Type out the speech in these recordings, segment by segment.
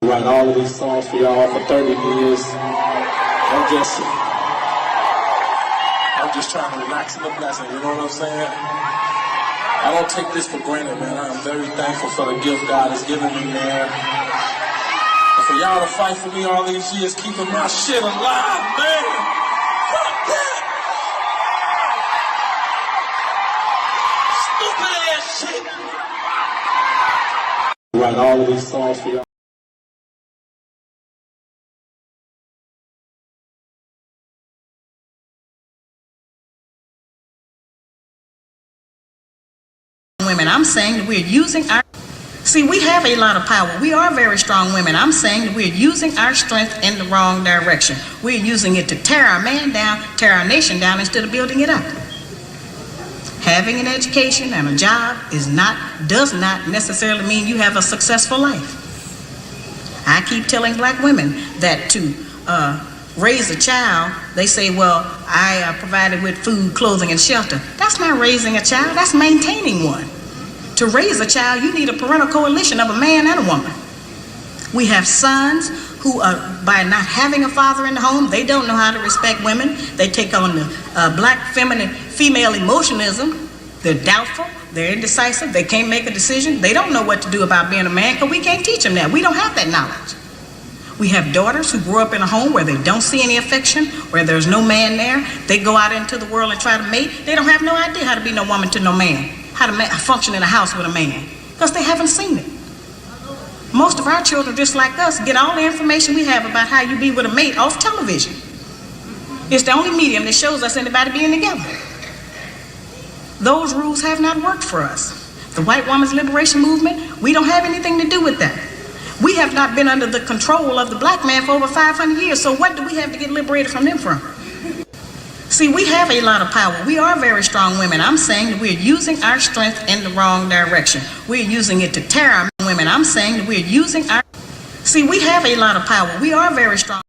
Write all of these songs for y'all for 30 years. I'm just trying to relax in the blessing, you know what I'm saying? I don't take this for granted, man. I am very thankful for the gift God has given me, man. And for y'all to fight for me all these years, keeping my shit alive, man. Fuck that! Stupid ass shit! Write all of these songs for y'all. Women, I'm saying that we're using our... See, we have a lot of power. We are very strong women. I'm saying that we're using our strength in the wrong direction. We're using it to tear our man down, tear our nation down instead of building it up. Having an education and a job does not necessarily mean you have a successful life. I keep telling black women that to raise a child, they say, well, I provided with food, clothing, and shelter. That's not raising a child, that's maintaining one. To raise a child, you need a parental coalition of a man and a woman. We have sons who, by not having a father in the home, they don't know how to respect women. They take on the black female emotionalism. They're doubtful, they're indecisive, they can't make a decision. They don't know what to do about being a man because we can't teach them that. We don't have that knowledge. We have daughters who grew up in a home where they don't see any affection, where there's no man there. They go out into the world and try to mate. They don't have no idea how to be no woman to no man, how to function in a house with a man, because they haven't seen it. Most of our children, just like us, get all the information we have about how you be with a mate off television. It's the only medium that shows us anybody being together. Those rules have not worked for us. The white woman's liberation movement, we don't have anything to do with that. We have not been under the control of the black man for over 500 years, so what do we have to get liberated from them from? See, we have a lot of power. We are very strong women. I'm saying that we're using our strength in the wrong direction. We're using it to tear our women. I'm saying that we're using our... See, we have a lot of power. We are very strong.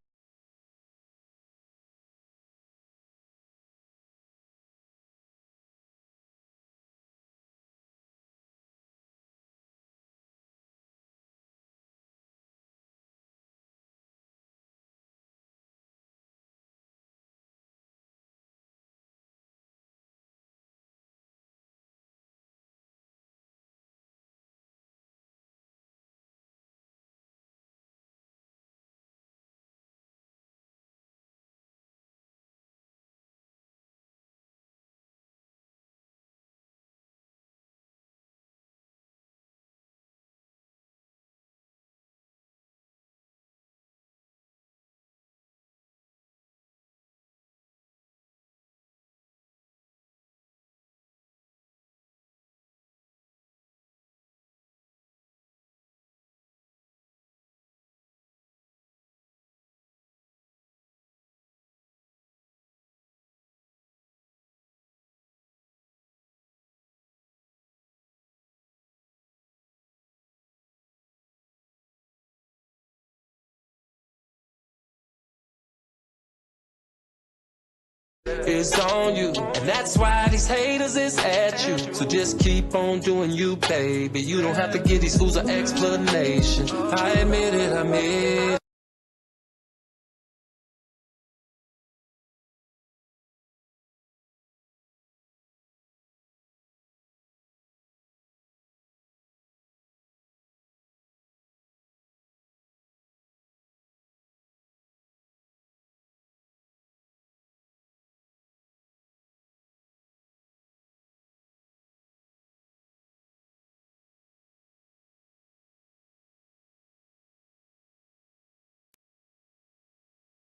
It's on you, and that's why these haters is at you. So just keep on doing you, baby. You don't have to give these fools an explanation. I admit it, I made it.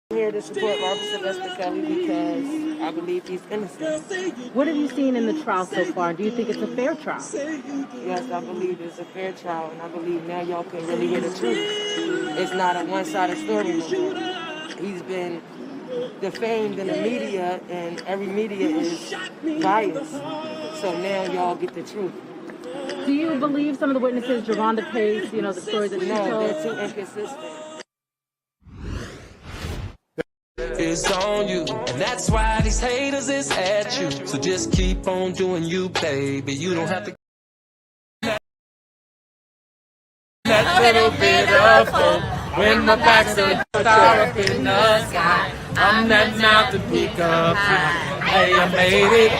I'm here to support Rkelly because I believe he's innocent. What have you seen in the trial so far? Do you think it's a fair trial? Yes, I believe it's a fair trial, and I believe now y'all can really hear the truth. It's not a one-sided story no more. He's been defamed in the media, and every media is biased. So now y'all get the truth. Do you believe some of the witnesses, Javonda Pace, the stories that she told? No, they're too inconsistent. It's on you, and that's why these haters is at you. So just keep on doing you, baby. You don't have to... That little bit of hope. When my back's a star up in the sky, I'm that mountain peak up high. Hey, I made it.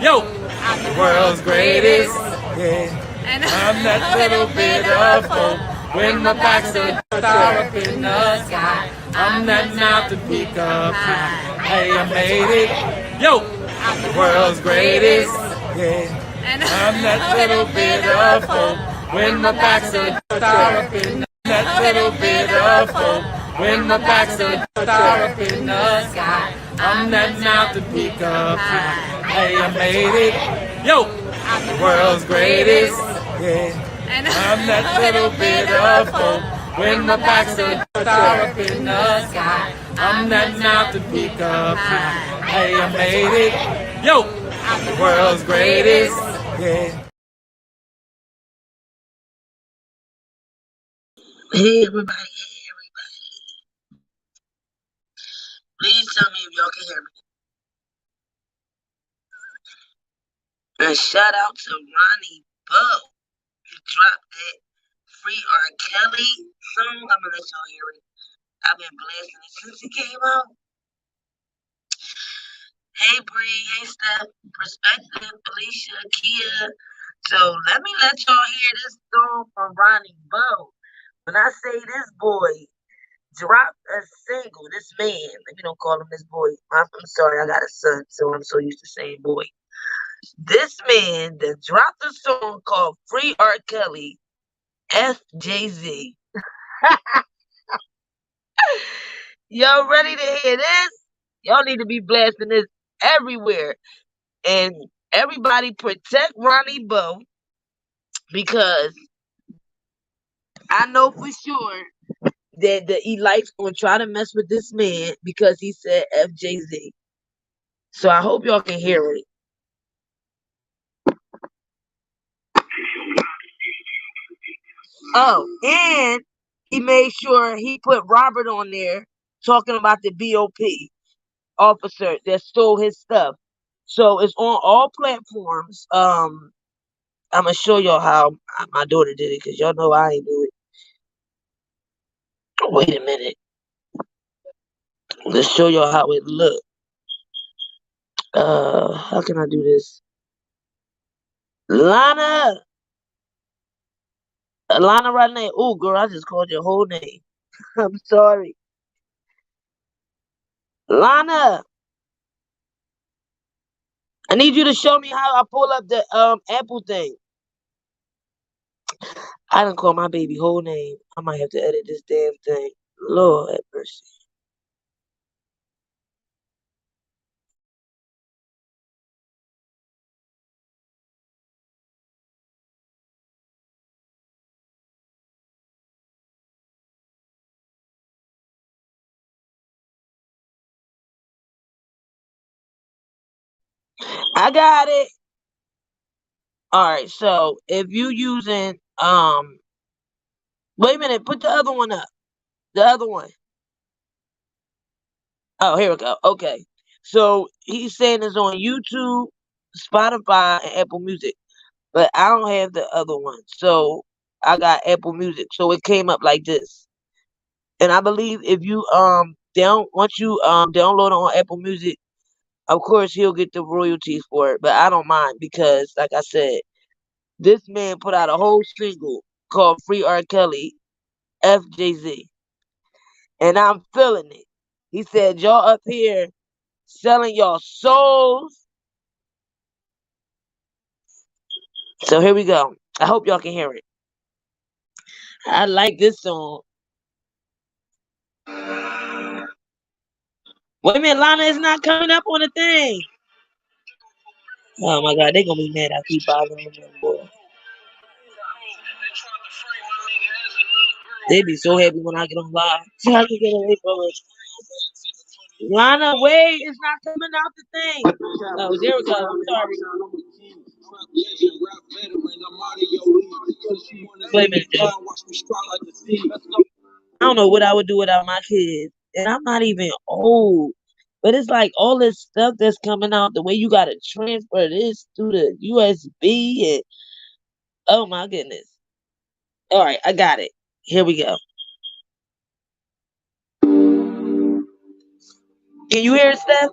Yo, the world's greatest. Yeah. I'm that little bit of hope. When my back's a star up in the sky, I'm that mountain peak up high. Hey, I made it. Yo, the world's greatest. Yeah. I'm that little bit of hope. When my back's a star up in that little bit of hope. When my back's a star up in the sky, I'm that mountain peak up high. Hey, I made it. Yo, the world's greatest. Yeah. I'm that little bit of hope. When my back's a star up in the sky, I'm that mountain peak up high. Hey, I made it. Yo, the world's greatest. Yeah. Hey everybody, please tell me if y'all can hear me. And shout out to Ronnie Bo. He dropped that Free Rkelly song. I'm gonna let y'all hear it. I've been blasting it since it came out. Hey Bree, hey Steph, Perspective, Felicia, Kia. So let me let y'all hear this song from Ronnie Bo. When I say this boy dropped a single, this man, let me don't call him this boy. I'm sorry, I got a son, so I'm so used to saying boy. This man that dropped a song called Free Rkelly, FJZ. Y'all ready to hear this? Y'all need to be blasting this everywhere. And everybody protect Ronnie Bo, because I know for sure that the elites gonna try to mess with this man because he said FJZ. So I hope y'all can hear it. Oh, and he made sure he put Robert on there talking about the BOP officer that stole his stuff. So it's on all platforms. I'm gonna show y'all how my daughter did it, because y'all know I ain't do it. Wait a minute. Let's show y'all how it look. How can I do this? Lana Renee. Oh, girl, I just called your whole name. I'm sorry. Lana, I need you to show me how I pull up the Apple thing. I didn't call my baby whole name. I might have to edit this damn thing. Lord have mercy. I got it. All right, so if you using wait a minute, put the other one up. The other one. Oh, here we go. Okay. So he's saying it's on YouTube, Spotify, and Apple Music. But I don't have the other one. So I got Apple Music. So it came up like this. And I believe if you once you download it on Apple Music, of course he'll get the royalties for it. But I don't mind, because like I said, this man put out a whole single called Free Rkelly, FJZ. And I'm feeling it. He said, y'all up here selling y'all souls. So here we go. I hope y'all can hear it. I like this song. Wait a minute, Lana is not coming up on the thing. Oh my God, they gonna be mad I keep bothering them, boy. They be so happy when I get on live. So I can get away from it. Lana, wait, it's not coming out the thing. Oh, there we go. I'm sorry. Wait a minute, Jay. I don't know what I would do without my kids. And I'm not even old. But it's like all this stuff that's coming out, the way you gotta transfer this through the USB, and oh my goodness. All right, I got it. Here we go. Can you hear it, Steph?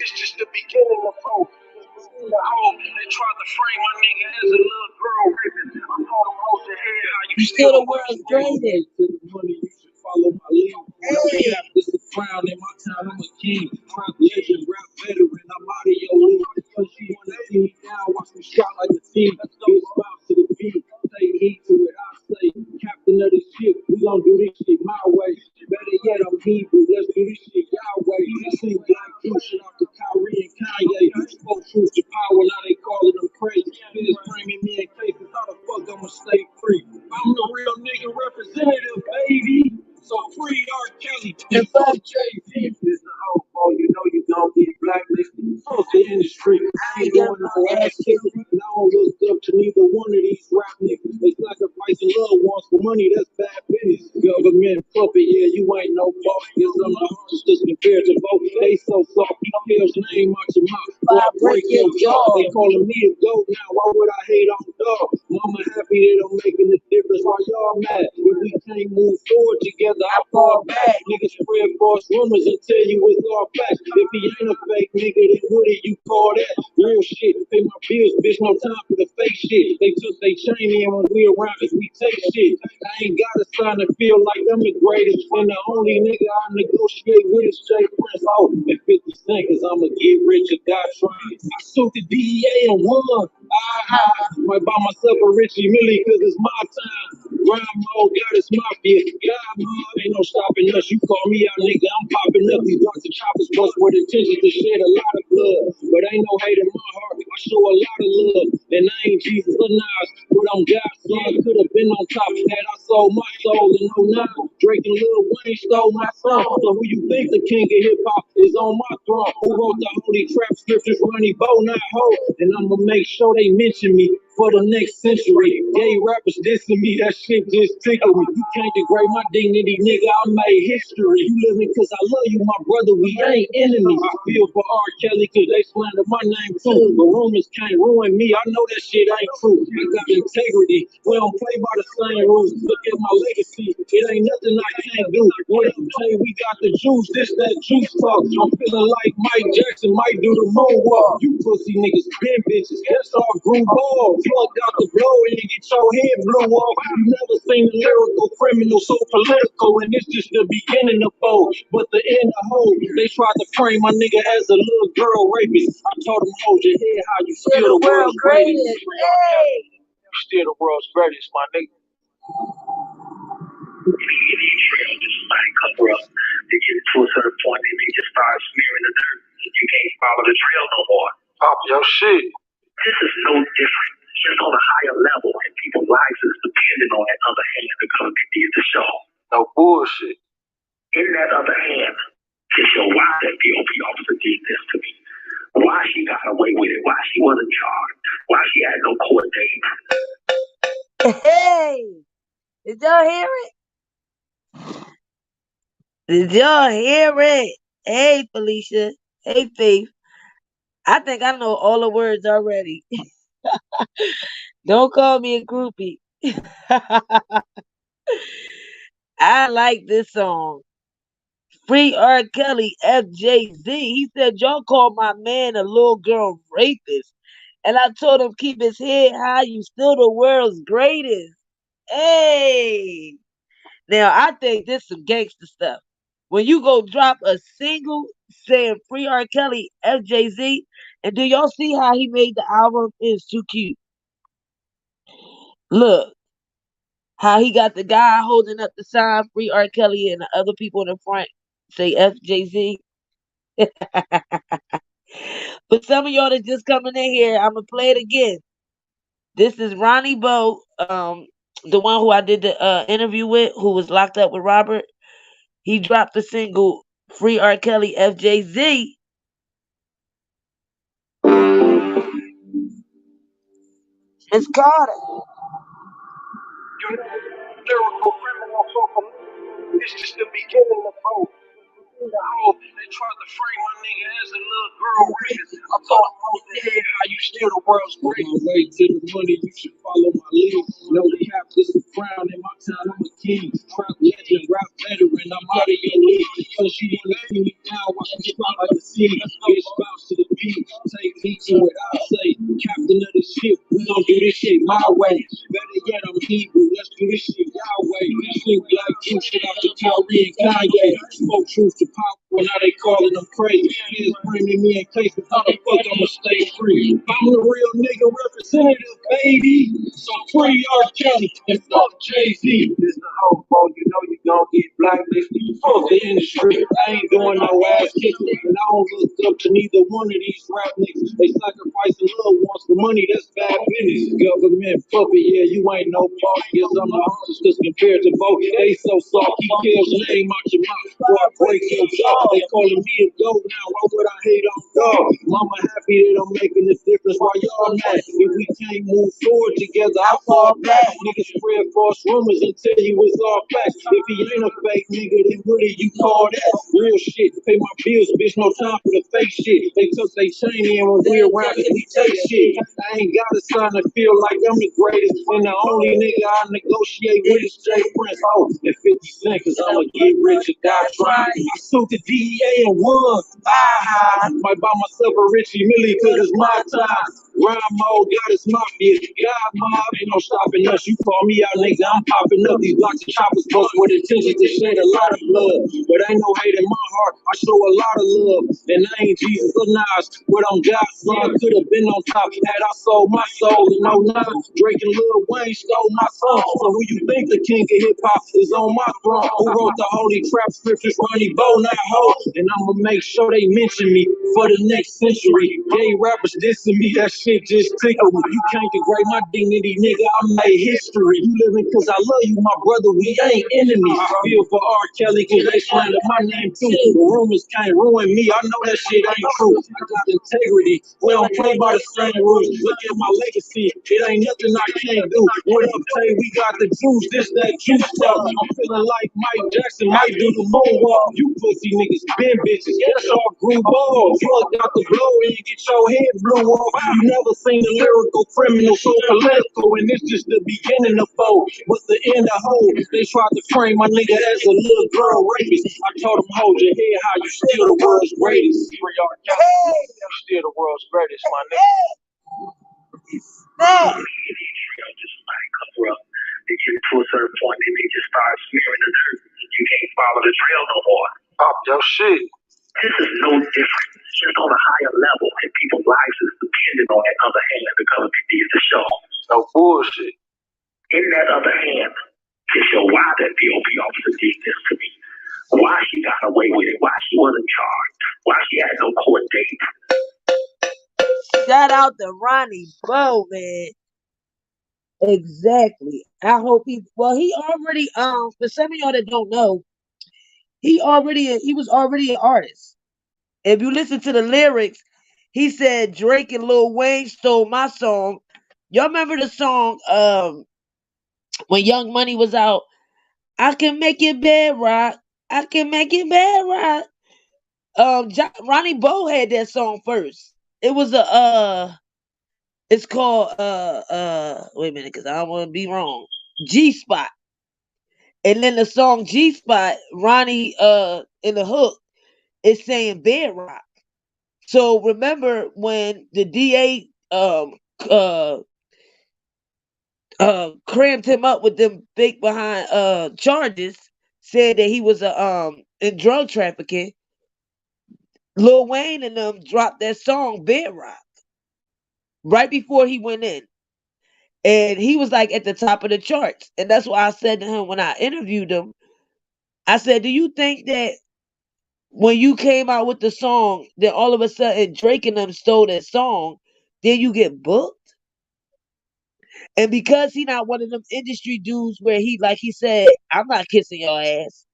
It's just the beginning of hope. They tried to frame my nigga as a little girl raping. I told them, hold your head how You still the world's greatest. to the money, you should follow my lead. Hey. This is a crown in my town, I'm a king. Trap legend, rap veteran, I'm out of your league. Because you wanna see me down, watch me shot like a team. Bitch, bounce to the beat, take heed to what I say. Captain of this ship, we gon' do this shit my way. Better yet, I'm Hebrew, let's do this shit y'all way. Sing black truth, shit off to Kyrie and Kanye. Spoke truth to power, now they calling them crazy. Bitch framing me in cases, how the fuck I'ma stay free? I'm the real nigga representative, baby. So free Rkelly and fuck Jay-Z. This the whole ball, you know you gon' get blacklisted. Fuck the industry. I ain't going no ass kicking. And I don't look up to neither one of these rap niggas. They sacrificing loved ones for money, that's bad business. Government puppet, yeah, you ain't no boss. Yes, I'm the hardest just compared to both. They so soft, you Hell's name out your mouth. But I break your jaw. They calling me a goat now. Why would I hate on dog? Mama happy they don't making a difference. Why y'all mad? If we can't move forward together, I fall back. Niggas spread false rumors and tell you it's all facts. If he ain't a fake nigga, then what do you call that? Real shit. Pay my bills, bitch. No time for the fake shit. They took they chain in when we around us. We take shit. I ain't got a sign to feel like I'm the greatest. And the only nigga I negotiate with is Jay Prince. Oh, and 50 Cent, cause I'ma get rich or die trying. I sued the DEA and won. Might buy myself a Richie Millie cause it's my time. Grind mode, God is mafia. God mode, ain't no stopping us. You call me out, nigga, I'm popping up. These blocks of choppers bust with intention to shed a lot of blood. But ain't no hate in my heart. I show a lot of love. And I ain't Jesus or Nas, but I'm God's son. Could have been on top had I sold my soul in 09. Drake and Lil Wayne stole my song. So who you think the king of hip hop is on my throne? Who wrote the holy trap scriptures? Ronnie Bo, not Ho. And I'ma make sure they mention me for the next century. Gay rappers dissing me, that shit just tickled me. You can't degrade my dignity, nigga, I made history. You living cause I love you, my brother, we ain't enemies. I feel for Rkelly cause they slander my name too. But rumors can't ruin me, I know that shit ain't true. I got integrity, we don't play by the same rules. Look at my legacy, it ain't nothing I can't do. What I'm saying, we got the juice, this that juice talk. I'm feeling like Mike Jackson might do the moonwalk. You pussy niggas been bitches, that's all grew balls. Plugged out the blow and get your head blew off. You never seen a lyrical criminal so political, and it's just the beginning of foe, but the end of hope. They tried to frame my nigga as a little girl rapist. I told them, hold your head, how you still the world's greatest. Hey. You still the world's greatest, my nigga. Somebody cover up to get to a certain point, and they just start smearing the dirt. You can't follow the trail no more. Pop your shit. This is no different. Just on a higher level, and people's lives is dependent on that other hand the government did the show. No bullshit. In that other hand, to show why that POP officer did this to me, why she got away with it, why she wasn't charged, why she had no court date. Hey, did y'all hear it? Did y'all hear it? Hey, Felicia. Hey, Faith. I think I know all the words already. Don't call me a groupie. I like this song. Free Rkelly, FJZ. He said, y'all called my man a little girl rapist. And I told him, keep his head high. You still the world's greatest. Hey. Now, I think this is some gangster stuff. When you go drop a single saying Free Rkelly, FJZ, and do y'all see how he made the album? It's too cute. Look, how he got the guy holding up the sign Free Rkelly and the other people in the front say FJZ. But some of y'all that's just coming in here, I'm gonna play it again. This is Ronnie Bo, the one who I did the interview with, who was locked up with Robert. He dropped the single Free Rkelly, FJZ. It's Carter. Lyrical criminal so it's just the beginning of hope. They tried to frame my nigga as a little girl world greatest. I'm talking about the head, how you still the world's greatest. On my way to the money, you should follow my lead. No cap, this is crown. In my time, I'm a king. Trap legend, rap veteran. I'm out of your league. Because you wanna see me now, watch me cry like a sea. Bitch, bounce to the beat. Take heed to what I say. Captain of this ship, we gon' do this shit my way. Better yet, I'm Hebrew. Let's do this shit Yahweh. Sing like you shit out to Kyrie and Kanye. Spoke truth to power. Now they calling them crazy. Kids bringing me in case of how the fuck I'ma stay free. I'm the real nigga representative, baby. So free Rkelly and fuck Jay-Z. This the whole boat, you know you gon' get blacklisted. Fuck the industry. I ain't doing no ass kicking. And I don't look up to neither one of these rap niggas. They sacrificing loved ones for money, that's bad business. Government puppet, yeah, you ain't no boss. Yes, I'm the hardest, cause compared to both, they so soft. Keep Kale's name out your mouth before I break your jaw. They calling me a goat now, why would I hate on God? Mama happy that I'm making a difference while y'all mad. If we can't move forward together, I fall back. Niggas spread false rumors and tell you it's all facts. If he ain't a fake nigga, then what do you call that? Real shit, pay my bills, bitch, no time for the fake shit. They took they chain in when we around and we take shit. I ain't got a son to feel like I'm the greatest. And the only nigga I negotiate with is Jay Prince. Oh, and 50 Cent, cause I'ma get rich or die trying. I sued the DEA and won. Might buy myself a Richie Millie cause it's my time. Rhyme mode, God is mafia. God mob, ain't no stopping us. You call me out, nigga, I'm popping up. These blocks of choppers bust with intention to shed a lot of blood. But ain't no hate in my heart. I show a lot of love. And I ain't Jesus or Nas, but I'm God's son. Could have been on top had I sold my soul in 09. Drake and Lil Wayne stole my song. So who you think the king of hip hop is on my throne? Who wrote the holy trap scriptures? Ronnie Bo, not Ho. And I'ma make sure they mention me for the next century. Gay rappers dissing me, that shit just tickled me. You can't degrade my dignity, nigga. I made history. You living cause I love you, my brother. We ain't enemies. Feel for Rkelly cause they slander my name too. The rumors can't ruin me. I know that shit ain't true. I got integrity. We don't play by the same rules. Look at my legacy. It ain't nothing I can't do. What up, Tay? We got the juice. This that juice stuff. I'm feeling like Mike Jackson might do the moonwalk. You pussy niggas been bitches. That's all grew balls. Plugged out the blow and get your head blew off. You never seen a lyrical criminal so political, and it's just the beginning of foe. But the end of whole, they tried to frame my nigga as a little girl rapist. I told him, hold your head how you still the world's greatest. Free Rkelly, you still the world's greatest, my nigga. They get to a certain point, then they just start smearing the dirt. You can't follow the trail no more. Pop your shit. This is no different. It's just on a higher level, and people's lives is dependent on that other hand because they did the show. No bullshit. In that other hand, to show why that BOP officer did this to me, why she got away with it, why she wasn't charged, why she had no court date. Shout out to Ronnie Bo, man. Exactly. I hope he already for some of y'all that don't know, he was already an artist. If you listen to the lyrics, he said Drake and Lil Wayne stole my song. Y'all remember the song when Young Money was out? I can make it bedrock. I can make it bedrock. Ronnie Bo had that song first. It was it's called wait a minute, because I don't want to be wrong. G Spot. And then the song G Spot, Ronnie in the hook is saying bedrock. So remember when the DA crammed him up with them big behind charges, said that he was in drug trafficking. Lil Wayne and them dropped that song Bedrock right before he went in. And he was like at the top of the charts. And that's why I said to him when I interviewed him, I said, do you think that when you came out with the song, that all of a sudden Drake and them stole that song, then you get booked? And because he not one of them industry dudes where he, like he said, I'm not kissing your ass.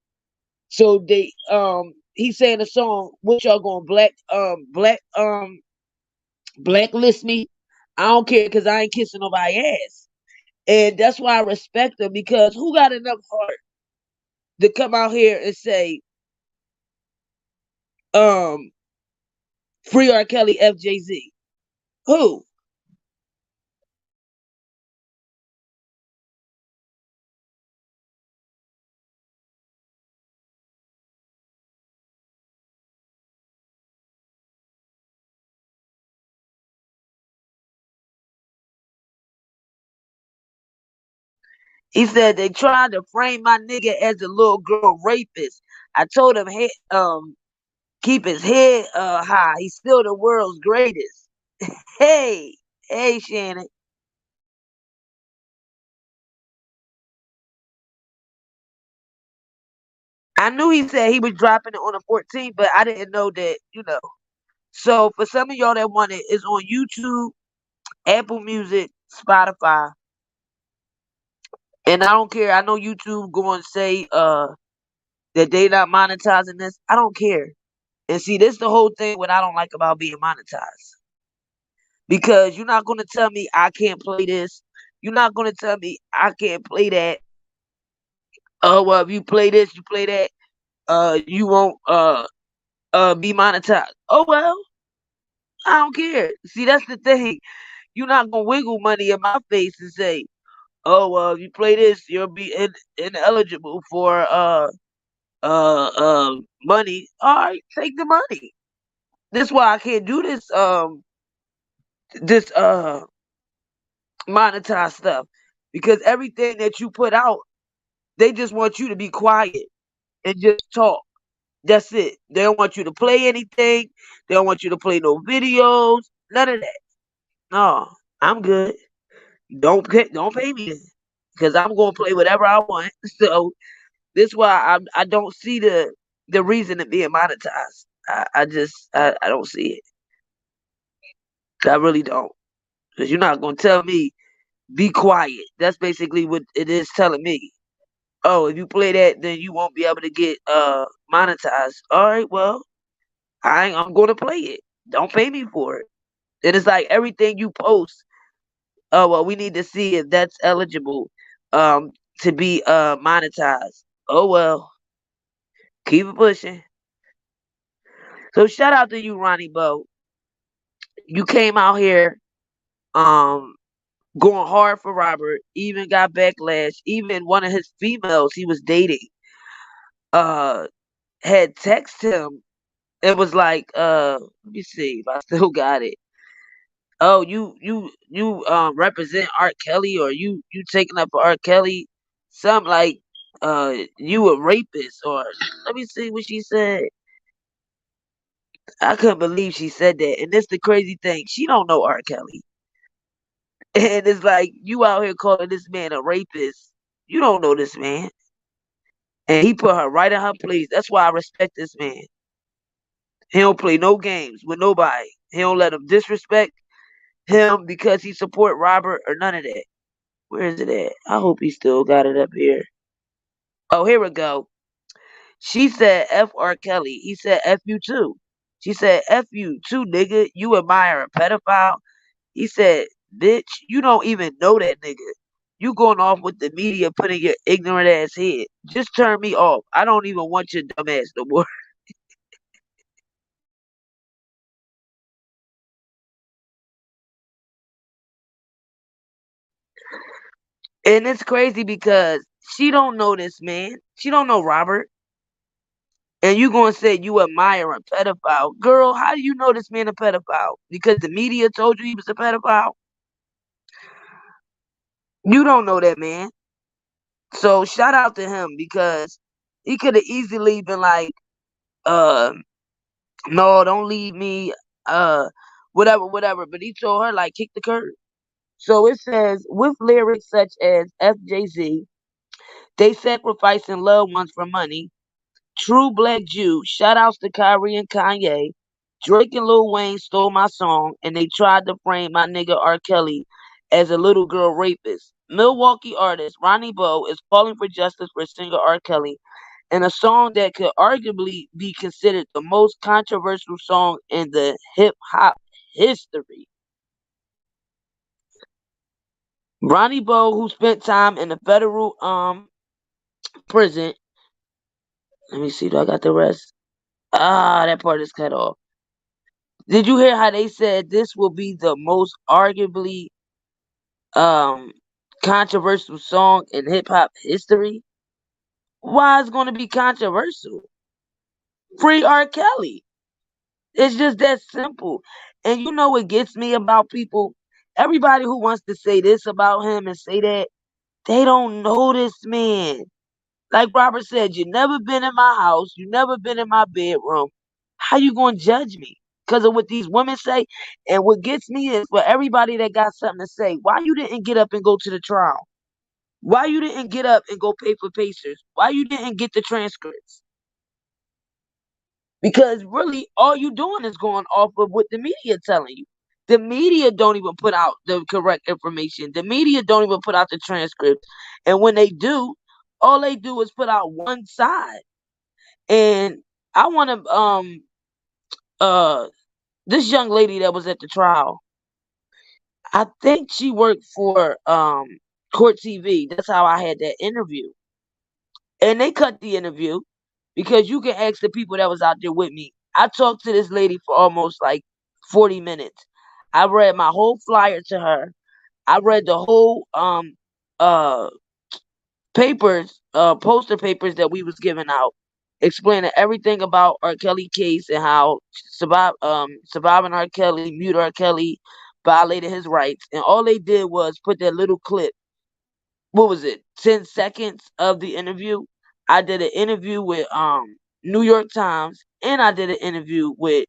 So they he saying the song, what y'all going blacklist me? I don't care because I ain't kissing nobody's ass. And that's why I respect him, because who got enough heart to come out here and say, Free R. Kelly, FJZ. Who? He said they tried to frame my nigga as a little girl rapist. I told him, hey, keep his head high. He's still the world's greatest. Hey, hey, Shannon. I knew he said he was dropping it on the 14th, but I didn't know that, So for some of y'all that want it, it's on YouTube, Apple Music, Spotify. And I don't care. I know YouTube going to say that they not monetizing this. I don't care. And see, this is the whole thing what I don't like about being monetized. Because you're not going to tell me I can't play this. You're not going to tell me I can't play that. Oh, well, if you play this, you play that, you won't be monetized. Oh, well, I don't care. See, that's the thing. You're not going to wiggle money in my face and say, oh, well, if you play this, you'll be ineligible for money. All right, take the money. That's why I can't do this monetize stuff, because everything that you put out, they just want you to be quiet and just talk. That's it. They don't want you to play anything. They don't want you to play no videos. None of that. No, I'm good. Don't pay me, because I'm gonna play whatever I want. So this is why I don't see the reason of being monetized. I don't see it. I really don't. Because you're not gonna tell me be quiet. That's basically what it is telling me. Oh, if you play that, then you won't be able to get monetized. All right, well, I'm gonna play it. Don't pay me for it. And it's like everything you post. Oh well, we need to see if that's eligible um to be monetized. Oh well, keep it pushing. So shout out to you, Ronnie Bo. You came out here um going hard for Robert, even got backlash. Even one of his females he was dating uh had texted him. It was like, let me see if I still got it. Oh, you represent R. Kelly, or you taking up for R. Kelly, something like you a rapist, or let me see what she said. I couldn't believe she said that. And this the crazy thing. She don't know R. Kelly. And it's like you out here calling this man a rapist. You don't know this man. And he put her right in her place. That's why I respect this man. He don't play no games with nobody. He don't let them disrespect him because he support Robert or none of that. Where is it at? I hope he still got it up here. Oh, here we go. She said F R. Kelly. He said F you too. She said F you too, nigga. You admire a pedophile. He said, bitch, you don't even know that nigga. You going off with the media putting your ignorant ass head. Just turn me off. I don't even want your dumb ass no more. And it's crazy because she don't know this man. She don't know Robert. And you gonna say you admire a pedophile. Girl, how do you know this man a pedophile? Because the media told you he was a pedophile? You don't know that man. So shout out to him, because he could have easily been like, uh, no, don't leave me, uh, whatever, whatever. But he told her like kick the curb. So it says with lyrics such as FJZ, they sacrificing loved ones for money. True Black Jew, shout outs to Kyrie and Kanye. Drake and Lil Wayne stole my song, and they tried to frame my nigga R. Kelly as a little girl rapist. Milwaukee artist Ronnie Bo is calling for justice for singer R. Kelly in a song that could arguably be considered the most controversial song in the hip hop history. Ronnie Bo, who spent time in the federal prison. Let me see, do I got the rest? Ah, that part is cut off. Did you hear how they said this will be the most arguably um controversial song in hip hop history? Why is it going to be controversial? Free R. Kelly. It's just that simple. And you know what gets me about people? Everybody who wants to say this about him and say that, they don't know this man. Like Robert said, you never been in my house, you never been in my bedroom. How you gonna judge me? Because of what these women say? And what gets me is for everybody that got something to say, why you didn't get up and go to the trial? Why you didn't get up and go pay for pacers? Why you didn't get the transcripts? Because really, all you doing is going off of what the media telling you. The media don't even put out the correct information. The media don't even put out the transcripts. And when they do, all they do is put out one side. And I want to uh this young lady that was at the trial, I think she worked for Court TV. That's how I had that interview. And they cut the interview because you can ask the people that was out there with me. I talked to this lady for almost like 40 minutes. I read my whole flyer to her. I read the whole uh papers, poster papers that we was giving out, explaining everything about R. Kelly case and how surviving R. Kelly, mute R. Kelly, violated his rights. And all they did was put that little clip. What was it? 10 seconds of the interview. I did an interview with New York Times, and I did an interview with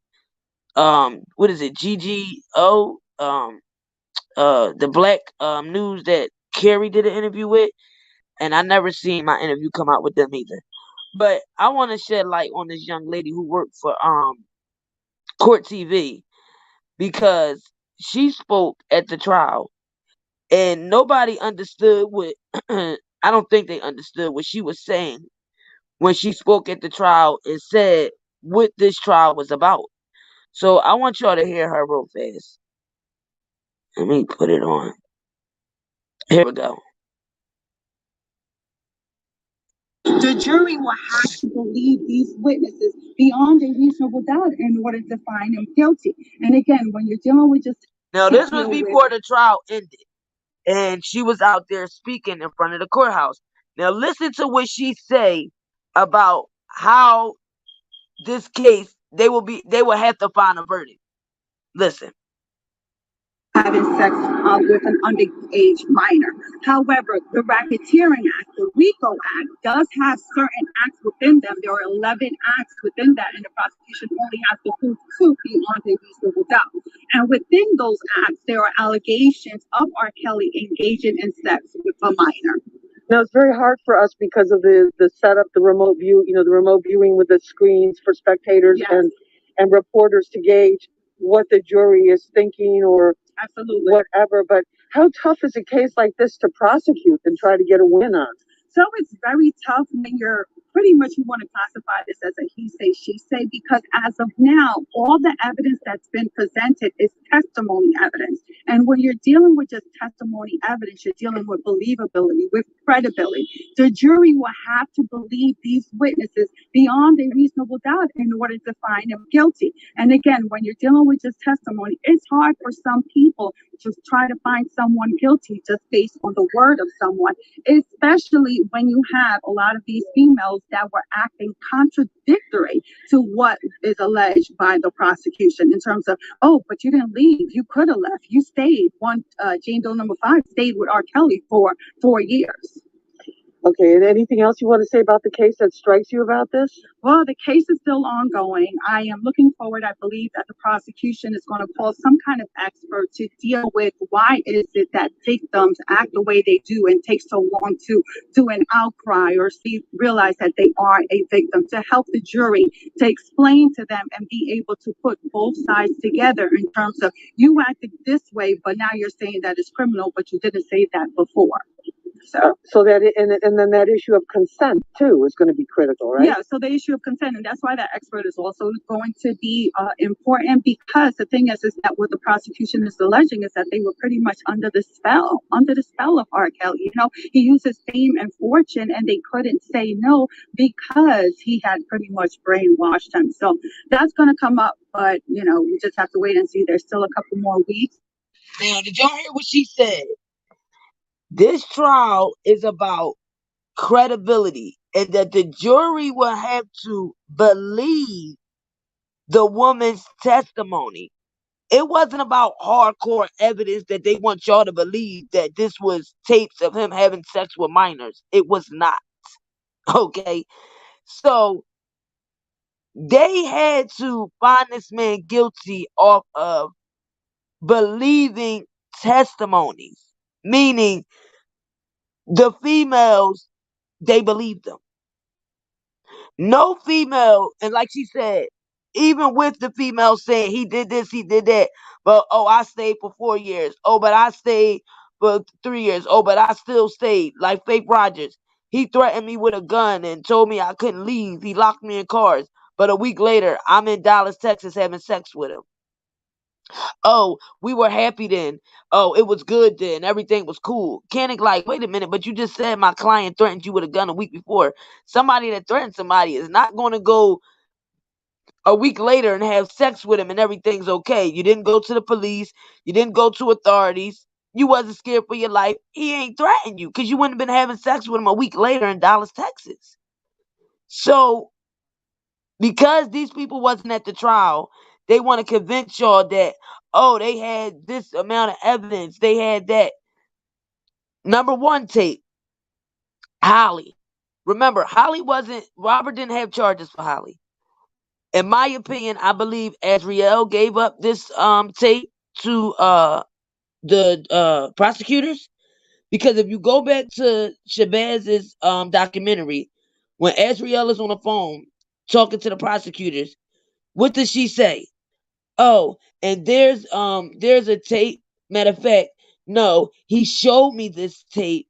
what is it, GGO, the black news that Carrie did an interview with, and I never seen my interview come out with them either. But I want to shed light on this young lady who worked for Court TV because she spoke at the trial and nobody understood what I don't think they understood what she was saying when she spoke at the trial and said what this trial was about. So I want y'all to hear her real fast. Let me put it on. Here we go. The jury will have to believe these witnesses beyond a reasonable doubt in order to find him guilty. And again, when you're dealing with just now, this was before the trial ended, and she was out there speaking in front of the courthouse. Now, listen to what she say about how this case they will have to find a verdict. Listen. Having sex with an underage minor. However, the Racketeering Act, the RICO Act, does have certain acts within them. There are 11 acts within that, and the prosecution only has to prove 2 beyond a reasonable doubt. And within those acts, there are allegations of R. Kelly engaging in sex with a minor. Now, it's very hard for us because of the setup, the remote view, the remote viewing with the screens for spectators. Yes. and reporters to gauge what the jury is thinking or absolutely whatever. But how tough is a case like this to prosecute and try to get a win on? So it's very tough when you're pretty much, you want to classify this as a he say, she say, because as of now, all the evidence that's been presented is testimony evidence. And when you're dealing with just testimony evidence, you're dealing with believability, with credibility. The jury will have to believe these witnesses beyond a reasonable doubt in order to find them guilty. And again, when you're dealing with just testimony, it's hard for some people to try to find someone guilty just based on the word of someone, especially when you have a lot of these females that were acting contradictory to what is alleged by the prosecution in terms of, oh, but you didn't leave, you could have left, you stayed. Jane Doe number 5 stayed with R. Kelly for 4 years. Okay, and anything else you want to say about the case that strikes you about this? Well, the case is still ongoing. I am looking forward. I believe that the prosecution is going to call some kind of expert to deal with why is it that victims act the way they do and take so long to do an outcry or realize that they are a victim, to help the jury to explain to them and be able to put both sides together in terms of you acted this way, but now you're saying that it's criminal, but you didn't say that before. So that and then that issue of consent too is going to be critical, right? Yeah, so the issue of consent, and that's why that expert is also going to be important, because the thing is that what the prosecution is alleging is that they were pretty much under the spell of Rkelly. You know, he used his fame and fortune, and they couldn't say no because he had pretty much brainwashed them. So that's going to come up, but you know, we just have to wait and see. There's still a couple more weeks. Now, did y'all hear what she said? This trial is about credibility, and that the jury will have to believe the woman's testimony. It wasn't about hardcore evidence that they want y'all to believe that this was tapes of him having sex with minors. It was not. Okay? So they had to find this man guilty off of believing testimonies, meaning the females, they believed them. No female, and like she said, even with the female saying he did this, he did that, but oh, I stayed for 4 years. Oh, but I stayed for 3 years. Oh, but I still stayed. Like Faith Rogers, he threatened me with a gun and told me I couldn't leave. He locked me in cars. But a week later, I'm in Dallas, Texas, having sex with him. Oh, we were happy then. Oh, it was good then. Everything was cool. Koenig, like, wait a minute, but you just said my client threatened you with a gun a week before. Somebody that threatened somebody is not going to go a week later and have sex with him and everything's okay. You didn't go to the police. You didn't go to authorities. You wasn't scared for your life. He ain't threatened you because you wouldn't have been having sex with him a week later in Dallas, Texas. So because these people wasn't at the trial, they want to convince y'all that, oh, they had this amount of evidence. They had that. Number one tape, Holly. Remember, Robert didn't have charges for Holly. In my opinion, I believe Azriel gave up this tape to the prosecutors, because if you go back to Shabazz's documentary, when Azriel is on the phone talking to the prosecutors, what does she say? Oh, and there's a tape. Matter of fact, no, he showed me this tape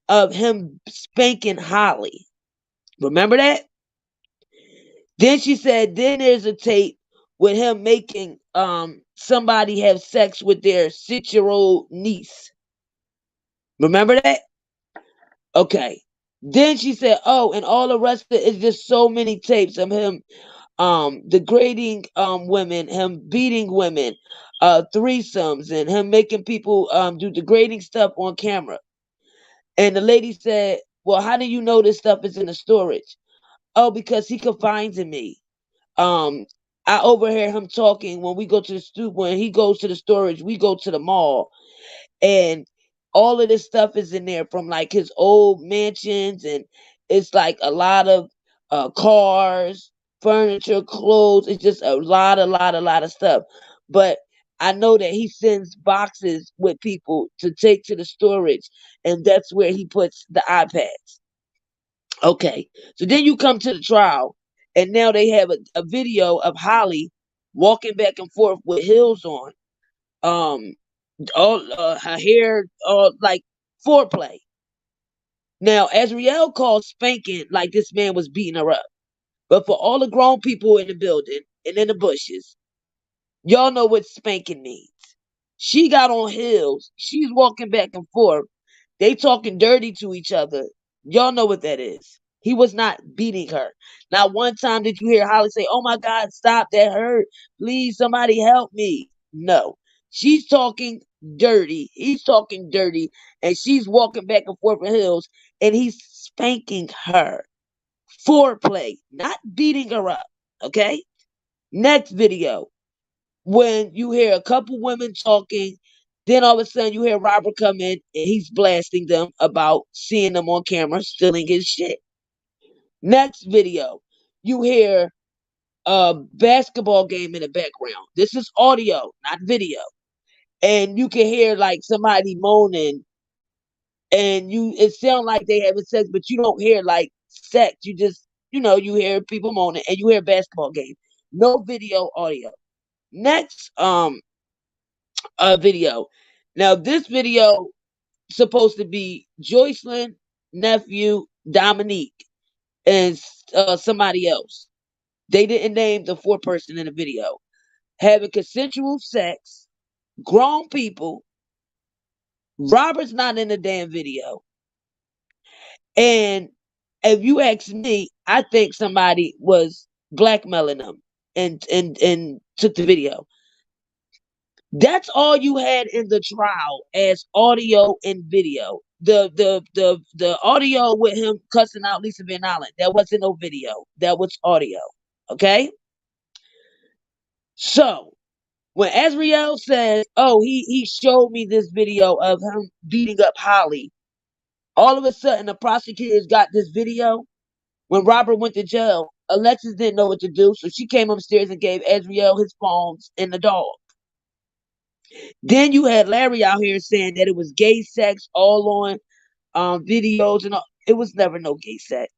of him spanking Holly. Remember that? Then she said, then there's a tape with him making somebody have sex with their 6-year-old niece. Remember that? Okay. Then she said, oh, and all the rest of it is just so many tapes of him degrading women, him beating women, threesomes, and him making people do degrading stuff on camera. And the lady said, well, how do you know this stuff is in the storage? Oh, because he confides in me. I overhear him talking when we go to the when he goes to the storage, we go to the mall, and all of this stuff is in there from like his old mansions, and it's like a lot of cars, furniture, clothes. It's just a lot of stuff. But I know that he sends boxes with people to take to the storage, and that's where he puts the iPads. Okay, so then you come to the trial, and now they have a video of Holly walking back and forth with heels on, all her hair, all like foreplay. Now, Azriel called spanking like this man was beating her up, but for all the grown people in the building and in the bushes, y'all know what spanking means. She got on heels. She's walking back and forth. They talking dirty to each other. Y'all know what that is. He was not beating her. Not one time did you hear Holly say, oh my God, stop, that hurt. Please, somebody help me. No. She's talking dirty. He's talking dirty. And she's walking back and forth in heels. And he's spanking her. Foreplay. Not beating her up. Okay? Next video. When you hear a couple women talking, then all of a sudden you hear Robert come in and he's blasting them about seeing them on camera stealing his shit. Next video, you hear a basketball game in the background. This is audio, not video. And you can hear like somebody moaning, and it sounds like they having sex, but you don't hear like sex. You just, you hear people moaning, and you hear a basketball game. No video, audio. Next video. Now this video, supposed to be Joycelyn, nephew, Dominique, and somebody else. They didn't name the fourth person in the video. Having consensual sex, grown people. Robert's not in the damn video. And if you ask me, I think somebody was blackmailing them and took the video. That's all you had in the trial as audio and video. The audio with him cussing out Lisa Van Allen, that wasn't no video. That was audio. Okay? So when Azriel says, oh, he showed me this video of him beating up Holly, all of a sudden the prosecutors got this video. When Robert went to jail, Alexis didn't know what to do, so she came upstairs and gave Azriel his phones and the dog. Then you had Larry out here saying that it was gay sex all on videos and all. It was never no gay sex.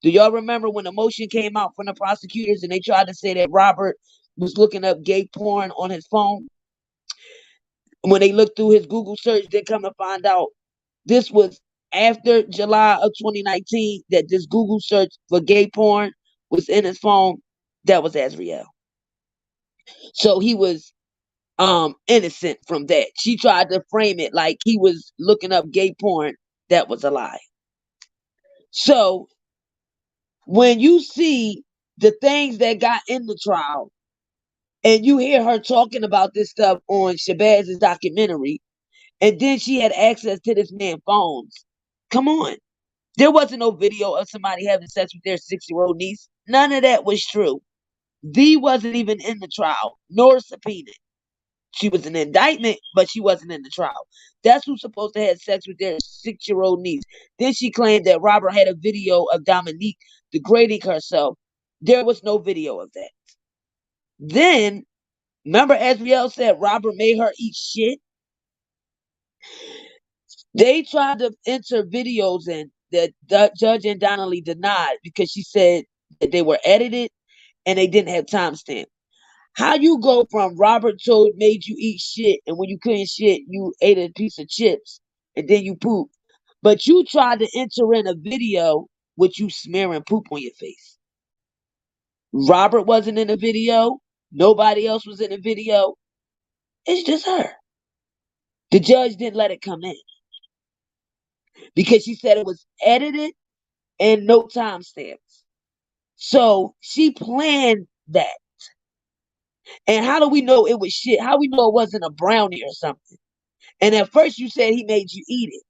Do y'all remember when the motion came out from the prosecutors and they tried to say that Robert was looking up gay porn on his phone? When they looked through his Google search, they come to find out this was after July of 2019 that this Google search for gay porn was in his phone. That was Azriel. So he was innocent from that. She tried to frame it like he was looking up gay porn. That was a lie. So when you see the things that got in the trial and you hear her talking about this stuff on Shabazz's documentary, and then she had access to this man's phones, come on. There wasn't no video of somebody having sex with their 6-year-old niece. None of that was true. V wasn't even in the trial, nor subpoenaed. She was an indictment, but she wasn't in the trial. That's who's supposed to have sex with their 6-year-old niece. Then she claimed that Robert had a video of Dominique degrading herself. There was no video of that. Then, remember Azriel said Robert made her eat shit? They tried to enter videos in that Judge and Donnelly denied because she said that they were edited and they didn't have timestamp. How you go from Robert made you eat shit, and when you couldn't shit, you ate a piece of chips and then you poop. But you tried to enter in a video with you smearing poop on your face. Robert wasn't in the video. Nobody else was in the video. It's just her. The judge didn't let it come in because she said it was edited and no timestamps. So she planned that. And how do we know it was shit? How we know it wasn't a brownie or something? And at first you said he made you eat it.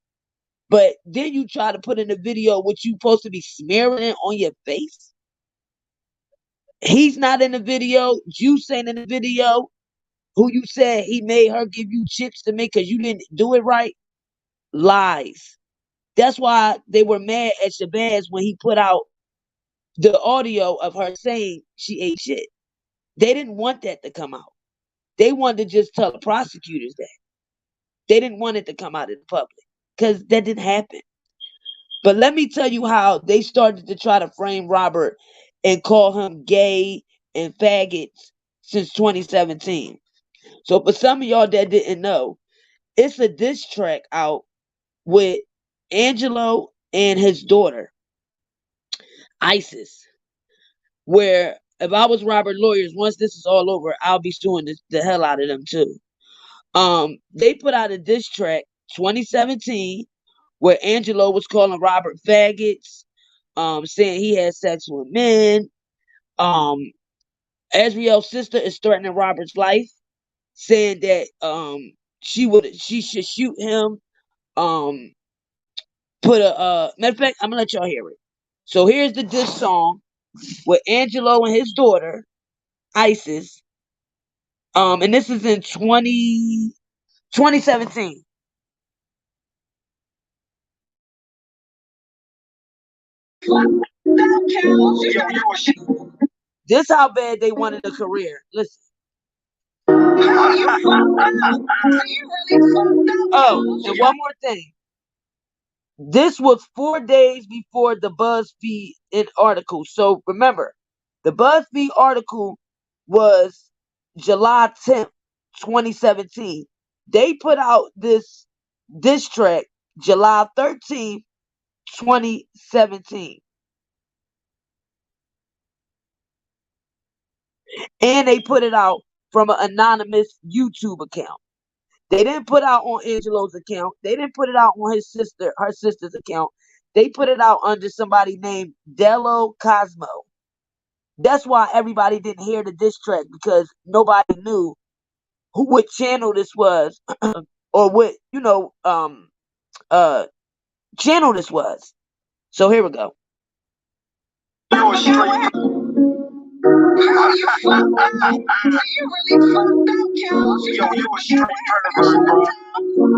But then you try to put in a video what you supposed to be smearing it on your face. He's not in the video. Juice ain't in the video. Who you said he made her give you chips to make because you didn't do it right. Lies. That's why they were mad at Shabazz when he put out the audio of her saying she ate shit. They didn't want that to come out. They wanted to just tell the prosecutors that. They didn't want it to come out in the public because that didn't happen. But let me tell you how they started to try to frame Robert and call him gay and faggots since 2017. So for some of y'all that didn't know, it's a diss track out with Angelo and his daughter, Isis, where if I was Robert lawyers, once this is all over, I'll be suing the hell out of them too. They put out a diss track 2017 where Angelo was calling Robert faggots, saying he had sex with men. Azriel's sister is threatening Robert's life, saying that she should shoot him. Matter of fact, I'm gonna let y'all hear it. So here's the diss song with Angelo and his daughter, Isis. And this is in 2017. This how bad they wanted a career. Listen. Oh, and one more thing. This was 4 days before the BuzzFeed article. So remember, the BuzzFeed article was July 10th, 2017. They put out this diss track July 13th, 2017. And they put it out from an anonymous YouTube account. They didn't put out on Angelo's account. They didn't put it out on her sister's account. They put it out under somebody named Dello Cosmo. That's why everybody didn't hear the diss track, because nobody knew what channel this was or what, channel this was. So here we go. You really fucked up, Cal. Yo, you a straight pervert, bro.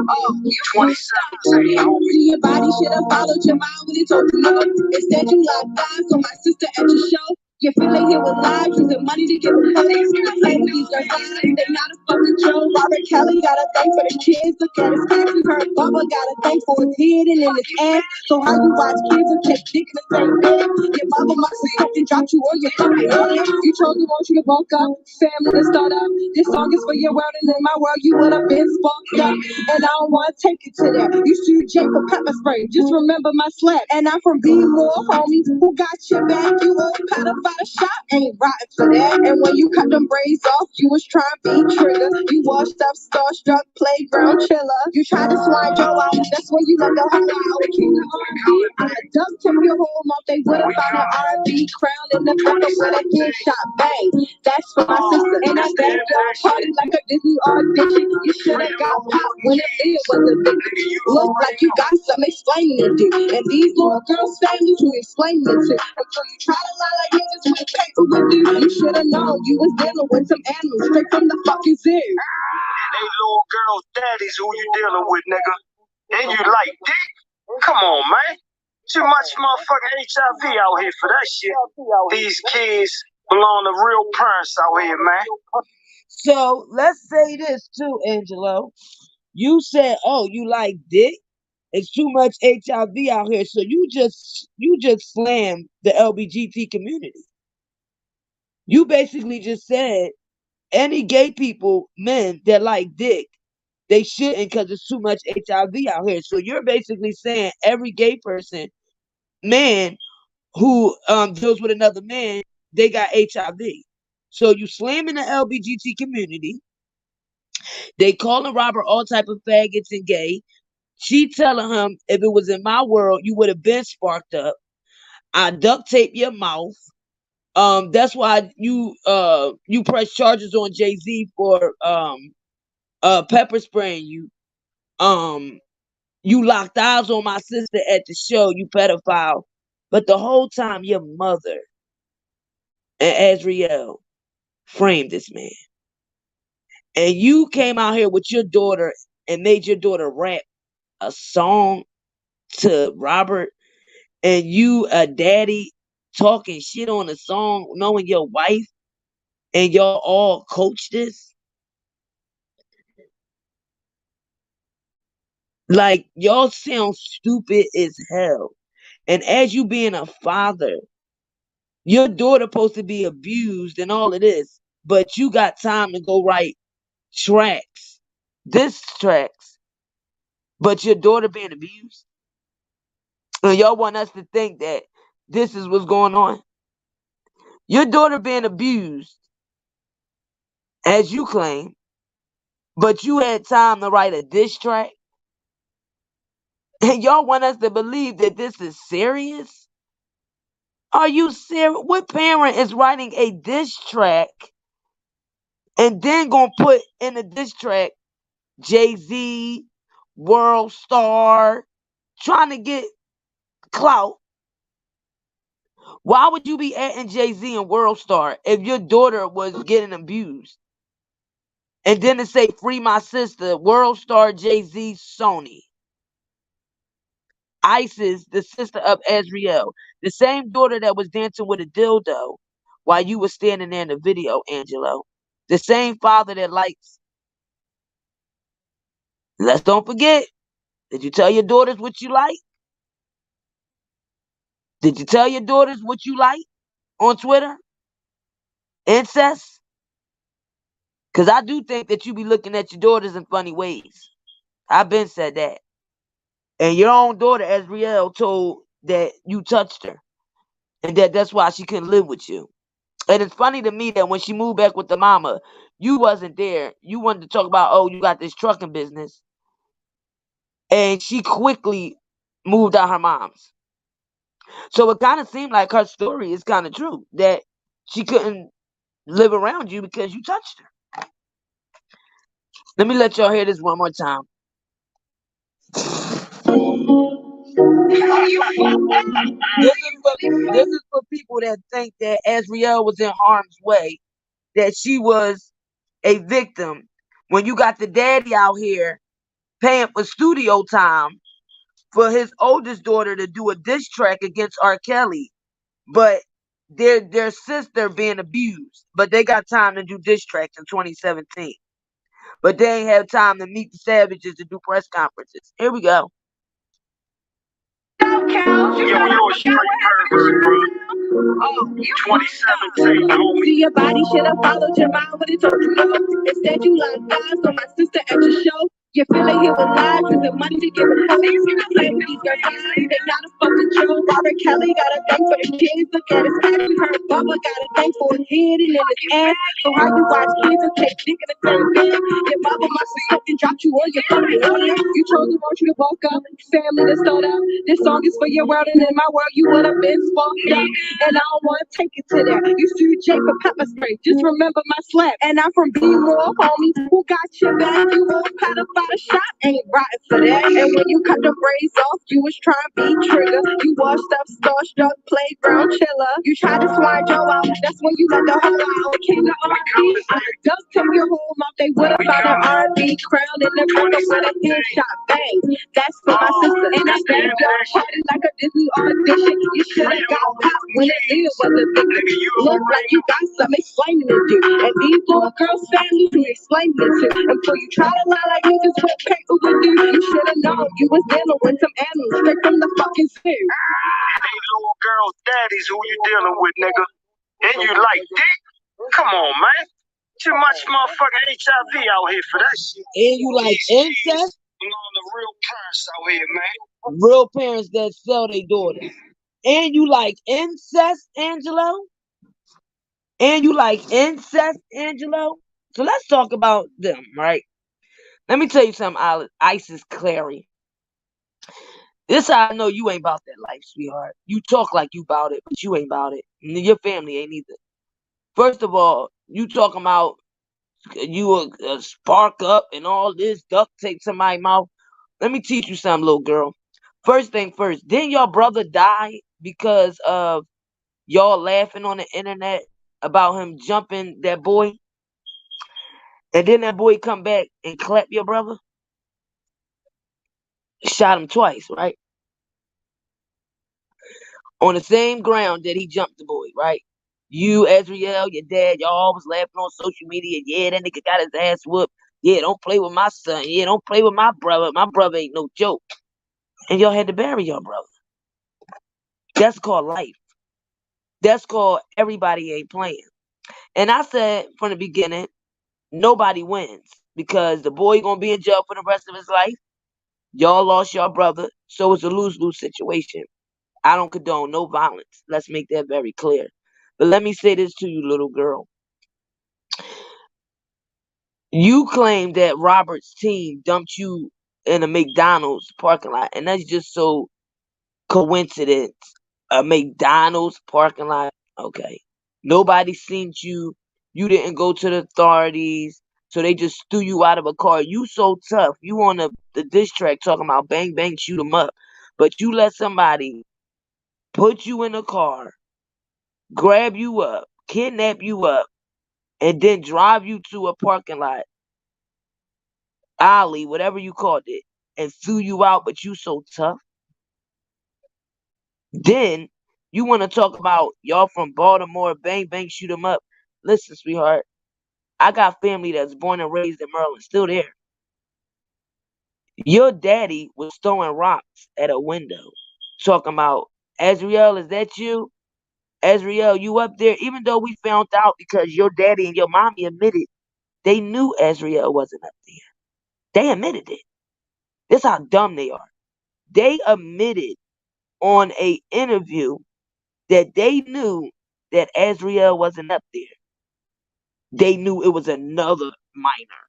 Oh, you 27, homie. Your body should have followed your mind when he told you no. Instead, you locked eyes on my sister at your show. You feel like here with lies, using money to get the police. You play with these girls' eyes, they not a fucking joke. Rkelly got a thing for the kids. Look at his kids. We heard Bubba got a thing for his head and in his ass. So how you watch kids and take dick in the same bed? Your mama must have fucking dropped you or your fucking head. You told me want you to bulk up, family to start up. This song is for your world, and in my world you would have been sparked up. And I don't want to take it to that. You shoot Jay for pepper spray. Just remember my slap. And I'm from B-More, homies. Who got your back? You old pedophile. The shot ain't rotten for that. And when you cut them braids off, you was trying to be trigger. You washed up, starstruck, playground chiller. You tried to slide your out. That's when you let the whole out. King of R&B. I ducked him your whole mouth. They would have found an R&B crown in the back with a kid shot. Bang. That's for my sister. And I back your party like a Disney audition. You should have got popped when the video was a big. Look like you got some explaining to do. And these little girls' families who explaining it to. Until you try to lie like niggas with paper with you. You should have known you was dealing with some animals straight from the fucking zoo. They little girls' daddies who you dealing with, nigga. And you like dick? Come on, man. Too much motherfucking HIV out here for that shit. These kids belong to real parents out here, man. So let's say this too, Angelo. You said, oh, you like dick? It's too much HIV out here. So you just slammed the LGBT community. You basically just said any gay people, men that like dick, they shouldn't because there's too much HIV out here. So you're basically saying every gay person, man, who deals with another man, they got HIV. So you slamming the LGBT community. They calling Robert all type of faggots and gay. She telling him, if it was in my world, you would have been sparked up. I duct tape your mouth. That's why you press charges on Jay-Z for pepper spraying you. You locked eyes on my sister at the show, you pedophile. But the whole time your mother and Azriel framed this man. And you came out here with your daughter and made your daughter rap a song to Robert, and you a daddy talking shit on a song, knowing your wife, and y'all all coach this. Like, y'all sound stupid as hell. And as you being a father, your daughter supposed to be abused and all of this, but you got time to go write tracks, diss tracks, but your daughter being abused. And y'all want us to think that this is what's going on. Your daughter being abused, as you claim, but you had time to write a diss track. And y'all want us to believe that this is serious? Are you serious? What parent is writing a diss track and then gonna put in a diss track Jay-Z, World Star, trying to get clout? Why would you be adding Jay-Z and World Star if your daughter was getting abused? And then to say, free my sister, World Star, Jay-Z, Sony. Isis, the sister of Azriel, the same daughter that was dancing with a dildo while you were standing there in the video, Angelo. The same father that likes. Let's don't forget. Did you tell your daughters what you like? Did you tell your daughters what you like on Twitter? Incest? Because I do think that you be looking at your daughters in funny ways. I've been said that. And your own daughter, Azriel, told that you touched her. And that's why she couldn't live with you. And it's funny to me that when she moved back with the mama, you wasn't there. You wanted to talk about, oh, you got this trucking business. And she quickly moved out her mom's. So it kind of seemed like her story is kind of true, that she couldn't live around you because you touched her. Let me let y'all hear this one more time. This is for people that think that Azriel was in harm's way, that she was a victim. When you got the daddy out here paying for studio time for his oldest daughter to do a diss track against Rkelly, but their sister being abused, but they got time to do diss tracks in 2017. But they ain't have time to meet the savages to do press conferences. Here we go. Yo, you a straight pervert, bro. Oh, 27, homie. Your body should have followed your mind when it told you no. Instead, you like guys on my sister at your show. You feel like he was live, using money to give him hoes. I play with these girls, they not a fucking joke. Rkelly got a thing for the kids, look at his ass. We heard Bubba got a thing for his head and in his ass. So how you watch kids and take dick in the same bed? Your mama must have fucking dropped you on your fucking lawyer. You chose the wrong you to woke up, family to start up. This song is for your world, and in my world, you would have been sparked up. And I don't want to take it to that. You shoot Jay for pepper spray, just remember my slap. And I'm from B-More, homie, who got your back? You won't pedophile shot, ain't rotten for that. And when you cut the braids off, you was trying to be trigger. You washed up, starstruck, playground chiller. You tried to slide your out, that's when you let the whole out. Came to R&B, I ducked him your whole mouth. They would have found an R&B crown in the river with a headshot bang. That's for my sister. And I gave your party like a Disney audition. You should have got popped when it deal was a big look like you got some explaining to do. And these little girls' families who explain it to. And before you try to lie like niggas with paper with you, you should have known you was dealing with some animals straight from the fucking zoo. These little girls' daddies who you dealing with, nigga. And you like dick? Come on, man. Too much motherfucking HIV out here for that shit. And you like incest? You know, the real parents out here, man. Real parents that sell their daughters. And you like incest, Angelo? And you like incest, Angelo? So let's talk about them, right? Let me tell you something, Isis Clary. This how I know you ain't about that life, sweetheart. You talk like you about it, but you ain't about it. And your family ain't either. First of all, you talking about you a spark up and all this duct tape to my mouth. Let me teach you something, little girl. First thing first, didn't your brother die because of y'all laughing on the internet about him jumping that boy? And then that boy come back and clap your brother? Shot him twice, right? On the same ground that he jumped the boy, right? You, Azriel, your dad, y'all always laughing on social media. Yeah, that nigga got his ass whooped. Yeah, don't play with my son. Yeah, don't play with my brother. My brother ain't no joke. And y'all had to bury your brother. That's called life. That's called everybody ain't playing. And I said from the beginning, nobody wins because the boy gonna be in jail for the rest of his life. Y'all lost your brother, so it's a lose-lose situation. I don't condone no violence. Let's make that very clear. But let me say this to you, little girl. You claim that Robert's team dumped you in a McDonald's parking lot, and that's just so coincidence. A McDonald's parking lot. Okay. Nobody seen you. You didn't go to the authorities. So they just threw you out of a car. You so tough. You on the diss track talking about bang, bang, shoot 'em up. But you let somebody put you in a car, grab you up, kidnap you up, and then drive you to a parking lot, alley, whatever you called it, and threw you out, but you so tough. Then you want to talk about y'all from Baltimore, bang, bang, shoot 'em up. Listen, sweetheart, I got family that's born and raised in Maryland, still there. Your daddy was throwing rocks at a window, talking about, Azriel, is that you? Azriel, you up there? Even though we found out because your daddy and your mommy admitted they knew Azriel wasn't up there. They admitted it. This how dumb they are. They admitted on a interview that they knew that Azriel wasn't up there. They knew it was another minor.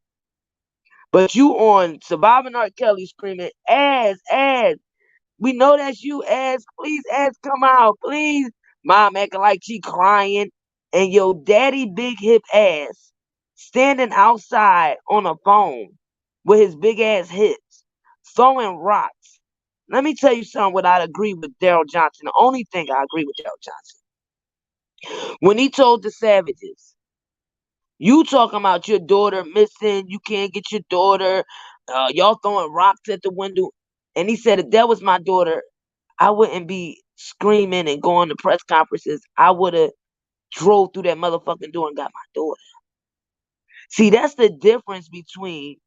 But you on Surviving Rkelly screaming, Az. We know that's you, Az. Please, Az, come out, please. Mom acting like she crying. And your daddy big hip ass standing outside on a phone with his big ass hips, throwing rocks. Let me tell you something what I'd agree with Daryl Johnson. The only thing I agree with Daryl Johnson. When he told the Savages, you talking about your daughter missing, you can't get your daughter, y'all throwing rocks at the window. And he said, if that was my daughter, I wouldn't be screaming and going to press conferences. I would have drove through that motherfucking door and got my daughter. See, that's the difference between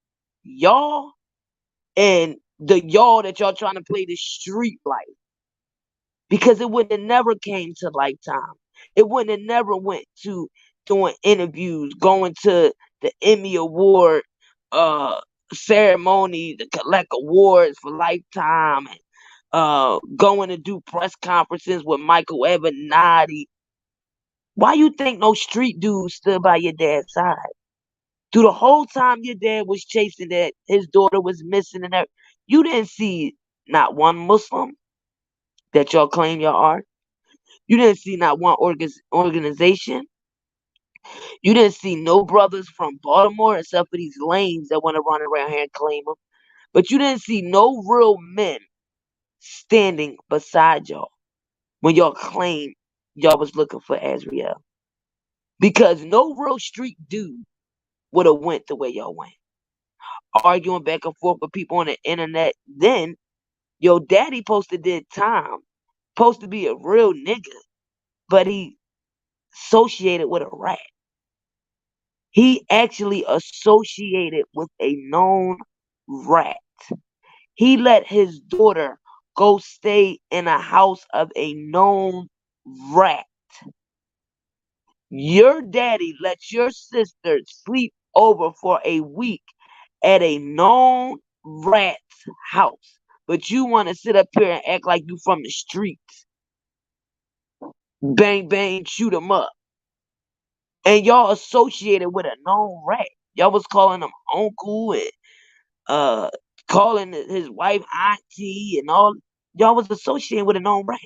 y'all and the y'all that y'all trying to play the street life. Because it wouldn't have never came to Lifetime. It wouldn't have never went to doing interviews, going to the Emmy Award ceremony to collect awards for Lifetime, and going to do press conferences with Michael Avenatti. Why you think no street dude stood by your dad's side? Through the whole time your dad was chasing that his daughter was missing and everything, you didn't see not one Muslim that y'all claim y'all are. You didn't see not one organization. You didn't see no brothers from Baltimore except for these lames that want to run around here and claim them. But you didn't see no real men standing beside y'all when y'all claimed y'all was looking for Azriel. Because no real street dude would have went the way y'all went. Arguing back and forth with people on the internet. Then your daddy supposed to did time. Supposed to be a real nigga. But he associated with a rat. He actually associated with a known rat. He let his daughter go stay in a house of a known rat. Your daddy let your sister sleep over for a week at a known rat's house. But you want to sit up here and act like you from the streets. Bang, bang, shoot 'em up. And y'all associated with a known rat. Y'all was calling him uncle and calling his wife auntie and all. Y'all was associated with a known rat.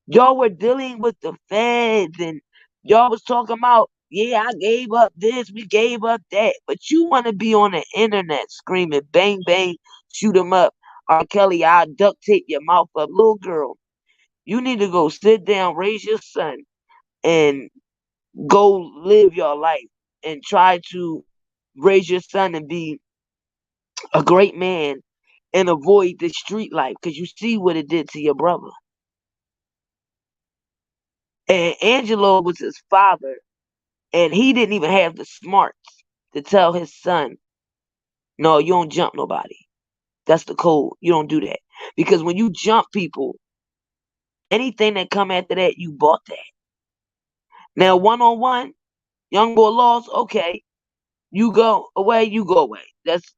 Y'all were dealing with the feds and y'all was talking about, yeah, I gave up this, we gave up that. But you want to be on the internet screaming, bang, bang, shoot 'em up. Rkelly, I'll duct tape your mouth up. Little girl, you need to go sit down, raise your son, and go live your life and try to raise your son and be a great man and avoid the street life because you see what it did to your brother. And Angelo was his father, and he didn't even have the smarts to tell his son, no, you don't jump nobody. That's the code. You don't do that. Because when you jump people, anything that come after that, you bought that. Now, one-on-one, young boy lost, okay. You go away, you go away. That's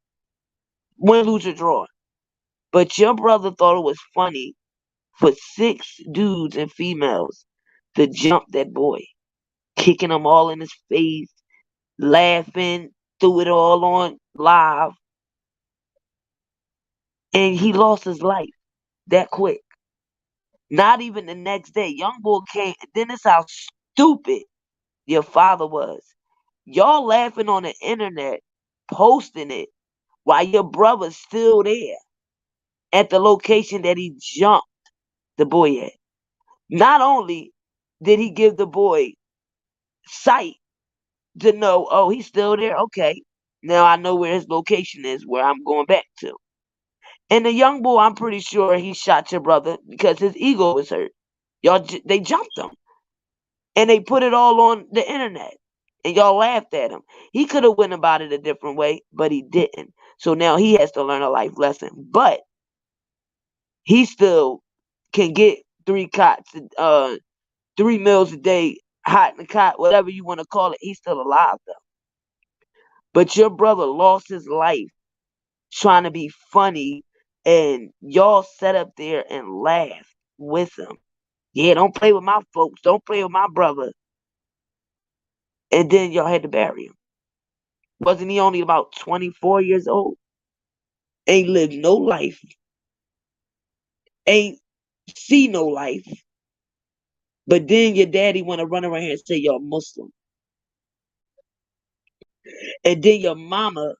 win, lose, or draw. But your brother thought it was funny for 6 dudes and females to jump that boy, kicking them all in his face, laughing, threw it all on live. And he lost his life that quick. Not even the next day. Young boy came. Then it's how stupid your father was. Y'all laughing on the internet, posting it, while your brother's still there at the location that he jumped the boy at. Not only did he give the boy sight to know, oh, he's still there. Okay, now I know where his location is, where I'm going back to. And the young boy, I'm pretty sure he shot your brother because his ego was hurt. They jumped him. And they put it all on the internet. And y'all laughed at him. He could have went about it a different way, but he didn't. So now he has to learn a life lesson. But he still can get 3 meals a day, hot in the cot, whatever you want to call it. He's still alive, though. But your brother lost his life trying to be funny, and y'all sat up there and laughed with him. Yeah, don't play with my folks. Don't play with my brother. And then y'all had to bury him. Wasn't he only about 24 years old? Ain't lived no life. Ain't see no life. But then your daddy want to run around here and say you're Muslim. And then your mama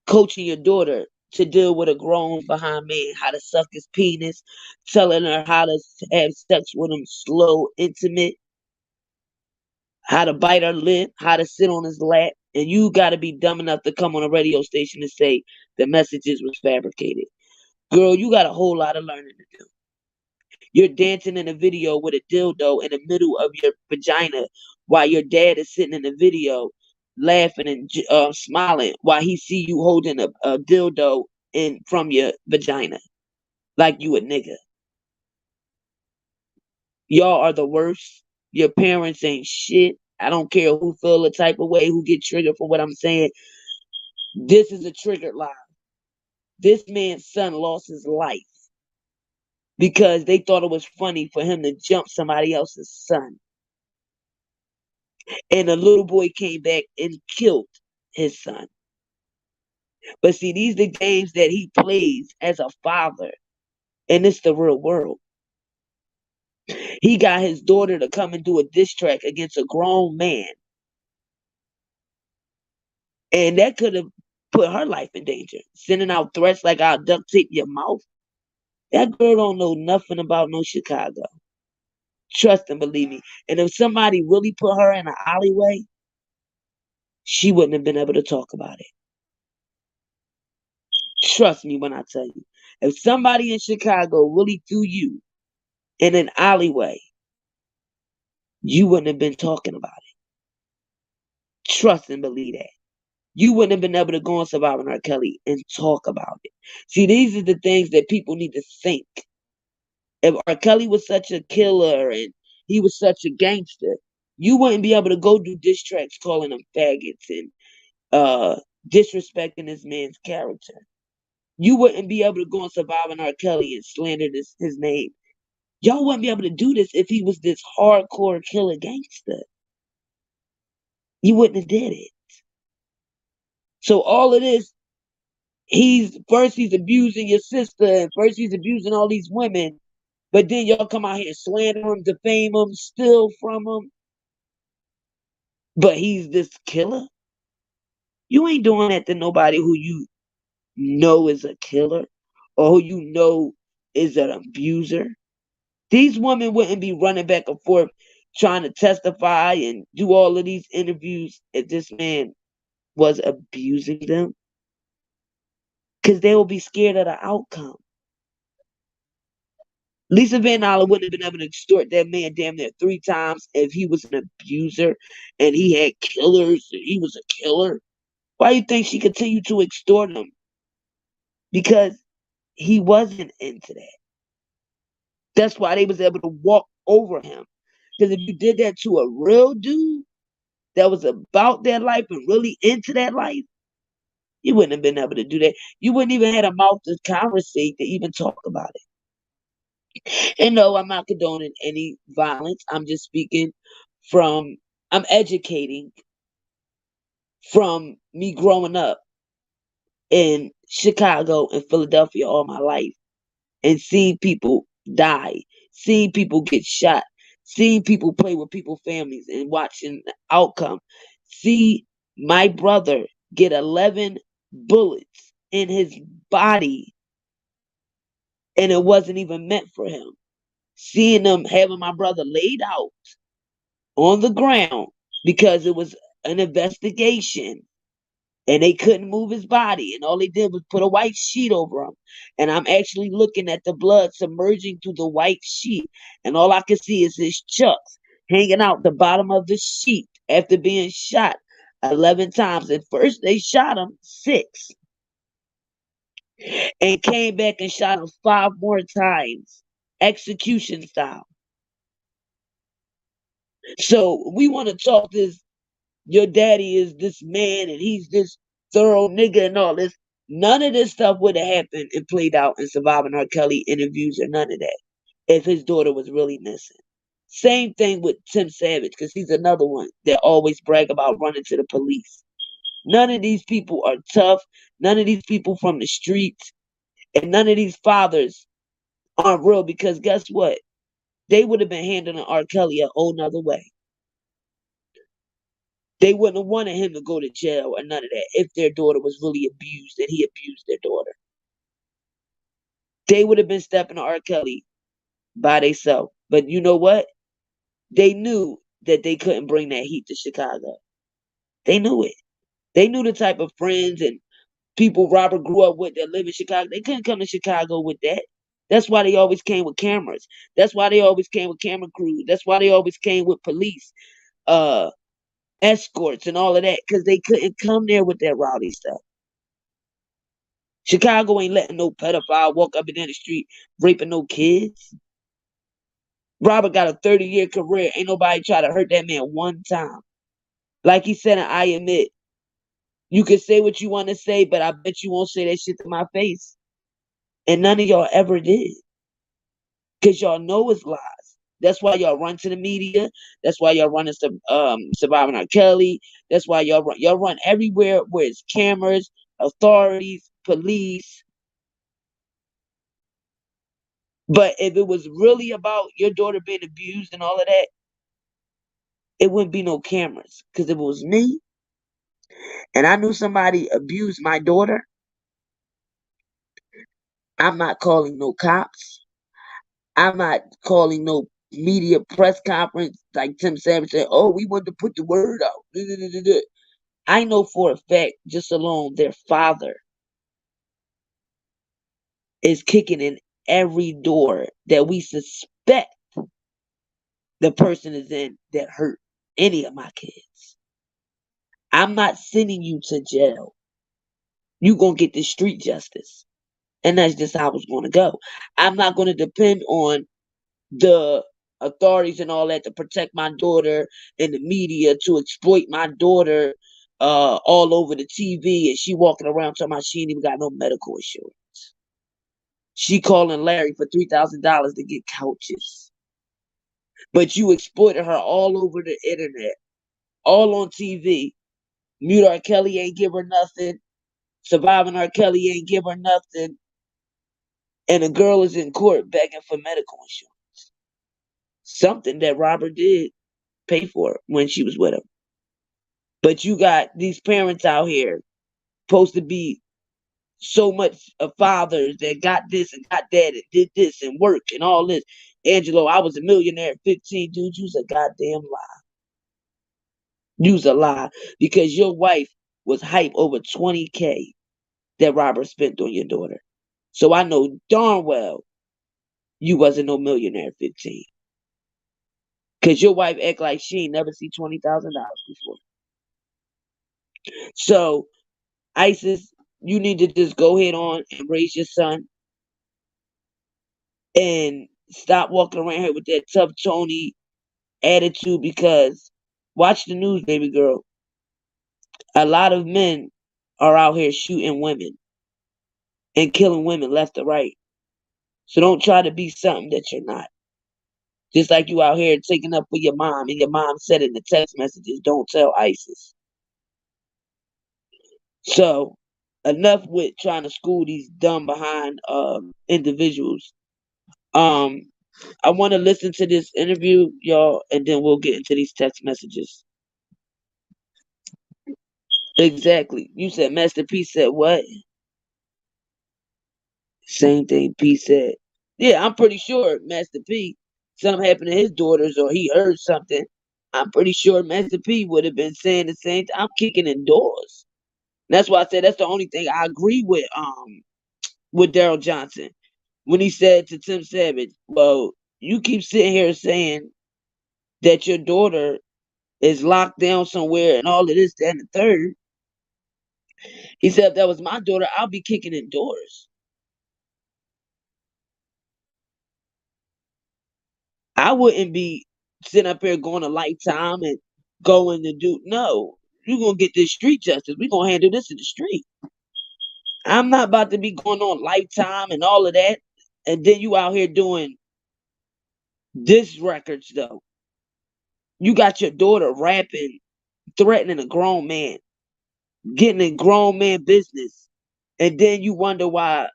coaching your daughter to deal with a grown behind man, how to suck his penis, telling her how to have sex with him slow, intimate, how to bite her lip, how to sit on his lap. And you got to be dumb enough to come on a radio station and say the messages was fabricated. Girl, you got a whole lot of learning to do. You're dancing in a video with a dildo in the middle of your vagina while your dad is sitting in the video laughing and smiling while he see you holding a dildo in from your vagina like you a nigga. Y'all are the worst. Your parents ain't shit. I don't care who feel a type of way, who get triggered for what I'm saying. This is a triggered lie. This man's son lost his life because they thought it was funny for him to jump somebody else's son. And the little boy came back and killed his son. But see, these the games that he plays as a father. And it's the real world. He got his daughter to come and do a diss track against a grown man. And that could have put her life in danger. Sending out threats like I'll duct tape your mouth. That girl don't know nothing about no Chicago. Trust and believe me. And if somebody really put her in an alleyway, she wouldn't have been able to talk about it. Trust me when I tell you. If somebody in Chicago really threw you in an alleyway, you wouldn't have been talking about it. Trust and believe that. You wouldn't have been able to go on Surviving Rkelly and talk about it. See, these are the things that people need to think. If Rkelly was such a killer and he was such a gangster, you wouldn't be able to go do diss tracks calling them faggots and disrespecting this man's character. You wouldn't be able to go on Surviving Rkelly and slander his name. Y'all wouldn't be able to do this if he was this hardcore killer gangster. You wouldn't have did it. So all of this, he's abusing your sister, and first he's abusing all these women, but then y'all come out here and slander him, defame him, steal from him. But he's this killer? You ain't doing that to nobody who you know is a killer or who you know is an abuser. These women wouldn't be running back and forth trying to testify and do all of these interviews if this man was abusing them. Because they will be scared of the outcome. Lisa Van Allen wouldn't have been able to extort that man damn near 3 times if he was an abuser and he had killers and he was a killer. Why do you think she continued to extort him? Because he wasn't into that. That's why they was able to walk over him. Because if you did that to a real dude that was about that life and really into that life, you wouldn't have been able to do that. You wouldn't even had a mouth to conversate to even talk about it. And no, I'm not condoning any violence. I'm just speaking I'm educating from me growing up in Chicago and Philadelphia all my life and seeing people die, seeing people get shot, seeing people play with people's families and watching the outcome. See my brother get 11 bullets in his body and it wasn't even meant for him. Seeing them having my brother laid out on the ground because it was an investigation and they couldn't move his body and all they did was put a white sheet over him. And I'm actually looking at the blood submerging through the white sheet and all I can see is his chucks hanging out the bottom of the sheet after being shot 11 times. And first they shot him 6 and came back and shot him 5 more times, execution style. So we want to talk this, your daddy is this man and he's this thorough nigga and all this. None of this stuff would have happened and played out in Surviving R. Kelly interviews or none of that if his daughter was really missing. Same thing with Tim Savage, because he's another one that always brag about running to the police. None of these people are tough. None of these people from the streets. And none of these fathers aren't real, because guess what? They would have been handling R. Kelly a whole nother way. They wouldn't have wanted him to go to jail or none of that if their daughter was really abused and he abused their daughter. They would have been stepping to R. Kelly by themselves. But you know what? They knew that they couldn't bring that heat to Chicago. They knew it. They knew the type of friends and people Robert grew up with that live in Chicago. They couldn't come to Chicago with that. That's why they always came with cameras. That's why they always came with camera crews. That's why they always came with police, escorts, and all of that, because they couldn't come there with that rowdy stuff. Chicago ain't letting no pedophile walk up and down the street raping no kids. Robert got a 30-year career. Ain't nobody try to hurt that man one time. Like he said, and I admit, you can say what you want to say, but I bet you won't say that shit to my face. And none of y'all ever did. Because y'all know it's lies. That's why y'all run to the media. That's why y'all run to Surviving R. Kelly. That's why y'all run everywhere where it's cameras, authorities, police. But if it was really about your daughter being abused and all of that, it wouldn't be no cameras. Because if it was me and I knew somebody abused my daughter, I'm not calling no cops. I'm not calling no media press conference like Tim Savage said, oh, we want to put the word out. I know for a fact, just alone, their father is kicking in every door that we suspect the person is in that hurt any of my kids. I'm not sending you to jail. You gonna get this street justice. And that's just how it's gonna go. I'm not gonna depend on the authorities and all that to protect my daughter and the media to exploit my daughter all over the TV, and she walking around talking about she ain't even got no medical insurance. She calling Larry for $3,000 to get couches. But you exploited her all over the internet, all on TV. Mute R. Kelly ain't give her nothing. Surviving R. Kelly ain't give her nothing. And the girl is in court begging for medical insurance. Something that Robert did pay for when she was with him. But you got these parents out here supposed to be so much of fathers that got this and got that and did this and work and all this. Angelo, I was a millionaire at 15. Dude, you's a goddamn lie. You's a lie. Because your wife was hype over $20K that Robert spent on your daughter. So I know darn well you wasn't no millionaire at 15. Because your wife act like she ain't never seen $20,000 before. So, Isis, you need to just go ahead on and raise your son. And stop walking around here with that tough Tony attitude, because watch the news, baby girl. A lot of men are out here shooting women and killing women left or right. So don't try to be something that you're not. Just like you out here taking up for your mom, and your mom said in the text messages, don't tell ISIS. So enough with trying to school these dumb behind individuals. I want to listen to this interview, y'all, and then we'll get into these text messages. Exactly. You said Master P said what? Same thing P said. Yeah, I'm pretty sure Master P, something happened to his daughters or he heard something. I'm pretty sure Master P would have been saying the same thing. I'm kicking in doors. That's why I said that's the only thing I agree with Daryl Johnson when he said to Tim Savage, well, you keep sitting here saying that your daughter is locked down somewhere and all of this, that, and the third. He said, if that was my daughter, I'll be kicking in doors. I wouldn't be sitting up here going to Lifetime and going to do, no, you're going to get this street justice. We're going to handle this in the street. I'm not about to be going on Lifetime and all of that. And then you out here doing diss records though. You got your daughter rapping, threatening a grown man, getting in grown man business. And then you wonder why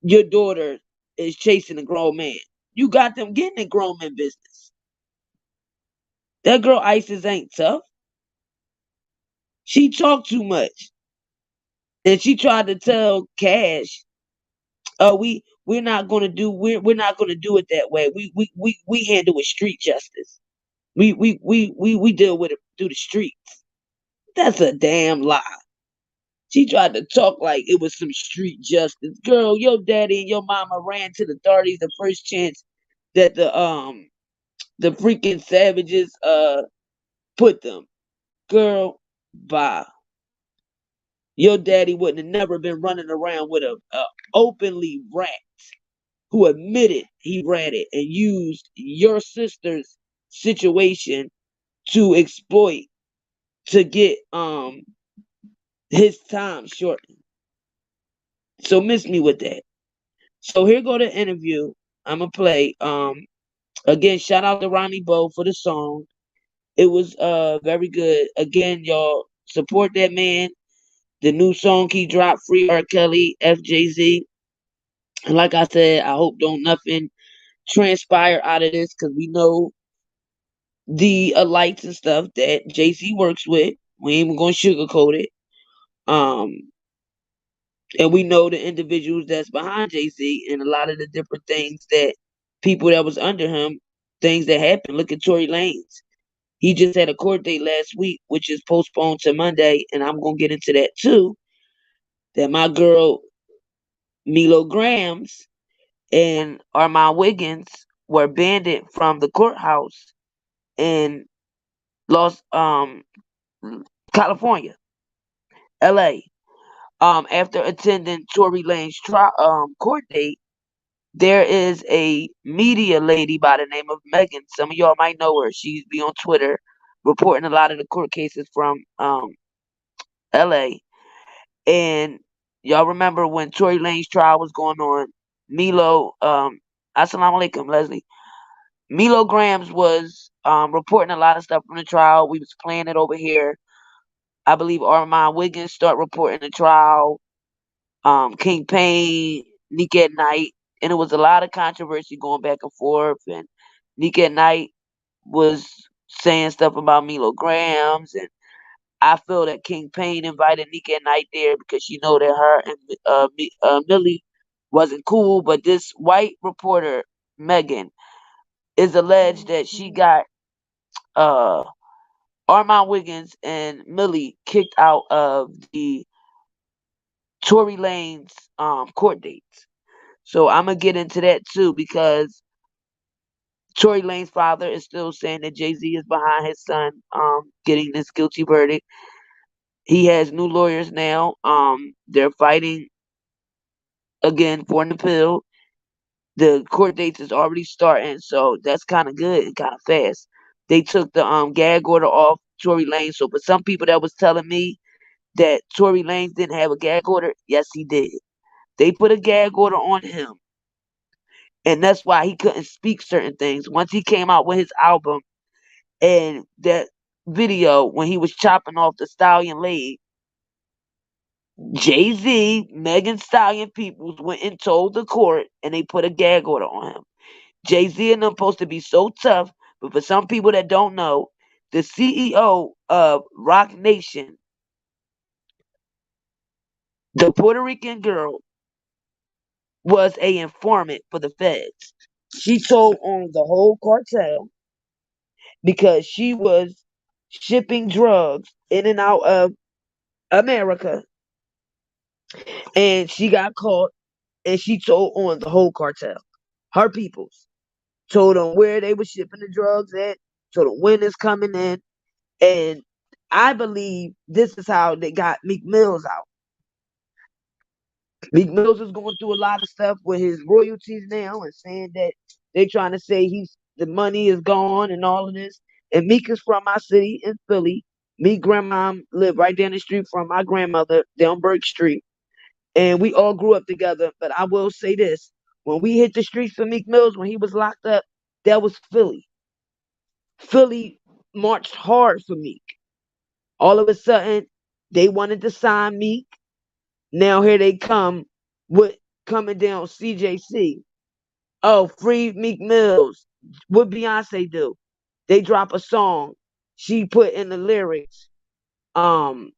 your daughter is chasing a grown man. You got them getting in grown man business. That girl Isis ain't tough. She talked too much. And she tried to tell Cash, we're not gonna do we're not gonna do it that way. We handle with street justice. We deal with it through the streets. That's a damn lie. She tried to talk like it was some street justice. Girl, your daddy and your mama ran to the authorities the first chance that the freaking savages put them. Girl, bye. Your daddy wouldn't have never been running around with a openly rat who admitted he ran it and used your sister's situation to exploit to get his time shortened. So miss me with that. So here go the interview. I'ma play. Again, shout out to Ronnie Bo for the song. It was very good. Again, y'all support that man. The new song he dropped, Free Rkelly, FJZ. And like I said, I hope don't nothing transpire out of this because we know the lights and stuff that Jay-Z works with. We ain't even gonna sugarcoat it. Um, and we know the individuals that's behind Jay-Z and a lot of the different things that people that was under him, things that happened. Look at Tory Lanez. He just had a court date last week, which is postponed to Monday, and I'm gonna get into that too. That my girl Milo Grams and Armand Wiggins were banned from the courthouse in Los California, LA. After attending Tory Lanez court date, there is a media lady by the name of Megan. Some of y'all might know her. She's be on Twitter reporting a lot of the court cases from LA. And y'all remember when Tory Lanez trial was going on, Milo, assalamu alaikum, Leslie. Milo Grams was reporting a lot of stuff from the trial. We was playing it over here. I believe Armand Wiggins start reporting the trial. King Payne, Nick at Night, and it was a lot of controversy going back and forth. And Nick at Night was saying stuff about Milo Grams, and I feel that King Payne invited Nick at Night there because she know that her and Millie wasn't cool. But this white reporter Megan is alleged that she got Armand Wiggins and Millie kicked out of the Tory Lanez court dates. So I'm gonna get into that too because Tory Lanez's father is still saying that Jay-Z is behind his son getting this guilty verdict. He has new lawyers now. They're fighting again for an appeal. The court dates is already starting, so that's kind of good and kind of fast. They took the gag order off Tory Lanez. So for some people that was telling me that Tory Lanez didn't have a gag order, yes, he did. They put a gag order on him. And that's why he couldn't speak certain things. Once he came out with his album and that video when he was chopping off the Stallion leg, Jay-Z, Megan Stallion Peoples went and told the court and they put a gag order on him. Jay-Z and them supposed to be so tough, but for some people that don't know, the CEO of Rock Nation, the Puerto Rican girl, was a informant for the feds. She told on the whole cartel because she was shipping drugs in and out of America. And she got caught and she told on the whole cartel. Her peoples told them where they were shipping the drugs at, told them when it's coming in. And I believe this is how they got Meek Mills out. Meek Mills is going through a lot of stuff with his royalties now and saying that they trying to say the money is gone and all of this. And Meek is from my city in Philly. Meek grandma lived right down the street from my grandmother down Burke Street. and we all grew up together. But I will say this: when we hit the streets for Meek Mills, when he was locked up, that was Philly. Philly marched hard for Meek. All of a sudden, they wanted to sign Meek. Now here they come with coming down CJC. Oh, free Meek Mills. What Beyonce do? They drop a song. She put in the lyrics, um,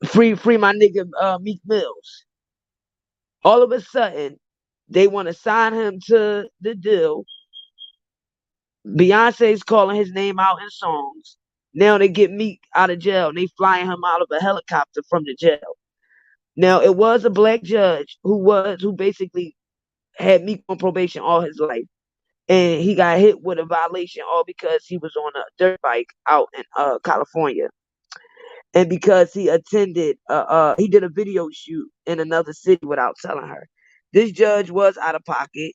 free my nigga Meek Mills. All of a sudden, they want to sign him to the deal. Beyonce's calling his name out in songs. Now they get Meek out of jail and they flying him out of a helicopter from the jail. Now it was a black judge who basically had Meek on probation all his life. And he got hit with a violation all because he was on a dirt bike out in California. And because he he did a video shoot in another city without telling her. This judge was out of pocket.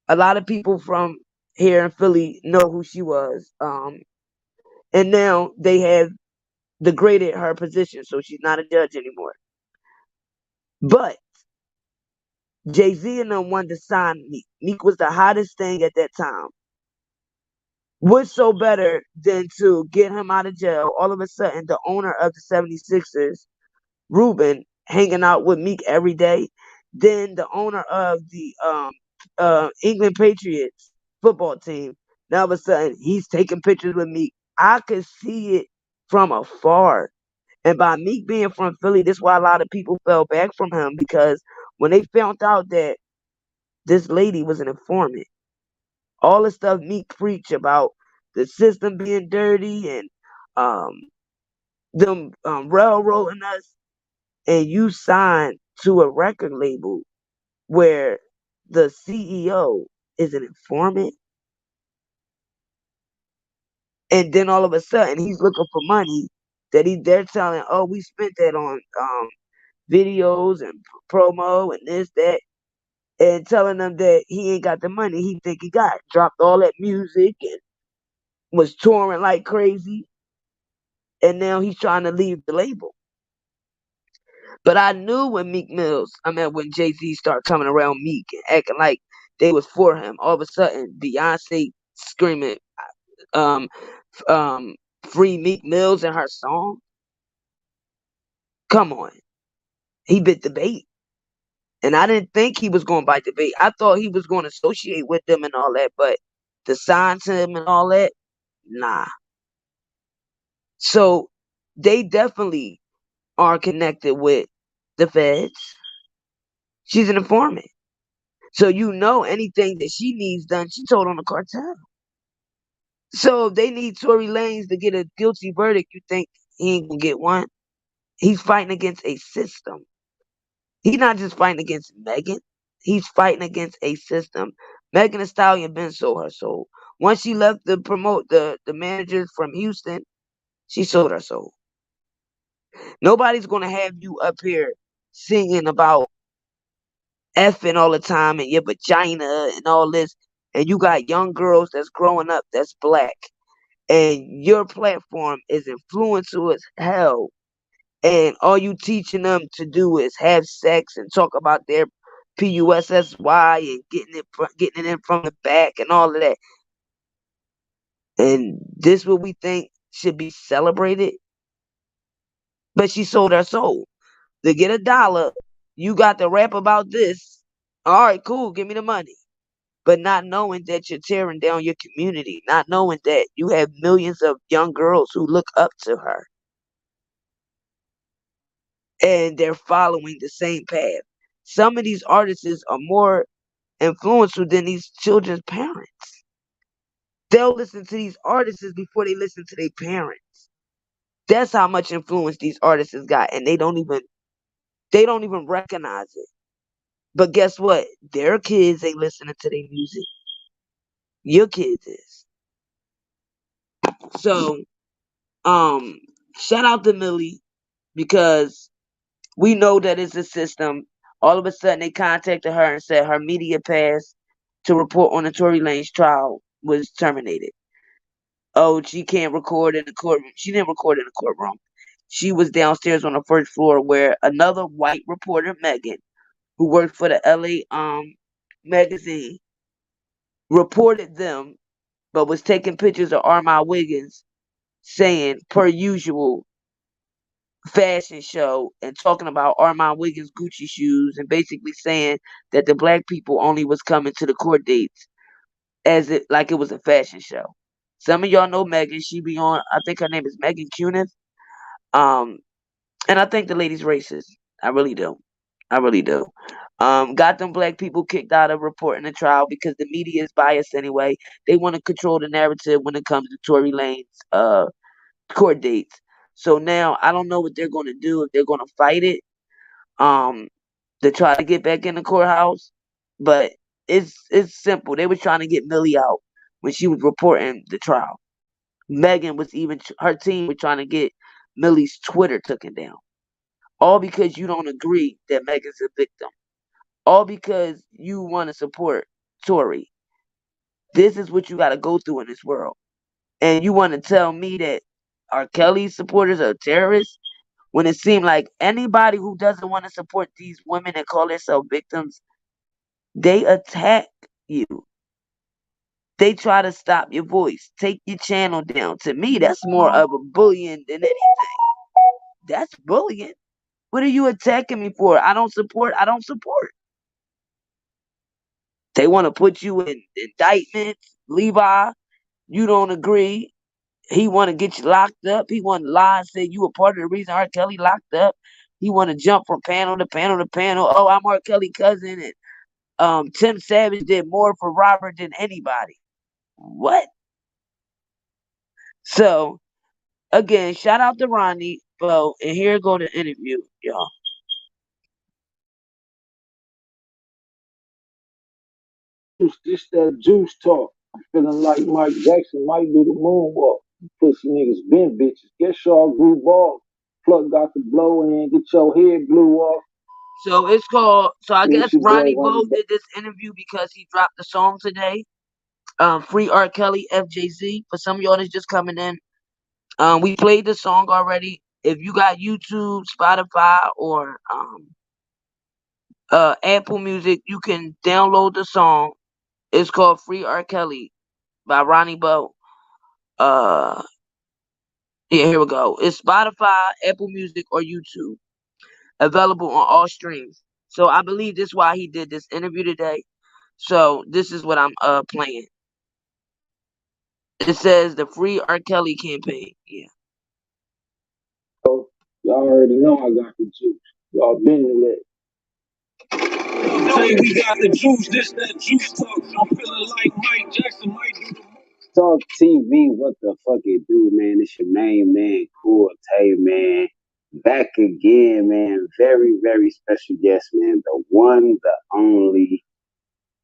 A lot of people from here in Philly know who she was. And now they have degraded her position, so she's not a judge anymore. But Jay-Z and them wanted to sign Meek. Meek was the hottest thing at that time. What's so better than to get him out of jail? All of a sudden, the owner of the 76ers, Ruben, hanging out with Meek every day. Then the owner of the England Patriots football team, now all of a sudden, he's taking pictures with Meek. I could see it from afar. And by Meek being from Philly, that's why a lot of people fell back from him, because when they found out that this lady was an informant, all the stuff Meek preach about the system being dirty and them railroading us, and you sign to a record label where the CEO is an informant, and then all of a sudden he's looking for money that they're telling, oh, we spent that on videos and promo and this, that, and telling them that he ain't got the money he think he got. Dropped all that music and was touring like crazy, and now he's trying to leave the label. But I knew when when Jay-Z started coming around Meek and acting like they was for him, all of a sudden Beyonce screaming, um, free Meek Mills in her song. Come on. He bit the bait. And I didn't think he was going to bite the bait. I thought he was going to associate with them and all that, but to sign to him and all that, nah. So they definitely are connected with the feds. She's an informant. So anything that she needs done, she told on the cartel. So if they need Tory Lanez to get a guilty verdict, you think he ain't going to get one? He's fighting against a system. He's not just fighting against Megan. He's fighting against a system. Megan Thee Stallion been sold her soul. Once she left to promote the managers from Houston, she sold her soul. Nobody's going to have you up here singing about effing all the time and your vagina and all this, and you got young girls that's growing up that's black, and your platform is influential as hell, and all you teaching them to do is have sex and talk about their PUSSY and getting it in from the back and all of that. And this what we think should be celebrated? But she sold her soul. To get $1, you got to rap about this. All right, cool, give me the money. But not knowing that you're tearing down your community, not knowing that you have millions of young girls who look up to her. And they're following the same path. Some of these artists are more influential than these children's parents. They'll listen to these artists before they listen to their parents. That's how much influence these artists got, and they don't even recognize it. But guess what? Their kids ain't listening to their music. Your kids is. So, shout out to Millie, because we know that it's a system. All of a sudden, they contacted her and said her media pass to report on the Tory Lanez trial was terminated. Oh, she can't record in the courtroom. She didn't record in the courtroom. She was downstairs on the first floor where another white reporter, Megan, who worked for the LA magazine, reported them, but was taking pictures of Armand Wiggins saying, per usual, fashion show, and talking about Armand Wiggins Gucci shoes, and basically saying that the black people only was coming to the court dates as it like it was a fashion show. Some of y'all know Megan. She be on, I think her name is Megan Cunith. And I think the lady's racist. I really do. I really do. Got them black people kicked out of reporting the trial because the media is biased anyway. They want to control the narrative when it comes to Tory Lanez court dates. So now I don't know what they're going to do, if they're going to fight it to try to get back in the courthouse. But it's simple. They were trying to get Millie out when she was reporting the trial. Megan was even, her team was trying to get Millie's Twitter taken down. All because you don't agree that Megan's a victim. All because you want to support Tory. This is what you got to go through in this world. And you want to tell me that Rkelly supporters are terrorists? When it seemed like anybody who doesn't want to support these women that call themselves victims, they attack you. They try to stop your voice, take your channel down. To me, that's more of a bullying than anything. That's bullying. What are you attacking me for? I don't support. They want to put you in indictments. Levi, you don't agree. He want to get you locked up. He want to lie and say you were part of the reason Rkelly locked up. He want to jump from panel to panel to panel. Oh, I'm Rkelly cousin, and Tim Savage did more for Robert than anybody. What? So again, shout out to Ronnie, Bo, and here go the interview, y'all. This that juice talk. I'm feeling like Mike Jackson might do the moonwalk. Pussy niggas been bitches. Get y'all grew balls. Plug got the blow in. Get your head blew off. So it's called. So I Yeah, guess it's your boy Ronnie Bo Ronnie Bo. did this interview because he dropped the song today. Free Rkelly, FJZ. For some of y'all that's just coming in, we played the song already. If you got YouTube, Spotify, or Apple Music, you can download the song. It's called Free Rkelly by Ronnie Bo. Yeah, here we go. It's Spotify, Apple Music, or YouTube. Available on all streams. So I believe this is why he did this interview today. So this is what I'm playing. It says the Free Rkelly campaign. Yeah. So y'all already know I got the juice. Y'all been lit. Say we got the juice, this that juice talk. I'm feeling like Mike Jackson might do the most. Talk TV, what the fuck it do, man? It's your main man, Cool Tay, man. Back again, man. Very, very special guest, man. The one, the only,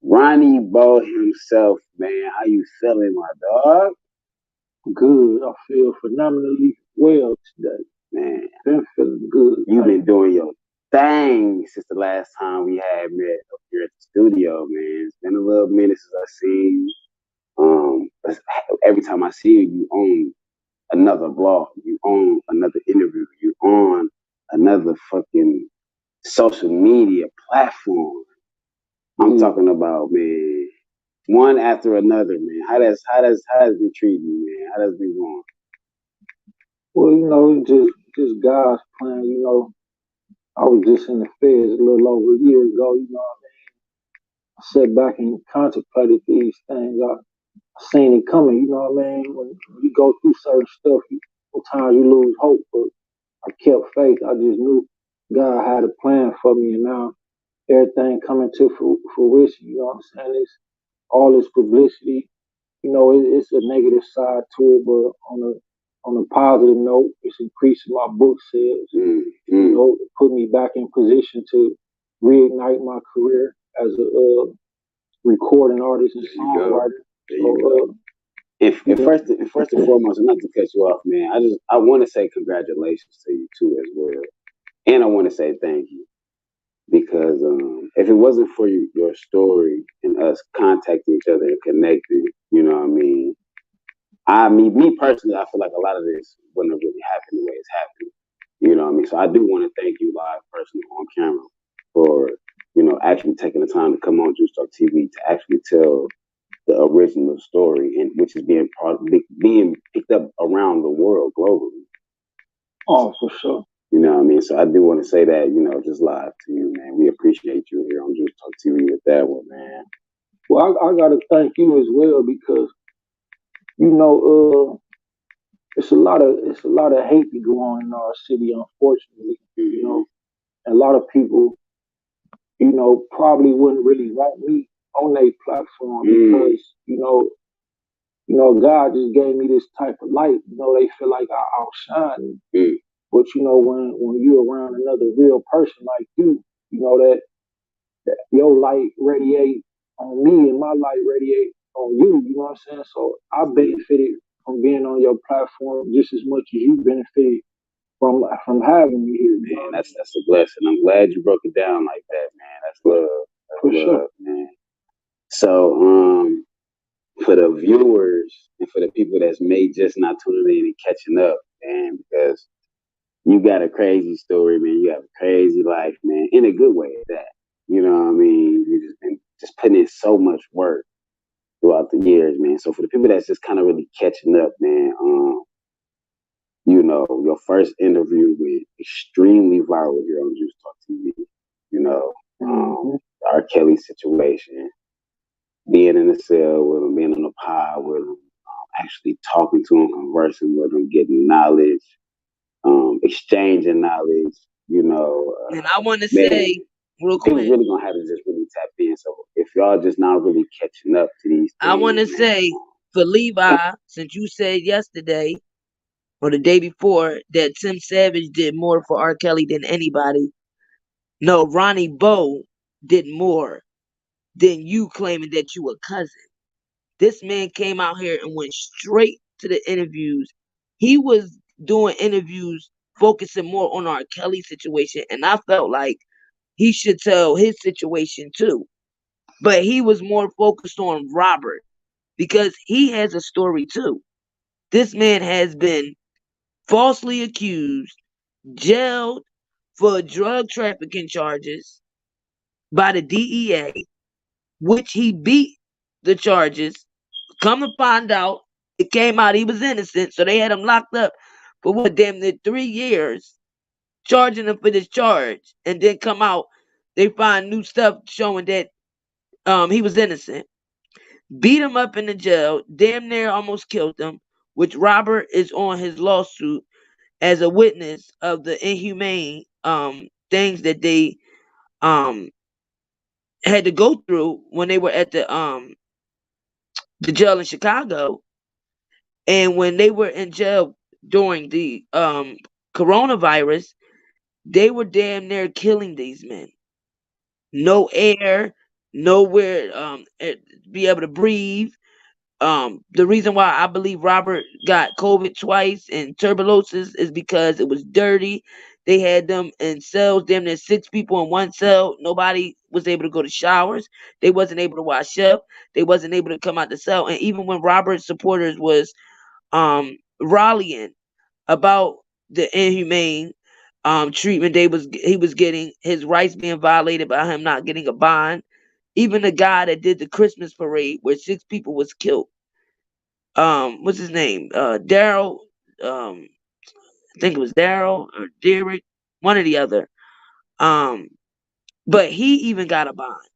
Ronnie Bo himself, man. How you feeling, my dog? Good. I feel phenomenally well today. Man, Been feeling good. you've been doing your thing since the last time we had met up here at the studio, man. It's been a little minute since I seen you. Every time I see you, you own another blog, you own another interview, you on another fucking social media platform. I'm talking about, man, one after another, man. How does it treat you, man? How does it be going? Well, you know, just God's plan, you know. I was just in the feds a little over a year ago, you know what I mean? I sat back and contemplated these things. I seen it coming, you know what I mean? When you go through certain stuff, sometimes you lose hope, but I kept faith. I just knew God had a plan for me, and now everything coming to fruition, you know what I'm saying? It's all this publicity, you know, it's a negative side to it, but on a positive note, it's increasing my book sales. You know, it put me back in position to reignite my career as a recording artist and songwriter. And first and foremost, and not to cut you off, man, I want to say congratulations to you too as well, and I want to say thank you because if it wasn't for your story and us contacting each other and connecting, you know what I mean. Me personally, I feel like a lot of this wouldn't have really happened the way it's happening. You know what I mean? So I do want to thank you live personally on camera for, actually taking the time to come on Juice Talk TV to actually tell the original story, and which is being picked up around the world globally. Oh, for sure. You know what I mean? So I do want to say that, just live to you, man. We appreciate you here on Juice Talk TV with that one, man. Well, I gotta thank you as well because it's a lot of hate that go on in our city, unfortunately. And a lot of people, probably wouldn't really want me on their platform because, God just gave me this type of light. They feel like I outshine them. But when you're around another real person like you, that your light radiate on me and my light radiate on you. You know what I'm saying? So I benefited from being on your platform just as much as you benefited from having me here. Man, that's a blessing. I'm glad you broke it down like that, man. That's love. For sure, man. So, for the viewers and for the people that's just not tuning in and catching up, man, because you got a crazy story, man. You have a crazy life, man, in a good way at that. You know what I mean? You just been putting in so much work throughout the years, man. So for the people that's just kind of really catching up, man, your first interview went extremely viral here on Juice Talk TV. The Rkelly situation, being in the cell with him, being on the pod with him, actually talking to him, conversing with him, getting knowledge, exchanging knowledge, And I want to say, real quick, people really gonna have to just really tap in. So if y'all just not really catching up to these things, I want to say for Levi, since you said yesterday or the day before that Tim Savage did more for R. Kelly than anybody. No, Ronnie Bo did more than you claiming that you a cousin. This man came out here and went straight to the interviews. He was doing interviews focusing more on R. Kelly situation, and I felt like he should tell his situation too. But he was more focused on Robert because he has a story too. This man has been falsely accused, jailed for drug trafficking charges by the DEA, which he beat the charges. Come to find out, it came out he was innocent, so they had him locked up for what, damn near 3 years, charging him for this charge, and then come out, they find new stuff showing that he was innocent. Beat him up in the jail, damn near almost killed him, which Robert is on his lawsuit as a witness of the inhumane things that they had to go through when they were at the jail in Chicago. And when they were in jail during the coronavirus, they were damn near killing these men. No air, nowhere be able to breathe. The reason why I believe Robert got COVID twice and tuberculosis is because it was dirty. They had them in cells, damn near 6 people in one cell. Nobody was able to go to showers. They wasn't able to wash up. They wasn't able to come out the cell. And even when Robert's supporters was rallying about the inhumane treatment he was getting, his rights being violated by him not getting a bond. Even the guy that did the Christmas parade where 6 people was killed. What's his name? Daryl. I think it was Daryl or Derek, one or the other. But he even got a bond.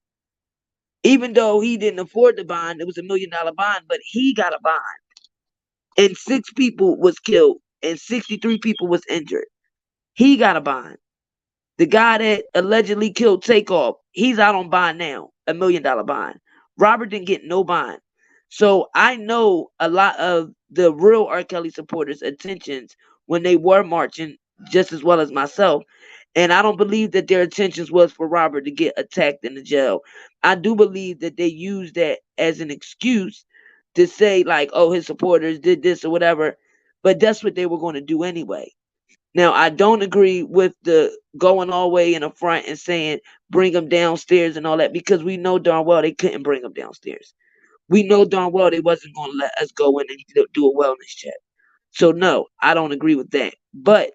Even though he didn't afford the bond, it was $1 million bond, but he got a bond. And 6 people was killed and 63 people was injured. He got a bond. The guy that allegedly killed Takeoff, he's out on bond now, $1 million bond. Robert didn't get no bond. So I know a lot of the real R. Kelly supporters' intentions when they were marching, just as well as myself. And I don't believe that their intentions was for Robert to get attacked in the jail. I do believe that they used that as an excuse to say, like, oh, his supporters did this or whatever. But that's what they were going to do anyway. Now, I don't agree with the going all the way in the front and saying bring them downstairs and all that, because we know darn well they couldn't bring them downstairs. We know darn well they wasn't going to let us go in and do a wellness check. So, no, I don't agree with that. But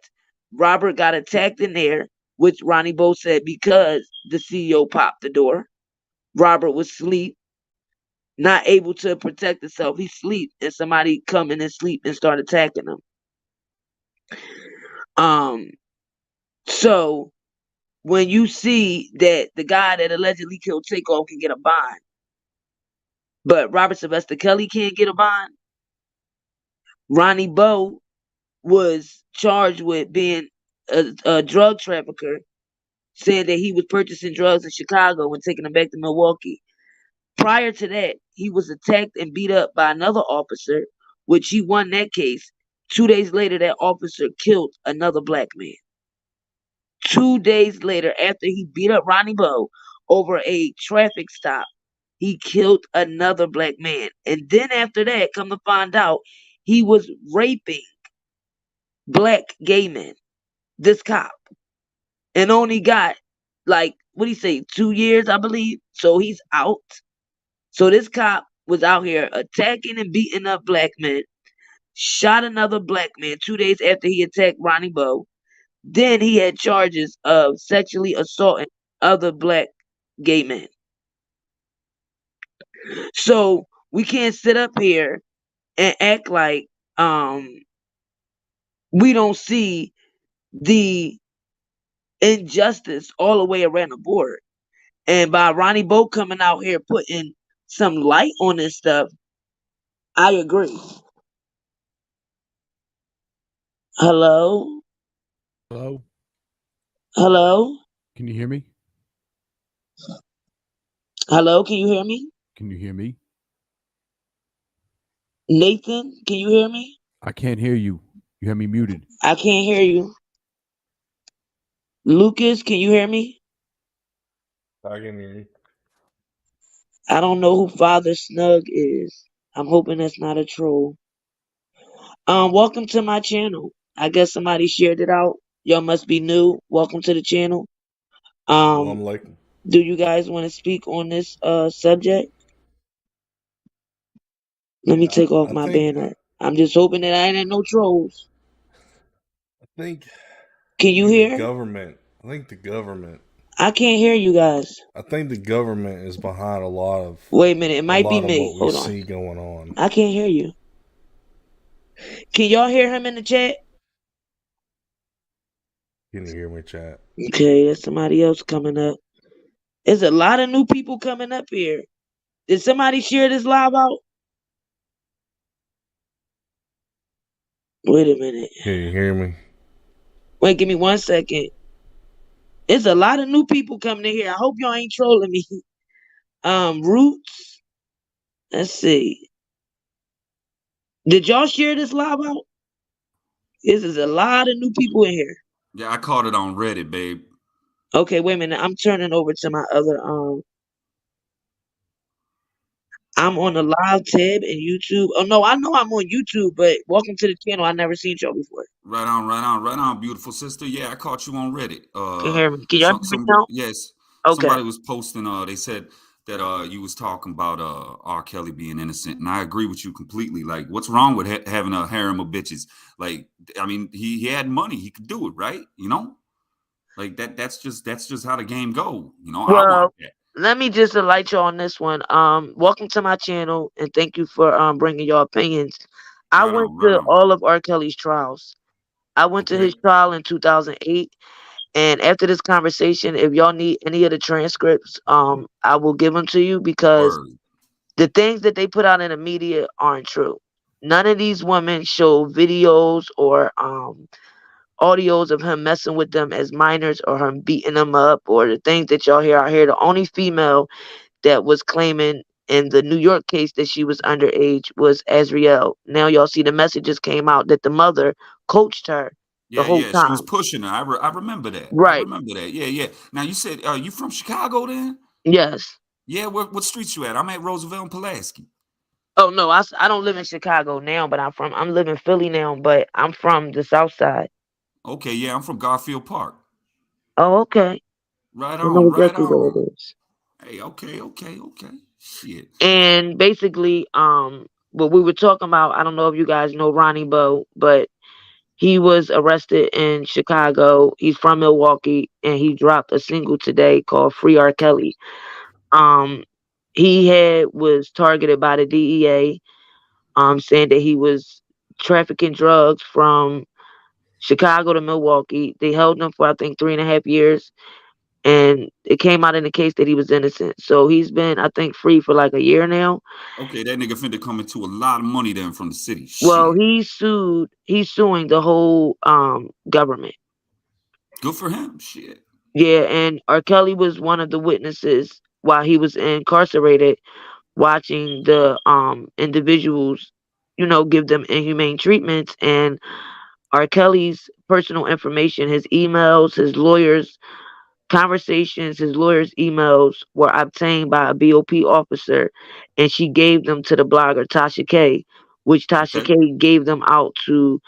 Robert got attacked in there, which Ronnie Bo said because the CEO popped the door. Robert was asleep, not able to protect himself. He sleep, and somebody come in his sleep and start attacking him. So when you see that the guy that allegedly killed Takeoff can get a bond, but Robert Sylvester Kelly can't get a bond, Ronnie Bo was charged with being a drug trafficker, saying that he was purchasing drugs in Chicago and taking them back to Milwaukee. Prior to that, he was attacked and beat up by another officer, which he won that case. 2 days later, that officer killed another black man. 2 days later, after he beat up Ronnie Bo over a traffic stop, he killed another black man. And then after that, come to find out, he was raping black gay men, this cop, and only got, like, what do you say, 2 years, I believe. So he's out. So this cop was out here attacking and beating up black men, shot another black man 2 days after he attacked Ronnie Bo. Then he had charges of sexually assaulting other black gay men. So we can't sit up here and act like we don't see the injustice all the way around the board. And by Ronnie Bo coming out here putting some light on this stuff, I agree. Hello? Hello? Hello? Can you hear me? Hello? Can you hear me? Can you hear me? Nathan, can you hear me? I can't hear you. You have me muted. I can't hear you. Lucas, can you hear me? I can hear you. I don't know who Father Snug is. I'm hoping that's not a troll. Welcome to my channel. I guess somebody shared it out. Y'all must be new. Welcome to the channel. I'm like, Do you guys want to speak on this subject? Let me take off my banner. I'm just hoping that I ain't no trolls. I think. Can you hear? Government. I think the government. I can't hear you guys. I think the government is behind a lot of. Wait a minute, it might be me. What Hold we on. see going on. I can't hear you. Can y'all hear him in the chat? Can you hear me, chat? Okay, there's somebody else coming up. There's a lot of new people coming up here. Did somebody share this live out? Wait a minute. Can you hear me? Wait, give me 1 second. There's a lot of new people coming in here. I hope y'all ain't trolling me. Roots. Let's see. Did y'all share this live out? This is a lot of new people in here. Yeah, I caught it on Reddit, babe. Okay, wait a minute. I'm turning over to my other I'm on the live tab in YouTube. Oh no, I know I'm on YouTube, but welcome to the channel. I never seen y'all before. Right on, beautiful sister. Yeah, I caught you on Reddit. Can you hear me? Can y'all hear me now? Yes. Okay. Somebody was posting. They said that you was talking about R. Kelly being innocent, and I agree with you completely. Like, what's wrong with having a harem of bitches? Like, I mean, he had money, he could do it, right? You know, like that's just how the game go. You know, Well, I want that. let me just enlighten you on this one. Welcome to my channel, and thank you for bringing your opinions. I went to all of R. Kelly's trials. I went to his trial in 2008, and after this conversation, if y'all need any of the transcripts, I will give them to you because the things that they put out in the media aren't true. None of these women show videos or audios of him messing with them as minors or him beating them up or the things that y'all hear out here. The only female that was claiming in the New York case that she was underage was Azriel. Now y'all see the messages came out that the mother coached her the whole time. She was pushing her. I remember that. Right. I remember that. Yeah. Now you said you from Chicago then? Yes. Yeah. What streets you at? I'm at Roosevelt and Pulaski. Oh no, I don't live in Chicago now, but I'm living in Philly now, but I'm from the South Side. Okay, yeah, I'm from Garfield Park. Oh, okay. Right I know on, right exactly where on. it is. Hey, okay. Shit. And basically, what we were talking about, I don't know if you guys know Ronnie Bo, but He was arrested in Chicago. He's from Milwaukee, and he dropped a single today called "Free R. Kelly." Um, he was targeted by the DEA, saying that he was trafficking drugs from Chicago to Milwaukee. They held him for I think 3.5 years, and it came out in the case that he was innocent. So he's been, I think, free for like a year now. Okay, that nigga finna come into a lot of money then from the city. Well, Shit. he's suing the whole government. Good for him. Shit. Yeah, and R. Kelly was one of the witnesses while he was incarcerated, watching the individuals, give them inhumane treatments. And R. Kelly's personal information, his emails, his lawyers' conversations, his lawyers' emails were obtained by a BOP officer, and she gave them to the blogger Tasha K, which Tasha Okay. K gave them out to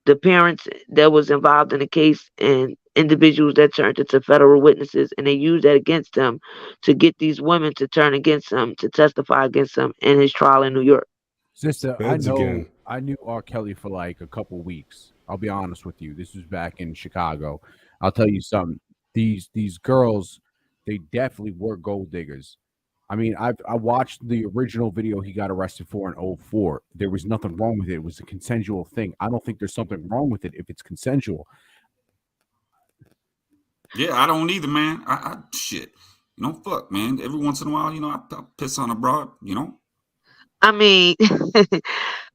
the parents that was involved in the case and individuals that turned into federal witnesses, and they used that against him to get these women to turn against him, to testify against him in his trial in New York. Sister, Feds again. I knew R. Kelly for like a couple weeks. I'll be honest with you. This was back in Chicago. I'll tell you something. These girls, they definitely were gold diggers. I mean, I watched the original video he got arrested for in 2004. There was nothing wrong with it. It was a consensual thing. I don't think there's something wrong with it if it's consensual. Yeah, I don't either, man. I shit. Fuck, man. Every once in a while, I piss on a broad, I mean,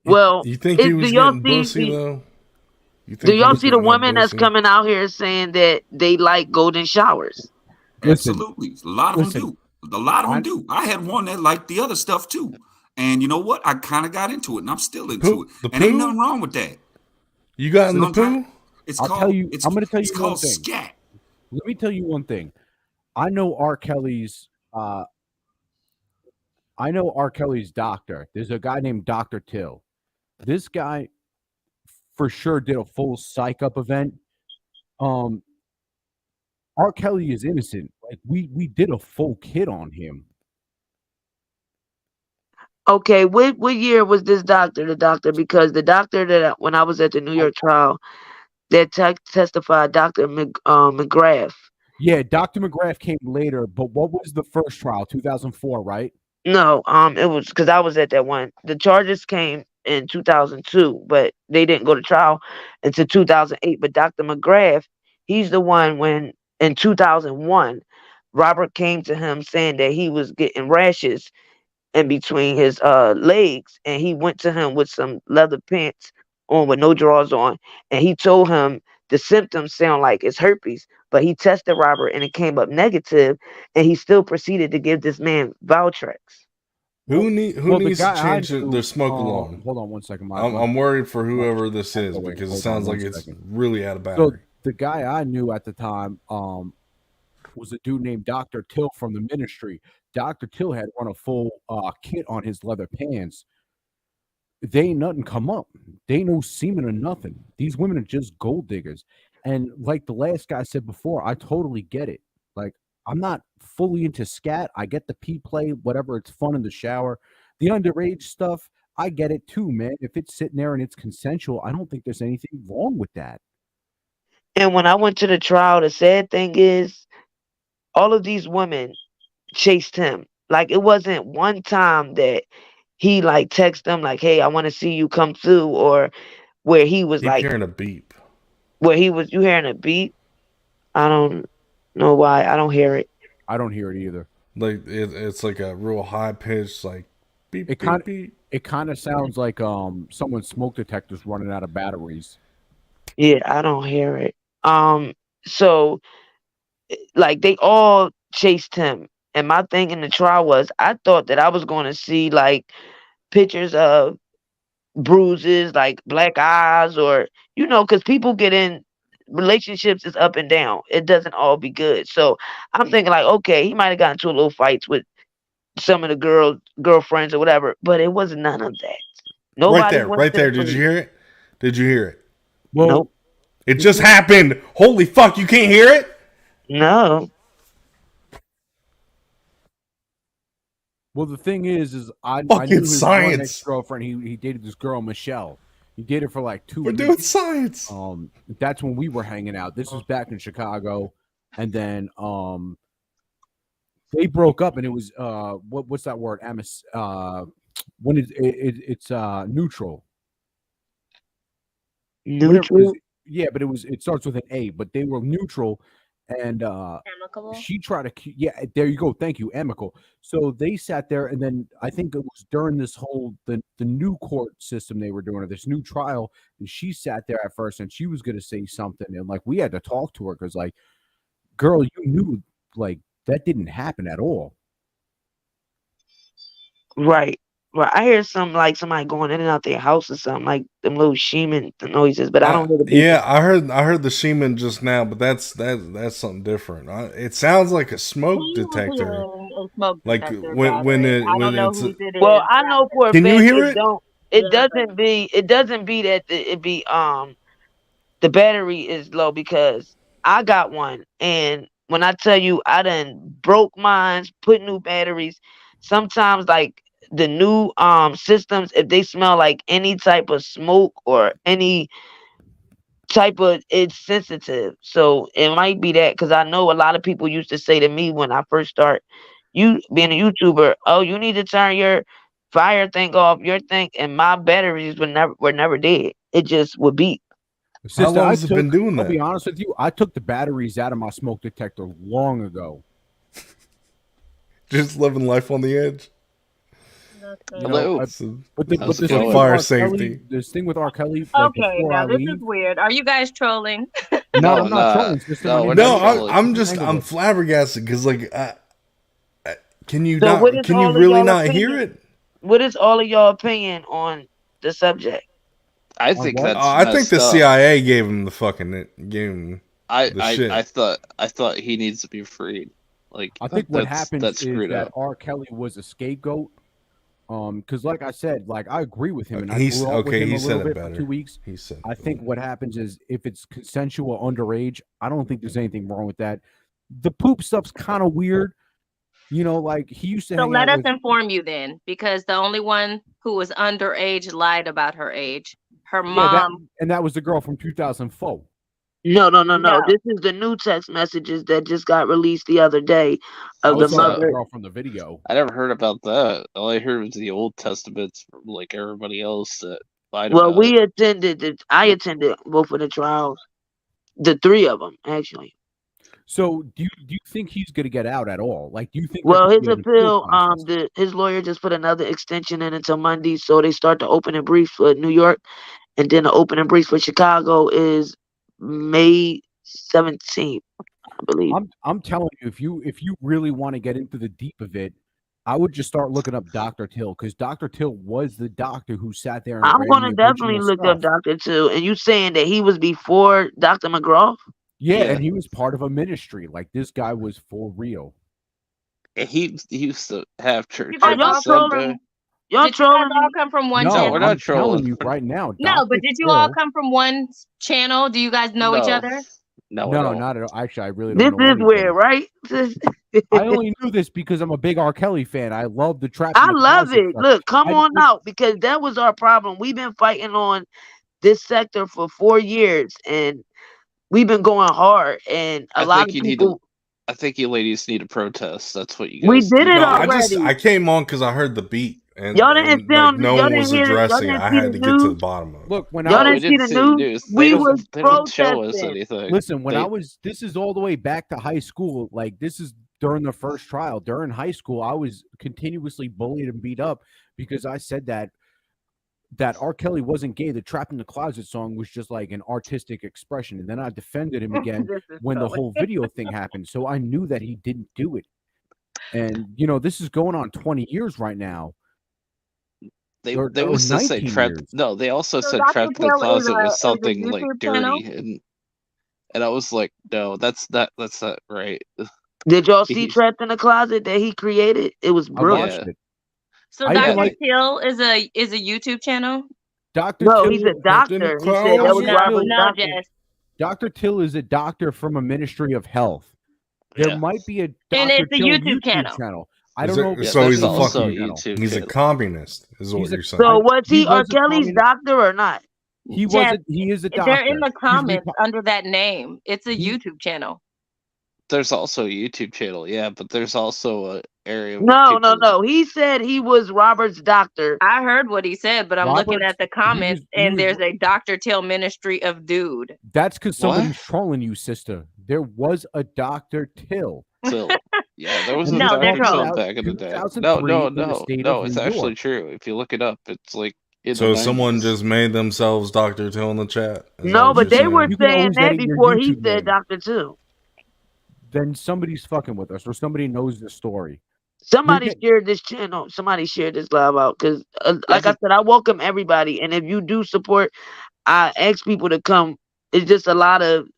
well, You think he was getting bussy though? Do y'all see the women that's coming out here saying that they like golden showers? Absolutely. A lot of them do. A lot of them do. I had one that liked the other stuff too. And you know what? I kind of got into it, and I'm still into it. And ain't nothing wrong with that. You got in the poo? I'm going to tell you it's one called thing. scat. Let me tell you one thing. I know R. Kelly's doctor. There's a guy named Dr. Till. This guy for sure did a full psych up event. R. Kelly is innocent. Like we did a full kit on him. Okay, what year was this doctor? The doctor, because the doctor that when I was at the New York trial that testified, Dr. McGrath. Yeah, Dr. McGrath came later, but what was the first trial? 2004, right? No, it was because I was at that one. The charges came in 2002, but they didn't go to trial until 2008. But Dr. McGrath, he's the one when in 2001, Robert came to him saying that he was getting rashes in between his legs, and he went to him with some leather pants on with no drawers on, and he told him the symptoms sound like it's herpes, but he tested Robert and it came up negative, and he still proceeded to give this man Valtrex. Who needs to change their smoke alarm? Hold on one second. I'm worried for whoever this is because it sounds like it's really out of battery. So the guy I knew at the time was a dude named Dr. Till from the ministry. Dr. Till had run a full kit on his leather pants. They ain't nothing come up. They ain't no semen or nothing. These women are just gold diggers. And like the last guy said before, I totally get it. Like, I'm not fully into scat. I get the pee play, whatever. It's fun in the shower. The underage stuff, I get it too, man. If it's sitting there and it's consensual, I don't think there's anything wrong with that. And when I went to the trial, the sad thing is all of these women chased him. Like, it wasn't one time that he like text them like, "Hey, I want to see you come through," or where he was like hearing a beep. Where you hearing a beep? I don't know why. I don't hear it. I don't hear it either. Like it's like a real high pitched like beep. It kind of sounds like someone's smoke detector's running out of batteries. Yeah, I don't hear it. So like they all chased him. And my thing in the trial was I thought that I was going to see like pictures of bruises, like black eyes, or because people get in relationships is up and down. It doesn't all be good. So I'm thinking like, okay, he might have gotten into a little fights with some of the girlfriends or whatever, but it was none of that. Nobody right there. Did you hear it? Well, nope. It just happened. Holy fuck! You can't hear it? No. Well, the thing is I knew his science. ex-girlfriend. He dated this girl, Michelle. He did it for like 2 We're weeks. doing science. That's when we were hanging out. This was back in Chicago, and then they broke up, and it was what's that word? When it's neutral. Neutral. Yeah, but it starts with an A. But they were neutral, and amicable. she tried to. Yeah, there you go. Thank you, amicable. So they sat there, and then I think it was during this whole the new court system they were doing, or this new trial, and she sat there at first, and she was going to say something, and like we had to talk to her because, like, girl, you knew like that didn't happen at all. Right. I hear somebody going in and out their house or something, like them little sheeming noises, but I don't know the people. Yeah, I heard the Sheeman just now, but that's something different. It sounds like a smoke detector. Like when it's. Well, I know for a Can you fact hear it? it doesn't be that it be the battery is low, because I got one, and when I tell you I done broke mine, put new batteries, sometimes like the new systems, if they smell like any type of smoke or any type of, it's sensitive. So it might be that, because I know a lot of people used to say to me when I first start you being a YouTuber, oh, you need to turn your fire thing off, your thing, and my batteries were never dead. It just would beep. Sister, How long has it been doing that? I'll be honest with you, I took the batteries out of my smoke detector long ago. Just living life on the edge. Hello. But this thing with fire R. safety. Kelly, this thing with R. Kelly. Like, Okay, now this is weird. Are you guys trolling? No, I'm not trolling. I'm flabbergasted because like, can you So what is can all you of really y'all not opinion? hear it? What is all of your opinion on the subject? I think that's. I think the messed up. CIA gave him the fucking shit. I thought he needs to be freed. Like, I think what happens that's is screwed that up. R. Kelly was a scapegoat. Because like I said, like I agree with him, and I He's- grew up with okay, him he a said little it bit for better. 2 weeks. He said I think what happens is if it's consensual underage, I don't think there's anything wrong with that. The poop stuff's kind of weird. You know, like he used to So hang let out us with. inform you then, because the only one who was underage lied about her age. Her Yeah, mom. that was the girl from 2004. No. No. This is the new text messages that just got released the other day of the Also, the mother. girl from the video. I never heard about that. All I heard was the Old Testaments from like everybody else that lied Well, about it. I attended both of the trials, the three of them actually. So do you think he's gonna get out at all? Like, do you think? Well, there his could be an appeal, process? his lawyer just put another extension in until Monday, so they start the opening brief for New York, and then the opening brief for Chicago is May 17th, I believe. I'm telling you, if you really want to get into the deep of it, I would just start looking up Dr. Till, because Dr. Till was the doctor who sat there and I'm read gonna the definitely original look up stuff. Dr. Till, and you saying that he was before Dr. McGraw? Yeah, and he was part of a ministry. Like, this guy was for real. And he used to have church You guys every all Sunday. Y'all Did you guys trolling all me? come from one No, channel? we're not I'm telling trolling. you right now. No, Dr. but did you all Till, come from one channel? Do you guys know each No. other? No, No, not at all. Actually, I really This don't know is anything. weird, right? I only knew this because I'm a big R. Kelly fan. I love the trap. I love it. Look, come I- on out, because that was our problem. We've been fighting on this sector for 4 years, and we've been going hard. And a lot of people. I think you ladies need to protest. That's what you guys. We did it No, already. I came on because I heard the beat and, Y'all didn't and, like, sound- no y'all one didn't was hear the- y'all addressing it. didn't I see had the to get to the news? bottom of it. Look, when Y'all I didn't see the news? We was They didn't show us protesting. anything. Listen, when I was, this is all the way back to high school. Like, this is during the first trial. During high school, I was continuously bullied and beat up because I said that R. Kelly wasn't gay. The Trapped in the Closet song was just like an artistic expression. And then I defended him again when the whole video thing happened. So I knew that he didn't do it. And, you know, this is going on 20 years right now. They Or also say 19 trapped. years. No, they also So said Dr. trapped in the Till is closet a was something like YouTube dirty, channel? and I was like, no, that's not right. Did y'all see He's- Trapped in the Closet that he created? It was I brilliant. watched it. So I Dr. even like Till is a YouTube channel? Dr. No, Till. he's a doctor. He said that was No, Robert's no, doctor. Jess. Dr. Till is a doctor from a ministry of health. There Yeah. might be a Dr. And it's a Till YouTube channel. I don't know. If So it's he's a also fucking. YouTube He's a channel. communist, is what He's a- you're saying. So was he R. was a Kelly's communist. doctor or not? He Jess, wasn't. He is a doctor. they're in the He's comments under that name. It's a He- YouTube channel. There's also a YouTube channel, yeah, but there's also a area where No, people. no. He said he was Robert's doctor. I heard what he said, but I'm looking at the comments, he and was- there's a Dr. Till Ministry of Dude. That's because somebody's trolling you, sister. There was a Dr. Till. Till. Yeah, there was a No, they're Dr. Till trolling. back in the day. 2003 No, in the state no, of it's New actually York. true. If you look it up, it's like in So the someone 90s. just made themselves Dr. Till in the chat. Is that No, what but you're they saying? were You can saying always that edit your before he YouTube said name. Dr. Till. Then somebody's fucking with us, or somebody knows the story. Somebody shared this channel. Somebody shared this live out because, like I said, I welcome everybody. And if you do support, I ask people to come. It's just a lot of,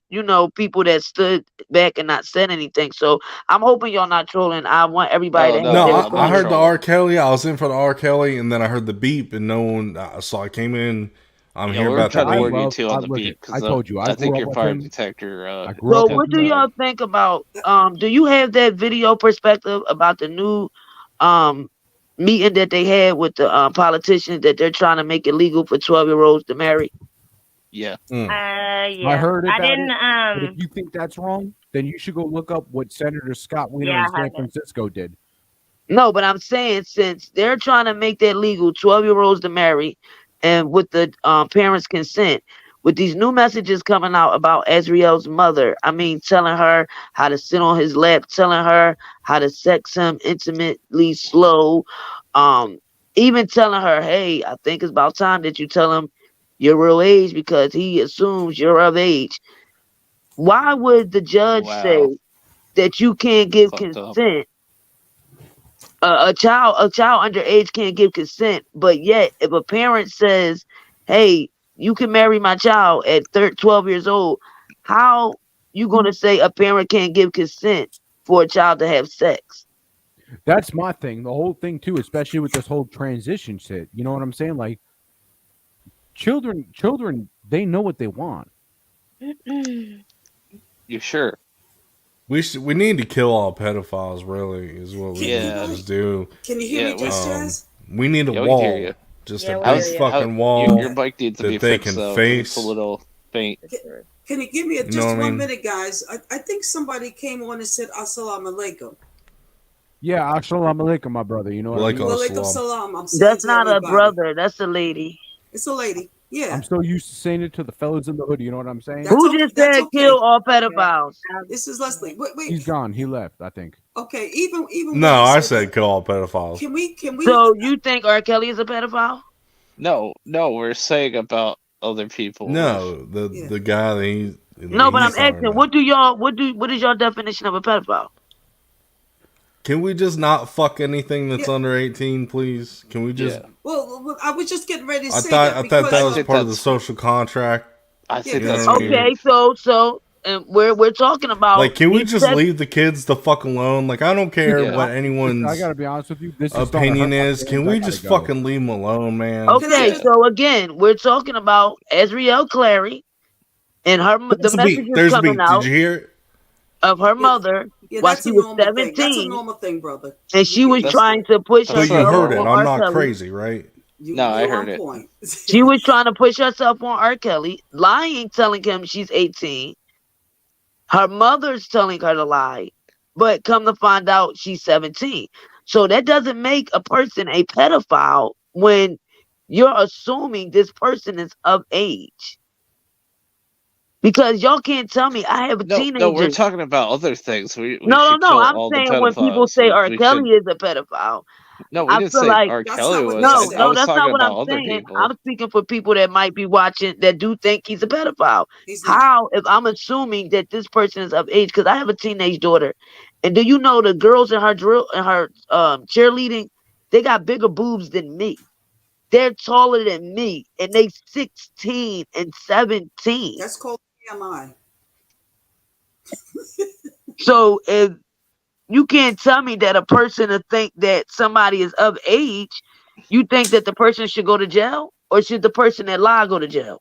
people that stood back and not said anything. So I'm hoping y'all not trolling. I want everybody to have No, their I opinion. heard the R. Kelly. I was in for the R. Kelly, and then I heard the beep, and no one. So I came in. I'm here we're about trying the to beep. warn you too on the beat I because told you, I I think grew your up with fire him. detector. So what do y'all think about? Do you have that video perspective about the new meeting that they had with the politicians that they're trying to make it legal for 12-year-olds to marry? Yeah. Yeah. I heard about I didn't. it. But if you think that's wrong, then you should go look up what Senator Scott Wiener Yeah, in I San haven't. Francisco did. No, but I'm saying since they're trying to make that legal, 12-year-olds to marry, and with the parents' consent, with these new messages coming out about Azriel's mother, telling her how to sit on his lap, telling her how to sex him intimately slow, even telling her, hey, I think it's about time that you tell him your real age because he assumes you're of age. Why would the judge say that you can't give Fucked up. consent? A child underage can't give consent, but yet if a parent says, hey, you can marry my child at 12 years old, how you going to say a parent can't give consent for a child to have sex? That's my thing. The whole thing too, especially with this whole transition shit. You know what I'm saying? Like children, they know what they want. You sure? We need to kill all pedophiles. Really, is what we need to just do. Can you hear me, Just Jazz? We need a Yeah, we can wall, hear you. just Yeah, a we big hear you. fucking wall Your mic needs to be that they fixed, can though. face. It's a little faint. Can you give me You know just what I one mean? minute, guys? I think somebody came on and said assalamu alaikum. Yeah, assalamu alaikum, my brother. You know what I mean? Walaikum salam. I'm saying That's to not everybody. a brother. That's a lady. It's a lady. Yeah. I'm so used to saying it to the fellas in the hood. You know what I'm saying? Who just said kill all pedophiles? This is Leslie. Wait. He's gone. He left, I think. Okay. Even. No, when you I said said kill all pedophiles. Can we? So you think R. Kelly is a pedophile? No, we're saying about other people. No, the guy that he's No, but I'm he's talking asking, about. what is your definition of a pedophile? Can we just not fuck anything that's under 18, please? Can we just? Well, I was just getting ready to I say thought that that was because part of the social contract. I think that's okay. So, and we're talking about Like, can we he just said- leave the kids the fuck alone? Like, I don't care Yeah. what anyone's I gotta be honest with you. This is starting to opinion hurt my is. Can feelings. I we gotta just go. fucking leave them alone, man? Okay, so again, we're talking about Azriel Clary and the There's a beat. messages There's a coming beat. out Did you hear it? of her mother Yeah, while that's she a was normal thing. That's a 17, normal thing, brother. and she was trying to push So you herself heard it. on I'm R. not Kelly. crazy, right? No, I heard it. She was trying to push herself on R. Kelly, lying, telling him she's 18. Her mother's telling her to lie, but come to find out she's 17. So that doesn't make a person a pedophile when you're assuming this person is of age. Because y'all can't tell me I have a teenager. No, we're talking about other things. We No. should kill I'm all the saying when people pedophiles. say R. We Kelly should- is a pedophile. No, we I didn't feel say like R. Kelly was. No, I was that's talking not what about I'm other saying. people. I'm speaking for people that might be watching that do think he's a pedophile. How, if I'm assuming that this person is of age, because I have a teenage daughter, and do you know the girls in her cheerleading, they got bigger boobs than me. They're taller than me, and they 16 and 17. That's called TMI. So if you can't tell me that a person to think that somebody is of age, you think that the person should go to jail, or should the person that lied go to jail?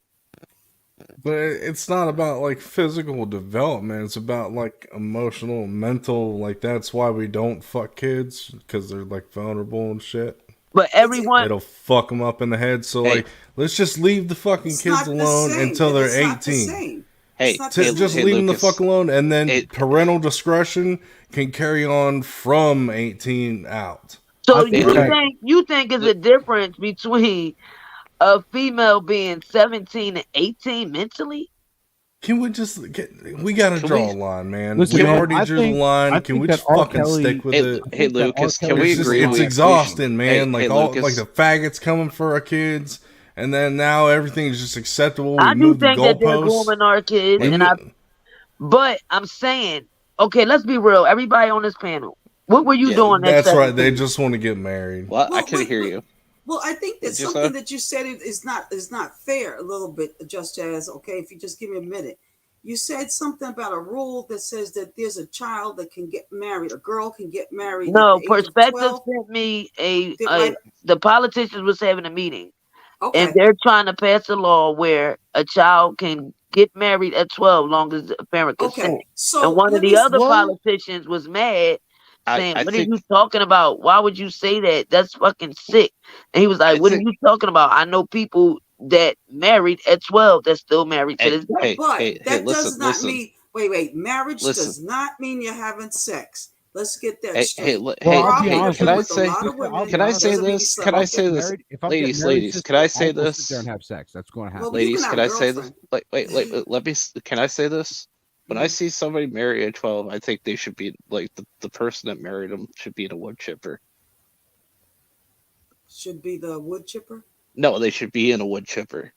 But it's not about like physical development. It's about like emotional, mental. Like that's why we don't fuck kids, because they're like vulnerable and shit. But everyone, it'll fuck them up in the head. So like, let's just leave the fucking kids alone until they're 18. Just leave them the fuck alone, and then parental discretion can carry on from 18 out. So you think is a difference between a female being 17 and 18 mentally? Can we just we gotta draw a line, man. Listen, we man, already drew the line. Can we just fucking stick with it? Hey, Lucas, can we agree? It's exhausting, man. Hey, like Lucas. the faggots coming for our kids, and then now everything is just acceptable. I do think that they're grooming our kids, but I'm saying, okay, let's be real. Everybody on this panel, what were you doing? That's right. They just want to get married. Well, I can hear you. Well, I think that something that you said is not fair a little bit, just as, okay, if you just give me a minute. You said something about a rule that says that there's a child that can get married, a girl can get married. No, Perspective sent me the politicians was having a meeting. Okay. And they're trying to pass a law where a child can get married at 12 long as the parent consent. Okay. So and one of the other politicians was mad, saying, what are you talking about? Why would you say that? That's fucking sick. And he was like, what are you talking about? I know people that married at 12 that's still married to this day. But that does not mean, wait, marriage does not mean you're having sex. Let's get that straight. I'll be honest, can I say this? Can I say this? Ladies, can I say this? Sit there and have sex. That's going to happen. Ladies, can I say this? Wait, let me, can I say this? When I see somebody married at 12, I think they should be, like, the person that married them should be the wood chipper. Should be the wood chipper? No, they should be in a wood chipper.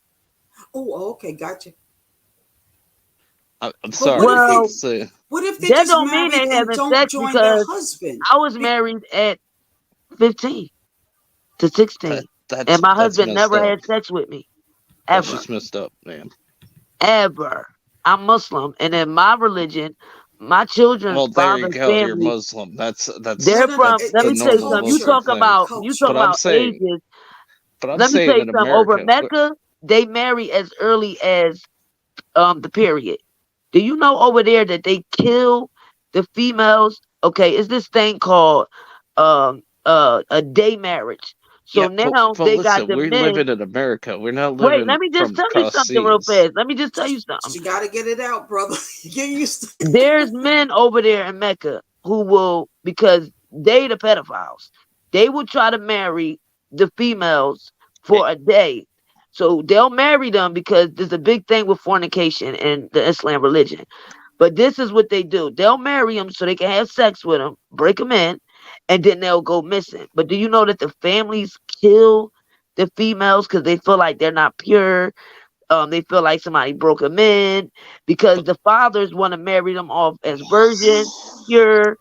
Oh, okay, gotcha. I'm sorry. Well, what if they that just don't mean they having sex join because their husband? I was married at 15 to 16, and my husband never had sex with me. Ever. That's just messed up, man. Ever. I'm Muslim, and in my religion, my children's father's family. You're Muslim. That's. They're from. Let me tell you something. You talk about ages. But let me tell you something. Over Mecca, they marry as early as the period. Do you know over there that they kill the females? Okay, it's this thing called a day marriage. So now they got the we're men. living in America. We're not living. Wait, let me just tell you something real fast. Let me just tell you something. You got to get it out, brother. Get used to it. There's men over there in Mecca who will, because they the pedophiles, they will try to marry the females for a day. So they'll marry them because there's a big thing with fornication in the Islam religion. But this is what they do. They'll marry them so they can have sex with them, break them in, and then they'll go missing. But do you know that the families kill the females because they feel like they're not pure? They feel like somebody broke them in because the fathers want to marry them off as virgins, pure,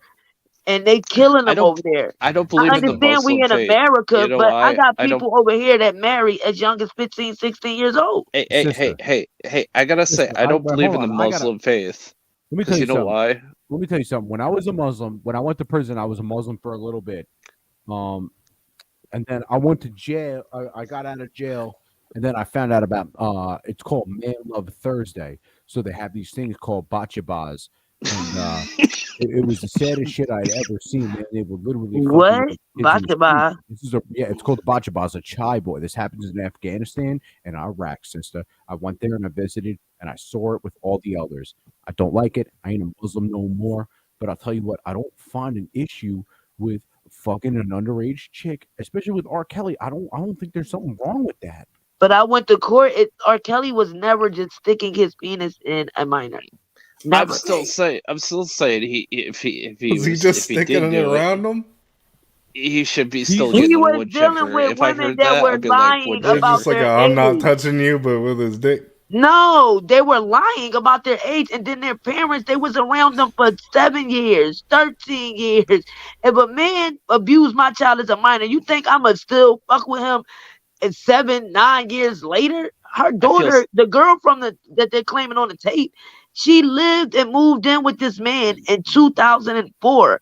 and they killing them over there. I don't believe in the Muslim we in faith. America, You know but why? I got people over here that marry as young as 15, 16 years old. Hey, I gotta say, I don't believe in the Muslim faith. Let me tell you know why? Let me tell you something. When I was a Muslim, when I went to prison, I was a Muslim for a little bit. And then I went to jail. I got out of jail, and then I found out about it's called Man Love Thursday. So they have these things called bachabas. And it was the saddest shit I'd ever seen, man. They were literally what? Bachaba? It's called bachaba. It's a chai boy. This happens in Afghanistan and Iraq, sister. I went there and I visited and I saw it with all the elders. I don't like it. I ain't a Muslim no more. But I'll tell you what, I don't find an issue with fucking an underage chick, especially with R. Kelly. I don't think there's something wrong with that. But I went to court. R. Kelly was never just sticking his penis in a minor. Never. I'm still saying if he was just sticking it around him, he should be still getting a wood chipper. If I heard that, I'd be like, just like I'm not touching you, but with his dick. No, they were lying about their age, and then their parents, they was around them for 7 years, 13 years. If a man abused my child as a minor, you think I'ma still fuck with him? And 7, 9 years later, her daughter, the girl from that they're claiming on the tape, she lived and moved in with this man in 2004,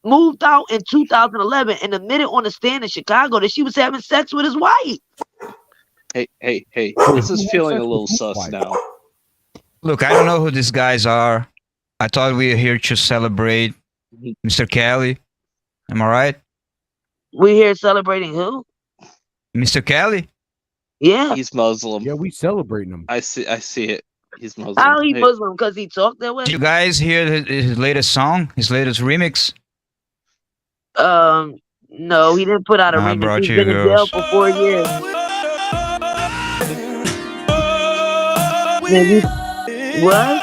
moved out in 2011, and admitted on the stand in Chicago that she was having sex with his wife. Hey, this is feeling a little sus now. Look, I don't know who these guys are. I thought we were here to celebrate Mr. Kelly. Am I right? We're here celebrating who? Mr. Kelly? Yeah. He's Muslim. Yeah, we celebrating him. I see it. He's Muslim. How he Hey, Muslim? Because he talked that way? Did you guys hear his latest song, his latest remix? No, he didn't put out a I remix. brought He's you been in jail girls. for 4 years. Man, what?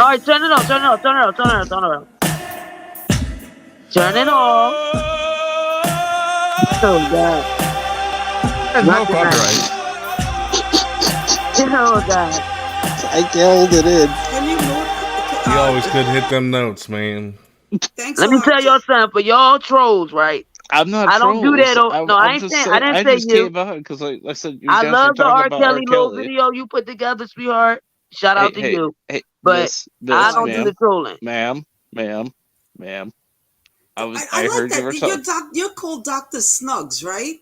All right, turn it off. Turn it off. Oh God. There's no copyright. Oh God. I held it in. He always could hit them notes, man. Let me tell y'all something. For y'all trolls, right? I'm not. I don't do that. No, I ain't saying. I didn't say just you. came out because I said you I guys were love the talking R. about Kelly R. little Kelly. video you put together, sweetheart. Shout out to you. Hey, but I don't do the trolling. Ma'am. I like heard you were talking. You're called Dr. Snugs, right?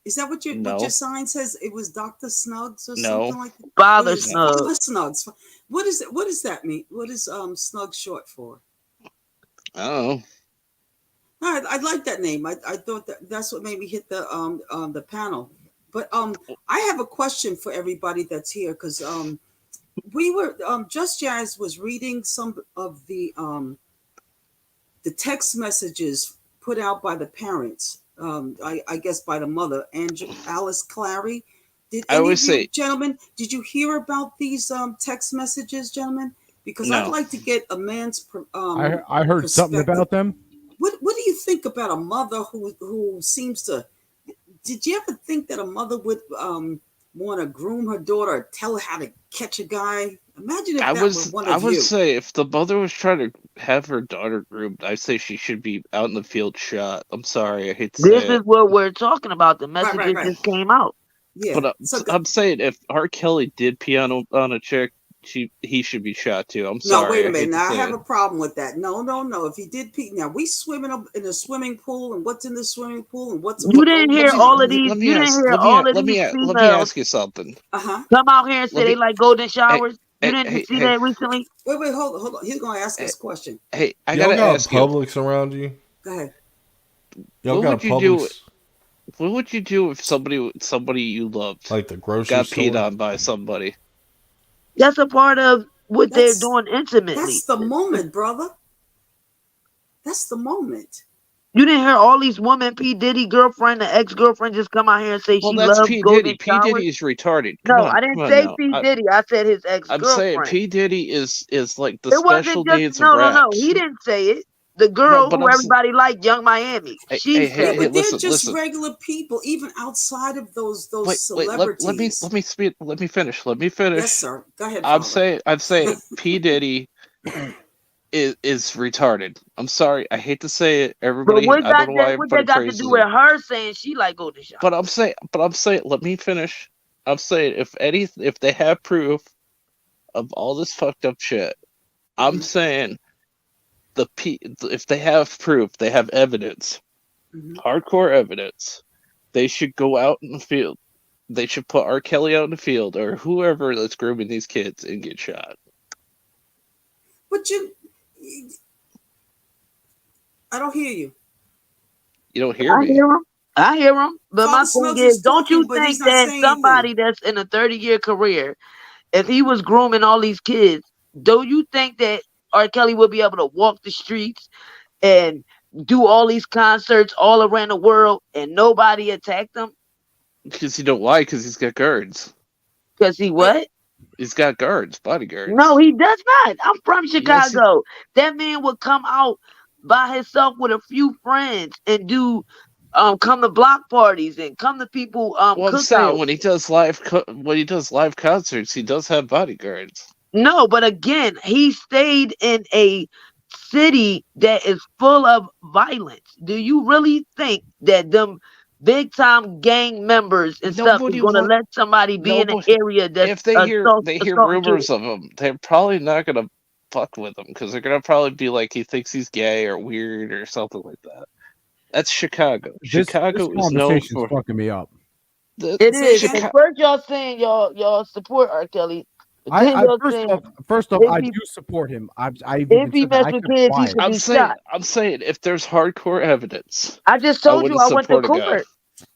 Is that what No. what your sign says? It was Dr. Snugs or No. something like that? Father Snugs. Father Snugs. What is it? What does that mean? What is Snug short for? Oh. I like that name. I thought that's what made me hit the panel. But I have a question for everybody that's here because we were Just Jazz was reading some of the text messages put out by the parents. I guess by the mother, Alice Clary. Did any of you gentlemen? Did you hear about these text messages, gentlemen? Because I'd like to get a man's. I heard something about them. What do you think about a mother who seems to? Did you ever think that a mother would want to groom her daughter or tell her how to catch a guy? Imagine if that was one of you. I would say if the mother was trying to have her daughter groomed, I'd say she should be out in the field shot. I'm sorry, I hate to say it. This is what we're talking about. The messages just came out. Yeah, but I'm saying if R. Kelly did pee on a chick, he should be shot too. I'm sorry. No, wait a minute. Now I have a problem with that. No. If he did pee, now we swimming in a swimming pool, and what's in the swimming pool, and what's you didn't hear all of these. You didn't hear all of these females. Let me ask you something. Come out here and say they like golden showers. You didn't see that recently. Wait, hold on. He's gonna ask us a question. Hey, I Y'all gotta got ask you. Publix around you? Go ahead. Y'all What got would you do? Publix? What would you do if somebody you loved, like the grocery got store? peed on by somebody? That's a part of what they're doing intimately. That's the moment, brother. That's the moment. You didn't hear all these women, P. Diddy girlfriend, the ex-girlfriend, just come out here and say she That's loves P. golden Diddy. P. showers? Diddy's retarded. No, I didn't say now. P. Diddy. I said his I'm ex-girlfriend. saying P. Diddy is like the It wasn't special just needs no. of raps. He didn't say it. The girl who everybody liked, Young Miami. She said But it. they're just regular people, even outside of those celebrities. Let me finish. Let me finish. Yes, sir. Go ahead. I'm saying P. Diddy is retarded. I'm sorry. I hate to say it. Everybody, But I don't know why what everybody that got to praises do with it. her saying she like golden showers? But I'm saying, let me finish. I'm saying, if they have proof of all this fucked up shit, I'm saying if they have proof, they have evidence, hardcore evidence, they should go out in the field. They should put R. Kelly out in the field or whoever that's grooming these kids and get shot. But I don't hear you. You don't hear me. I hear him. But my thing is, don't you but he's think not that saying somebody that's in a 30-year career, if he was grooming all these kids, do you think that R. Kelly would be able to walk the streets and do all these concerts all around the world and nobody attacked him? Because you know why? Because he's got guards. Because he what? He's got guards, bodyguards. No, he does not. I'm from Chicago. That man would come out by himself with a few friends and do come to block parties and come to people I'm saying when he does live concerts, he does have bodyguards. No, but again, he stayed in a city that is full of violence. Do you really think that them big time gang members and stuff is going to let somebody be in an area that's if they hear rumors of him, they're probably not going to fuck with him because they're going to probably be like he thinks he's gay or weird or something like that. That's Chicago. Chicago this is known for fucking me up. It is. First, y'all saying y'all support R. Kelly. First off, I do support him. I even said that I kept quiet. I'm saying if there's hardcore evidence, I just told you I went to support a guy. court.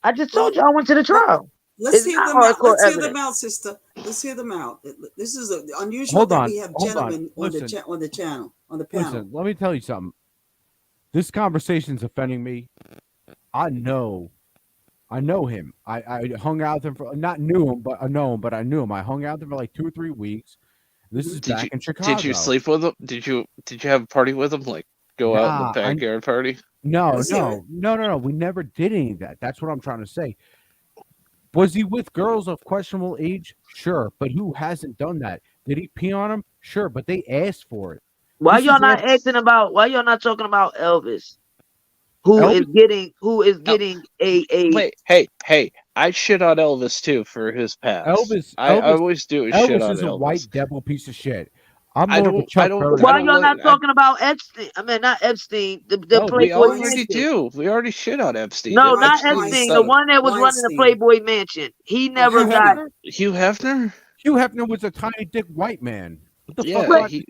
I just told you I went to the trial. Let's It's hear not them out. hardcore Let's hear evidence. them out, sister. Let's hear them out. This is unusual Hold that on, we have hold on. gentlemen Listen. on the channel, on the panel. Listen, let me tell you something. This conversation's offending me. I know him. I hung out with him for not knew him, but I know him, but I knew him. I hung out with him for like 2 or 3 weeks. This is back in Chicago. Did you sleep with him? Did you have a party with him? Like go out in the backyard party? No. We never did any of that. That's what I'm trying to say. Was he with girls of questionable age? Sure, but who hasn't done that? Did he pee on them? Sure, but they asked for it. Why y'all not talking about Elvis? Who is getting a Wait, hey, I shit on Elvis too for his past. I always do a shit on Elvis is a white devil piece of shit. Why y'all not talking about Epstein? I mean, not Epstein. The Playboy we already Mansion. do. We already shit on Epstein. No, not Epstein. The one that was running the Playboy Mansion. He never got. Hugh Hefner. Hugh Hefner was a tiny dick white man. What the fuck? But he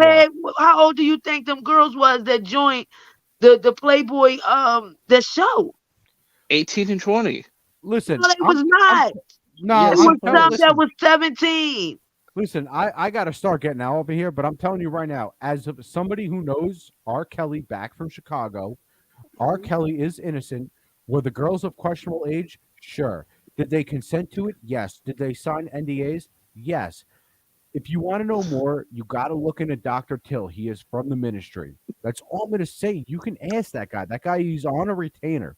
had. How old do you think them girls was that joined the Playboy the show? 18 and 20. Listen, No, they was not. No, it was some that was 17. Listen, I got to start getting out over here, but I'm telling you right now, as somebody who knows Rkelly back from Chicago, Rkelly is innocent. Were the girls of questionable age? Sure. Did they consent to it? Yes. Did they sign NDAs? Yes. If you want to know more, you got to look into Dr. Till. He is from the ministry. That's all I'm going to say. You can ask that guy. That guy, he's on a retainer.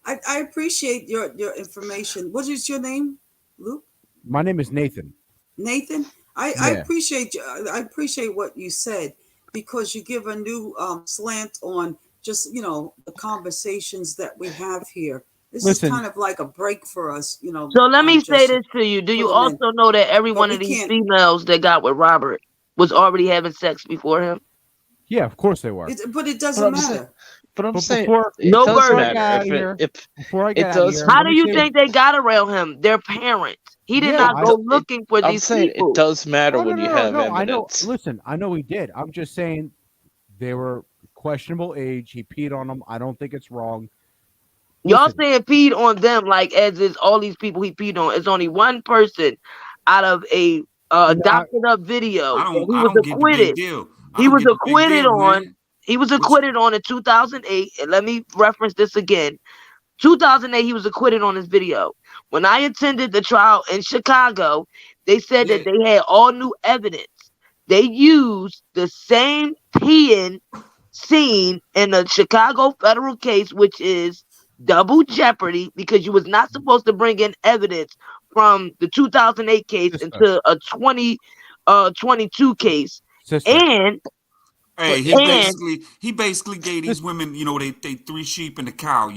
I appreciate your information. What is your name, Luke? My name is Nathan. Nathan, I appreciate you. I appreciate what you said because you give a new slant on just the conversations that we have here. This is kind of like a break for us, So let me say this to you. Do you also know that every one of these females that got with Robert was already having sex before him? Yeah, of course they were. But it doesn't matter. But I'm saying no bird. How do you think they got around him? Their parents. He did not go looking for these people. It does matter when you have evidence. I know. Listen, I know he did. I'm just saying they were questionable age. He peed on them. I don't think it's wrong. Y'all saying peed on them like as is all these people he peed on. It's only one person out of a doctored up video. He was acquitted. He was acquitted on. He was acquitted on in 2008. And let me reference this again. 2008, he was acquitted on this video. When I attended the trial in Chicago, they said that they had all new evidence. They used the same peeing scene in the Chicago federal case, which is double jeopardy, because you was not supposed to bring in evidence from the 2008 case into a 2022 case. And hey, he basically gave these women, they 3 sheep and a cow,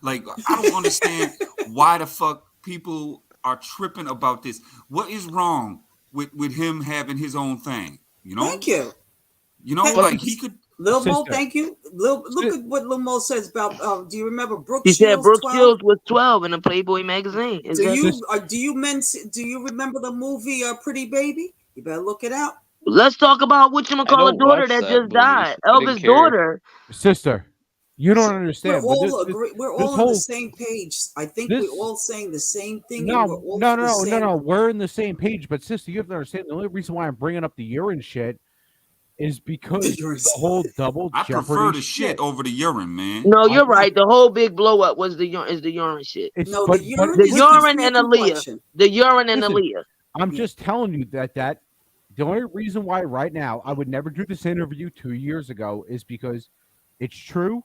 Like, I don't understand why the fuck people are tripping about this. What is wrong with him having his own thing? Thank you. Like he could. Lil Mo, thank you. Look at what Lil Mo says about. Do you remember Brooke He Shields? said Brooke Shields was 12 in a Playboy magazine. Do you remember the movie Pretty Baby? You better look it out. Let's talk about whatchamacallit daughter that just died. Elvis' daughter. Sister, you don't understand. We're all on the same page. I think we're all saying the same thing. No. We're in the same page. But sister, you have to understand. The only reason why I'm bringing up the urine shit is because the whole double jeopardy. I prefer the shit over the urine, man. No, you're right. The whole big blow up was the urine shit. The urine and Aaliyah. The urine and Aaliyah. I'm just telling you that the only reason why right now I would never do this interview 2 years ago is because it's true,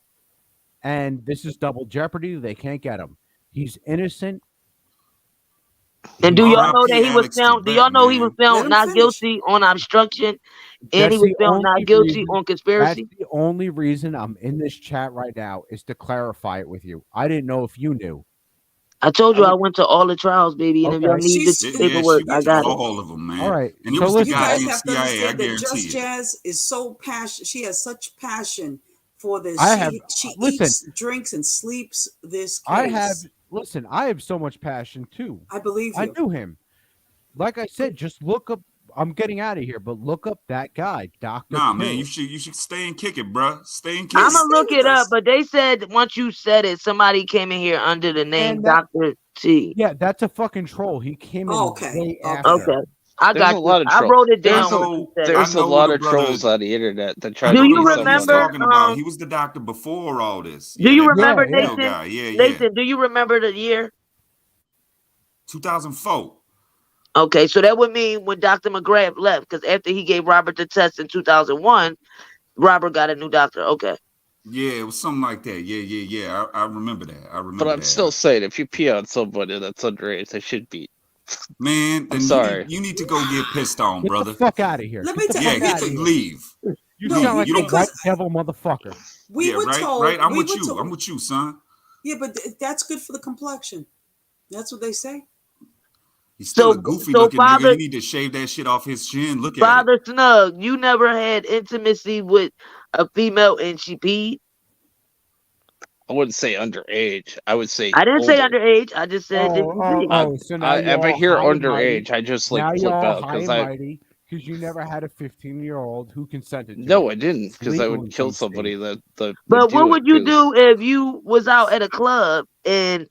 and this is double jeopardy. They can't get him. He's innocent. And do y'all know that he was found? Do y'all know he was found not guilty on obstruction, and he was found not guilty on conspiracy? That's the only reason I'm in this chat right now is to clarify it with you. I didn't know if you knew. I told you I went to all the trials, baby, and if y'all need the paperwork, I got it. All of them, man. All right. And it was the guy in have to CIA, I understand that guarantee Just you. Jazz is so passionate. She has such passion for this. She listen, eats, drinks, and sleeps this case. I have so much passion too. I believe you. I knew him. like I said, just look up. I'm getting out of here, but look up that guy, Dr. Nah, Till. man, you should stay and kick it, bro. Stay and kick I'm it. gonna look it up, but they said once you said it, somebody came in here under the name Dr. T. Yeah, that's a fucking troll. He came in way after. Okay. I There's got a lot you. of I troll. wrote it There's down. a lot of trolls on the internet that try Do to you be remember, He's talking about. He was the doctor before all this. Do you that remember Bill Nathan? guy. Yeah. Nathan, do you remember the year? 2004. Okay, so that would mean when Dr. McGrath left, because after he gave Robert the test in 2001, Robert got a new doctor. Okay. Yeah, it was something like that. Yeah. I remember that. I remember But I'm that. still saying, if you pee on somebody that's underage, they should be. Man, then I'm sorry. You need to go get pissed on, Get brother. the fuck out of here. Let Get me the tell fuck you, out of here. Leave. You No, sound like you a don't- white devil motherfucker. We were right, told. right. I'm we with were you. told- I'm with you, son. Yeah, but that's good for the complexion. That's what they say. He's still a goofy looking nigga. Father- You need to shave that shit off his chin. Look at it. Father Snug, you never had intimacy with a female and she peed? I wouldn't say underage. I would say. I didn't say older. underage. I just said did you pee? So now if I you're hear all high and underage, mighty. I just now like you're flip all out high because and I. mighty because you never had a 15-year-old who consented to No, it. I didn't, It's because I legal would in kill some somebody states. that. But what would you 'cause- do if you was out at a club and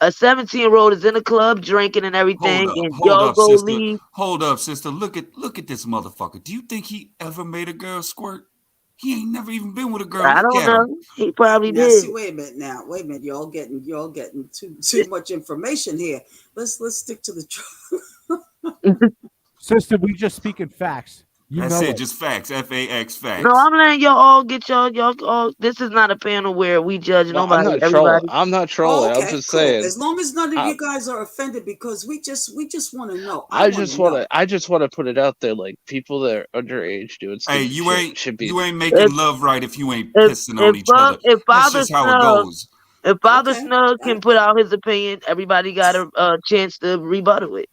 a 17-year-old is in a club drinking and everything, and Hold y'all up, go sister. leave? Hold up, sister. Look at this motherfucker. Do you think he ever made a girl squirt? He ain't never even been with a girl. I Look don't at him. know. He probably Now, did. see, wait a minute. Now, wait a minute. Y'all getting too much information here. Let's stick to the truth. Sister, we just speaking facts. You That's know it. it. Just facts. FAX facts. No, I'm letting y'all all get y'all all. This is not a panel where we judge No, I'm nobody. not trolling. Everybody. I'm not trolling. I'm just saying. As long as none of I- you guys are offended, because we just want to know. I just want to put it out there, like people that are underage doing Hey, stupid you shit ain't should be. you ain't making love right if you ain't pissing on each If other. That's Father just how it Snug, goes. if Father Snug can put out his opinion, everybody got a chance to rebuttal it.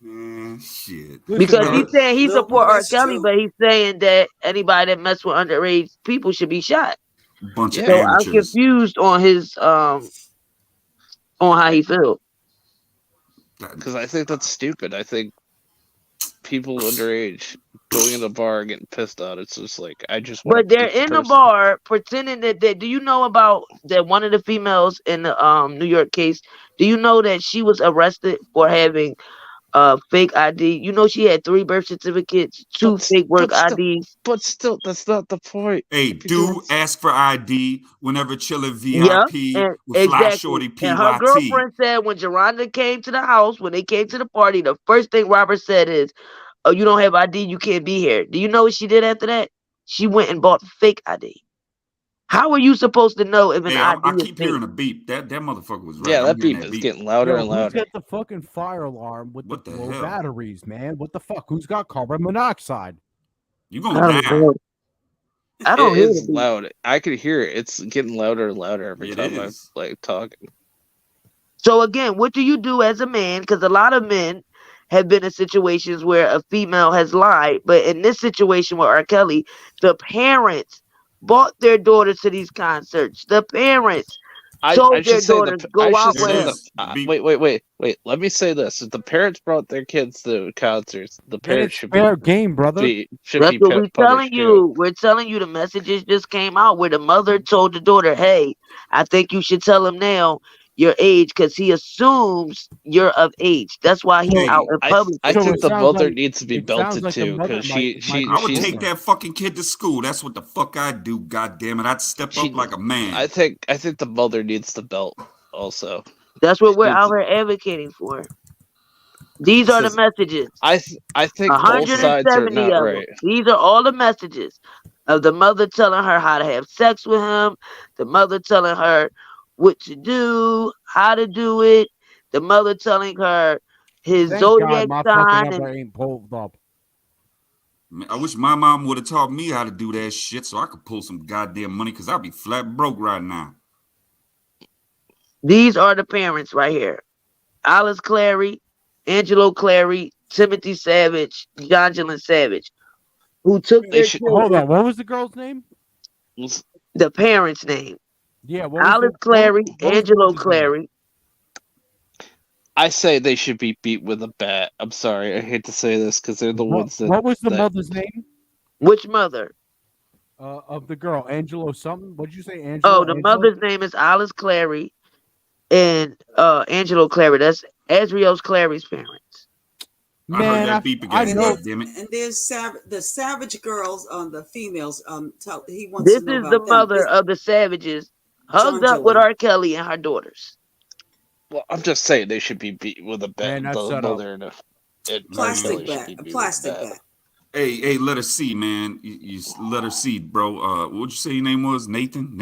Man, shit. Because he's saying he No, support R. that's Kelly, true. but he's saying that anybody that mess with underage people should be shot. Bunch of So I'm amateurs. confused on his on how he feels. Because I think that's stupid. I think people underage going in the bar and getting pissed on. It's just like I just want But to they're keep the in the person. bar pretending that they. Do you know about that? One of the females in the New York case. Do you know that she was arrested for having fake ID? You know she had 3 birth certificates, 2 fake work IDs. But still, that's not the point. Hey, do ask for ID whenever chilling Yeah, VIP and with Fly exactly. Shorty And her PYT. girlfriend said when Geronda came to the house, when they came to the party, the first thing Robert said is, "Oh, you don't have ID, you can't be here." Do you know what she did after that? She went and bought fake ID. How are you supposed to know if an Hey, ID I is keep fake? hearing a beep. That motherfucker was right. Yeah, I'm that hearing beep is getting louder Yo, and who's louder. got the fucking fire alarm with What the the low hell? batteries, man? What the fuck? Who's got carbon monoxide? You I gonna don't die. know. I don't It hear is the beat. loud. I could hear it. It's getting louder and louder every It time I'm is. like talking. So again, what do you do as a man? Because a lot of men have been in situations where a female has lied, but in this situation with R. Kelly, the parents bought their daughters to these concerts. The parents I told their should say daughters go out with him. wait. Let me say this: if the parents brought their kids to concerts, the Then parents it's should fair game, brother. That's what we're telling punished too. you. We're telling you the messages just came out where the mother told the daughter, "Hey, I think you should tell him now your age because he assumes you're of age. That's why he's out in public." I think the mother needs to be belted like the too, mother because I would she's take that fucking kid to school. That's what the fuck I'd do. God damn it, I'd step up like a man. I think the mother needs the belt also. That's what we're Needs- out here advocating for. These are the messages. I think both sides are 170 not of right. them. These are all the messages of the mother telling her how to have sex with him, the mother telling her what to do, how to do it, the mother telling her his Thank zodiac God my sign. fucking And number ain't pulled up. Man, I wish my mom would have taught me how to do that shit so I could pull some goddamn money because I'd be flat broke right now. these are the parents right here. Alice Clary, Angelo Clary, Timothy Savage, Jongelyn Savage, who took their Hold children, on, what was the girl's name? the parents' name. Yeah, what was Alice the, Clary, what was Angelo George's name? Clary. I say they should be beat with a bat. I'm sorry, I hate to say this because they're the ones that. What was the mother's name? Which mother? Of the girl, Angelo something. What did you say, Angela? Oh, the mother's name is Alice Clary, and Angelo Clary. That's Azriel's Clary's parents. I heard that beep again. And God there's, damn it. and there's the Savage girls on the females. He wants This to know is the about them. mother of the Savages, hugged up with Rkelly and her daughters. Well, I'm just saying they should be beat with a bat. Man, The mother and Plastic bat. A plastic bat. Hey, let her see, man. You let her see, bro. What'd you say your name was? Nathan?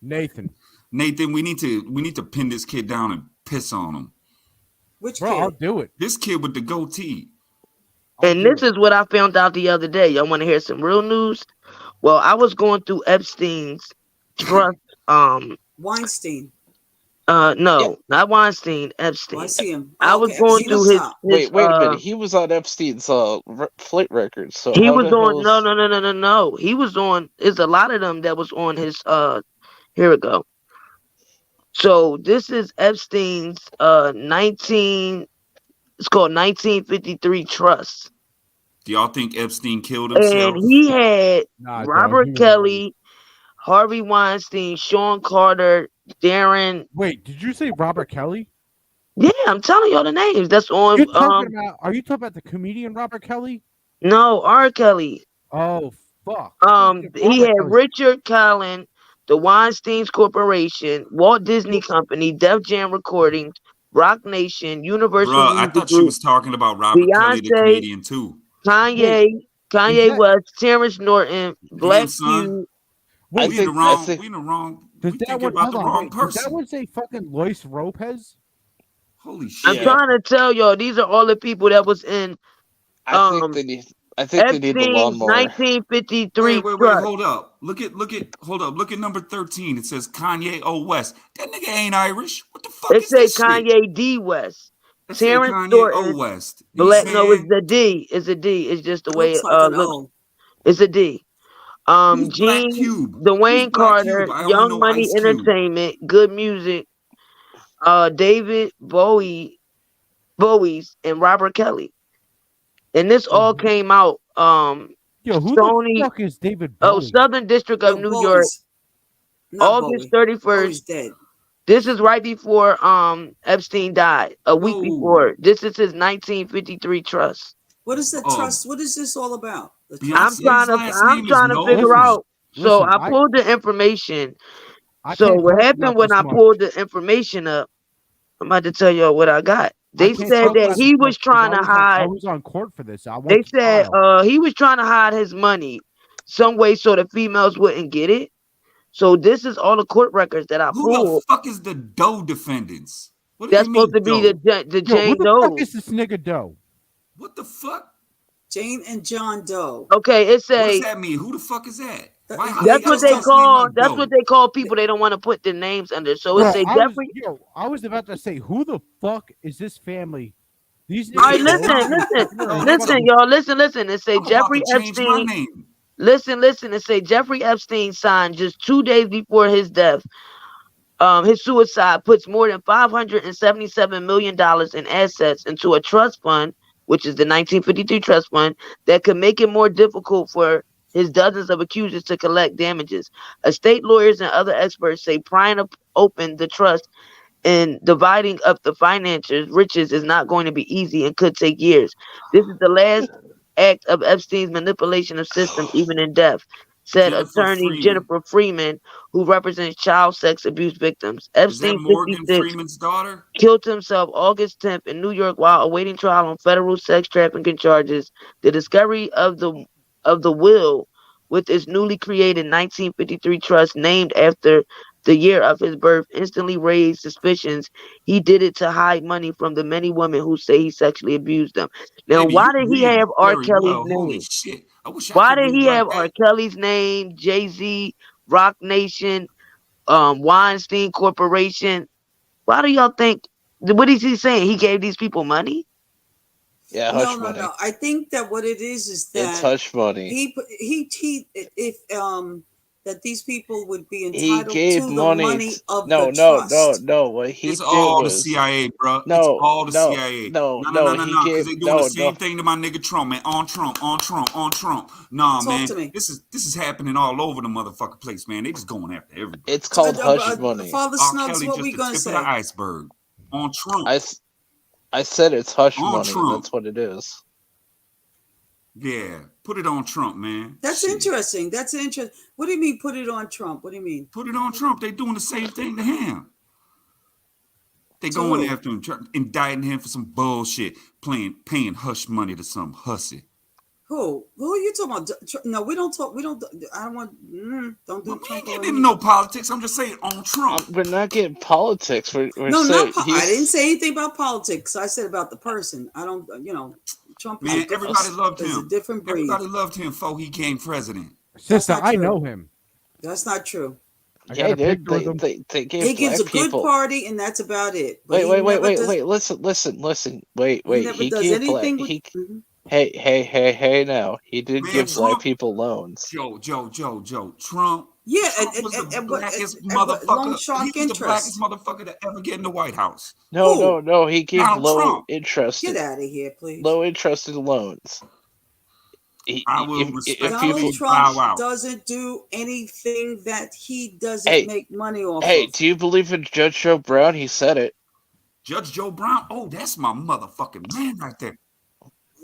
Nathan. Nathan, we need to pin this kid down and piss on him. Which kid? I'll do it. This kid with the goatee. And this is what I found out the other day. Y'all want to hear some real news? Well, I was going through Epstein's trust. Weinstein. No, not Weinstein. Epstein. I see him. I was going through his. Wait a minute. He was on Epstein's flight records. So he was on. No. He was on. There's a lot of them that was on his. Here we go. So this is Epstein's 19. It's called 1953 Trust. Do y'all think Epstein killed himself? And he had Robert Kelly, Harvey Weinstein, Sean Carter, Darren. Wait, did you say Robert Kelly? Yeah, I'm telling y'all the names. That's on. Are you talking about the comedian Robert Kelly? No, R. Kelly. Oh fuck. He had Richard Cullen, the Weinstein's Corporation, Walt Disney Company, Def Jam Recordings, Rock Nation, Universal Bruh, Music I thought Group, she was talking about Robert Kelly, the comedian, too. Kanye West, Terrence Norton, Black Cube. We in the wrong. Does We that thinking one about the wrong Does that person. one say fucking Lois Lopez? Holy shit! I'm trying to tell y'all, these are all the people that was in. I think they need the lawnmower. 1953. Wait, hold up. Look at number 13. It says Kanye O. West. That nigga ain't Irish. What the fuck It is say this Kanye shit? D. West. It say Terrence Kanye Norton. O. West. Black, no, it's Man. the D. It's a D. It's just the way Looks it like an looks. O. It's a D. Who's Black Gene, Cube? Dwayne Who's Black Carter, Cube? I only Young know Money Ice Cube. Entertainment, Good Music, David Bowie's, and Robert Kelly. And this all came out. Yo, who Sony, the fuck is David Bowie? Southern District of New York, August 31st. Dead. This is right before Epstein died. A week before. This is his 1953 trust. What is the trust? What is this all about? I'm trying to figure out. So I pulled the information. So what happened when I pulled the information up? I'm about to tell y'all what I got. They said that he was trying to hide. I was on court for this. They said he was trying to hide his money some way so the females wouldn't get it. So this is all the court records that I pulled. Who the fuck is the Doe defendants? What That's supposed to be the Jane Doe. Who the fuck is this nigga Doe? What the fuck? Jane and John Doe. Okay, it say. What does that mean? Who the fuck is that? That's what they call. That's what they call people they don't want to put their names under. So it say Jeffrey. I was about to say, who the fuck is this family? These. All right, listen, y'all. Listen. It say Jeffrey Epstein. Listen. It say Jeffrey Epstein signed just 2 days before his death. His suicide puts more than $577 million in assets into a trust fund, which is the 1953 trust fund, that could make it more difficult for his dozens of accusers to collect damages. Estate lawyers and other experts say prying open the trust and dividing up the finances, riches, is not going to be easy and could take years. This is the last act of Epstein's manipulation of systems, even in death, said attorney Jennifer Freeman, who represents child sex abuse victims. Epstein, is that Morgan 56, Freeman's daughter? Killed himself August 10th in New York while awaiting trial on federal sex trafficking charges. The discovery of the will with its newly created 1953 trust named after the year of his birth instantly raised suspicions he did it to hide money from the many women who say he sexually abused them. Now, why did he have R. Kelly's name? Holy shit. Why did he have R. Kelly's name, Jay-Z, Rock Nation, Weinstein Corporation? Why do y'all think? What is he saying? He gave these people money? Yeah, hush money. No. I think that what it is that it's hush money. that these people would be He entitled gave to the money. money of No, the no, trust? no. What he It's did all the was CIA, bro. It's no, all the no, CIA. no, No, no. He because gave they doing the no, same no. thing to my nigga Trump, man. On Trump, on Trump, on Trump. Nah, Talk man. to me. This is happening all over the motherfucking place, man. They just going after everybody. It's called hush money. Father R. Snubs, Kelly what just we the gonna tip say? of the iceberg. On Trump. I said it's hush On money. Trump. That's what it is. Yeah, put it on Trump, man. That's interesting. That's interesting. What do you mean put it on Trump? What do you mean? Put it on Trump. They doing the same thing to him. They To going who? after him, indicting him for some bullshit, paying hush money to some hussy. Who are you talking about? No, we don't talk. We don't. I don't want. Don't do Trump. Getting into no politics. I'm just saying on Trump. We're not getting politics. We're No, saying I didn't say anything about politics. I said about the person. I don't. Trump. Man, everybody loved him. Is a different breed. Everybody loved him before he became president. Sister, I know him. That's not true. Yeah, they gave He gives a black good people. party, and that's about it. Wait. Listen. Wait. He never does anything with. Hey. Now he did give black people loans. Joe. Trump. Yeah, Trump was the blackest motherfucker. He was the blackest motherfucker to ever get in the White House. No. He gave Donald low Trump. interest. Get out of here, please. Low interested loans. I will respect Donald Trump doesn't do anything that he doesn't make money off of. Do you believe in Judge Joe Brown? He said it. Judge Joe Brown? Oh, that's my motherfucking man right there.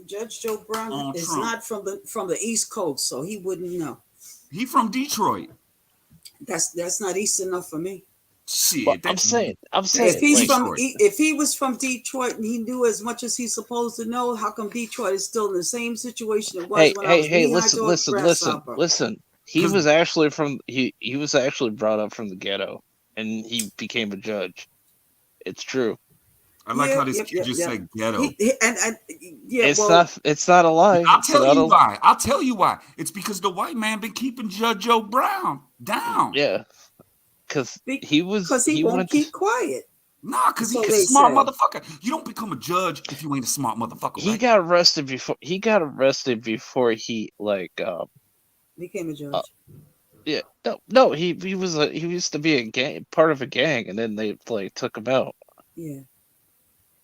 Judge Joe Brown is not from the East Coast, so he wouldn't know. He from Detroit. That's not East enough for me. Shit, well, I'm saying. If he was from Detroit and he knew as much as he's supposed to know, how come Detroit is still in the same situation it was when I was listen. He was actually he was actually brought up from the ghetto, and he became a judge. It's true. I like how this kid just said ghetto. It's not a lie. I'll tell you why. It's because the white man been keeping Judge Joe Brown down. Yeah. Because he won't keep quiet. Nah, because he's a smart motherfucker. You don't become a judge if you ain't a smart motherfucker. He got arrested before he became a judge. Yeah, no. He used to be part of a gang, and then they took him out. Yeah.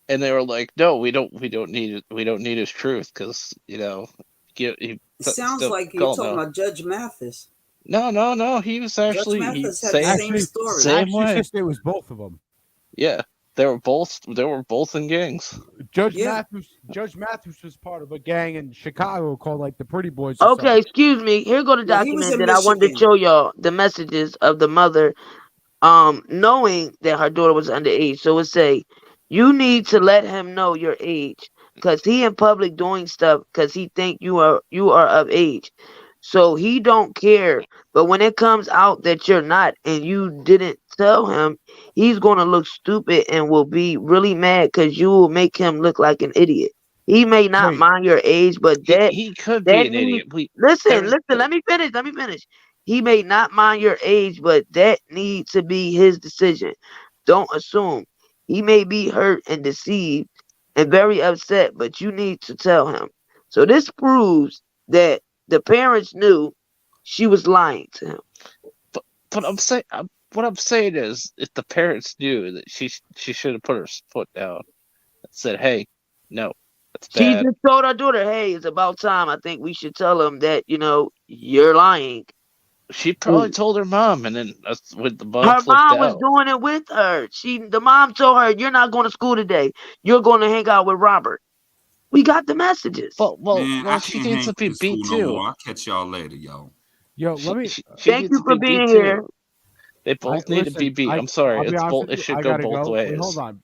And they were like, no, we don't need his truth because It sounds like you're talking about Judge Mathis. No. He was actually the same story. Same way. It was both of them. Yeah, they were both in gangs. Judge Mathis was part of a gang in Chicago called the Pretty Boys. Okay, excuse me. Here go the document that I wanted to show y'all. The messages of the mother, knowing that her daughter was underage. So it say, you need to let him know your age, because he in public doing stuff because he think you are of age. So he don't care. But when it comes out that you're not and you didn't tell him, he's going to look stupid and will be really mad because you will make him look like an idiot. He may not mind your age, but he could be an idiot. Listen, let me finish. He may not mind your age, but that needs to be his decision. Don't assume. He may be hurt and deceived and very upset, but you need to tell him. So this proves that the parents knew she was lying to him. But what I'm saying is, if the parents knew that she should have put her foot down and said, "Hey, no, that's bad." She just told her daughter, "Hey, it's about time. I think we should tell him that you're lying." She probably told her mom, and then with the mom her flipped mom out. was doing it with her. The mom told her, "You're not going to school today. You're going to hang out with Robert." We got the messages. Man, she needs to be beat too. I'll catch y'all later, y'all. Yo, let me. Thank you for being here. They both need to be beat. I'm sorry. It should go both ways. Wait, hold on.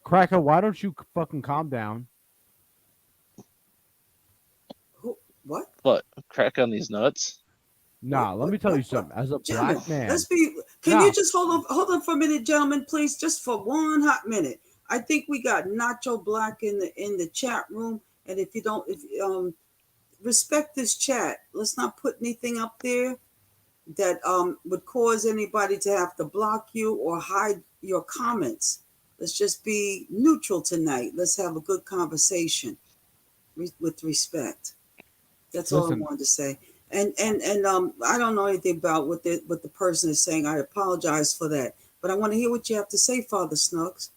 Cracker, why don't you fucking calm down? What? What? Crack on these nuts? Nah, let me tell you something. As a black man. Can you just hold on for a minute, gentlemen, please? Just for one hot minute. I think we got Nacho Black in the chat room. And if respect this chat, let's not put anything up there that would cause anybody to have to block you or hide your comments. Let's just be neutral tonight. Let's have a good conversation with respect. That's all I wanted to say. And I don't know anything about what the person is saying. I apologize for that, but I want to hear what you have to say, Father Snugs.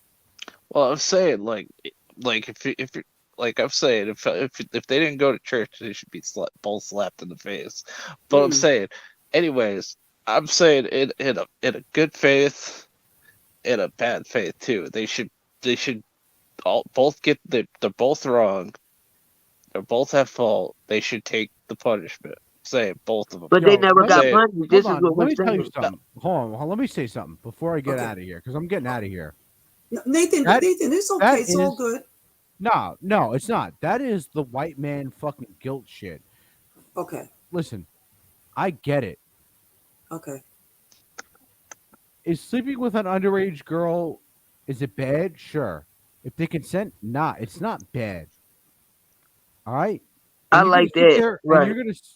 Well, I'm saying like if you like I'm saying if they didn't go to church, they should be both slapped in the face. But I'm saying, anyways, I'm saying in a good faith, in a bad faith too. They should both get they're both wrong. They're both at fault. They should take the punishment. Say both of them. But they never got punished. This is what Let we're me tell you saying. something. Hold on. Let me say something before I get out of here, because I'm getting out of here. Nathan, it's okay. It's all good. No, it's not. That is the white man fucking guilt shit. Okay. Listen, I get it. Okay. Is sleeping with an underage girl, is it bad? Sure. If they consent, it's not bad. All right. I like that. Right.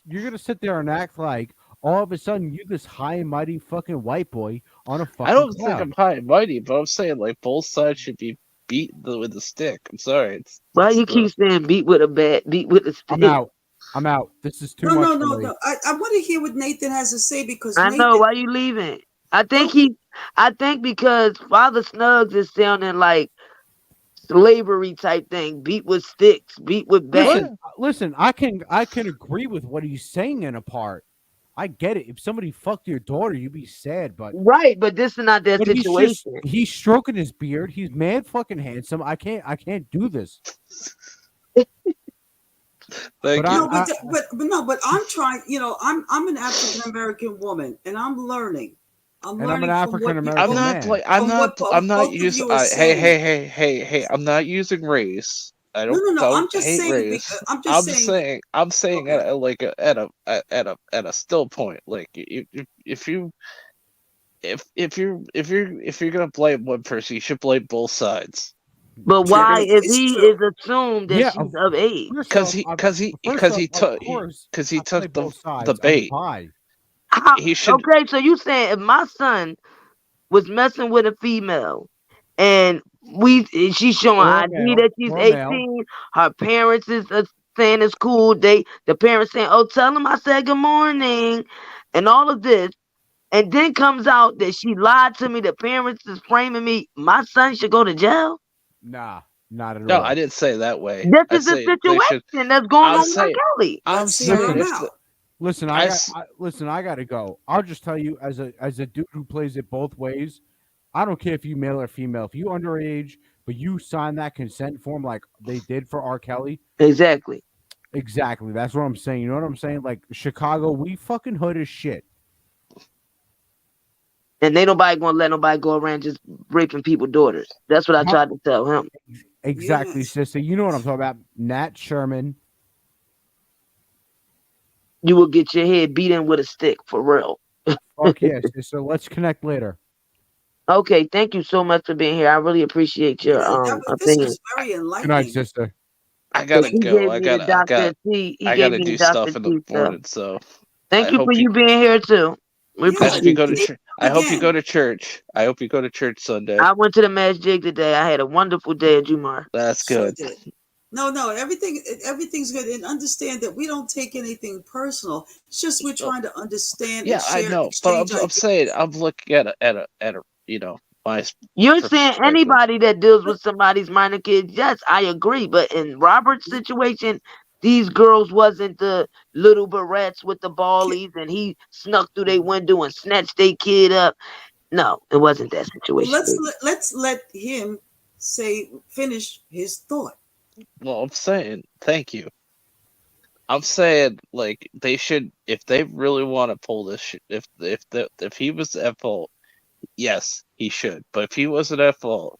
You're gonna sit there and act like all of a sudden you this high and mighty fucking white boy on a fucking. I don't think I'm high and mighty, but I'm saying like both sides should be beat with a stick. I'm sorry. Why you keep saying beat with a stick? I'm out. This is too much. No. I want to hear what Nathan has to say because I know why you leaving. I think because Father Snugs is sounding like slavery type thing. Beat with sticks, beat with bats. Listen, I can agree with what he's saying in a part. I get it. If somebody fucked your daughter, you'd be sad, but right. But this is not that situation. He's stroking his beard. He's mad fucking handsome. I can't do this. But I'm trying. You know, I'm an African American woman, and I'm learning. I'm an African American man. I'm not using. Hey! I'm not using race. I don't. No. I'm just saying. Race. I'm saying. I'm saying okay. at a still point. Like if you're gonna blame one person, you should blame both sides. But why, if he is assumed that she's of age? Because he took the bait. Okay, so you saying if my son was messing with a female and she's showing ID that she's 18, her parents is saying it's cool, the parents saying, oh, tell him I said good morning and all of this, and then comes out that she lied to me, the parents is framing me, my son should go to jail? Nah, not at all. No, I didn't say that way. This is the situation that's going on with Rkelly. I'm saying Listen, I gotta go. I'll just tell you, as a dude who plays it both ways, I don't care if you male or female. If you underage, but you sign that consent form like they did for Rkelly. Exactly. That's what I'm saying. You know what I'm saying? Like Chicago, we fucking hood as shit. And ain't nobody gonna let nobody go around just raping people's daughters. That's what I tried to tell him. Exactly, sister. You know what I'm talking about. Nat Sherman. You will get your head beat in with a stick, for real. Fuck yes. So let's connect later. Okay, thank you so much for being here. I really appreciate your opinion. This was very enlightening. Good night, sister. I gotta go. I gotta do stuff in the morning. So thank you for you being here too. I hope you go to church. I hope you go to church. I hope you go to church Sunday. I went to the Mass Jig today. I had a wonderful day at Jumar. That's good. No, everything's good, and understand that we don't take anything personal. It's just we're trying to understand. Yeah, I know, but I'm saying I'm looking at a You're saying anybody that deals with somebody's minor kids. Yes, I agree, but in Robert's situation, these girls wasn't the little barrettes with the ballies, and he snuck through their window and snatched their kid up. No, it wasn't that situation. Let's let him finish his thought. Well, I'm saying thank you. I'm saying like they should, if they really want to pull this shit. If he was at fault, yes, he should. But if he wasn't at fault,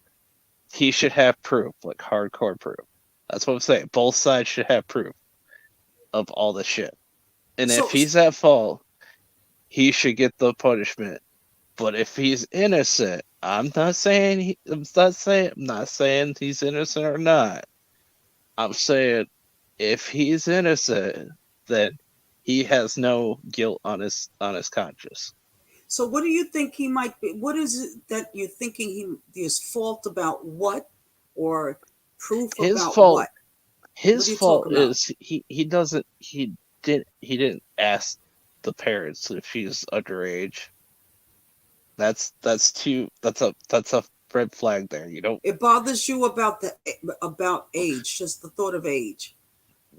he should have proof, like hardcore proof. That's what I'm saying. Both sides should have proof of all the shit. And if he's at fault, he should get the punishment. But if he's innocent, I'm not saying he's innocent or not. I'm saying if he's innocent, then he has no guilt on his conscience. So what do you think he might be? What is it that you're thinking his fault about what, or proof about what? His fault is he didn't ask the parents if she's underage. That's a red flag there. You don't. It bothers you about age, just the thought of age.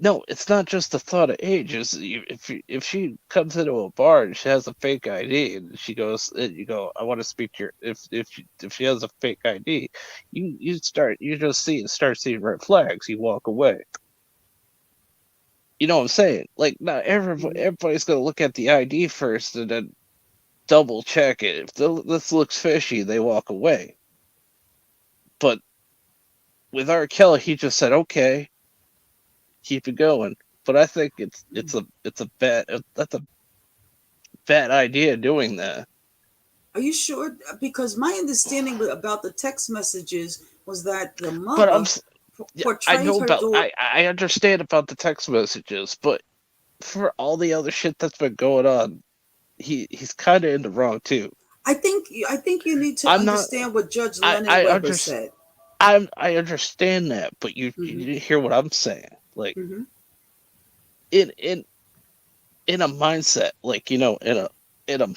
No, it's not just the thought of age. If she comes into a bar and she has a fake ID and she goes, you go, I want to speak to your. If she has a fake ID, you start seeing red flags. You walk away. You know what I'm saying? Like, not everybody's gonna look at the ID first and then double check it. If this looks fishy, they walk away. But with R. Kelly, he just said, okay, keep it going. But I think that's a bad idea doing that. Are you sure? Because my understanding about the text messages was that the mother portrays her daughter. I understand about the text messages, but for all the other shit that's been going on, he's kind of in the wrong too. I think you need to understand what Judge Lennon Weber said. I understand that, but you didn't hear what I'm saying. Like, in a mindset, like, you know, in a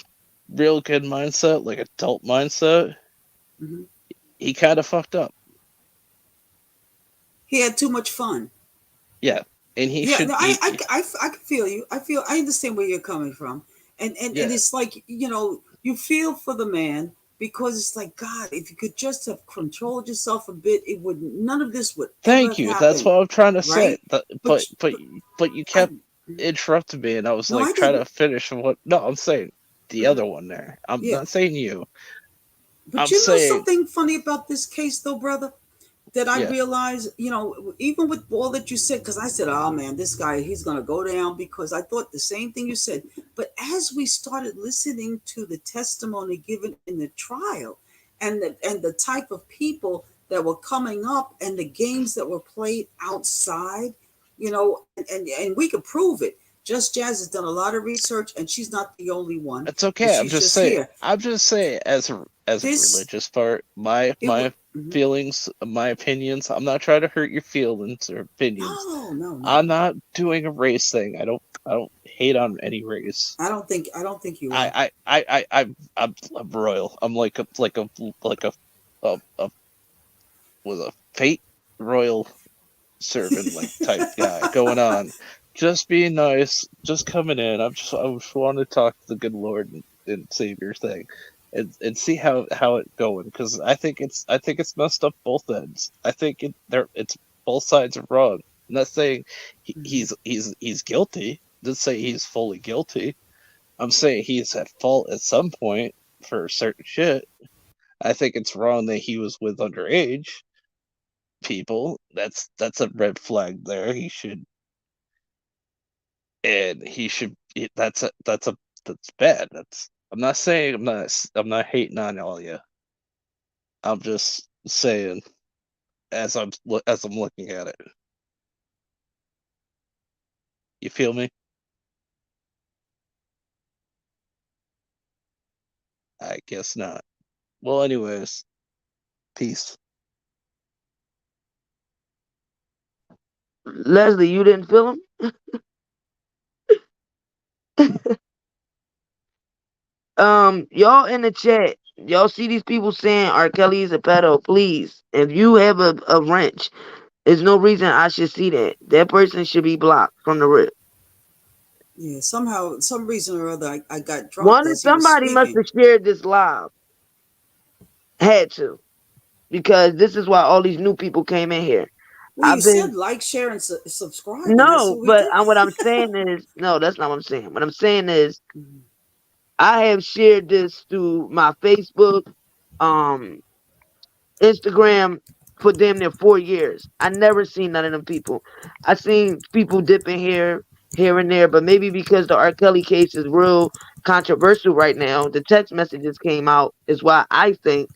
real good mindset, like adult mindset, he kind of fucked up. He had too much fun. Yeah, and he should. I feel you. I understand where you're coming from, and it's like, you know, you feel for the man, because it's like, God, if you could just have controlled yourself a bit, none of this would. Thank you. Happen, that's what I'm trying to say. Right? But you kept interrupting me, and I was trying to finish what. No, I'm saying the other one there. I'm not saying you. But I'm saying, know something funny about this case, though, brother? That I realized, you know, even with all that you said, because I said, oh man, this guy, he's going to go down, because I thought the same thing you said. But as we started listening to the testimony given in the trial, and the type of people that were coming up, and the games that were played outside, you know, and we could prove it. Just Jazz has done a lot of research, and she's not the only one. It's okay. I'm just saying. Here. I'm just saying, as a religious part, my feelings, my opinions. I'm not trying to hurt your feelings or opinions. No. I'm not doing a race thing. I don't hate on any race. I don't think you are. I'm royal. I'm like a with a fate royal servant like type guy going on. Just being nice, just coming in. I just want to talk to the good Lord and Savior thing, and see how it's going, because I think it's messed up both ends. I think it's both sides are wrong. I'm not saying he's guilty. Let's say he's fully guilty. I'm saying he's at fault at some point for certain shit. I think it's wrong that he was with underage people. That's a red flag there. He should. And he should. That's bad. I'm not saying I'm not hating on all you. I'm just saying, as I'm looking at it. You feel me? I guess not. Well, anyways, peace. Leslie, you didn't feel him? Y'all in the chat, y'all see these people saying R. Kelly is a pedo? Please, if you have a wrench, there's no reason I should see that. That person should be blocked from the rip. Yeah, somehow, some reason or other, I got dropped. Somebody must have shared this live. Had to, because this is why all these new people came in here. Well, you said like, share, and subscribe. No, but what I'm saying is, no, that's not what I'm saying. What I'm saying is, I have shared this through my Facebook, Instagram for damn near 4 years. I never seen none of them people. I seen people dipping here and there, but maybe because the R. Kelly case is real controversial right now, the text messages came out, is why I think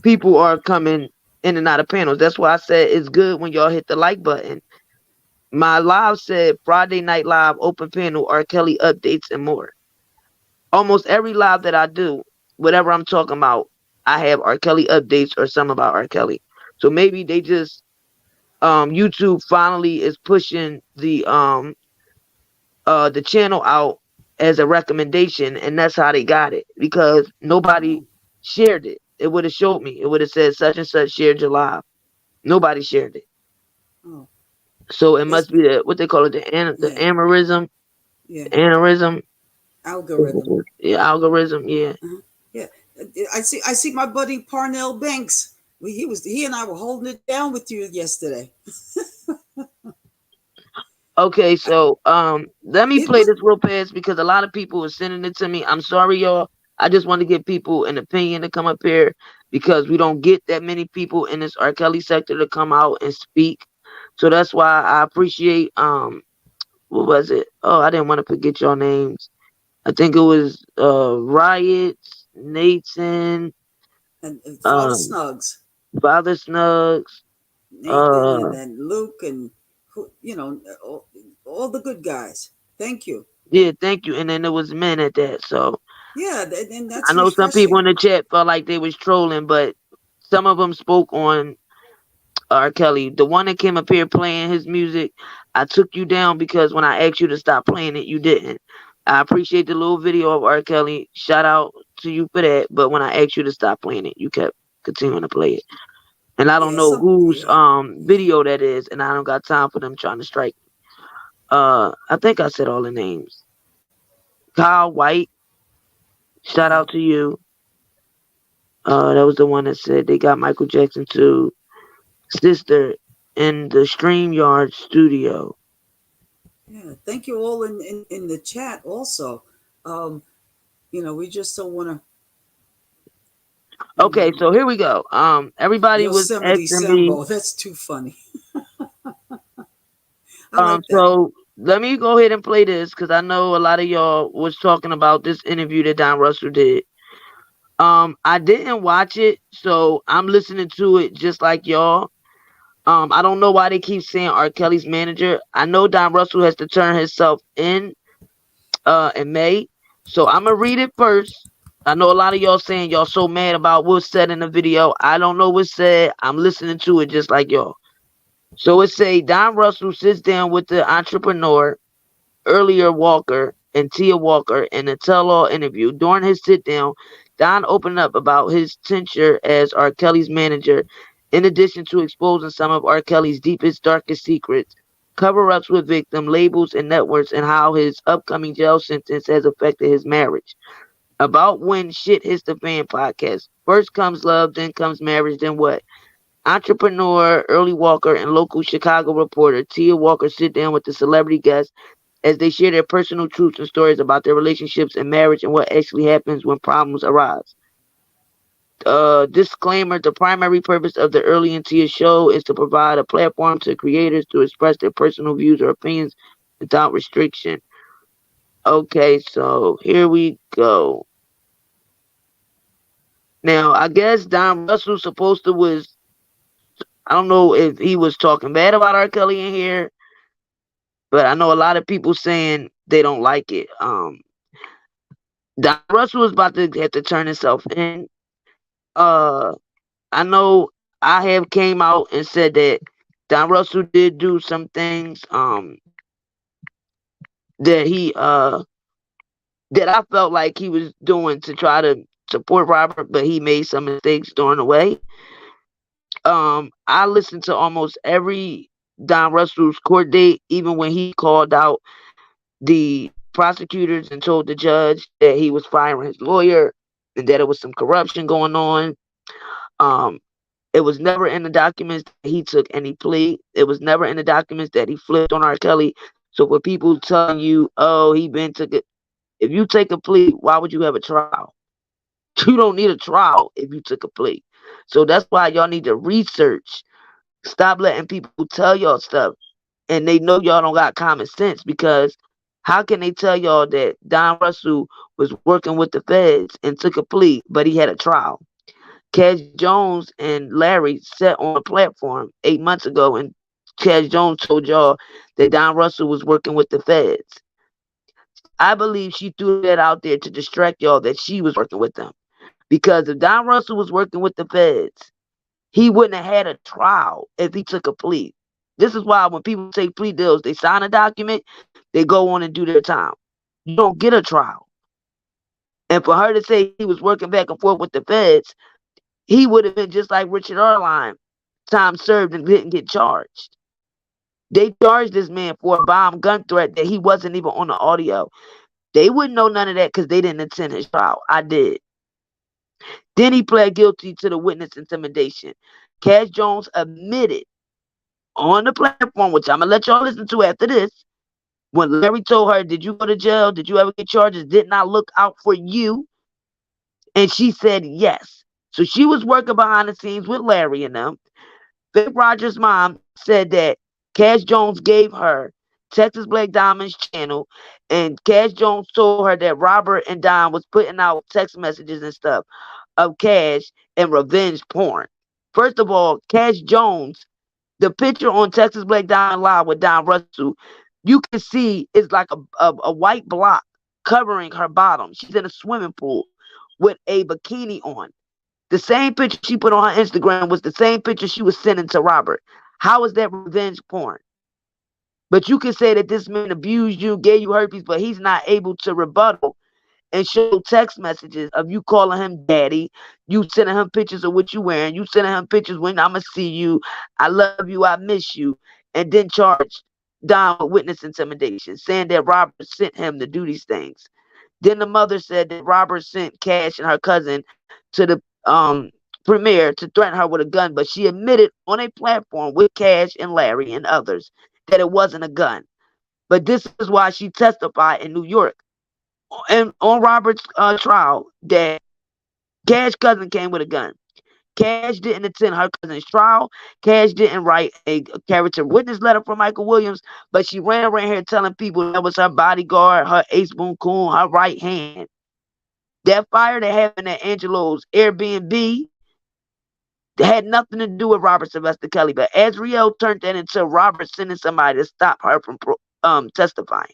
people are coming in and out of panels. That's why I said it's good when y'all hit the like button. My live said Friday Night Live open panel, R. Kelly updates and more. Almost every live that I do, whatever I'm talking about, I have R. Kelly updates or some about R. Kelly. So maybe they just YouTube finally is pushing the the channel out as a recommendation, and that's how they got it, because nobody shared it. It would have showed me. It would have said such and such shared your live. Nobody shared it. Oh. So it must be the, what they call it, the aneurysm. Yeah. Aneurysm. Algorithm. Yeah, algorithm. Yeah. Yeah. I see my buddy Parnell Banks. He and I were holding it down with you yesterday. Okay, so let me play this real fast because a lot of people are sending it to me. I'm sorry, y'all. I just want to give people an opinion to come up here because we don't get that many people in this R. Kelly sector to come out and speak. So that's why I appreciate what was it? Oh, I didn't want to forget your names. I think it was Riots, Nathan, And Father Snugs. Father Snugs, Nathan, and then Luke, and all the good guys. Thank you. Yeah, thank you. And then there was men at that. So yeah, and that's I know refreshing. some people in the chat felt like they was trolling, but some of them spoke on R. Kelly. The one that came up here playing his music, I took you down because when I asked you to stop playing it, you didn't. I appreciate the little video of R. Kelly. Shout out to you for that. But when I asked you to stop playing it, you kept continuing to play it. And I don't know whose video that is, and I don't got time for them trying to strike me. I think I said all the names. Kyle White, shout out to you. That was the one that said they got Michael Jackson to sister in the StreamYard studio. Yeah, thank you all in the chat also. We just don't want to. Okay, so here we go. Everybody was asking me. That's too funny. So let me go ahead and play this because I know a lot of y'all was talking about this interview that Don Russell did. I didn't watch it, so I'm listening to it just like y'all. I don't know why they keep saying R. Kelly's manager. I know Don Russell has to turn himself in May. So I'm gonna read it first. I know a lot of y'all saying y'all so mad about what's said in the video. I don't know what's said. I'm listening to it just like y'all. So it say Don Russell sits down with the entrepreneur, earlier Walker and Tia Walker in a tell-all interview. During his sit-down, Don opened up about his tenure as R. Kelly's manager, in addition to exposing some of R. Kelly's deepest, darkest secrets, cover-ups with victim labels and networks, and how his upcoming jail sentence has affected his marriage. About When Shit Hits the Fan podcast. First comes love, then comes marriage, then what? Entrepreneur Early Walker and local Chicago reporter Tia Walker sit down with the celebrity guests as they share their personal truths and stories about their relationships and marriage and what actually happens when problems arise. Disclaimer, the primary purpose of the Early and Tia show is to provide a platform to creators to express their personal views or opinions without restriction. Okay, so here we go. Now, I guess Don Russell supposed to was, I don't know if he was talking bad about R. Kelly in here, but I know a lot of people saying they don't like it. Don Russell was about to have to turn himself in. I know I have came out and said that Don Russell did do some things that he that I felt like he was doing to try to support Robert, but he made some mistakes during the way. I listened to almost every Don Russell's court date, even when he called out the prosecutors and told the judge that he was firing his lawyer and that it was some corruption going on. It was never in the documents that he took any plea. It was never in the documents that he flipped on R. Kelly. So for people telling you, oh, he been took it, if you take a plea, why would you have a trial? You don't need a trial if you took a plea. So that's why y'all need to research. Stop letting people tell y'all stuff and they know y'all don't got common sense, because how can they tell y'all that Don Russell was working with the feds and took a plea, but he had a trial? Cash Jones and Larry sat on a platform 8 months ago, and Cash Jones told y'all that Don Russell was working with the feds. I believe she threw that out there to distract y'all that she was working with them. Because if Don Russell was working with the feds, he wouldn't have had a trial if he took a plea. This is why when people take plea deals, they sign a document, they go on and do their time. You don't get a trial. And for her to say he was working back and forth with the feds, he would have been just like Richard Arline, time served and didn't get charged. They charged this man for a bomb gun threat that he wasn't even on the audio. They wouldn't know none of that because they didn't attend his trial. I did. Then he pled guilty to the witness intimidation. Cash Jones admitted on the platform, which I'm going to let y'all listen to after this, when Larry told her, did you go to jail? Did you ever get charges? Didn't I look out for you? And she said yes. So she was working behind the scenes with Larry and them. Vic Rogers' mom said that Cash Jones gave her Texas Black Diamond's channel, and Cash Jones told her that Robert and Don was putting out text messages and stuff of Cash and revenge porn. First of all, Cash Jones, the picture on Texas Black Diamond Live with Don Russell, you can see it's like a white block covering her bottom. She's in a swimming pool with a bikini on. The same picture she put on her Instagram was the same picture she was sending to Robert. How is that revenge porn? But you can say that this man abused you, gave you herpes, but he's not able to rebuttal and show text messages of you calling him daddy, you sending him pictures of what you wearing, you sending him pictures when I'ma see you, I love you, I miss you, and then charge Don with witness intimidation, saying that Robert sent him to do these things. Then the mother said that Robert sent Cash and her cousin to the premiere to threaten her with a gun, but she admitted on a platform with Cash and Larry and others that it wasn't a gun. But this is why she testified in New York and on Robert's trial that Cash's cousin came with a gun. Cash didn't attend her cousin's trial. Cash didn't write a character witness letter for Michael Williams, but she ran around here telling people that was her bodyguard, her ace boon coon, her right hand. That fire that happened at Angelo's Airbnb had nothing to do with Robert Sylvester Kelly, but Azriel turned that into Robert sending somebody to stop her from testifying.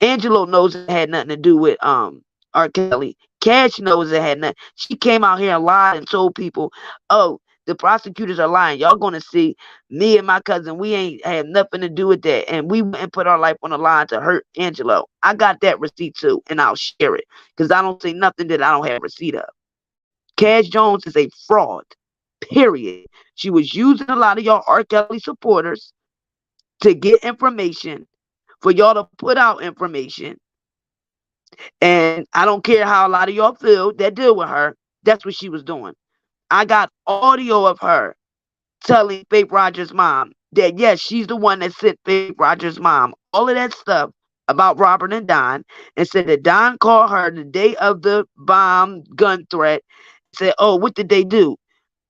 Angelo knows it had nothing to do with R. Kelly. Cash knows it had nothing. She came out here and lied and told people, oh, the prosecutors are lying. Y'all gonna see me and my cousin, we ain't have nothing to do with that. And we went and put our life on the line to hurt Angelo. I got that receipt too, and I'll share it. Because I don't say nothing that I don't have a receipt of. Cash Jones is a fraud. Period. She was using a lot of y'all R. Kelly supporters to get information, for y'all to put out information. And I don't care how a lot of y'all feel that deal with her. That's what she was doing. I got audio of her telling Faith Rogers' mom that, yes, she's the one that sent Faith Rogers' mom all of that stuff about Robert and Don, and said that Don called her the day of the bomb gun threat, said, oh, what did they do?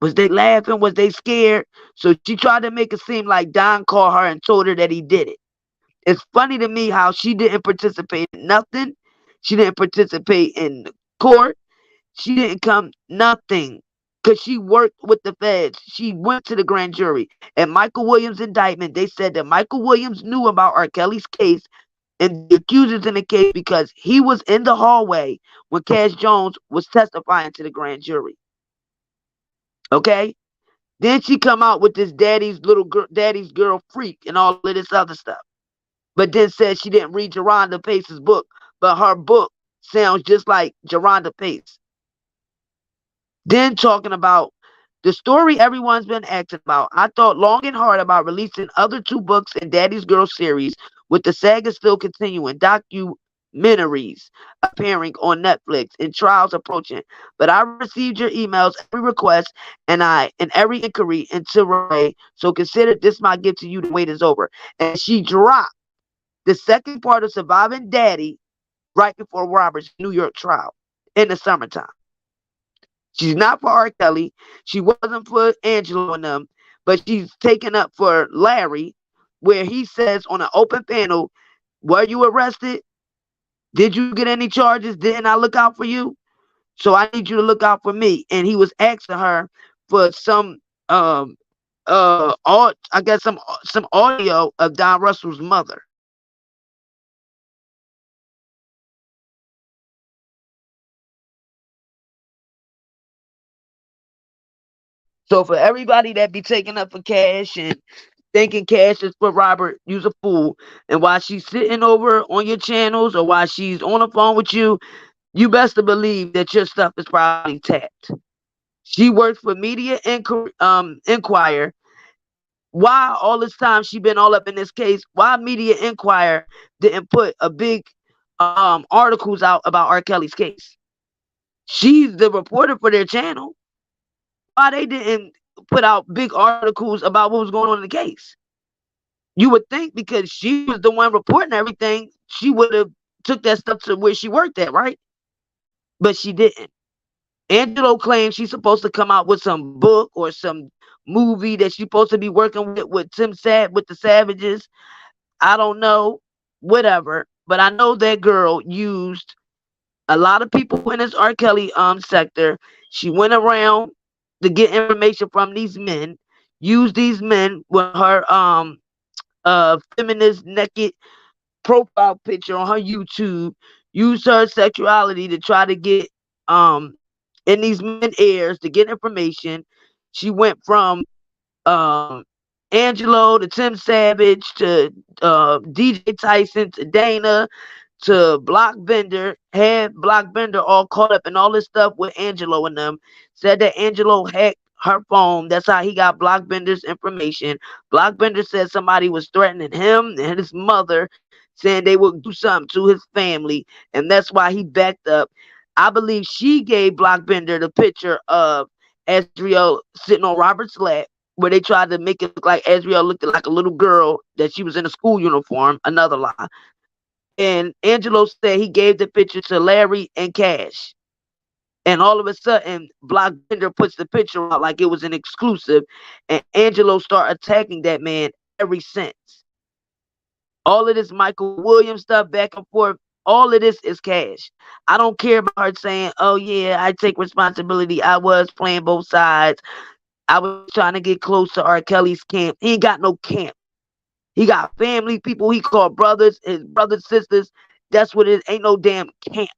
Was they laughing? Was they scared? So she tried to make it seem like Don called her and told her that he did it. It's funny to me how she didn't participate in nothing. She didn't participate in court. She didn't come nothing because she worked with the feds. She went to the grand jury. And Michael Williams' indictment, they said that Michael Williams knew about R. Kelly's case and the accusers in the case because he was in the hallway when Cash Jones was testifying to the grand jury. Okay? Then she come out with this daddy's girl freak and all of this other stuff. But then said she didn't read Geronda Pace's book, but her book sounds just like Geronda Pace. Then talking about the story everyone's been asking about. I thought long and hard about releasing other 2 books in Daddy's Girl series, with the saga still continuing, documentaries appearing on Netflix and trials approaching. But I received your emails, every request, and every inquiry into Ray. So consider this my gift to you. The wait is over. And she dropped the second part of Surviving Daddy right before Robert's New York trial in the summertime. She's not for R. Kelly. She wasn't for Angelo and them, but she's taken up for Larry, where he says on an open panel, were you arrested? Did you get any charges? Didn't I look out for you? So I need you to look out for me. And he was asking her for some some audio of Don Russell's mother. So for everybody that be taking up for Cash and thinking Cash is for Robert, you's a fool. And while she's sitting over on your channels or while she's on the phone with you, you best to believe that your stuff is probably tapped. She works for Media Inquirer. Why all this time she been all up in this case? Why Media Inquirer didn't put a big articles out about R. Kelly's case? She's the reporter for their channel. Why they didn't put out big articles about what was going on in the case? You would think because she was the one reporting everything, she would have took that stuff to where she worked at, right? But she didn't. Angelo claims she's supposed to come out with some book or some movie that she's supposed to be working with the Savages. I don't know, whatever. But I know that girl used a lot of people in this R. Kelly sector. She went around to get information from these men, used these men with her feminist naked profile picture on her YouTube, used her sexuality to try to get in these men ears to get information. She went from Angelo to Tim Savage to DJ Tyson to Dana to Block Bender, had Block Bender all caught up in all this stuff with Angelo and them. Said that Angelo hacked her phone. That's how he got Block Bender's information. Block Bender said somebody was threatening him and his mother, saying they would do something to his family, and that's why he backed up. I believe she gave Block Bender the picture of Azriel sitting on Robert's lap, where they tried to make it look like Azriel looked like a little girl, that she was in a school uniform. Another lie. And Angelo said he gave the picture to Larry and Cash. And all of a sudden, Block Bender puts the picture out like it was an exclusive, and Angelo started attacking that man ever since. All of this Michael Williams stuff back and forth, all of this is Cash. I don't care about her saying, oh yeah, I take responsibility. I was playing both sides. I was trying to get close to R. Kelly's camp. He ain't got no camp. He got family, people he called brothers, his brothers, sisters. That's what it is. Ain't no damn camp.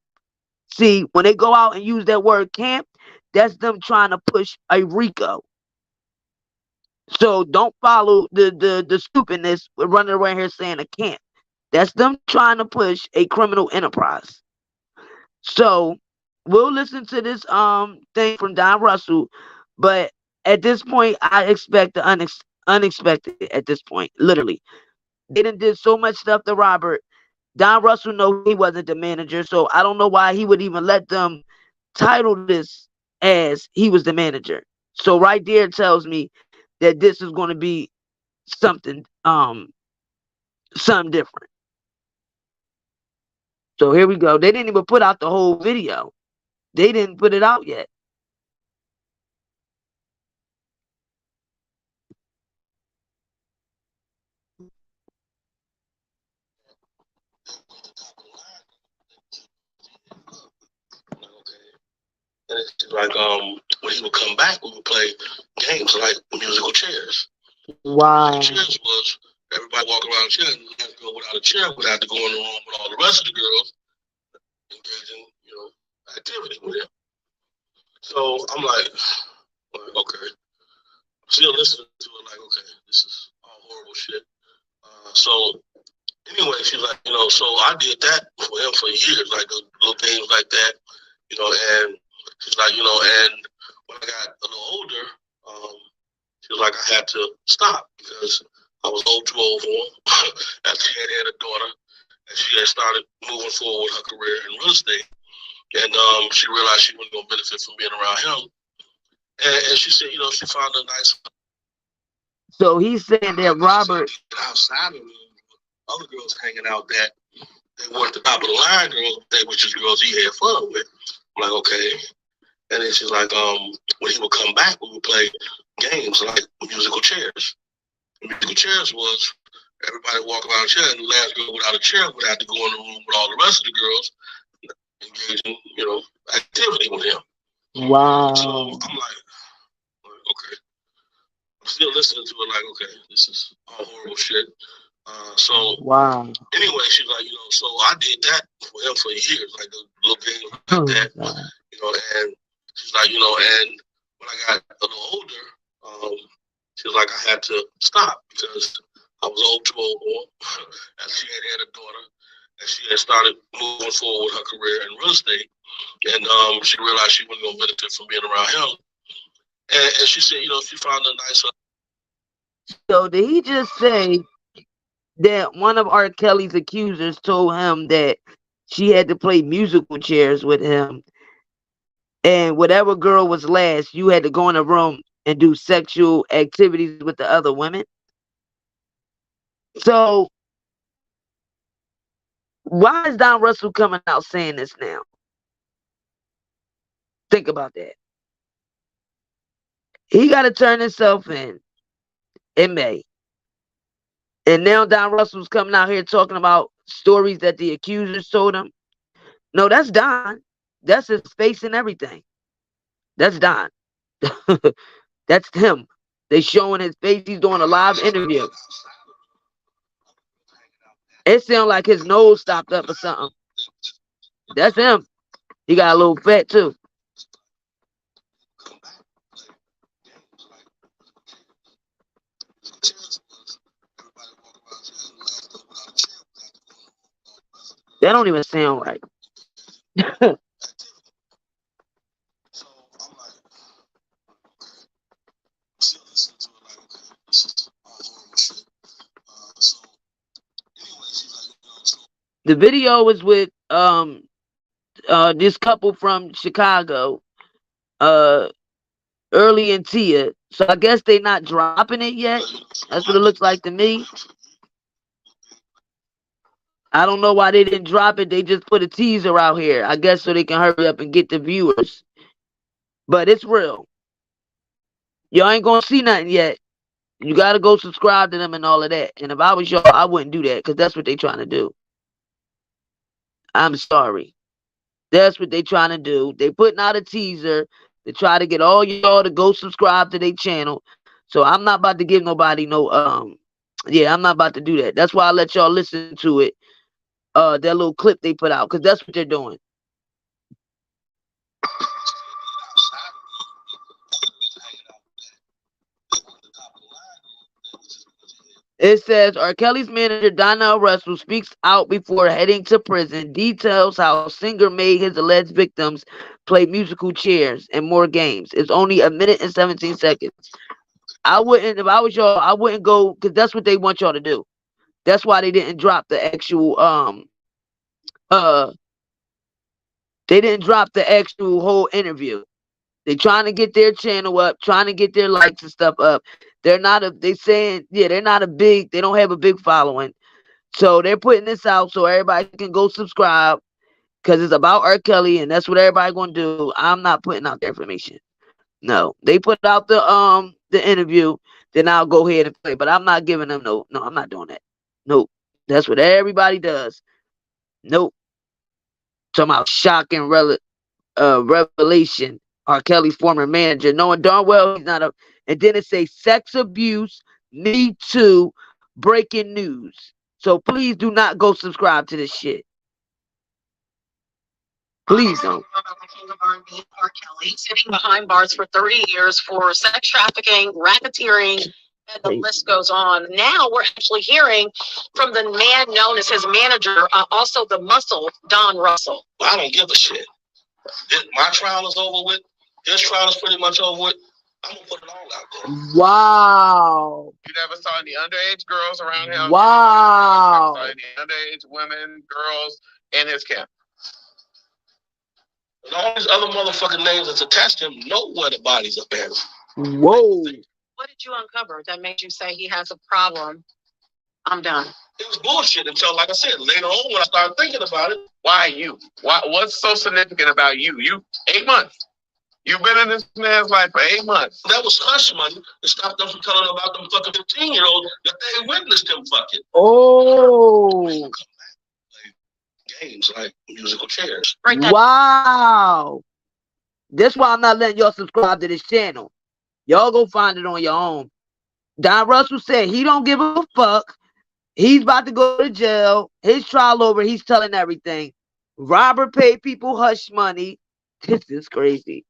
See, when they go out and use that word camp, that's them trying to push a RICO. So don't follow the stupidness with running around here saying a camp. That's them trying to push a criminal enterprise. So we'll listen to this thing from Don Russell, but at this point, I expect the unexpected at this point, literally. They done did so much stuff to Robert. Don Russell know he wasn't the manager, so I don't know why he would even let them title this as he was the manager. So right there tells me that this is going to be something different. So here we go. They didn't even put out the whole video. They didn't put it out yet. And it's like when he would come back, we would play games like musical chairs. Wow. Chairs was everybody walk around a chair, and the girl without a chair would have to go in the room with all the rest of the girls, engaging, activity with him. So I'm like, okay. I'm still listening to it like, okay, this is all horrible shit. So anyway, she's like, so I did that for him for years, like little things like that, and she's like, and when I got a little older, she was like, I had to stop because I was too old for him. After she had a daughter, and she had started moving forward with her career in real estate, and she realized she wasn't going to benefit from being around him. And she said, she found a nice. So he's saying that Robert outside of other girls hanging out that they weren't the top of the line girls, they were just girls he had fun with. I'm like, okay. And then she's like, when he would come back, we would play games like musical chairs. Musical chairs was everybody walk around a chair, and the last girl without a chair would have to go in the room with all the rest of the girls, engaging, activity with him. Wow. So I'm like, okay. I'm still listening to it like, okay, this is all horrible shit. So wow. Anyway, she's like, so I did that for him for years, like the little things like that, and she's like, and when I got a little older, She was like, I had to stop because I was too old for her. And she had a daughter, and she had started moving forward with her career in real estate. And she realized she wasn't going to benefit from being around him. And she said, you know, she found a nicer. So did he just say that one of R. Kelly's accusers told him that she had to play musical chairs with him, and whatever girl was last, you had to go in a room and do sexual activities with the other women? So why is Don Russell coming out saying this now? Think about that. He got to turn himself in May. And now Don Russell's coming out here talking about stories that the accusers told him. No, that's Don. That's his face and everything. That's Don. That's him. They showing his face. He's doing a live interview. It sounds like his nose stopped up or something. That's him. He got a little fat too. That don't even sound right. The video was with this couple from Chicago, Early and Tia. So I guess they're not dropping it yet. That's what it looks like to me. I don't know why they didn't drop it. They just put a teaser out here, I guess, so they can hurry up and get the viewers. But it's real. Y'all ain't gonna see nothing yet. You gotta go subscribe to them and all of that. And if I was y'all, I wouldn't do that because that's what they trying to do. I'm sorry. That's what they trying to do. They putting out a teaser to try to get all y'all to go subscribe to their channel. So I'm not about to give nobody no yeah, I'm not about to do that. That's why I let y'all listen to it. That little clip they put out, because that's what they're doing. It says, R. Kelly's manager, Donnell Russell, speaks out before heading to prison, details how singer made his alleged victims play musical chairs and more games. It's only 1 minute and 17 seconds. I wouldn't, if I was y'all, I wouldn't go, because that's what they want y'all to do. That's why they didn't drop the actual, they didn't drop the actual whole interview. They trying to get their channel up, trying to get their likes and stuff up. They're not a, they saying, yeah, they're not a big, they don't have a big following. So they're putting this out so everybody can go subscribe because it's about R. Kelly and that's what everybody gonna do. I'm not putting out their information. No, they put out the interview, then I'll go ahead and play. But I'm not giving them no, I'm not doing that. Nope. That's what everybody does. Nope. Talking about shocking revelation. R. Kelly's former manager, knowing darn well he's not a, and then it says sex abuse, Me Too, breaking news. So please do not go subscribe to this shit. Please don't. R. Kelly sitting behind bars for 30 years for sex trafficking, racketeering, and the list goes on. Now we're actually hearing from the man known as his manager, also the muscle, Don Russell. I don't give a shit. My trial is over with. His trial is pretty much over with. I'm gonna put it all out there. Wow. You never saw any underage girls around him. Wow. You never saw any underage women, girls in his camp. And all these other motherfucking names that's attached to him know where the bodies are buried. Whoa. What did you uncover that made you say he has a problem? I'm done. It was bullshit until, like I said, later on when I started thinking about it. Why you? What's so significant about you? You 8 months. You've been in this man's life for 8 months. That was hush money to stop them from telling about them fucking 15-year-olds that they witnessed him fucking. Oh. Games like musical chairs. Wow. That's why I'm not letting y'all subscribe to this channel. Y'all go find it on your own. Don Russell said he don't give a fuck. He's about to go to jail. His trial over. He's telling everything. Robert paid people hush money. This is crazy.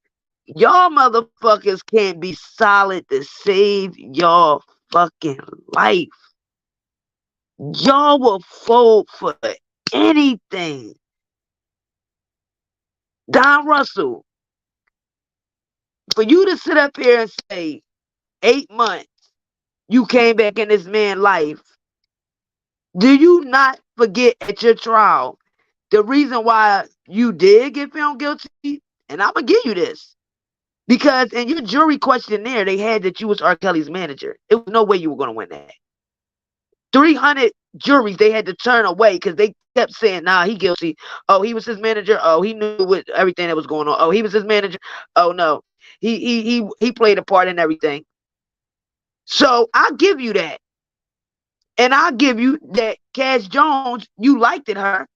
Y'all motherfuckers can't be solid to save y'all fucking life. Y'all will fold for anything. Don Russell, for you to sit up here and say 8 months you came back in this man's life, do you not forget at your trial the reason why you did get found guilty? And I'm going to give you this. Because in your jury questionnaire, they had that you was R. Kelly's manager. It was no way you were going to win that. 300 juries they had to turn away because they kept saying, nah, he guilty. Oh, he was his manager. Oh, he knew what, everything that was going on. Oh, he was his manager. Oh, no. He played a part in everything. So I'll give you that. And I'll give you that Cash Jones, you liked it her.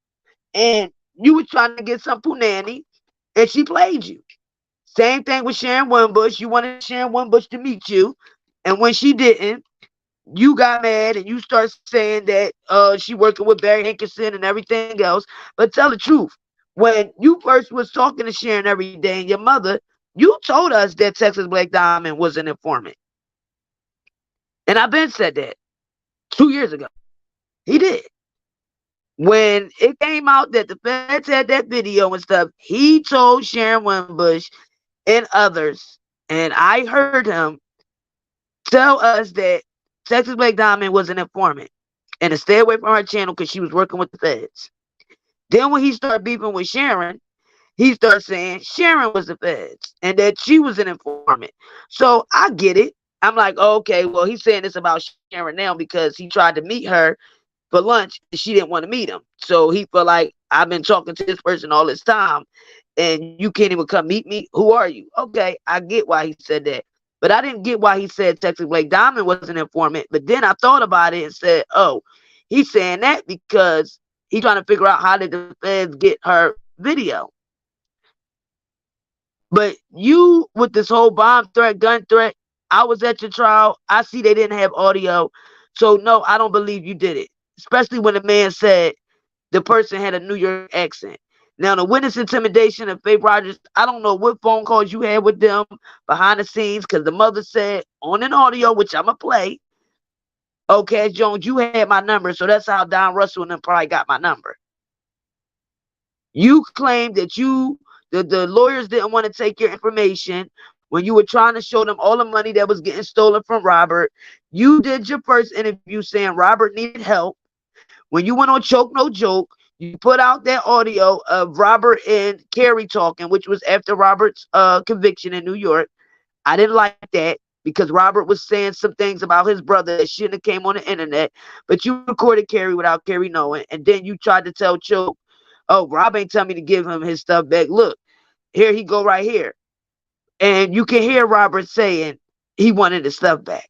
And you were trying to get some punani. And she played you. Same thing with Sharon Winbush. You wanted Sharon Winbush to meet you. And when she didn't, you got mad and you start saying that she working with Barry Hankinson and everything else. But tell the truth. When you first was talking to Sharon every day and your mother, you told us that Texas Black Diamond was an informant. And I've been said that 2 years ago. He did. When it came out that the feds had that video and stuff, he told Sharon Winbush and others, and I heard him tell us that Texas Black Diamond was an informant and to stay away from her channel because she was working with the feds. Then when he started beefing with Sharon, he started saying Sharon was the feds and that she was an informant. So I get it. I'm like, oh, okay, well, he's saying this about Sharon now because he tried to meet her for lunch and she didn't want to meet him. So he felt like, I've been talking to this person all this time and you can't even come meet me. Who are you? Okay, I get why he said that. But I didn't get why he said Texas Black Diamond was an informant. But then I thought about it and said, oh, he's saying that because he's trying to figure out how did the feds get her video. But you, with this whole bomb threat, gun threat, I was at your trial. I see they didn't have audio. So, no, I don't believe you did it. Especially when the man said the person had a New York accent. Now, the witness intimidation of Faith Rogers, I don't know what phone calls you had with them behind the scenes because the mother said on an audio, which I'm going to play, okay, Jones, you had my number. So that's how Don Russell and them probably got my number. You claimed that the lawyers didn't want to take your information when you were trying to show them all the money that was getting stolen from Robert. You did your first interview saying Robert needed help. When you went on Choke No Joke, you put out that audio of Robert and Carrie talking, which was after Robert's conviction in New York. I didn't like that because Robert was saying some things about his brother that shouldn't have came on the internet. But you recorded Carrie without Carrie knowing. And then you tried to tell Choke, oh, Rob ain't telling me to give him his stuff back. Look, here he go right here. And you can hear Robert saying he wanted his stuff back.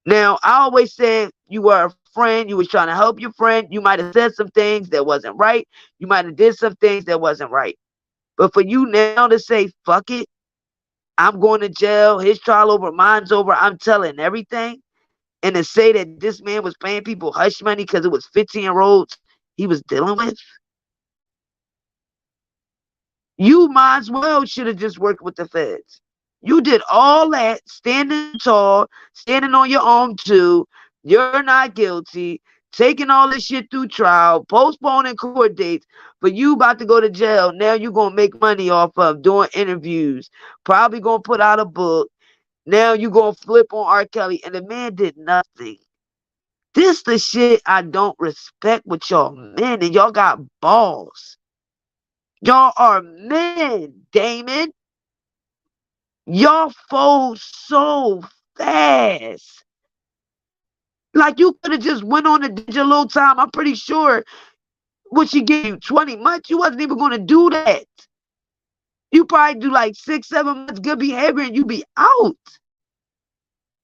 Now, I always said you were a friend. You was trying to help your friend. You might have said some things that wasn't right. You might have did some things that wasn't right. But for you now to say, fuck it, I'm going to jail, his trial over, mine's over, I'm telling everything, and to say that this man was paying people hush money because it was 15-year-olds he was dealing with, you might as well should have just worked with the feds. You did all that, standing tall, standing on your own too. You're not guilty. Taking all this shit through trial, postponing court dates, but you about to go to jail. Now you're going to make money off of doing interviews. Probably going to put out a book. Now you're going to flip on R. Kelly. And the man did nothing. This the shit I don't respect with y'all men. And y'all got balls. Y'all are men, Damon. Y'all fold so fast. Like you could have just went on a digital time. I'm pretty sure what she gave you 20 months. You wasn't even going to do that. You probably do like 6-7 months good behavior and you be out.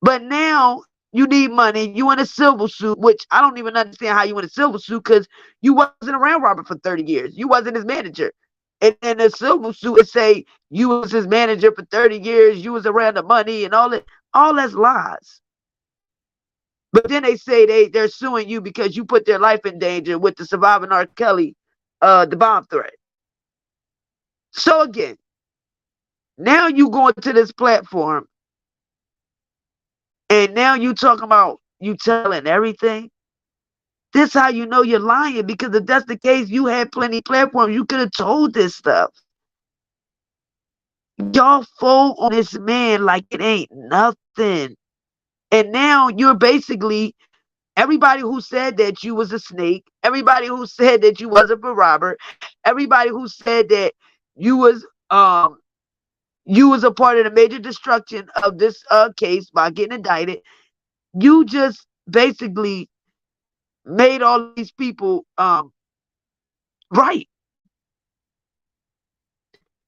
But now you need money. You in a civil suit, which I don't even understand how you in a civil suit because you wasn't around Robert for 30 years. You wasn't his manager. And in a civil suit, it say you was his manager for 30 years. You was around the money and all that. All that's lies. But then they say they're suing you because you put their life in danger with the surviving R. Kelly, the bomb threat. So again, Now you going to this platform, and now you talking about you telling everything. This how you know you're lying, because if that's the case, you had plenty platforms. You could have told this stuff. Y'all fold on this man like it ain't nothing. And now you're basically everybody who said that you was a snake, everybody who said that you wasn't for Robert, everybody who said that you was a part of the major destruction of this case by getting indicted. You just basically made all these people right.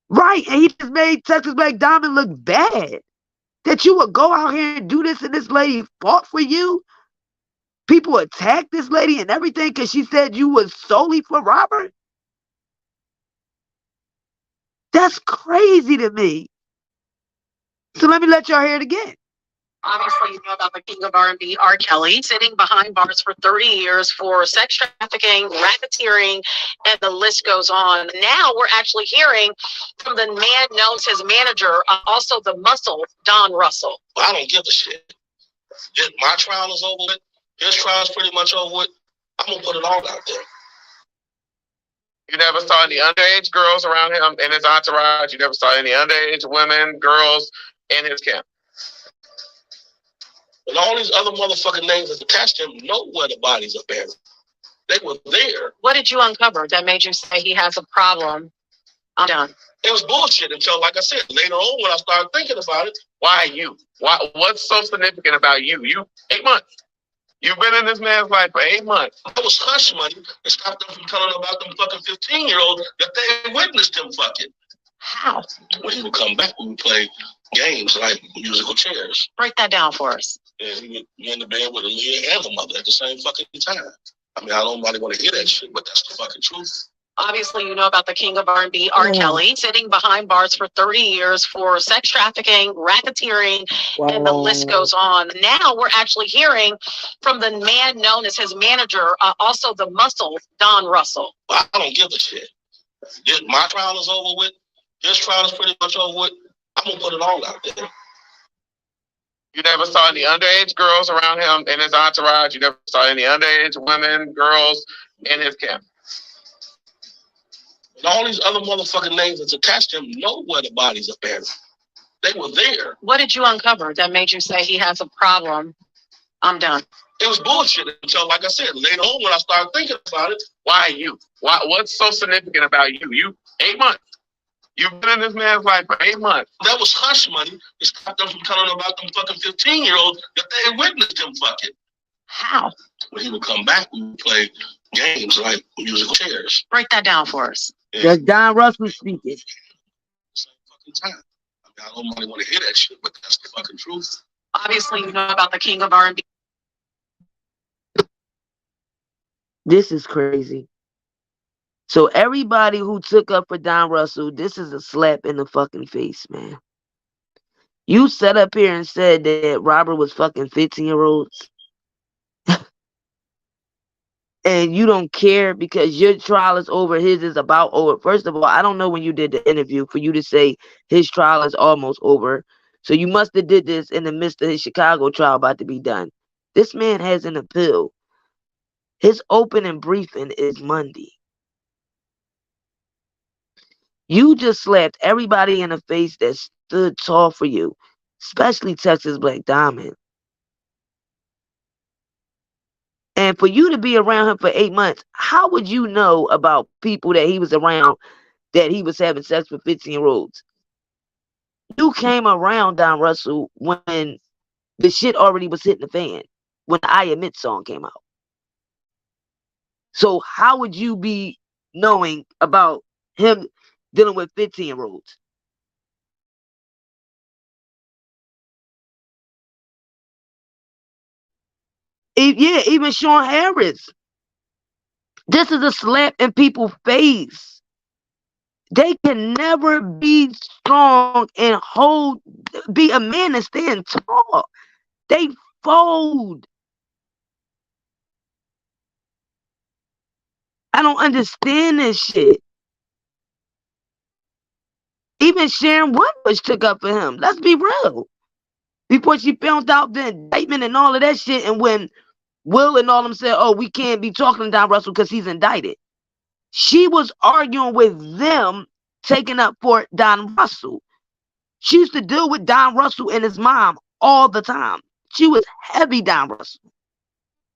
Right. And he just made Texas Black Diamond look bad. That you would go out here and do this, and this lady fought for you. People attacked this lady and everything because she said you was solely for Robert. That's crazy to me. So let me let y'all hear it again. Obviously, you know about the king of R&B, R. Kelly, sitting behind bars for 30 years for sex trafficking, racketeering, and the list goes on. Now we're actually hearing from the man known as his manager, also the muscle, Don Russell. I don't give a shit. My trial is over with. His trial is pretty much over with. I'm going to put it all out there. You never saw any underage girls around him in his entourage. You never saw any underage women, girls in his camp. And all these other motherfucking names that's attached to him know where the bodies are buried. They were there. What did you uncover that made you say he has a problem? I'm done. It was bullshit until, like I said, later on when I started thinking about it. Why you? What's so significant about you? 8 months. You've been in this man's life for 8 months. That was hush money to stop them from telling about them fucking 15-year-olds that they witnessed him fucking. How? When he would come back, we would play games like musical chairs. Break that down for us. And he would be in the bed with a Leah and a mother at the same fucking time. I mean, I don't really want to hear that shit, but that's the fucking truth. Obviously, you know about the king of R&B, R. Kelly, sitting behind bars for 30 years for sex trafficking, racketeering, and the list goes on. Now we're actually hearing from the man known as his manager, also the muscle, Don Russell. I don't give a shit. My trial is over with. His trial is pretty much over with. I'm going to put it all out there. You never saw any underage girls around him in his entourage. You never saw any underage women, girls in his camp. And all these other motherfucking names that's attached to him know where the bodies are buried. They were there. What did you uncover that made you say he has a problem? I'm done. It was bullshit until, like I said, later on when I started thinking about it. Why you? What's so significant about you? 8 months. You've been in this man's life for 8 months. That was hush money to stop them from telling about them fucking 15-year-olds that they witnessed him fucking. How? When he would come back, we would play games like musical chairs. Break that down for us. That's Don Russell speaking. Same fucking time. I don't really want to hear that shit, but that's the fucking truth. Obviously, you know about the king of R&B. This is crazy. So everybody who took up for Don Russell, this is a slap in the fucking face, man. You sat up here and said that Robert was fucking 15-year-olds. And you don't care because your trial is over, his is about over. First of all, I don't know when you did the interview for you to say his trial is almost over. So you must have did this in the midst of his Chicago trial about to be done. This man has an appeal. His opening briefing is Monday. You just slapped everybody in the face that stood tall for you, especially Texas Black Diamond. And for you to be around him for 8 months, how would you know about people that he was around that he was having sex with 15-year-olds? You came around Don Russell when the shit already was hitting the fan, when the I Admit song came out. So how would you be knowing about him dealing with 15-year-olds? Yeah, even Sean Harris. This is a slap in people's face. They can never be strong and be a man and stand tall. They fold. I don't understand this shit. Even Sharon Woodbush took up for him. Let's be real. Before she found out the indictment and all of that shit, and when Will and all them said, oh, we can't be talking to Don Russell because he's indicted. She was arguing with them taking up for Don Russell. She used to deal with Don Russell and his mom all the time. She was heavy Don Russell.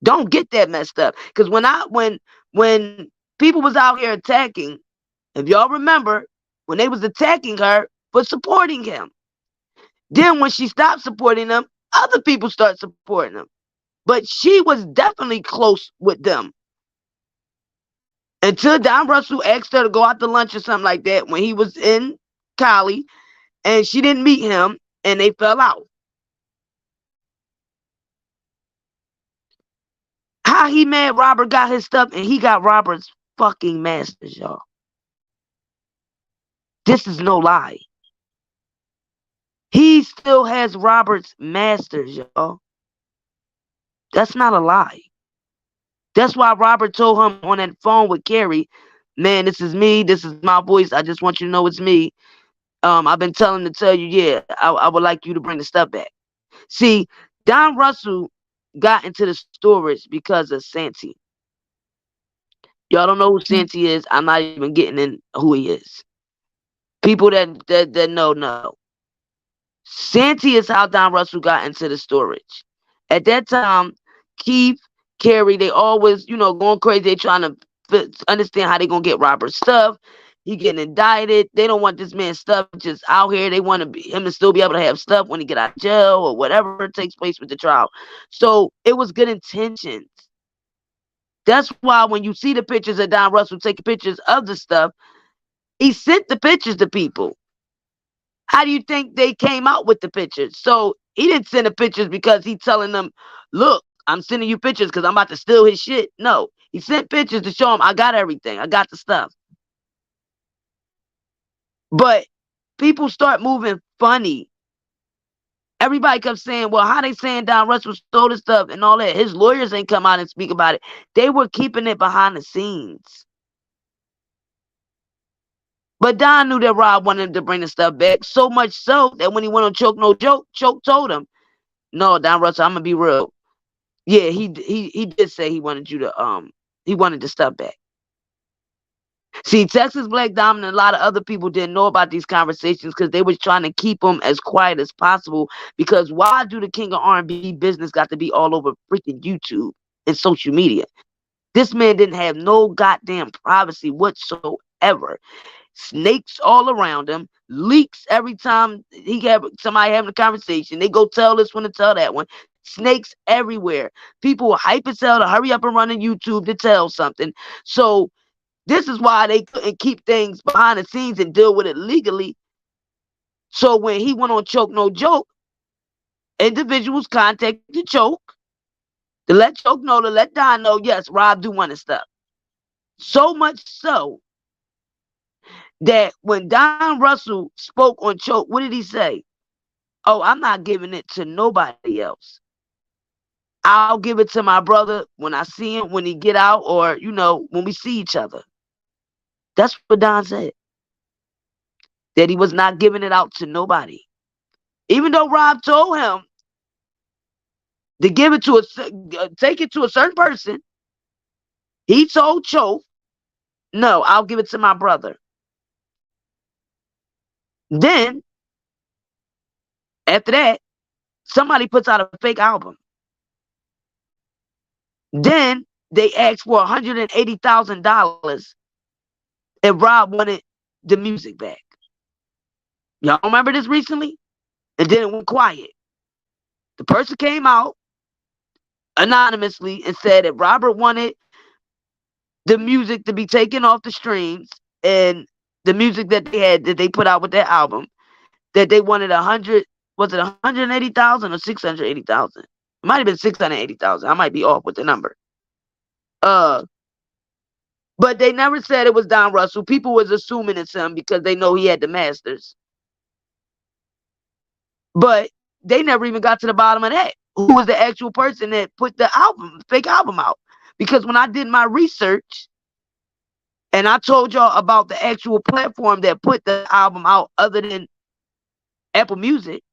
Don't get that messed up. Because when people was out here attacking, if y'all remember, when they was attacking her for supporting him. Then when she stopped supporting them, other people start supporting them. But she was definitely close with them. Until Don Russell asked her to go out to lunch or something like that when he was in Cali, and she didn't meet him, and they fell out. How he mad Robert got his stuff, and he got Robert's fucking masters, y'all. This is no lie. He still has Robert's masters, y'all. That's not a lie. That's why Robert told him on that phone with Carrie, man, this is me. This is my voice. I just want you to know it's me. I've been telling to tell you, yeah, I would like you to bring the stuff back. See, Don Russell got into the storage because of Santi. Y'all don't know who Santi is. I'm not even getting in who he is. People that know. Santi is how Don Russell got into the storage. At that time, Keith, Carrie, they always, going crazy. They trying to understand how they gonna get Robert's stuff. He getting indicted. They don't want this man's stuff just out here. They want him to still be able to have stuff when he get out of jail or whatever takes place with the trial. So it was good intentions. That's why when you see the pictures of Don Russell taking pictures of the stuff, he sent the pictures to people. How do you think they came out with the pictures? So he didn't send the pictures because he's telling them, look, I'm sending you pictures because I'm about to steal his shit. No, he sent pictures to show him I got everything. I got the stuff. But people start moving funny. Everybody kept saying, well, how they saying Don Russell stole the stuff and all that? His lawyers ain't come out and speak about it. They were keeping it behind the scenes. But Don knew that Rob wanted him to bring the stuff back, so much so that when he went on Choke No Joke, Choke told him, no, Don Russell, I'm gonna be real. Yeah, he did say he wanted he wanted the stuff back. See, Texas Black Diamond and a lot of other people didn't know about these conversations because they was trying to keep them as quiet as possible. Because why do the king of R&B business got to be all over freaking YouTube and social media? This man didn't have no goddamn privacy whatsoever. Snakes all around him, leaks every time he have somebody having a conversation. They go tell this one and tell that one. Snakes everywhere. People were hype as hell to hurry up and run on YouTube to tell something. So this is why they couldn't keep things behind the scenes and deal with it legally. So when he went on Choke No Joke, individuals contacted Choke to let Choke know, to let Don know, yes, Rob do want his stuff. So much so that when Don Russell spoke on Choke, what did he say? Oh, I'm not giving it to nobody else. I'll give it to my brother when I see him, when he get out, or, when we see each other. That's what Don said. That he was not giving it out to nobody. Even though Rob told him to give it to take it to a certain person, he told Choke, no, I'll give it to my brother. Then, after that, somebody puts out a fake album. Then they asked for $180,000 and Rob wanted the music back. Y'all remember this recently? And then it went quiet. The person came out anonymously and said that Robert wanted the music to be taken off the streams and the music that they put out with their album, that they wanted was it 180,000 or 680,000? It might have been 680,000. I might be off with the number. But they never said it was Don Russell. People was assuming it's him because they know he had the masters. But they never even got to the bottom of that. Who was the actual person that put the fake album out? Because when I did my research, And I told y'all about the actual platform that put the album out other than Apple Music.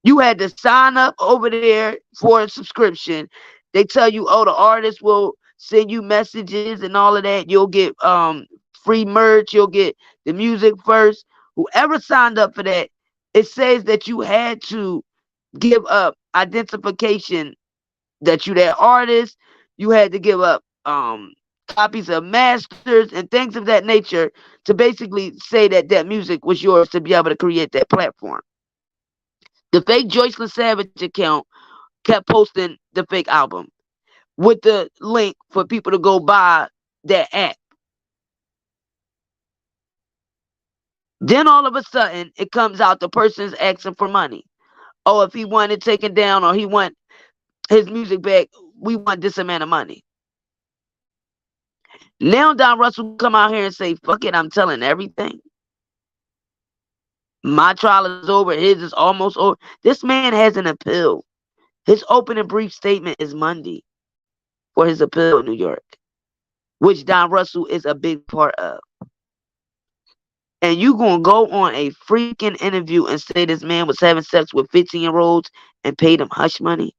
You had to sign up over there for a subscription. They tell you, oh, the artist will send you messages and all of that. You'll get free merch. You'll get the music first. Whoever signed up for that, it says that you had to give up identification that you that artist. You had to give up copies of masters and things of that nature to basically say that that music was yours to be able to create that platform. The fake Joycelyn Savage account kept posting the fake album with the link for people to go buy that app. Then all of a sudden, it comes out the person's asking for money. Oh, if he wanted it taken down or he want his music back, we want this amount of money. Now Don Russell come out here and say, fuck it, I'm telling everything. My trial is over. His is almost over. This man has an appeal. His opening brief statement is Monday for his appeal in New York, which Don Russell is a big part of. And you gonna go on a freaking interview and say this man was having sex with 15-year-olds and paid him hush money?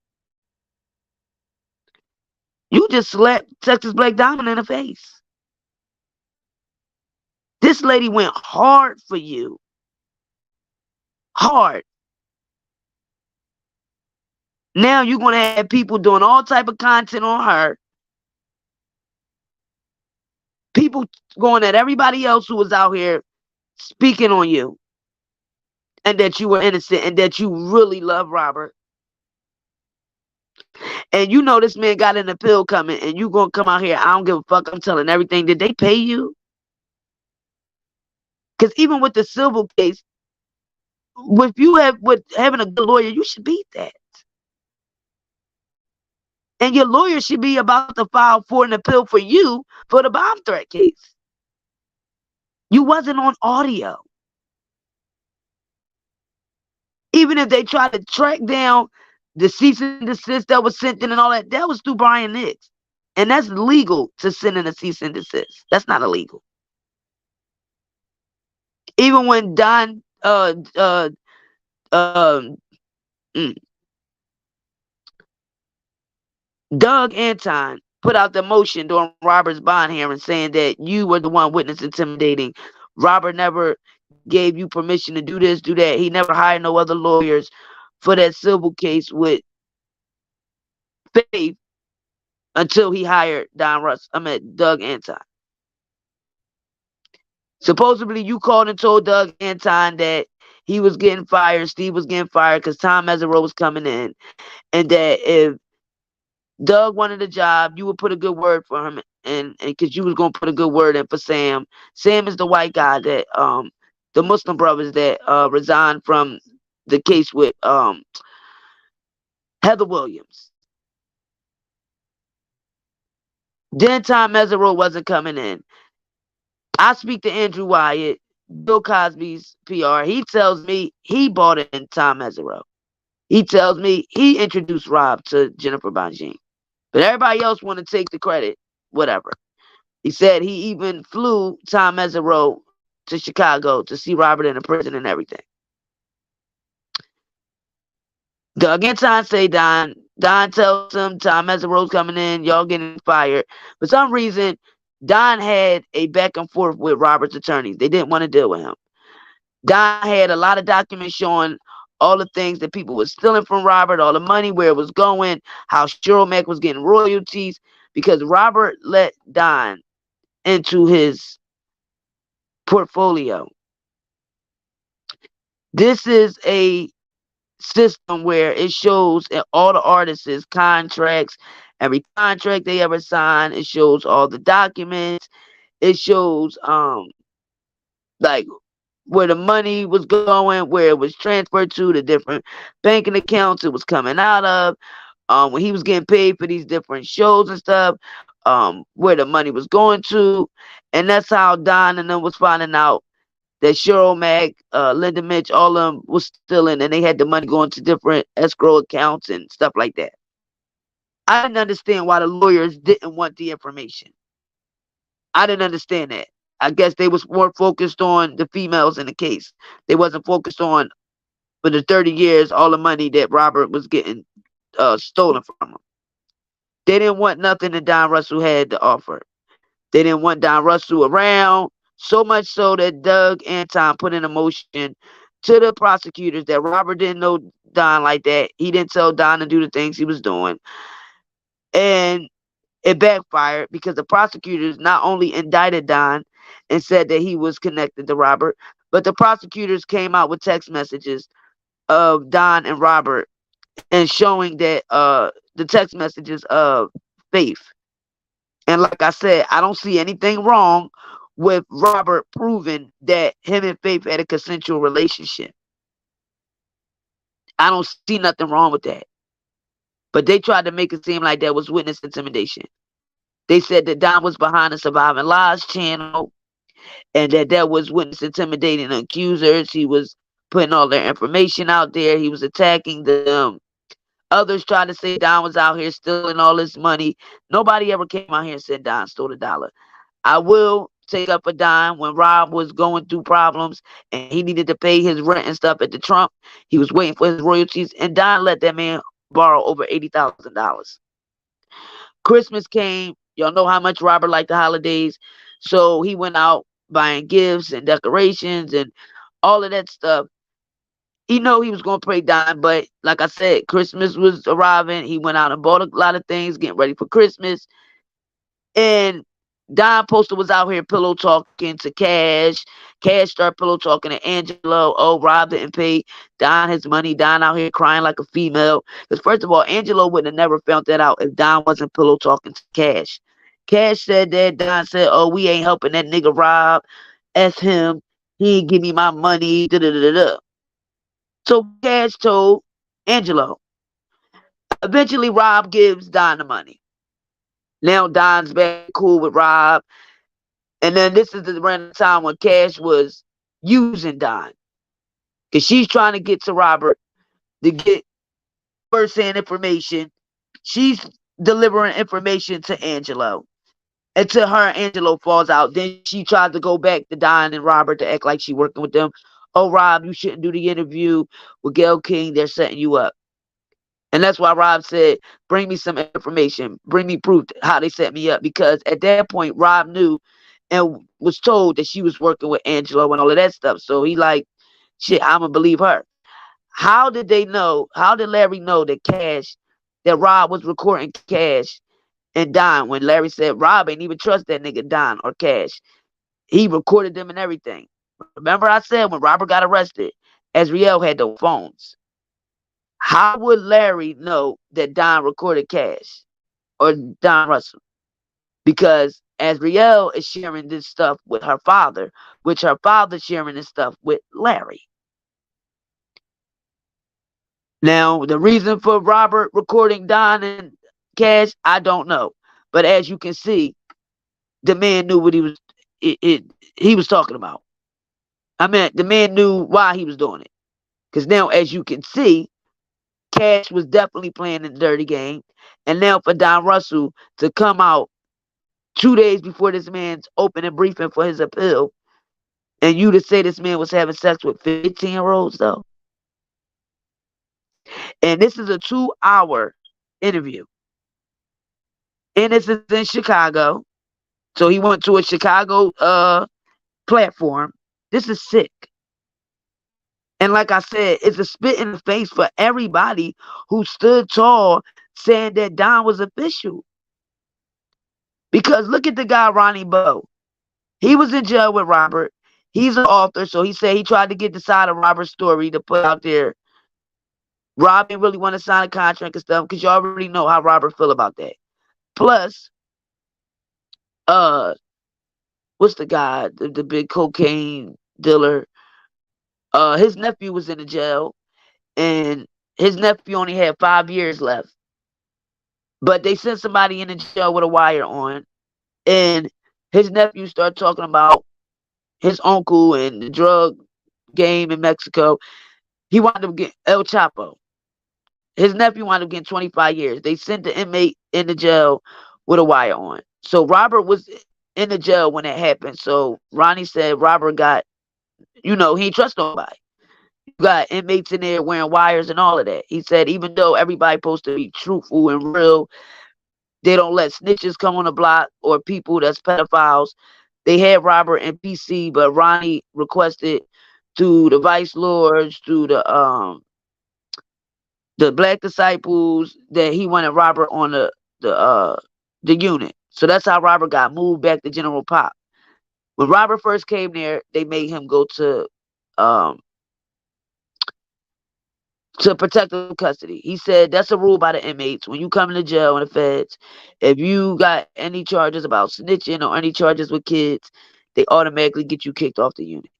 You just slapped Texas Black Diamond in the face. This lady went hard for you. Hard. Now you're going to have people doing all type of content on her. People going at everybody else who was out here speaking on you. And that you were innocent and that you really love Robert. And you know this man got an appeal coming and you going to come out here. I don't give a fuck. I'm telling everything. Did they pay you? Because even with the civil case, if you have with having a good lawyer, you should beat that. And your lawyer should be about to file for an appeal for you for the bomb threat case. You wasn't on audio. Even if they tried to track down the cease and desist that was sent in and all that, that was through Brian Nix. And that's legal to send in a cease and desist. That's not illegal. Even when Doug Anton put out the motion during Robert's bond hearing saying that you were the one witness intimidating. Robert never gave you permission to do this, do that. He never hired no other lawyers for that civil case with Faith until he hired Doug Anton. Supposedly you called and told Doug Anton that he was getting fired, Steve was getting fired because Tom Mesereau was coming in, and that if Doug wanted a job, you would put a good word for him, and because you was gonna put a good word in for Sam. Sam is the white guy that the Muslim brothers that resigned from the case with Heather Williams. Then Tom Mesereau wasn't coming in. I speak to Andrew Wyatt, Bill Cosby's PR. He tells me he bought it in Tom Mesereau. He tells me he introduced Rob to Jennifer Bonjean. But everybody else want to take the credit, whatever. He said he even flew Tom Mesereau to Chicago to see Robert in the prison and everything. Doug Anton say Don tells him Tom Mesereau's coming in, y'all getting fired. For some reason, Don had a back and forth with Robert's attorneys. They didn't want to deal with him. Don had a lot of documents showing all the things that people were stealing from Robert, all the money, where it was going, how Cheryl Mack was getting royalties, because Robert let Don into his portfolio. This is a system where it shows all the artists' contracts, every contract they ever signed. It shows all the documents. It shows like where the money was going, where it was transferred to, the different banking accounts it was coming out of, when he was getting paid for these different shows and stuff, where the money was going to. And that's how Don and them was finding out that Cheryl Mack, Linda Mitch, all of them was stealing, and they had the money going to different escrow accounts and stuff like that. I didn't understand why the lawyers didn't want the information. I didn't understand that. I guess they was more focused on the females in the case. They wasn't focused on, for the 30 years, all the money that Robert was getting stolen from him. They didn't want nothing that Don Russell had to offer. They didn't want Don Russell around, so much so that Doug Anton put in a motion to the prosecutors that Robert didn't know Don like that. He didn't tell Don to do the things he was doing. And it backfired because the prosecutors not only indicted Don and said that he was connected to Robert, but the prosecutors came out with text messages of Don and Robert and showing that the text messages of Faith. And like I said, I don't see anything wrong with Robert proving that him and Faith had a consensual relationship. I don't see nothing wrong with that. But they tried to make it seem like that was witness intimidation. They said that Don was behind the Surviving Lies channel and that was witness intimidating the accusers. He was putting all their information out there. He was attacking them. Others tried to say Don was out here stealing all this money. Nobody ever came out here and said Don stole $1. I will take up a dime when Rob was going through problems and he needed to pay his rent and stuff at the Trump. He was waiting for his royalties, and Don let that man borrow over $80,000. Christmas came. Y'all know how much Robert liked the holidays. So he went out buying gifts and decorations and all of that stuff. He know he was going to pray Don, but like I said, Christmas was arriving. He went out and bought a lot of things, getting ready for Christmas. And Don Poster was out here pillow talking to Cash. Cash started pillow talking to Angelo. Oh, Rob didn't pay Don his money. Don out here crying like a female. Because first of all, Angelo would have never found that out if Don wasn't pillow talking to Cash. Cash said that. Don said, oh, we ain't helping that nigga Rob. F him. He ain't give me my money. Da-da-da-da-da. So Cash told Angelo. Eventually, Rob gives Don the money. Now Don's back cool with Rob. And then this is the random time when Cash was using Don. Because she's trying to get to Robert to get first-hand information. She's delivering information to Angelo. Until her and Angelo falls out. Then she tries to go back to Don and Robert to act like she's working with them. Oh, Rob, you shouldn't do the interview with Gayle King. They're setting you up. And that's why Rob said, bring me some information. Bring me proof how they set me up. Because at that point, Rob knew and was told that she was working with Angelo and all of that stuff. So he like, shit, I'm going to believe her. How did they know? How did Larry know that Rob was recording Cash and Don when Larry said Rob ain't even trust that nigga Don or Cash? He recorded them and everything. Remember I said when Robert got arrested, Azriel had the phones. How would Larry know that Don recorded Cash or Don Russell? Because Azriel is sharing this stuff with her father, which her father sharing this stuff with Larry. Now, the reason for Robert recording Don and Cash, I don't know. But as you can see, the man knew what he was talking about. I mean, the man knew why he was doing it. Because now, as you can see, Cash was definitely playing the dirty game. And now for Don Russell to come out 2 days before this man's opening briefing for his appeal, and you to say this man was having sex with 15-year-olds, though. And this is a 2-hour interview. And this is in Chicago. So he went to a Chicago platform. This is sick. And like I said, it's a spit in the face for everybody who stood tall saying that Don was official. Because look at the guy, Ronnie Bowe. He was in jail with Robert. He's an author, so he said he tried to get the side of Robert's story to put out there. Rob didn't really want to sign a contract and stuff because you already know how Robert feel about that. Plus, what's the guy, the big cocaine dealer? His nephew was in the jail, and his nephew only had 5 years left. But they sent somebody in the jail with a wire on, and his nephew started talking about his uncle and the drug game in Mexico. He wound up getting El Chapo. His nephew wound up getting 25 years. They sent the inmate in the jail with a wire on. So Robert was in the jail when it happened. So Ronnie said Robert got, he ain't trust nobody. You got inmates in there wearing wires and all of that. He said even though everybody supposed to be truthful and real, they don't let snitches come on the block or people that's pedophiles. They had Robert and PC, but Ronnie requested to the vice lords, to the black disciples, that he wanted Robert on the unit. So that's how Robert got moved back to General Pop. When Robert first came there, they made him go to protective custody. He said that's a rule by the inmates. When you come into jail in the feds, if you got any charges about snitching or any charges with kids, they automatically get you kicked off the unit.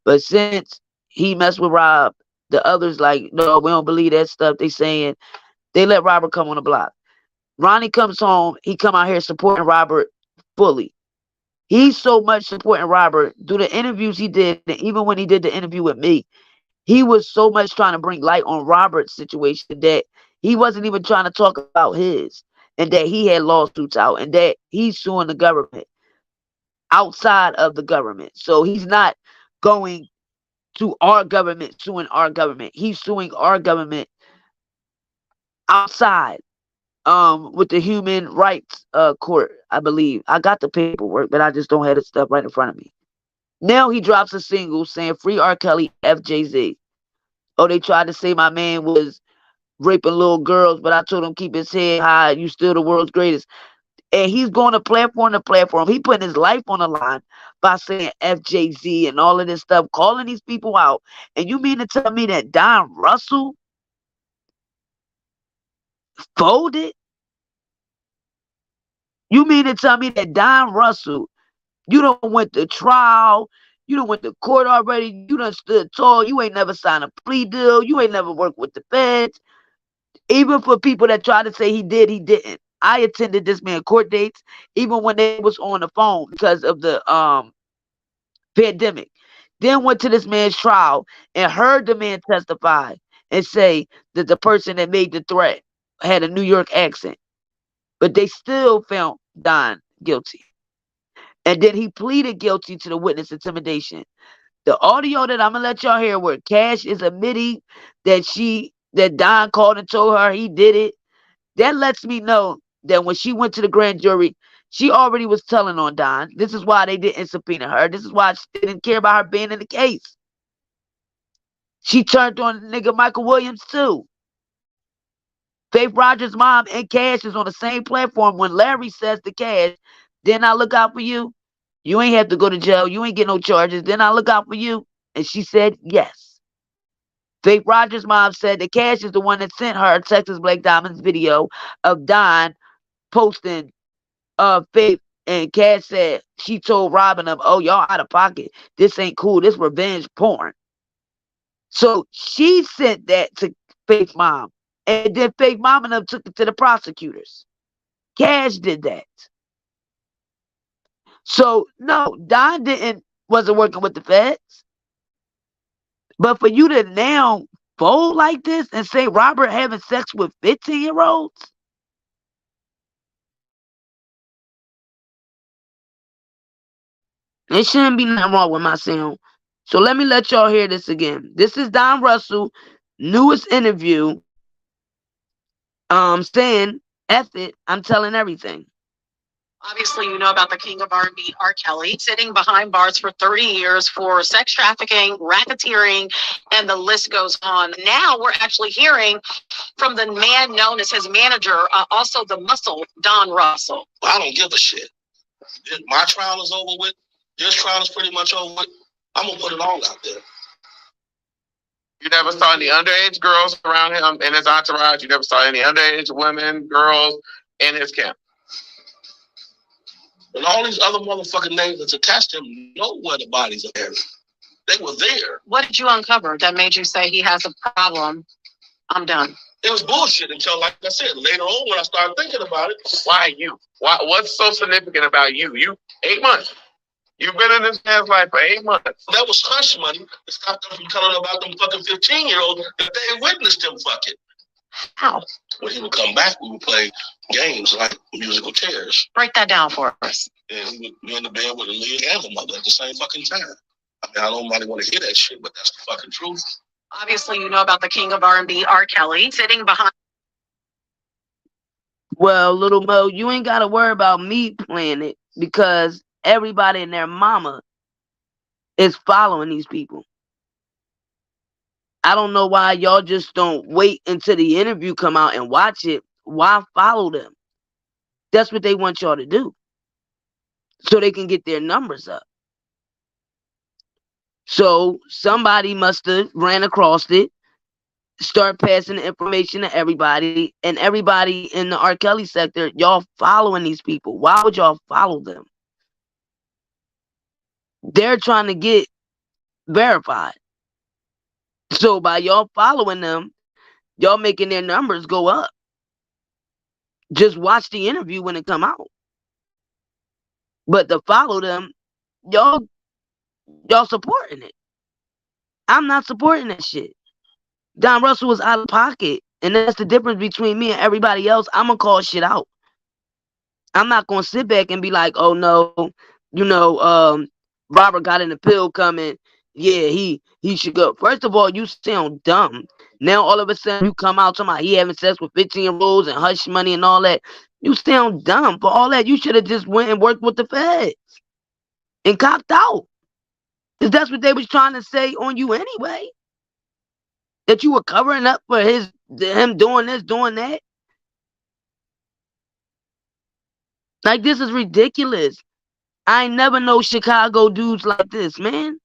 But since he messed with Rob, the others like, no, we don't believe that stuff they saying. They let Robert come on the block. Ronnie comes home. He come out here supporting Robert fully. He's so much supporting Robert through the interviews he did, and even when he did the interview with me, he was so much trying to bring light on Robert's situation that he wasn't even trying to talk about his, and that he had lawsuits out, and that he's suing the government outside of the government. So he's not going to our government suing our government. He's suing our government outside with the Human Rights Court, I believe. I got the paperwork, but I just don't have the stuff right in front of me. Now he drops a single saying free Rkelly, FJZ. Oh, they tried to say my man was raping little girls, but I told him keep his head high. You still the world's greatest. And he's going to platform to platform. He putting his life on the line by saying FJZ and all of this stuff, calling these people out. And you mean to tell me that Don Russell folded? You mean to tell me that Don Russell, you done went to trial, you done went to court already, you done stood tall, you ain't never signed a plea deal, you ain't never worked with the feds. Even for people that try to say he did, he didn't. I attended this man court dates, even when they was on the phone because of the pandemic. Then went to this man's trial and heard the man testify and say that the person that made the threat had a New York accent. But they still found Don guilty. And then he pleaded guilty to the witness intimidation. The audio that I'm gonna let y'all hear where Cash is admitting that Don called and told her he did it, that lets me know that when she went to the grand jury, she already was telling on Don. This is why they didn't subpoena her. This is why they didn't care about her being in the case. She turned on the nigga Michael Williams too. Faith Rogers' mom and Cash is on the same platform. When Larry says to Cash, "Didn't I look out for you? You ain't have to go to jail. You ain't get no charges. Didn't I look out for you?" And she said yes. Faith Rogers' mom said that Cash is the one that sent her Texas Black Diamonds video of Don posting Faith. And Cash said she told Rob and them, "Oh, y'all out of pocket. This ain't cool. This revenge porn." So she sent that to Faith's mom. And then Faith mom and them took it to the prosecutors. Cash did that. So no, Don wasn't working with the feds. But for you to now fold like this and say Robert having sex with 15-year-olds? There shouldn't be nothing wrong with my sound. So let me let y'all hear this again. This is Don Russell, newest interview, saying, F it, I'm telling everything. Obviously, you know about the king of R&B, Rkelly, sitting behind bars for 30 years for sex trafficking, racketeering, and the list goes on. Now we're actually hearing from the man known as his manager, also the muscle, Don Russell. I don't give a shit. My trial is over with. This trial is pretty much over with. I'm going to put it all out there. You never saw any underage girls around him in his entourage. You never saw any underage women, girls in his camp. And all these other motherfucking names that's attached to him know where the bodies are buried. They were there. What did you uncover that made you say he has a problem? I'm done. It was bullshit until, like I said, later on when I started thinking about it. Why you? What's so significant about you? You 8 months. You've been in this man's life for 8 months. That was hush money to stop them from telling about them fucking 15-year-olds that they witnessed him fucking. How? When he would come back, we would play games like musical chairs. Break that down for us. And he would be in the bed with Aaliyah and her mother at the same fucking time. I mean, I don't really want to hear that shit, but that's the fucking truth. Obviously, you know about the king of R&B, R. Kelly, sitting behind. Well, little Mo, you ain't got to worry about me playing it because everybody and their mama is following these people. I don't know why y'all just don't wait until the interview come out and watch it. Why follow them? That's what they want y'all to do. So they can get their numbers up. So somebody must have ran across it, start passing the information to everybody, and everybody in the R. Kelly sector, y'all following these people. Why would y'all follow them? They're trying to get verified. So by y'all following them, y'all making their numbers go up. Just watch the interview when it come out. But to follow them, y'all supporting it. I'm not supporting that shit. Don Russell was out of pocket. And that's the difference between me and everybody else. I'm going to call shit out. I'm not going to sit back and be like, oh, no, Robert got an appeal coming. Yeah, he should go. First of all, you sound dumb. Now, all of a sudden, you come out talking about he having sex with 15-year-olds and hush money and all that. You sound dumb. For all that, you should have just went and worked with the feds and copped out. Because that's what they was trying to say on you anyway. That you were covering up for him doing this, doing that. Like, this is ridiculous. I ain't never know Chicago dudes like this, man.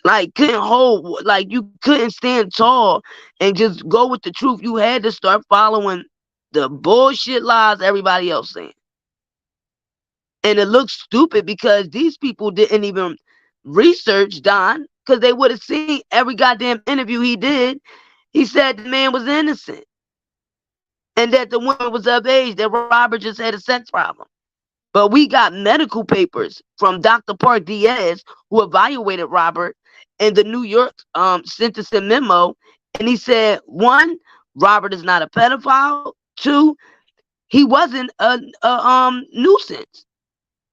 Like, you couldn't stand tall and just go with the truth. You had to start following the bullshit lies everybody else saying. And it looks stupid because these people didn't even research Don, because they would have seen every goddamn interview he did. He said the man was innocent. And that the woman was of age, that Robert just had a sex problem. But we got medical papers from Dr. Park Diaz, who evaluated Robert, and the New York sentencing memo. And he said, 1, Robert is not a pedophile. 2, he wasn't a nuisance.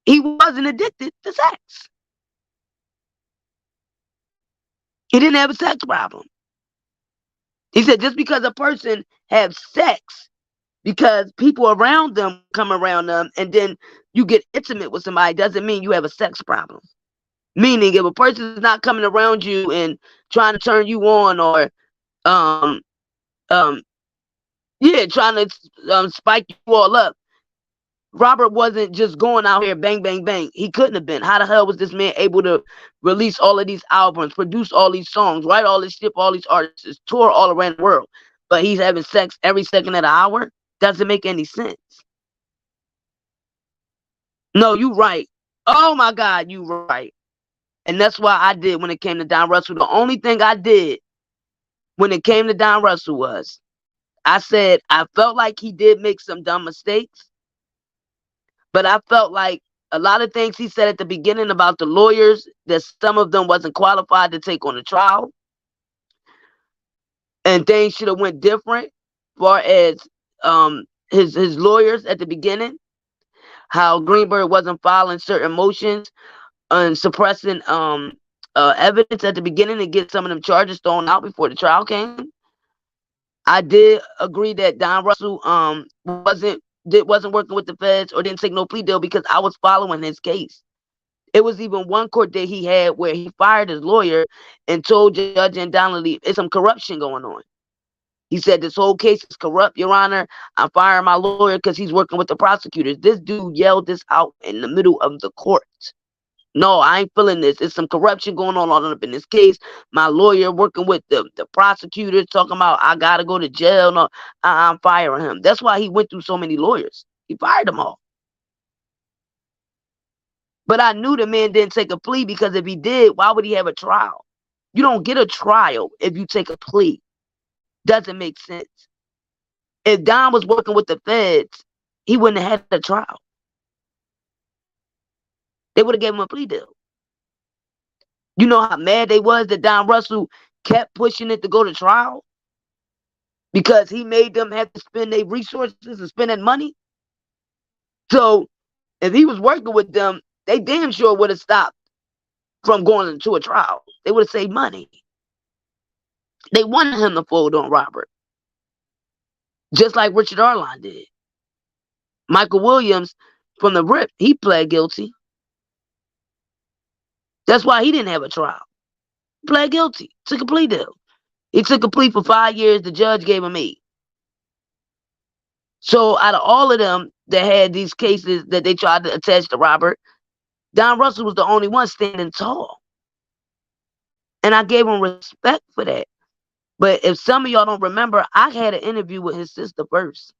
He wasn't addicted to sex. He didn't have a sex problem. He said just because a person has sex, because people around them come around them, and then you get intimate with somebody, doesn't mean you have a sex problem. Meaning, if a person is not coming around you and trying to turn you on, or trying to spike you all up, Robert wasn't just going out here bang, bang, bang. He couldn't have been. How the hell was this man able to release all of these albums, produce all these songs, write all this shit for all these artists, tour all around the world, but he's having sex every second of the hour? Doesn't make any sense. No, you right. Oh my God, you right. And that's why I did when it came to Don Russell. The only thing I did when it came to Don Russell was I said I felt like he did make some dumb mistakes, but I felt like a lot of things he said at the beginning about the lawyers, that some of them wasn't qualified to take on the trial, and things should have went different. Far as his lawyers at the beginning, how Greenberg wasn't filing certain motions and suppressing evidence at the beginning to get some of them charges thrown out before the trial came. I did agree that Don Russell wasn't working with the feds or didn't take no plea deal because I was following his case. It was even one court that he had where he fired his lawyer and told Judge Andonley there's some corruption going on. He said, this whole case is corrupt, Your Honor. I'm firing my lawyer because he's working with the prosecutors. This dude yelled this out in the middle of the court. No, I ain't feeling this. There's some corruption going on all up in this case. My lawyer working with the prosecutors talking about I got to go to jail. No, I'm firing him. That's why he went through so many lawyers. He fired them all. But I knew the man didn't take a plea, because if he did, why would he have a trial? You don't get a trial if you take a plea. Doesn't make sense. If Don was working with the feds, he wouldn't have had a trial. They would have gave him a plea deal. You know how mad they was that Don Russell kept pushing it to go to trial? because he made them have to spend their resources and spend that money. So if he was working with them, they damn sure would have stopped from going into a trial. They would have saved money. They wanted him to fold on Robert, just like Richard Arline did. Michael Williams, from the rip, he pled guilty. That's why he didn't have a trial. He pled guilty, took a plea deal. He took a plea for 5 years. The judge gave him 8. So out of all of them that had these cases that they tried to attach to Robert, Don Russell was the only one standing tall. And I gave him respect for that. But if some of y'all don't remember, I had an interview with his sister first.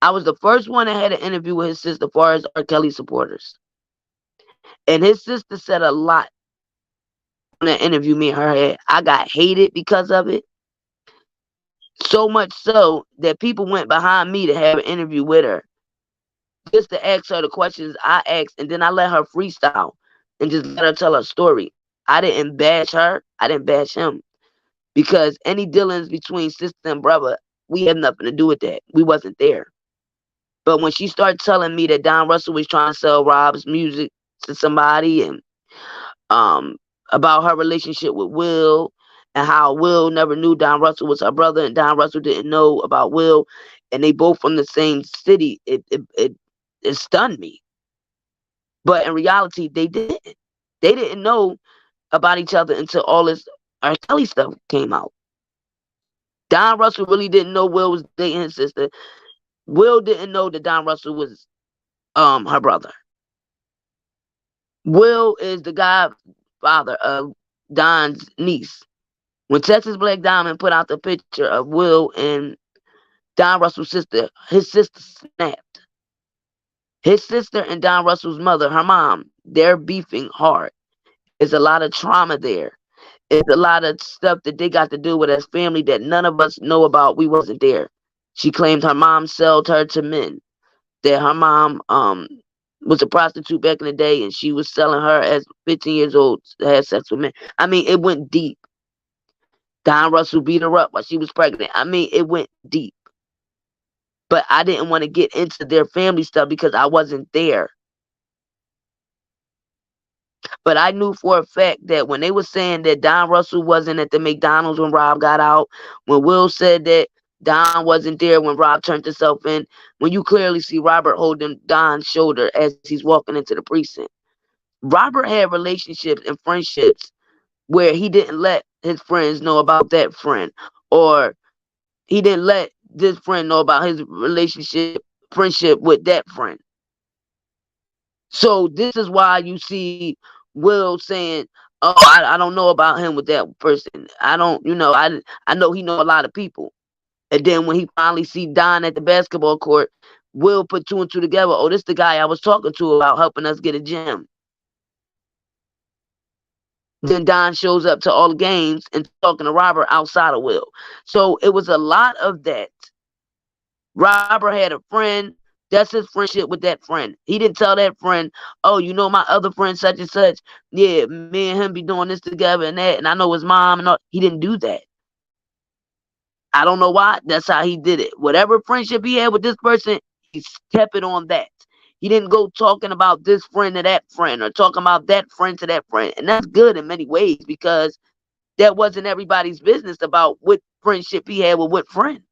I was the first one that had an interview with his sister as far as Rkelly supporters. And his sister said a lot on that interview me and her had. I got hated because of it. So much so that people went behind me to have an interview with her, just to ask her the questions I asked, and then I let her freestyle and just let her tell her story. I didn't bash her. I didn't bash him. Because any dealings between sister and brother, we had nothing to do with that. We wasn't there. But when she started telling me that Don Russell was trying to sell Rob's music to somebody, and about her relationship with Will, and how Will never knew Don Russell was her brother, and Don Russell didn't know about Will, and they both from the same city, it stunned me. But in reality, they didn't. They didn't know about each other until all this Rkelly stuff came out. Don Russell really didn't know Will was dating his sister. Will didn't know that Don Russell was her brother. Will is the godfather of Don's niece. When Texas Black Diamond put out the picture of Will and Don Russell's sister, his sister snapped. His sister and Don Russell's mother, her mom, they're beefing hard. There's a lot of trauma there. It's a lot of stuff that they got to do with as family that none of us know about. We wasn't there. She claimed her mom sold her to men. That her mom was a prostitute back in the day, and she was selling her as 15 years old to have sex with men. I mean, it went deep. Don Russell beat her up while she was pregnant. I mean, it went deep. But I didn't want to get into their family stuff because I wasn't there. But I knew for a fact that when they were saying that Don Russell wasn't at the McDonald's when Rob got out, when Will said that Don wasn't there when Rob turned himself in, when you clearly see Robert holding Don's shoulder as he's walking into the precinct. Robert had relationships and friendships where he didn't let his friends know about that friend, or he didn't let this friend know about his friendship with that friend. So this is why you see Will saying, "Oh, I don't know about him with that person. I don't, I know he know a lot of people." And then when he finally see Don at the basketball court, Will put 2 and 2 together. Oh, this the guy I was talking to about helping us get a gym. Then Don shows up to all the games and talking to Robert outside of Will. So it was a lot of that. Robert had a friend. That's his friendship with that friend. He didn't tell that friend, "Oh, you know my other friend such and such. Yeah, me and him be doing this together and that. And I know his mom and all." He didn't do that. I don't know why. That's how he did it. Whatever friendship he had with this person, he kept it on that. He didn't go talking about this friend to that friend, or talking about that friend to that friend. And that's good in many ways, because that wasn't everybody's business about what friendship he had with what friend.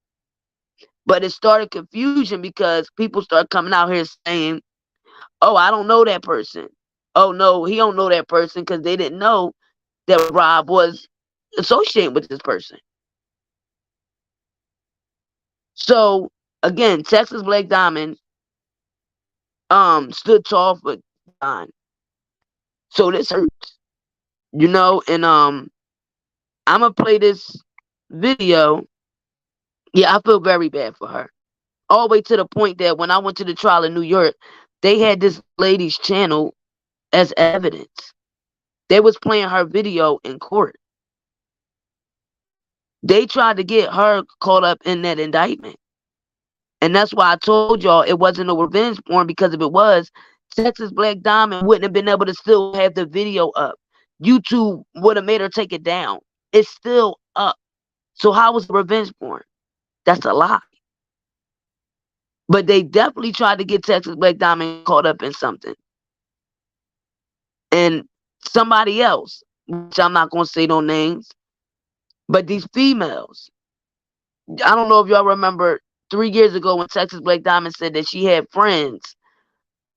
But it started confusion because people started coming out here saying, "Oh, I don't know that person. Oh, no, he don't know that person," because they didn't know that Rob was associated with this person. So again, Texas Black Diamond stood tall for Don. So this hurts, and I'm gonna play this video. Yeah, I feel very bad for her. All the way to the point that when I went to the trial in New York, they had this lady's channel as evidence. They was playing her video in court. They tried to get her caught up in that indictment. And that's why I told y'all it wasn't no revenge porn, because if it was, Texas Black Diamond wouldn't have been able to still have the video up. YouTube would have made her take it down. It's still up. So how was it revenge porn? That's a lie. But they definitely tried to get Texas Black Diamond caught up in something. And somebody else, which I'm not going to say no names, but these females. I don't know if y'all remember 3 years ago when Texas Black Diamond said that she had friends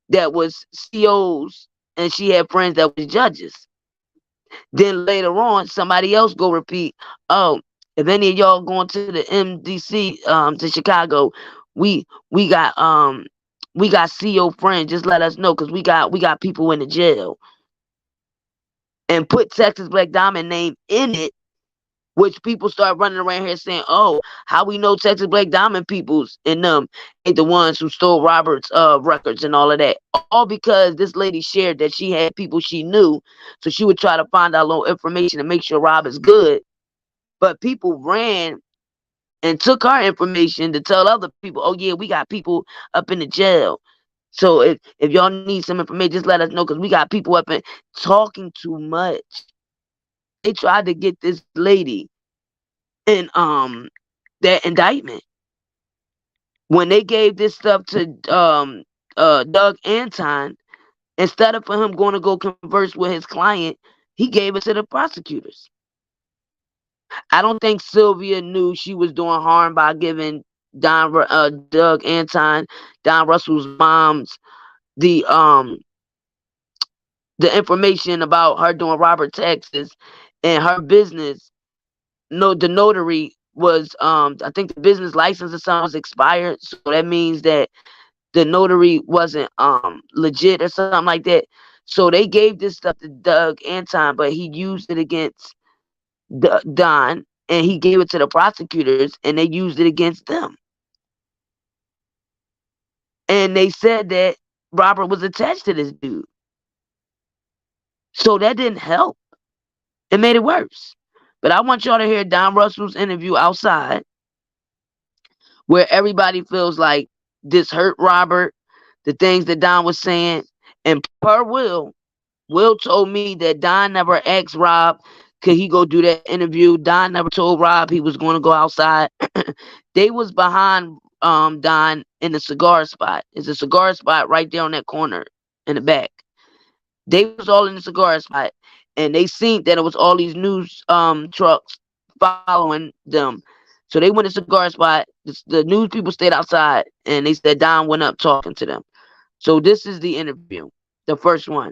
that was COs and she had friends that was judges. Then later on, somebody else go repeat, oh, if any of y'all going to the MDC to Chicago, we got CO friends. Just let us know because we got people in the jail. And put Texas Black Diamond name in it, which people start running around here saying, oh, how we know Texas Black Diamond peoples and them ain't the ones who stole Robert's records and all of that. All because this lady shared that she had people she knew, so she would try to find out little information to make sure Robert's good. But people ran and took her information to tell other people, oh yeah, we got people up in the jail. So if y'all need some information, just let us know because we got people up in talking too much. They tried to get this lady in that indictment. When they gave this stuff to Doug Anton, instead of for him going to go converse with his client, he gave it to the prosecutors. I don't think Sylvia knew she was doing harm by giving Doug Anton, Don Russell's mom's, the information about her doing Robert Texas and her business. No, the notary was I think the business license or something was expired, so that means that the notary wasn't legit or something like that. So they gave this stuff to Doug Anton, but he used it against Don, and he gave it to the prosecutors, and they used it against them. And they said that Robert was attached to this dude. So that didn't help. It made it worse. But I want y'all to hear Don Russell's interview outside, where everybody feels like this hurt Robert, the things that Don was saying. And per Will told me that Don never asked Rob, could he go do that interview? Don never told Rob he was going to go outside. They was behind Don in the cigar spot. It's a cigar spot right there on that corner in the back. They was all in the cigar spot, and they seen that it was all these news trucks following them. So they went to the cigar spot. The news people stayed outside, and they said Don went up talking to them. So this is the interview, the first one.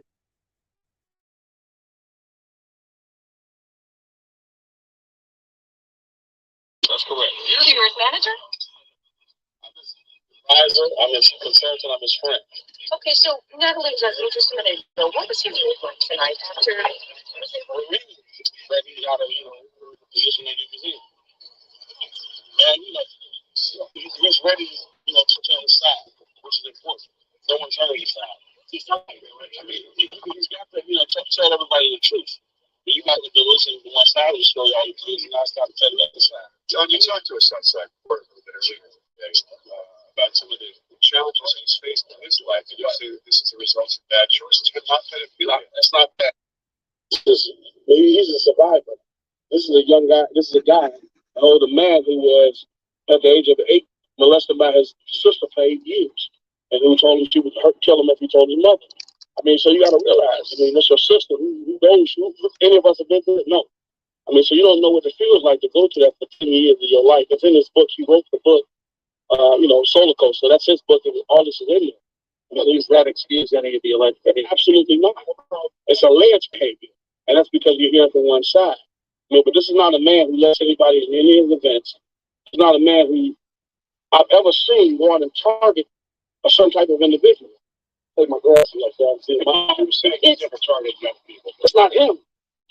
That's correct. You're his manager? Advisor, I'm his consultant, I'm his friend. Okay, so Natalie was interested in what was he doing tonight after? We're really that he got a the position that he was in. And he was ready, to tell his side, which is important. No one's heard his side. He's not. I mean, he's got to, tell everybody the truth. But you got to be listening to one side of the story all the kids, and I start to tell you the other side. John, you talked to his son about some of the challenges he's faced in his life. Did you say that this is a result of bad choices? But not pedophilia. That's not bad. He's a survivor. This is a young guy. This is a guy, an older man who was at the age of 8 molested by his sister for 8 years, and who told him she would kill him if he told his mother. I mean, so you got to realize. I mean, that's your sister. Who knows? Any of us have been through it? No. I mean, so you don't know what it feels like to go through that for 10 years of your life. It's in his book. He wrote the book, Solar Coaster. That's his book, and all this is in there. Does that excuse any of the alleged behavior? Absolutely not. It's alleged behavior, and that's because you're hearing from one side. But this is not a man who lets anybody in any of his events. He's not a man who I've ever seen go out and target some type of individual. Take my glasses like that. He never targeted young people. It's not him.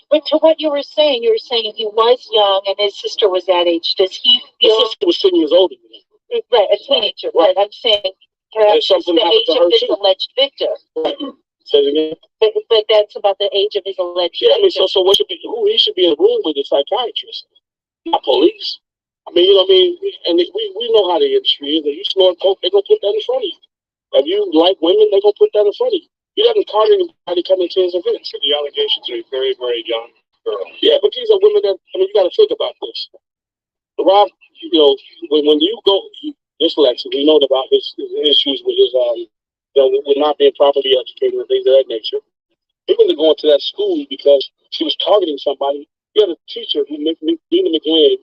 But to what you were saying he was young and his sister was that age. Does he feel... His sister was 10 years older than him. Right, a teenager. Right. I'm saying perhaps it's the age of his alleged victim. Say it again? But that's about the age of his alleged victim. I mean, so what should be, he should be in a room with a psychiatrist, not police. I mean, and we know how the industry is. If you snort coke, they're going to put that in front of you. If you like women, they're going to put that in front of you. He doesn't card anybody coming to his events. So the allegations are a very, very young girl. Yeah, but these are women that, you got to think about this. Rob, when you go, dyslexic, we know about his issues with his, with not being properly educated and things of that nature. He wasn't going to that school because she was targeting somebody. He had a teacher, Dina McGlynn,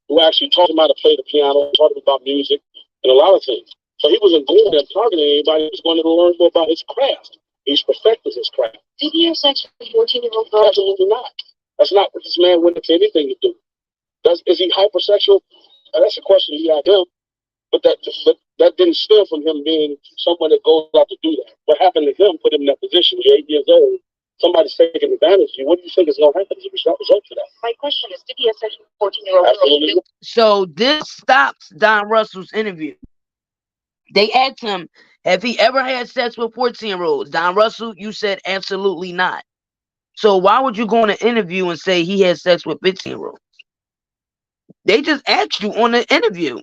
who actually taught him how to play the piano, taught him about music and a lot of things. So he wasn't going there targeting anybody. He was going to learn more about his craft. He's perfected his craft. Did he have sex with a 14-year-old girl? Absolutely not. That's not what this man went into anything to do. Is he hypersexual? That's a question you got him. But that didn't stem from him being someone that goes out to do that. What happened to him put him in that position. You're 8 years old. Somebody's taking advantage of you. What do you think is going to happen as a result of that? My question is, did he have sex with a 14-year-old girl? Absolutely. So this stops Don Russell's interview. They asked him, have he ever had sex with 14-year-olds? Don Russell, you said absolutely not. So why would you go on an interview and say he had sex with 15-year-olds? They just asked you on the interview,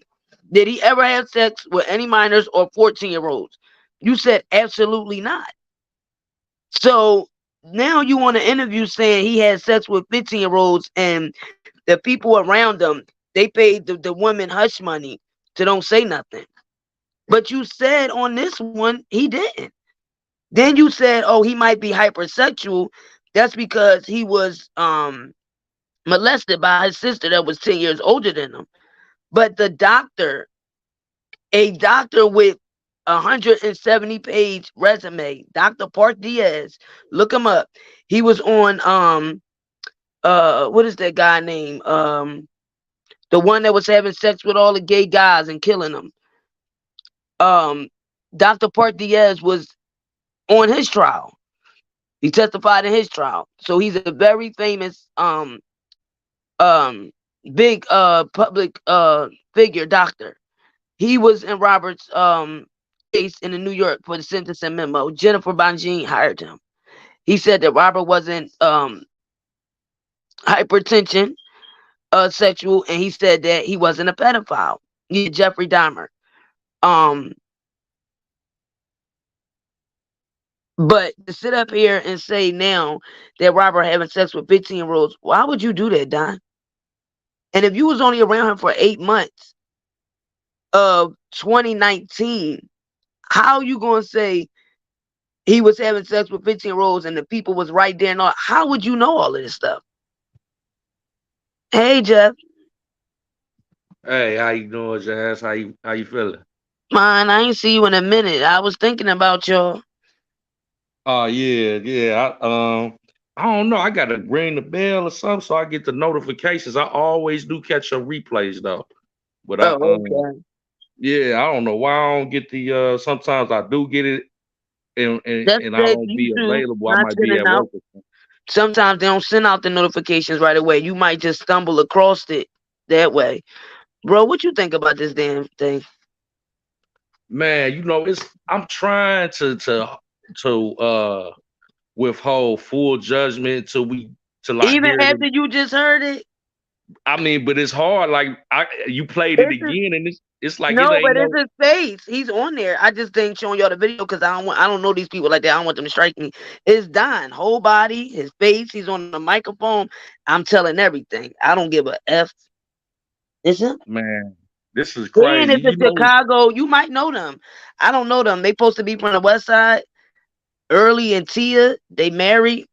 did he ever have sex with any minors or 14-year-olds? You said absolutely not. So now you want to interview saying he had sex with 15-year-olds and the people around him, they paid the women hush money to don't say nothing. But you said on this one, he didn't. Then you said, oh, he might be hypersexual. That's because he was molested by his sister that was 10 years older than him. But the doctor, a doctor with 170-page resume, Dr. Park Diaz, look him up. He was on what is that guy name? The one that was having sex with all the gay guys and killing them. Dr. Park Diaz was on his trial. He testified in his trial. So he's a very famous big public figure doctor. He was in Robert's case in New York for the sentencing memo. Jennifer Bonjean hired him. He said that Robert wasn't hypertension sexual, and he said that he wasn't a pedophile. He Jeffrey Dahmer. But to sit up here and say now that Robert having sex with 15-year-olds, why would you do that, Don? And if you was only around him for 8 months of 2019, how you gonna say he was having sex with 15-year-olds and the people was right there and all? How would you know all of this stuff? Hey, Jeff. Hey, how you doing, Jazz? How you feeling? Man, I ain't see you in a minute. I was thinking about y'all. Oh yeah. I don't know. I gotta ring the bell or something so I get the notifications. I always do catch your replays though. But okay. Yeah, I don't know why I don't get the sometimes I do get it and I don't be available. I might be at work. Sometimes they don't send out the notifications right away. You might just stumble across it that way. Bro, what you think about this damn thing? Man, I'm trying to withhold full judgment till even after you just heard it. I mean, but it's hard. Like you played it again, and it's like no, but it's his face. He's on there. I just ain't showing y'all the video because I don't know these people like that. I don't want them to strike me. It's Don, whole body, his face. He's on the microphone. I'm telling everything. I don't give a F. Is it? Man, this is crazy. And it's in Chicago. You might know them. I don't know them. They supposed to be from the West Side. Early and Tia, they married.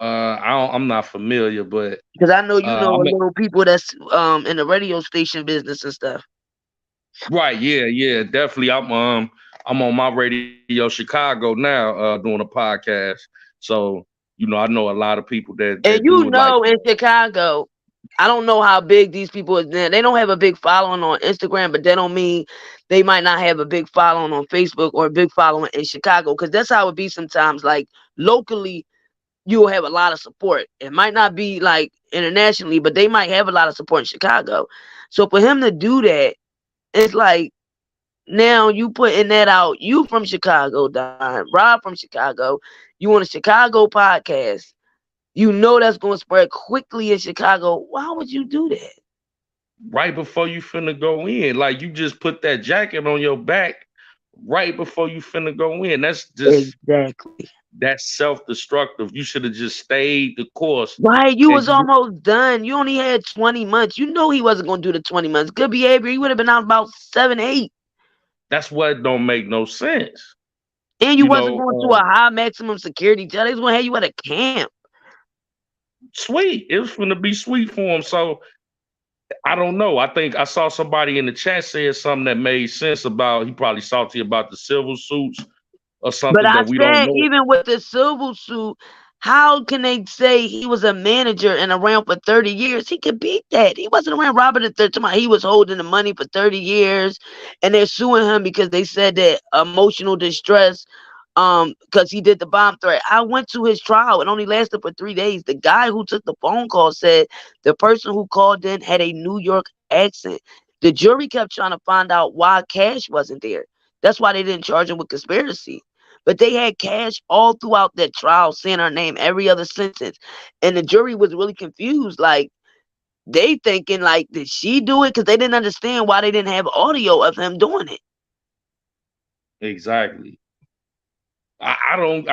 I'm not familiar, but because I know you know a little people that's in the radio station business and stuff. Right? Yeah, definitely. I'm on my radio Chicago now, doing a podcast. So I know a lot of people that and in Chicago. I don't know how big these people are. They don't have a big following on Instagram, but that don't mean they might not have a big following on Facebook or a big following in Chicago. Because that's how it be sometimes. Like locally, you'll have a lot of support. It might not be like internationally, but they might have a lot of support in Chicago. So for him to do that, it's like now you putting that out. You from Chicago, Don. Rob from Chicago. You on a Chicago podcast. You know that's going to spread quickly in Chicago. Why would you do that? Right before you finna go in. Like you just put that jacket on your back right before you finna go in. That's just exactly. that's self-destructive. You should have just stayed the course. Right, you And was almost done. You only had 20 months. You know he wasn't gonna do the 20 months. Good behavior, he would have been out about 7, 8. that's what don't make no sense. And you wasn't going to a high maximum security jail. They was gonna have you at a camp. Sweet. It was gonna be sweet for him. So I don't know. I think I saw somebody in the chat said something that made sense about he probably salty about the civil suits or something But I that we don't said, know. even with the civil suit, how can they say he was a manager and around for 30 years? He could beat that. He wasn't around Robert the Third. He was holding the money for 30 years, and they're suing him because they said that emotional distress, because he did the bomb threat. I went to his trial. It only lasted for 3 days. The guy who took the phone call said the person who called in had a New York accent. The jury kept trying to find out why Cash wasn't there. That's why they didn't charge him with conspiracy. But they had Cash all throughout that trial saying her name every other sentence. And the jury was really confused. Like, they thinking, like, did she do it? Because they didn't understand why they didn't have audio of him doing it. Exactly. I don't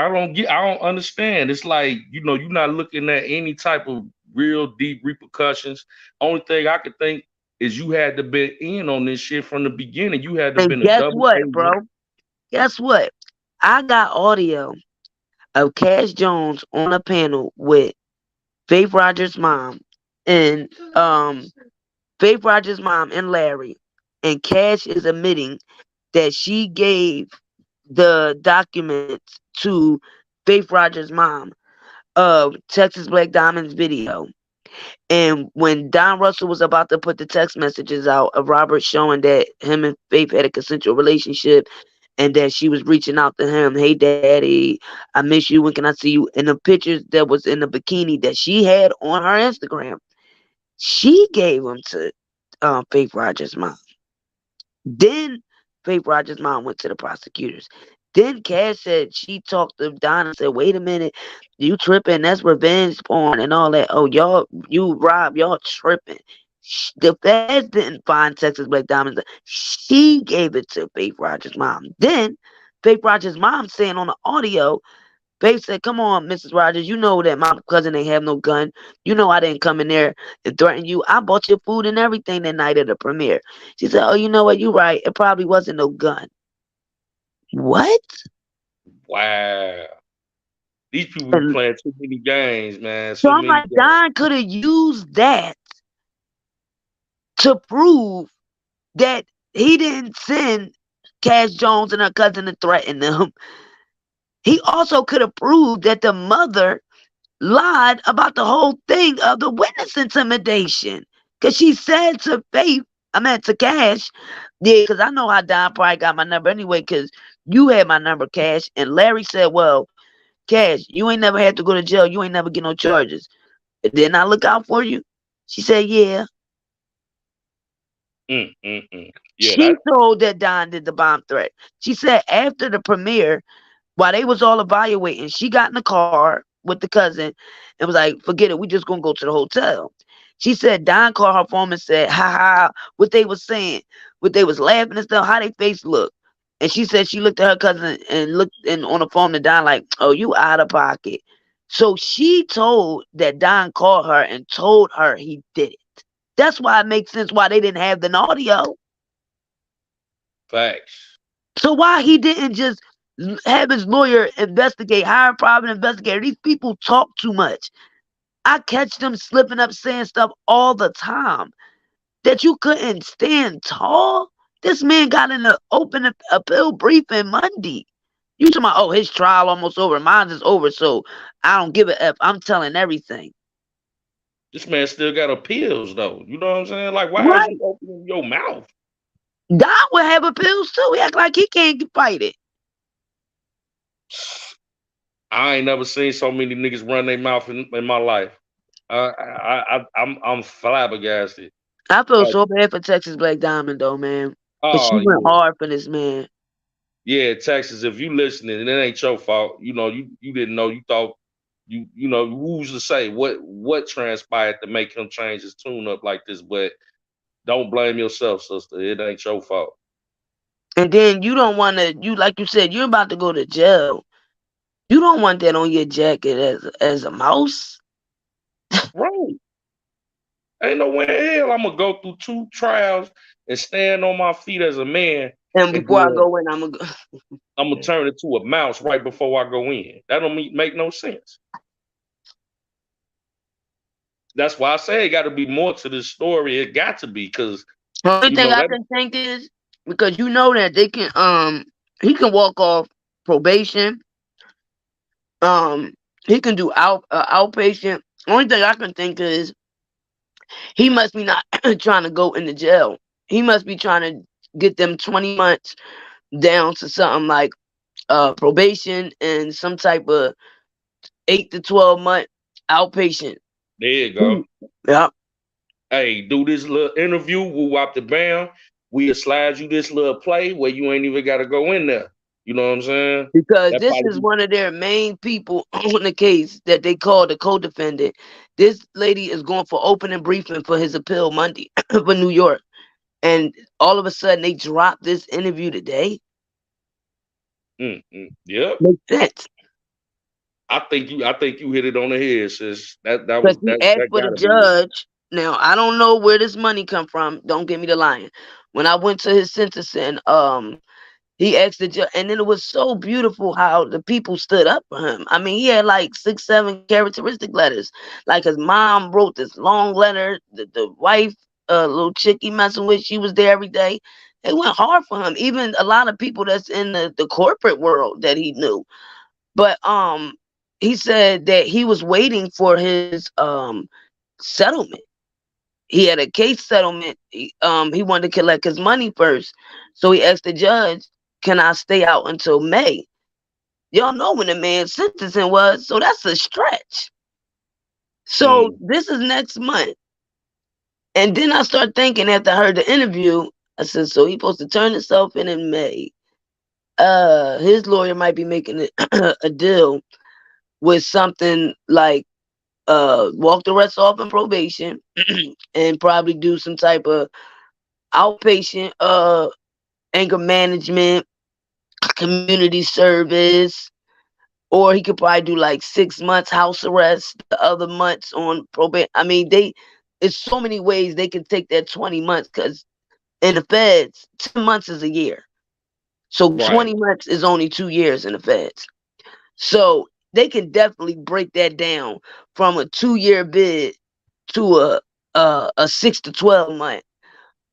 understand. It's like, you're not looking at any type of real deep repercussions. Only thing I could think is you had to be in on this shit from the beginning. You had to And been a guess double what, agent. bro? Guess what? I got audio of Cash Jones on a panel with Faith Rogers' mom and Faith Rogers' mom and Larry. And Cash is admitting that she gave the documents to Faith Rogers' mom of Texas Black Diamond's video. And when Don Russell was about to put the text messages out of Robert showing that him and Faith had a consensual relationship and that she was reaching out to him, hey daddy, I miss you, when can I see you? And the pictures that was in the bikini that she had on her Instagram, she gave them to Faith Rogers' mom. Then Faith Rogers' mom went to the prosecutors. Then Cash said she talked to Don and said, wait a minute, you tripping, that's revenge porn and all that. Oh, y'all tripping. The feds didn't find Texas Black Diamonds. She gave it to Faith Rogers' mom. Then Faith Rogers' mom saying on the audio, Faith said, come on, Mrs. Rogers, you know that my cousin ain't have no gun. You know I didn't come in there and threaten you. I bought your food and everything that night at the premiere. She said, oh, you know what? You're right. It probably wasn't no gun. What? Wow. These people be playing too many games, man. So I'm like, Don could have used that to prove that he didn't send Cash Jones and her cousin to threaten them. He also could have proved that the mother lied about the whole thing of the witness intimidation. Because she said to Faith, to Cash, yeah, because I know how Don probably got my number anyway, because you had my number, Cash. And Larry said, well, Cash, you ain't never had to go to jail. You ain't never get no charges. Didn't I look out for you? She said, yeah. Yeah, she told that Don did the bomb threat. She said after the premiere, while they was all evaluating, she got in the car with the cousin and was like, forget it, we just gonna go to the hotel. She said Don called her phone and said, ha ha, what they was saying, what they was laughing and stuff, how they face looked. And she said she looked at her cousin and looked on the phone to Don like, oh, you out of pocket. So she told that Don called her and told her he did it. That's why it makes sense why they didn't have the audio. Facts. So why he didn't just have his lawyer investigate, hire a private investigator? These people talk too much. I catch them slipping up saying stuff all the time that you couldn't stand tall. This man got in the open appeal briefing Monday. You talking about, oh, his trial almost over. Mine is over, so I don't give a F. I'm telling everything. This man still got appeals, though. You know what I'm saying? Like, why is you opening your mouth? Don will have appeals, too. He act like he can't fight it. I ain't never seen so many niggas run their mouth in my life. I'm flabbergasted. I feel so bad for Texas Black Diamond, though, man. Because she went hard for this man. Yeah, Texas, if you listening, and it ain't your fault. You know, you didn't know. You thought, you know, who's to say what transpired to make him change his tune up like this? But don't blame yourself, sister. It ain't your fault. And then you don't want to, like you said, you're about to go to jail. You don't want that on your jacket as a mouse. Right. Ain't no way in hell I'm gonna go through 2 trials and stand on my feet as a man. And before I go in, I'm gonna turn it to a mouse right before I go in. That don't make no sense. That's why I say it got to be more to this story. It got to be, because the only thing I can think is because you know that they can he can walk off probation. He can do outpatient. Only thing I can think is he must be not trying to go into jail. He must be trying to get them 20 months down to something like probation and some type of 8 to 12 month outpatient. There you go. Yeah. Hey, do this little interview. We'll wop the bam. We'll slide you this little play where you ain't even got to go in there. You know what I'm saying? Because this is one of their main people on the case that they call the co-defendant. This lady is going for opening briefing for his appeal Monday for New York. And all of a sudden they dropped this interview today. Yep. Makes sense. I think you hit it on the head, sis. That was he asked for the judge. Now I don't know where this money come from. Don't get me to lying. When I went to his sentencing, he asked the judge, and then it was so beautiful how the people stood up for him. I mean, he had like 6, 7 characteristic letters. Like his mom wrote this long letter. The wife, little chick he messing with, she was there every day. It went hard for him. Even a lot of people that's in the corporate world that he knew. But he said that he was waiting for his settlement. He had a case settlement. He wanted to collect his money first. So he asked the judge, can I stay out until May? Y'all know when the man's sentencing was, so that's a stretch. So this is next month. And then I start thinking after I heard the interview, I said, so he's supposed to turn himself in May. His lawyer might be making a deal with something like walk the rest off in probation and probably do some type of outpatient anger management, community service, or he could probably do like 6 months house arrest, the other months on probation. I mean, it's so many ways they can take that 20 months, because in the feds, 10 months is a year. So 20 months is only 2 years in the feds. So they can definitely break that down from a 2-year bid to a 6 to 12 month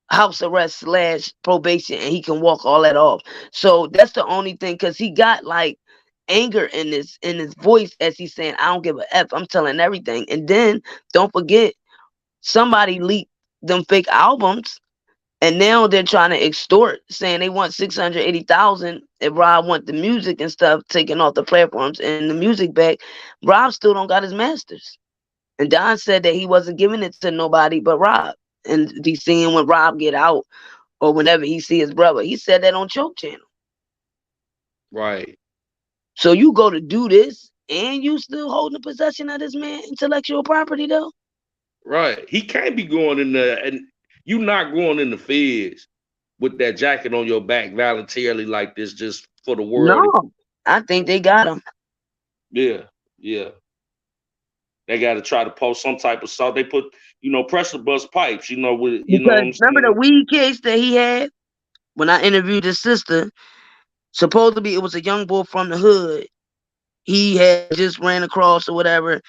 house arrest / probation, and he can walk all that off. So that's the only thing, because he got like anger in his voice as he's saying, I don't give a F, I'm telling everything. And then don't forget, somebody leaked them fake albums, and now they're trying to extort, saying they want $680,000 if Rob want the music and stuff taken off the platforms and the music back. Rob still don't got his masters. And Don said that he wasn't giving it to nobody but Rob. And he's seeing when Rob get out or whenever he see his brother. He said that on Choke Channel. Right. So you go to do this and you still holding the possession of this man's intellectual property though? Right. He can't be going in there, and you not going in the feds with that jacket on your back voluntarily like this just for the world. No, I think they got him. Yeah. They got to try to post some type of stuff. They put, pressure bust pipes, with, because remember the weed case that he had when I interviewed his sister? Supposedly it was a young boy from the hood. He had just ran across or whatever,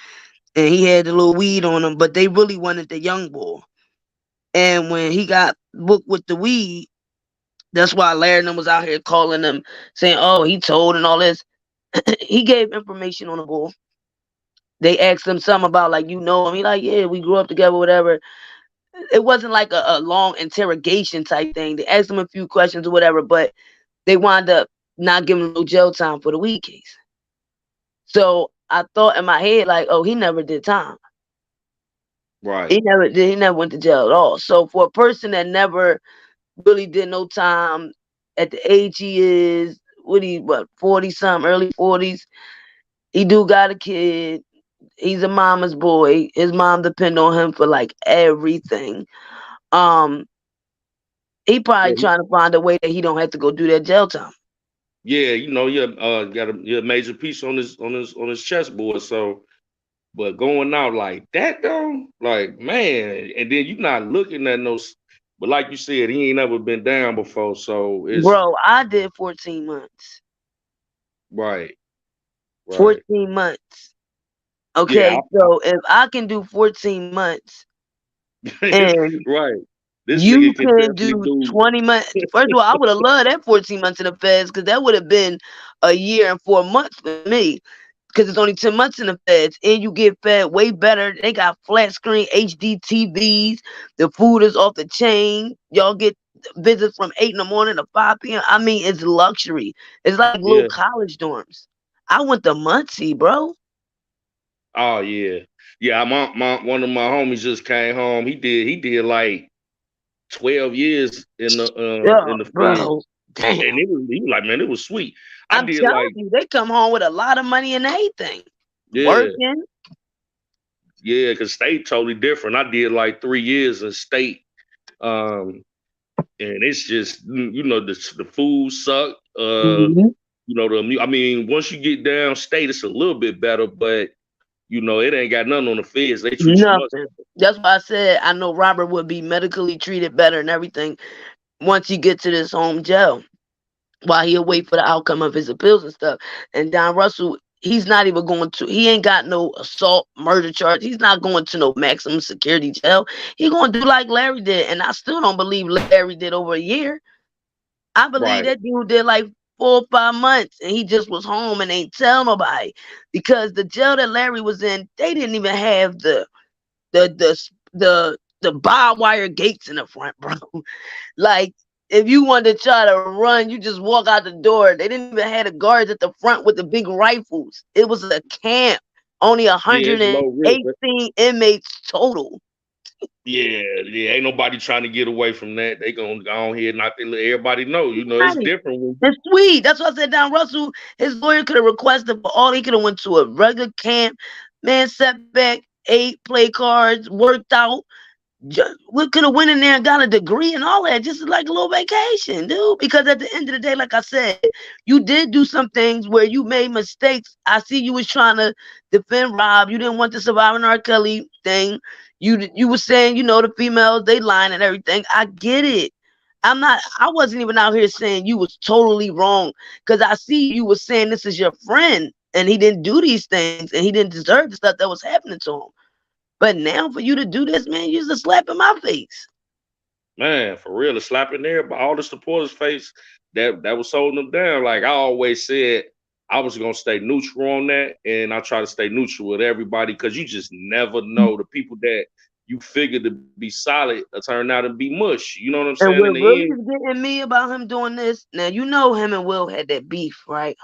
and he had the little weed on him, but they really wanted the young boy. And when he got booked with the weed, that's why Larry was out here calling them, saying, oh, he told and all this. He gave information on the boy. They asked him something about, like, him. He like, yeah, we grew up together, whatever. It wasn't like a long interrogation type thing. They asked him a few questions or whatever, but they wound up not giving him no jail time for the weed case. So I thought in my head, like, oh, he never did time. Right. He never went to jail at all. So for a person that never really did no time at the age he is, 40 something, early 40s, he do got a kid. He's a mama's boy. His mom depend on him for like everything. He probably trying to find a way that he don't have to go do that jail time. Yeah, you know, got a major piece on his chessboard. So, but going out like that though, like man, and then you not looking at no. But like you said, he ain't never been down before, so it's Bro, I did 14 months. right. 14 months. Okay, Yeah, so if I can do 14 months and right. This you nigga can can definitely do do. 20 months. First of all, I would have loved that 14 months in the feds because that would have been a year and 4 months for me. Because it's only 10 months in the feds, and you get fed way better. They got flat screen HD TVs. The food is off the chain. Y'all get visits from 8 in the morning to 5 p.m. I mean, it's luxury. It's like little Yeah. college dorms. I went to Muncie, bro. Oh yeah, yeah. My one of my homies just came home. He did like 12 years in Yeah, the bro. feds, Damn. and he was like, man, it was sweet. I I'm did telling like you, they come home with a lot of money and everything. yeah, Working. yeah, because state totally different. I did like 3 years in state, and it's just you know the food sucked. You know I mean, once you get down state, it's a little bit better, but you know it ain't got nothing on the feds. They treat you much. Nothing. That's why I said I know Robert would be medically treated better and everything once he get to this home jail. While he'll wait for the outcome of his appeals and stuff. And Don Russell, he's not even going to. He ain't got no assault, murder charge. He's not going to no maximum security jail. He going to do like Larry did, and I still don't believe Larry did over a year. I believe Right. that dude did like 4 or 5 months, and he just was home and ain't tell nobody because the jail that Larry was in, they didn't even have the barbed wire gates in the front, bro. Like if you wanted to try to run, you just walk out the door. They didn't even have the guards at the front with the big rifles. It was a camp. Only Yeah, it's low risk. 118 inmates total. Yeah, ain't nobody trying to get away from that. They gonna go on here and not let everybody know. You know, it's Right. different. When, It's sweet. That's why I said Don Russell, his lawyer could have requested for all. He could have went to a regular camp, man, sat back, ate, play cards, worked out. We could have went in there and got a degree and all that, just like a little vacation, dude. Because at the end of the day, like I said, you did do some things where you made mistakes. I see you was trying to defend Rob. You didn't want the surviving Rkelly thing. You were saying, you know, the females, they lying and everything. I get it. I wasn't even out here saying you was totally wrong. Because I see you was saying this is your friend and he didn't do these things and he didn't deserve the stuff that was happening to him. But now for you to do this, man, you're just a slap in my face. man, for real, the slapping there, but all the supporters' face that was holding them down. Like I always said, I was gonna stay neutral on that, and I try to stay neutral with everybody because you just never know the people that you figure to be solid turn out to be mush. You know what I'm And saying? what In really the end, is getting me about him doing this, now you know him and Will had that beef, right?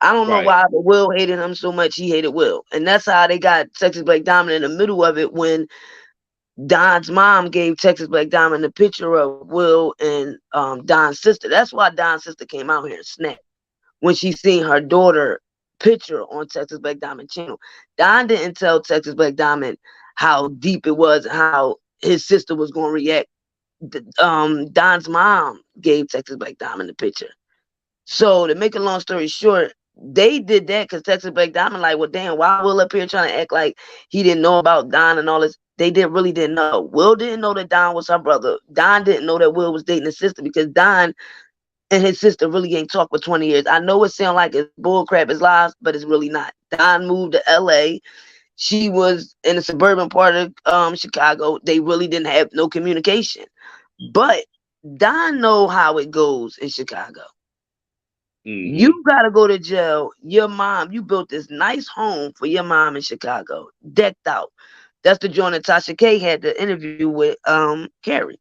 I don't know right? why, but Will hated him so much he hated Will. And that's how they got Texas Black Diamond in the middle of it when Don's mom gave Texas Black Diamond a picture of Will and Don's sister. That's why Don's sister came out here and snapped when she seen her daughter picture on Texas Black Diamond channel. Don didn't tell Texas Black Diamond how deep it was, how his sister was going to react. Don's mom gave Texas Black Diamond the picture. So to make a long story short, they did that because Texas Black Diamond, like, well, damn, why Will up here trying to act like he didn't know about Don and all this? They really didn't know. Will didn't know that Don was her brother. Don didn't know that Will was dating his sister because Don and his sister really ain't talked for 20 years. I know it sounds like it's bullcrap, it's lies, but it's really not. Don moved to LA. She was in the suburban part of Chicago. They really didn't have no communication. But Don know how it goes in Chicago. Mm-hmm. You gotta go to jail. Your mom, you built this nice home for your mom in Chicago, decked out. That's the joint that Tasha K had the interview with Carrie.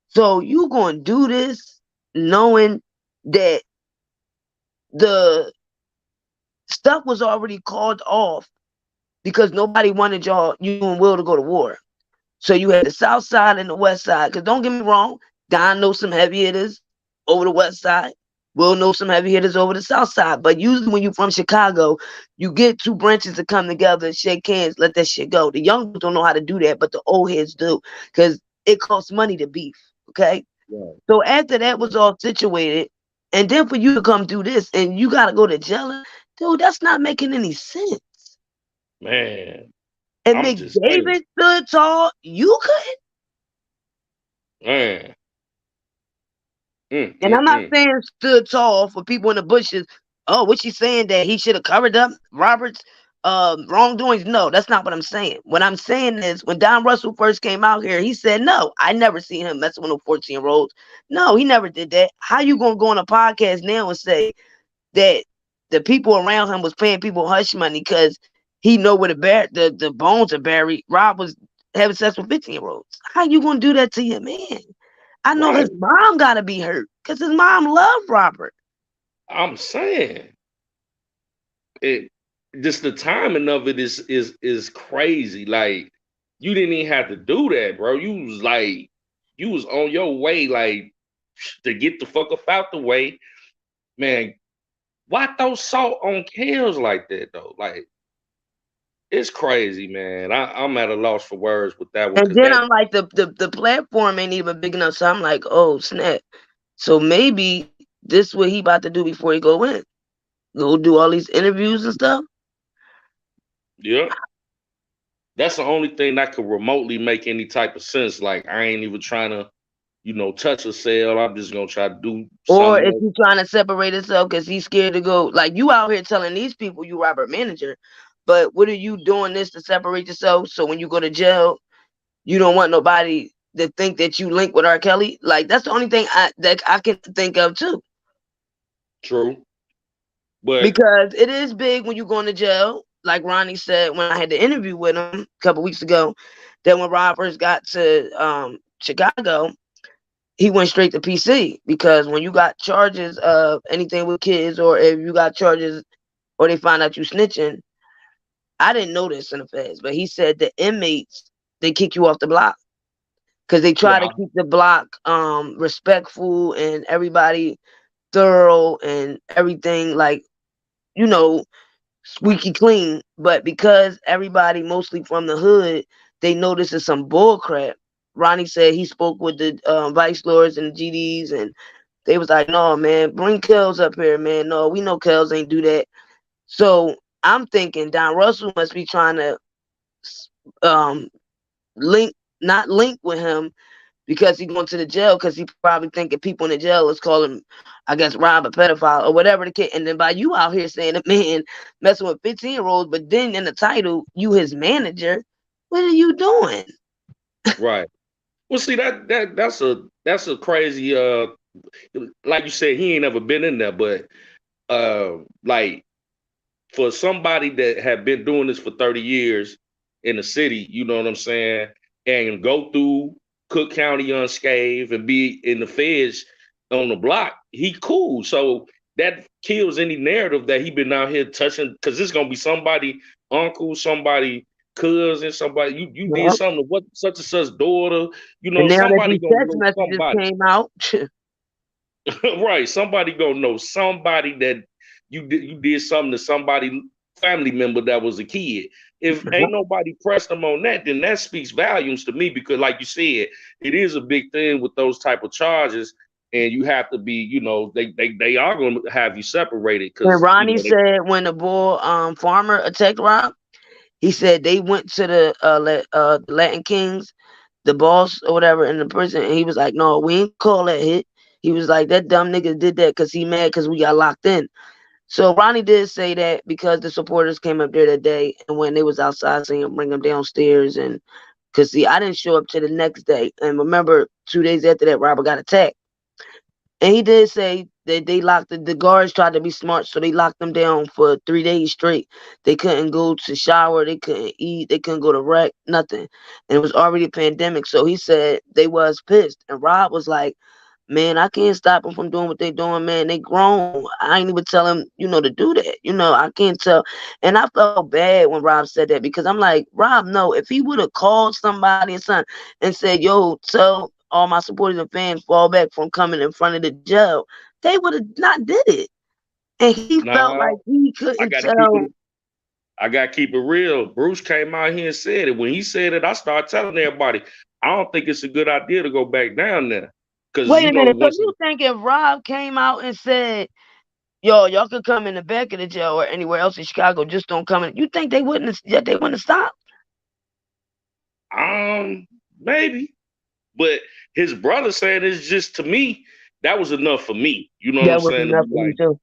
So you gonna do this knowing that the stuff was already called off because nobody wanted you and Will to go to war. So you had the South Side and the West Side. Because don't get me wrong, Don knows some heavy hitters over the West Side. Will know some heavy hitters over the South Side. But usually when you're from Chicago, you get two branches to come together, shake hands, let that shit go. The young don't know how to do that, but the old heads do. Because it costs money to beef. Okay? Right. So after that was all situated, And then for you to come do this and you gotta go to jail, dude, that's not making any sense. Man. And I'm just saying. McDavid stood tall, you couldn't? Man. And I'm not saying stood tall for people in the bushes. Oh, what you saying that he should have covered up Robert's wrongdoings? No, that's not what I'm saying. What I'm saying is when Don Russell first came out here, he said, no, I never seen him messing with no 14-year-olds. No, he never did that. How you gonna go on a podcast now and say that the people around him was paying people hush money because he know where the bones are buried? Rob was having sex with 15-year-olds. How you gonna do that to your man? I know his mom gotta be hurt because his mom loved Robert. I'm saying it. Just the timing of it is crazy. Like you didn't even have to do that, bro. You was on your way, like to get the fuck up out the way, man. Why throw salt on kills like that though? Like it's crazy, man. I'm at a loss for words with that one. And then I'm like, the platform ain't even big enough, so I'm like, oh snap. So maybe this is what he about to do before he go in. Go do all these interviews and stuff. Yeah. That's the only thing that could remotely make any type of sense. Like I ain't even trying to, touch a cell. I'm just gonna try to do Or something. if he's trying to separate himself because he's scared to go, like you out here telling these people you Robert manager, but what are you doing this to separate yourself? So when you go to jail, you don't want nobody to think that you link with Rkelly. Like that's the only thing that I can think of too. True. But because it is big when you go into jail. Like Ronnie said when I had the interview with him a couple weeks ago, that when Rob first got to Chicago, he went straight to PC because when you got charges of anything with kids or if you got charges or they find out you snitching, I didn't know this in the feds, but he said the inmates, they kick you off the block because they try to keep the block respectful and everybody thorough and everything like, squeaky clean. But because everybody mostly from the hood, they know this is some bull crap. Ronnie said he spoke with the vice lords and the GDs and they was like, no, man, bring Kells up here, man. No, we know Kells ain't do that. So I'm thinking Don Russell must be trying to not link with him because he going to the jail because he probably thinking people in the jail is calling, I guess, Rob a pedophile or whatever the kid. And then by you out here saying a man messing with 15-year-olds, but then in the title, you his manager, what are you doing? Right. Well, see that's a crazy like you said, he ain't never been in there, but like for somebody that have been doing this for 30 years in the city, you know what I'm saying, and go through Cook County unscathed and be in the feds on the block, he cool. So that kills any narrative that he been out here touching, because it's gonna be somebody uncle, somebody cousin, somebody you did something to what such and such daughter, and now somebody that these gonna text know messages somebody. came out. Right, somebody gonna know somebody that you did something to somebody family member that was a kid. If ain't nobody pressed them on that, then that speaks volumes to me, because like you said, it is a big thing with those type of charges, and you have to be, they are going to have you separated. And Ronnie said when the bull farmer attacked Rob, he said they went to the Latin Kings, the boss or whatever in the prison, and he was like, no, we ain't call that hit. He was like, that dumb nigga did that because he mad because we got locked in. So Ronnie did say that because the supporters came up there that day, and when they was outside saying bring them downstairs, and because see, I didn't show up to the next day, and remember 2 days after that, Robert got attacked, and he did say that they locked the guards tried to be smart, so they locked them down for 3 days straight. They couldn't go to shower, they couldn't eat, they couldn't go to rec, nothing, and it was already a pandemic. So he said they was pissed, and Rob was like, man, I can't stop them from doing what they doing, man. They grown. I ain't even tell them, to do that. I can't tell. And I felt bad when Rob said that because I'm like, Rob, no, if he would have called somebody and said, yo, tell all my supporters and fans fall back from coming in front of the jail, they would have not did it. And he felt like he couldn't tell. I got to keep it real. Bruce came out here and said it. When he said it, I started telling everybody, I don't think it's a good idea to go back down there. Because Wait you a know, minute. So once you think if Rob came out and said, "Yo, y'all could come in the back of the jail or anywhere else in Chicago, just don't come in," you think they wouldn't? They wouldn't have stopped? maybe, but his brother said it's just to me that was enough for me. You know what I'm That was saying? To enough be for me like, too.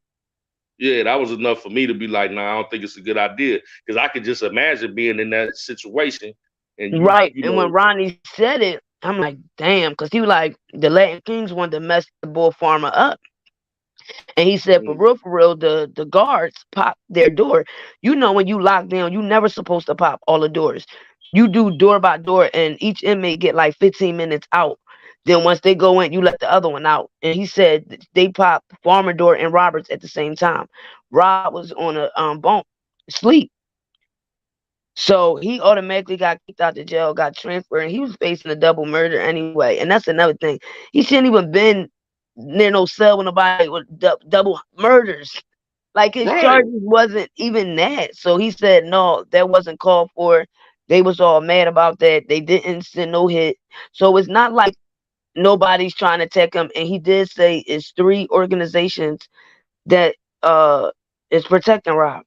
yeah, that was enough for me to be like, nah, I don't think it's a good idea because I could just imagine being in that situation and Right. you And when know, Ronnie said it, I'm like, damn, because he was like, the Latin Kings wanted to mess the bull farmer up. And he said, for real, the guards popped their door. You know, when you lock down, you never supposed to pop all the doors. You do door by door, and each inmate get like 15 minutes out. Then once they go in, you let the other one out. And he said they popped Farmer door and Roberts at the same time. Rob was on a bunk, sleep. So he automatically got kicked out the jail, got transferred, and he was facing a double murder anyway. And that's another thing. He shouldn't even been near no cell with nobody with double murders. Like his charges wasn't even that. So he said no, that wasn't called for. They was all mad about that. They didn't send no hit. So it's not like nobody's trying to take him. And he did say it's 3 organizations that is protecting Rob.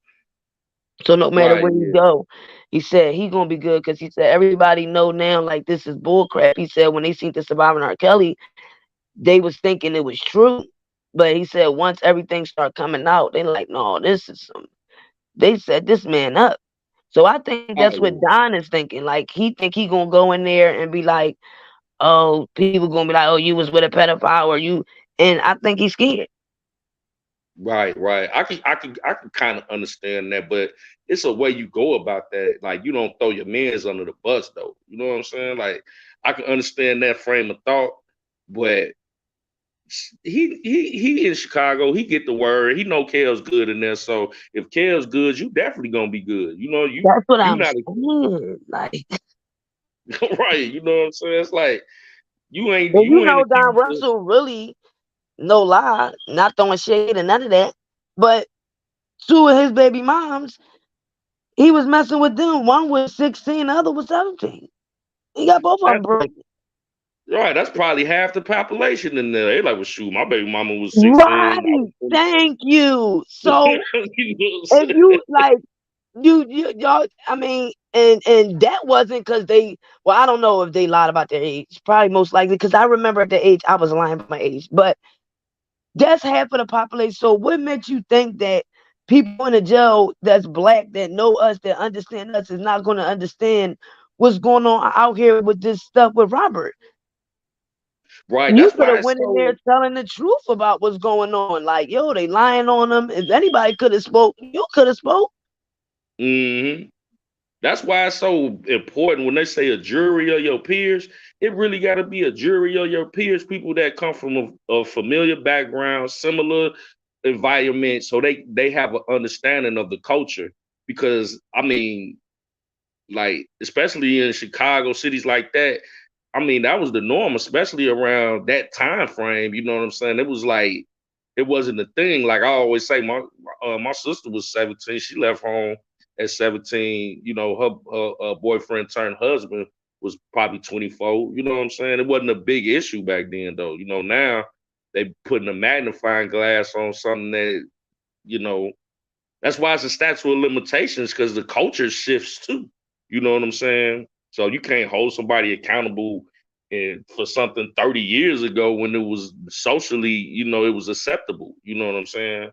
So no matter right, where you yeah, go, he said he gonna be good because he said everybody know now like this is bull crap. He said when they seen the surviving Rkelly, they was thinking it was true. But he said once everything start coming out, they like, no, this is some they set this man up. So I think that's what right, Don is thinking. Like he think he gonna go in there and be like, oh, people gonna be like, oh, you was with a pedophile or you, and I think he's scared. right. I can kind of understand that, but it's a way you go about that. Like you don't throw your mans under the bus, though. You know what I'm saying? Like I can understand that frame of thought, but he in Chicago. He get the word. He know Kel's good in there. So if Kel's good, you definitely gonna be good. You know That's what you I'm not saying. Like, right. You know what I'm saying? It's like you ain't and you you ain't know, Don accused of, Russell really, no lie, not throwing shade and none of that, but 2 of his baby moms, he was messing with them. One was 16, the other was 17. He got both of them that's pregnant. right. That's probably half the population in there. They like, well, shoot, my baby mama was 16. I Right. was 20. Thank you. So You know what if I'm you like y'all, I mean, and that wasn't because they, well, I don't know if they lied about their age. Probably most likely because I remember at the age I was lying about my age, but that's half of the population. So what makes you think that people in the jail that's black that know us, that understand us, is not going to understand what's going on out here with this stuff with Robert? right. You That's could why have it's went in there so. telling the truth about what's going on. Like, yo, they lying on them. If anybody could have spoke, you could have spoke. hmm That's why it's so important when they say a jury of your peers. It really got to be a jury of your peers, people that come from a familiar background, similar environment, so they have an understanding of the culture. Because I mean, like especially in Chicago, cities like that. I mean, that was the norm, especially around that time frame. You know what I'm saying? It was like it wasn't a thing. Like I always say, my sister was 17. She left home at 17. You know, her boyfriend turned husband was probably 24. You know what I'm saying? It wasn't a big issue back then, though. You know, now they putting a magnifying glass on something that you know. That's why it's a statute of limitations because the culture shifts too. You know what I'm saying? So you can't hold somebody accountable for something 30 years ago when it was socially, it was acceptable. You know what I'm saying?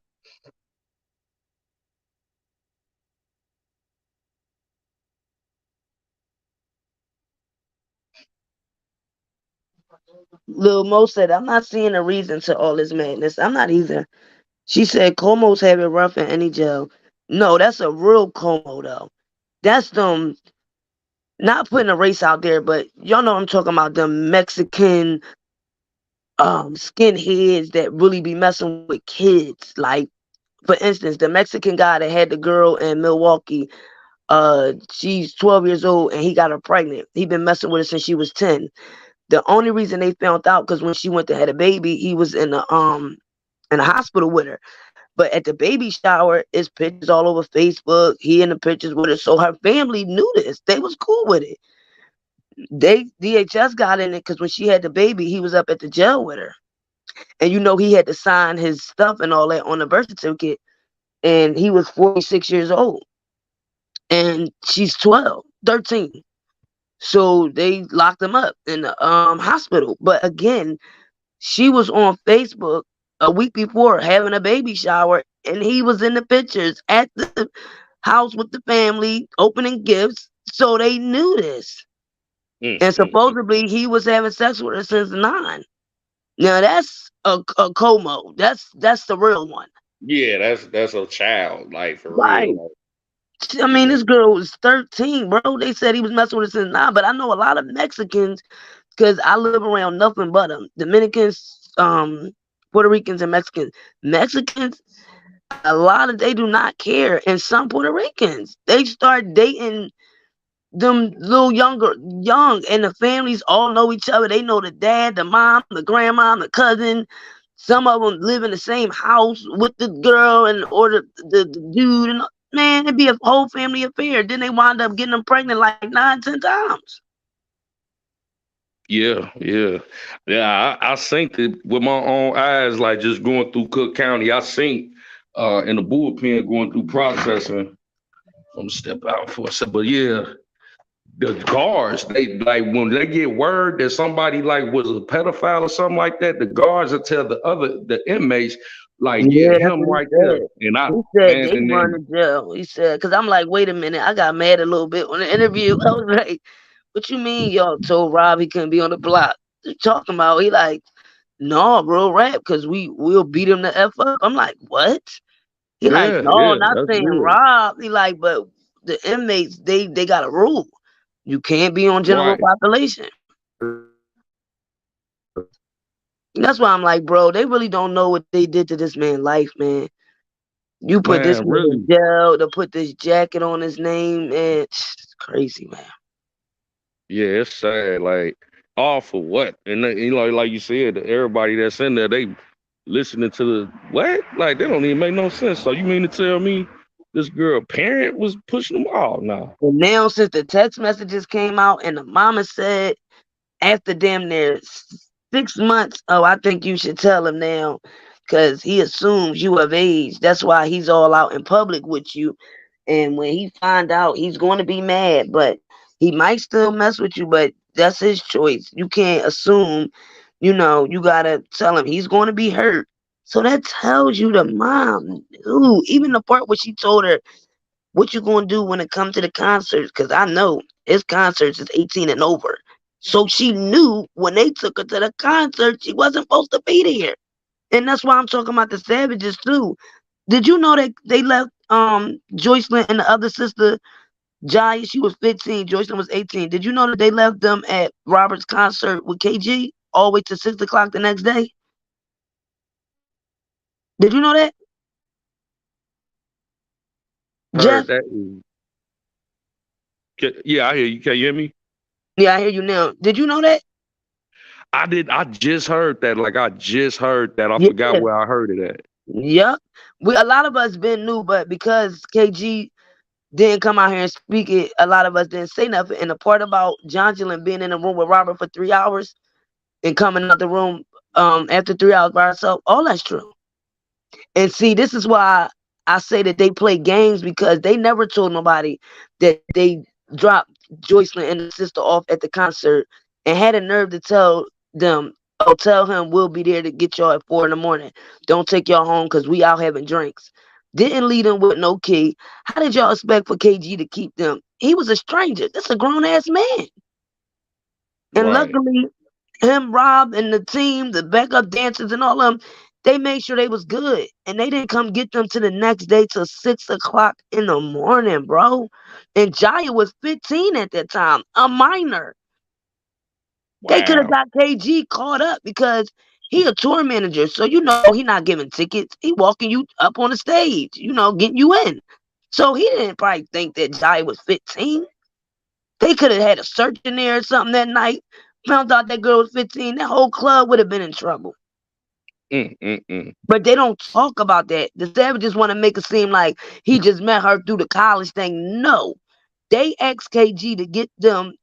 Lil Mo said, I'm not seeing a reason to all this madness. I'm not either. She said, Como's have it rough in any jail. No, that's a real Como, though. That's them, not putting a race out there, but y'all know what I'm talking about, them Mexican skinheads that really be messing with kids. Like, for instance, the Mexican guy that had the girl in Milwaukee, she's 12 years old and he got her pregnant. He been messing with her since she was 10. The only reason they found out because when she went to have a baby, he was in a hospital with her. But at the baby shower, it's pictures all over Facebook. He in the pictures with her, so her family knew this. They was cool with it. DHS got in it because when she had the baby, he was up at the jail with her. And he had to sign his stuff and all that on the birth certificate. And he was 46 years old. And she's 13. So they locked him up in the hospital. But again, she was on Facebook a week before having a baby shower, and he was in the pictures at the house with the family opening gifts. So they knew this. And supposedly he was having sex with her since 9. Now that's a Como. That's the real one. Yeah, that's a child, like for Right. real. I mean, this girl was 13, bro. They said he was messing with her since 9, but I know a lot of Mexicans because I live around nothing but them. Dominicans, Puerto Ricans, and Mexicans. Mexicans, a lot of they do not care, and some Puerto Ricans they start dating them little young, and the families all know each other. They know the dad, the mom, the grandma, the cousin. Some of them live in the same house with the girl or the dude, and man, it'd be a whole family affair. Then they wind up getting them pregnant like 9, 10 times. Yeah. I seen it with my own eyes, like just going through Cook County. I seen in the bullpen going through processing. I'm gonna step out for a second, but yeah, the guards, they like when they get word that somebody like was a pedophile or something like that, the guards will tell the inmates like, yeah, him right there. And he said they run to jail. He said, because I'm like, wait a minute, I got mad a little bit on the interview. I was like, what you mean y'all told Rob he couldn't be on the block? What you talking about? He like, no, bro, rap, because we'll beat him the F up. I'm like, what? He like, no, not saying good. Rob. He like, but the inmates, they got a rule. You can't be on general population. That's why I'm like, bro, they really don't know what they did to this man's life, man. You put this man in jail to put this jacket on his name, man. It's crazy, man. Yeah, it's sad. Like, all for what? And like you said, everybody that's in there, they listening to the what? Like, they don't even make no sense. So you mean to tell me this girl parent was pushing them all now? And now since the text messages came out and the mama said after damn near 6 months, oh, I think you should tell him now because he assumes you of age. That's why he's all out in public with you. And when he find out, he's going to be mad, but he might still mess with you, but that's his choice. You can't assume, you got to tell him he's going to be hurt. So that tells you the mom, ooh, even the part where she told her, what you going to do when it comes to the concerts? Because I know his concerts is 18 and over. So she knew when they took her to the concert, she wasn't supposed to be there. And that's why I'm talking about the Savages too. Did you know that they left Joycelyn and the other sister, Jaya, she was 15, Joycelyn was 18. Did you know that they left them at Robert's concert with KG all the way to 6 o'clock the next day? Did you know that? Heard that. Yeah, I hear you. Can you hear me? Yeah, I hear you now. Did you know that? I did. I just heard that. Like, I just heard that. I forgot where I heard it at. Yep. A lot of us been new, but because KG didn't come out here and speak it, a lot of us didn't say nothing. And the part about Jonjolin being in the room with Robert for 3 hours and coming out the room after 3 hours by herself, all that's true. And see, this is why I say that they play games, because they never told nobody that they dropped Joycelyn and the sister off at the concert and had a nerve to tell them, oh, tell him we'll be there to get y'all at 4 in the morning. Don't take y'all home because we out having drinks. Didn't lead them with no key. How did y'all expect for KG to keep them? He was a stranger. That's a grown-ass man. And luckily, him, Rob, and the team, the backup dancers and all of them, they made sure they was good. And they didn't come get them to the next day till 6 o'clock in the morning, bro. And Jaya was 15 at that time, a minor. Wow. They could have got KG caught up because he a tour manager. So, he not giving tickets. He walking you up on the stage, getting you in. So he didn't probably think that Jaya was 15. They could have had a search in there or something that night. Found out that girl was 15. That whole club would have been in trouble. But they don't talk about that. The Savages want to make it seem like he just met her through the college thing. No. They asked KG to get them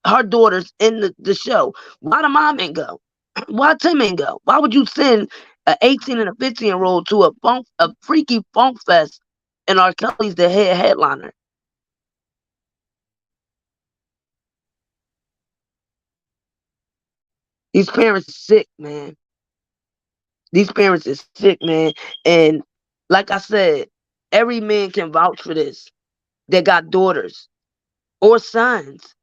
her daughters in the show. Why the mom ain't go? Why Tim ain't go? Why would you send an 18 and a 15-year-old to a freaky funk fest and R. Kelly's the headliner? These parents are sick, man. These parents are sick, man. And like I said, every man can vouch for this. They got daughters or sons.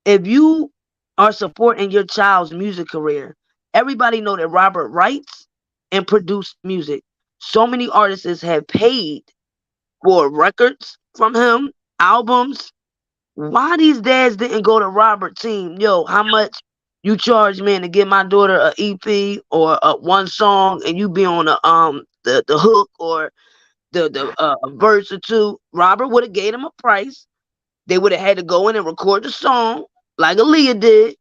If you are supporting your child's music career, everybody know that Robert writes and produces music. So many artists have paid for records from him, albums. Why these dads didn't go to Robert team? Yo, how much you charge, man, to get my daughter a EP or one song, and you be on the hook or the a verse or two? Robert would have gave him a price. They would have had to go in and record the song like Aaliyah did,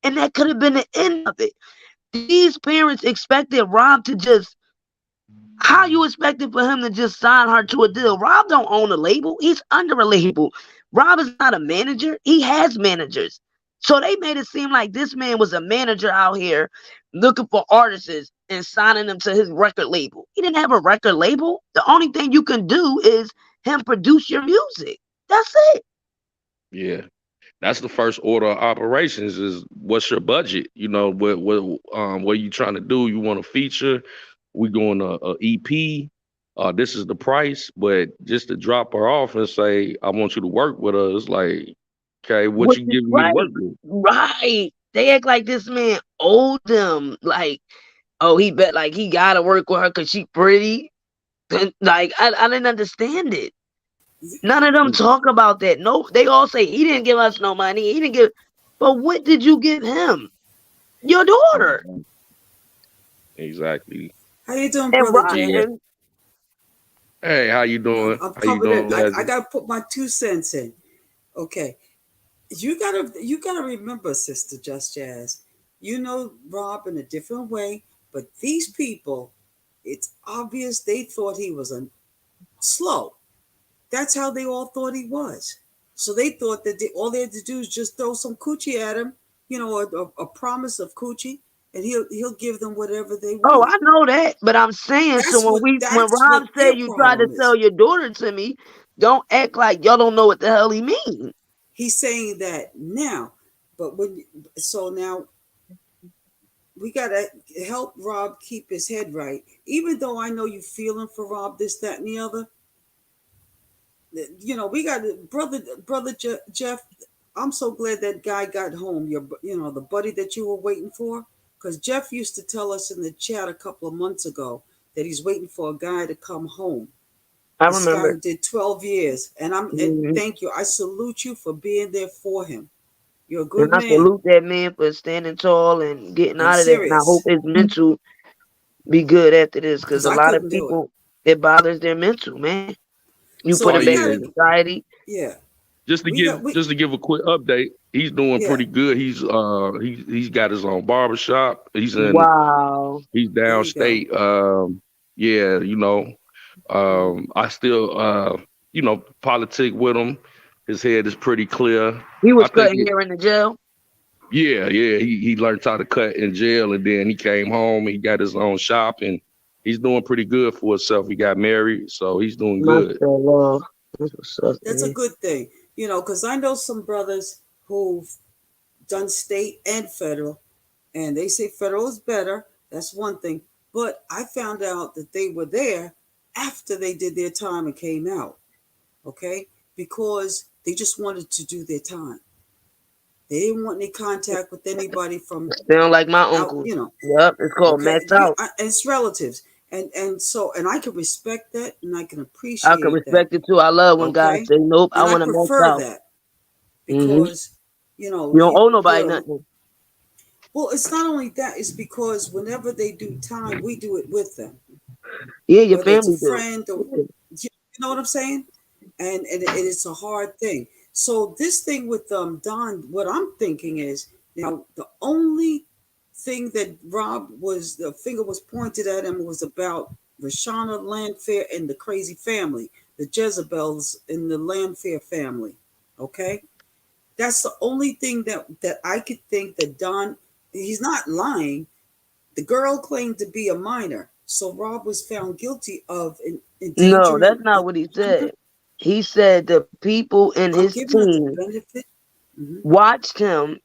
and that could have been the end of it. These parents expected Rob to just, how you expected for him to just sign her to a deal? Rob don't own a label. He's under a label. Rob is not a manager. He has managers. So they made it seem like this man was a manager out here looking for artists and signing them to his record label. He didn't have a record label. The only thing you can do is him produce your music. That's it. Yeah. That's the first order of operations is what's your budget? You know, what you trying to do? You want a feature? We going a EP? This is the price, but just to drop her off and say, I want you to work with us, like, okay, what Which you is giving me to right. work with? Right. They act like this man owed them. Like, oh, he bet like he gotta work with her because she pretty. Like, I didn't understand it. None of them talk about that. No, they all say he didn't give us no money. He didn't give. But what did you give him? Your daughter. Exactly. How you doing, And brother Jeff? Ryan, Hey, how you doing? I'm How you coming doing, in. I Leslie? gotta put my 2 cents in. Okay. You gotta remember, Sister Just Jazz. You know Rob in a different way, but these people, it's obvious they thought he was slow. That's how they all thought he was. So they thought that all they had to do is just throw some coochie at him, you know, a promise of coochie, and he'll give them whatever they oh, want. I know that, but I'm saying, so when Rob What said their you tried to problem sell is. your daughter to me, don't act like y'all don't know what the hell he mean. He's saying that now, but now we gotta help Rob keep his head right. Even though I know you feeling for Rob, this, that, and the other. You know, we got brother Jeff. I'm so glad that guy got home. The buddy that you were waiting for, because Jeff used to tell us in the chat a couple of months ago that he's waiting for a guy to come home. I This remember. guy did 12 years, and and thank you. I salute you for being there for him. You're a good And I man. salute that man for standing tall and getting I'm out of that. And I hope serious. his mental be good after this, because 'Cause a I lot of couldn't do it. people, it bothers their mental, man. You So put Oh him back yeah. in society. Yeah. Just to give a quick update, he's doing Yeah. pretty good. He's got his own barbershop. He's Wow. downstate. Yeah, you know. I still politic with him. His head is pretty clear. He was I think cutting hair in the jail. yeah. He learned how to cut in jail, and then he came home. He got his own shop, and he's doing pretty good for himself. He got married, so he's doing good. Mashallah. That's what's up, That's a man. good thing, you know, because I know some brothers who've done state and federal, and they say federal is better. That's one thing. But I found out that they were there after they did their time and came out, okay? Because they just wanted to do their time. They didn't want any contact with anybody from Sound like my out, uncle. you know. Yep, it's called Okay, max out. it's relatives, and I can respect that, and I can I appreciate can that. respect it too. I love when guys Okay, say, "Nope, I and I want to max prefer out." that Mm-hmm. because you know You don't owe nobody nothing. Well, it's not only that; it's because whenever they do time, we do it with them. Yeah, your Whether it's a family do. friend or you know what I'm saying, and it's a hard thing. So this thing with Don, what I'm thinking is now the only thing that the finger was pointed at him was about Rashana Landfair and the crazy family, the Jezebels in the Landfair family. Okay, That's the only thing that I could think that Don, he's not lying. The girl claimed to be a minor, so Rob was found guilty of No, that's endangerment. not what he said. He said the people in I'm his giving it the team benefit. Mm-hmm. watched him.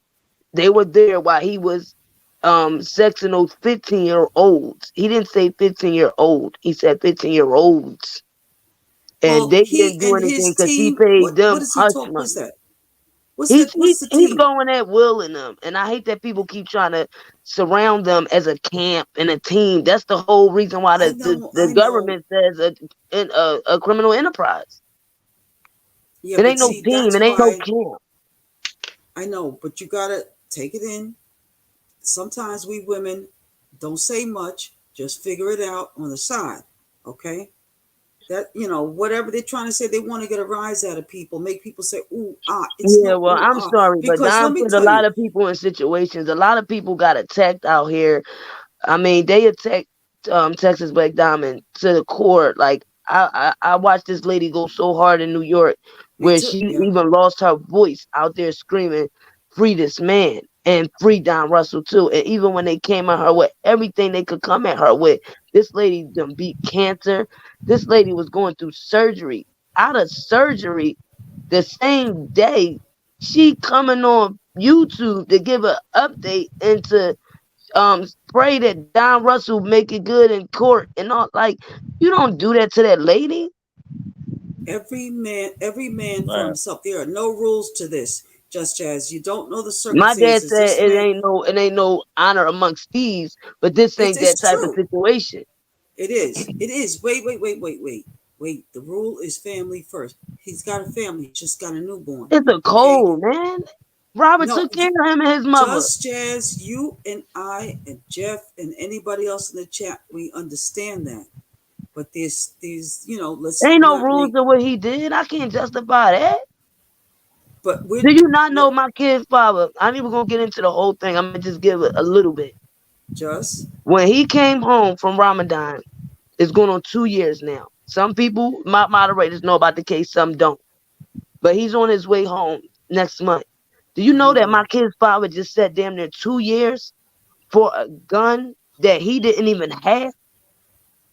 They were there while he was sexing those 15-year-olds. He didn't say 15-year-old. He said 15-year-olds. And Well, they he didn't do and anything his because he team. paid What them does he hush talk? What's money. that? What's He's that? What's the he's team? going at Will and them, and I hate that people keep trying to surround them as a camp and a team. That's the whole reason why the government says a criminal enterprise. Yeah, It but ain't no see, team. that's It ain't no why camp. I know. But you gotta take it in. Sometimes we women don't say much. Just figure it out on the side. Okay. That, whatever they're trying to say, they want to get a rise out of people, make people say, ooh, ah, it's Yeah, no well, ooh, I'm ah. sorry, but Because let Don me put a tell lot you, of people in situations. A lot of people got attacked out here. I mean, they attacked Texas Black Diamond to the core. Like I watched this lady go so hard in New York me where too. she Yeah. even lost her voice out there screaming, "Free this man and free Don Russell too." And even when they came at her with everything they could come at her with, this lady done beat cancer. This lady was going through surgery. Out of surgery, the same day, she coming on YouTube to give an update into pray that Don Russell make it good in court and all. Like, you don't do that to that lady. Every man for Man. himself. There are no rules to this. Just as you don't know the My dad circumstances. said This man, it ain't no honor amongst thieves, but this ain't that it's type of true. situation. It is. It is. Wait. The rule is family first. He's got a family. He's just got a newborn. It's a Okay. cold, man. Robert No, took care of him and his mother. just as you and I and Jeff and anybody else in the chat, we understand that. But there's these, let's Ain't no not rules make. to what he did. I can't justify that. But we're. Do you not know my kid's father? I'm even gonna get into the whole thing. I'm gonna just give it a little bit. Just. When he came home from Ramadan, it's going on 2 years now. Some people, my moderators, know about the case, some don't. But he's on his way home next month. Do you know that my kid's father just said damn near 2 years for a gun that he didn't even have?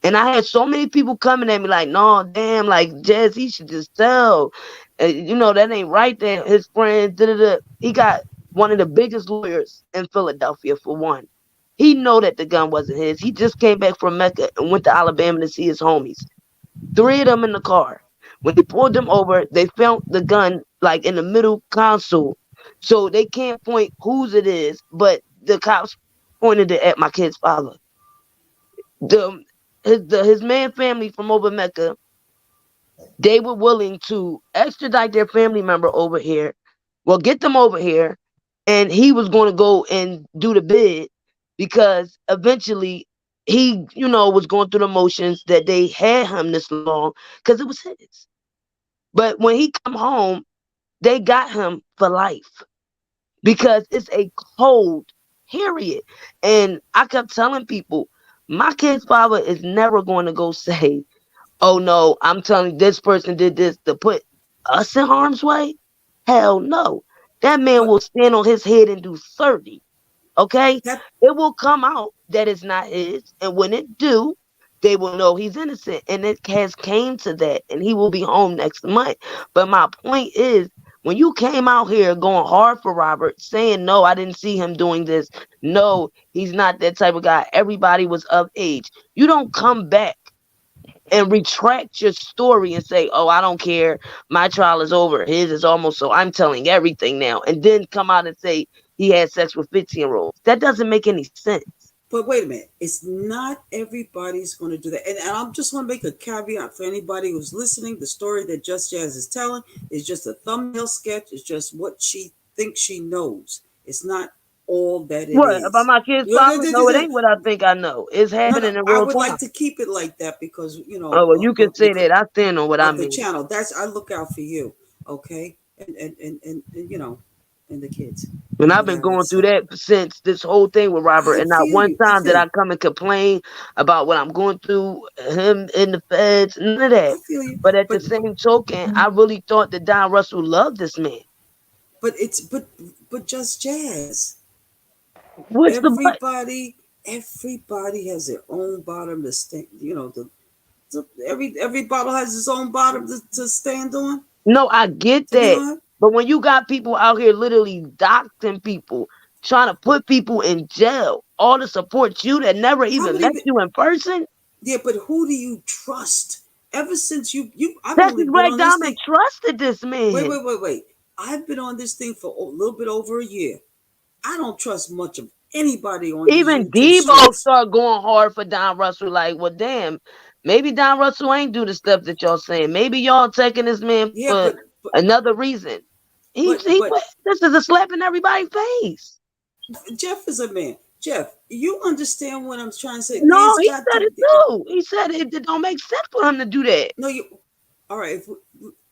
And I had so many people coming at me like, no, damn, like, Jazz, he should just tell. That ain't right there. His friends, he got one of the biggest lawyers in Philadelphia, for one. He know that the gun wasn't his. He just came back from Mecca and went to Alabama to see his homies. 3 of them in the car. When they pulled them over, they found the gun like in the middle console. So they can't point whose it is, but the cops pointed it at my kid's father. His man family from over Mecca, they were willing to extradite their family member over here. Well, get them over here, and he was going to go and do the bid because eventually he, was going through the motions that they had him this long because it was his. But when he come home, they got him for life because it's a code, period. And I kept telling people, my kid's father is never going to go say, oh no, I'm telling you, this person did this to put us in harm's way. Hell no. That man will stand on his head and do 30. Okay? It will come out that it's not his. And when it do, they will know he's innocent. And it has came to that. And he will be home next month. But my point is, when you came out here going hard for Robert, saying, no, I didn't see him doing this. No, he's not that type of guy. Everybody was of age. You don't come back and retract your story and say, oh, I don't care. My trial is over. His is almost so. I'm telling everything now. And then come out and say he had sex with 15-year-olds. That doesn't make any sense. But wait a minute. It's not everybody's going to do that. And I'm just want to make a caveat for anybody who's listening. The story that Just Jazz is telling is just a thumbnail sketch. It's just what she thinks she knows. It's not all that it What, is. about my kid's father? No, it ain't what I think I know. It's happening in I real would time. like to keep it like that because, Oh, well, you can say that. I stand on what I the mean. channel. I look out for you, okay? And and the kids. And I've been going through that since this whole thing with Robert. And not one time did I come and complain about what I'm going through, him in the feds, none of that. But at the same token, I really thought that Don Russell loved this man. But it's but just jazz. What's everybody has their own bottom to stand. You know, every bottle has its own bottom to stand on. No, I get that. But when you got people out here literally doxing people, trying to put people in jail, all to support you that never even met you in person. Yeah, but who do you trust? Ever since I've Texas only been Greg on this Diamond thing. trusted this man. Wait. I've been on this thing for a little bit over a year. I don't trust much of anybody on even these Debo start going hard for Don Russell. Like, well, damn, maybe Don Russell ain't do the stuff that y'all saying. Maybe y'all taking this man for another reason. This is a slap in everybody's face. Jeff is a man. Jeff, you understand what I'm trying to say? No, he said it too. He said it don't make sense for him to do that. No, all right. If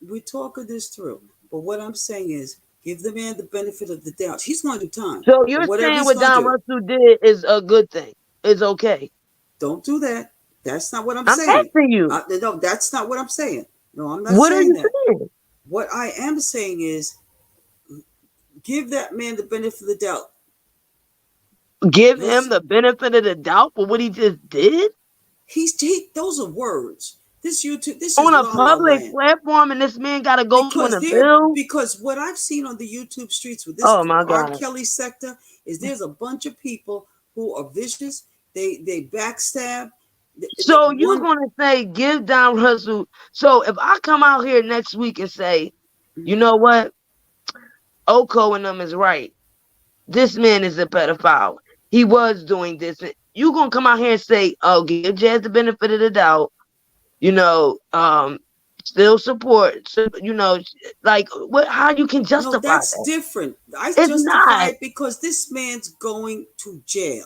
we're talking this through, but what I'm saying is, give the man the benefit of the doubt. He's going to do time. So you're saying what Don Russell did is a good thing. It's okay. Don't do that. That's not what I'm saying. I'm asking you. No, that's not what I'm saying. No, I'm not what saying are you that. Saying? What I am saying is, give that man the benefit of the doubt. Give him the benefit of the doubt for what he just did? Those are words. This YouTube, this on is a public platform, and this man got to go to an appeal. Because what I've seen on the YouTube streets with this Rkelly sector is there's a bunch of people who are vicious. They backstab. So you're gonna say give Don Russell? So if I come out here next week and say, you know what, Oko and them is right. This man is a pedophile. He was doing this. You gonna come out here and say, oh, give Jazz the benefit of the doubt. You know, still support. So, you know, like what? How you can justify that? That's different. I justify it because this man's going to jail.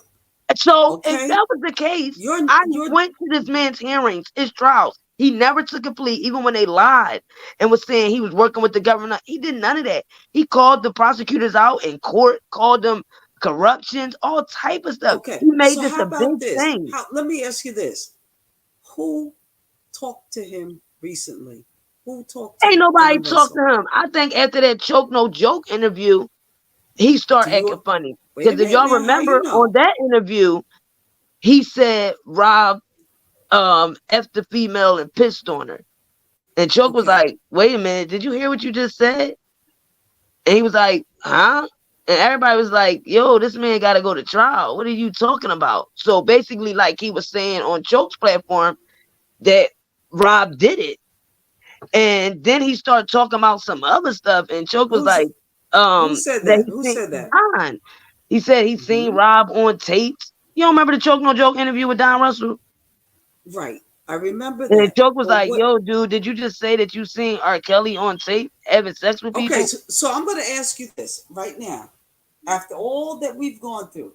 So if that was the case, I went to this man's hearings, his trials. He never took a plea, even when they lied and was saying he was working with the government. He did none of that. He called the prosecutors out in court, called them corruptions, all type of stuff. Okay, he made so this how a about big this? thing. Let me ask you this: who talked to him recently? Who talked to him? Ain't nobody talked to him. I think after that Choke No Joke interview, he started acting funny. Because if y'all remember on that interview, he said Rob F the female and pissed on her. And Choke was like, wait a minute, did you hear what you just said? And he was like, huh? And everybody was like, yo, this man got to go to trial. What are you talking about? So basically, like he was saying on Choke's platform that Rob did it. And then he started talking about some other stuff. And Choke was like, who said that? Who said that? He said he seen Rob on tapes. You don't remember the Choke No Joke interview with Don Russell? Right. I remember that. And Choke was like, yo, dude, did you just say that you seen Rkelly on tape having sex with people? Okay, so I'm going to ask you this right now. After all that we've gone through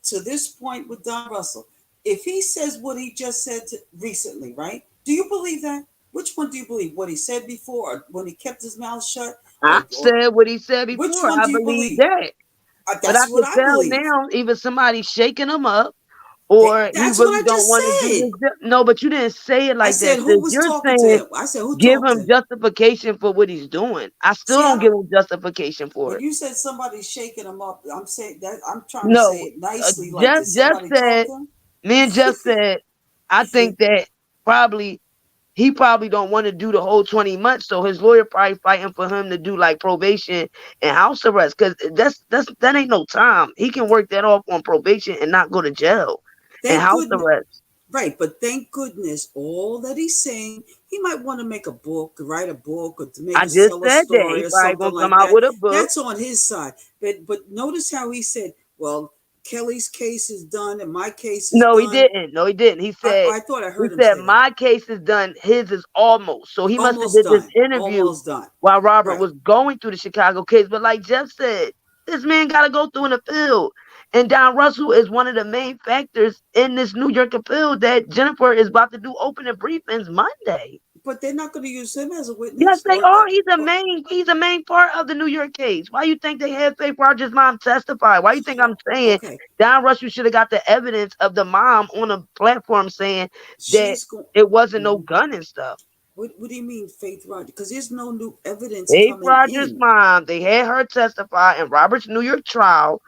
to this point with Don Russell, if he says what he just said recently, right? Do you believe that? Which one do you believe? What he said before or when he kept his mouth shut? I said what he said before. Which one do you believe? That. That's what I believe. Now, either somebody shaking him up or he really don't want to do this. No, but you didn't say it like that. Who was talking to him? I said, who give talked him to him? Justification for what he's doing. I still don't give him justification for when it. You said somebody shaking him up. I'm saying that I'm trying to say it nicely. Jeff said, me and Jeff said, I think that he probably don't want to do the whole 20 months. So his lawyer probably fighting for him to do like probation and house arrest. Cause that ain't no time. He can work that off on probation and not go to jail and house arrest. Right. But thank goodness all that he's saying, he might want to make a book, write a book or to make a sell a story or something like that. With a book. That's on his side. But notice how he said, well, Kelly's case is done and my case is done. He didn't. No, he didn't. He said, I thought I heard him say my case is done. His is almost. So he must have did this interview while Robert was going through the Chicago case. But like Jeff said, this man got to go through an appeal. And Don Russell is one of the main factors in this New York appeal that Jennifer is about to do opening briefings Monday. But they're not going to use him as a witness. Yes, they are. He's a main part of the New York case. Why you think they had Faith Rogers' mom testify? Why you think I'm saying Don Russell should have got the evidence of the mom on a platform saying that it wasn't no gun and stuff? What do you mean, Faith Rogers? Because there's no new evidence Faith coming Rogers' in. mom, they had her testify in Robert's New York trial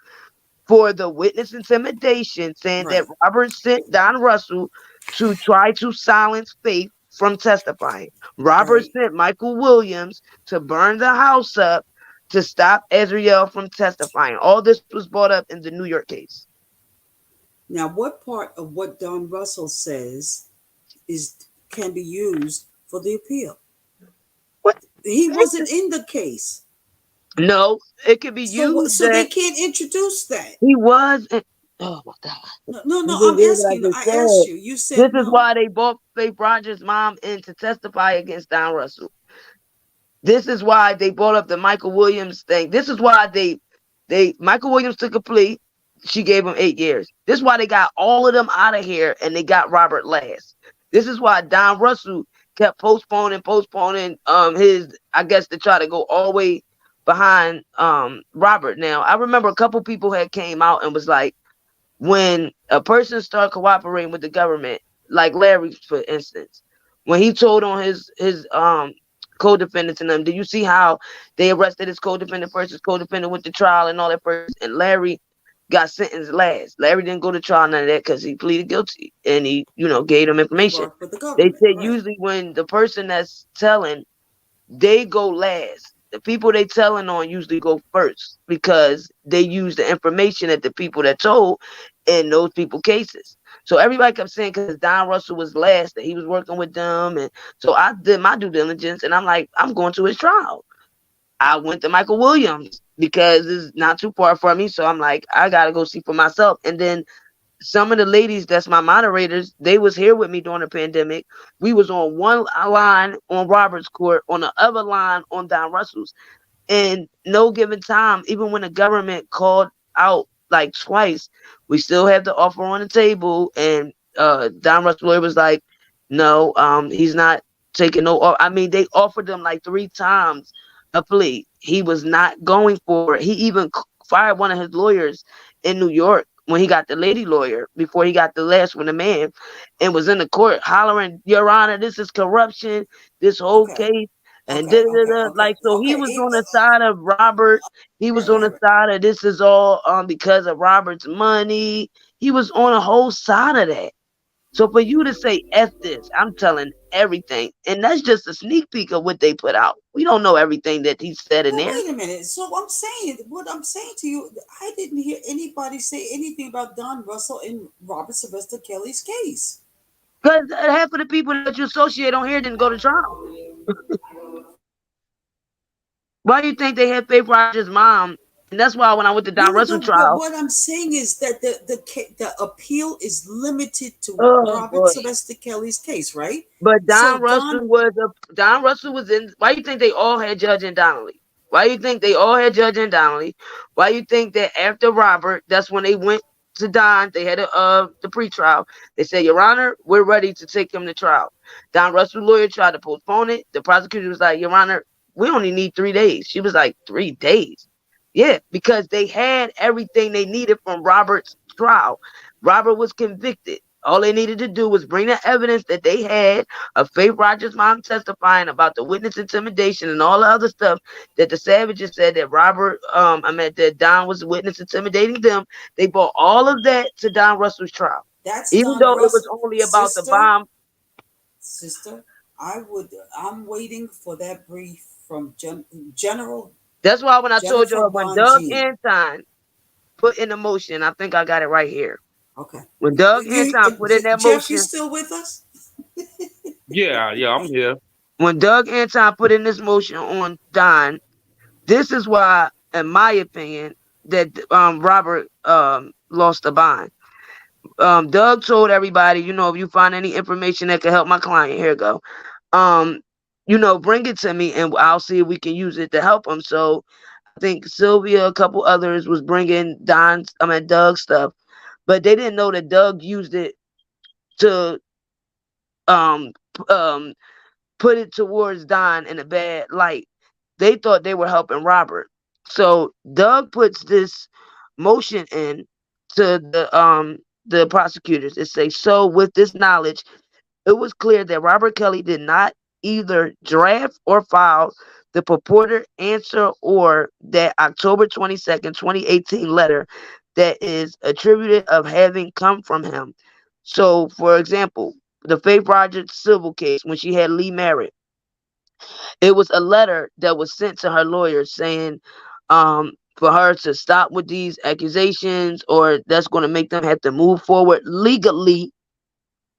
for the witness intimidation, saying that Robert sent Don Russell to try to silence Faith from testifying. Robert sent Michael Williams to burn the house up to stop Ezriel from testifying. All this was brought up in the New York case. Now, what part of what Don Russell says can be used for the appeal? What? He wasn't in the case. No, it could be used. So they can't introduce that. He was. Oh my God. No. I'm asking. I asked you. You said this is why they brought Faith Rogers' mom in to testify against Don Russell. This is why they brought up the Michael Williams thing. This is why Michael Williams took a plea. She gave him 8 years. This is why they got all of them out of here and they got Robert last. This is why Don Russell kept postponing his, I guess, to try to go all the way behind Robert. Now, I remember a couple people had came out and was like, when a person started cooperating with the government, like Larry, for instance, when he told on his co-defendants and them, did you see how they arrested his co-defendant first, his co-defendant went to trial and all that first, and Larry got sentenced last. Larry didn't go to trial, none of that, because he pleaded guilty and he, gave them information. They said usually when the person that's telling, they go last. The people they telling on usually go first because they use the information that the people that told in those people cases. So everybody kept saying because Don Russell was last that he was working with them, and so I did my due diligence and I'm like, I'm going to his trial. I went to Michael Williams because it's not too far from me, so I'm like, I gotta go see for myself. And then some of the ladies that's my moderators, they was here with me during the pandemic. We was on one line on Robert's court, on the other line on Don Russell's. And no given time, even when the government called out like twice, we still had the offer on the table. And Don Russell was like, no, he's not taking no offer. I mean, they offered them like 3 times a plea. He was not going for it. He even fired one of his lawyers in New York when he got the lady lawyer before he got the last one, the man, and was in the court hollering, Your Honor, this is corruption, this whole case. And like, so he was on the side of Robert. He was on the side of this is all because of Robert's money. He was on a whole side of that. So for you to say F this, I'm telling everything. And that's just a sneak peek of what they put out. We don't know everything that he said in there. Wait a minute. So what I'm saying to you, I didn't hear anybody say anything about Don Russell in Robert Sylvester Kelly's case. Because half of the people that you associate on here didn't go to trial. Why do you think they had Faith Rogers' mom? And that's why when I went to Don Russell trial. What I'm saying is that the appeal is limited to Robert Sylvester Kelly's case, right? But Don Russell was in. Why do you think they all had Judge and Donnelly? Why do you think they all had Judge and Donnelly? Why do you think that after Robert, that's when they went to Don, they had the pre-trial. They said, Your Honor, we're ready to take him to trial. Don Russell's lawyer tried to postpone it. The prosecutor was like, Your Honor, we only need 3 days. She was like, 3 days? Yeah, because they had everything they needed from Robert's trial. Robert was convicted. All they needed to do was bring the evidence that they had of Faith Rogers' mom testifying about the witness intimidation and all the other stuff that the Savages said that that Don was witness intimidating them. They brought all of that to Don Russell's trial. Even though it was only about the bomb. Sister, I'm waiting for that brief from General. That's why when I told you when Doug Anton put in the motion, I think I got it right here. Okay. When Doug Anton put in that Jeff, motion. you still with us? Yeah, I'm here. When Doug Anton put in this motion on Don, this is why, in my opinion, that Robert lost the bond. Doug told everybody, if you find any information that can help my client, here you go. Bring it to me and I'll see if we can use it to help him. So I think Sylvia, a couple others was bringing Doug's stuff, but they didn't know that Doug used it to put it towards Don in a bad light. They thought they were helping Robert. So Doug puts this motion in to the prosecutors. It says, so with this knowledge, it was clear that Robert Kelly did not either draft or file the purported answer or that October 22nd, 2018 letter that is attributed of having come from him. So, for example, the Faith Rogers civil case, when she had Lee married, it was a letter that was sent to her lawyer saying for her to stop with these accusations, or that's going to make them have to move forward legally,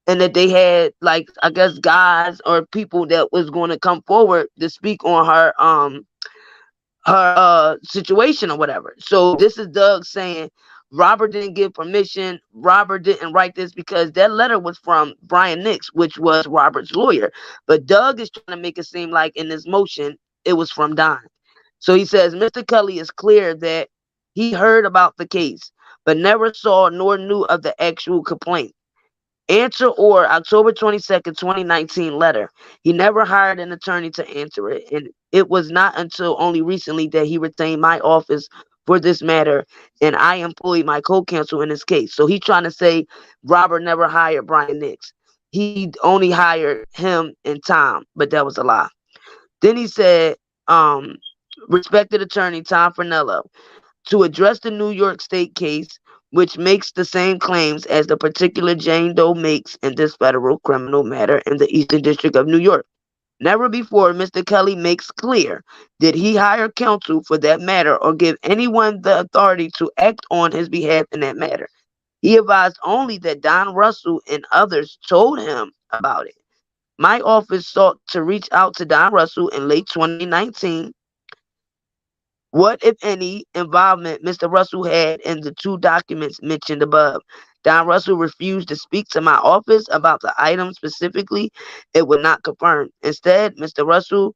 and that they had, like, I guess, guys or people that was going to come forward to speak on her situation or whatever. So this is Doug saying Robert didn't give permission. Robert didn't write this, because that letter was from Brian Nix, which was Robert's lawyer. But Doug is trying to make it seem like in this motion it was from Don. So he says Mr. Kelly is clear that he heard about the case, but never saw nor knew of the actual complaint. Answer or October 22nd, 2019 letter. He never hired an attorney to answer it, and it was not until only recently that he retained my office for this matter, and I employed my co-counsel in this case. So he's trying to say Robert never hired Brian Nix. He only hired him and Tom, but that was a lie. Then he said, respected attorney Tom Fernello, to address the New York State case, which makes the same claims as the particular Jane Doe makes in this federal criminal matter in the Eastern District of New York. Never before, Mr. Kelly makes clear, did he hire counsel for that matter or give anyone the authority to act on his behalf in that matter. He advised only that Don Russell and others told him about it. My office sought to reach out to Don Russell in late 2019. What, if any, involvement Mr. Russell had in the two documents mentioned above? Don Russell refused to speak to my office about the item specifically. It would not confirm. Instead, Mr. Russell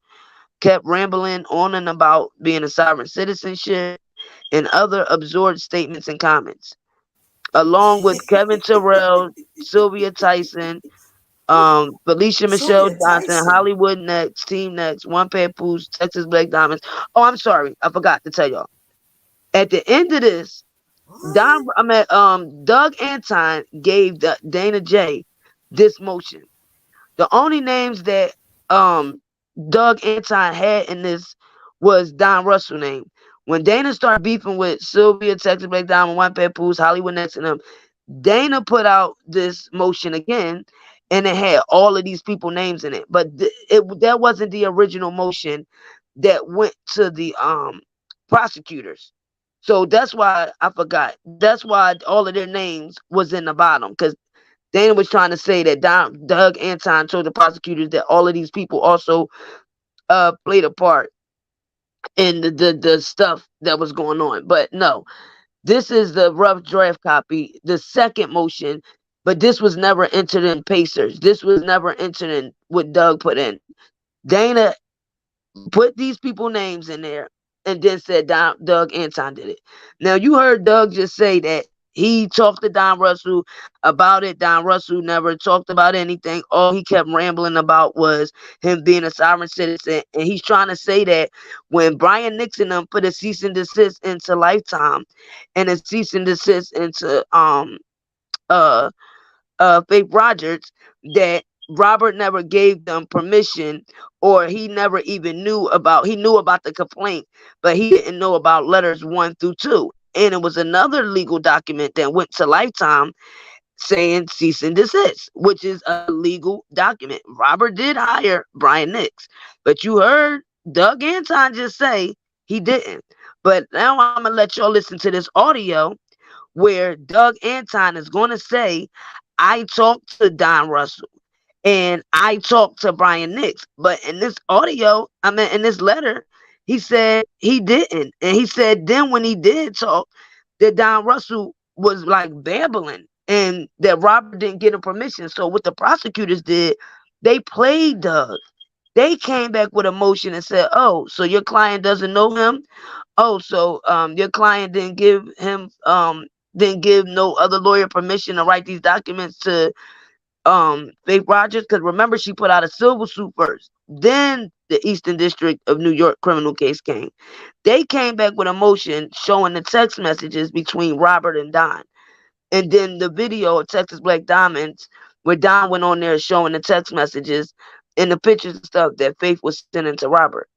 kept rambling on and about being a sovereign citizenship and other absurd statements and comments. Along with Kevin Terrell, Sylvia Tyson, Felicia Michelle Johnson, Hollywood Next, Team Next, One Papoose, Texas Black Diamonds. Oh, I'm sorry, I forgot to tell y'all. At the end of this, Doug Anton gave Dana J this motion. The only names that Doug Anton had in this was Don Russell name. When Dana started beefing with Sylvia, Texas Black Diamond, One Papoose, Hollywood Next, and them, Dana put out this motion again, and it had all of these people names in it. But that wasn't the original motion that went to the prosecutors. So that's why I forgot. That's why all of their names was in the bottom, because Dana was trying to say that Doug Anton told the prosecutors that all of these people also played a part in the stuff that was going on. But no, this is the rough draft copy, the second motion, but this was never entered in Pacers. This was never entered in what Doug put in. Dana put these people names in there and then said Doug Anton did it. Now, you heard Doug just say that he talked to Don Russell about it. Don Russell never talked about anything. All he kept rambling about was him being a sovereign citizen. And he's trying to say that when Brian Nixon put a cease and desist into Lifetime and a cease and desist into Faith Rogers, that Robert never gave them permission, or he never even knew about the complaint, but he didn't know about letters 1 through 2. And it was another legal document that went to Lifetime saying cease and desist, which is a legal document. Robert did hire Brian Nix, but you heard Doug Anton just say he didn't. But now I'm going to let y'all listen to this audio where Doug Anton is going to say, I talked to Don Russell and I talked to Brian Nix. But in this audio, in this letter, he said he didn't. And he said then when he did talk, that Don Russell was like babbling and that Robert didn't get him permission. So what the prosecutors did, they played Doug. They came back with a motion and said, oh, so your client doesn't know him? Oh, so your client didn't give him didn't give no other lawyer permission to write these documents to Faith Rogers? Because remember, she put out a civil suit first. Then the Eastern District of New York criminal case came. They came back with a motion showing the text messages between Robert and Don. And then the video of Texas Black Diamonds, where Don went on there showing the text messages in the pictures and stuff that Faith was sending to Robert.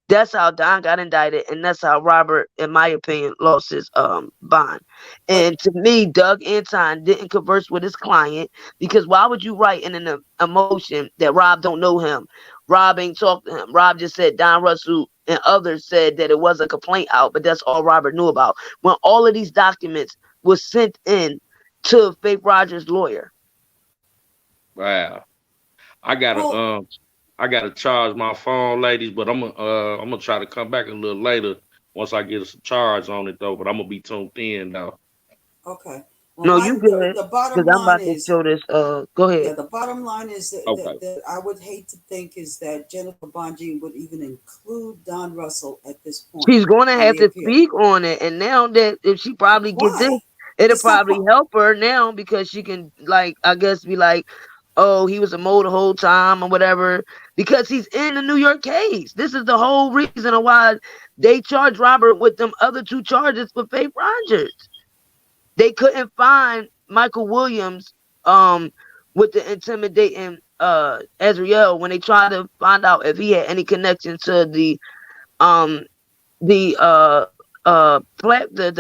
That's how Don got indicted, and that's how Robert, in my opinion, lost his bond. And to me, Doug Anton didn't converse with his client, because why would you write in an emotion that Rob don't know him? Rob ain't talked to him. Rob just said Don Russell and others said that it was a complaint out, but that's all Robert knew about. When all of these documents was sent in to Faith Rogers' lawyer. Wow. I gotta charge my phone, ladies, but I'm gonna try to come back a little later once I get some charge on it though. But I'm gonna be tuned in though. Okay. Well, no, you good. The bottom I'm about line to is, show this. Go ahead. Yeah, the bottom line is that I would hate to think is that Jennifer Bonjean would even include Don Russell at this point. She's going to have to speak on it, and now that if she probably gets this, it'll probably help her now, because she can, like, I guess, be like, oh, he was a mole the whole time or whatever, because he's in the New York case. This is the whole reason of why they charged Robert with them other 2 charges for Faith Rogers. They couldn't find Michael Williams with the intimidating Azriel when they tried to find out if he had any connection to the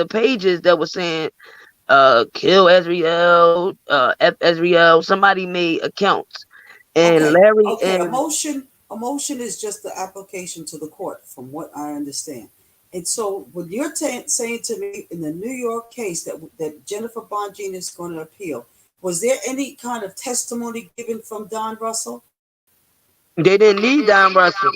pages that were saying kill Azriel, F Azriel. Somebody made accounts, and Larry and emotion is just the application to the court, from what I understand. And so, when you're saying to me in the New York case that Jennifer Bonjean is going to appeal, was there any kind of testimony given from Don Russell? They didn't need Don Russell.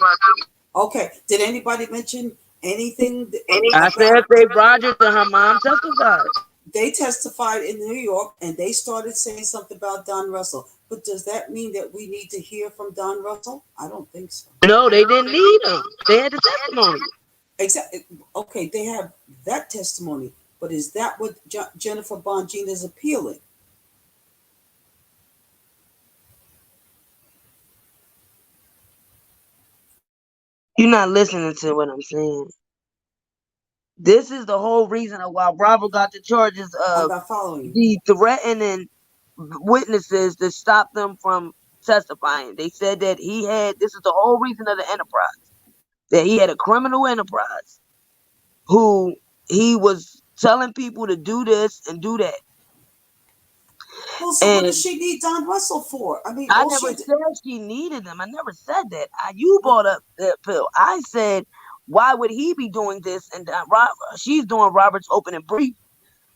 Okay. Did anybody mention anything? I said Faith Rogers and her mom testified. They testified in New York, and they started saying something about Don Russell. But does that mean that we need to hear from Don Russell? I don't think so. No, they didn't need him. They had the testimony. Exactly. Okay, they have that testimony, but is that what Jennifer Bonjean is appealing? You're not listening to what I'm saying. This is the whole reason of why Robert got the charges of the threatening witnesses to stop them from testifying. They said that this is the whole reason of the enterprise, that he had a criminal enterprise who he was telling people to do this and do that. Well, so what does she need Don Russell for? I mean, I never said she needed him. I never said that. You brought up that pill. I said, why would he be doing this? And she's doing Robert's opening brief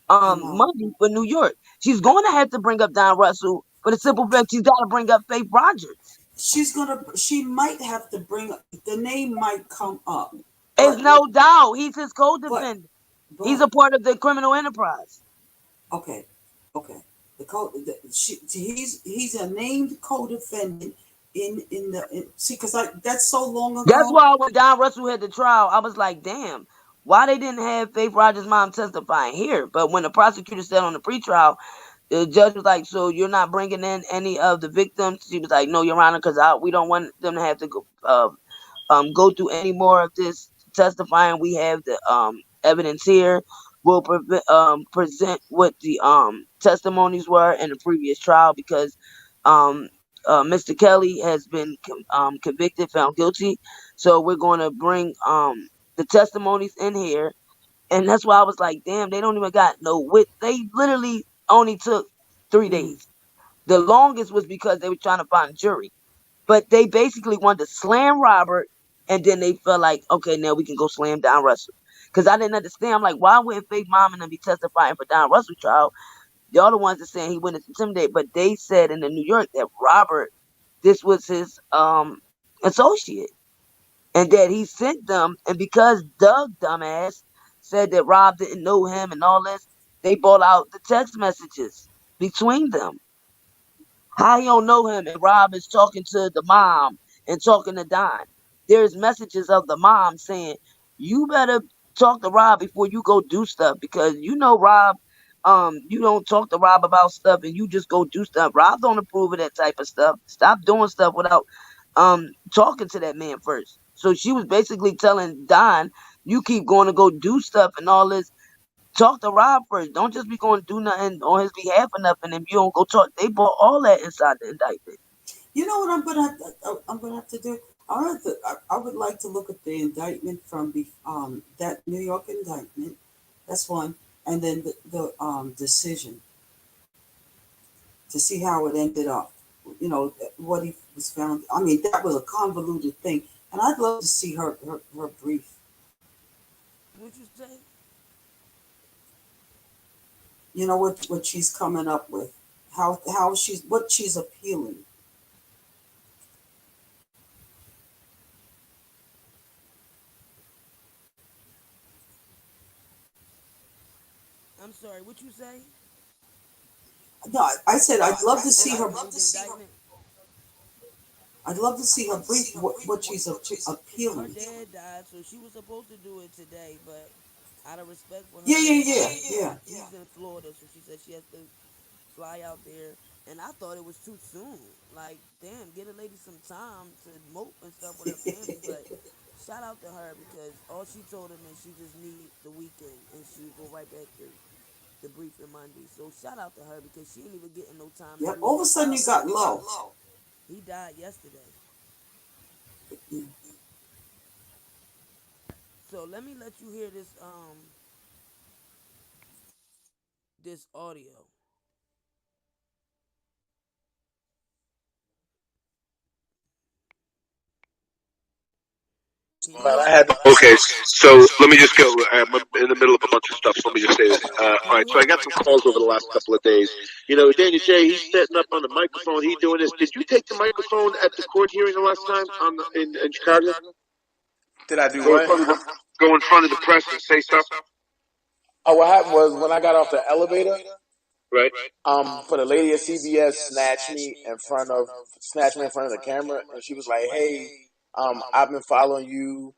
Monday for New York. She's going to have to bring up Don Russell for the simple fact she's got to bring up Faith Rogers. She might have to bring up, the name might come up. There's no doubt. He's his co-defendant. He's a part of the criminal enterprise. Okay. He's a named co-defendant because that's so long ago. That's why when Don Russell had the trial, I was like, damn, why they didn't have Faith Rogers' mom testifying here? But when the prosecutor said on the pretrial, the judge was like, so you're not bringing in any of the victims? She was like, no, Your Honor, because we don't want them to have to go through any more of this testifying. We have the evidence here. We'll present what the testimonies were in the previous trial, because Mr. Kelly has been convicted, found guilty. So we're going to bring the testimonies in here. And that's why I was like, damn, they don't even got no wit. They literally only took 3 days. The longest was because they were trying to find a jury. But they basically wanted to slam Robert, and then they felt like, okay, now we can go slam Don Russell. Because I didn't understand. I'm like, why wouldn't Faith Mom and them be testifying for Don Russell trial? Y'all the ones that saying he wouldn't intimidate. But they said in the New York that Robert, this was his associate. And that he sent them. And because Doug, dumbass, said that Rob didn't know him and all this, they brought out the text messages between them. How he don't know him and Rob is talking to the mom and talking to Don. There's messages of the mom saying, you better talk to Rob before you go do stuff, because you know Rob, you don't talk to Rob about stuff and you just go do stuff. Rob don't approve of that type of stuff. Stop doing stuff without talking to that man first. So she was basically telling Don, you keep going to go do stuff and all this. Talk to Rob first. Don't just be going to do nothing on his behalf or nothing if you don't go talk. They brought all that inside the indictment. You know what I'm gonna have to do? I would like to look at the indictment from that New York indictment. That's one, and then the decision to see how it ended up. You know what he was found. I mean, that was a convoluted thing, and I'd love to see her brief. What'd you say? You know what she's coming up with, what she's appealing. I'm sorry, what you say? No, I said I'd love to see her. I'd love to see her brief what she's appealing. Her dad died, so she was supposed to do it today, but out of respect for her, Yeah. He's in Florida, so she said she has to fly out there. And I thought it was too soon. Like, damn, get a lady some time to mope and stuff with her family. But shout out to her because all she told him is she just need the weekend and she'll go right back to the briefing Monday. So shout out to her because she ain't even getting no time. Yeah, all of a sudden you got low. He died yesterday. So let me let you hear this audio. Okay, so let me just go. I'm in the middle of a bunch of stuff, so let me just say this. All right, so I got some calls over the last couple of days. You know, Danny J, he's setting up on the microphone. He's doing this. Did you take the microphone at the court hearing the last time in Chicago? Did I do Go in front of the press and say stuff? Oh, what happened was when I got off the elevator, right? For the lady at CBS snatched me in front of the camera, and she was like, "Hey, I've been following you."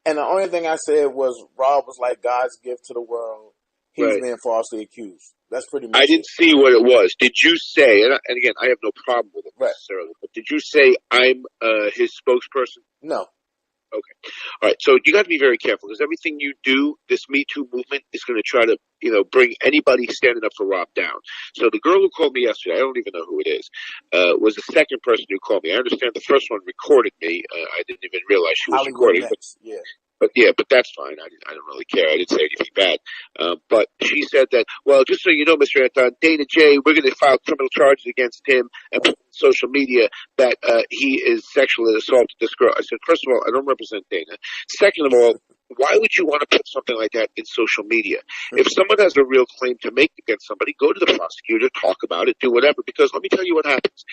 And the only thing I said was Rob was like God's gift to the world. He was being falsely accused. That's pretty much I didn't see what it was. Did you say, and again, I have no problem with it necessarily, but did you say I'm his spokesperson? No. Okay. All right. So you got to be very careful because everything you do, this Me Too movement is going to try to, bring anybody standing up for Rob down. So the girl who called me yesterday, I don't even know who it is, was the second person who called me. I understand the first one recorded me. I didn't even realize she was Hollywood recording. Yeah. But that's fine. I don't really care. I didn't say anything bad. But she said that, well, just so you know, Mr. Anton, Dana J, we're going to file criminal charges against him and put on social media that he is sexually assaulted this girl. I said, first of all, I don't represent Dana. Second of all, why would you want to put something like that in social media? If someone has a real claim to make against somebody, go to the prosecutor, talk about it, do whatever. Because let me tell you what happens.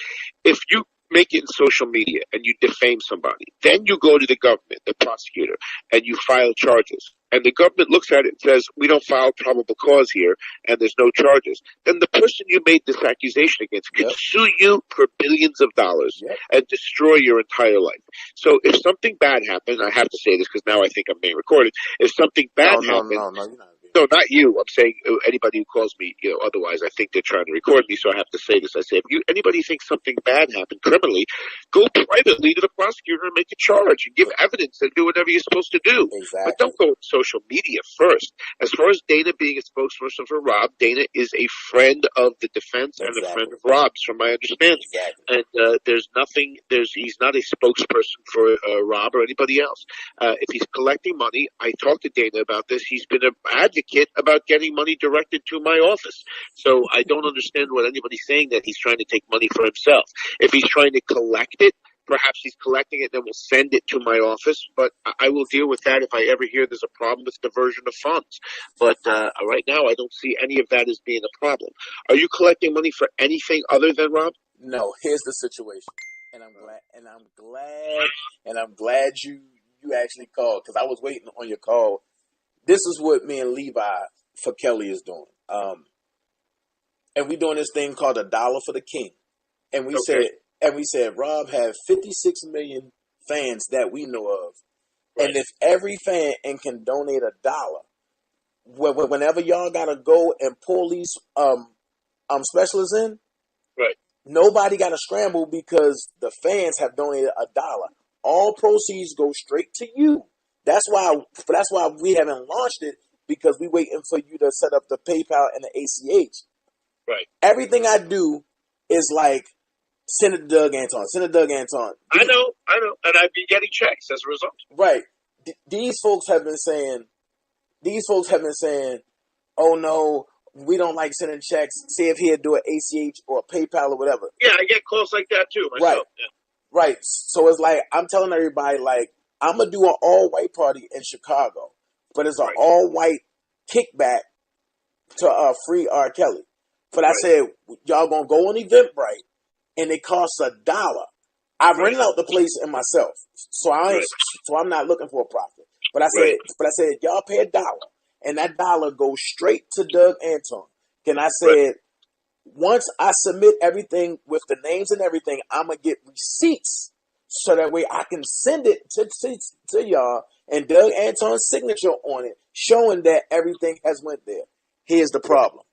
If you make it in social media and you defame somebody, then you go to the government, the prosecutor, and you file charges. And the government looks at it and says, we don't file probable cause here, and there's no charges. Then the person you made this accusation against can sue you for billions of dollars and destroy your entire life. So if something bad happened, I have to say this because now I think I'm being recorded. If something bad happened, No, you're not. no, not you. I'm saying anybody who calls me, otherwise I think they're trying to record me, so I have to say this. I say, if anybody thinks something bad happened criminally, go privately to the prosecutor and make a charge and give evidence and do whatever you're supposed to do. Exactly. But don't go on social media first. As far as Dana being a spokesperson for Rob, Dana is a friend of the defense and a friend of Rob's, from my understanding. And he's not a spokesperson for Rob or anybody else. If he's collecting money, I talked to Dana about this. He's been an advocate about getting money directed to my office. So I don't understand what anybody's saying that he's trying to take money for himself. If he's trying to collect it, perhaps he's collecting it and will send it to my office. But I will deal with that if I ever hear there's a problem with diversion of funds. But right now, I don't see any of that as being a problem. Are you collecting money for anything other than Rob? No. Here's the situation, and I'm glad you actually called because I was waiting on your call. This is what me and Levi for Kelly is doing. And we're doing this thing called $1 for the King. And we said Rob had 56 million fans that we know of. Right. And if every fan can donate $1, whenever y'all gotta go and pull these specialists in, right? Nobody gotta scramble because the fans have donated $1. All proceeds go straight to you. That's why we haven't launched it, because we're waiting for you to set up the PayPal and the ACH. Right. Everything I do is like Senator Doug Anton. Senator Doug Anton. I know, and I've been getting checks as a result. Right. These folks have been saying, oh no, we don't like sending checks. See if he'd do an ACH or a PayPal or whatever. Yeah, I get calls like that too myself. Right. Yeah. Right. So it's like, I'm telling everybody, like, I'm going to do an all-white party in Chicago, but it's an all-white kickback to free R. Kelly. But I said, y'all going to go on Eventbrite, and it costs $1. I've rented out the place in myself, so I'm not looking for a profit. But I said, y'all pay $1, and that $1 goes straight to Doug Anton. And I said, once I submit everything with the names and everything, I'm gonna get receipts so that way I can send it to y'all and Doug Anton's signature on it, showing that everything has went there. Here's the problem.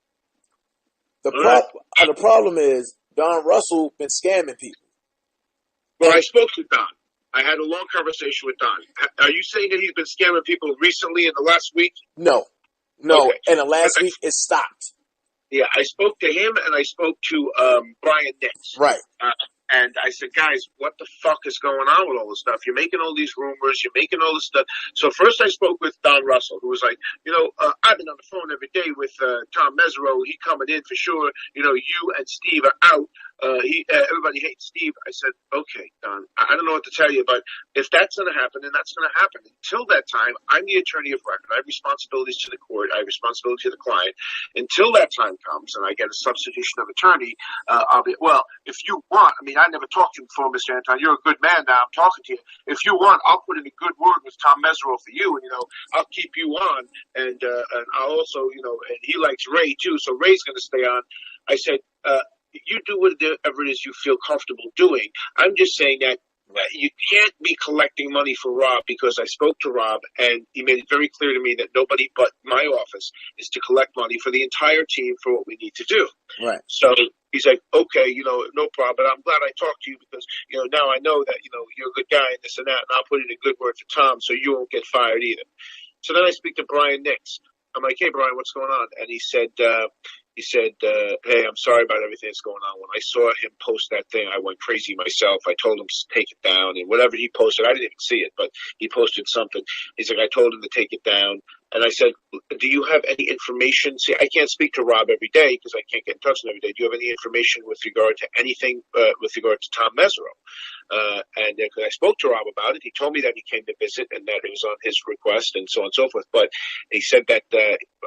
The problem is Don Russell been scamming people. Well, I spoke to Don. I had a long conversation with Don. Are you saying that he's been scamming people recently in the last week? No. Okay. And the last week it stopped. Yeah, I spoke to him and I spoke to Brian Nix. Right. And I said, guys, what the fuck is going on with all this stuff? You're making all these rumors. You're making all this stuff. So first I spoke with Don Russell, who was like, I've been on the phone every day with Tom Mesereau. He coming in for sure. You and Steve are out. Everybody hates Steve. I said, okay, Don, I don't know what to tell you, but if that's going to happen, then that's going to happen. Until that time, I'm the attorney of record. I have responsibilities to the court. I have responsibility to the client. Until that time comes and I get a substitution of attorney, if you want, I never talked to you before, Mr. Anton. You're a good man now. I'm talking to you. If you want, I'll put in a good word with Tom Mesereau for you. And, I'll keep you on. And I'll also, and he likes Ray too. So Ray's going to stay on. I said, you do whatever it is you feel comfortable doing. I'm just saying that you can't be collecting money for Rob, because I spoke to Rob and he made it very clear to me that nobody but my office is to collect money for the entire team for what we need to do. Right. So he's like, okay, no problem. But I'm glad I talked to you because, now I know that, you're a good guy and this and that, and I'll put in a good word for Tom so you won't get fired either. So then I speak to Brian Nix. I'm like, hey, Brian, what's going on? And he said, hey, I'm sorry about everything that's going on. When I saw him post that thing, I went crazy myself. I told him to take it down, and whatever he posted, I didn't even see it, but he posted something. He's like, I told him to take it down. And I said, do you have any information? See, I can't speak to Rob every day because I can't get in touch with him every day. Do you have any information with regard to anything with regard to Tom Mesereau? And because I spoke to Rob about it, he told me that he came to visit and that it was on his request and so on and so forth. But he said that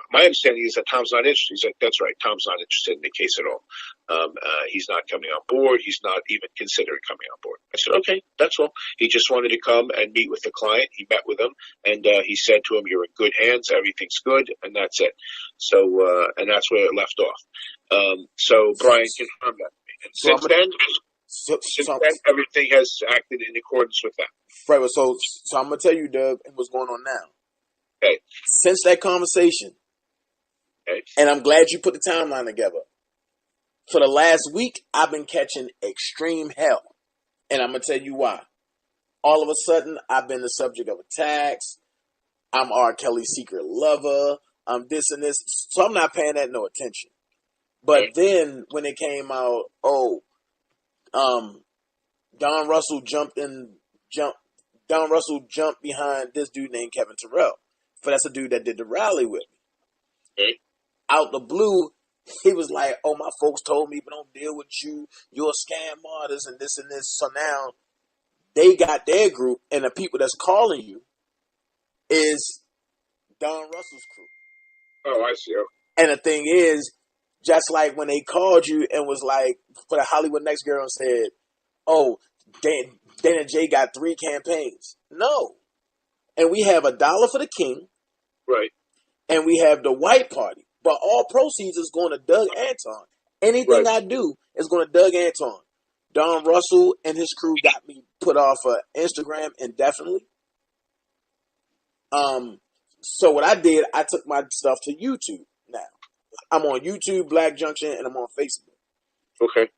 my understanding is that Tom's not interested. He's like, that's right, Tom's not interested in the case at all. He's not coming on board. He's not even considering coming on board. I said, okay, that's all. He just wanted to come and meet with the client. He met with him, and he said to him, you're in good hands. Everything's good, and that's it. So, and that's where it left off. So Brian confirmed that to me. And since then, everything has acted in accordance with that. Right. So I'm going to tell you, Doug, what's going on now. Okay. Since that conversation, and I'm glad you put the timeline together, for the last week, I've been catching extreme hell. And I'm going to tell you why. All of a sudden, I've been the subject of attacks. I'm R. Kelly's secret lover. I'm this and this. So I'm not paying that no attention. But then when it came out, Don Russell jumped behind this dude named Kevin Terrell. But that's a dude that did the rally with me. Out the blue, he was like, oh, my folks told me, but don't deal with you. You're a scam artist and this and this. So now they got their group, and the people that's calling you is Don Russell's crew. Oh, I see. And the thing is, just like when they called you and was like, for the Hollywood Next girl and said, oh, Dana J got 3 campaigns. No. And we have $1 for the king. Right. And we have the white party. But all proceeds is going to Doug Anton. Anything I do is going to Doug Anton. Don Russell and his crew got me put off of Instagram indefinitely. So what I did, I took my stuff to YouTube now. I'm on YouTube, Black Junction, and I'm on Facebook. Okay.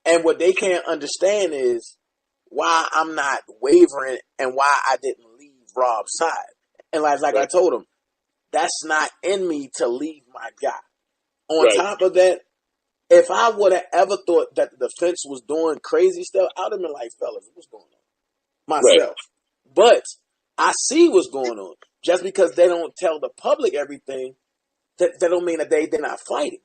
And what they can't understand is why I'm not wavering and why I didn't leave Rob's side. And like I told him, that's not in me to leave my guy. On top of that, If I would have ever thought that the defense was doing crazy stuff, I would have been like, fellas, what's going on? Myself. But I see what's going on. Just because they don't tell the public everything, that don't mean that they're not fighting.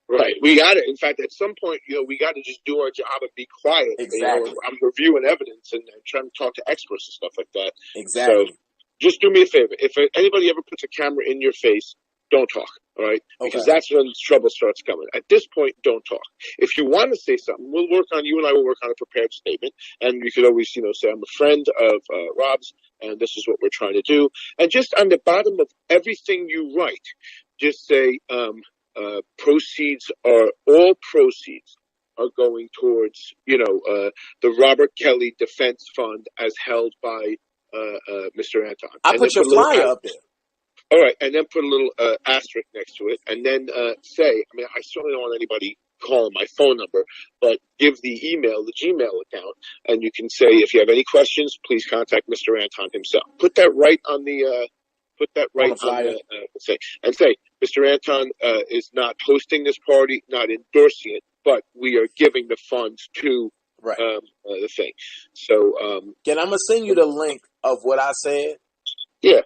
Right. We got to, in fact, at some point, we got to just do our job and be quiet. Exactly. I'm reviewing evidence and trying to talk to experts and stuff like that. Exactly. So just do me a favor. If anybody ever puts a camera in your face, don't talk. All right. Because that's when trouble starts coming. At this point, don't talk. If you want to say something, you and I will work on a prepared statement. And you could always, say, I'm a friend of Rob's, and this is what we're trying to do. And just on the bottom of everything you write, just say, all proceeds are going towards, the Robert Kelly Defense Fund as held by Mr. Anton. I put your flyer up there. All right, and then put a little asterisk next to it, and then say, I certainly don't want anybody calling my phone number, but give the Gmail account, and you can say, if you have any questions, please contact Mr. Anton himself. Put that right on the flyer, and say, Mr. Anton is not hosting this party, not endorsing it, but we are giving the funds to the thing. So, I'm gonna send you the link of what I said. Yeah.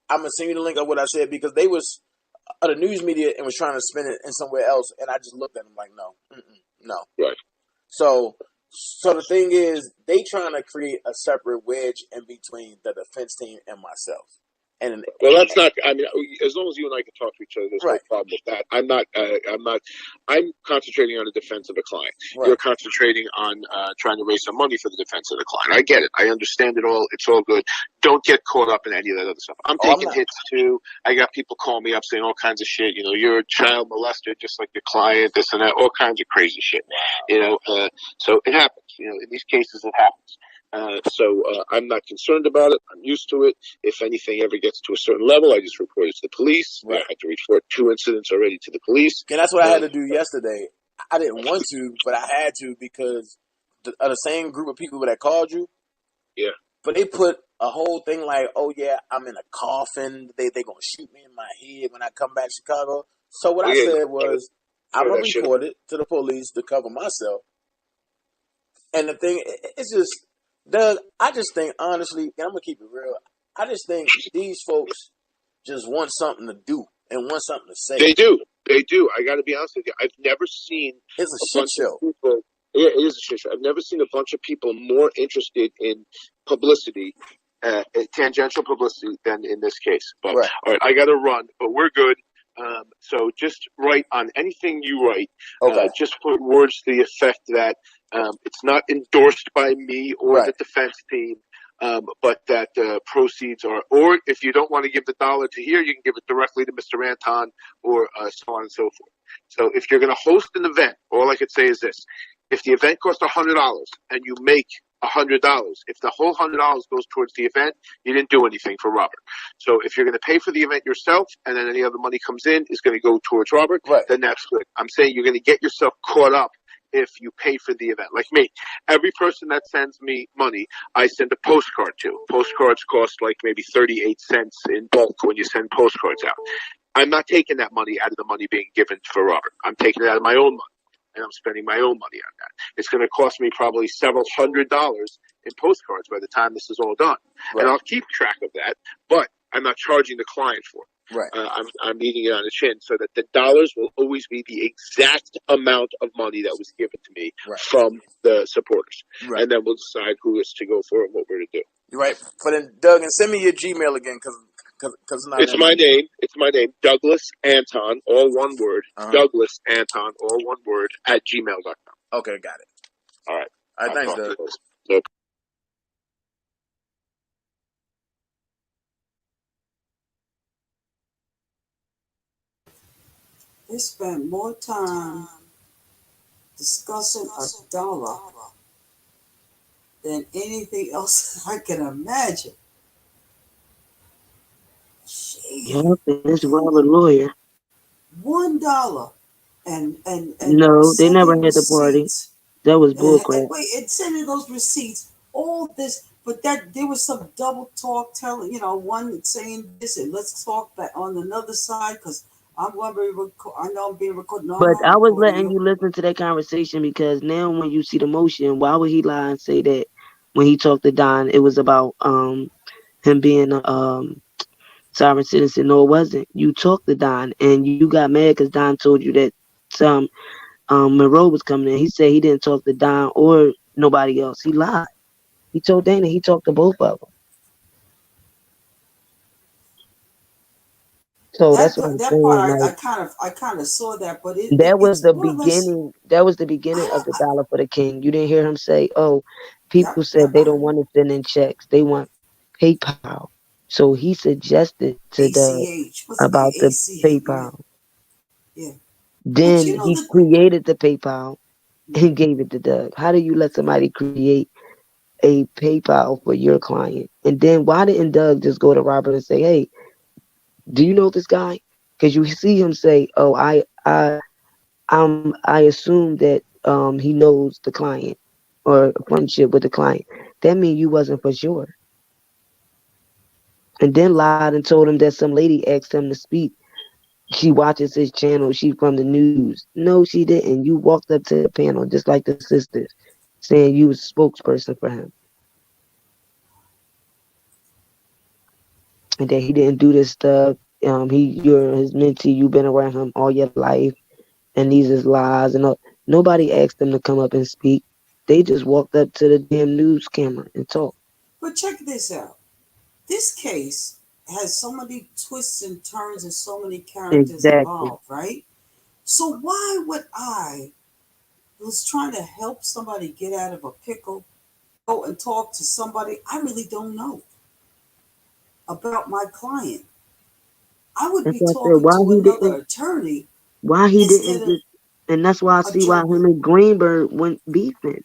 I'm gonna send you the link of what I said because they was the news media and was trying to spin it in somewhere else, and I just looked at them like, no. Right. So the thing is, they trying to create a separate wedge in between the defense team and myself. That's not. As long as you and I can talk to each other, there's no problem with that. I'm concentrating on the defense of the client. Right. You're concentrating on trying to raise some money for the defense of the client. I get it. I understand it all. It's all good. Don't get caught up in any of that other stuff. I'm taking hits too. I got people calling me up saying all kinds of shit. You're a child molester, just like your client. This and that. All kinds of crazy shit. So it happens. In these cases, it happens. So I'm not concerned about it. I'm used to it. If anything ever gets to a certain level, I just report it to the police. Right. I had to report 2 incidents already to the police. And that's what I had to do yesterday. I didn't want to, but I had to because of the same group of people that called you. Yeah. But they put a whole thing like, oh, yeah, I'm in a coffin. They going to shoot me in my head when I come back to Chicago. So what I said was, I'm going to report it to the police to cover myself. And the thing, it's just... Doug, I just think, honestly, and I'm going to keep it real, I just think these folks just want something to do and want something to say. They do. I got to be honest with you. I've never seen a shit show. Yeah, it is a shit show. I've never seen a bunch of people more interested in publicity, tangential publicity, than in this case. But, all right, I got to run, but we're good. So just write on anything you write. Just put words to the effect that it's not endorsed by me or the defense team, but that proceeds are, or if you don't want to give the dollar to here, you can give it directly to Mr. Anton or so on and so forth. So if you're going to host an event, all I could say is this. If the event costs $100 and you make $100, if the whole $100 goes towards the event, you didn't do anything for Robert. So if you're going to pay for the event yourself and then any other money comes in is going to go towards Robert, then that's good. I'm saying you're going to get yourself caught up if you pay for the event. Like me, every person that sends me money, I send a postcard to. Postcards cost like maybe 38 cents in bulk when you send postcards out. I'm not taking that money out of the money being given for Robert. I'm taking it out of my own money. And I'm spending my own money on that. It's going to cost me probably several $100s in postcards by the time this is all done. And I'll keep track of that, but I'm not charging the client for it. I'm eating it on the chin so that the dollars will always be the exact amount of money that was given to me from the supporters. And then we'll decide who is to go for and what we're to do. You're right. But then, Doug, and send me your Gmail again because it's my name. It's my name. Douglas Anton, all one word. Douglas Anton, all one word, @gmail.com. Okay, got it. All right. All right, thanks, Doug. Okay. They spent more time discussing a dollar than anything else I can imagine. Yep, it's Robert lawyer. $1 and no, they never had the party. That was bullcrap. Wait, and sending those receipts, all this, but that there was some double talk telling, one saying this and let's talk back on another side because I know I'm being recorded. No, I'm But not I was recording letting you. you listen to that conversation because now when you see the motion, why would he lie and say that when he talked to Don, it was about him being a sovereign citizen? No, it wasn't. You talked to Don and you got mad because Don told you that some Monroe was coming in. He said he didn't talk to Don or nobody else. He lied. He told Dana he talked to both of them. So that's what I'm That saying. part Like I kind of saw that, but that was it's the more or less. beginning. That was the beginning of the dollar for the king. You didn't hear him say, "Oh, people said they don't want to send in checks. They want PayPal." So he suggested to Doug ACH. What's it about the AC? Yeah, PayPal. yeah. But Then you know he that. created the PayPal and gave it to Doug. How do you let somebody create a PayPal for your client? And then why didn't Doug just go to Robert and say, "Hey, do you know this guy?" Because you see him say, "Oh, I assume that he knows the client or a friendship with the client." That means you wasn't for sure. And then lied and told him that some lady asked him to speak. She watches his channel. She from the news. No, she didn't. You walked up to the panel just like the sisters, saying you was spokesperson for him, and that he didn't do this stuff. You're his mentee. You've been around him all your life, and these is lies. And all. Nobody asked them to come up and speak. They just walked up to the damn news camera and talked. But check this out. This case has so many twists and turns and so many characters Exactly. involved, right? So why would I was trying to help somebody get out of a pickle, go and talk to somebody I really don't know about my client? I would That's be why I said talking why to he another didn't. attorney Why he instead didn't of just. And that's why I a see why joker. him and Greenberg went beefing.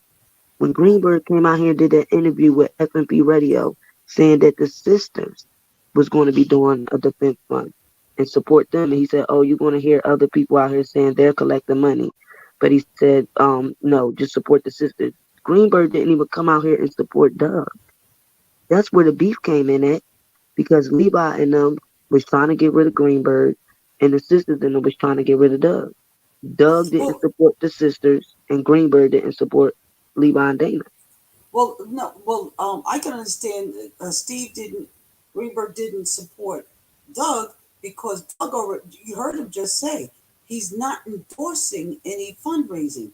When Greenberg came out here and did that interview with FMP Radio, saying that the sisters was going to be doing a defense fund and support them, and he said, "Oh, you're going to hear other people out here saying they're collecting money," but he said, "No, just support the sisters." Greenberg didn't even come out here and support Doug. That's where the beef came in at, because Levi and them was trying to get rid of Greenberg, and the sisters and them was trying to get rid of Doug. Doug didn't Well, support the sisters, and Greenberg didn't support Levi and Dana. well, no, well, I can understand. Greenberg didn't support Doug because Doug already. You heard him just say he's not endorsing any fundraising.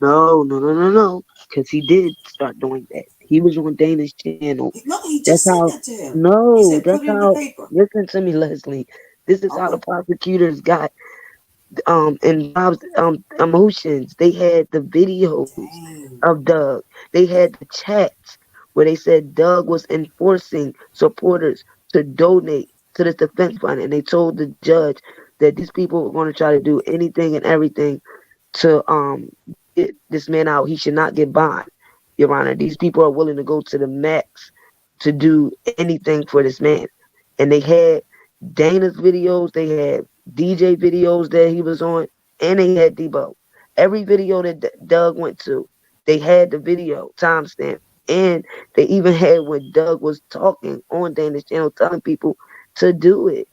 No. Because he did start doing that. He was on Dana's channel. No, he That's just said how. that to him. He No, said, that's "Put it in the how. paper." Listen to me, Leslie. This is how the Okay. prosecutors got and Bob's emotions. They had the videos of Doug. They had the chats where they said Doug was enforcing supporters to donate to this defense fund, and they told the judge that these people were going to try to do anything and everything to get this man out. He should not get bond, Your Honor. These people are willing to go to the max to do anything for this man. And they had Dana's videos, they had DJ videos that he was on, and they had Debo. Every video that Doug went to, they had the video timestamp. And they even had when Doug was talking on Dana's channel, telling people to do it.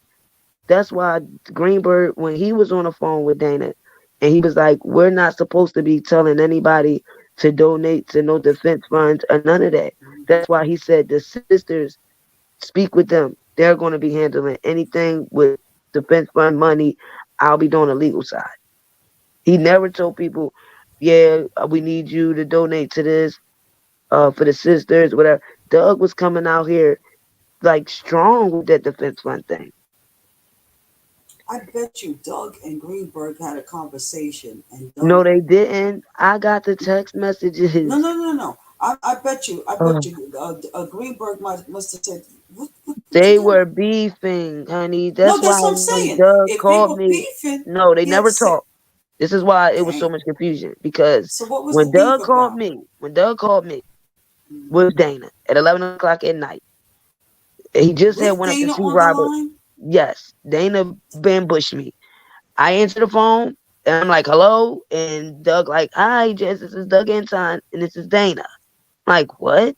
That's why Greenberg, when he was on the phone with Dana, and he was like, "We're not supposed to be telling anybody to donate to no defense funds or none of that." That's why he said the sisters, speak with them. They're going to be handling anything with defense fund money. I'll be doing the legal side. He never told people, "Yeah, we need you to donate to this for the sisters, whatever." Doug was coming out here like strong with that defense fund thing. I bet you Doug and Greenberg had a conversation, and Doug. No, they didn't. I got the text messages. No. I bet you. Greenberg must have said. What They you doing? were beefing, honey. No, That's why that's what I'm when saying. Doug If they called were me, beefing, no, they he had to never say. talked. This is why it was so Dang. much confusion, because So what was the when beef Doug called about? me, with Dana at 11 o'clock at night, he just had With went up to Dana see on the Robert. line? Yes, Dana ambushed me. I answered the phone, and I'm like, "Hello," and Doug like, "Hi, Jess, this is Doug Anton, and this is Dana." I'm like, what?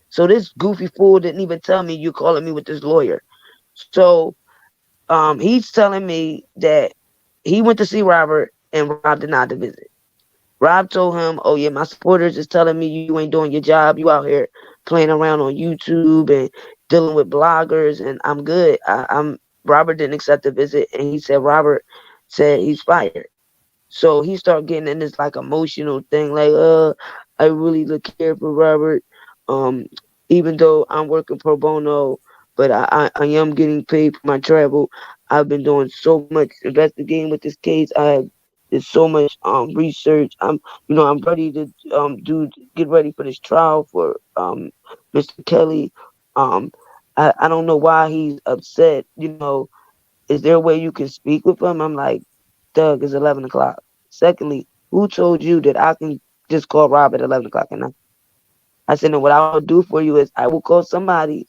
So this goofy fool didn't even tell me you're calling me with this lawyer. So He's telling me that he went to see Robert and Rob denied the visit. Rob told him, "Oh yeah, my supporters is telling me you ain't doing your job. You out here playing around on YouTube and dealing with bloggers, and I'm good." I'm Robert didn't accept the visit, and he said Robert said he's fired. So he started getting in this like emotional thing, like, I really look care for Robert. Um, Even though I'm working pro bono, but I am getting paid for my travel. I've been doing so much investigating with this case. Did so much research. I'm ready to get ready for this trial for Mr. Kelly. Um I don't know why he's upset. Is there a way you can speak with him? I'm like, Doug, it's 11 o'clock. Secondly, who told you that I can just call Rob at 11 o'clock at night? I said, no, what I will do for you is I will call somebody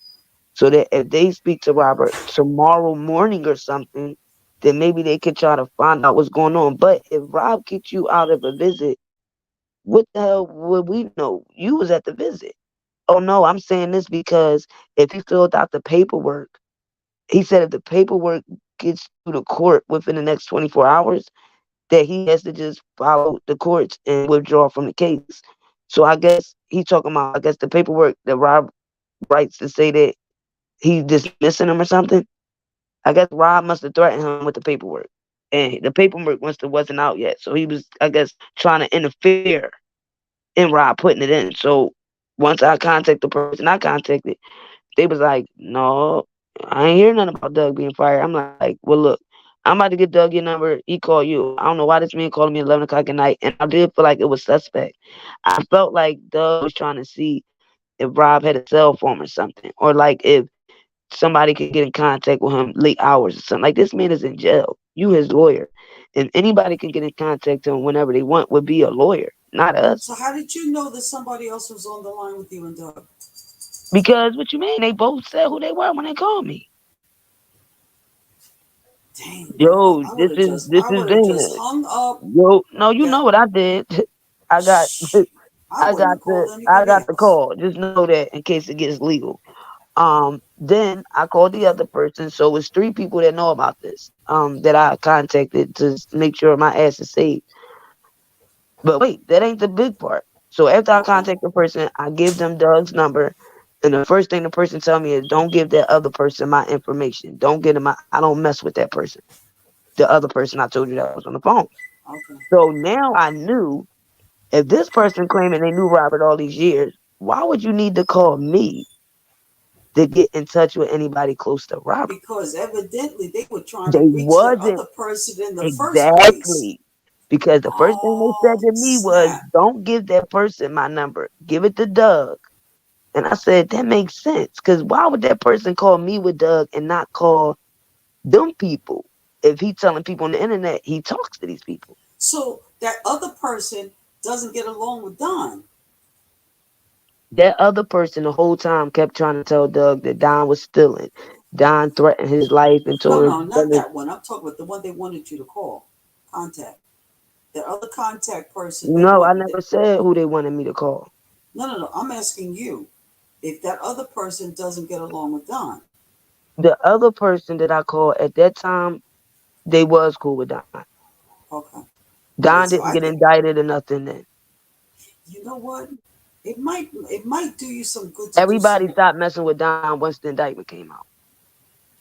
so that if they speak to Robert tomorrow morning or something, then maybe they can try to find out what's going on. But if Rob kicked you out of a visit, what the hell would we know? You was at the visit. Oh, no, I'm saying this because if he filled out the paperwork, he said if the paperwork gets to the court within the next 24 hours, that he has to just follow the courts and withdraw from the case. So I guess he's talking about, I guess the paperwork that Rob writes to say that he's dismissing him or something. I guess Rob must have threatened him with the paperwork. And the paperwork wasn't out yet. So he was, I guess, trying to interfere in Rob putting it in. So once I contacted the person I contacted, they was like, no, I ain't hearing nothing about Doug being fired. I'm like, well, look, I'm about to give Doug your number. He called you. I don't know why this man calling me at 11 o'clock at night. And I did feel like it was suspect. I felt like Doug was trying to see if Rob had a cell phone or something. Or like if somebody could get in contact with him late hours or something. Like, this man is in jail. You his lawyer. And anybody can get in contact with him whenever they want would be a lawyer, not us. So how did you know that somebody else was on the line with you and Doug? Because what you mean? They both said who they were when they called me. Dang, Yo, I this would is just Dana. hung up. Yo, no, you know what I did. I got I wouldn't have called anybody the else. call. Just know that in case it gets legal. Then I called the other person. So it's 3 people that know about this. That I contacted to make sure my ass is safe. But wait, that ain't the big part. So after I contact the person, I give them Doug's number. And the first thing the person tell me is, don't give that other person my information. Don't get him. I don't mess with that person. The other person I told you that was on the phone. Okay. So now I knew if this person claiming they knew Robert all these years, why would you need to call me to get in touch with anybody close to Robert? Because evidently they were trying They to reach that wasn't. other person in the first place. Exactly. Because the first thing they said to me was, don't give that person my number. Give it to Doug. And I said, that makes sense. Because why would that person call me with Doug and not call them people? If he telling people on the internet, he talks to these people. So that other person doesn't get along with Don. That other person the whole time kept trying to tell Doug that Don was stealing. Don threatened his life and told No, him. not that one. I'm talking about the one they wanted you to call. Contact. The other contact person. No, I never said who they wanted me to call. No. I'm asking you if that other person doesn't get along with Don. The other person that I called at that time, they was cool with Don. Okay. Don didn't get indicted or nothing then. You know what? It might do you some good. Everybody stopped messing with Don once the indictment came out.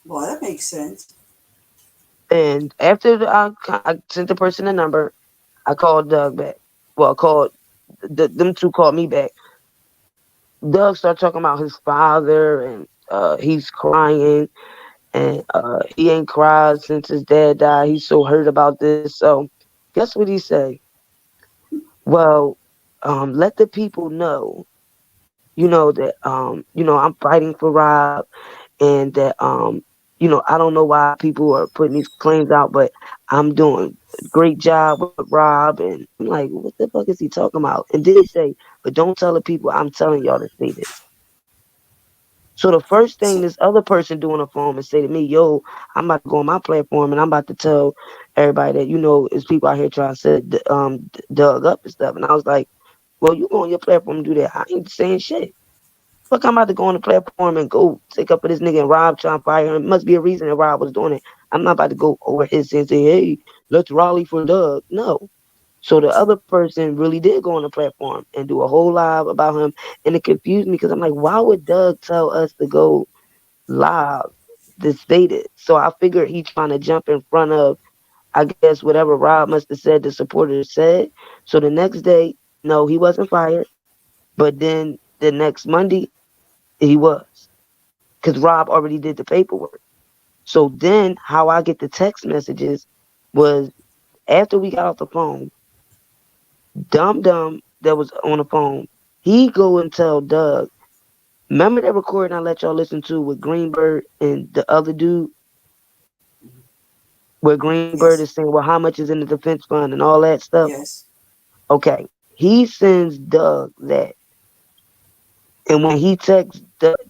Well, that makes sense. And after I sent the person a number, I called Doug back. Well, I called them 2 called me back. Doug started talking about his father and he's crying and he ain't cried since his dad died. He's so hurt about this. So guess what he said? Well, let the people know, that I'm fighting for Rob and that I don't know why people are putting these claims out, but I'm doing a great job with Rob. And I'm like, what the fuck is he talking about? And then he say, but don't tell the people I'm telling y'all to say this. So the first thing this other person do on the phone is say to me, yo, I'm about to go on my platform and I'm about to tell everybody that, is people out here trying to set Doug up and stuff. And I was like, well, you go on your platform and do that. I ain't saying shit. Fuck, I'm about to go on the platform and go take up for this nigga and Rob trying to fire him. It must be a reason that Rob was doing it. I'm not about to go over his and say, hey, let's rally for Doug. No. So the other person really did go on the platform and do a whole live about him. And it confused me because I'm like, why would Doug tell us to go live to state it? So I figured he's trying to jump in front of, I guess, whatever Rob must have said the supporters said. So the next day, no, he wasn't fired. But then the next Monday, he was. Because Rob already did the paperwork. So then how I get the text messages was after we got off the phone, Dum Dum that was on the phone, he go and tell Doug, remember that recording I let y'all listen to with Greenberg and the other dude? Where Greenberg is saying, well, how much is in the defense fund and all that stuff? Yes. Okay. He sends Doug that. And when he texts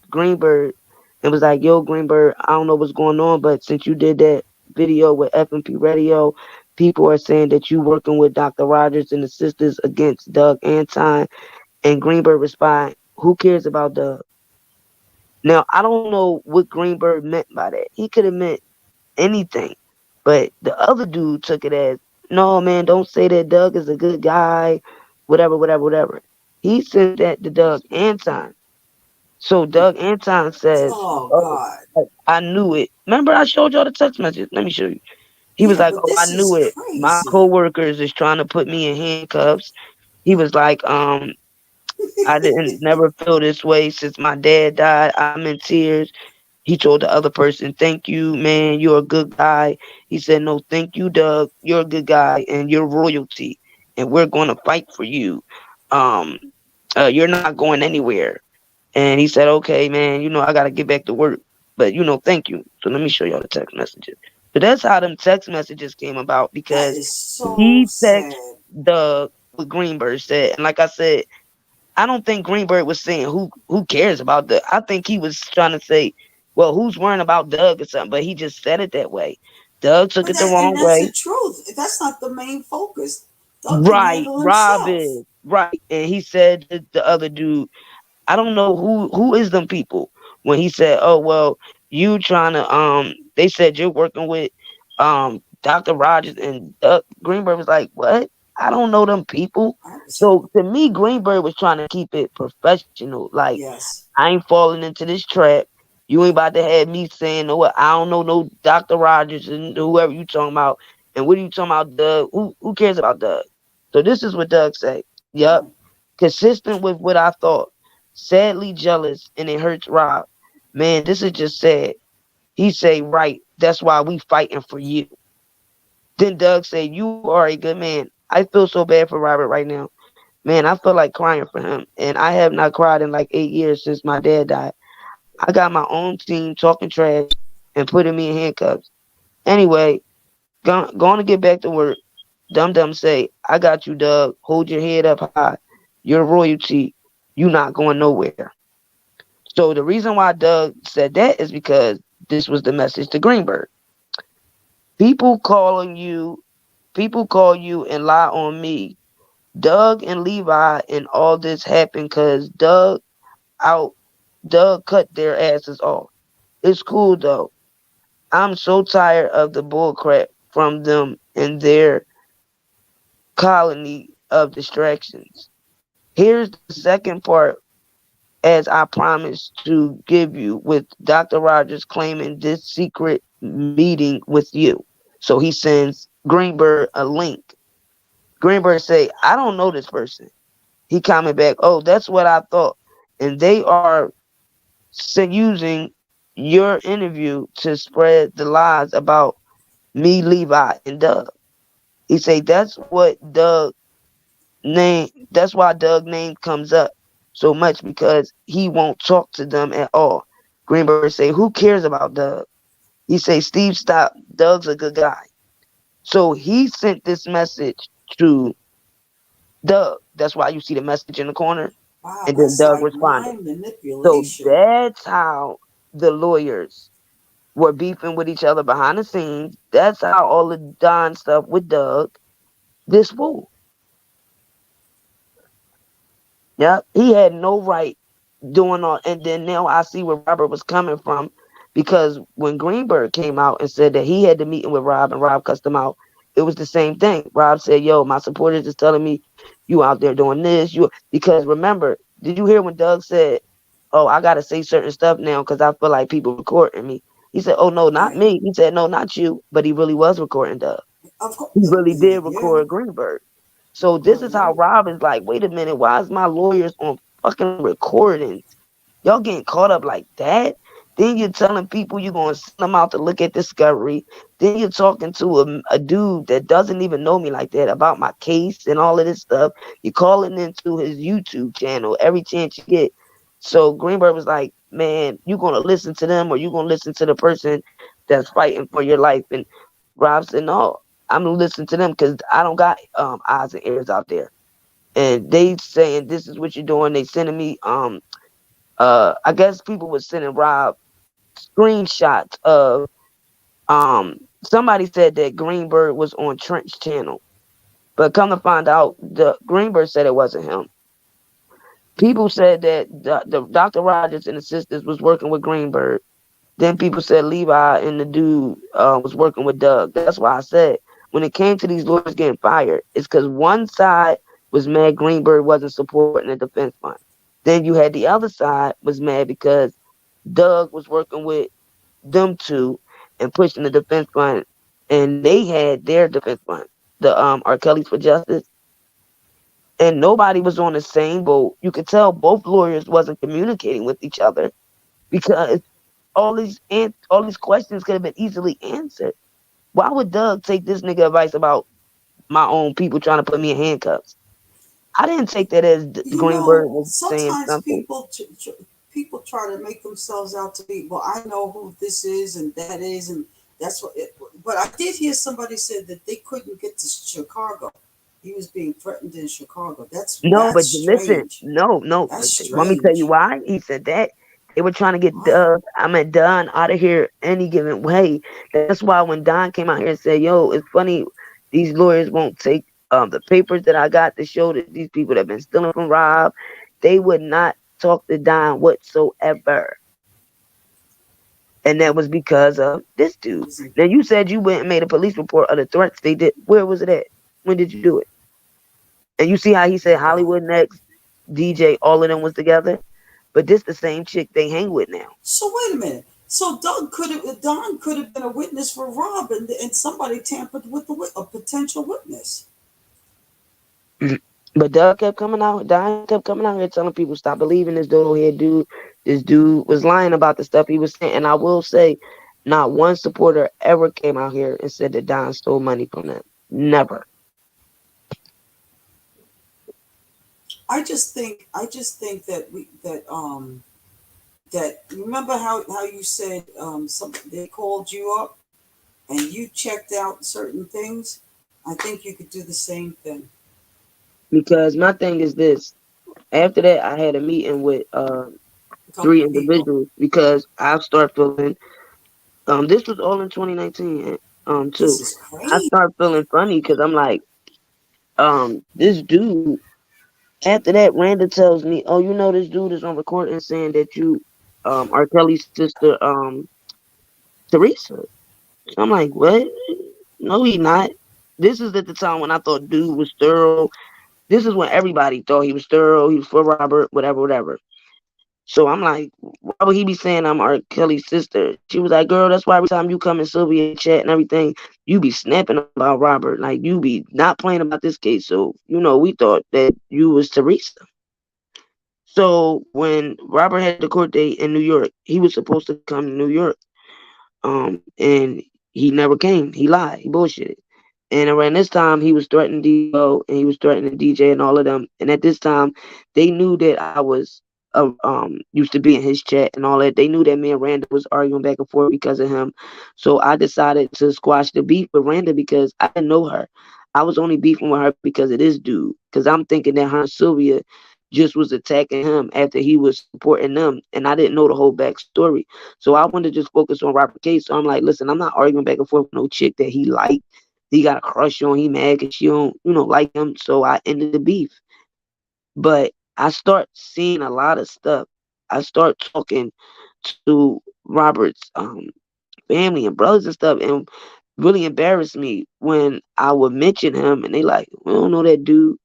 Greenberg and was like, yo, Greenberg, I don't know what's going on, but since you did that video with F&P Radio, people are saying that you working with Dr. Rogers and the sisters against Doug Anton. And Greenberg respond, who cares about Doug? Now, I don't know what Greenberg meant by that. He could have meant anything. But the other dude took it as, no, man, don't say that Doug is a good guy, whatever, whatever, whatever. He sent that to Doug Anton. So Doug Anton says, oh God, I knew it. Remember I showed y'all the text message? Let me show you. He was yeah, like, but oh, I this is knew it. crazy. My coworkers is trying to put me in handcuffs. He was like, I didn't never feel this way since my dad died. I'm in tears. He told the other person, thank you, man. You're a good guy. He said, no, thank you, Doug. You're a good guy and you're royalty. And we're going to fight for you. You're not going anywhere. And he said, okay, man, you know, I got to get back to work. But, you know, thank you. So let me show y'all the text messages. So that's how them text messages came about because that is so he sad. texted Doug what Greenberg said. And like I said, I don't think Greenberg was saying who cares about Doug. I think he was trying to say, well, who's worrying about Doug or something? But he just said it that way. Doug took it the wrong And that's way. the truth. That's not the main focus. Doug can Right. handle Rob himself. is. Right. And he said to the other dude, I don't know who is them people. When he said, oh, well, you trying to, they said you're working with Dr. Rogers, and Greenberg was like, what? I don't know them people. So to me, Greenberg was trying to keep it professional. Like, yes, I ain't falling into this trap. You ain't about to have me saying, no, I don't know no Dr. Rogers and whoever you talking about. And what are you talking about, Doug? Who cares about Doug? So this is what Doug said. Yep. Consistent with what I thought. Sadly jealous, and it hurts Rob. Man, this is just sad. He say, right, that's why we fighting for you. Then Doug said, you are a good man. I feel so bad for Robert right now. Man, I feel like crying for him. And I have not cried in like 8 years since my dad died. I got my own team talking trash and putting me in handcuffs. Anyway, going to get back to work. Dum Dum say, I got you, Doug. Hold your head up high. You're royalty. You not going nowhere. So the reason why Doug said that is because this was the message to Greenberg. People call you and lie on me. Doug and Levi and all this happened because Doug cut their asses off. It's cool though. I'm so tired of the bullcrap from them and their colony of distractions. Here's the second part, as I promised to give you, with Dr. Rogers claiming this secret meeting with you. So he sends Greenberg a link. Greenberg say, I don't know this person. He comment back, oh, that's what I thought. And they are using your interview to spread the lies about me, Levi, and Doug. He say that's why Doug name comes up so much, because he won't talk to them at all. Greenberg say, who cares about Doug? He say, Steve, stop. Doug's a good guy. So he sent this message to Doug. That's why you see the message in the corner. Wow, and then Doug like responded. mind manipulation. So that's how the lawyers were beefing with each other behind the scenes. That's how all the Don stuff with Doug. This fool. Yeah, he had no right doing all. And then now I see where Robert was coming from, Because when Greenberg came out and said that he had the meeting with Rob and Rob cussed him out, it was the same thing. Rob said, yo, my supporters is telling me you out there doing this. Because remember, did you hear when Doug said, oh, I got to say certain stuff now because I feel like people recording me? He said, oh, no, not me. He said, no, not you. But he really was recording Doug. Of course, He really did yeah. record Greenberg. So this is how Rob is like, wait a minute, why is my lawyers on fucking recordings? Y'all getting caught up like that? Then you're telling people you're going to send them out to look at Discovery. Then you're talking to a dude that doesn't even know me like that about my case and all of this stuff. You're calling into his YouTube channel every chance you get. So Greenberg was like, man, you going to listen to them or you going to listen to the person that's fighting for your life? And Rob said, no, I'm going to listen to them because I don't got eyes and ears out there. And they saying, this is what you're doing. They sending me I guess people were sending Rob screenshots of somebody said that Greenberg was on Trent's channel, but come to find out, the Greenberg said it wasn't him. People said that the Dr. Rogers and the sisters was working with Greenberg. Then people said Levi and the dude was working with Doug. That's why I said when it came to these lawyers getting fired, it's because one side was mad Greenberg wasn't supporting the defense fund. Then you had the other side was mad because Doug was working with them two and pushing the defense fund, and they had their defense fund, the Rkelly's for Justice, and nobody was on the same boat. You could tell both lawyers wasn't communicating with each other because all these questions could have been easily answered. Why would Doug take this nigga advice about my own people trying to put me in handcuffs? I didn't take that as Greenberg was saying something. People try to make themselves out to be, well, I know who this is and that is, and that's what but I did hear somebody said that they couldn't get to Chicago. He was being threatened in Chicago. That's strange. Listen, no. Let me tell you why he said that. They were trying to get Don out of here any given way. That's why when Don came out here and said, yo, it's funny, these lawyers won't take the papers that I got to show that these people that have been stealing from Rob, they would not talk to Don whatsoever. And that was because of this dude. Now, you said you went and made a police report of the threats they did. Where was it at? When did you do it? And you see how he said Hollywood Next, DJ, all of them was together? But this the same chick they hang with now. So wait a minute. So Don could have been a witness for Rob, and somebody tampered with a potential witness. But Doug kept coming out. Don kept coming out here telling people stop believing this dodo-head dude. This dude was lying about the stuff he was saying. And I will say, not one supporter ever came out here and said that Don stole money from them. Never. I just think that that remember how you said they called you up and you checked out certain things. I think you could do the same thing. Because my thing is this. After that, I had a meeting with 3 individuals because I started feeling this was all in 2019 too. I started feeling funny because I'm like this dude. After that, Randa tells me, oh, you know, this dude is on recording saying that you are Kelly's sister, Teresa. So I'm like, what? No, he not. This is at the time when I thought dude was thorough. This is when everybody thought he was thorough. He was for Robert, whatever. So I'm like, why would he be saying I'm R. Kelly's sister? She was like, girl, that's why every time you come in Sylvia chat and everything, you be snapping about Robert. Like, you be not playing about this case. So, you know, we thought that you was Teresa. So when Robert had the court date in New York, he was supposed to come to New York. And he never came. He lied. He bullshitted. And around this time, he was threatening Debo and he was threatening DJ and all of them. And at this time, they knew that I was used to be in his chat and all that. They knew that me and Randa was arguing back and forth because of him. So I decided to squash the beef with Randa because I didn't know her. I was only beefing with her because of this dude. Because I'm thinking that her and Sylvia just was attacking him after he was supporting them. And I didn't know the whole backstory. So I wanted to just focus on Robert Case. So I'm like, listen, I'm not arguing back and forth with no chick that he liked. He got a crush on. He mad because she don't, like him. So I ended the beef. But I start seeing a lot of stuff. I start talking to Robert's family and brothers and stuff, and really embarrassed me when I would mention him, and they like, we don't know that dude.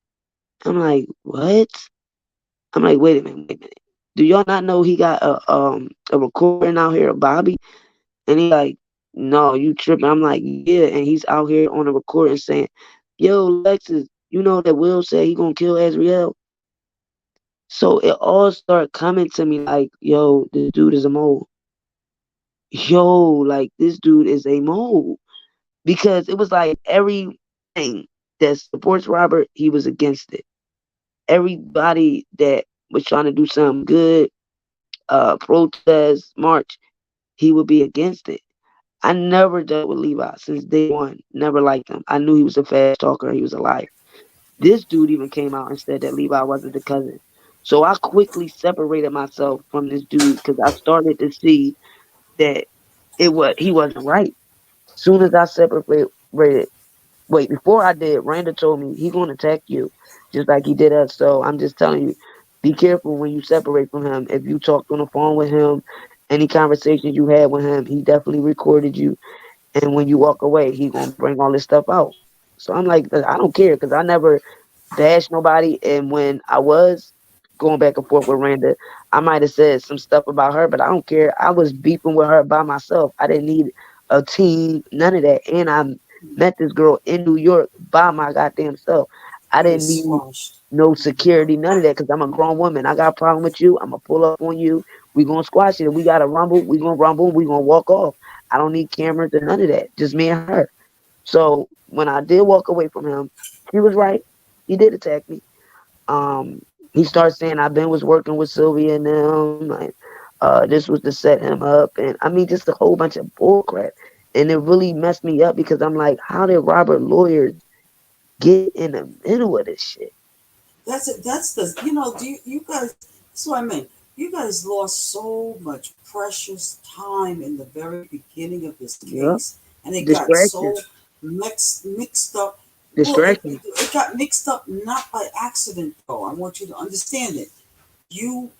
I'm like, what? I'm like, wait a minute, wait a minute. Do y'all not know he got a recording out here of Bobby? And he like, no, you tripping. I'm like, yeah, and he's out here on a recording saying, yo, Lexus, you know that Will said he gonna kill Azriel? So it all started coming to me like, yo, this dude is a mole. Yo, like this dude is a mole. Because it was like everything that supports Robert, he was against it. Everybody that was trying to do something good, protest, march, he would be against it. I never dealt with Levi since day one. Never liked him. I knew he was a fast talker. He was a liar. This dude even came out and said that Levi wasn't the cousin. So I quickly separated myself from this dude because I started to see that he wasn't right. Soon as I separated, before I did, Randa told me he gonna attack you, just like he did us. So I'm just telling you, be careful when you separate from him. If you talked on the phone with him, any conversations you had with him, he definitely recorded you. And when you walk away, he gonna bring all this stuff out. So I'm like, I don't care because I never bashed nobody. And when I was going back and forth with Randa, I might have said some stuff about her, but I don't care. I was beefing with her by myself. I didn't need a team, none of that. And I met this girl in New York by my goddamn self. I didn't need no security, none of that, because I'm a grown woman. I got a problem with you. I'm going to pull up on you. We going to squash it. If we got to rumble, we going to rumble. We going to walk off. I don't need cameras or none of that. Just me and her. So when I did walk away from him, he was right. He did attack me. He started saying was working with Sylvia and them, and this was to set him up, and I mean just a whole bunch of bullcrap. And it really messed me up because I'm like, how did Robert lawyers get in the middle of this shit? That's it. That's the do you guys? That's what I mean. You guys lost so much precious time in the very beginning of this case, and it got so mixed up. Discretion. Well, it got mixed up not by accident, though. I want you to understand it. You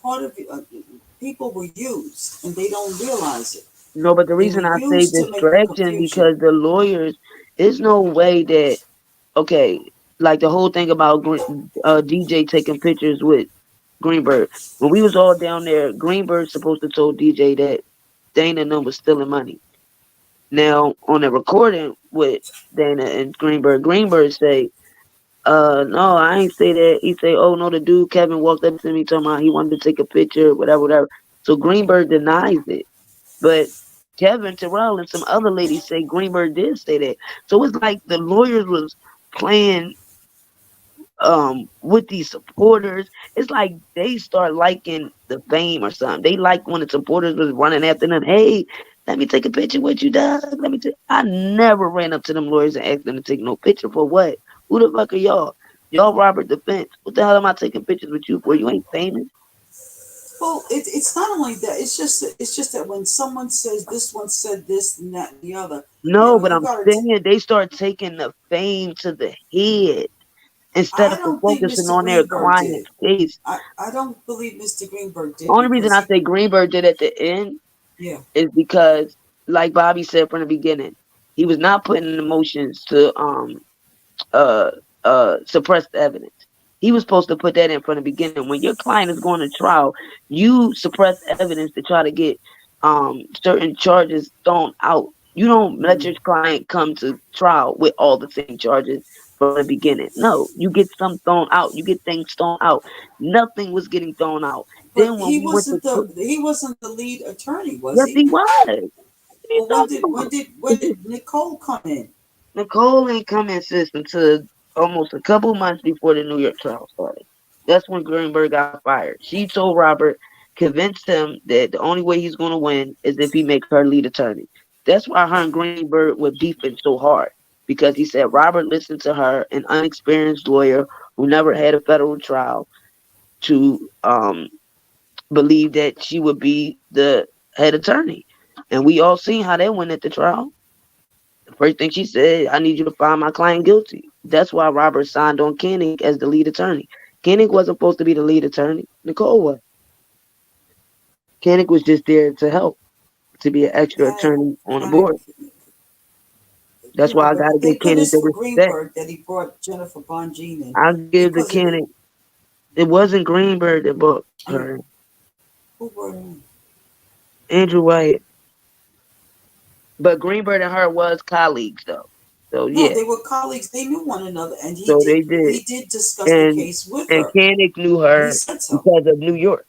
part of people were used, and they don't realize it. No, but the reason I say distraction because the lawyers, there's no way that, okay, like the whole thing about DJ taking pictures with Greenberg. When we was all down there, Greenberg's supposed to told DJ that Dana and them was stealing money. Now, on the recording with Dana and Greenberg say, no, I ain't say that. He say, oh, no, the dude Kevin walked up to me talking about he wanted to take a picture, whatever. So Greenberg denies it. But Kevin, Terrell, and some other ladies say Greenberg did say that. So it's like the lawyers was playing with these supporters. It's like they start liking the fame or something. They like when the supporters was running after them. Hey, let me take a picture with you, Doug. I never ran up to them lawyers and asked them to take no picture for what? Who the fuck are y'all? Y'all Robert Defense. What the hell am I taking pictures with you for? You ain't famous. Well, it's not only that. It's just that when someone says this one said this and that and the other. No, but I'm saying they start taking the fame to the head instead of focusing on their client's case. I don't believe Mr. Greenberg did. The only reason I say Greenberg did at the end is because, like Bobby said from the beginning, he was not putting emotions to suppress the evidence. He was supposed to put that in from the beginning. When your client is going to trial, you suppress evidence to try to get certain charges thrown out. You don't let your client come to trial with all the same charges from the beginning. No, you get some thrown out. You get things thrown out. Nothing was getting thrown out. But then when he wasn't the lead attorney, was he? Yes, he was. Well, when did Nicole come in? Nicole ain't come in until almost a couple months before the New York trial started. That's when Greenberg got fired. She told Robert, convinced him that the only way he's going to win is if he makes her lead attorney. That's why her and Greenberg were beefing so hard, because he said Robert listened to her, an unexperienced lawyer who never had a federal trial, to believe that she would be the head attorney. And we all seen how they went at the trial. The first thing she said, I need you to find my client guilty. That's why Robert signed on Koenig as the lead attorney. Koenig wasn't supposed to be the lead attorney. Nicole was. Comdeic was just there to help, to be an extra attorney on the board. That's why I but gotta give thank Comdeic goodness the for respect. Greenberg that he brought Jennifer Bongine in. I give the Comdeic. It wasn't Greenberg that brought her. Who brought her in? Andrew White. But Greenberg and her was colleagues though. So No, yeah. they were colleagues. They knew one another, and So they did. he did discuss the case with her. And Comdeic knew her because of New York.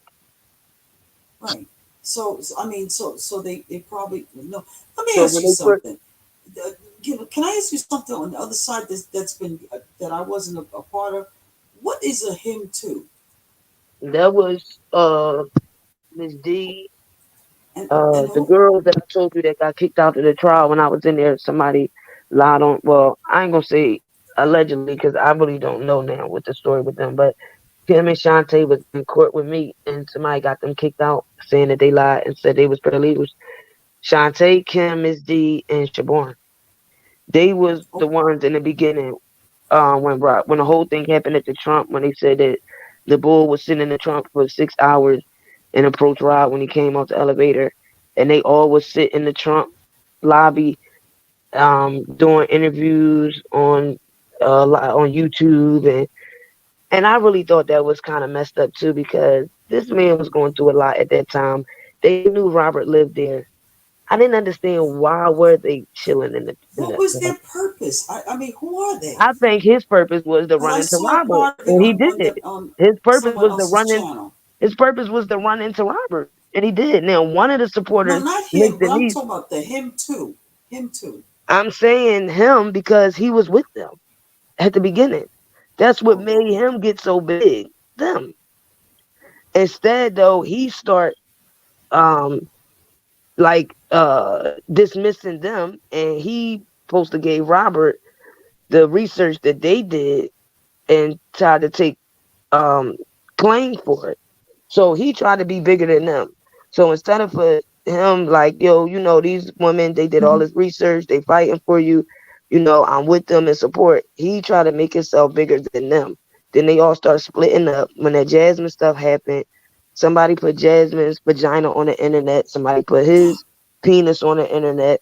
Right. So I mean, so they probably no. Let me ask you something. Can I ask you something on the other side that's been that I wasn't a part of? What is a him too? That was Miss D. The girl that I told you that got kicked out of the trial when I was in there, somebody lied on. Well, I ain't gonna say allegedly because I really don't know now what the story with them. But Kim and Shantae was in court with me, and somebody got them kicked out, saying that they lied and said they was paralegals. Shantae, Kim, Miss D, and Shaborn. They was the ones in the beginning when the whole thing happened at the Trump, when they said that the bull was sitting in the trunk for 6 hours and approached Rob when he came off the elevator, and they all would sit in the Trump lobby doing interviews on YouTube, and I really thought that was kind of messed up too, because this man was going through a lot at that time. They knew Robert lived there. I didn't understand why were they chilling in the. What was their purpose? I mean, who are they? I think his purpose was to run into Robert, and he did. His purpose was to run in. His purpose was to run into Robert, and he did. Now, one of the supporters, no, not him. But I'm talking about the him too. Him too. I'm saying him because he was with them at the beginning. That's what made him get so big. Them. Instead, though, he start dismissing them, and he supposed to give Robert the research that they did and tried to take claim for it. So he tried to be bigger than them. So instead of for him like, yo, these women, they did all this research, they fighting for you, I'm with them in support. He tried to make himself bigger than them. Then they all start splitting up. When that Jasmine stuff happened, somebody put Jasmine's vagina on the internet. Somebody put his penis on the internet.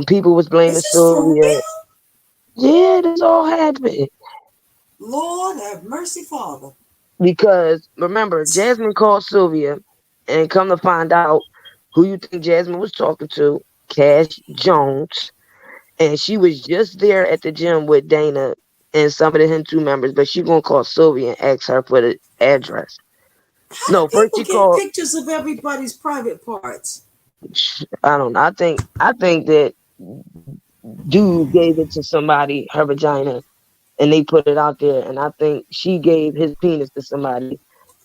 People was blaming Sylvia. Yeah, this all happened. Lord have mercy, Father. Because remember, Jasmine called Sylvia, and come to find out, who you think Jasmine was talking to? Cash Jones. And she was just there at the gym with Dana and some of the Hindu members, but she gonna call Sylvia and ask her for the address. How do people get pictures of everybody's private parts? I don't know. I think that dude gave it to somebody, her vagina, and they put it out there. And I think she gave his penis to somebody,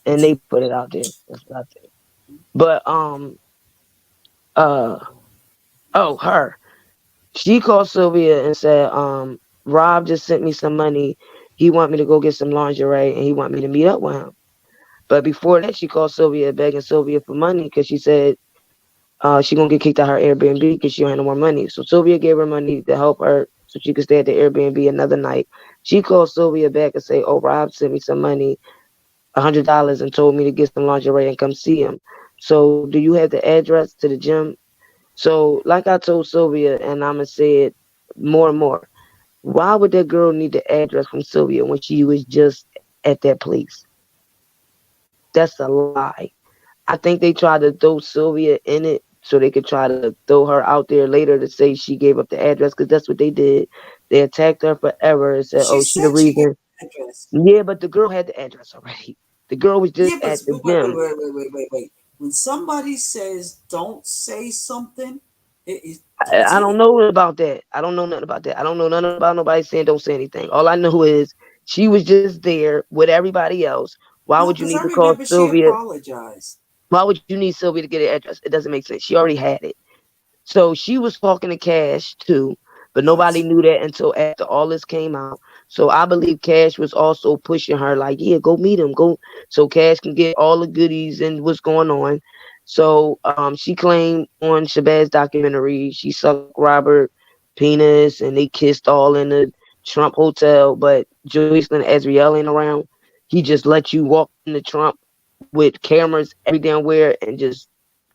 and they put it out there. That's what I think. But her. She called Sylvia and said, Rob just sent me some money. He want me to go get some lingerie, and he want me to meet up with him. But before that, she called Sylvia begging Sylvia for money because she said she gonna get kicked out her Airbnb because she don't have no more money. So Sylvia gave her money to help her so she could stay at the Airbnb another night. She called Sylvia back and say, "Oh, Rob sent me some money, $100, and told me to get some lingerie and come see him. So do you have the address to the gym?" So like I told Sylvia, and I'm gonna say it more and more, why would that girl need the address from Sylvia when she was just at that place? That's a lie. I think they tried to throw Sylvia in it so they could try to throw her out there later to say she gave up the address, because that's what they did. They attacked her forever and said, "Oh, she's the reason." Yeah, but the girl had the address already. The girl was just at the gym. Wait. When somebody says don't say something, I don't know about that. I don't know nothing about that. I don't know nothing about nobody saying don't say anything. All I know is she was just there with everybody else. Why would you need to call Sylvia? She apologized. Why would you need Sylvia to get an address? It doesn't make sense. She already had it. So she was talking to Cash too, but nobody knew that until after all this came out. So I believe Cash was also pushing her like, yeah, go meet him. Go so Cash can get all the goodies and what's going on. So she claimed on Shabazz documentary she sucked Robert penis and they kissed all in the Trump hotel, but Joycelyn Azriel ain't around. He just let you walk in the Trump with cameras every damn where and just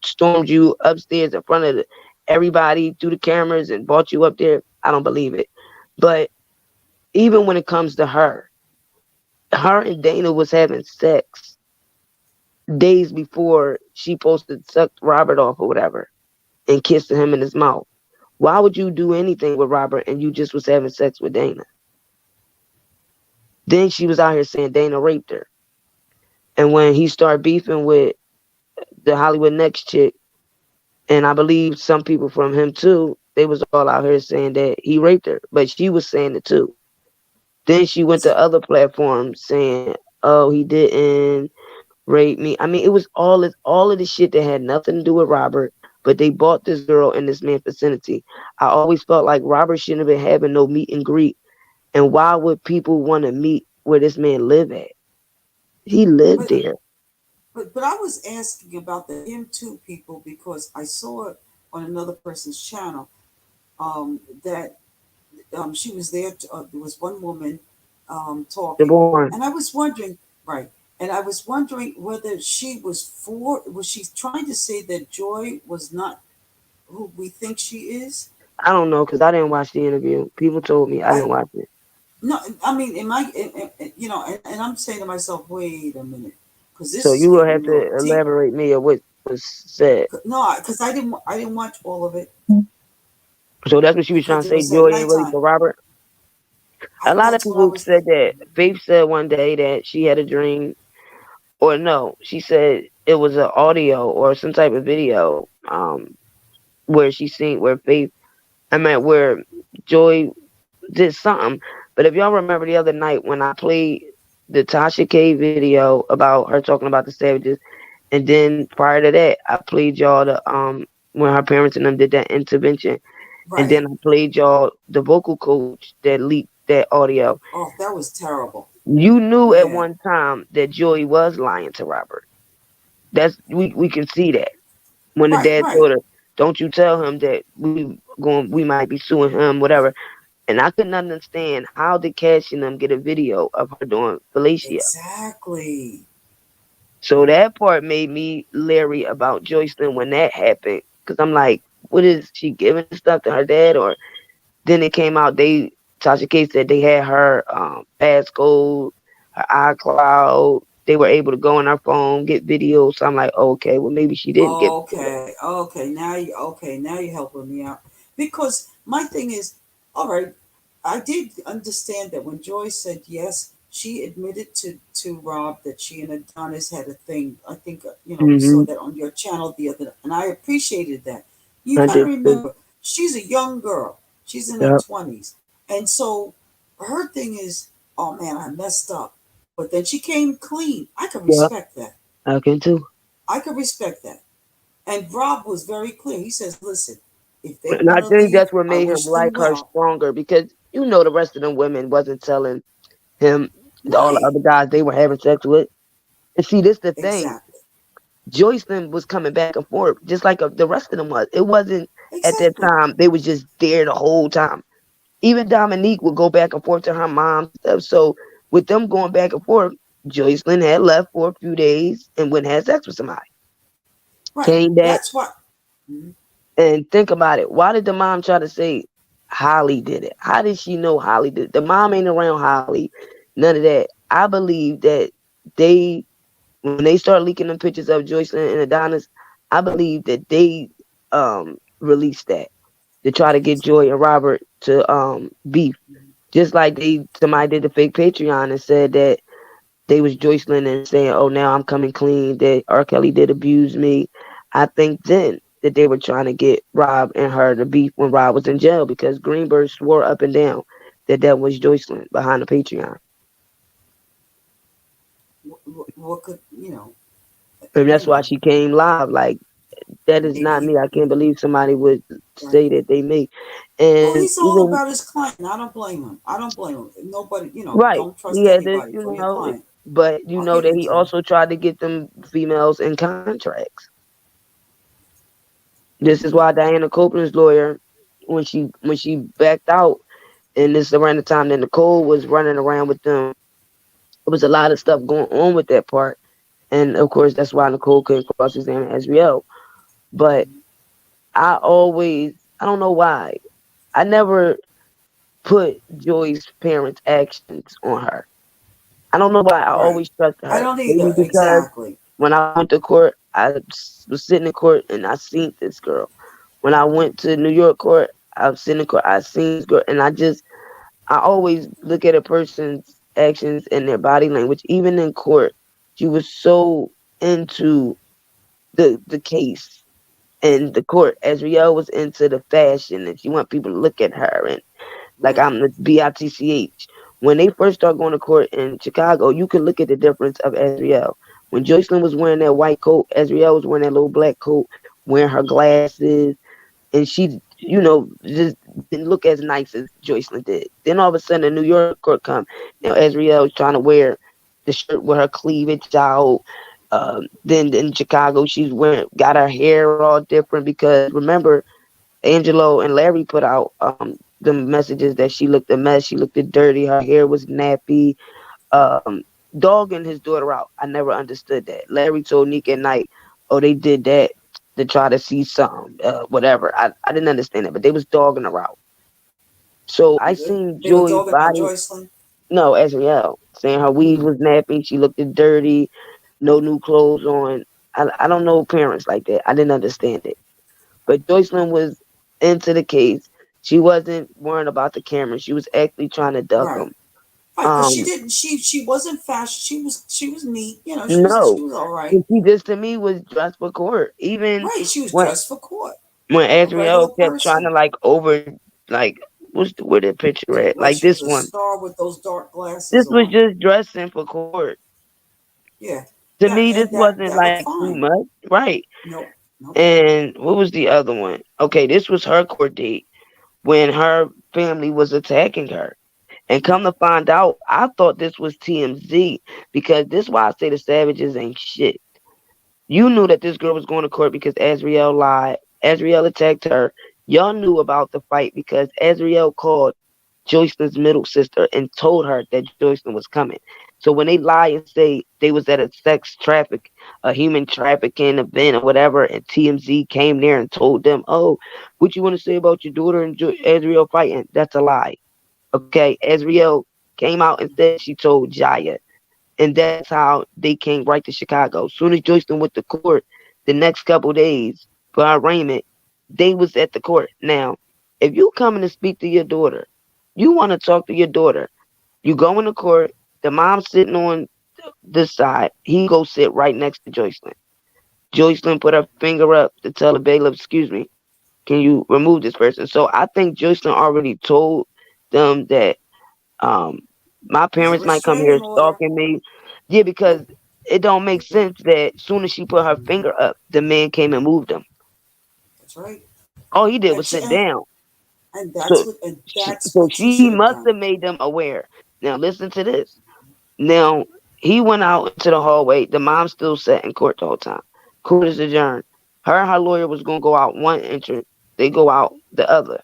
stormed you upstairs in front of everybody through the cameras and brought you up there, I don't believe it. But even when it comes to her and Dana was having sex days before she posted sucked Robert off or whatever and kissed him in his mouth. Why would you do anything with Robert and you just was having sex with Dana? Then she was out here saying Dana raped her. And when he started beefing with the Hollywood Next chick, and I believe some people from him too, they was all out here saying that he raped her, but she was saying it too. Then she went to other platforms saying, "Oh, he didn't rape me." I mean, it was all of this shit that had nothing to do with Robert, but they bought this girl in this man's vicinity. I always felt like Robert shouldn't have been having no meet and greet. And why would people want to meet where this man live at? He lived there. But I was asking about the M2 people because I saw it on another person's channel that she was there. There was one woman talking, and I was wondering, right? And I was wondering whether she was she trying to say that Joy was not who we think she is? I don't know because I didn't watch the interview. People told me I didn't watch it. No, I mean, you know, and I'm saying to myself, wait a minute, because this. So is you will have to elaborate me on what was said. No, because I didn't watch all of it. So that's what she was trying to say. Joy ain't really for Robert. A lot of people said that. Faith said one day that she had a dream, or no, she said it was an audio or some type of video, where she seen where where Joy did something. But if y'all remember the other night when I played the Tasha K video about her talking about the Savages, and then prior to that, I played y'all the when her parents and them did that intervention, and then I played y'all the vocal coach that leaked that audio. Oh, that was terrible. You knew at one time that Joy was lying to Robert. That's we can see that when the dad told her, "Don't you tell him that we might be suing him, whatever." And I couldn't understand how did Cash and them get a video of her doing fellatio. Exactly. So that part made me leery about Joycelyn when that happened, because I'm like, what is she giving stuff to her dad? Or then it came out Tasha K said they had her passcode, her iCloud. They were able to go on her phone, get videos. So I'm like, okay, well maybe she didn't get. Okay. Now you're helping me out, because my thing is, all right, I did understand that when Joy said yes, she admitted to Rob that she and Adonis had a thing. I think we saw that on your channel the other, and I appreciated that. You gotta remember, she's a young girl. She's in her 20s, and so her thing is, oh man, I messed up. But then she came clean. I can respect that. I can too. I can respect that. And Rob was very clear. He says, listen, if they and I think that's what made him like her stronger, because the rest of them women wasn't telling him all the other guys they were having sex with. And see, this the thing. Exactly. Joycelyn was coming back and forth just like the rest of them was. It wasn't at that time. They was just there the whole time. Even Dominique would go back and forth to her mom stuff. So with them going back and forth, Joycelyn had left for a few days and went and had sex with somebody. Right. Came back. That's what. And think about it. Why did the mom try to say Holly did it? How did she know Holly did it? The mom ain't around Holly. None of that. I believe that when they start leaking them pictures of Joycelyn and Adonis, I believe that they released that to try to get Joy and Robert to beef. Just like somebody did the fake Patreon and said that they was Joycelyn and saying, oh, now I'm coming clean, that Rkelly did abuse me. I think then that they were trying to get Rob and her to beef when Rob was in jail, because Greenberg swore up and down that was Joycelyn behind the Patreon. What could, And that's why she came live. Like, that is not me. I can't believe somebody would say that they me. And well, he's all about his client. I don't blame him. Nobody, don't trust anybody from your client. But that he also tried to get them females in contracts. This is why Diana Copeland's lawyer, when she backed out, and this is around the time that Nicole was running around with them, there was a lot of stuff going on with that part. And of course, that's why Nicole couldn't cross-examine Azriel. But I don't know why, I never put Joy's parents' actions on her. I don't know why I Right. always trusted I her. don't Maybe either. because Exactly. when I went to court, I was sitting in court and I seen this girl. When I went to New York court, I was sitting in court, I seen this girl, and I always look at a person's actions and their body language. Even in court, she was so into the case and the court. Azriel was into the fashion, and she want people to look at her and like I'm the BITCH. When they first start going to court in Chicago, you can look at the difference of Azriel. When Joycelyn was wearing that white coat, Azriel was wearing that little black coat, wearing her glasses, and she, just didn't look as nice as Joycelyn did. Then all of a sudden, the New York court come. Now Azriel was trying to wear the shirt with her cleavage out. Then in Chicago, got her hair all different because remember, Angelo and Larry put out the messages that she looked a mess, she looked dirty, her hair was nappy, um, dogging his daughter out. I never understood that. Larry told Nick at night, oh, they did that to try to see something, whatever. I didn't understand it, but they was dogging her out. So I seen They were Joy's talking about body. Joycelyn. No, Azriel, saying her weave was nappy, she looked dirty, no new clothes on. I don't know parents like that. I didn't understand it. But Joycelyn was into the case. She wasn't worrying about the camera. She was actually trying to duck Right. them. Right, because she didn't. She wasn't fashion. She was neat. She No, was all right. she just to me was dressed for court. Even Right, she was when dressed for court when like a regular Azriel kept trying to person. where the picture at? Like Like she was this a one. star with those dark This glasses was on. just dressing for court. Yeah, To me, this wasn't that was like too fine. much, right? Nope, nope. And what was the other one? Okay, this was her court date when her family was attacking her. And come to find out, I thought this was TMZ because this is why I say the Savages ain't shit. You knew that this girl was going to court because Azriel lied. Azriel attacked her. Y'all knew about the fight because Azriel called Joycelyn's middle sister and told her that Joycelyn was coming. So when they lie and say they was at a human trafficking event or whatever, and TMZ came there and told them, oh, what you want to say about your daughter and Azriel fighting? That's a lie. Okay, Azriel came out and said she told Jaya. And that's how they came right to Chicago. Soon as Joycelyn went to court, the next couple days for her arraignment, they was at the court. Now, if you coming to speak to your daughter, you want to talk to your daughter, you go into court, the mom sitting on this side, he go sit right next to Joycelyn. Joycelyn put her finger up to tell the bailiff, excuse me, can you remove this person? So I think Joycelyn already told them that my There's a parents might come here restraining order. stalking me. Yeah, because it don't make sense that soon as she put her finger up, the man came and moved him. That's right. All he did And was sit down. that's So what she she should have must done. have made them aware. Now listen to this. Now he went out into the hallway. The mom still sat in court the whole time. Court is adjourned. Her and her lawyer was gonna go out one entrance. They go out the other.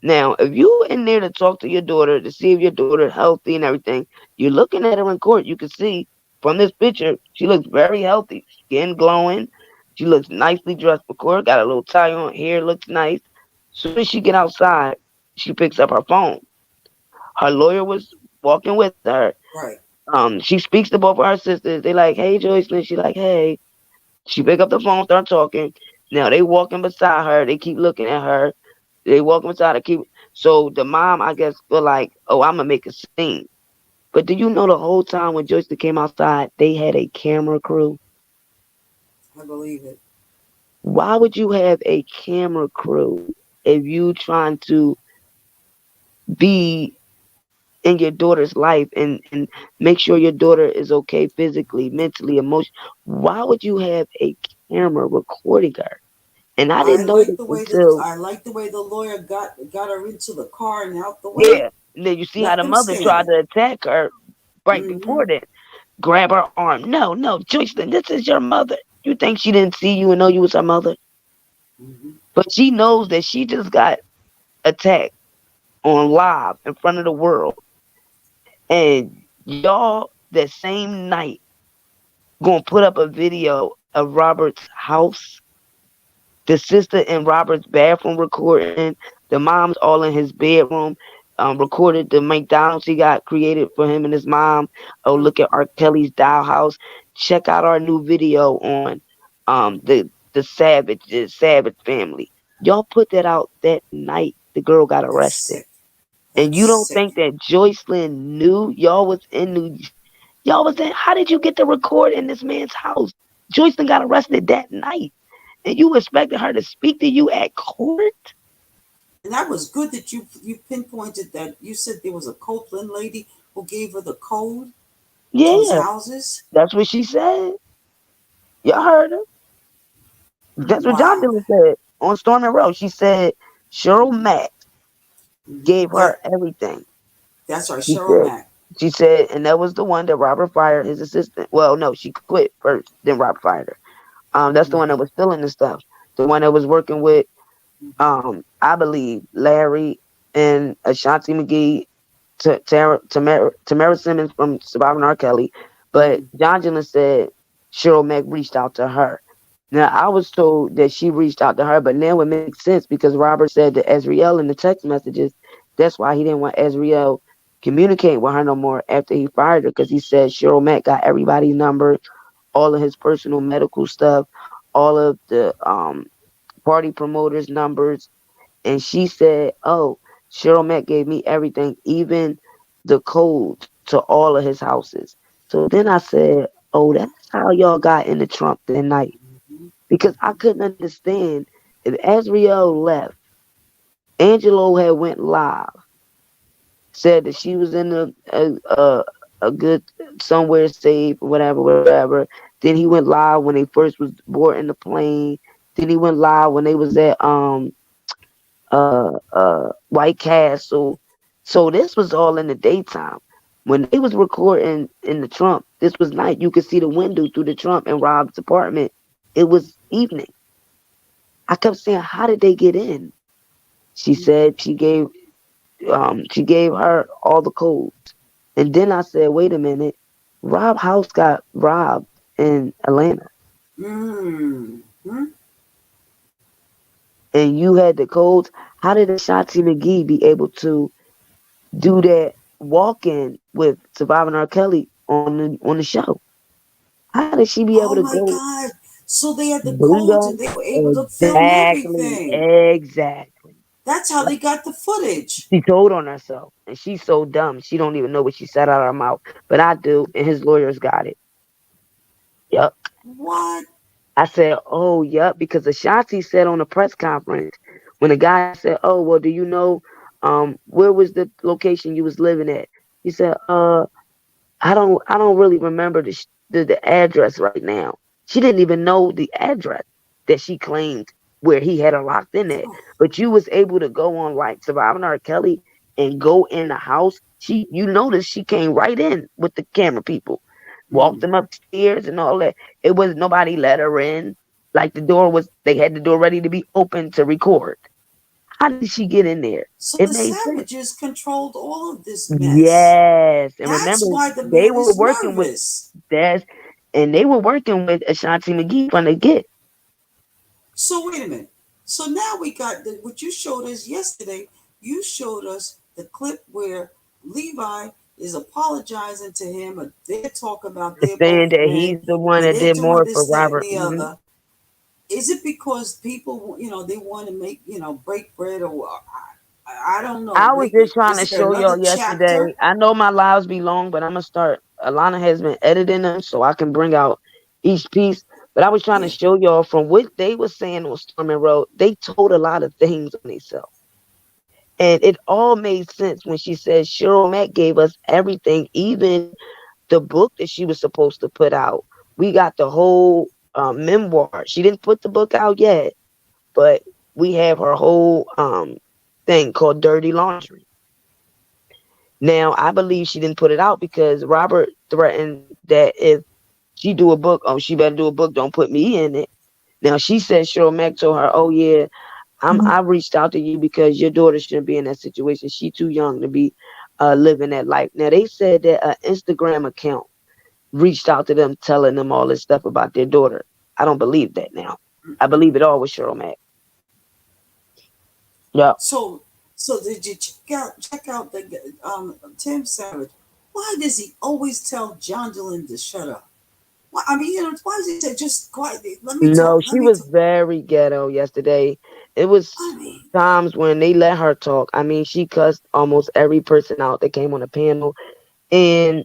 Now, if you in there to talk to your daughter to see if your daughter healthy and everything, you're looking at her in court. You can see from this picture, she looks very healthy, skin glowing. She looks nicely dressed for court. Got a little tie on, hair looks nice. Soon as she get outside, she picks up her phone. Her lawyer was walking with her. Right. She speaks to both of her sisters. They like, hey, Joycelyn. She like, hey. She pick up the phone, start talking. Now they walking beside her. They keep looking at her. They walk inside and keep. So the mom, I guess, feel like, oh, I'm gonna make a scene. But do you know the whole time when Joycelyn came outside, they had a camera crew? I believe it. Why would you have a camera crew if you trying to be in your daughter's life and make sure your daughter is okay physically, mentally, emotionally? Why would you have a camera recording her? And I didn't know this until I like the way the lawyer got her into the car and out the way. yeah. And then you see how Let the them mother stand. tried to attack her right before that. Grab her arm. No, Joycelyn, this is your mother. You think she didn't see you and know you was her mother? But she knows that she just got attacked on live in front of the world. And y'all, that same night, gonna put up a video of Robert's house, the sister in Robert's bathroom recording, the mom's all in his bedroom, recorded the McDonald's he got created for him and his mom. Oh, look at R. Kelly's dollhouse. Check out our new video on the Savage family. Y'all put that out that night the girl got arrested. And you don't think that Joycelyn knew y'all was in how did you get to record in this man's house? Joycelyn got arrested that night. And you expected her to speak to you at court? And that was good that you pinpointed that. You said there was a Copeland lady who gave her the code to his houses. That's what she said. Y'all heard her. That's what John Dillon said on Storm and Road. She said Cheryl Mack gave her everything. That's right, Cheryl Mack. She said, and that was the one that Robert fired his assistant. Well, no, she quit first, then Robert fired her. That's the one that was stealing the stuff. The one that was working with, I believe, Larry and Ashanti McGee, Tamara Simmons from Surviving R. Kelly. But John Dillon said Cheryl Mack reached out to her. Now, I was told that she reached out to her, but now it makes sense because Robert said to Ezriel in the text messages, that's why he didn't want Ezriel communicate with her no more after he fired her, because he said Cheryl Mack got everybody's number, all of his personal medical stuff, all of the party promoters' numbers. And she said, oh, Cheryl Mack gave me everything, even the code to all of his houses. So then I said, oh, that's how y'all got into Trump that night. Because I couldn't understand if Ezriel left, Angelo had went live, said that she was in a good somewhere safe, whatever. Then he went live when they first was boarding the plane. Then he went live when they was at White Castle. So this was all in the daytime. When they was recording in the Trump, this was night. You could see the window through the Trump and Rob's apartment. It was evening. I kept saying, how did they get in? She said she gave her all the codes. And then I said, wait a minute, Rob House got robbed in Atlanta. Mm-hmm. And you had the codes. How did Ashanti McGee be able to do that walk-in with Surviving R. Kelly on the show? How did she be able to go? Oh my God. So they had the codes and they were able to film everything. Exactly. That's how they got the footage. She told on herself. And she's so dumb. She don't even know what she said out of her mouth. But I do. And his lawyers got it. Yep. What? I said, oh, yep. Because Ashanti said on a press conference, when the guy said, oh, well, do you know where was the location you was living at? He said, I don't really remember the address right now. She didn't even know the address that she claimed where he had her locked in at. But you was able to go on like Surviving R. Kelly and go in the house. You noticed she came right in with the camera people, walked them upstairs and all that. It was nobody let her in. Like they had the door ready to be open to record. How did she get in there? So it the made Savages sense. controlled all of this mess. Yes. And that's remember, why the they man were is working nervous. and they were working with Ashanti McGee from the get. So wait a minute. So now we got what you showed us yesterday. You showed us the clip where Levi is apologizing to him, or they're talking about their saying that boyfriend, he's the one that they're did doing more this, for that, Robert. and the other. Is it because people, they want to make, break bread, or I don't know. I was just trying to Is there show y'all another yesterday. chapter? I know my lives be long, but I'm gonna start. Alana has been editing them so I can bring out each piece. But I was trying to show y'all from what they were saying on Storm and Road. They told a lot of things on themselves, and it all made sense when she said Cheryl Mack gave us everything, even the book that she was supposed to put out. We got the whole memoir. She didn't put the book out yet, but we have her whole thing called Dirty Laundry. Now, I believe she didn't put it out because Robert threatened that if she do a book, she better do a book, don't put me in it. Now, she said Cheryl Mack told her, oh, yeah, I reached out to you because your daughter shouldn't be in that situation. She's too young to be living that life. Now, they said that an Instagram account reached out to them, telling them all this stuff about their daughter. I don't believe that now. I believe it all was Cheryl Mack. Yeah. So did you check out the Tim Savage? Why does he always tell John Dylan to shut up? Why, I mean, why does he say just quietly? Let me No, talk. she was very ghetto yesterday. It was times when they let her talk. I mean, she cussed almost every person out that came on the panel, and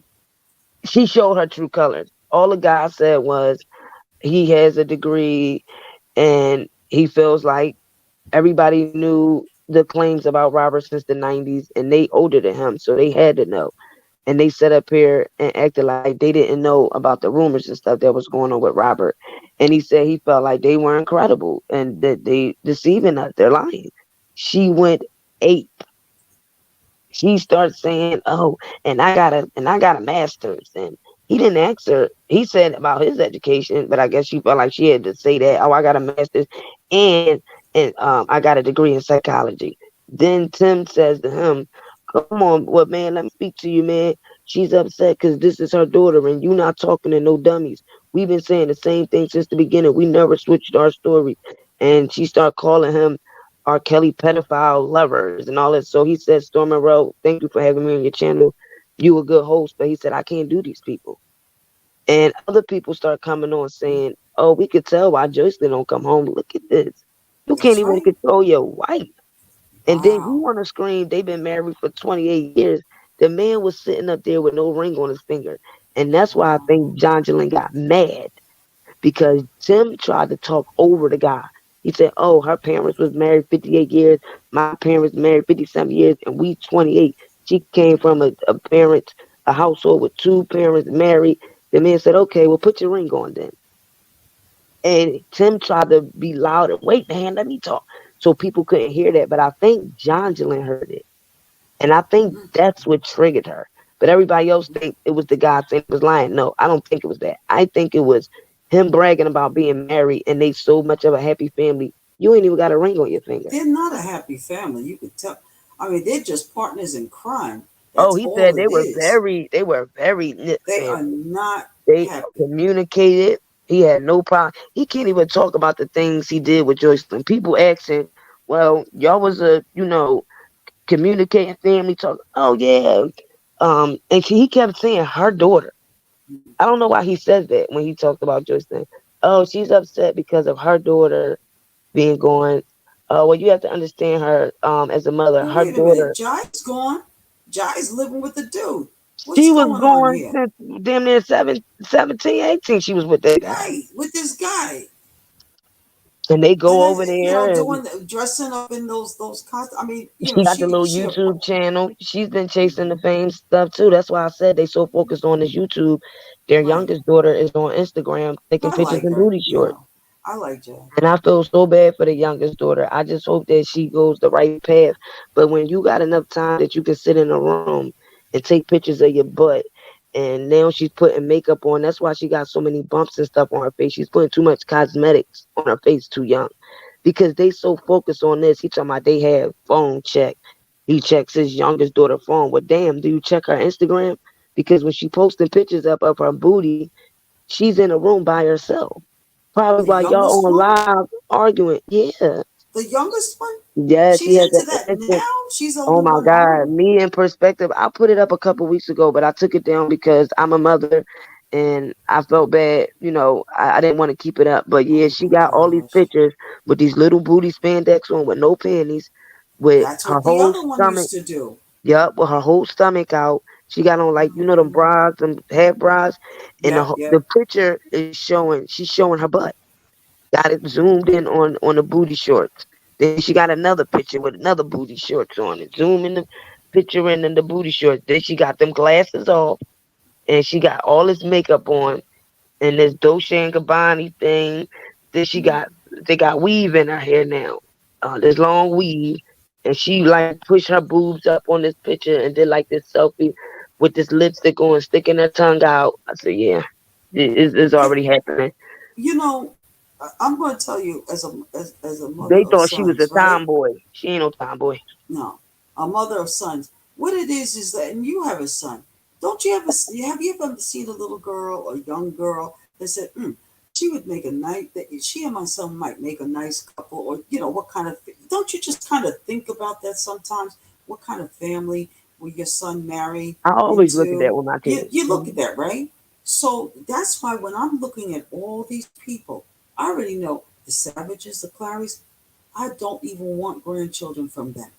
she showed her true colors. All the guy said was he has a degree, and he feels like everybody knew the claims about Robert since the 90s, and they older than him, so they had to know. And they sat up here and acted like they didn't know about the rumors and stuff that was going on with Robert. And he said he felt like they weren't credible and that they deceiving us. They're lying. She went ape. She started saying, "Oh, and I got a master's." And he didn't ask her. He said about his education, but I guess she felt like she had to say that. "Oh, I got a master's, and I got a degree in psychology." Then Tim says to him, "Come on, well, man, let me speak to you, man. She's upset because this is her daughter, and you not talking to no dummies. We've been saying the same thing since the beginning. We never switched our story." And she started calling him Rkelly pedophile lovers and all that. So he said, "Storm Monroe, thank you for having me on your channel. You a good host." But he said, "I can't do these people." And other people start coming on saying, "Oh, we could tell why Joycelyn don't come home. Look at this. You can't even control your wife." And then you want to scream, they've been married for 28 years. The man was sitting up there with no ring on his finger. And that's why I think John Jalen got mad, because Tim tried to talk over the guy. He said, "Oh, her parents was married 58 years. My parents married 57 years, and we 28. She came from a household with two parents married." The man said, "Okay, well, put your ring on then." And Tim tried to be loud and, "Wait, man, let me talk." So people couldn't hear that. But I think John Jalen heard it. And I think that's what triggered her. But everybody else think it was the guy saying he was lying. No, I don't think it was that. I think it was him bragging about being married and they so much of a happy family. You ain't even got a ring on your finger. They're not a happy family. You could tell. I mean, they're just partners in crime. Oh, he said they were very They are not they happy. communicated. He had no problem. He can't even talk about the things he did with Joycelyn. People asking, "Well, y'all was communicating family talk." Oh yeah. And he kept saying her daughter. I don't know why he says that when he talked about Joycelyn. "Oh, she's upset because of her daughter being gone." Well, you have to understand her as a mother. Well, Her wait a minute. daughter, Jai's gone. Jai's living with the dude. What's she was going on gone here? since damn near 17, 18. She was with that guy. Right, with this guy. And they go And over then, there and dressing up in those costumes. I mean, she got the little she YouTube channel. She's been chasing the fame stuff too. That's why I said they so focused on this YouTube. Their youngest daughter is on Instagram taking I pictures like in her. booty shorts. I like Jai. And I feel so bad for the youngest daughter. I just hope that she goes the right path. But when you got enough time that you can sit in a room and take pictures of your butt, and now she's putting makeup on, that's why she got so many bumps and stuff on her face. She's putting too much cosmetics on her face too young. Because they so focused on this. He talking about they have phone check. He checks his youngest daughter phone. Well, damn, do you check her Instagram? Because when she posting pictures up of her booty, she's in a room by herself. Probably The while y'all youngest on one? live arguing. Yeah. The youngest one? Yeah, she She's has into an that innocent. now? She's Oh only my one God. on? Me in perspective, I put it up a couple weeks ago, but I took it down because I'm a mother and I felt bad. I didn't want to keep it up. But yeah, she got all these pictures with these little booty spandex on with no panties, with That's her what the whole other one stomach. used to do. Yep, with her whole stomach out. She got on them bras, them half bras, and the picture is showing. She's showing her butt. Got it zoomed in on the booty shorts. Then she got another picture with another booty shorts on it. Zoom in the picture in the booty shorts. Then she got them glasses off, and she got all this makeup on, and this Dolce and Gabbana thing. Then they got weave in her hair now. This long weave, and she like pushed her boobs up on this picture and did like this selfie with this lipstick on, sticking her tongue out. I said, yeah, it's already happening. I'm going to tell you, as a mother They of thought she was a sons, right? tomboy. She ain't no tomboy. No, a mother of sons. What it is that, and you have a son. Don't you ever have you ever seen a little girl or young girl that said, she would make a nice, that she and my son might make a nice couple, or what kind of, don't you just kind of think about that sometimes? What kind of family will your son marry I always look at that into? with my You, kids. you look at that, right? So that's why when I'm looking at all these people, I already know the Savages, the Clarys. I don't even want grandchildren from them.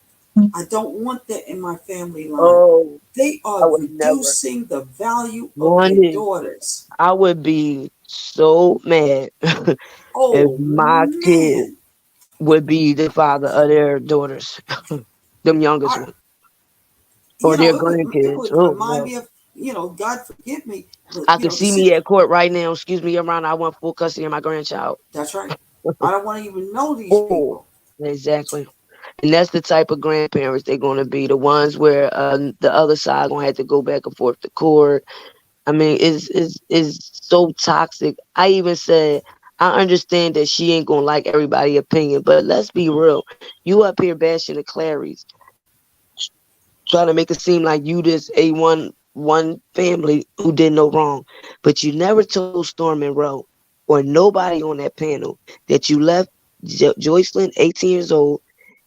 I don't want that in my family line. Oh, They I are would never reducing the value of their wanted. daughters. I would be so mad if Oh my kid man, would be the father of their daughters, them youngest I, ones, or their it grandkids. would Oh remind no. me of, God forgive me, but I could the see me at court right now. Excuse me, Your Honor. I want full custody of my grandchild. that's right. I don't want to even know these Oh, people. exactly. And that's the type of grandparents they're going to be. The ones where the other side going to have to go back and forth to court. I mean, is so toxic. I even said, I understand that she ain't going to like everybody's opinion, but let's be real. You up here bashing the Clarys, trying to make it seem like you just one family who did no wrong. But you never told Storm and Rowe or nobody on that panel that you left Joycelyn, 18 years old,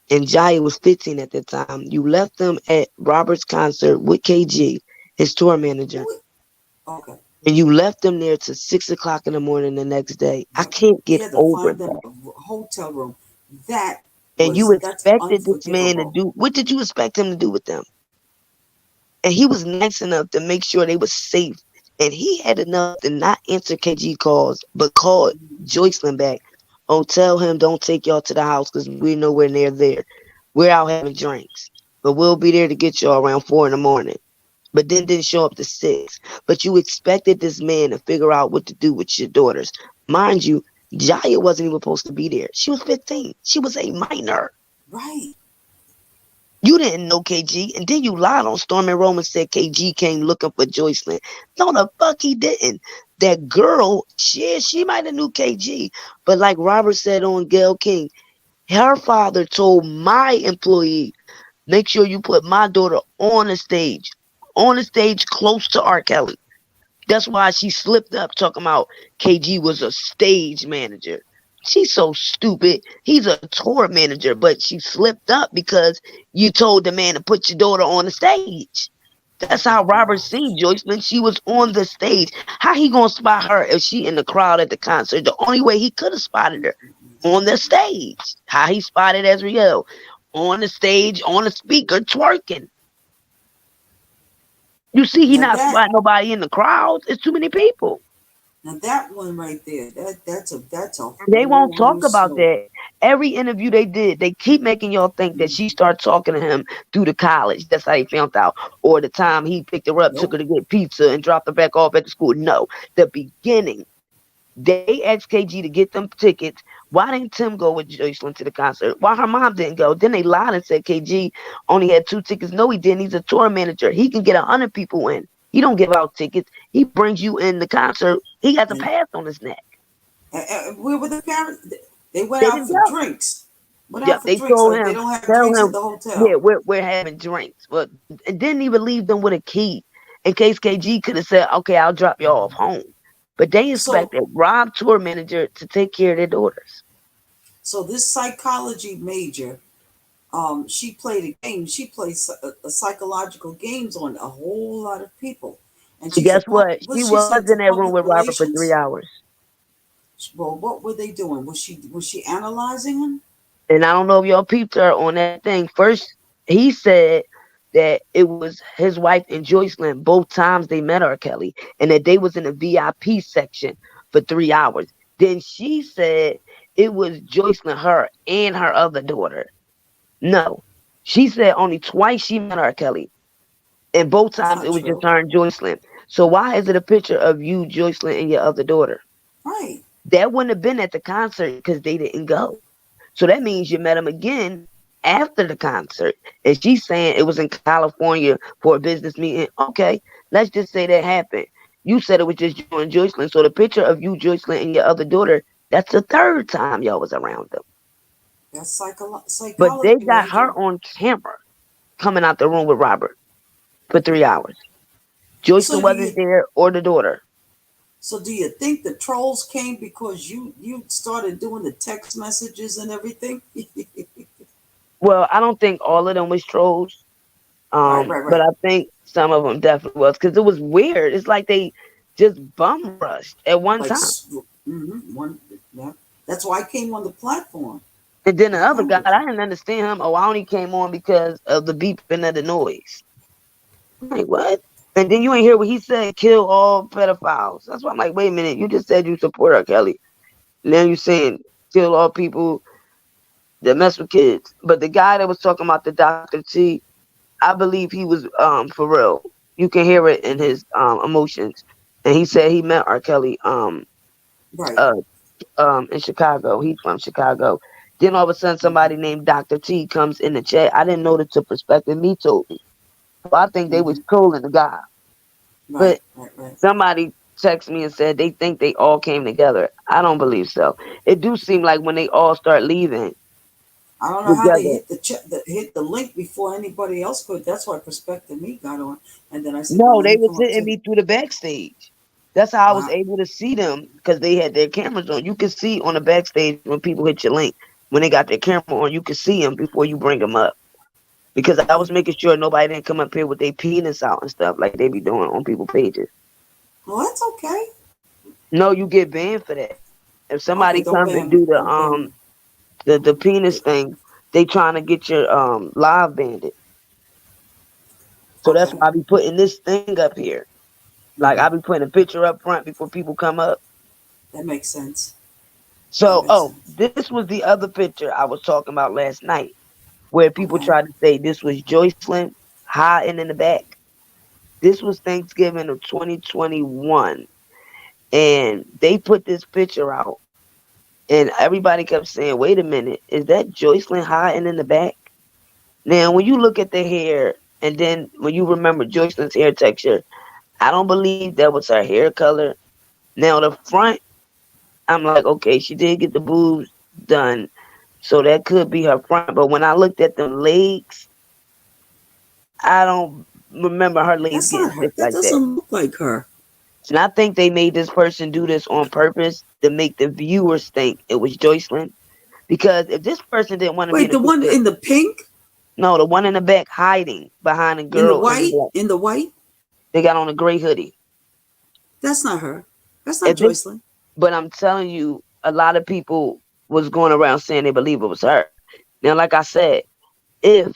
and Jaya was 15 at the time. You left them at Robert's concert with KG, his tour manager, Okay. and you left them there till 6 o'clock in the morning the next day. I can't He get had to over find them that. a hotel room. That And you that's expected this man to unforgivable. do, what did you expect him to do with them? And he was nice enough to make sure they were safe. And he had enough to not answer KG calls, but called Joycelyn back. Oh, tell him don't take y'all to the house because we're nowhere near there. We're out having drinks. But we'll be there to get y'all around 4 in the morning. But then didn't show up to 6. But you expected this man to figure out what to do with your daughters. Mind you, Jaya wasn't even supposed to be there. She was 15. She was a minor. Right. You didn't know KG, and then you lied on Storm and Roman, said KG came looking for Joycelyn. No, the fuck he didn't. That girl, she might have knew KG, but like Robert said on Gail King, her father told my employee, make sure you put my daughter on the stage close to Rkelly. That's why she slipped up talking about KG was a stage manager. She's so stupid. He's a tour manager, but she slipped up because you told the man to put your daughter on the stage. That's how Robert seen Joycelyn. She was on the stage. How he gonna spot her if she in the crowd at the concert? The only way he could have spotted her on the stage. How he spotted Ezreal on the stage, on the speaker, twerking. You see, he Now not that spotting nobody in the crowd. It's too many people. now that one right there, that's a They won't whole talk new about story. that. Every interview they did, they keep making y'all think that she started talking to him through the college. That's how they found out. Or the time he picked her up, took her to get pizza, and dropped her back off at the school. No, the beginning. They asked KG to get them tickets. Why didn't Tim go with Joycelyn to the concert? Why her mom didn't go? Then they lied and said KG only had 2 tickets. No, he didn't. He's a tour manager. He can get 100 people in. He don't give out tickets. He brings you in the concert. He got the pass on his neck. Where were the parents? They went They out didn't for go. drinks. Went Yep, out for they drinks told like they him, don't have tell drinks at him, the yeah, hotel. we're having drinks. But it didn't even leave them with a key in case KG could have said, okay, I'll drop y'all off home. But they So expected Rob tour manager to take care of their daughters. so this psychology major, she played a game. She played psychological games on a whole lot of people, and And she's guess what? She was she was sent in to that room public with Robert for 3 relations? hours. Well, what were they doing? Was she analyzing him? And I don't know if y'all peeped her on that thing. First, he said that it was his wife and Joycelyn both times they met Rkelly, and that they was in the VIP section for 3 hours. Then she said it was Joycelyn, her, and her other daughter. No. She said only twice she met Rkelly, and both That's times not it was just true. her and Joycelyn. So why is it a picture of you, Joycelyn, and your other daughter? Right. That wouldn't have been at the concert because they didn't go. So that means you met him again after the concert. And she's saying it was in California for a business meeting. Okay, let's just say that happened. You said it was just you and Joycelyn. So the picture of you, Joycelyn, and your other daughter, that's the 3rd time y'all was around them. That's But they psychology got her major. on camera coming out the room with Robert for 3 hours. Joycelyn wasn't there or the daughter. So do you think the trolls came because you started doing the text messages and everything? Well, I don't think all of them was trolls. Right. But I think some of them definitely was, because it was weird. It's like they just bum rushed at one time. Yeah. That's why I came on the platform. And then the other guy, I didn't understand him. Oh, I only came on because of the beeping of the noise. I'm like, what? And then you ain't hear what he said, kill all pedophiles. That's why I'm like, wait a minute, you just said you support Rkelly. Now you're saying kill all people that mess with kids. But the guy that was talking about the Dr. T, I believe he was for real. You can hear it in his emotions. And he said he met Rkelly in Chicago. He's from Chicago. Then all of a sudden somebody named Dr. T comes in the chat. I didn't know the to perspective. Me told me. So I think they was trolling the guy. But somebody texted me and said they think they all came together. I don't believe so. It do seem like when they all start leaving. I don't know how they hit the link before anybody else could. That's why Perspective Me got on, and then I said, "No, they was hitting me through the backstage." That's how I was able to see them, because they had their cameras on. You can see on the backstage when people hit your link, when they got their camera on, you can see them before you bring them up. Because I was making sure nobody didn't come up here with their penis out and stuff like they be doing on people's pages. Well, that's okay. No, you get banned for that. If somebody comes and do the penis thing, they trying to get your live banded. So that's why I be putting this thing up here. Like I be putting a picture up front before people come up. That makes sense. So, this was the other picture I was talking about last night, where people tried to say this was Joycelyn hiding in the back. This was Thanksgiving of 2021. And they put this picture out. And everybody kept saying, wait a minute, is that Joycelyn hiding in the back? Now, when you look at the hair, and then when you remember Joycelyn's hair texture, I don't believe that was her hair color. Now, the front, I'm like, okay, she did get the boobs done, so that could be her front. But when I looked at the legs, I don't remember her legs getting stiff like that. That doesn't look like her. And I think they made this person do this on purpose to make the viewers think it was Joycelyn. Because if this person didn't want to be the one in the pink? No, the one in the back hiding behind a girl. In the white? They got on a gray hoodie. That's not her. That's not Joycelyn. But I'm telling you, a lot of people was going around saying they believe it was her. Now, like I said, if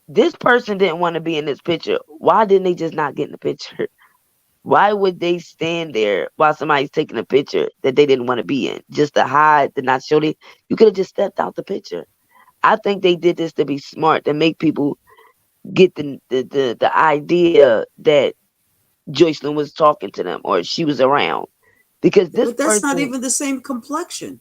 this person didn't want to be in this picture, why didn't they just not get in the picture? Why would they stand there while somebody's taking a picture that they didn't want to be in? Just to hide, to not show you could have just stepped out the picture. I think they did this to be smart, to make people get the idea that Joycelyn was talking to them or she was around. Because this that's not even the same complexion.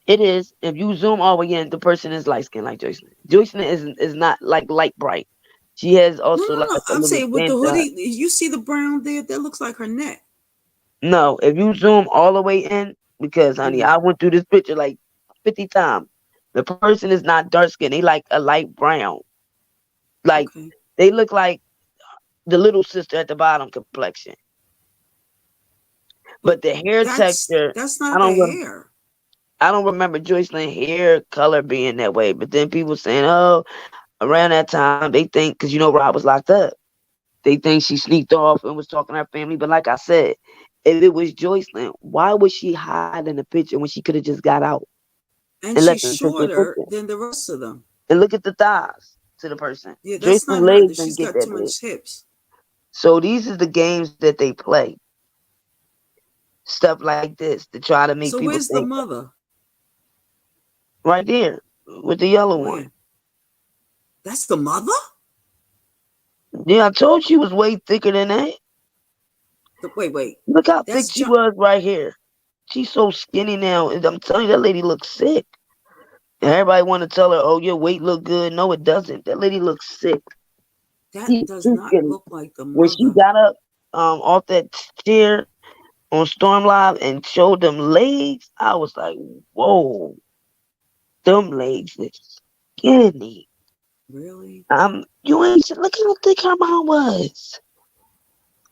It is. If you zoom all the way in, the person is light skinned like Joycelyn. Joycelyn is not like light bright. She has also no. I'm saying with the hoodie, you see the brown there? That looks like her neck. No, if you zoom all the way in, because honey, I went through this picture like 50 times. The person is not dark skinned. They like a light brown. Like they look like the little sister at the bottom complexion. But the hair texture, that's not the hair. I don't remember Joycelyn's hair color being that way. But then people saying, oh, around that time, they think, because Rob was locked up. They think she sneaked off and was talking to her family. But like I said, if it was Joycelyn, why would she hide in the picture when she could have just got out? And she's shorter than the rest of them. And look at the thighs to the person. Yeah, that's not her. She's got too much hips. So these are the games that they play. Stuff like this to try to make people. So where's the mother? Right there with the yellow one. That's the mother? Yeah, I told you she was way thicker than that. Wait. Look how thick she was right here. She's so skinny now. And I'm telling you, that lady looks sick. And everybody want to tell her, oh, your weight look good. No, it doesn't. That lady looks sick. That does not look like the mother. When she got up off that chair on Storm Live and showed them legs, I was like, whoa. Them legs is skinny. Really? You ain't look how thick her mom was.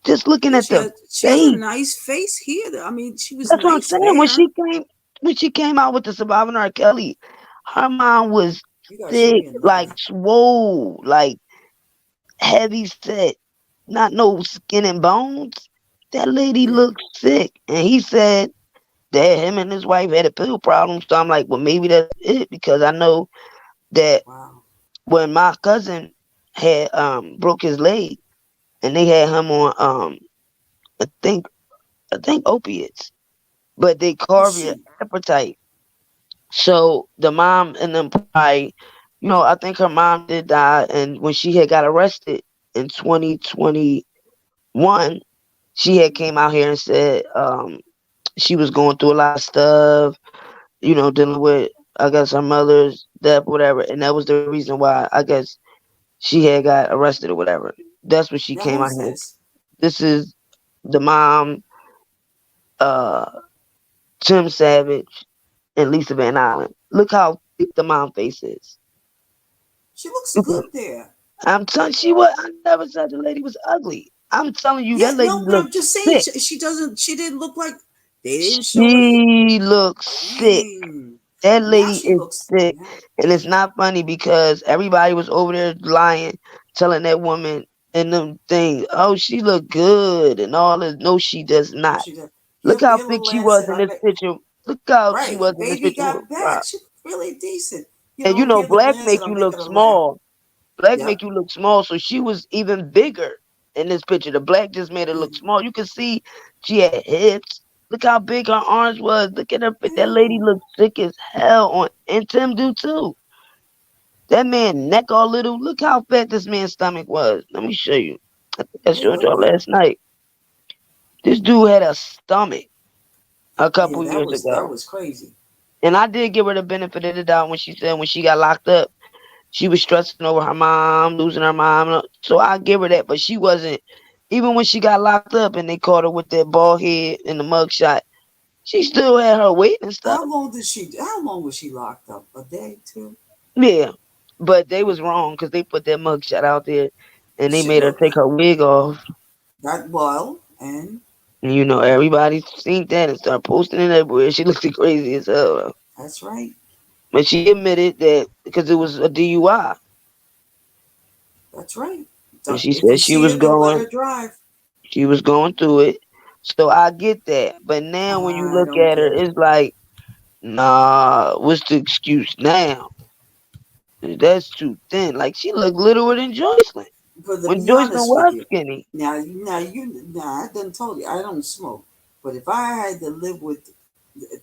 Just looking at the she has a face. nice face here. I mean, she was That's what I'm nice saying. there. When she came out with the Surviving R. Kelly, her mom was You gotta show thick, me another. like swole, like heavy set, not no skin and bones. That lady looked sick. And he said that him and his wife had a pill problem. So I'm like, well, maybe that's it, because I know that when my cousin had broke his leg and they had him on I think opiates, but they carved your appetite. So the mom and them probably, I think her mom did die, and when she had got arrested in 2021, she had came out here and said she was going through a lot of stuff, dealing with, I guess, her mother's death, whatever, and that was the reason why I guess she had got arrested or whatever. That's what she came out here. This is the mom, Tim Savage, and Lisa Van Allen. Look how thick the mom face is. She looks good there. I'm telling you, I never said the lady was ugly. I'm telling you, that lady but I'm looks just saying sick. she didn't look like they didn't show She looks sick. That lady is sick. And it's not funny because everybody was over there lying, telling that woman and them things, oh, she look good and all this. No, she does not. Look how thick she was in this picture. Look how she was in this Baby picture. got back. She's really decent. And black make you look small. Black make you look small, so she was even bigger in this picture. The black just made her look small. You can see she had hips. Look how big her arms was. Look at her. That lady looked sick as hell and Tim do too. That man neck all little. Look how fat this man's stomach was. Let me show you. I think I showed y'all last night. This dude had a stomach a couple years ago. That was crazy. And I did give her the benefit of the doubt when she said when she got locked up, she was stressing over her mom, losing her mom. So I give her that. But she wasn't, even when she got locked up and they caught her with that bald head in the mugshot, she still had her weight and stuff. How long was she locked up? A day, two? Yeah. But they was wrong because they put that mugshot out there and they made her take her wig off. And everybody seen that and started posting it everywhere. She looked crazy as hell. That's right. But she admitted that because it was a DUI. That's right. And she said she was going. She was going through it. So I get that. But now when you look at her, it's like, nah, what's the excuse now? That's too thin. Like she looked littler than Joycelyn. When Joycelyn was skinny. Now I done told you I don't smoke. But if I had to live with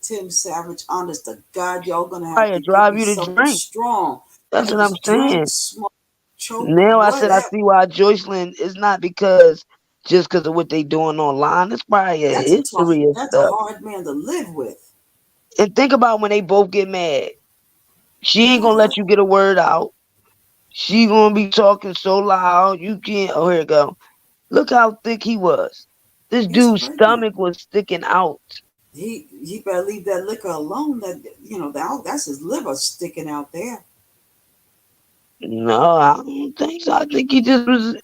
Tim Savage, honest to God, y'all gonna have to drive give me you to something drink. strong. That's what I'm saying. Drink, smoke, choke, now whatever. I said I see why Joycelyn is not because of what they doing online. It's probably a history of that's stuff. a hard man to live with. And think about when they both get mad. She ain't gonna let you get a word out. She gonna be talking so loud you can't. Oh, here it go. Look how thick he was. This dude's stomach was sticking out. He better leave that liquor alone. That's his liver sticking out there. No, I don't think so. I think he just was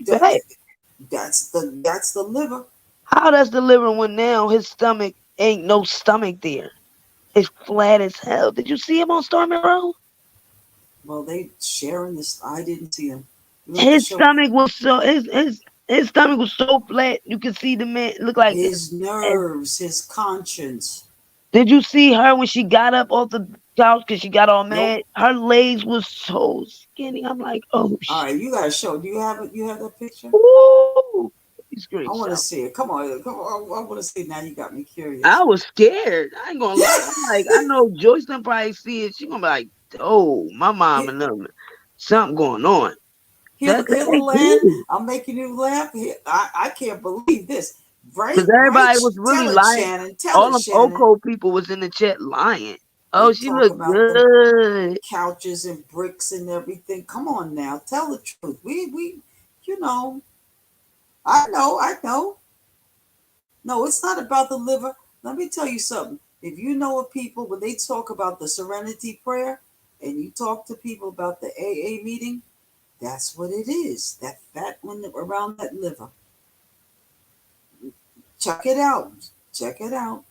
fat. That's the liver. How that's the liver when now his stomach ain't no stomach there? It's flat as hell. Did you see him on Stormy Road? Well, they sharing this. I didn't see him. His stomach was his stomach was so flat. You could see the man look like his nerves, his conscience. Did you see her when she got up off the couch because she got all mad? Nope. Her legs was so skinny. I'm like, oh shit. All right, you gotta show. Do you have that picture? Ooh, I want to see it. Come on. I want to see it. Now you got me curious. I was scared. I ain't gonna lie. I'm like, I know Joycelyn probably see it. She gonna be like, oh, my mom and them, something going on. I'm making you laugh. I can't believe this. Right? Because everybody was really lying. Shannon, all them Oko people was in the chat lying. Oh, she looked good. Couches and bricks and everything. Come on now, tell the truth. We, I know. No, it's not about the liver. Let me tell you something. If you know of people when they talk about the Serenity Prayer, and you talk to people about the AA meeting, that's what it is. That fat one around that liver. Check it out. Check it out.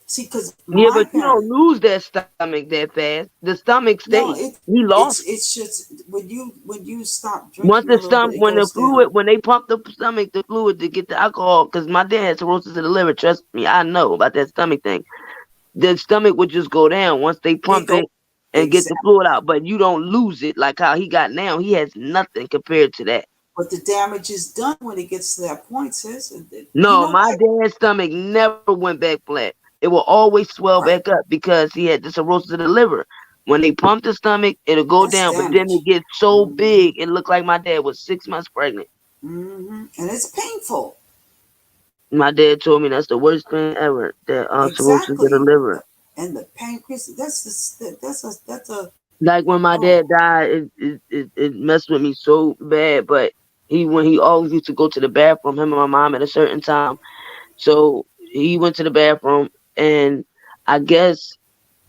See, because Yeah, my but you don't parents. lose that stomach that fast. The stomach No, stays. He lost. it's just when you stop Once drinking a the little bit, stomach, it when the goes down. fluid, when they pump the stomach, the fluid to get the alcohol, because my dad had cirrhosis of the liver. Trust me, I know about that stomach thing. The stomach would just go down once they It pump go it and get the exactly. fluid out. But you don't lose it like how he got now. He has nothing compared to that. But the damage is done when it gets to that point, sis. You No, know my what? dad's stomach never went back flat. It will always swell Right. back up because he had the cirrhosis of the liver. When they pump the stomach, it'll go That's down, but then damage. it gets so big, it looked like my dad was 6 months pregnant. And it's painful. My dad told me that's the worst thing ever. That cirrhosis of the Exactly. liver. And the pancreas. That's a. Like when my Oh, dad died, it messed with me so bad. But when he always used to go to the bathroom, him and my mom at a certain time. So he went to the bathroom, and I guess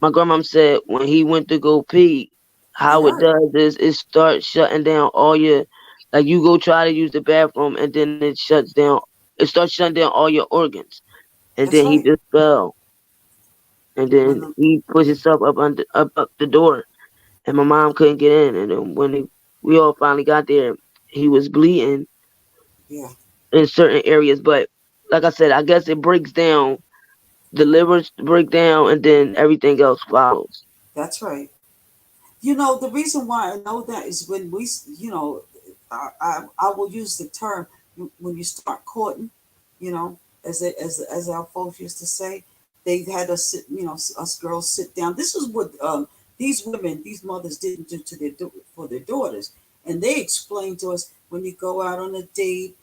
my grandmom said when he went to go pee, it how it hurt. does is it starts shutting down all your, like you go try to use the bathroom, and then it shuts down. It starts shutting down all your organs, and That's then he right. just fell, and When then the he pushed himself up the door, and my mom couldn't get in. And then we all finally got there, he was bleeding yeah, in certain areas. But like I said, I guess it breaks down, the livers break down, and then everything else follows. that's right. You know, the reason why I know that is when I will use the term when you start courting, you know, as our folks used to say, they had us sit, us girls sit down. This is what these women, these mothers didn't do to for their daughters, and they explained to us when you go out on a date,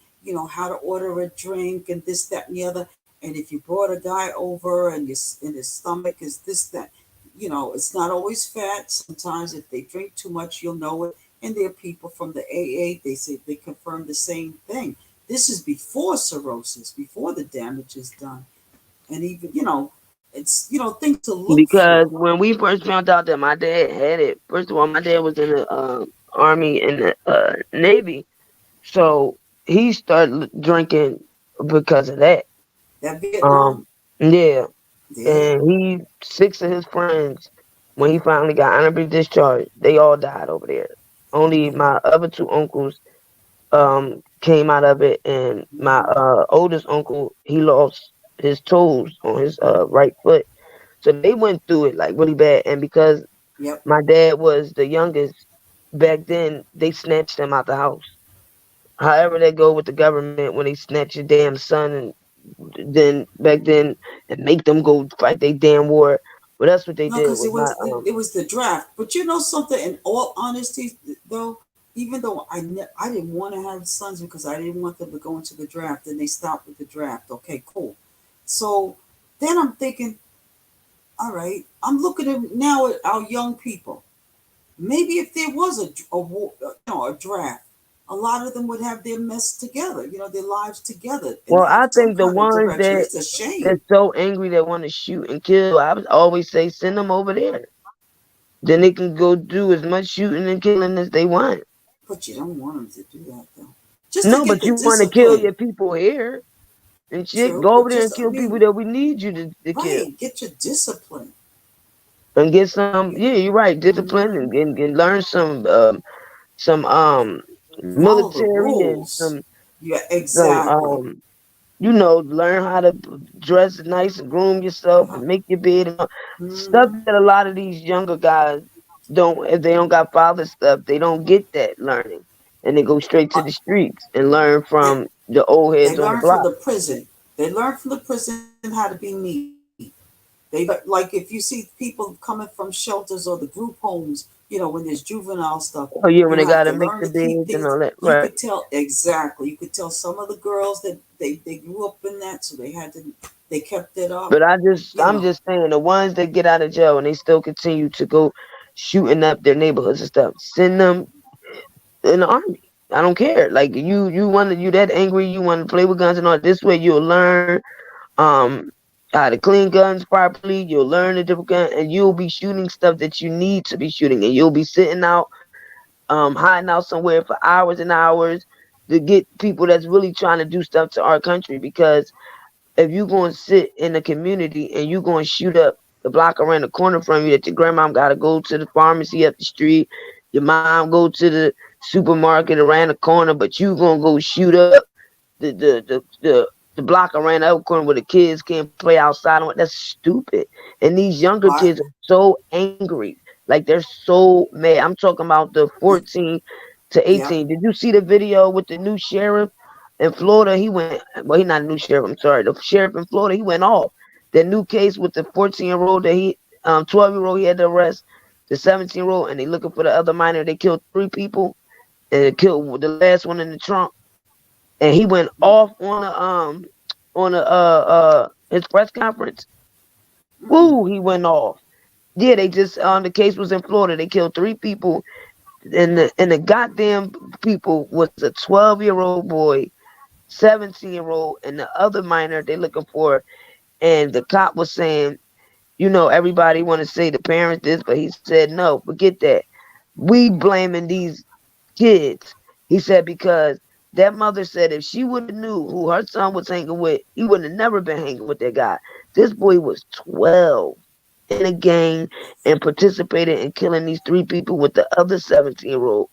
how to order a drink and this, that, and the other. And if you brought a guy over and his stomach is this, that, it's not always fat. Sometimes if they drink too much, you'll know it. And there are people from the AA, they say they confirm the same thing. This is before cirrhosis, before the damage is done. And even, it's, things to look Because for. when we first found out that my dad had it, first of all, my dad was in the army and the navy, so he started drinking because of that. That Vietnam, Um, yeah, yeah, and 6 of his friends, when he finally got honorably discharged, they all died over there. Only yeah. my other two uncles came out of it, and my oldest uncle, he lost his toes on his right foot. So they went through it like really bad. And because Yep. my dad was the youngest back then, they snatched him out the house. However they go with the government when they snatch your damn son, and then back then, and make them go fight their damn war. But that's what they No, did because with my it was the draft. But you know something? In all honesty, though, even though I didn't want to have sons because I didn't want them to go into the draft, and they stopped with the draft. Okay, cool. So then I'm thinking, all right, I'm looking at now at our young people. Maybe if there was a draft, a lot of them would have their mess together, their lives together, and well, I have some think the kind of ones direction. It's a shame. that's so angry that want to shoot and kill, I would always say send them over there. Then they can go do as much shooting and killing as they want. But you don't want them to do that, though. Just to No, get but the you want to kill discipline. your people here and shit. True, Go but over there and just, I kill people mean, that we need you to kill. right, get your discipline. And get some, yeah, you're right, discipline, Mm-hmm. and learn some Follow the military, and rules. Yeah, some exactly. learn how to dress nice and groom yourself Uh-huh. and make your bed and all. Stuff Mm-hmm. that a lot of these younger guys don't. If they don't got father stuff, they don't get that learning, and they go straight to the streets and learn They, from the old they heads on the learn from block. the prison. They learn from the prison how to be me. They like if you see people coming from shelters or the group homes, when there's juvenile stuff, Oh yeah, when you they have to gotta make learn the to keep beds and things. all that, You right? could tell exactly. You could tell some of the girls that they grew up in that, so they kept it up. But You I'm know, just saying, the ones that get out of jail and they still continue to go shooting up their neighborhoods and stuff, send them in the army. I don't care. Like you that angry, you want to play with guns and all. This way you'll learn um how to clean guns properly. You'll learn the different gun, and you'll be shooting stuff that you need to be shooting, and you'll be sitting out hiding out somewhere for hours and hours. to get people that's really trying to do stuff to our country. Because if you going to sit in the community and you going to shoot up the block around the corner from you, that your grandma got to go to the pharmacy up the street, your mom go to the supermarket around the corner, but you going to go shoot up the block around the other corner where the kids can't play outside. That's stupid. And these younger kids are so angry. Like, they're so mad. I'm talking about the 14 to 18. Did you see the video with the new sheriff in Florida? He went, well, he's not a new sheriff, I'm sorry. The sheriff in Florida, he went off. The new case with the 14-year-old that 12-year-old he had to arrest, the 17-year-old, and they looking for the other minor. They killed 3 people, and they killed the last one in the trunk. And he went off on his press conference. Woo, he went off. Yeah, they just the case was in Florida. They killed 3 people, and the goddamn people was a 12-year-old boy, 17-year-old, and the other minor they looking for. And the cop was saying, everybody want to say the parents this, but he said no, forget that. We blaming these kids. He said because that mother said if she would have knew who her son was hanging with, he would have never been hanging with that guy. This boy was 12 in a gang and participated in killing these 3 people with the other 17-year-old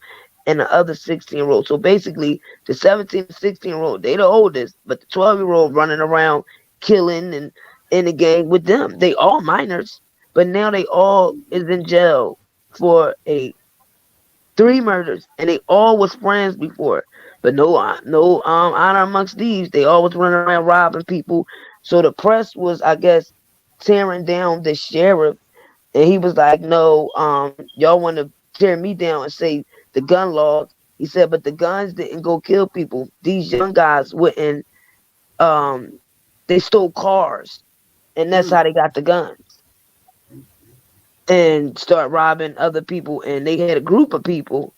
and the other 16-year-old. So basically, the 17 and 16-year-old, they the oldest, but the 12-year-old running around killing and in the gang with them. They all minors, but now they all is in jail for 3 murders, and they all was friends before. But no honor amongst thieves. They always running around robbing people. So the press was, I guess, tearing down the sheriff, and he was like, "No, y'all want to tear me down and say the gun laws." He said, "But the guns didn't go kill people. These young guys wouldn't. They stole cars, and that's how they got the guns and start robbing other people. And they had a group of people."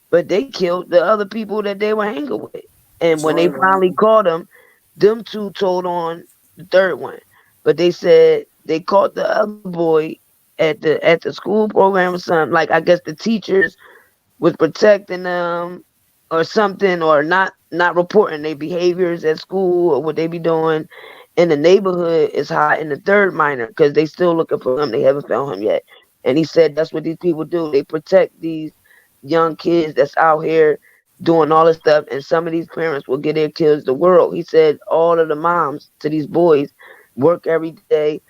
But they killed the other people that they were hanging with. And when they finally caught them 2 told on the 3rd one. But they said they caught the other boy at the school program or something. Like, I guess the teachers was protecting them or something, or not reporting their behaviors at school or what they be doing. And the neighborhood is hiding the 3rd minor because they still looking for him. They haven't found him yet. And he said that's what these people do. They protect these young kids that's out here doing all this stuff, and some of these parents will get their kids the world. He said all of the moms to these boys work every day.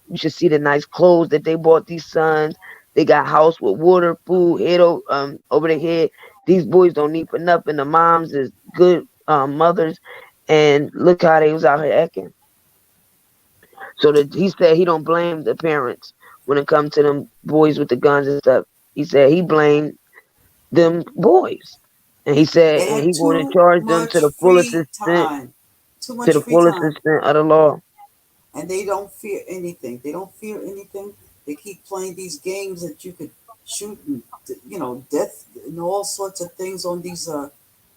You should see the nice clothes that they bought these sons. They got house with water, food, head over their head. These boys don't need for nothing. The moms is good mothers, and look how they was out here acting. So he said he don't blame the parents when it comes to them boys with the guns and stuff. He said he blamed them boys, and he said and he going to charge them to the fullest extent, of the law. And they don't fear anything. They don't fear anything. They keep playing these games that you could shoot and death and all sorts of things on these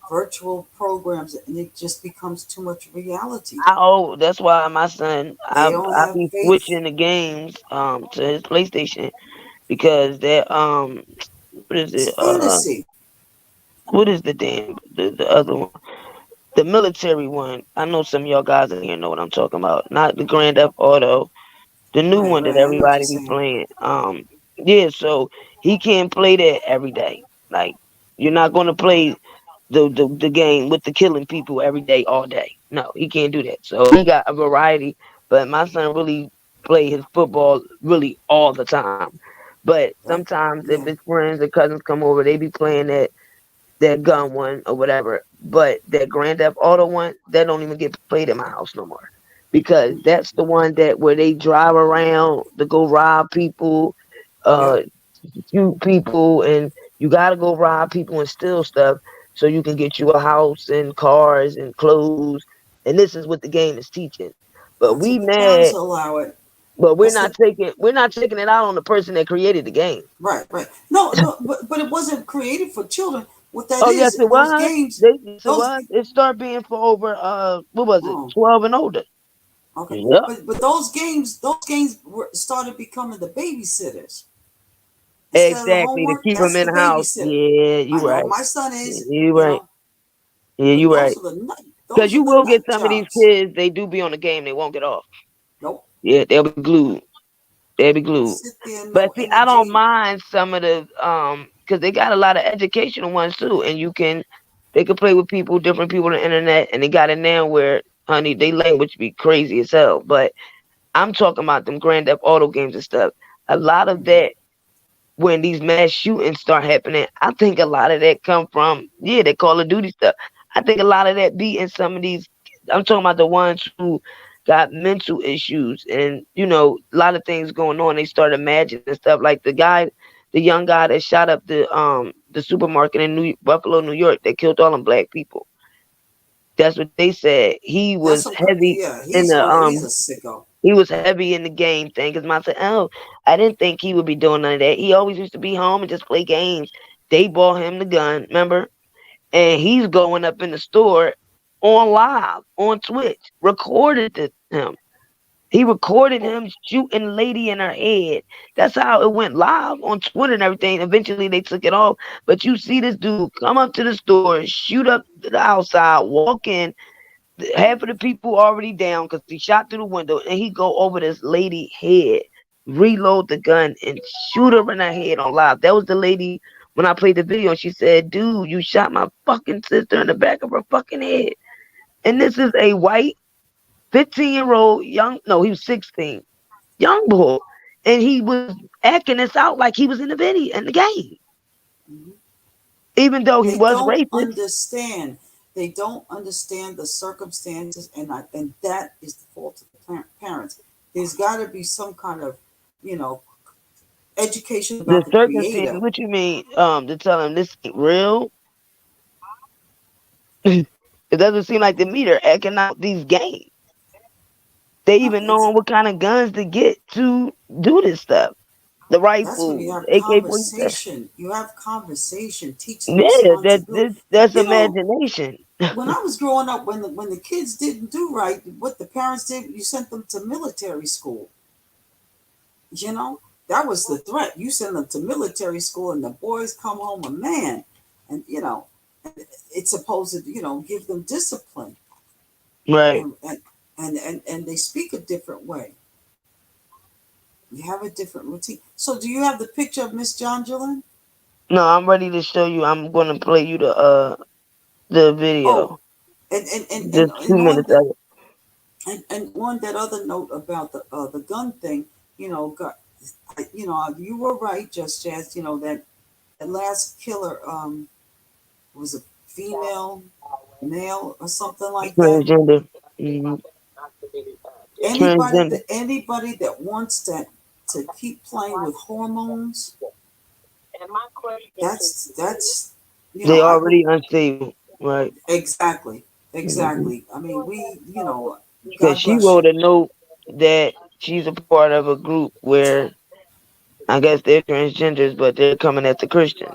virtual programs, and it just becomes too much reality. That's why my son, I be switching the games to his PlayStation, because they're what is it? Fantasy. What is the other one? The military one. I know some of y'all guys in here know what I'm talking about. Not the Grand Theft Auto, the new one that everybody be playing. Yeah, so he can't play that every day. Like, you're not gonna play the game with the killing people every day, all day. No, he can't do that. So he got a variety, but my son really play his football really all the time. But sometimes if his friends or cousins come over, they be playing that gun one or whatever. But that Grand Theft Auto one, that don't even get played in my house no more. Because that's the one where they drive around to go rob people, shoot people, and you gotta go rob people and steal stuff so you can get you a house and cars and clothes. And this is what the game is teaching. But we mad. Allow it. But we're not taking it out on the person that created the game. Right. No, but it wasn't created for children. What that is? Yes, it was. Games, it started being for over what was it? 12 and older. Okay. Yeah. But those games started becoming the babysitters. Exactly, to keep them in the house. Yeah, you're right. My son is. You're right. Yeah, you're right. Those are the nut. Because Those you are the will get nut some of these jobs. kids, they do be on the game, they won't get off. Nope. Yeah, they'll be glued. They'll be They glued. sit there, But no see, I don't energy. mind some of the because they got a lot of educational ones too, and they can play with people, different people on the internet, and they got it now where, honey, they language be crazy as hell. But I'm talking about them Grand Theft Auto games and stuff. A lot of that, when these mass shootings start happening, I think a lot of that come from the Call of Duty stuff. I think a lot of that be in some of these. I'm talking about the ones who got mental issues and a lot of things going on. They start imagining stuff like the young guy that shot up the supermarket in Buffalo, New York, that killed all them black people. That's what they said. He That's was some. heavy Yeah, in he's the one. He's a sicko. he was heavy in the game thing. Cause mom said, "Oh, I didn't think he would be doing none of that. He always used to be home and just play games." They bought him the gun, remember? And he's going up in the store on live on Twitch, recorded him. He recorded him shooting a lady in her head. That's how it went live on Twitter and everything. Eventually they took it off. But you see this dude come up to the store, shoot up to the outside, walk in. Half of the people already down because he shot through the window, and he go over this lady head, reload the gun, and shoot her in her head on live. That was the lady when I played the video, and she said, "Dude, you shot my fucking sister in the back of her fucking head." And this is a white 15-year-old young, no, he was 16, young boy, and he was acting this out like he was in the video in the game, even though he They was don't racist. understand. They don't understand the circumstances, and that is the fault of the parents. There's got to be some kind of, education The about the circumstances. creator. What you mean? To tell him this ain't real. It doesn't seem like the meter acting out these games. They even knowing what kind of guns to get to do this stuff. The That's when you rifles, have AK-47. conversation. You have conversation. Teach them Yeah, responsibility. that's You know, imagination. when I was growing up, when the kids didn't do right, what the parents did, you sent them to military school. That was the threat. You send them to military school, and the boys come home a man, and it's supposed to give them discipline, Right. and they speak a different way. You have a different routine. So, do you have the picture of Miss John? No, I'm ready to show you. I'm gonna play you the video. Oh, and Just 2 minutes of it. And on that other note about the gun thing, you were right, Just Jazz. That last killer was a female, male, or something like that. Transgender. Mm-hmm. Transgender. Anybody that wants to keep playing with hormones, that's They already unstable, right? Exactly. Mm-hmm. I mean, we, Because God she bless you. wrote a note that she's a part of a group where I guess they're transgenders, but they're coming at the Christians.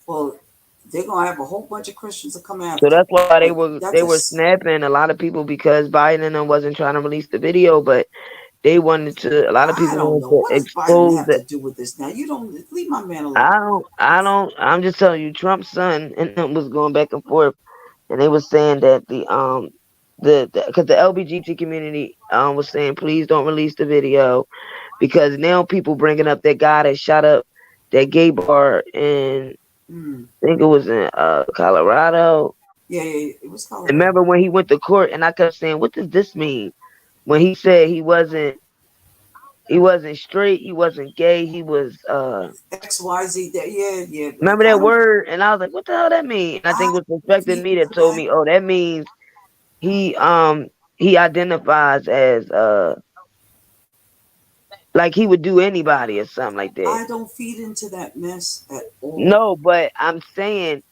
Well, they're gonna have a whole bunch of Christians to come So after. that's why they But were that's snapping a lot of people because Biden and them wasn't trying to release the video, but they wanted to. A lot of I people don't wanted know. to What does Biden expose have that. to do with this now? You don't leave my man alone. I don't. I'm just telling you, Trump's son and them was going back and forth, and they was saying that because the LGBT community was saying please don't release the video because now people bringing up that guy that shot up that gay bar in I think it was in Colorado. Yeah, it was Colorado. Remember when he went to court and I kept saying, what does this mean? When he said he wasn't straight, he wasn't gay, he was XYZ. Yeah. remember that word? And I was like, what the hell that mean? And I think it was Suspecting Me that told me, oh, that means he identifies as like he would do anybody or something like that. I don't feed into that mess at all. No, but I'm saying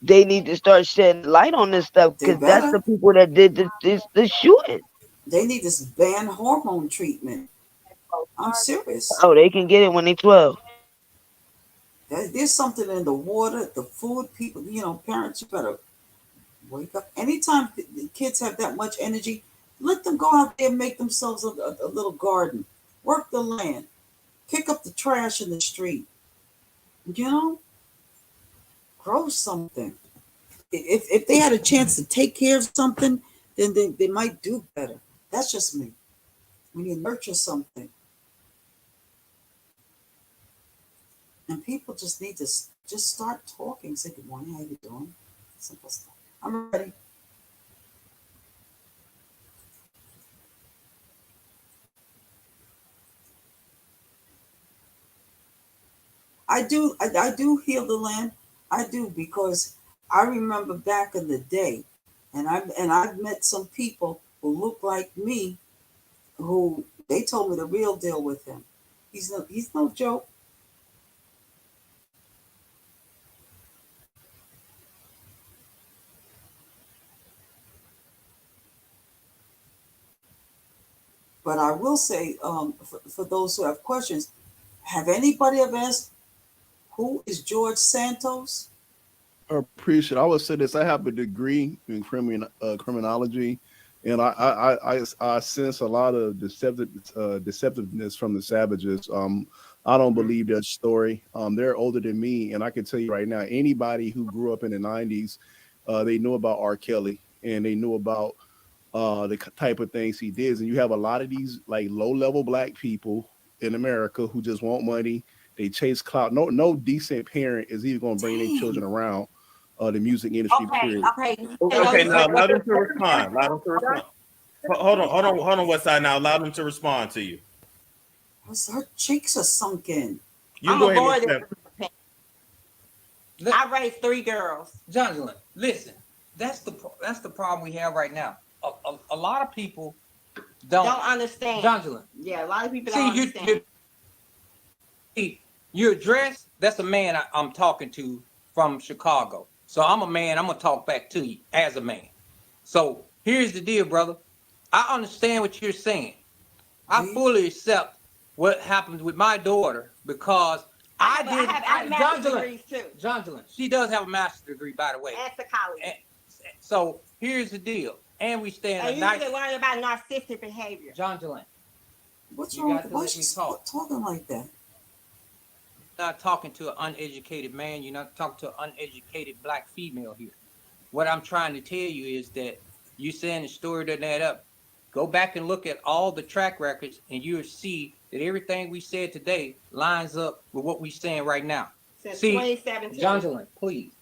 they need to start shedding light on this stuff because that's the people that did this shooting. They need to ban hormone treatment. I'm serious. Oh, they can get it when they're 12. There's something in the water, the food. People, parents, you better wake up. Anytime the kids have that much energy, let them go out there and make themselves a little garden. Work the land. Pick up the trash in the street. Grow something. if they had a chance to take care of something, then they might do better. That's just me. When you nurture something, and people just need to just start talking. Say good morning, how you doing? Simple stuff. I'm ready. I do heal the land. I do, because I remember back in the day, and I've met some people who look like me, who they told me the real deal with him. He's no joke. But I will say, for those who have questions, have anybody ever asked, who is George Santos? Appreciate. I would say this. I have a degree in criminology, and I sense a lot of deceptiveness from the savages. I don't believe their story. They're older than me, and I can tell you right now, anybody who grew up in the '90s, they knew about R. Kelly, and they knew about the type of things he did. And you have a lot of these like low-level black people in America who just want money. They chase clout. No decent parent is even going to bring their children around the music industry. Period. Okay. Now allow them to respond. Hold on. West Side. Now allow them to respond to you. Her cheeks are sunken. You go ahead. I raised 3 girls. John, listen. That's the problem we have right now. A lot of people don't understand. John, yeah, a lot of people don't understand. You're dressed. That's a man I'm talking to from Chicago. So I'm a man. I'm gonna talk back to you as a man. So here's the deal, brother. I understand what you're saying. I fully accept what happened with my daughter because I have master's degrees too. John, she does have a master's degree, by the way. And psychology. So here's the deal. And we stand. And you need to learn about narcissistic behavior. John, what's wrong? Why is she talking like that? You're not talking to an uneducated man. You're not talking to an uneducated black female here. What I'm trying to tell you is that you saying the story doesn't add up. Go back and look at all the track records, and you'll see that everything we said today lines up with what we're saying right now. Since 2017. John, please.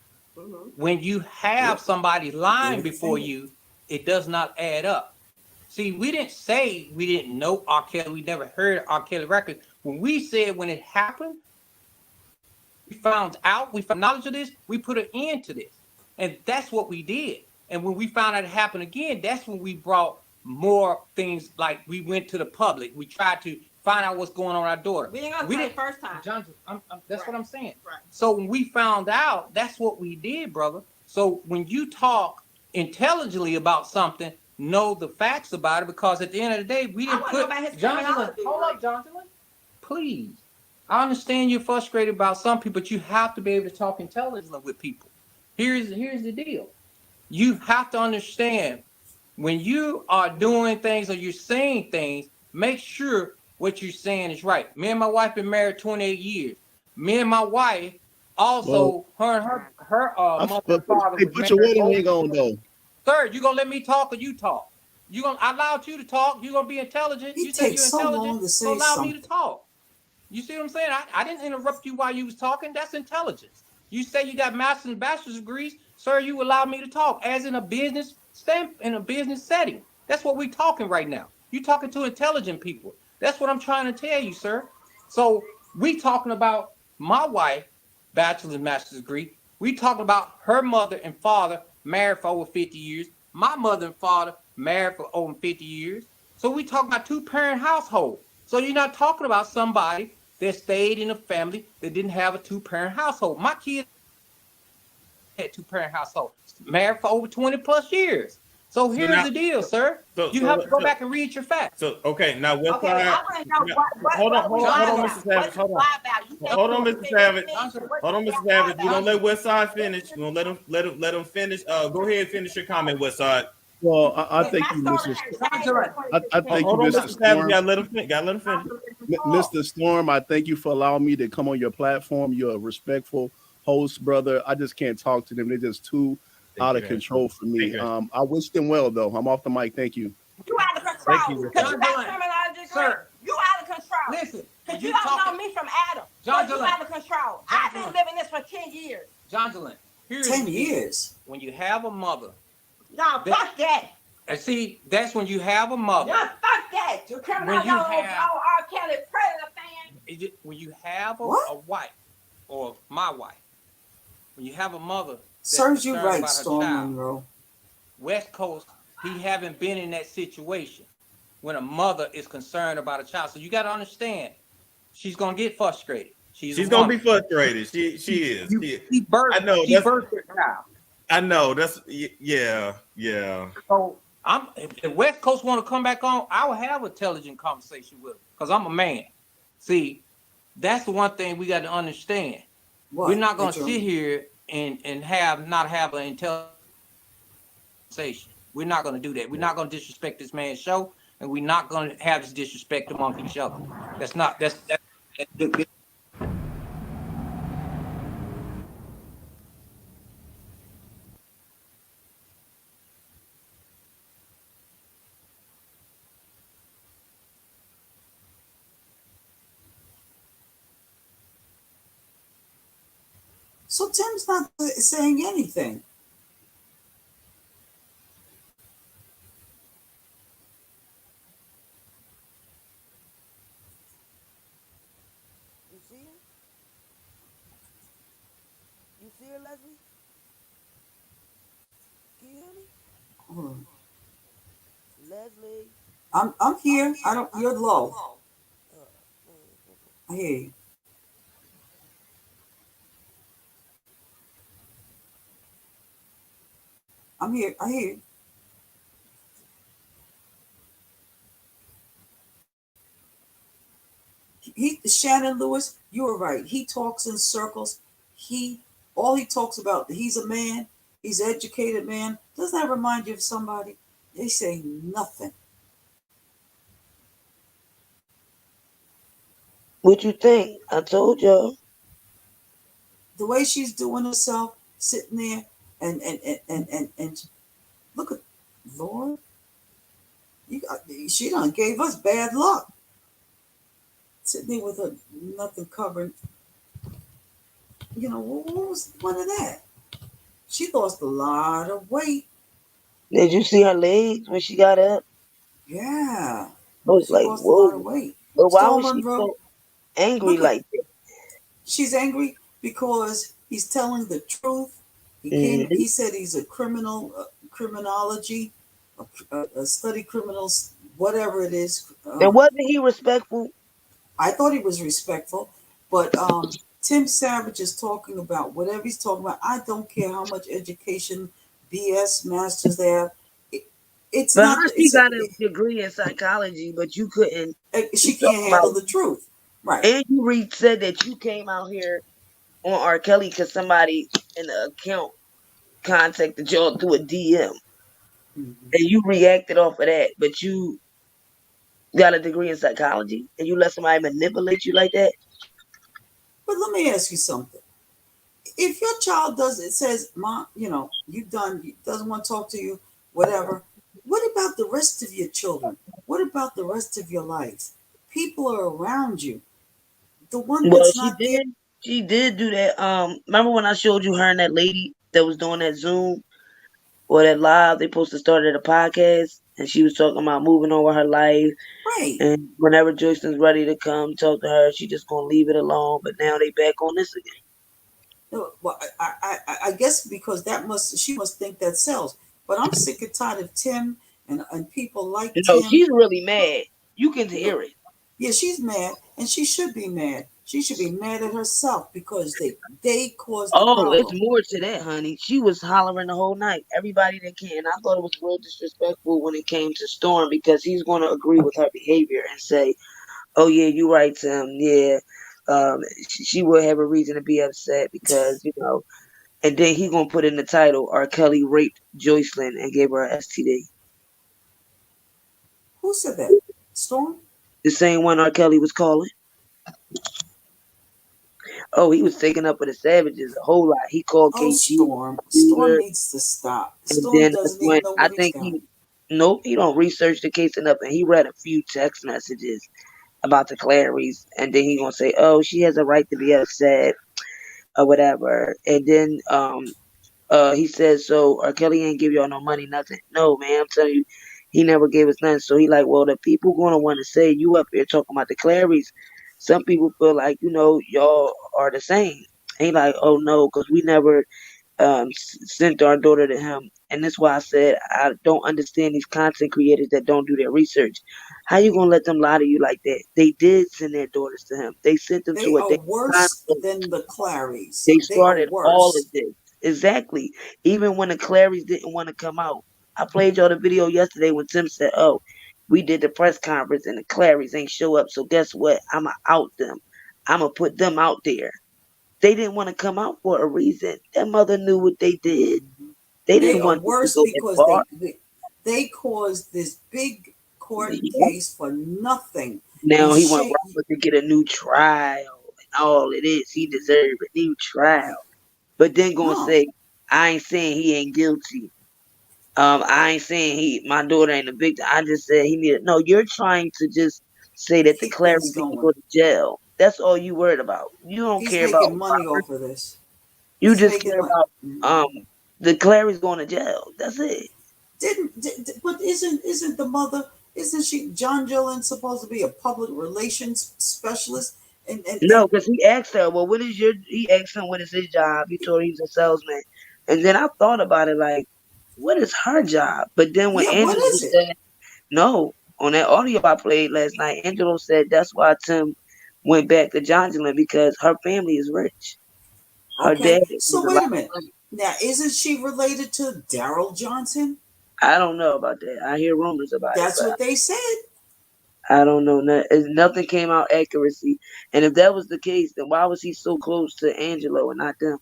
When you have somebody lying before you, it does not add up. See, we didn't say we didn't know R. Kelly. We never heard R. Kelly records. When we said when it happened, we found knowledge of this, we put an end to this. And that's what we did. And when we found out it happened again, that's when we brought more things, like we went to the public. We tried to find out what's going on with our daughter. We didn't go the first time. John, that's what I'm saying. Right. So when we found out, that's what we did, brother. So when you talk intelligently about something, know the facts about it, because at the end of the day, we didn't put John. Hold up, John. Please. I understand you're frustrated about something, but you have to be able to talk intelligently with people. Here's the deal. You have to understand when you are doing things or you're saying things, make sure what you're saying is right. Me and my wife been married 28 years. Me and my wife also, her mother and father. Hey, put your wedding ring on though. Sir, you gonna let me talk or you talk? I allowed you to talk. You're gonna be intelligent. You say you're intelligent. So allow me to talk. You see what I'm saying? I didn't interrupt you while you was talking. That's intelligence. You say you got master's and bachelor's degrees, sir. You allow me to talk, as in a business setting. That's what we're talking right now. You're talking to intelligent people. That's what I'm trying to tell you, sir. So we talking about my wife, bachelor's and master's degree. We talking about her mother and father married for over 50 years. My mother and father married for over 50 years. So we talking about 2-parent household. So you're not talking about somebody that stayed in a family that didn't have a 2-parent household. My kids had 2-parent household, married for over 20 plus years. So here's the deal, sir. You have to go back and read your facts. So okay, now what side? Hold on, Mr. Savage. Hold on, Mr. Savage. Hold on, Mr. Savage. You don't let West Side finish. You don't let him finish. Go ahead and finish your comment, West Side. Well, I think you, Mr. I thank you, Mr. Storm. Gotta let him finish. Mr. Storm, I thank you for allowing me to come on your platform. You're a respectful host, brother. I just can't talk to them. They're just too out of control for me. I wish them well, though. I'm off the mic. Thank you. You out of control. Because you got criminology degree. Sir. You out of control. Listen. Because you don't know me from Adam. John So you out of control. I've been living this for 10 years. John Delaney. 10 years. When you have a mother. No, fuck that. And see, that's when you have a mother. No, fuck that. You criminal, y'all R. Kelly predator fan. When you have a wife, or my wife, when you have a mother. Serves you right, Storm Monroe. West Coast, he haven't been in that situation when a mother is concerned about a child. So you got to understand, she's gonna get frustrated. She's gonna be frustrated. She is. I know. She birthed her child. I know. That's yeah. So if West Coast want to come back on, I will have an intelligent conversation with him because I'm a man. See, that's the one thing we got to understand. What? We're not gonna sit here and not have an intelligent conversation. We're not gonna do that. We're not gonna disrespect this man's show, and we're not gonna have this disrespect among each other. That's So Tim's not saying anything. You see her? You see her, Leslie? Can you hear me? Hold on. Leslie. I'm here. You're low. I hear you. I'm here. I hear you. Shannon Lewis, you were right. He talks in circles. All he talks about, he's a man, he's an educated man. Doesn't that remind you of somebody? They say nothing. What you think? I told y'all. The way she's doing herself, sitting there and look at Lord. She done gave us bad luck. Sitting there with her nothing covering. You know, what was the point of that? She lost a lot of weight. Did you see her legs when she got up? Yeah. I was she like, lost whoa. a lot of weight. But why Storm was she Monroe, so angry like that? She's angry because he's telling the truth. He said he's a criminology, a study criminals, whatever it is. And wasn't he respectful? I thought he was respectful, but Tim Savage is talking about whatever he's talking about. I don't care how much education, BS, masters they have. It's but not. She got a degree in psychology, but you couldn't. She can't handle the truth, right? And you said that you came out here on R. Kelly because somebody in the account contacted y'all through a DM, and you reacted off of that. But you got a degree in psychology, and you let somebody manipulate you like that. But let me ask you something. If your child says, Mom, you doesn't want to talk to you, whatever. What about the rest of your children? What about the rest of your life? People are around you. The one that's not there. She did do that. Remember when I showed you her and that lady that was doing that Zoom or that live? They supposed to start at a podcast, and she was talking about moving on with her life. Right. And whenever Joycelyn's ready to come talk to her, she just gonna leave it alone. But now they back on this again. No, well, I guess because she must think that sells. But I'm sick and tired of Tim and people like Tim. She's really mad. You can hear it. Yeah, she's mad, and she should be mad. She should be mad at herself because they caused the problem. It's more to that, honey. She was hollering the whole night. Everybody that can. I thought it was real disrespectful when it came to Storm because he's going to agree with her behavior and say, "Oh yeah, you're right, Tim. Yeah, she would have a reason to be upset because And then he gonna put in the title, R. Kelly raped Joycelyn and gave her an STD. Who said that? Storm? The same one R. Kelly was calling. Oh, he was taking up with the Savages a whole lot. He called Oh, KG Storm needs to stop. and Storm then doesn't when even know I what he's think got. he don't research the case enough, and he read a few text messages about the Clarys, and then he gonna say, "Oh, she has a right to be upset or whatever," and then he says, "So R. Kelly ain't give y'all no money, nothing." No, man, I'm telling you, he never gave us nothing. So he like, well, the people gonna want to say you up here talking about the Clarys. Some people feel like y'all are the same. And he like, oh no, because we never sent our daughter to him. And that's why I said I don't understand these content creators that don't do their research. How you gonna let them lie to you like that? They did send their daughters to him. They sent them They to a are worse than the Clarys. They They are started all of worse. this. Exactly. Even when the Clarys didn't want to come out. I played y'all the video yesterday when Tim said, oh, we did the press conference and the Clarys ain't show up. So guess what? I'ma out them. I'ma put them out there. They didn't want to come out for a reason. That mother knew what they did. They They didn't are want this to worse go that because far. they caused this big court Yeah. case for nothing. Now And he want shit, Robert to get a new trial and all it is. He deserved a new trial. But then gonna no. say, I ain't saying he ain't guilty. I ain't saying my daughter ain't a victim. I just said he needed. No, you're trying to just say that the Keep Clarys things need to going. go to jail. That's all you worried about. You don't He's care about making money Robert. off of this. You He's just making care money. about the Clarys going to jail. That's it. But isn't the mother? Isn't she John Jillian supposed to be a public relations specialist? No, because he asked her, well, he asked him what is his job. He told her he's a salesman. And then I thought about it like, what is her job? But then when yeah, what Angelo is it? said, no, on that audio I played last night, Angelo said that's why Tim went back to Johnson because her family is rich. Her Okay, dad was so a wait lot a of minute. money. Now, isn't she related to Daryl Johnson? I don't know about that. I hear rumors about it, That's but what they said. I don't know. Nothing came out accuracy. And if that was the case, then why was he so close to Angelo and not them?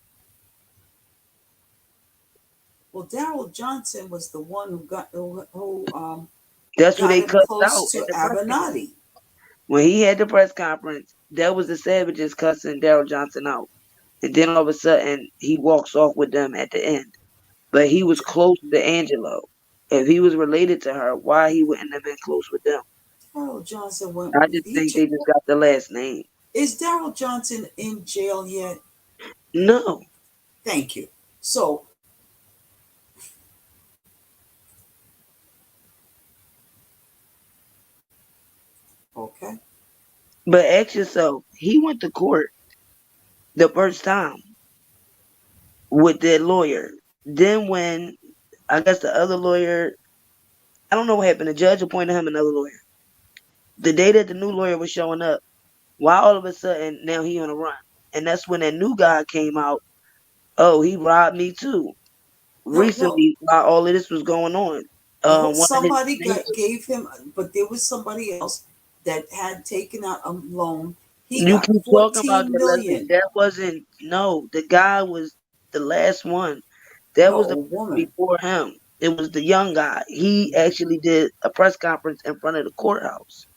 Well, Daryl Johnson was the one who That's who got they him cut out close at to the press conference. Avenatti. When he had the press conference, that was the Savages cussing Daryl Johnson out. And then all of a sudden, he walks off with them at the end. But he was close to Angelo. If he was related to her, why he wouldn't have been close with them? Daryl Johnson went. I just think they just got the last name. Is Daryl Johnson in jail yet? No. Thank you. So, okay. But ask yourself, he went to court the first time with that lawyer. Then when I guess the other lawyer, I don't know what happened. The judge appointed him another lawyer. The day that the new lawyer was showing up, why all of a sudden now he on a run? And that's when that new guy came out. Oh, he robbed me too. No. Recently, while all of this was going on, one of his Somebody neighbors, gave him, but there was somebody else that had taken out a loan. He you got keep talking about 14 that, Leslie. million. That wasn't the guy was the last one. That No, was a the woman. before him. It was the young guy. He actually did a press conference in front of the courthouse.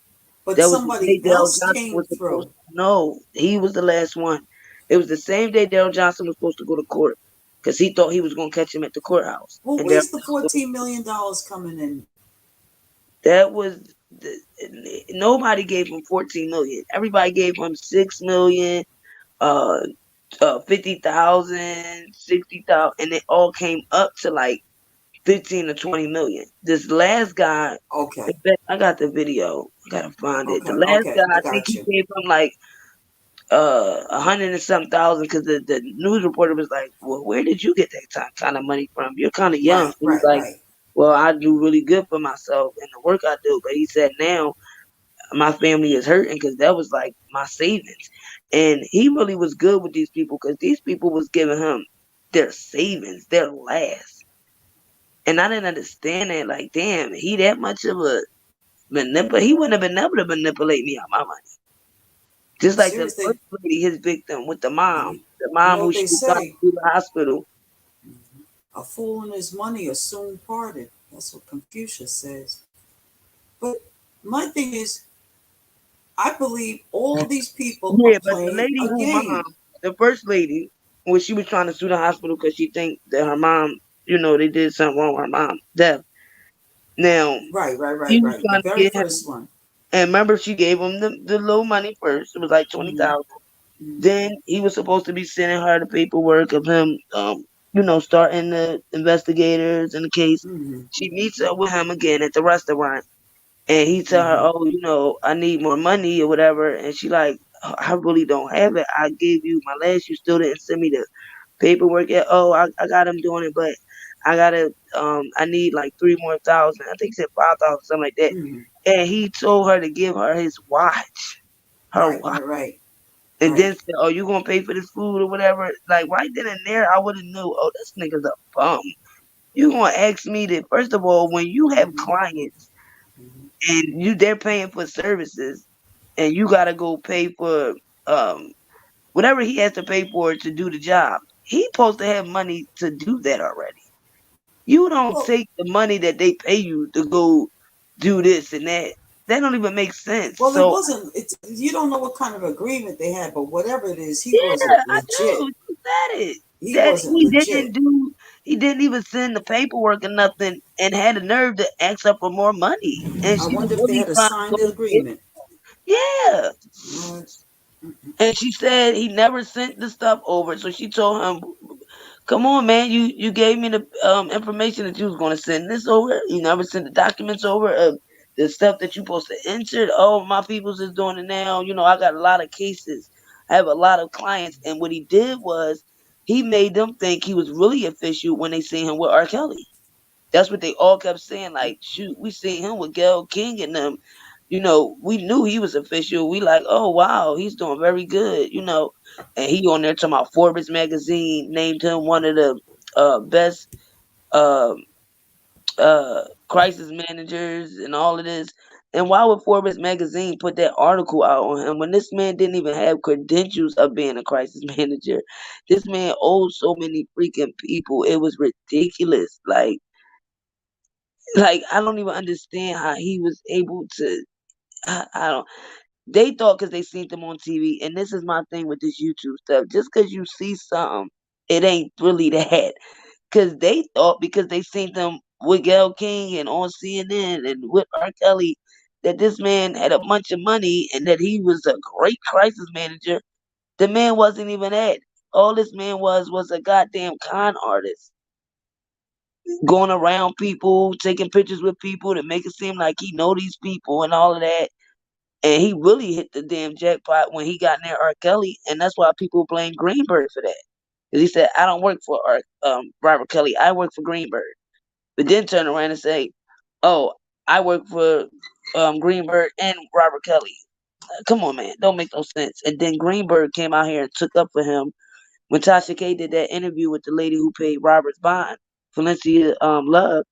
But That was the somebody day Daryl else Johnson came was supposed through. to. No, he was the last one. It was the same day Daryl Johnson was supposed to go to court because he thought he was going to catch him at the courthouse. Well, And where's the $14 million coming in? that was nobody gave him 14 million. Everybody gave him 6 million, 50,000, 60,000, and it all came up to like 15 to 20 million. This last guy, Okay. in fact, I got the video. I gotta find it. The last Okay, guy, I I think got he you. gave him like 100 and some thousand because the news reporter was like, well, where did you get that kind of money from? You're kind of young. Right, He's like, right. well, I do really good for myself and the work I do. But he said now my family is hurting because that was like my savings. And he really was good with these people because these people was giving him their savings, their last. And I didn't understand that. Like, damn, he that much of a manipulator. He wouldn't have been able to manipulate me out my money. Just like the Seriously, first lady, his victim with the mom. The you mom know who what she they got say? to the hospital. A fool and his money are soon parted. That's what Confucius says. But my thing is, I believe all these people are Yeah, but the playing lady a who mom, game. the first lady, when she was trying to sue the hospital because she think that her mom, they did something wrong with her mom, death. Now, right. he was The trying to very get him, first one. and remember, she gave him the little money first. It was like 20,000. Then he was supposed to be sending her the paperwork of him, starting the investigators in the case. She meets up with him again at the restaurant, and he tell her, "Oh, I need more money or whatever." And she like, "I really don't have it. I gave you my last. You still didn't send me the paperwork yet. Oh, I got him doing it, but I need like 3,000 more. I think he said 5,000, something like that." And he told her to give her his watch, Right. and then said, "Oh, you gonna pay for this food or whatever?" Like right then and there, I would have knew. Oh, this nigga's a bum. You gonna ask me that? First of all, when you have clients and they're paying for services, and you gotta go pay for whatever he has to pay for to do the job. He's supposed to have money to do that already. You don't take the money that they pay you to go do this and that. That don't even make sense. Well, so it wasn't. You don't know what kind of agreement they had, but whatever it is, he yeah, wasn't I legit. do. You said it. He That wasn't legit. he didn't even send the paperwork or nothing, and had the nerve to ask her for more money. And I she was wonder if they really had a trying to signed go agreement. yeah. And she said he never sent the stuff over. So she told him, "Come on, man, you gave me the information that you was gonna send this over. You never sent the documents over of the stuff that you supposed to enter. Oh, my people's is doing it now. I got a lot of cases. I have a lot of clients." And what he did was he made them think he was really official when they seen him with Rkelly. That's what they all kept saying. Like, shoot, we seen him with Gayle King and them. We knew he was official. We like, oh wow, he's doing very good. And he on there talking about Forbes magazine named him one of the best uh, crisis managers and all of this. And why would Forbes magazine put that article out on him when this man didn't even have credentials of being a crisis manager? This man owed so many freaking people. It was ridiculous. Like I don't even understand how he was able to. I don't. They thought because they seen them on TV, and this is my thing with this YouTube stuff. Just because you see something, it ain't really that. Because they thought because they seen them with Gayle King and on CNN and with R. Kelly, that this man had a bunch of money and that he was a great crisis manager. The man wasn't even that. All this man was a goddamn con artist. Going around people, taking pictures with people to make it seem like he know these people and all of that. And he really hit the damn jackpot when he got near R. Kelly, and that's why people blame Greenberg for that. Because he said, "I don't work for Robert Kelly, I work for Greenberg." But then turn around and say, "Oh, I work for Greenberg and Robert Kelly." Come on, man, don't make no sense. And then Greenberg came out here and took up for him when Tasha K did that interview with the lady who paid Robert's bond, Valencia Love.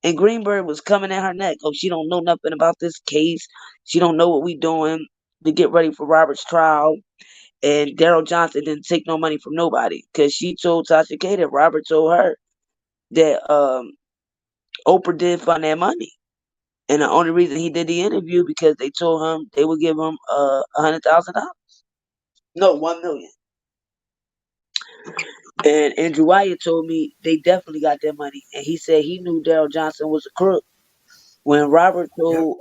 And Greenberg was coming at her neck. Oh, she don't know nothing about this case. She don't know what we doing to get ready for Robert's trial. And Daryl Johnson didn't take no money from nobody because she told Tasha K that Robert told her that Oprah did fund that money. And the only reason he did the interview because they told him they would give him $100,000. No, 1 million. And Andrew Wyatt told me they definitely got their money. And he said he knew Daryl Johnson was a crook. When Robert told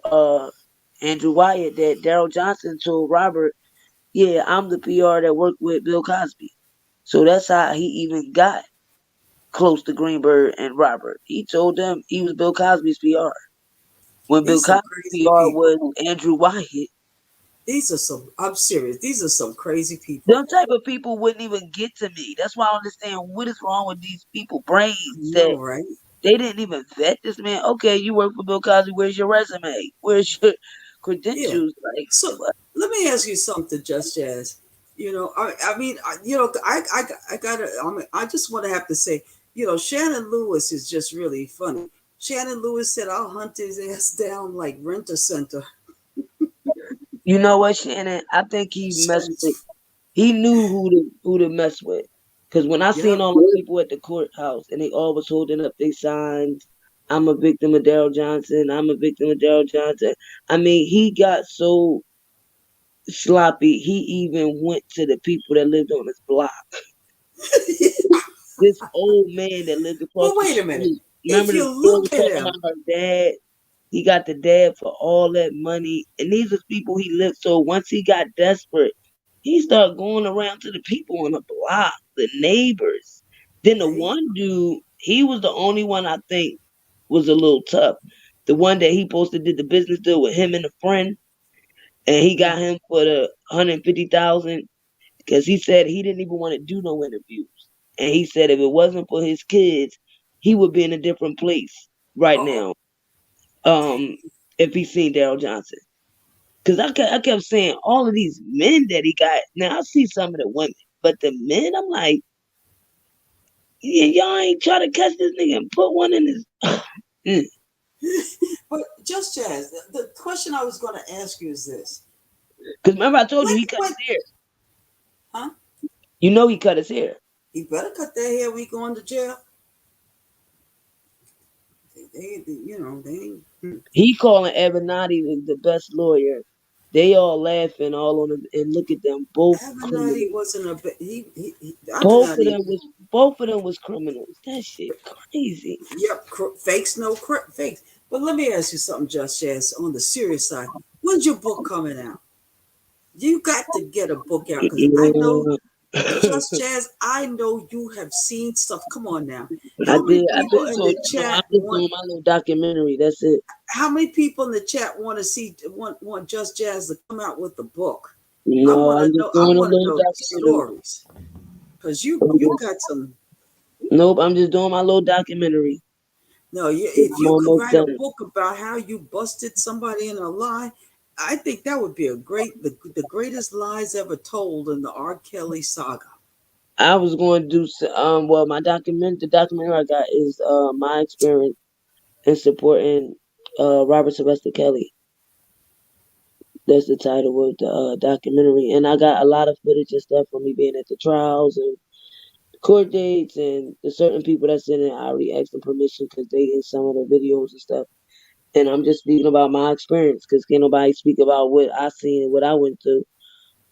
Andrew Wyatt that Daryl Johnson told Robert, "Yeah, I'm the PR that worked with Bill Cosby." So that's how he even got close to Greenberg and Robert. He told them he was Bill Cosby's PR. When Bill These some Cosby's crazy PR people. was Andrew Wyatt. I'm serious. These are some crazy people. Them type of people wouldn't even get to me. That's why I don't understand what is wrong with these people brains that No, right? they didn't even vet this man. Okay, you work for Bill Cosby. Where's your resume? Where's your credentials? Like, So let me ask you something, Just Jazz. I just want to have to say, Shannon Lewis is just really funny. Shannon Lewis said, "I'll hunt his ass down like Rent-A-Center." you know what, Shannon? I think he messed with. He knew who to mess with. Because when I seen all the people at the courthouse and they all was holding up their signs, "I'm a victim of Daryl Johnson. I'm a victim of Daryl Johnson." I mean, he got so sloppy. He even went to the people that lived on his block. This old man that lived across But wait the a minute. street. If Remember the you girl look was at talking him, about her dad? He got the dad for all that money. And these are people he lived. So once he got desperate, he started going around to the people on the block, the neighbors. Then the one dude, he was the only one I think was a little tough. The one that he posted did the business deal with him and a friend, and he got him for the 150,000 because he said he didn't even want to do no interviews, and he said if it wasn't for his kids, he would be in a different place right now. If he seen Daryl Johnson, because I kept saying all of these men that he got. Now I see some of the women, but the men, I'm like, yeah, y'all ain't try to catch this nigga and put one in his. But Just Jazz, the question I was going to ask you is this. Because remember I told you he cut his hair. Huh? You know he cut his hair. He better cut that hair when he going to jail. He calling Avenatti the best lawyer. They all laughing all on him, and look at them both. Avenatti wasn't a both of them was criminals. That shit crazy. Yep, fakes, no fakes. But let me ask you something, Just Jazz, on the serious side. When's your book coming out? You got to get a book out because I know, Just Jazz, I know you have seen stuff. Come on now. How many people in the chat I'm just doing my little documentary. That's it. How many people in the chat want Just Jazz to come out with a book? No, I'm just doing a little documentary. Stories. Because you got some. Nope, I'm just doing my little documentary. No, if you could write a book about how you busted somebody in a lie, I think that would be the greatest lies ever told in the R. Kelly saga. I was going to do the documentary I got is my experience in supporting Robert Sylvester Kelly. That's the title of the documentary, and I got a lot of footage and stuff from me being at the trials and court dates, and the certain people that's in it. I already asked them permission because they in some of the videos and stuff. And I'm just speaking about my experience because can't nobody speak about what I seen and what I went through.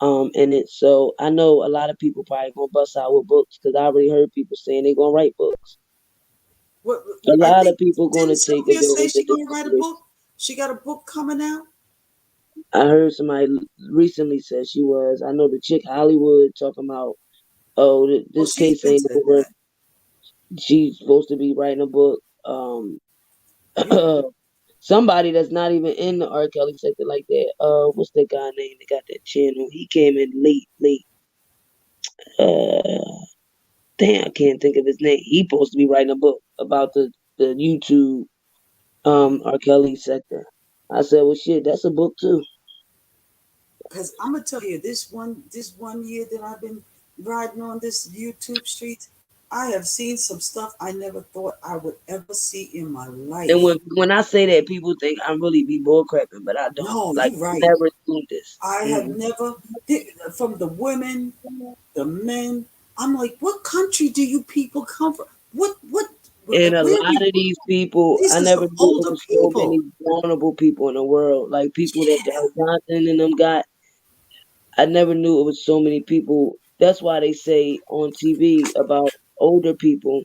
In it, so I know a lot of people probably gonna bust out with books because I already heard people saying they gonna write books. A lot of people gonna take it. Say she gonna write a book. She got a book coming out. I heard somebody recently said she was. I know the chick Hollywood talking about, this case ain't over. She's supposed to be writing a book. Somebody that's not even in the R. Kelly sector like that. What's that guy name that got that channel? He came in late. Damn, I can't think of his name. He supposed to be writing a book about the YouTube R. Kelly sector. I said, well, shit, that's a book too. Because I'm gonna tell you, this one year that I've been riding on this YouTube streets, I have seen some stuff I never thought I would ever see in my life. And when I say that, people think I'm really be bullcrapping, but I don't. No, like, you're right. Never seen this. I have never, from the women, the men. I'm like, what country do you people come from? What? And a lot of these people, I never knew there was so many vulnerable people in the world, like people that Daryl Johnson and them got. I never knew it was so many people. That's why they say on TV about older people,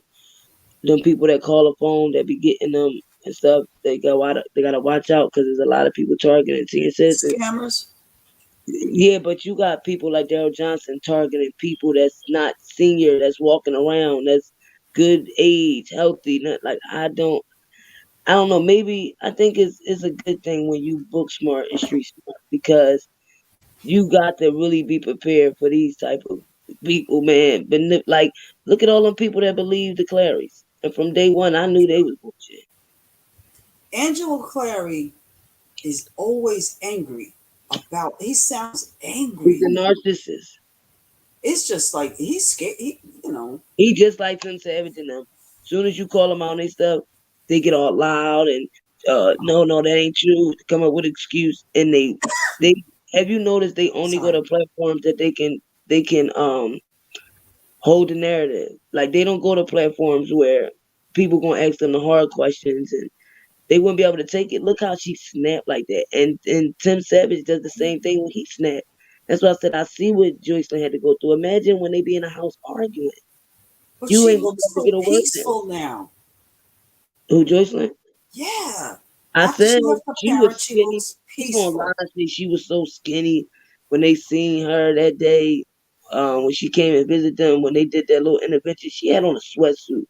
them people that call a phone that be getting them and stuff. They gotta watch out because there's a lot of people targeting senior citizens. Scammers. Yeah, but you got people like Daryl Johnson targeting people that's not senior, that's walking around, that's good age, healthy. Not like I don't know. Maybe I think it's a good thing when you book smart and street smart because you got to really be prepared for these type of people, man. But like, look at all them people that believe the Clarys, and from day one, I knew they was bullshit. Angelo Clary is always angry about. He sounds angry. He's a narcissist. It's just like he's scared. He just like Tim Savage and them. Soon as you call them out on their stuff, they get all loud and no, that ain't true. Come up with an excuse, and they have you noticed they only go to platforms that they can hold the narrative. Like they don't go to platforms where people gonna ask them the hard questions and they wouldn't be able to take it. Look how she snapped like that, and Tim Savage does the same thing when he snapped. That's why I said I see what Joycelyn had to go through. Imagine when they be in a house arguing. But You she ain't gonna looks be able to so get a word in. peaceful now. Who, Joycelyn? Yeah. I After said she left her she was parents, she skinny. looks People online peaceful. say she was so skinny when they seen her that day. When she came and visited them, when they did that little intervention, she had on a sweatsuit.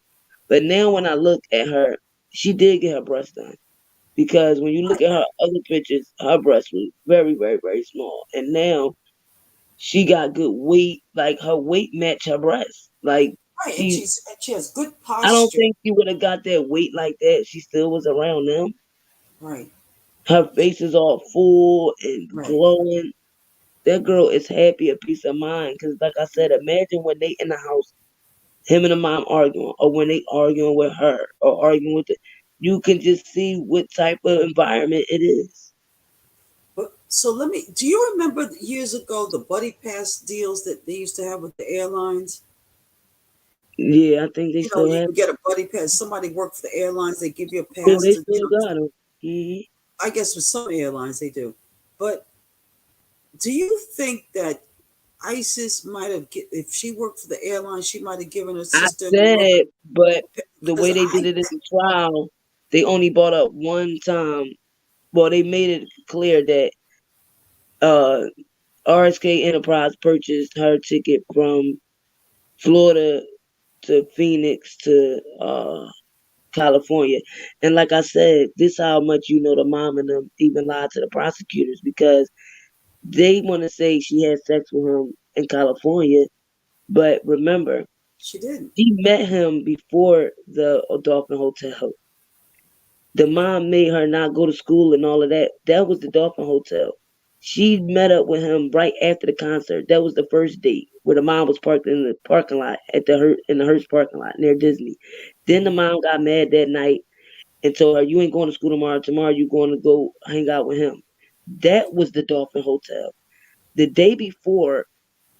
But now when I look at her, she did get her breast done. Because when you look at her other pictures, her breast was very, very, very small. And now she got good weight, like her weight matched her breast. Like Right, and she she has good I don't posture. think she would have got that weight like that if she still was around them. Right. Her face is all full and Right. glowing. That girl is happy, a peace of mind. Cause like I said, imagine when they in the house, him and the mom arguing, or when they arguing with her, or arguing with it. You can just see what type of environment it is. But so do you remember years ago the buddy pass deals that they used to have with the airlines? Yeah, I think they still You have. can get a buddy pass. Somebody worked for the airlines, they give you a Yeah, pass they to, still got them. I guess with some airlines they do. But do you think that ISIS might have, if she worked for the airline, she might have given her I sister said, but the because way they did it in the trial, they only brought up one time. Well, they made it clear that uh RSK Enterprise purchased her ticket from Florida to Phoenix to California. And like I said, this how much you know the mom and them even lied to the prosecutors because they want to say she had sex with him in California. But remember, she didn't. She met him before the Dolphin Hotel. The mom made her not go to school and all of that. That was the Dolphin Hotel. She met up with him right after the concert. That was the first date where the mom was parked in the parking lot at in the Hearst parking lot near Disney. Then the mom got mad that night and told her, "You ain't going to school tomorrow. Tomorrow you going to go hang out with him." That was the Dolphin Hotel. The day before,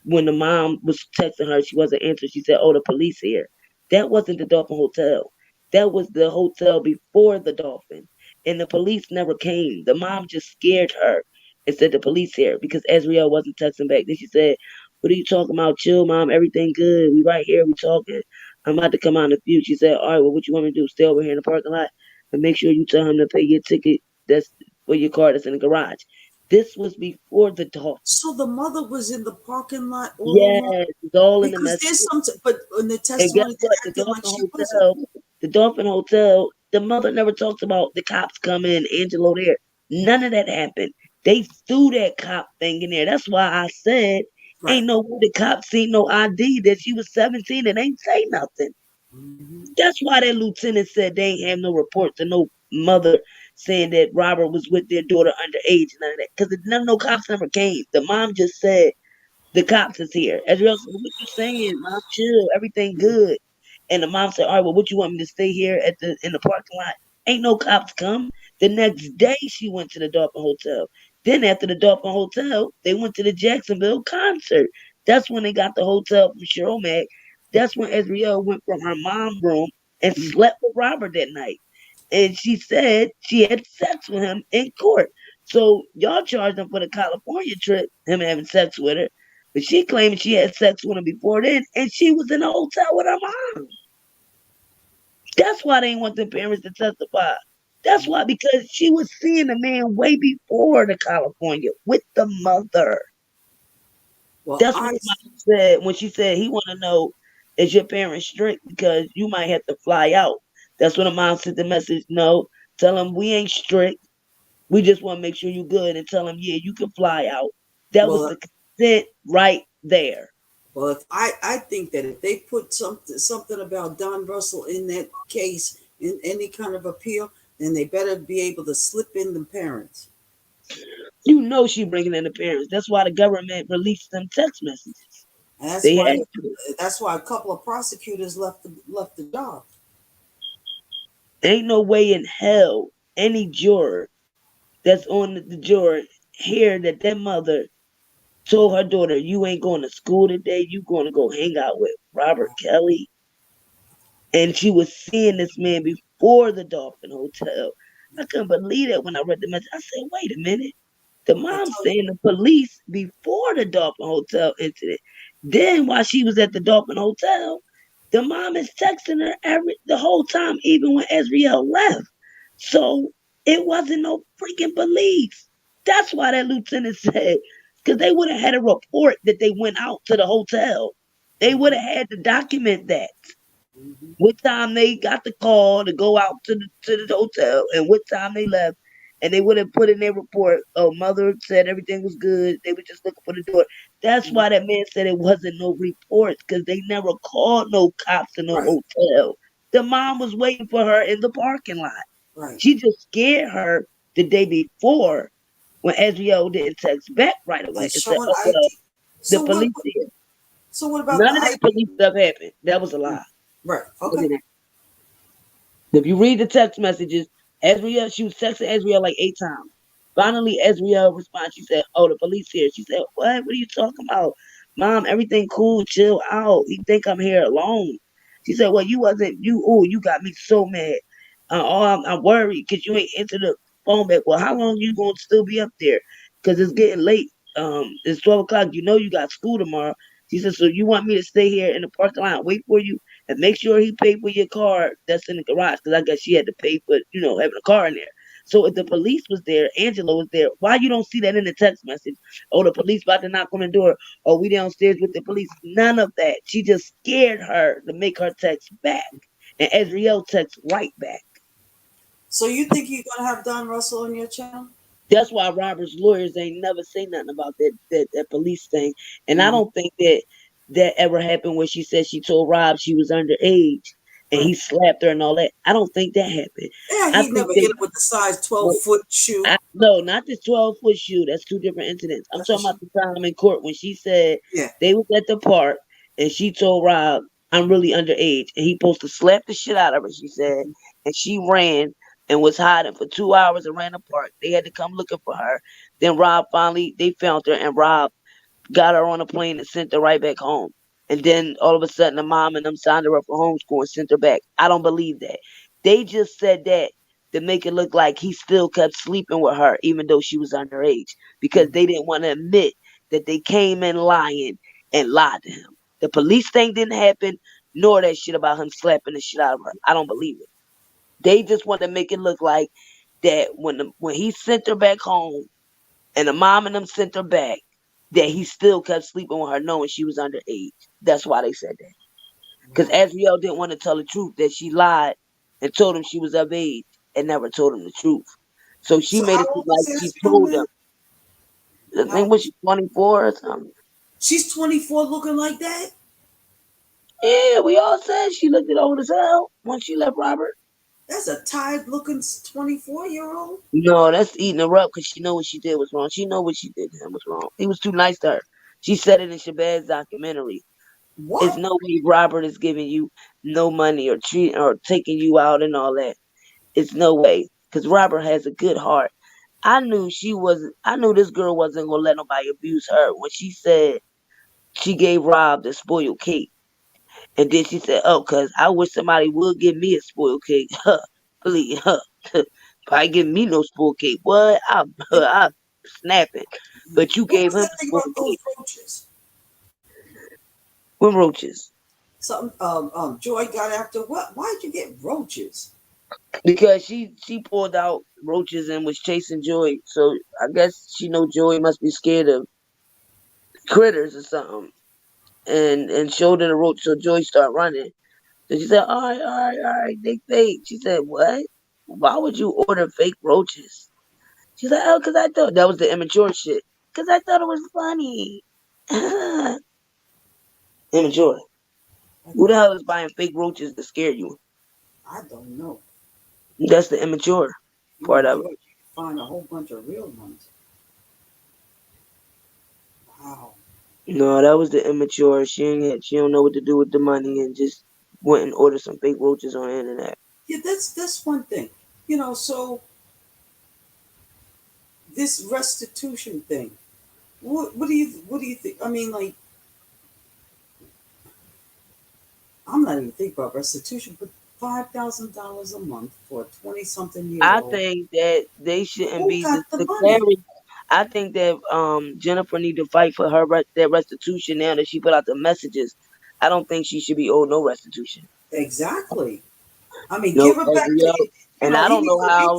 when the mom was texting her, she wasn't answering. She said, "Oh, the police here." That wasn't the Dolphin Hotel. That was the hotel before the Dolphin. And the police never came. The mom just scared her and said the police here because Ezreal wasn't texting back. Then she said, "What are you talking about? Chill, mom. Everything good. We right here. We talking. I'm about to come out in the future." She said, "All right, well, what you want me to do? Stay over here in the parking lot and make sure you tell him to pay your ticket that's for your car that's in the garage." This was before the Dolphin. So the mother was in the parking lot all along? Yes, it's all in the Because message. there's some, but in the And guess testimony, they what? acted like she wasn't. The Dolphin Hotel, the mother never talks about the cops coming, Angelo there. None of that happened. They threw that cop thing in there. That's why I said, ain't no way the cops seen no ID that she was 17 and ain't say nothing. That's why that lieutenant said they ain't have no report to no mother saying that Robert was with their daughter underage and none of that. Because no cops never came. The mom just said, the cops is here. Ezreal said, "What you saying, mom? Chill, everything good." And the mom said, "All right, well, what you want me to stay here in the parking lot?" Ain't no cops come. The next day she went to the Dolphin Hotel. Then after the Dolphin Hotel, they went to the Jacksonville concert. That's when they got the hotel from Cheryl Mack. That's when Ezreal went from her mom's room and slept with Robert that night. And she said she had sex with him in court. So y'all charged him for the California trip, him having sex with her. But she claimed she had sex with him before then, and she was in a hotel with her mom. That's why they didn't want the parents to testify. That's why, because she was seeing the man way before the California with the mother. Well, That's what mom said when she said he want to know, is your parents strict because you might have to fly out. That's when the mom sent the message. No, tell him we ain't strict. We just want to make sure you good and tell him, yeah, you can fly out. That was the consent right there. Well, if I think that if they put something about Don Russell in that case in any kind of appeal, then they better be able to slip in the parents. You know she bringing in the parents. That's why the government released them text messages. And that's They why had to. that's why a couple of prosecutors left the job. Ain't no way in hell any juror that's on the jury hear that their mother told her daughter, "You ain't going to school today. You going to go hang out with Robert Kelly." And she was seeing this man before the Dolphin Hotel. I couldn't believe that when I read the message. I said, "Wait a minute. The mom saying the police before the Dolphin Hotel incident. Then while she was at the Dolphin Hotel, the mom is texting her the whole time, even when Ezriel left. So it wasn't no freaking police. That's why that lieutenant said, because they would have had a report that they went out to the hotel. They would have had to document that. What time they got the call to go out to the hotel and what time they left. And they would have put in their report, oh, mother said everything was good. They were just looking for the door. That's why that man said it wasn't no reports, because they never called no cops in no hotel. The mom was waiting for her in the parking lot. Right. She just scared her the day before when Ezriel didn't text back right away and said, oh, well, the police did. So what about none of that police stuff happened? That was a lie. Right. Okay. If you read the text messages, she was texting Ezriel like 8 times. Finally, Ezriel responds. She said, oh, the police here. She said, what? What are you talking about? Mom, everything cool. Chill out. You think I'm here alone. She said, well, you got me so mad. I'm worried because you ain't answered the phone back. Well, how long you going to still be up there? Because it's getting late. It's 12 o'clock. You know you got school tomorrow. She said, so you want me to stay here in the parking lot and wait for you and make sure he paid for your car that's in the garage? Because I guess she had to pay for, having a car in there. So if the police was there, Angela was there, why you don't see that in the text message? Oh, the police about to knock on the door. Oh, we downstairs with the police. None of that. She just scared her to make her text back. And Ezriel text right back. So you think you're going to have Don Russell on your channel? That's why Robert's lawyers ain't never say nothing about that police thing. And I don't think that ever happened where she said she told Rob she was underage and he slapped her and all that. I don't think that happened. Yeah, he never hit her with the size 12-foot shoe. No, not the 12-foot shoe. That's 2 different incidents. I'm talking about the time in court when she said they was at the park and she told Rob, I'm really underage. And he supposed to slap the shit out of her, she said. And she ran and was hiding for 2 hours and ran the park. They had to come looking for her. Then Rob they found her, and Rob got her on a plane and sent her right back home. And then all of a sudden, the mom and them signed her up for homeschool and sent her back. I don't believe that. They just said that to make it look like he still kept sleeping with her, even though she was underage, because they didn't want to admit that they came in lying and lied to him. The police thing didn't happen, nor that shit about him slapping the shit out of her. I don't believe it. They just want to make it look like that when he sent her back home and the mom and them sent her back, that he still kept sleeping with her knowing she was underage. That's why they said that. Because Ezriel didn't want to tell the truth, that she lied and told him she was of age and never told him the truth. So she made it look like she told him. I think was she 24 or something? She's 24 looking like that? Yeah, we all said she looked old as hell once she left Robert. That's a tired-looking 24-year-old. No, that's eating her up because she know what she did was wrong. She know what she did to him was wrong. He was too nice to her. She said it in Shabazz documentary. What? There's no way Robert is giving you no money or taking you out and all that. It's no way, because Robert has a good heart. I knew this girl wasn't gonna let nobody abuse her when she said she gave Rob the spoiled cake. And then she said, oh, because I wish somebody would give me a spoiled cake. Please. Probably give me no spoiled cake. What? I'm snapping. But you gave him spoiled cake. Roaches? What roaches? Something Joy got after what? Why'd you get roaches? Because she pulled out roaches and was chasing Joy. So I guess she know Joy must be scared of critters or something. And showed her the roach, so Joy started running. So she said, all right, they fake. She said, what? Why would you order fake roaches? She's like, oh, because I thought that was the immature shit. Because I thought it was funny. Immature. Who the hell is buying fake roaches to scare you? I don't know. That's the immature part of it. You find a whole bunch of real ones. Wow. No, that was the immature. She don't know what to do with the money and just went and ordered some fake roaches on the internet. Yeah, that's one thing. So this restitution thing. What do you think? I mean, like, I'm not even thinking about restitution, but $5,000 a month for a 20-something year old. I think that they shouldn't be declaring. I think that Jennifer need to fight for her that restitution now that she put out the messages. I don't think she should be owed no restitution. Exactly. I mean, No, give her back to you and know, I he don't needs know a how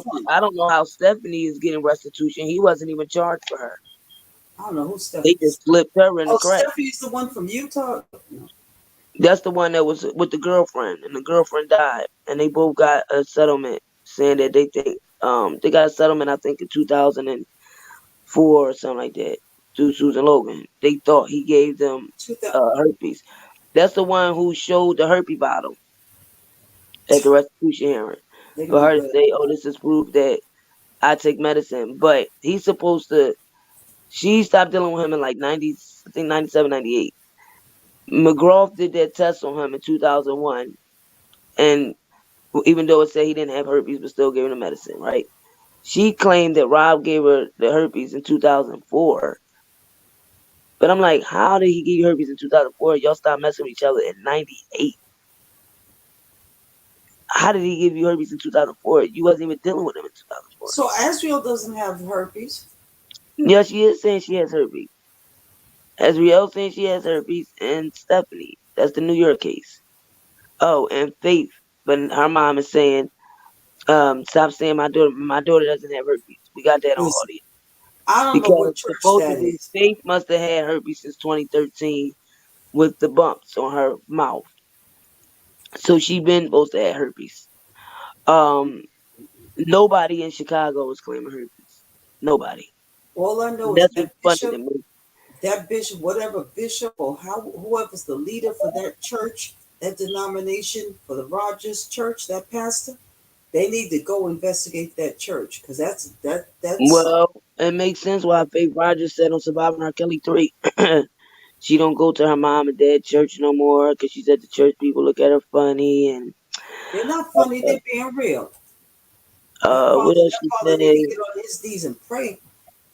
refund. Stephanie is getting restitution. He wasn't even charged for her. I don't know who They Stephanie is. just slipped her in the Oh, crack. Stephanie's the one from Utah? No. That's the one that was with the girlfriend, and the girlfriend died, and they both got a settlement saying that they think they got a settlement, I think in 2004 or something like that, through Susan Logan. They thought he gave them herpes. That's the one who showed the herpes bottle at the restitution hearing. For her to say, "Oh, this is proof that I take medicine," but he's supposed to. She stopped dealing with him in like 90, I think 97, 98. McGraw did that test on him in 2001, and even though it said he didn't have herpes, but still gave him the medicine, right? She claimed that Rob gave her the herpes in 2004. But I'm like, how did he give you herpes in 2004? Y'all stopped messing with each other in 98. How did he give you herpes in 2004? You wasn't even dealing with him in 2004. So Asriel doesn't have herpes. Yeah, she is saying she has herpes. Asriel saying she has herpes, and Stephanie. That's the New York case. Oh, and Faith, but her mom is saying, stop saying my daughter doesn't have herpes. We got that on audio. I don't know what church that is. Faith must have had herpes since 2013 with the bumps on her mouth. So she been supposed to have herpes. Nobody in Chicago is claiming herpes. Nobody. All I know is that bishop, whatever bishop or whoever's the leader for that church, that denomination, for the Rogers Church, that pastor, they need to go investigate that church because that's. Well, it makes sense why Faith Rogers said on Surviving Rkelly 3, she don't go to her mom and dad church no more because she said the church people look at her funny and. They're not funny. They're being real. What else she said? Need to get on his knees and pray.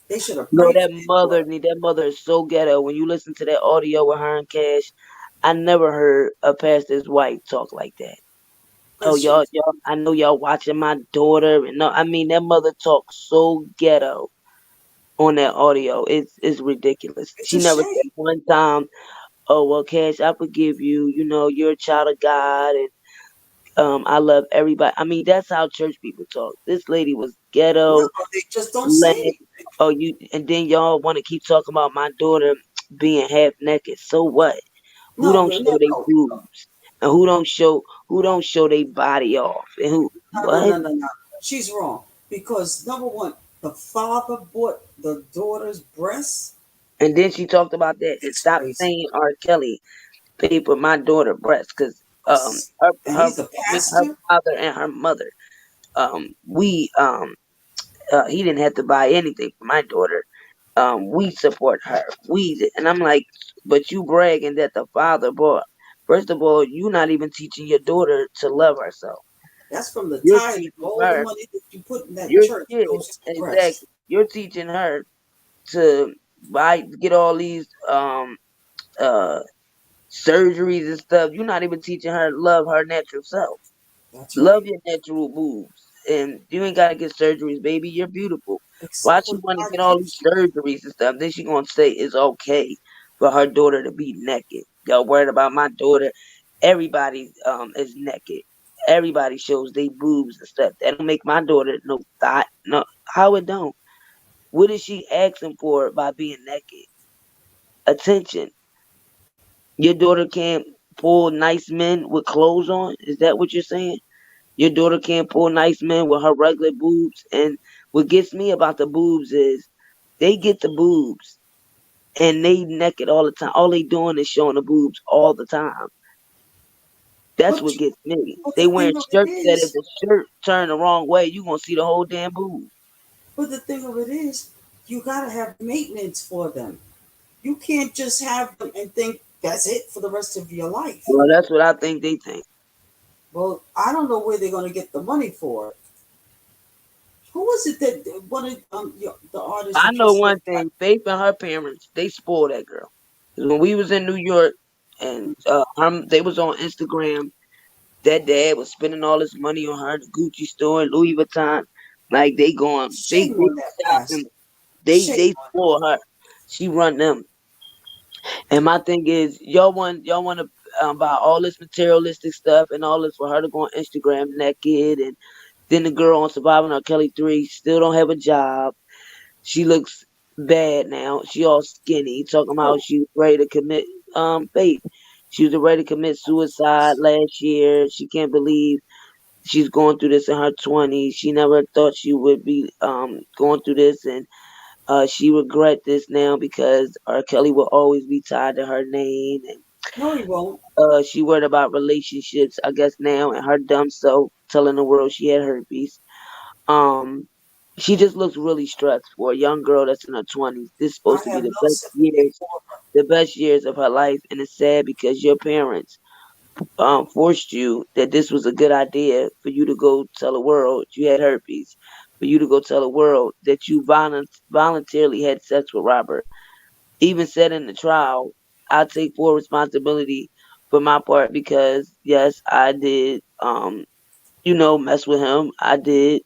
They should have No, prayed. that mother is so ghetto. When you listen to that audio with her and Cash, I never heard a pastor's wife talk like that. Oh, y'all, I know y'all watching my daughter, and no, I mean that mother talks so ghetto on that audio. It's ridiculous. She never said one time, "Oh well, Cash, I forgive you. You know, you're a child of God, and I love everybody." I mean, that's how church people talk. This lady was ghetto. No, they just don't say anything. Oh, and then y'all want to keep talking about my daughter being half naked. So what? Who don't show their boobs? And who don't show their body off? And who what? No. She's wrong. Because number one, the father bought the daughter's breasts. And then she talked about that. And stop saying R. Kelly paid for my daughter's breasts because her father and her mother. He didn't have to buy anything for my daughter. We support her. And I'm like, but you bragging that the father bought. First of all, you not even teaching your daughter to love herself. That's from the tithe. All the money that you put in that church goes to the breast. Exactly. You're teaching her to get all these surgeries and stuff. You're not even teaching her to love her natural self. Love your natural boobs. And you ain't gotta get surgeries, baby. You're beautiful. Why she want to get all these surgeries and stuff? Then she gonna say it's okay for her daughter to be naked. Y'all worried about my daughter? Everybody is naked. Everybody shows they boobs and stuff. That don't make my daughter no thought. No, how it don't? What is she asking for by being naked? Attention. Your daughter can't pull nice men with clothes on. Is that what you're saying? Your daughter can't pull nice men with her regular boobs. And what gets me about the boobs is they get the boobs and they naked all the time. All they doing is showing the boobs all the time. That's what gets me. They wearing shirts that if the shirt turn the wrong way, you gonna see the whole damn boob. But the thing of it is, you gotta have maintenance for them. You can't just have them and think that's it for the rest of your life. Well, that's what I think they think. Well, I don't know where they're going to get the money for it. Who was it that one of the artists? I know one thing. Faith and her parents, they spoiled that girl. When we was in New York and they was on Instagram, that dad was spending all his money on her, the Gucci store, Louis Vuitton. Like they They spoil her. She run them. And my thing is, y'all want to buy all this materialistic stuff and all this for her to go on Instagram naked, and then the girl on Surviving R. Kelly 3 still don't have a job. She looks bad now. She all skinny, talking about she was ready to commit fate. She was ready to commit suicide last year. She can't believe she's going through this in her 20s. She never thought she would be going through this, and she regret this now because R. Kelly will always be tied to her name. And no, he won't. She worried about relationships, I guess now, and her dumb self telling the world she had herpes. She just looks really stressed for a young girl that's in her 20s. This is supposed to be the best years of her life, and it's sad because your parents forced you that this was a good idea for you to go tell the world you had herpes, for you to go tell the world that you voluntarily had sex with Robert. Even said in the trial, I take full responsibility for my part because yes, I did mess with him. I did.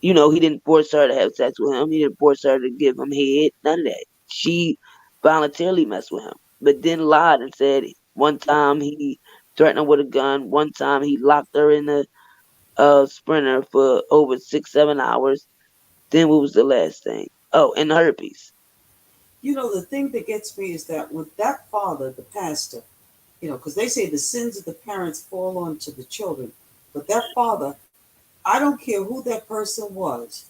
He didn't force her to have sex with him. He didn't force her to give him head. None of that. She voluntarily messed with him, but then lied and said one time he threatened her with a gun. One time he locked her in the Sprinter for over 6-7 hours. Then what was the last thing? Oh, and herpes. The thing that gets me is that with that father, the pastor, because they say the sins of the parents fall onto the children, but that father, I don't care who that person was,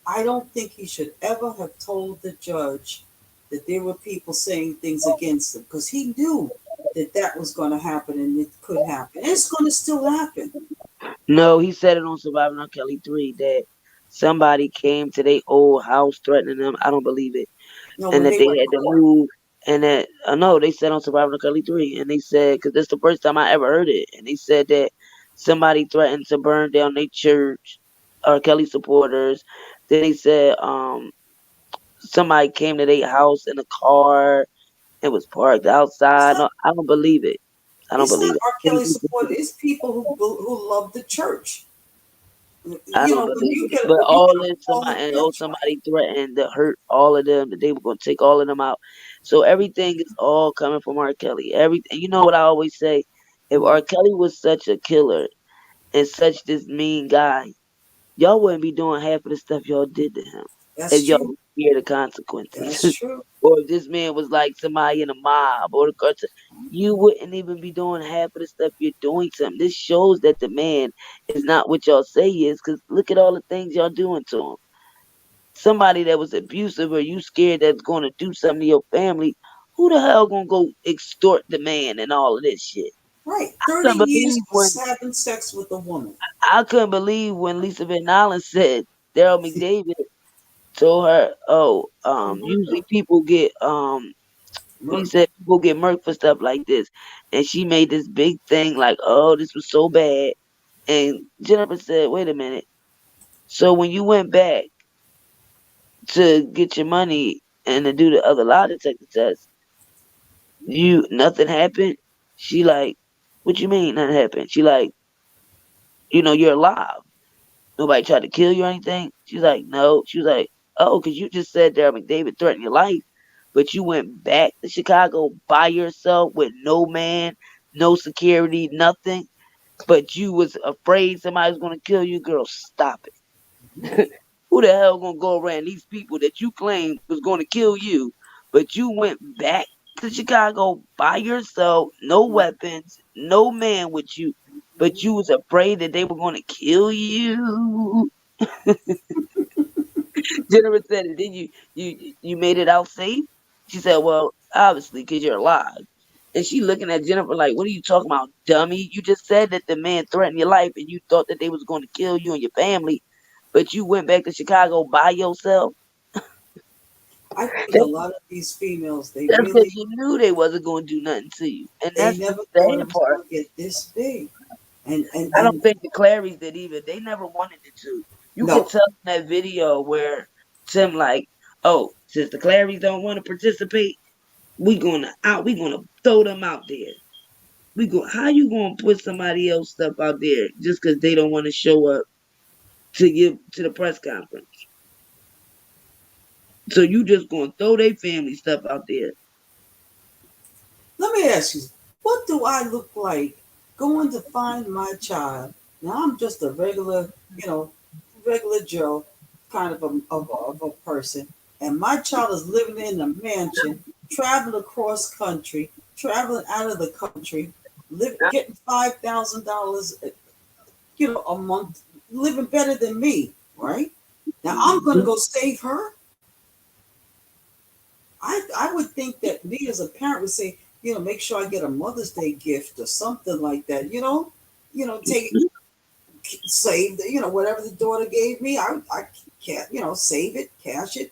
I don't think he should ever have told the judge that there were people saying things against him, because he knew that was going to happen and it could happen. And it's going to still happen. No, he said it on Surviving R. Kelly 3 that somebody came to their old house threatening them. I don't believe it. No, and that they went had to move. And that, no, they said on Surviving R. Kelly 3, and they said, because that's the first time I ever heard it, and they said that somebody threatened to burn down their church, R. Kelly supporters. Then they said somebody came to their house in a car. It was parked outside. No, I don't believe it. I don't believe it. R. Kelly support. It's people who love the church. I don't believe it. But somebody threatened to hurt all of them, that they were going to take all of them out. So everything is all coming from R. Kelly. Everything. You know what I always say? If R. Kelly was such a killer and such this mean guy, y'all wouldn't be doing half of the stuff y'all did to him. That's y'all true. Fear the consequences. That's true. Or if this man was like somebody in a mob or the cartel, you wouldn't even be doing half of the stuff you're doing to him. This shows that the man is not what y'all say he is, because look at all the things y'all doing to him. Somebody that was abusive or you scared that's going to do something to your family, who the hell going to go extort the man and all of this shit? Right. 30 years having sex with a woman. I couldn't believe when Lisa Van Allen said Daryl McDavid told her, usually people get he said people get murked for stuff like this. And she made this big thing like, oh, this was so bad. And Jennifer said, wait a minute. So when you went back to get your money and to do the other lie detector test, nothing happened? She like, what you mean nothing happened? She like, you're alive. Nobody tried to kill you or anything? She's like, no. She was like, oh, because you just said Daryl McDavid threatened your life, but you went back to Chicago by yourself with no man, no security, nothing, but you was afraid somebody was going to kill you. Girl, stop it. Who the hell going to go around these people that you claimed was going to kill you, but you went back to Chicago by yourself, no weapons, no man with you, but you was afraid that they were going to kill you? Jennifer said it. Then you made it out safe? She said, well, obviously, because you're alive. And she looking at Jennifer like, what are you talking about, dummy? You just said that the man threatened your life and you thought that they was going to kill you and your family, but you went back to Chicago by yourself? I think a lot of these females, that's because you knew they wasn't going to do nothing to you. And that's never the thought sad it was part. going to get this big. And I don't think the Clarys did either. They never wanted it to. You can tell in that video where Tim like, oh, since the Clarys don't want to participate, we gonna throw them out there. How you gonna put somebody else stuff out there just because they don't want to show up to the press conference? So you just gonna throw their family stuff out there? Let me ask you, what do I look like going to find my child? Now I'm just a regular, regular Joe kind of a person, and my child is living in a mansion, traveling across country, traveling out of the country, getting $5,000, a month, living better than me, right? Now I'm gonna go save her. I would think that me as a parent would say, make sure I get a Mother's Day gift or something like that. Take save whatever the daughter gave me. I can't save it, cash it.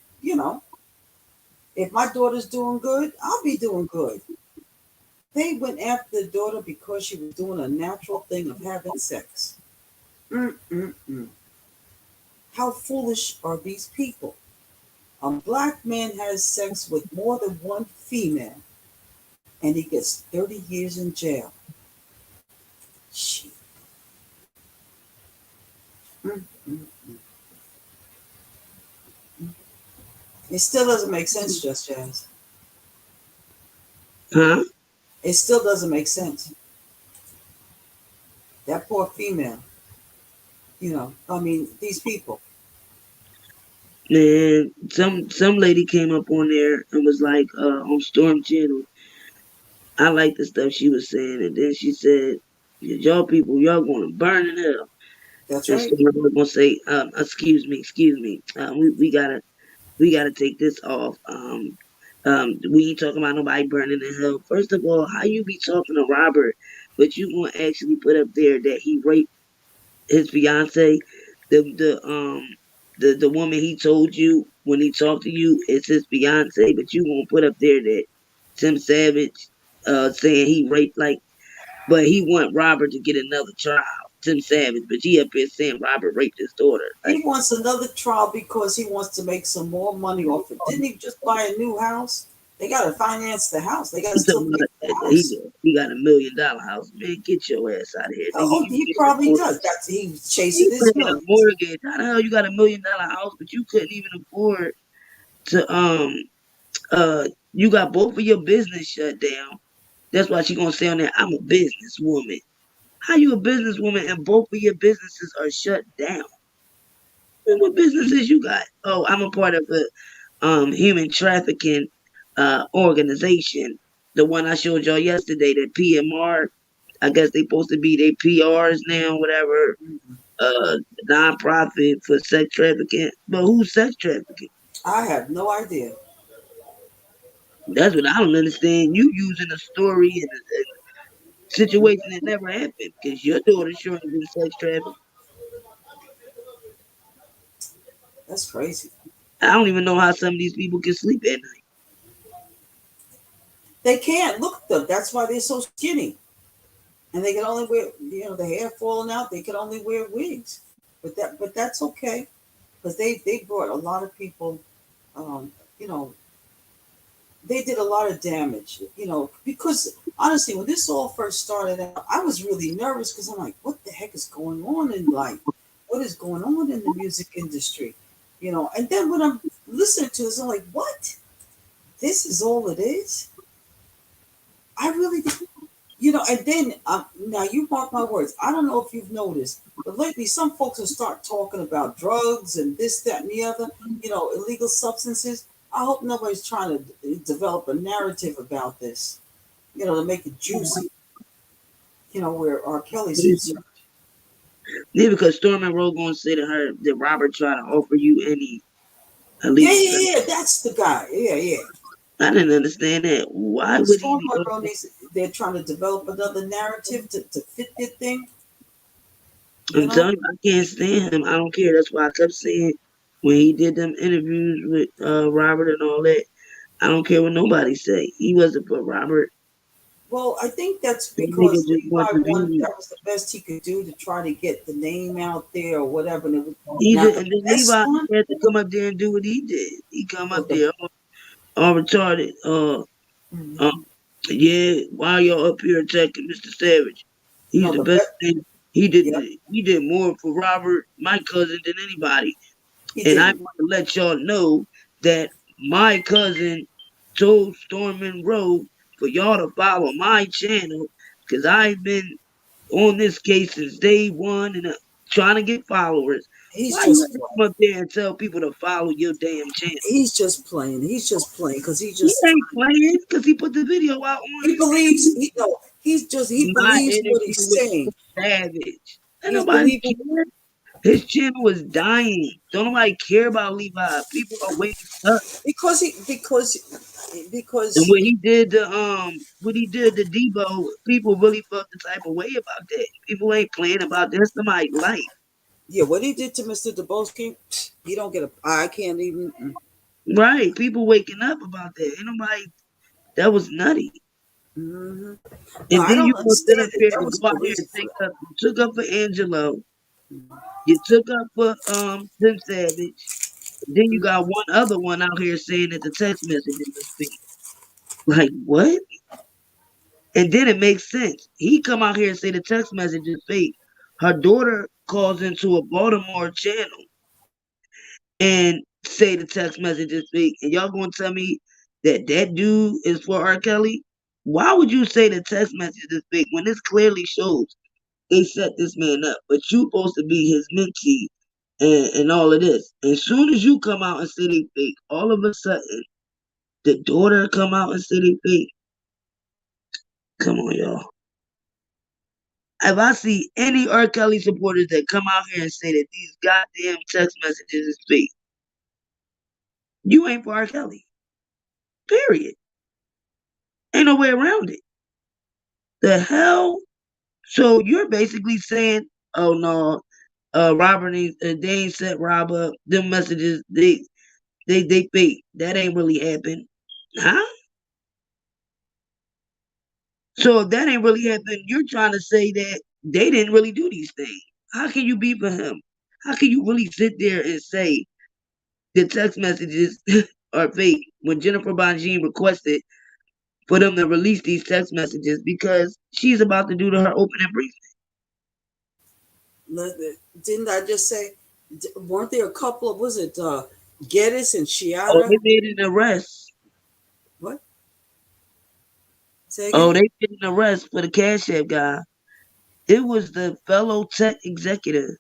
If my daughter's doing good, I'll be doing good. They went after the daughter because she was doing a natural thing of having sex. How foolish are these people? A black man has sex with more than one female, and he gets 30 years in jail. Shit. It still doesn't make sense, Just Jazz. Huh? It still doesn't make sense. That poor female. These people. Man, some lady came up on there and was like, on Storm Channel. I like the stuff she was saying, and then she said, "Y'all people, y'all gonna burn in hell." That's and right. So I'm gonna say, excuse me. We gotta take this off. We ain't talking about nobody burning in hell. First of all, how you be talking to Robert, but you gonna actually put up there that he raped his fiance? The woman he told you when he talked to you is his fiance, but you gonna put up there that Tim Savage saying he raped, but he want Robert to get another trial, Tim Savage, but he up here saying Robert raped his daughter. He wants another trial because he wants to make some more money off it. Didn't he just buy a new house? They got to finance the house. They got to still pay the house. He got $1 million house. Man, get your ass out of here. Oh, he probably does. He's chasing his millions. Mortgage. How the hell you got $1 million house, but you couldn't even afford to you got both of your business shut down. That's why she gonna say on there, I'm a businesswoman. How you a businesswoman and both of your businesses are shut down? And what businesses you got? Oh, I'm a part of a human trafficking organization. The one I showed y'all yesterday, the PMR. I guess they supposed to be their PRs now, whatever. Nonprofit for sex trafficking. But who's sex trafficking? I have no idea. That's what I don't understand. You using a story and a situation that never happened because your daughter sure ain't been sex trafficked. That's crazy. I don't even know how some of these people can sleep at night. They can't. Look at them. That's why they're so skinny. And they can only wear, the hair falling out. They can only wear wigs. But that's okay. Because they brought a lot of people, they did a lot of damage, because honestly, when this all first started out, I was really nervous because I'm like, what the heck is going on in life? What is going on in the music industry? And then when I'm listening to this, I'm like, what? This is all it is? I really, and then, now you mark my words, I don't know if you've noticed, but lately some folks will start talking about drugs and this, that, and the other, illegal substances. I hope nobody's trying to develop a narrative about this, to make it juicy, where Rkelly's concerned. Yeah, because Storm and Rowe gonna say to her that Robert tried to offer you any. Yeah, that's the guy. Yeah. I didn't understand that. Why would Storm and Rowe they're trying to develop another narrative to fit their thing. I'm telling you, I can't stand him. I don't care. That's why I kept saying when he did them interviews with Robert and all that, I don't care what nobody say. He wasn't for Robert. Well, I think that's because Levi wanted, that was the best he could do to try to get the name out there or whatever. And then Levi had to come up there and do what he did. He come up there all retarded. Yeah, why y'all up here attacking Mr. Savage? He's the best thing. He did more for Robert, my cousin, than anybody. And I want to let y'all know that my cousin told Storm Monroe for y'all to follow my channel because I've been on this case since day one and trying to get followers. He's Why just you come up there and tell people to follow your damn channel? He's just playing. He's just playing because he He ain't playing because he put the video out on. He believes he my believes what interview he's with saying. Savage. Ain't He's nobody believing. care. His channel is dying. Don't nobody care about Levi. People are waking up. Because And when he did the Debo, people really felt the type of way about that. People ain't playing about that. Somebody's life. Yeah, what he did to Mr. Dubowski, he don't get a. I can't even. Right, people waking up about that. Ain't nobody. That was nutty. Mm-hmm. And then you gonna sit up here That and was go out the here reason and for take up. You took up for Angelo. You took up for Tim Savage. Then you got one other one out here saying that the text messages are fake. Like what? And then it makes sense. He come out here and say the text message is fake. Her daughter calls into a Baltimore channel and say the text message is fake. And y'all gonna tell me that that dude is for R. Kelly? Why would you say the text message is fake when this clearly shows they set this man up? But you supposed to be his mentee and all of this. As soon as you come out and say they fake, all of a sudden the daughter come out and say they fake. Come on, y'all. If I see any R. Kelly supporters that come out here and say that these goddamn text messages is fake, you ain't for R. Kelly. Period. Ain't no way around it. The hell? So you're basically saying, oh no, Robert ain't, they ain't set Rob up. Them messages, they fake. That ain't really happened. Huh? So if that ain't really happened, you're trying to say that they didn't really do these things. How can you be for him? How can you really sit there and say the text messages are fake when Jennifer Bonjean requested for them to release these text messages because she's about to do her opening brief? Didn't I just say? Weren't there a couple of Geddes and Shiata? Oh, they made an arrest. What? Say again? Oh, they did an arrest for the Cash App guy. It was the fellow tech executive.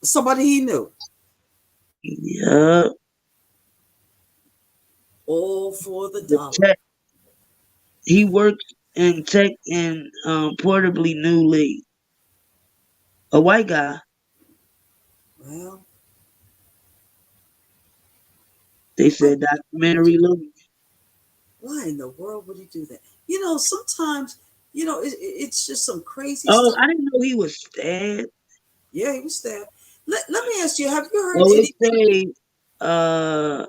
Somebody he knew. Yeah. All for the dollar. Tech. He worked in tech in Portably New League. A white guy. Well, they said documentary Louis. Why in the world would he do that? Sometimes, it's just some crazy stuff. stuff. I didn't know he was stabbed. Yeah, he was stabbed. Let me ask you, have you heard anything? The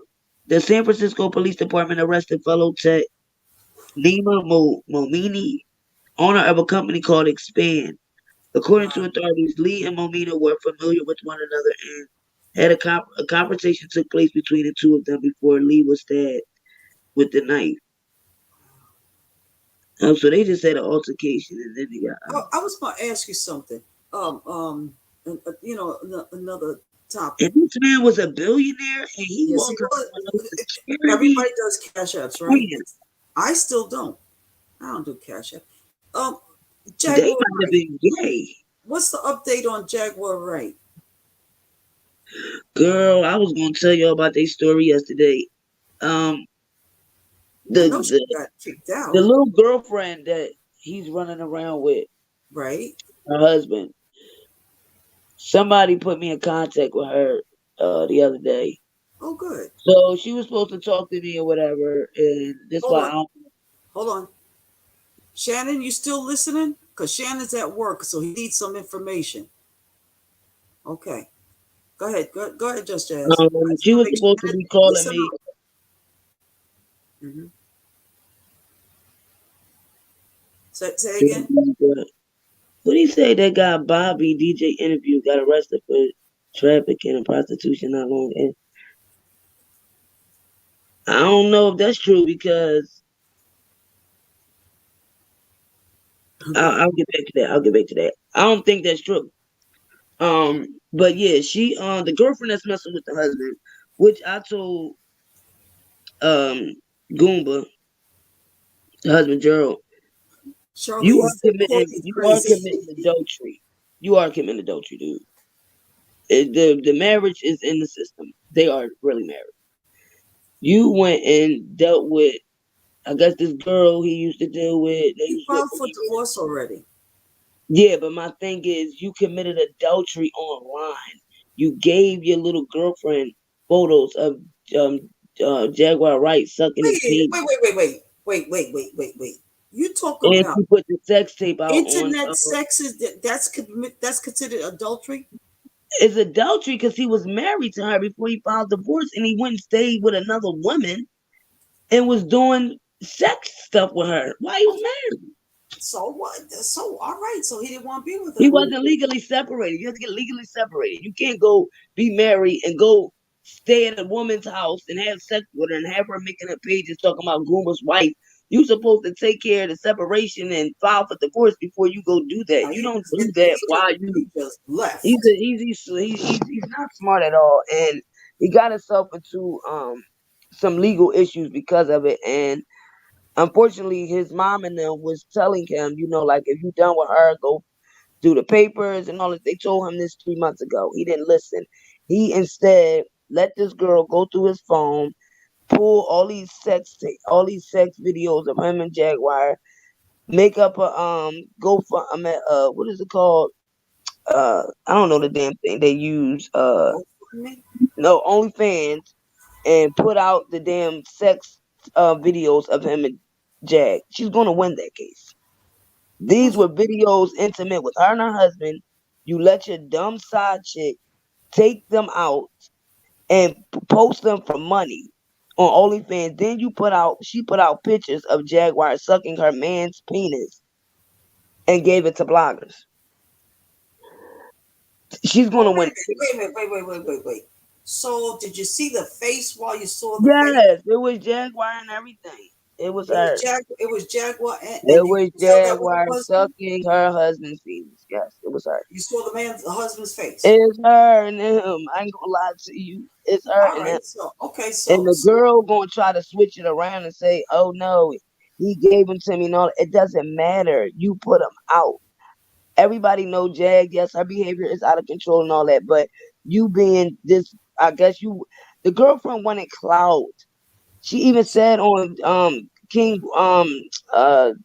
San Francisco Police Department arrested fellow tech Nima Momini, owner of a company called Expand. According to authorities, Lee and Momina were familiar with one another and had a conversation took place between the two of them before Lee was stabbed with the knife. So they just had an altercation and then they got. I was going to ask you something. Another topic. And this man was a billionaire, and he walked around. Everybody does cash apps, right? I still don't. I don't do cash app. Jaguar they might have been gay. What's the update on Jaguar Wright? Girl, I was gonna tell you about their story yesterday. Got kicked out. The little girlfriend that he's running around with, right? Her husband. Somebody put me in contact with her the other day. Oh, good. So she was supposed to talk to me or whatever, and that's why I don't. Hold on. Shannon, you still listening? Because Shannon's at work, so he needs some information. Okay. Go ahead. Go ahead, Just Jazz. She was supposed to be calling me. Mm-hmm. Say again. What do you say that guy Bobby DJ interview got arrested for trafficking and prostitution not long ago? I don't know if that's true because I'll get back to that. I don't think that's true. But yeah, she the girlfriend that's messing with the husband, which I told Goomba, the husband Gerald, you are committing adultery. You are committing adultery, dude. The marriage is in the system. They are really married. You went and dealt with, I guess, this girl he used to deal with. He filed for divorce already. Yeah, but my thing is, you committed adultery online. You gave your little girlfriend photos of Jaguar Wright sucking his penis. Wait. You talk And about she put the sex tape out internet on. sex that's considered adultery. It's adultery because he was married to her before he filed divorce, and he went and stayed with another woman and was doing sex stuff with her while he was married. So what? So all right. So he didn't want to be with her. He wasn't legally separated. You have to get legally separated. You can't go be married and go stay at a woman's house and have sex with her and have her making her pages talking about Goomba's wife. You supposed to take care of the separation and file for divorce before you go do that. You don't do that while you just left. He's not smart at all, and he got himself into some legal issues because of it. And unfortunately, his mom and them was telling him, like, if you done with her, go do the papers and all that. They told him this 3 months ago. He didn't listen. He instead let this girl go through his phone, pull all these sex videos of him and Jaguar, make up a what is it called? I don't know the damn thing they use. No, OnlyFans, and put out the damn sex videos of him and Jag. She's gonna win that case. These were videos intimate with her and her husband. You let your dumb side chick take them out and post them for money on OnlyFans. Then she put out pictures of Jaguar sucking her man's penis and gave it to bloggers. She's gonna win. Wait. So did you see the face while you saw the face? Yes, it was Jaguar and everything. It was her. It was Jaguar. It was Jaguar sucking her husband's penis. Yes, it was her. You saw the husband's face. It's her and him. I ain't gonna lie to you. It's her and him. And the girl gonna try to switch it around and say, "Oh no, he gave him to me." No, it doesn't matter. You put him out. Everybody know Jag. Yes, her behavior is out of control and all that. But you being this, I guess the girlfriend wanted clout. She even said on King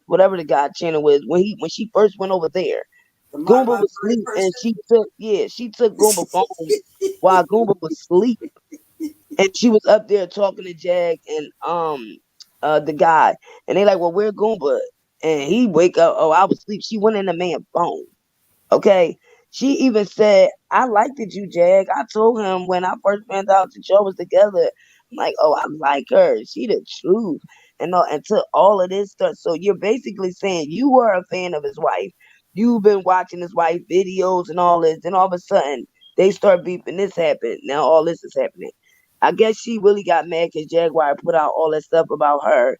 whatever the guy channel was when she first went over there, Goomba was asleep and she took Goomba phone while Goomba was asleep, and she was up there talking to Jag and the guy, and they like, well, where Goomba? And he wake up, oh, I was asleep. She went in the man's phone. Okay. She even said, I liked it, you, Jag. I told him when I first found out that y'all was together, I'm like, oh, I like her. She the truth. And until all of this stuff. So you're basically saying you were a fan of his wife. You've been watching his wife videos and all this. Then all of a sudden, they start beeping. This happened. Now all this is happening. I guess she really got mad because Jaguar put out all that stuff about her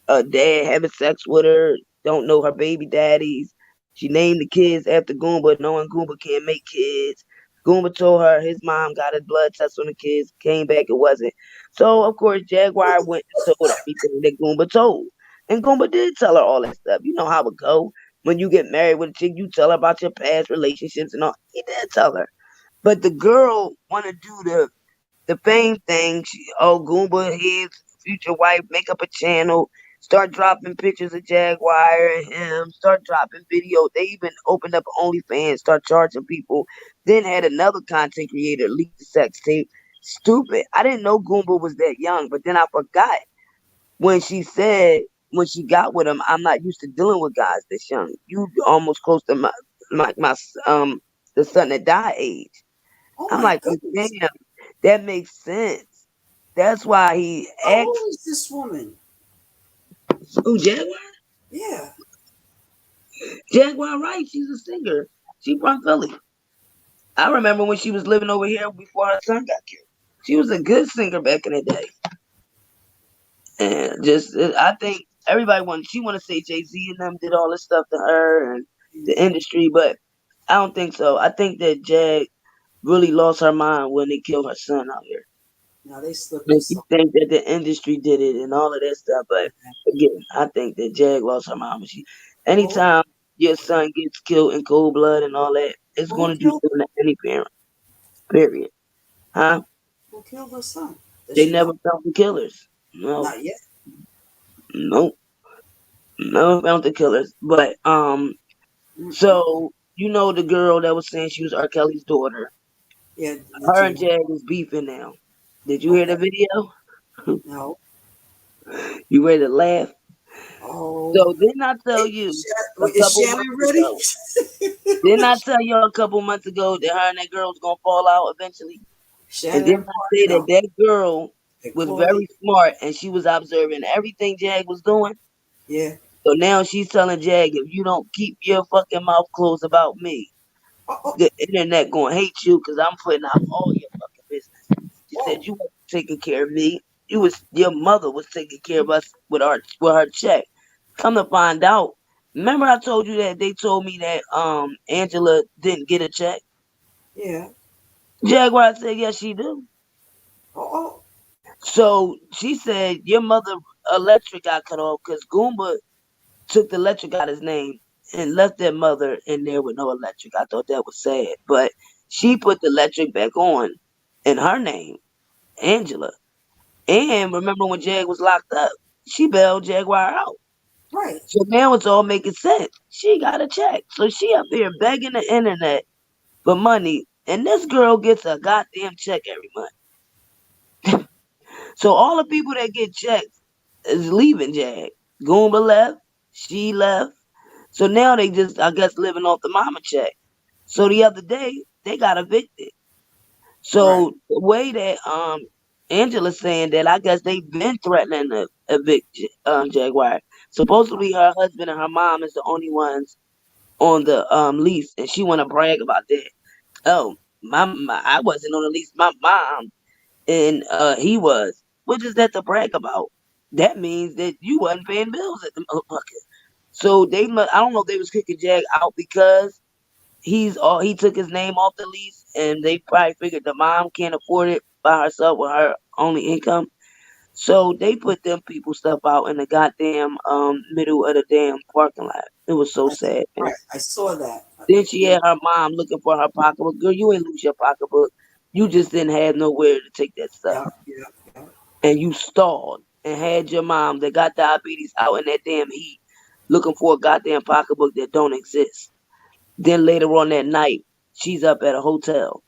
dad having sex with her, don't know her baby daddies. She named the kids after Goomba, knowing Goomba can't make kids. Goomba told her his mom got a blood test on the kids, came back, it wasn't. So, of course, Jaguar went and told everything that Goomba told. And Goomba did tell her all that stuff. You know how it go. When you get married with a chick, you tell her about your past relationships and all. He did tell her. But the girl want to do the fame thing. Goomba, his future wife, make up a channel. Start dropping pictures of Jaguar and him. Start dropping videos. They even opened up OnlyFans. Start charging people. Then had another content creator leak the sex tape. Stupid. I didn't know Goomba was that young. But then I forgot when she said when she got with him, I'm not used to dealing with guys this young. You almost close to my the son that died age. I'm like, damn, that makes sense. That's why he asked. How old is this woman? Who, Jaguar? Yeah. Jaguar Wright, she's a singer. She from Philly. I remember when she was living over here before her son got killed. She was a good singer back in the day. And I think everybody she want to say Jay-Z and them did all this stuff to her and the industry, but I don't think so. I think that Jag really lost her mind when they killed her son out here. Now they slipped And us she up. think that the industry did it and all of that stuff. But again, I think that Jag lost her mind. Anytime your son gets killed in cold blood and all that, it's going to do something to any parent. Period. Huh? Who killed her son? Does They she never know? found the killers. No. Not yet. Nope. Never found the killers. But so you know the girl that was saying she was R. Kelly's daughter. Yeah. Her and Jag is beefing now. Did you hear the video? No. You ready to laugh? Oh. So didn't I tell you a Is couple Shannon months ready? ago? Didn't I tell you a couple months ago that her and that girl was gonna fall out eventually? And didn't I say that that girl was very smart and she was observing everything Jag was doing? Yeah. So now she's telling Jag, if you don't keep your fucking mouth closed about me, the internet gonna hate you because I'm putting out all your fucking business. She said you wasn't taking care of me. Your mother was taking care of us with her check. Come to find out, remember I told you that they told me that Angela didn't get a check? Yeah. Jaguar said yes she do. Oh. So she said your mother electric got cut off because Goomba took the electric out his name and left their mother in there with no electric. I thought that was sad. But she put the electric back on in her name, Angela. And remember when Jag was locked up, she bailed Jaguar out. Right. So now it's all making sense. She got a check. So she up here begging the internet for money. And this girl gets a goddamn check every month. So all the people that get checks is leaving Jag. Goomba left. She left. So now they just, I guess, living off the mama check. So the other day, they got evicted. So the way that Angela's saying that, I guess they've been threatening to evict Jaguar. Supposedly her husband and her mom is the only ones on the lease, and she want to brag about that. Oh, I wasn't on the lease. My mom and he was. What is that to brag about? That means that you wasn't paying bills at the motherfucker. So they I don't know if they was kicking Jag out because he took his name off the lease, and they probably figured the mom can't afford it by herself with her only income. So they put them people stuff out in the goddamn middle of the damn parking lot. It was so sad, man. Right. I saw that. Then she had her mom looking for her pocketbook. Girl, you ain't lose your pocketbook. You just didn't have nowhere to take that stuff. Yeah. And you stalled and had your mom that got diabetes out in that damn heat looking for a goddamn pocketbook that don't exist. Then later on that night, she's up at a hotel.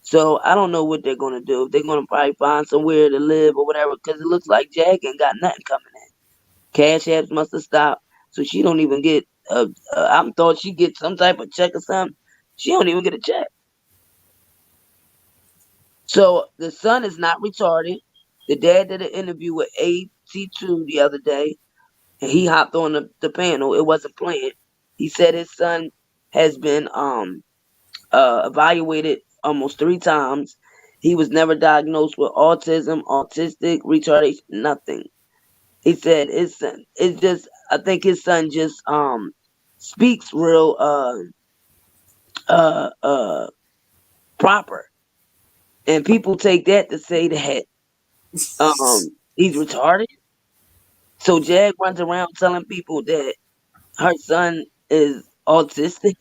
So I don't know what they're gonna do. They're gonna probably find somewhere to live or whatever, because it looks like Jag ain't got nothing coming in. Cash apps must have stopped, so she don't even get. I thought she get some type of check or something. She don't even get a check. So the son is not retarded. The dad did an interview with AT2 the other day, and he hopped on the panel. It wasn't planned. He said his son has been evaluated almost 3 times. He was never diagnosed with autism, autistic, retardation, nothing. He said his son, it's just, I think his son just speaks real proper. And people take that to say that he's retarded. So Jag runs around telling people that her son is autistic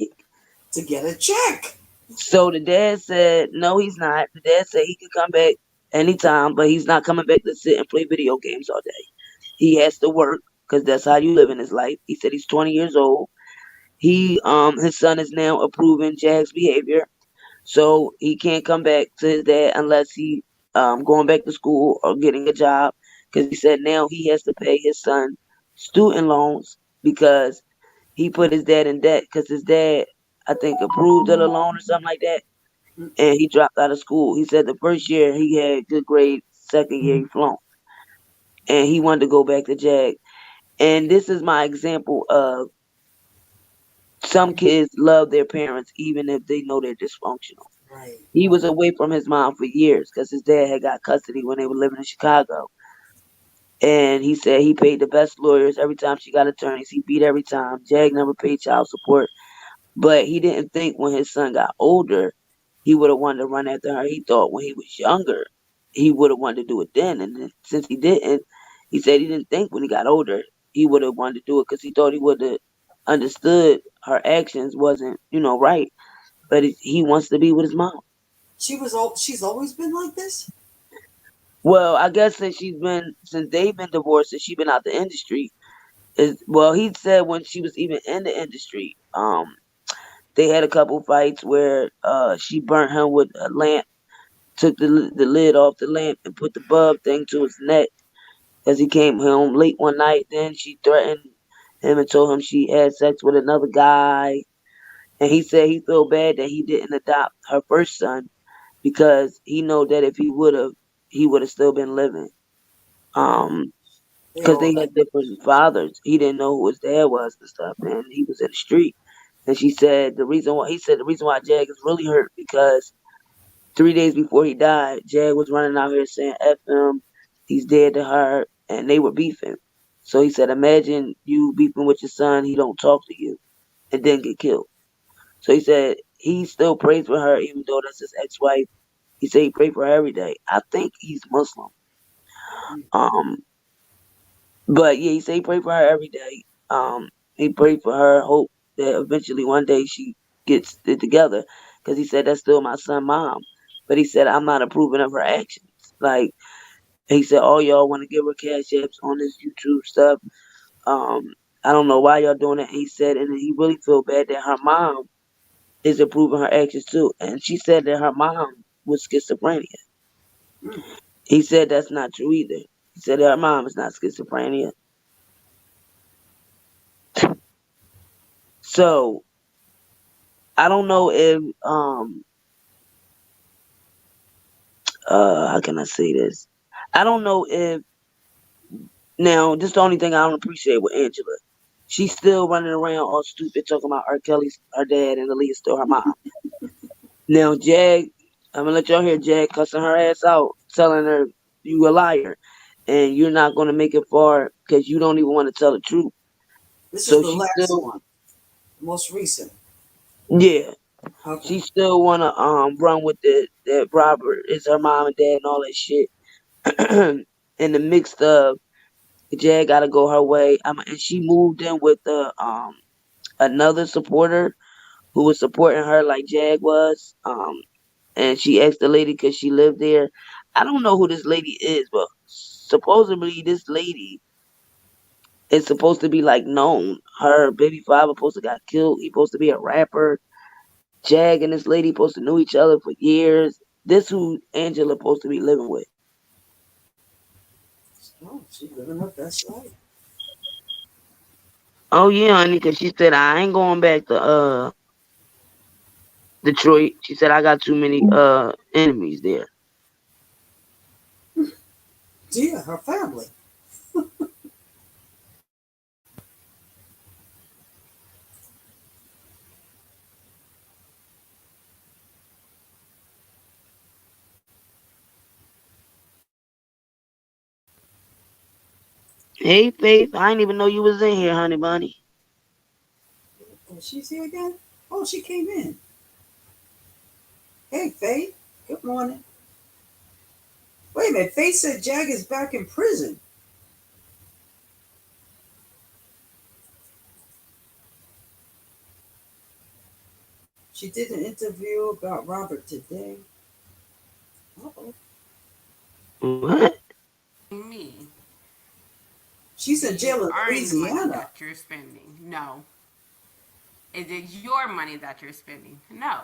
to get a check. So the dad said, no, he's not. The dad said he could come back anytime, but he's not coming back to sit and play video games all day. He has to work because that's how you live in his life. He said he's 20 years old. His son is now approving Jag's behavior, so he can't come back to his dad unless he going back to school or getting a job. Because he said now he has to pay his son student loans because he put his dad in debt because his dad, I think, approved of the loan or something like that, and he dropped out of school. He said the first year he had good grades, second year he flunked, and he wanted to go back to Jag. And this is my example of some kids love their parents even if they know they're dysfunctional. Right. He was away from his mom for years because his dad had got custody when they were living in Chicago. And he said he paid the best lawyers every time she got attorneys. He beat every time. Jag never paid child support. But he didn't think when his son got older, he would have wanted to run after her. He thought when he was younger, he would have wanted to do it then. And then, since he didn't, he said he didn't think when he got older he would have wanted to do it because he thought he would have understood her actions wasn't, right. But he wants to be with his mom. She's always been like this. Well, I guess since they've been divorced, since she's been out the industry. He said when she was even in the industry, they had a couple fights where she burnt him with a lamp, took the lid off the lamp and put the bulb thing to his neck as he came home late one night. Then she threatened him and told him she had sex with another guy. And he said he felt bad that he didn't adopt her first son because he know that if he would have still been living. Because they had different fathers. He didn't know who his dad was and stuff, and he was in the street. And he said the reason why Jag is really hurt because 3 days before he died, Jag was running out here saying F him, he's dead to her, and they were beefing. So he said, imagine you beefing with your son, he don't talk to you, and then get killed. So he said he still prays for her, even though that's his ex-wife. He said he prayed for her every day. I think he's Muslim. But yeah, he said he prayed for her every day. He prayed for her, hope that eventually one day she gets it together. Because he said that's still my son, mom. But he said I'm not approving of her actions. Like he said, all y'all want to give her cash apps on this YouTube stuff. I don't know why y'all doing it. He said, and he really feel bad that her mom is approving her actions too. And she said that her mom was schizophrenia. He said that's not true either. He said that her mom is not schizophrenia. So I don't know if how can I say this? I don't know if now this is the only thing I don't appreciate with Angela. She's still running around all stupid talking about Rkelly's her dad and Aaliyah's still her mom. Now Jag, I'm gonna let y'all hear Jag cussing her ass out, telling her you a liar and you're not gonna make it far because you don't even want to tell the truth. This So is the last one, most recent. Yeah. Okay. She still wanna run with that Robert is her mom and dad and all that shit. In the mix of Jag gotta go her way. And she moved in with another supporter who was supporting her like Jag was. And she asked the lady because she lived there. I don't know who this lady is, but supposedly this lady is supposed to be like known. Her baby father supposed to got killed. He supposed to be a rapper. Jag and this lady supposed to know each other for years. This who Angela supposed to be living with. Oh, she's living her best life. Oh yeah, honey, because she said I ain't going back to Detroit. She said I got too many enemies there. Yeah, her family. Hey Faith, I didn't even know you was in here, honey bunny. Oh, she's here again? Oh, she came in. Hey, Faith. Good morning. Wait a minute. Faith said Jag is back in prison. She did an interview about Robert today. Uh-oh. What? Me. She's in jail in Money Louisiana. that you're spending. No. Is it your money that you're spending? No.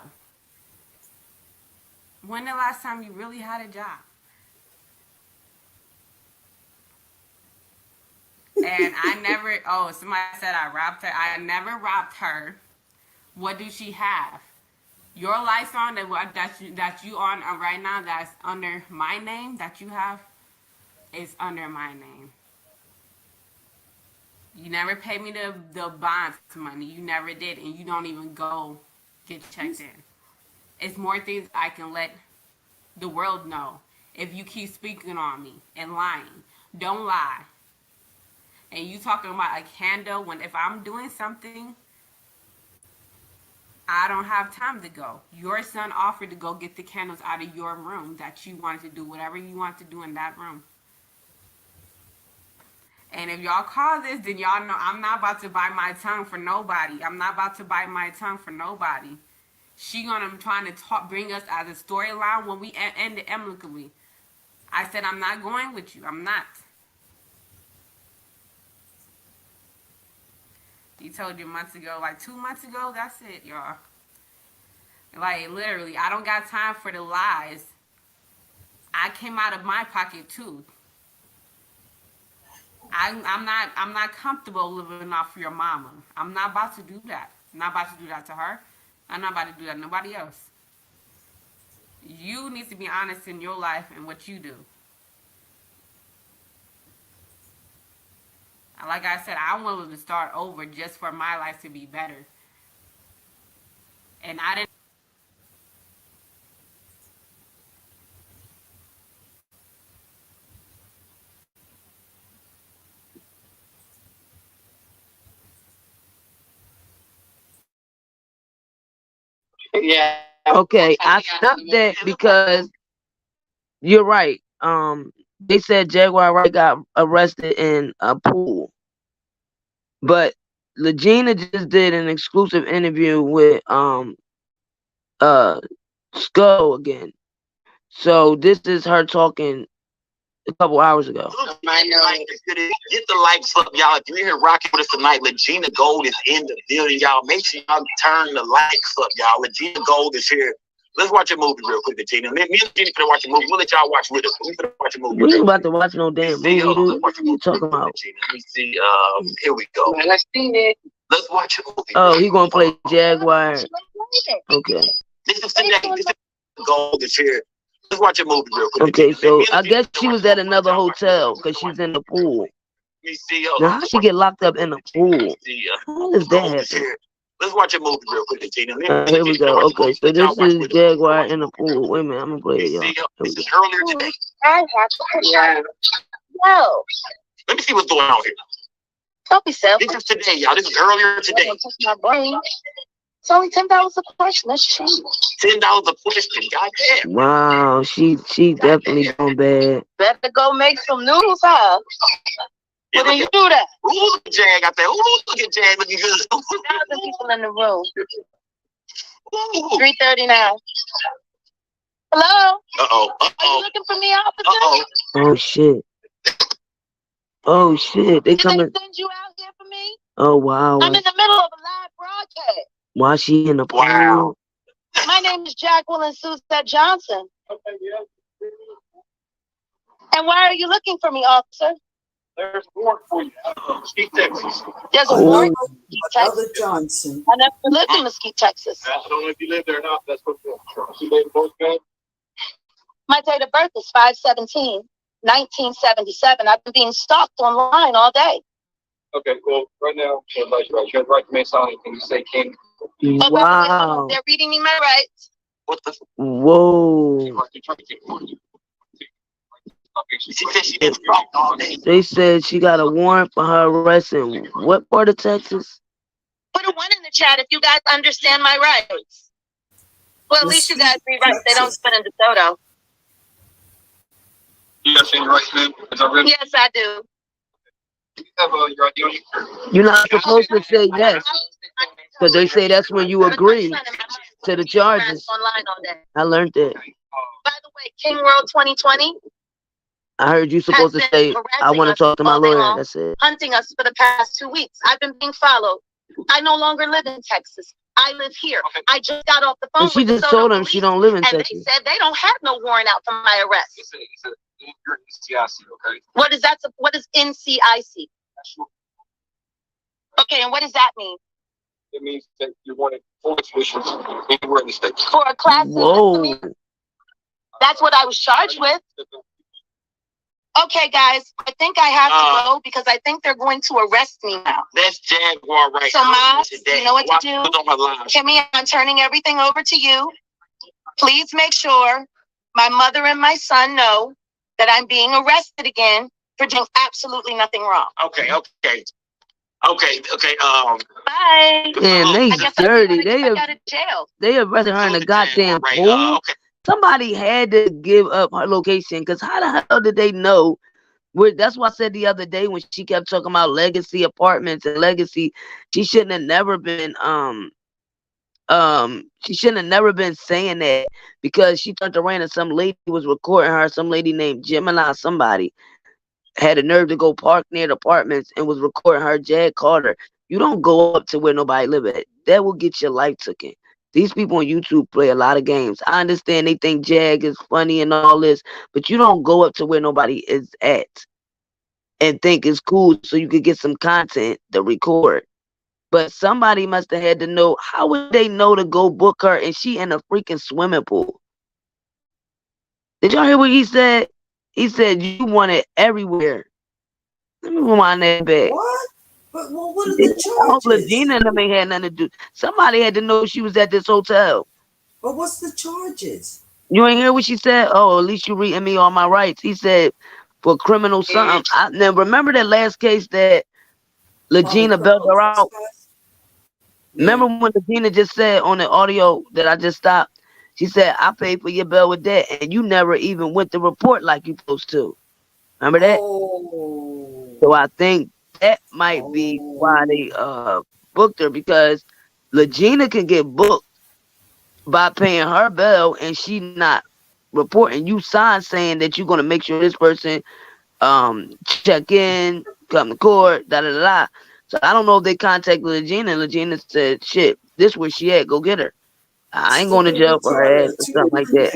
When the last time you really had a job? And I never, somebody said I robbed her. I never robbed her. What do she have? Your lights on that you on right now that's under my name that you have is under my name. You never paid me the bonds money. You never did, and you don't even go get checked in. It's more things I can let the world know if you keep speaking on me and lying. Don't lie. And you talking about a candle when if I'm doing something, I don't have time to go. Your son offered to go get the candles out of your room that you wanted to do whatever you want to do in that room. And if y'all call this, then y'all know I'm not about to bite my tongue for nobody. I'm not about to bite my tongue for nobody. She gonna trying to bring us as a storyline when we end it amicably. I said I'm not going with you. I'm not. He told you months ago, like 2 months ago. That's it, y'all. Like literally, I don't got time for the lies. I came out of my pocket too. I'm not comfortable living off your mama. I'm not about to do that. I'm not about to do that to her. I'm not about to do that to nobody else. You need to be honest in your life and what you do. Like I said, I'm willing to start over just for my life to be better. And I didn't. Yeah. Okay, I stopped that because you're right. They said Jaguar Wright got arrested in a pool, but Legina just did an exclusive interview with Skull again. So this is her talking a couple hours ago. Get the likes up, y'all. If you're here rocking with us tonight, Legina Gold is in the building, y'all. Make sure y'all turn the likes up, y'all. Legina Gold is here. Let's watch a movie real quick, Legina. Me and Legina finna watch a movie. We'll let y'all watch with us. We finna watch a movie. We ain't about to watch no damn movie, dude. What you talking about? Let me see. Here we go. Let's see it. Let's watch a movie. Oh, he gonna play Jaguar. Okay. This is today. This is Gold is here. Let's watch a movie real quick. Okay, so I guess she was at another hotel because she's in the pool. Now, how she get locked up in the pool? How does that happen? Let's watch a movie real quick, Tina. Here we go. Okay, so this is Jaguar in the pool. Wait a minute, I'm gonna play it, y'all. This is earlier today. Yeah. No. Let me see what's going on here. Don't be selfish. This is today, y'all. This is earlier today. My brain. It's only $10 a question. That's cheap. $10 a question. Goddamn. Wow, she definitely going bad. Better go make some noodles, huh? Yeah, What do you do that? Ooh, look at Jag out there. Ooh, look at Jag looking good. 1,000 people in the room. 3:39. Hello? Uh-oh. Are you looking for me, officer? Uh-oh. Oh shit. Oh shit. They Did coming. they send you out here for me? Oh wow. I'm in the middle of a live broadcast. Why she in the pool? Wow. My name is Jacqueline Suzette Johnson. And why are you looking for me, officer? There's a warrant for you. Mesquite, Texas. There's a warrant for Brother Johnson. I never lived in Mesquite, Texas. I don't know if you live there or not. That's what you made both guys. My date of birth is 5/17/1977. I've been being stalked online all day. Okay, well, right now, you have the right to remain silent. Can you say king? Wow. They're reading me my rights. What the? Whoa. She said she been stalked all day. They said she got a warrant for her arrest in what part of Texas? Put a 1 in the chat if you guys understand my rights. Well, at least you guys read rights. They don't spit in DeSoto. You got your rights, man? Is that ready? Yes, I do. You have your ID on you? You're not supposed to say yes, because they say that's when you agree to the charges. Online all day. I learned that. By the way, King World 2020. I heard you supposed to say, I want to talk to my lawyer. That's it. Hunting us for the past 2 weeks. I've been being followed. I no longer live in Texas. I live here. I just got off the phone And she with the just told him she don't live in and Texas. they said they don't have no warrant out for my arrest. You're in CIC, okay? What is that? What is NCIC? Okay, and what does that mean? It means that you wanted full exhibitions anywhere in the state. For a class C Whoa. misdemeanor? That's what I was charged with. Okay, guys, I think I have to go because I think they're going to arrest me now. That's Jaguar right So, Ma, today. you know what to do? Put on her line. Kimmy, I'm turning everything over to you. Please make sure my mother and my son know that I'm being arrested again for doing absolutely nothing wrong. Okay. Okay. Bye. Damn, they dirty. They arrested her in the goddamn pool. Okay. Somebody had to give up her location because how the hell did they know? That's why I said the other day when she kept talking about legacy apartments and legacy, she shouldn't have never been she shouldn't have never been saying that because she turned around and some lady was recording her. Some lady named Gemini, somebody had a nerve to go park near the apartments and was recording her. Jag called her. You don't go up to where nobody live at. That will get your life taken. These people on YouTube play a lot of games. I understand they think Jag is funny and all this, but you don't go up to where nobody is at and think it's cool so you could get some content to record. But somebody must have had to know. How would they know to go book her and she in a freaking swimming pool? Did y'all hear what he said? He said you want it everywhere. Let me rewind that back. What? But well, what are the charges? Gina and them ain't had nothing to do. Somebody had to know she was at this hotel. But what's the charges? You ain't hear what she said? Oh, at least you reading me all my rights. He said for criminal something. Now remember that last case that Legina bailed her out? Remember when Legina just said on the audio that I just stopped? She said, I paid for your bail with that, and you never even went to report like you supposed to. Remember that? Oh. So I think that might be why they booked her, because Legina can get booked by paying her bail and she not reporting. You sign saying that you're gonna make sure this person check in, come to court, da da da. So I don't know if they contacted Legina and Legina said, shit, this where she at, go get her. I ain't going to jail for her ass or something like that.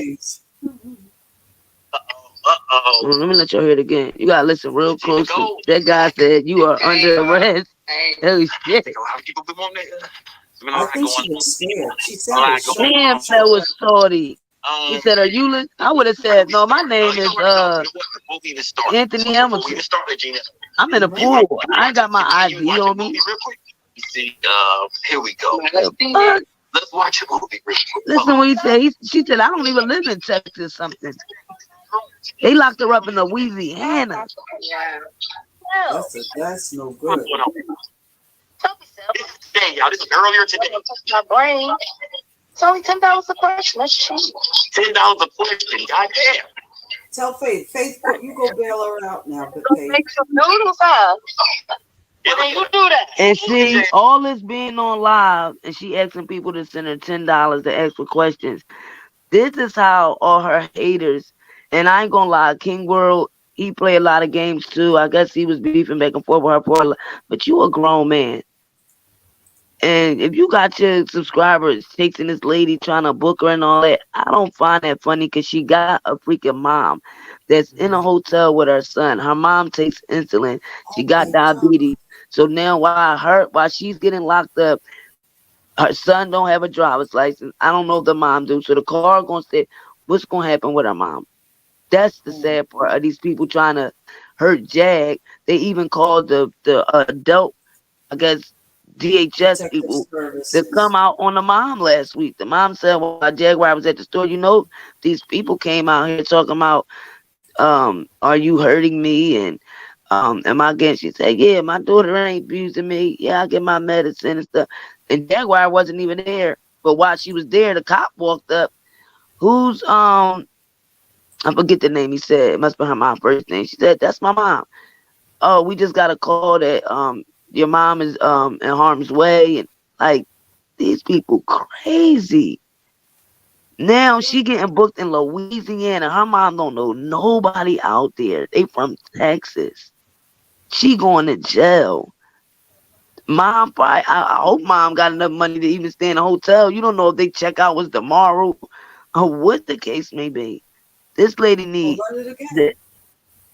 Let me let y'all hear it again. You gotta listen real closely. That guy said you are under arrest. Holy shit. I think she was scared. She sounded shocked. Damn, that was salty. He said, are you listening? I would have said, no, my name is Anthony Hamilton. I'm in a pool. I ain't got my ID on me. Here we go. Let's watch a movie real quick. Listen what he said. She said, I don't even live in Texas something. They locked her up in Louisiana. That's no good. Today, y'all. This is earlier today. My brain. It's only $10 a question. That's cheap. $10 a question. Goddamn. Tell Faith. Faith, you go bail her out now. But Faith. Make some noodles out. When you do that. And see, all this being on live, and she asking people to send her $10 to ask for questions. This is how all her haters, and I ain't gonna lie, King World, he play a lot of games too. I guess he was beefing back and forth with her, but you a grown man. And if you got your subscribers chasing this lady, trying to book her and all that, I don't find that funny because she got a freaking mom that's in a hotel with her son. Her mom takes insulin. She got diabetes. So now while she's getting locked up, her son don't have a driver's license. I don't know if the mom do. So the car gonna say, what's gonna happen with her mom? That's the sad part of these people trying to hurt Jag. They even called the adult, I guess, DHS people to come out on the mom last week. The mom said, well, while Jaguar was at the store, these people came out here talking about, are you hurting me? And am I getting? She said, yeah, my daughter ain't abusing me. Yeah, I get my medicine and stuff. And Jaguar wasn't even there. But while she was there, the cop walked up. Who's I forget the name he said. It must be her mom's first name. She said, that's my mom. Oh, we just got a call that your mom is in harm's way. And like, these people crazy. Now she getting booked in Louisiana. Her mom don't know nobody out there. They from Texas. She going to jail. Mom probably, I hope mom got enough money to even stay in a hotel. You don't know if they check out was tomorrow or what the case may be. This lady needs the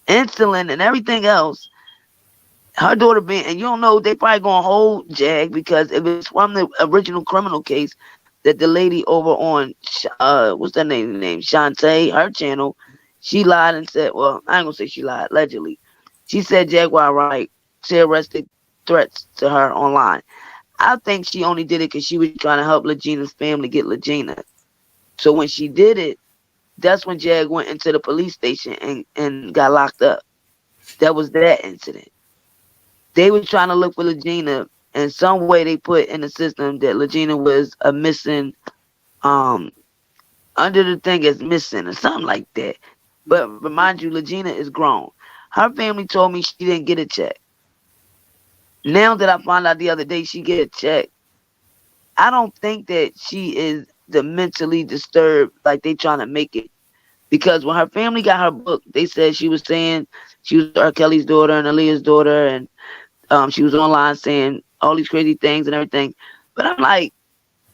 insulin and everything else. Her daughter being, and you don't know, they probably gonna hold Jag because if it's from the original criminal case that the lady over on what's that name? Shantae, her channel, she lied and said, well, I ain't gonna say she lied, allegedly. She said Jaguar right. She arrested threats to her online. I think she only did it because she was trying to help Legina's family get Legina. So when she did it, that's when Jag went into the police station and got locked up. That was that incident. they were trying to look for Legina, and some way they put in the system that Legina was a missing, under the thing as missing or something like that. But remind you, Legina is grown. Her family told me she didn't get a check. Now that I found out the other day she get a check, I don't think that she is the mentally disturbed like they trying to make it. Because when her family got her book, they said she was saying she was Rkelly's daughter and Aaliyah's daughter, and she was online saying all these crazy things and everything. But I'm like,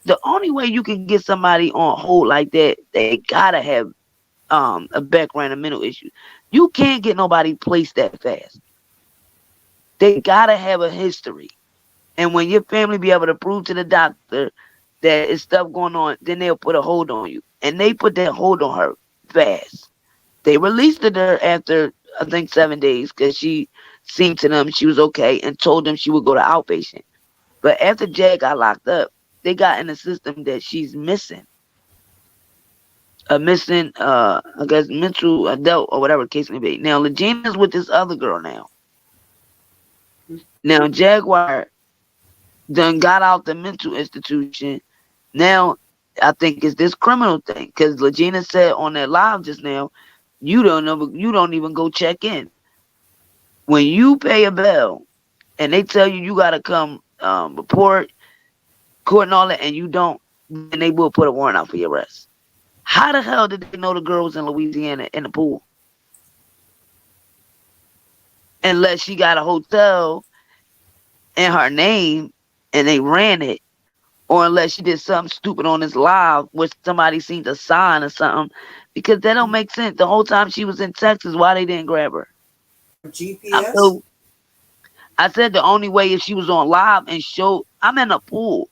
the only way you can get somebody on hold like that, they gotta have a background of mental issues. You can't get nobody placed that fast. They gotta have a history. And when your family be able to prove to the doctor that it's stuff going on, then they'll put a hold on you. And they put that hold on her fast. They released her after, I think, 7 days because she seemed to them she was okay and told them she would go to outpatient. But after Jag got locked up, they got in the system that she's missing. I guess, mental adult or whatever the case may be. Now, Legina's with this other girl now. Now, Jaguar done got out the mental institution. Now, I think it's this criminal thing. Because Legina said on that live just now, you don't even go check in. When you pay a bill and they tell you got to come report, court and all that, and you don't, then they will put a warrant out for your arrest. How the hell did they know the girl was in Louisiana in the pool? Unless she got a hotel in her name and they ran it, or unless she did something stupid on this live where somebody seen a sign or something, because that don't make sense. The whole time she was in Texas, why they didn't grab her? GPS? I said the only way if she was on live and showed I'm in a pool.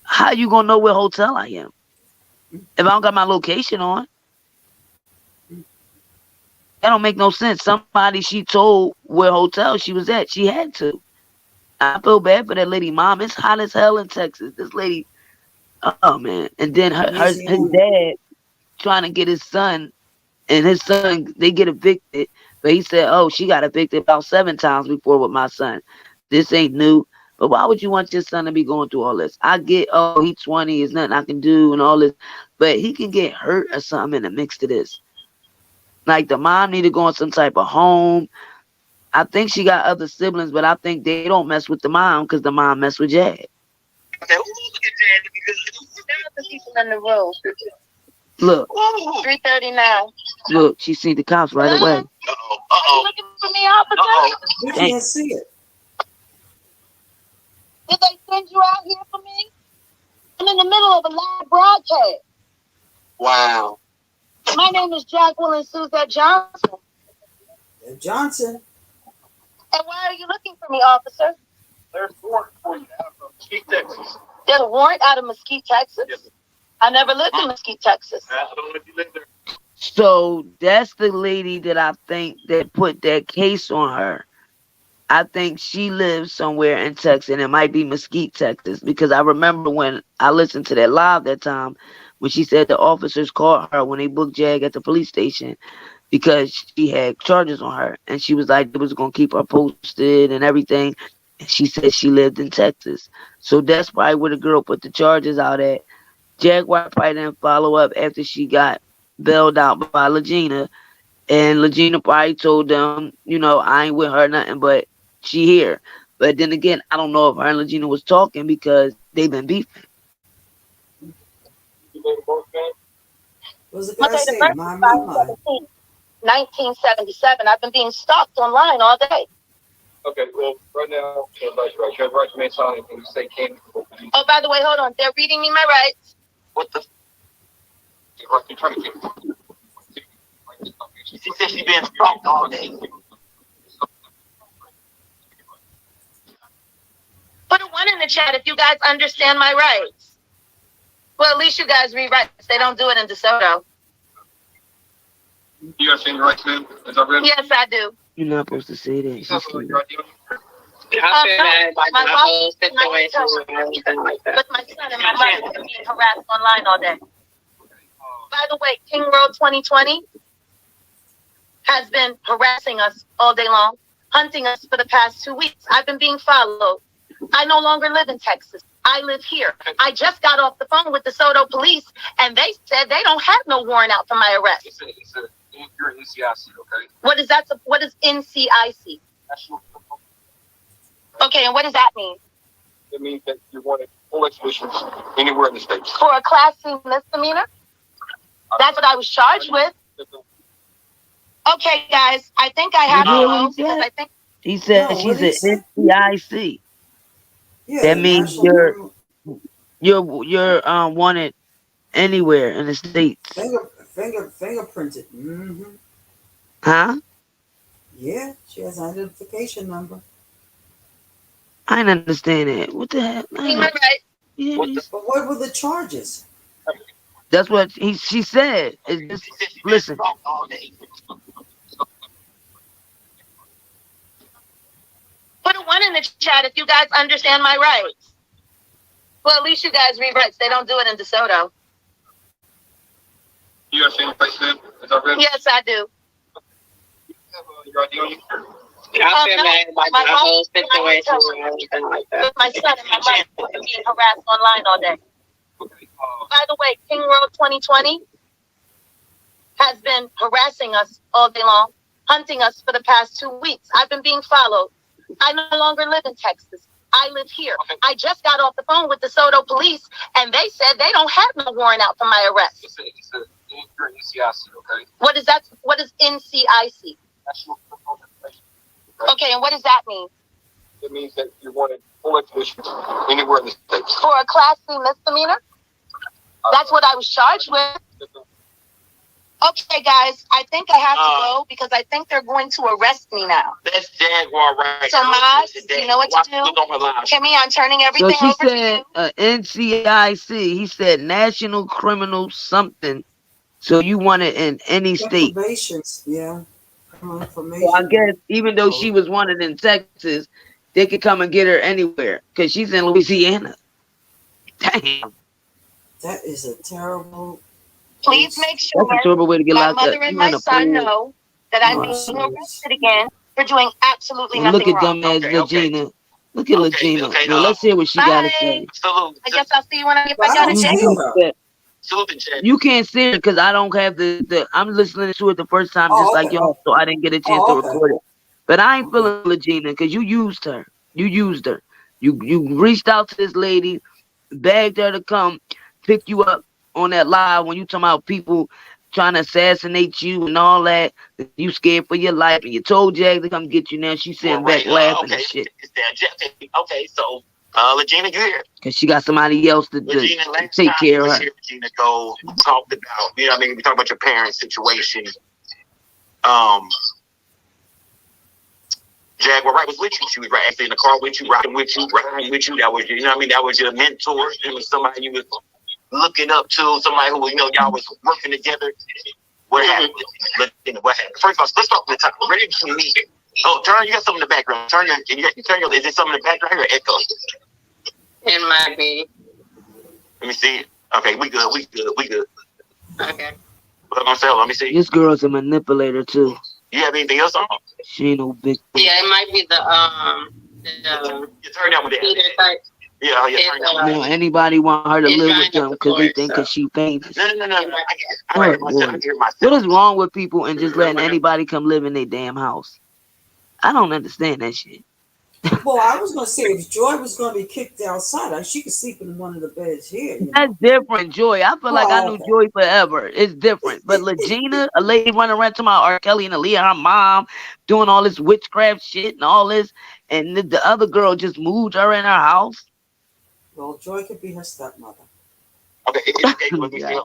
How you gonna know what hotel I am if I don't got my location on? That don't make no sense. Somebody she told where hotel she was at. She had to. I feel bad for that lady mom. It's hot as hell in Texas. This lady, oh man. And then his dad trying to get his son, and his son, they get evicted. But he said, oh, she got evicted about 7 times before with my son. This ain't new. But why would you want your son to be going through all this? I get, oh, he's 20, there's nothing I can do and all this. But he can get hurt or something in the mix to this. Like the mom need to go in some type of home. I think she got other siblings, but I think they don't mess with the mom because the mom mess with Jag. People in the room. Look. 339. Look, she seen the cops right away. You looking for me, officer? We can't see it. Did they send you out here for me? I'm in the middle of a live broadcast. Wow. My name is Jacqueline Suzette Johnson. Johnson. And why are you looking for me, officer? There's a warrant for you out of Mesquite, Texas. There's a warrant out of Mesquite, Texas? Yes. I never lived in Mesquite, Texas. I don't know if you live there. So that's the lady that I think that put that case on her. I think she lives somewhere in Texas, and it might be Mesquite, Texas, because I remember when I listened to that live that time when she said the officers called her when they booked Jag at the police station because she had charges on her, and she was like, they was going to keep her posted and everything. And she said she lived in Texas. So that's probably where the girl put the charges out at. Jaguar probably didn't follow up after she got bailed out by Legina. And Legina probably told them, I ain't with her nothing, but she here. But then again, I don't know if her and Legina was talking because they've been beefing. Was the guy saying, my. 1977. I've been being stalked online all day. Okay, well, right now, you have right to remain silent when you say candy. Oh, by the way, hold on. They're reading me my rights. What the? You're trying to get. She said she's been stalked all day. Put a 1 in the chat if you guys understand my rights. Well, at least you guys read rights. They don't do it in DeSoto. You understand your rights, man? Is that real? Yes, I do. You're not supposed to say that. My whole situation with my son and my mother being harassed online all day. By the way, King Road 2020 has been harassing us all day long. hunting us for the past 2 weeks. I've been being followed. I no longer live in Texas. I live here. I just got off the phone with the DeSoto police, and they said they don't have no warrant out for my arrest. You're in NCIC, okay? What is that? What is NCIC? Okay, and what does that mean? It means that you wanted full extradition anywhere in the States. For a Class C misdemeanor? That's what I was charged with. Okay, guys, I think I have to go because I think He said No, what she's he an NCIC. Yeah, That means national you're wanted anywhere in the states. fingerprinted. Mm-hmm. Huh? Yeah, she has an identification number. I didn't understand that. What the hell? Yeah, But what were the charges? that's what she said. It's just, listen. put a 1 in the chat if you guys understand my rights. Well, at least you guys read rights. They don't do it in DeSoto. You got same place then? Is that right? Yes, I do. Your ID on you? I feel bad about my whole situation or anything like that. With my son and my mother were being harassed online all day. By the way, King World 2020 has been harassing us all day long, hunting us for the past 2 weeks. I've been being followed. I no longer live in Texas. I live here. I just got off the phone with the DeSoto police, and they said they don't have no warrant out for my arrest. You're in NCIC, okay? What is that? What is NCIC? Okay, and what does that mean? It means that you wanted full extradition anywhere in the States. For a Class C misdemeanor? That's what I was charged with. Okay, guys, I think I have to go because I think they're going to arrest me now. That's Jaguar right. So, Maz, you know what to do? Kimmy, I'm turning everything So she over to said you. NCIC. He said National Criminal something. So you want it in any state. Yeah. Information. So I guess even though she was wanted in Texas, they could come and get her anywhere because she's in Louisiana. Damn. That is a terrible. Please make sure That's a terrible way to get my locked mother up. and You my in a son pool. know that I'm being arrested again for doing absolutely And nothing look at wrong. dumbass Legina. Look at Legina. Well, let's hear what she got to say. I guess I'll see you when I get back out of jail. You can't see it because I don't have the. I'm listening to it the first time, just like y'all, so I didn't get a chance to record it. But I ain't feeling Legina because you used her. You used her. You reached out to this lady, begged her to come pick you up on that live when you talking about people trying to assassinate you and all that. You scared for your life, and you told Jag to come get you. Now she's sitting back laughing and shit. Okay, so Legina, you here? Because she got somebody else to Regina, last take time care you of was her. here, Regina, go talked about, you know what I mean? We talked about your parents' situation. Jaguar Wright was with you. She was right actually in the car with you, riding with you. That was, you know what I mean? That was your mentor. It was somebody you was looking up to, somebody who, you know, y'all was working together. What happened? What happened? First of all, let's start from the top. Where did you meet? Oh, turn, you got something in the background. Turn your, is there something in the background or echo? It might be. Let me see. Okay, we good. Okay. What I'm gonna say? Let me see. This girl's a manipulator too. You have anything else on? She ain't no big. Yeah, it might be the You turn down with that. Peter type. Yeah, yeah. Now anybody want her to it's live right with them up the because they court, think so. because she famous. No. Oh, boy. What is wrong with people and just letting anybody come live in their damn house? I don't understand that shit. Well, I was going to say if Joy was going to be kicked outside, she could sleep in one of the beds here. You know? That's different, Joy. I feel like I knew Joy forever. It's different. But Legina, a lady running around to my Rkelly and Aaliyah, her mom, doing all this witchcraft shit and all this, and the other girl just moved her in her house. Well, Joy could be her stepmother. Okay, let me see.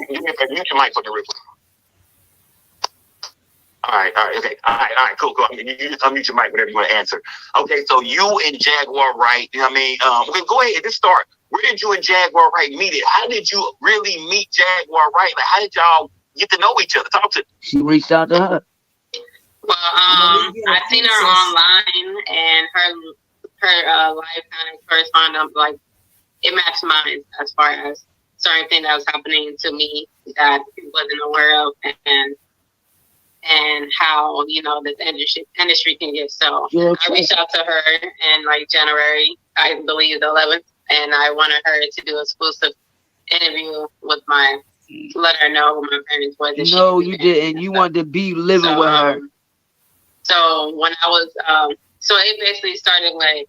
Mute your mic for the rip. All right, okay. All right, cool. I mean, you just unmute your mic whenever you want to answer. Okay, so you and Jaguar Wright, you know what I mean? Okay, go ahead, let's start. Where did you and Jaguar Wright meet it? How did you really meet Jaguar Wright? Like, how did y'all get to know each other? Talk to. She reached out to her. Well, I seen her online, and her life kind of corresponded, like, it matched mine as far as certain things that was happening to me that he wasn't aware of, and how, you know, this industry can get. So I reached out to her in like January, I believe the 11th, and I wanted her to do an exclusive interview with let her know who my parents was. No, you didn't. You wanted to be living with her. So when I was, so it basically started like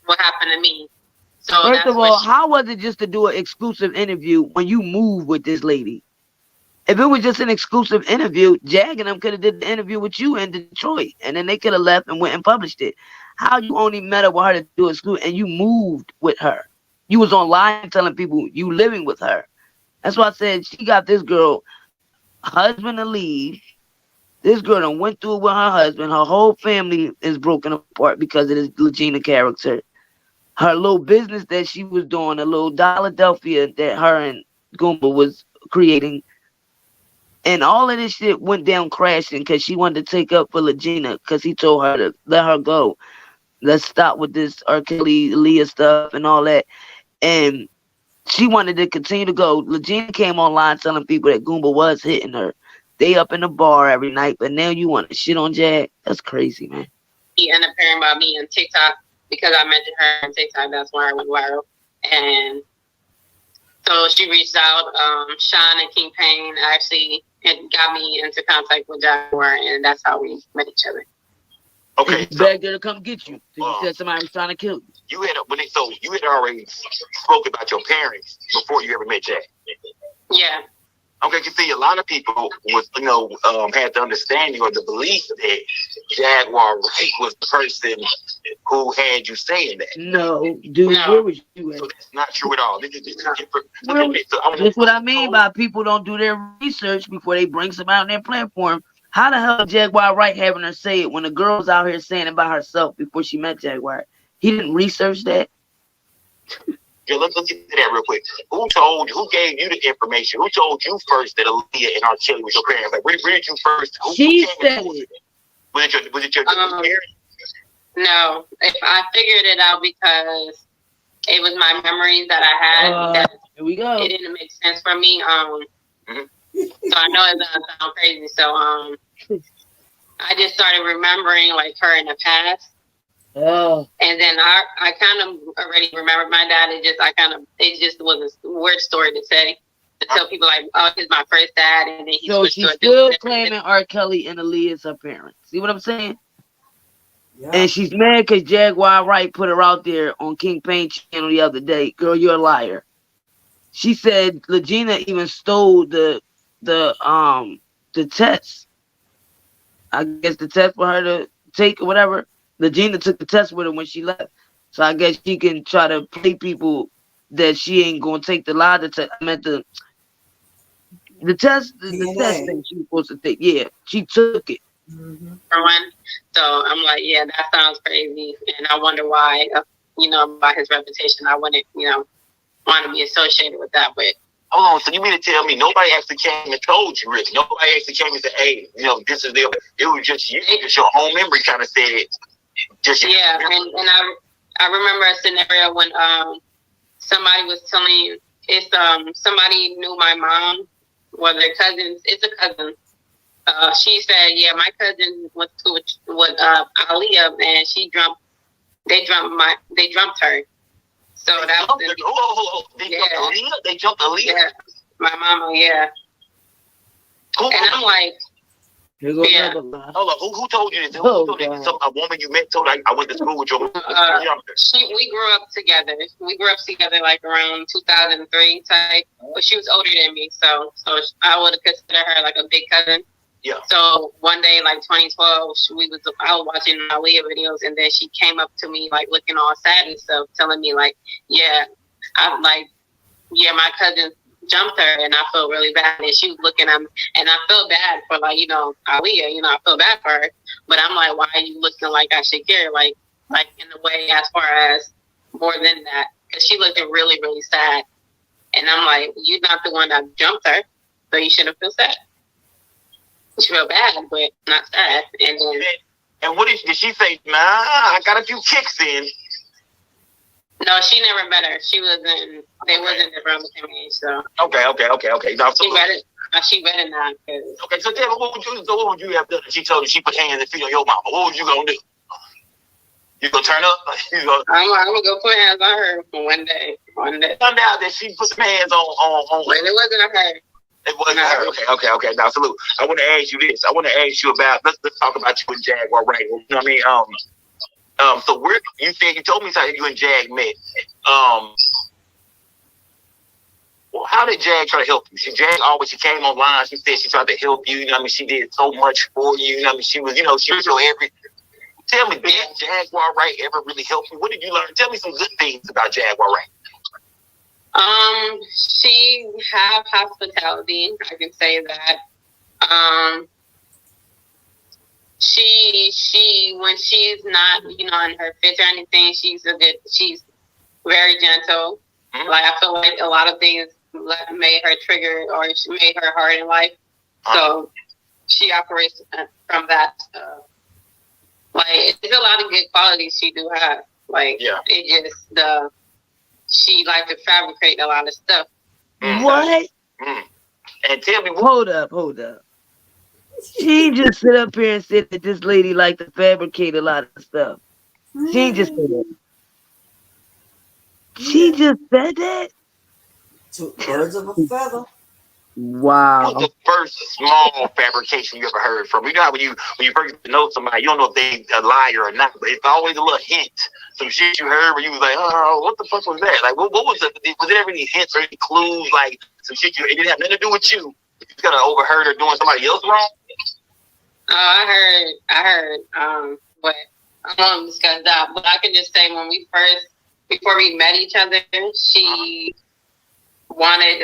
what happened to me. So first of all, how was it just to do an exclusive interview when you moved with this lady? If it was just an exclusive interview, Jag and them could have did the interview with you in Detroit, and then they could have left and went and published it. How you only met up with her to do exclusive, and you moved with her? You was online telling people you living with her. That's why I said she got this girl husband to leave. This girl done went through it with her husband. Her whole family is broken apart because of this Legina character. Her little business that she was doing, a little Philadelphia that her and Goomba was creating. And all of this shit went down crashing because she wanted to take up for Legina because he told her to let her go. Let's stop with this Rkelly, Leah stuff and all that. And she wanted to continue to go. Legina came online telling people that Goomba was hitting her. They up in the bar every night, but now you want to shit on Jag? That's crazy, man. He ended up hearing about me on TikTok because I mentioned her on TikTok. That's why I went viral. And so she reached out. Sean and King Payne actually got me into contact with Jaguar, and that's how we met each other. Okay, so begged her to come get you. So you said somebody was trying to kill you. You had already spoke about your parents before you ever met Jag. Yeah. Okay, you see, a lot of people was, had the understanding or the belief that Jaguar Wright was the person who had you saying that. No, dude, where was you at? So that's not true at all. This is different. That's what I mean by people don't do their research before they bring somebody on their platform. How the hell Jaguar Wright having her say it when the girl's out here saying it by herself before she met Jaguar? He didn't research that. Yeah, let's get to that real quick. Who gave you the information? Who told you first that Aaliyah and Rkelly was your parents? Like, where did you first? She said it. Was it your parents? No, I figured it out because it was my memories that I had. Here we go. It didn't make sense for me. So I know it doesn't sound crazy. So I just started remembering like her in the past. Oh. And then I kind of already remembered my dad. It just was a weird story to say, to tell people like, oh, he's my first dad, and then he so switched she's to a still different claiming Rkelly and Aaliyah as her parents. See what I'm saying? Yeah. And she's mad because Jaguar Wright put her out there on King Payne's channel the other day. Girl, you're a liar. She said Legina even stole the test. I guess the test for her to take or whatever. Legina took the test with her when she left. So I guess she can try to play people that she ain't gonna take the lie test. I meant the test thing she was supposed to take. Yeah, she took it. For one. So I'm like, yeah, that sounds crazy. And I wonder why, by his reputation, I wouldn't, want to be associated with that. But hold on, so you mean to tell me nobody actually came and told you, Rick? Nobody actually came and said, hey, this is it was just you, just your own memory kind of said it. Yeah, and I remember a scenario when somebody was telling somebody knew my mom, well, their cousins. It's a cousin. She said, yeah, my cousin went to with Aaliyah, and they jumped her. So that was they jumped Aaliyah. Yeah, my mama, yeah. And I'm like, yeah. Hold on, who told you this? Who told you this? A woman you met told I went to school with your we grew up together. We grew up together like around 2003 type, but she was older than me, so I would have considered her like a big cousin. Yeah. So one day, like 2012, I was watching Aaliyah videos, and then she came up to me like looking all sad and stuff, telling me like, my cousin jumped her, and I felt really bad. And she was looking at me, and I felt bad for Aaliyah. I feel bad for her, but I'm like, why are you looking like I should care? Like in a way, as far as more than that, because she looked really, really sad, and I'm like, you're not the one that jumped her, so you shouldn't feel sad. She felt bad, but not sad. And what did she say? Nah, I got a few kicks in. No, she never met her. They wasn't around the same age, so. Okay. No, She better not. Okay, so tell me, what would you have done if she told you she put hands and feet on your mama? What was you gonna do? You gonna turn up? I'm gonna go put hands on her one day. Found out that she put some hands on. But it wasn't her. It wasn't her. Okay. Now, salute. I want to ask you this. I want to ask you about. Let's talk about you and Jaguar, right? You know what I mean? So you told me something. You and Jag met. Well, how did Jag try to help you? She came online. She said she tried to help you. You know what I mean? She did so much for you. You know what I mean? She was your everything. Tell me, did Jaguar Wright ever really help you? What did you learn? Tell me some good things about Jaguar Wright. She have hospitality. I can say that. She when she's not, in her fits or anything, she's very gentle. Mm-hmm. Like, I feel like a lot of things made her trigger or made her hard in life. So she operates from that. Like, there's a lot of good qualities she do have. Like, it just she like to fabricate a lot of stuff. What? And tell me, hold up. She just sit up here and said that this lady like to fabricate a lot of stuff. She just said that. She just said that? Two birds of a feather. Wow. What's the first small fabrication you ever heard from? You know how when you first get to know somebody, you don't know if they a liar or not, but it's always a little hint. Some shit you heard where you was like, oh, what the fuck was that? Like, what was it? Was there any hints or any clues? Like, some shit it didn't have nothing to do with you. You just kind of overheard her doing somebody else wrong? I heard, but I won't discuss that. But I can just say before we met each other, she wanted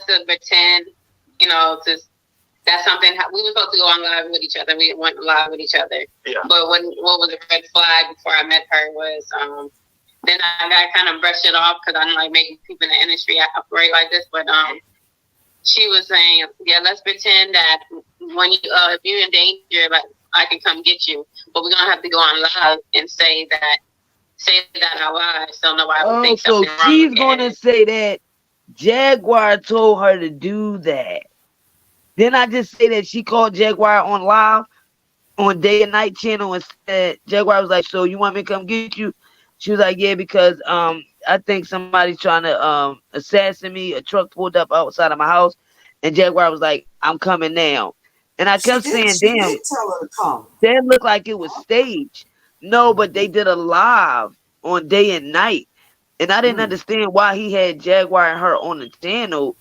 to pretend, that's something. We were supposed to go on live with each other. We went live with each other. Yeah. But what was a red flag before I met her was, then I kind of brushed it off because I'm like making people in the industry operate like this. But she was saying, yeah, let's pretend that when you, if you're in danger, like I can come get you. But we're gonna have to go on live and say that out loud, so nobody would think something wrong. So she's gonna say that Jaguar told her to do that. Then I just say that she called Jaguar on live on Day and Night channel and said, Jaguar was like, so you want me to come get you? She was like, yeah, because I think somebody's trying to assassinate me. A truck pulled up outside of my house, and Jaguar was like, I'm coming now. And I kept saying, damn, did tell her to come. That looked like it was staged. No, but they did a live on Day and Night. And I didn't understand why he had Jaguar and her on the channel,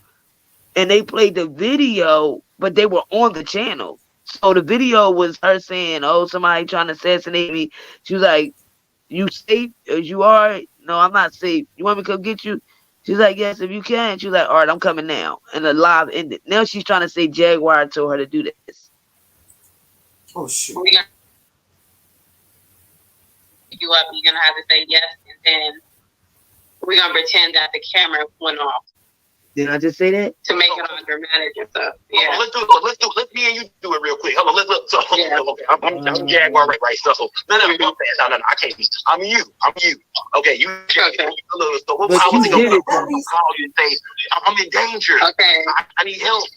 and they played the video, but they were on the channel. So the video was her saying, oh, somebody trying to assassinate me. She was like, you safe as you are? No, I'm not safe. You want me to come get you? She's like, yes, if you can. She was like, all right, I'm coming now. And the live ended. Now she's trying to say Jaguar told her to do this. Oh, shit. You up, you're gonna have to say yes, and then we're gonna pretend that the camera went off. Did I just say that? To make it all dramatic and stuff. Yeah. Let's me and you do it real quick. Hold on, let's so okay, I'm Jaguar right. So none of it go fast. No, I can't be. I'm you. Okay, you okay. So what I was gonna call you and say, I'm in danger. Okay. I need help.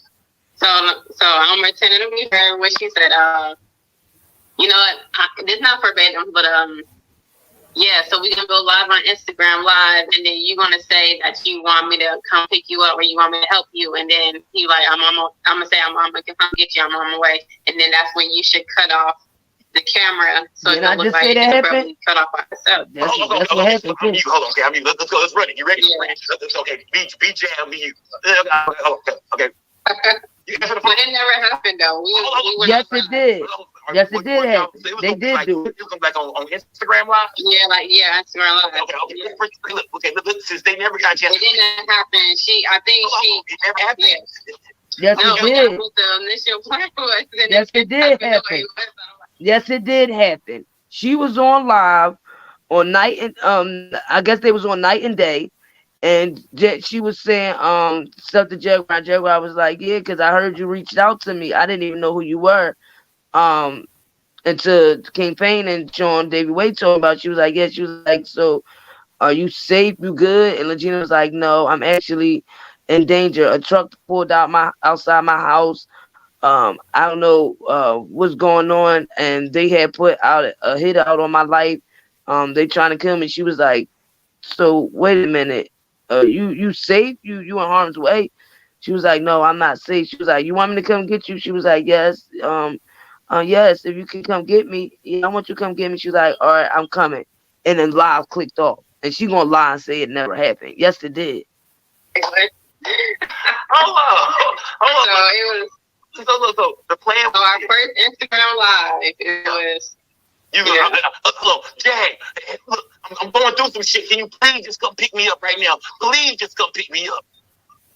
So I'm pretending to be her when she said, you know what, this is not verbatim, but yeah, so we're gonna go live on Instagram Live, and then you're gonna say that you want me to come pick you up, or you want me to help you, and then he like, I'm gonna say I'm gonna come get you, I'm on my way, and then that's when you should cut off the camera, so it look like it's cut off by itself. That's what happened. I'm you. Hold on, okay, I'm you. Let's go. Let's run it. You ready? Yeah. Okay, be jam, be you. Okay. But it never happened though. Yes, it did. Yes, it did happen. They did do it. You come back on Instagram Live? Yeah, Instagram Live. Okay. Since they never got a chance. It didn't happen. It never happened. Yes, it did. The initial plan was. Yes, it did happen. Yes, it did happen. She was on live on night and I guess they was on night and day. And she was saying stuff to Jaguar. Jaguar was like, yeah, because I heard you reached out to me. I didn't even know who you were. Until King Payne and Sean Davey Wade told about, she was like, yeah. She was like, so are you safe? You good? And Legina was like, no, I'm actually in danger. A truck pulled out outside my house. I don't know what's going on, and they had put out a hit out on my life. They trying to kill me. She was like, so wait a minute, you safe? You in harm's way? She was like, no, I'm not safe. She was like, you want me to come get you? She was like, yes. Yes, if you can come get me, yeah, I want you to come get me. She was like, all right, I'm coming. And then live clicked off. And she gonna lie and say it never happened. Yes, it did. Hold on. So it was. So the plan. So our first Instagram live, it was. Look, Jag, look, I'm going through some shit. Can you please just come pick me up right now? Please just come pick me up.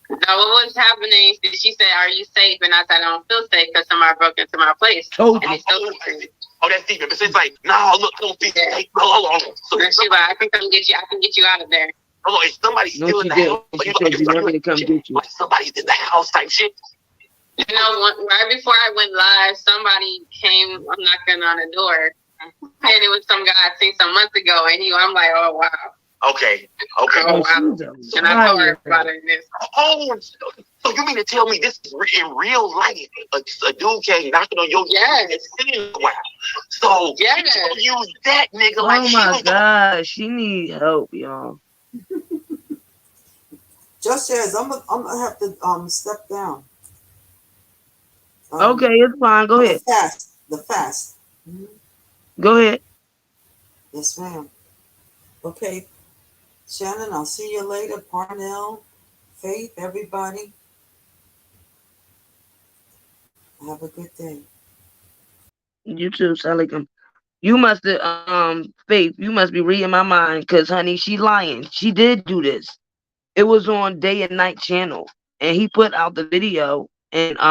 No, what was happening? She said, "Are you safe?" And I said, "I don't feel safe because somebody broke into my place." Oh, that's deep. But it's like, no, look, don't be safe. Hold on. So she's like, "I can come get you. I can get you out of there." Hold on, is somebody still in the house? She said, "You want me to come get you?" Like somebody's in the house type shit. You know, right before I went live, somebody came knocking on the door, and it was some guy I seen some months ago, and I'm like, "Oh wow." Okay. Oh, wow. And I told her about it. Oh, so you mean to tell me this is in real life? A dude came knocking on your door? Wow. So you use that nigga like oh my god, she need help, y'all. Just as I'm gonna have to step down. Okay, it's fine. Go ahead. The fast. Mm-hmm. Go ahead. Yes, ma'am. Okay. Shannon, I'll see you later. Parnell, Faith, everybody. Have a good day. You too, Salikam. You must have, Faith, you must be reading my mind because, honey, she lying. She did do this. It was on Day and Night channel. And he put out the video. And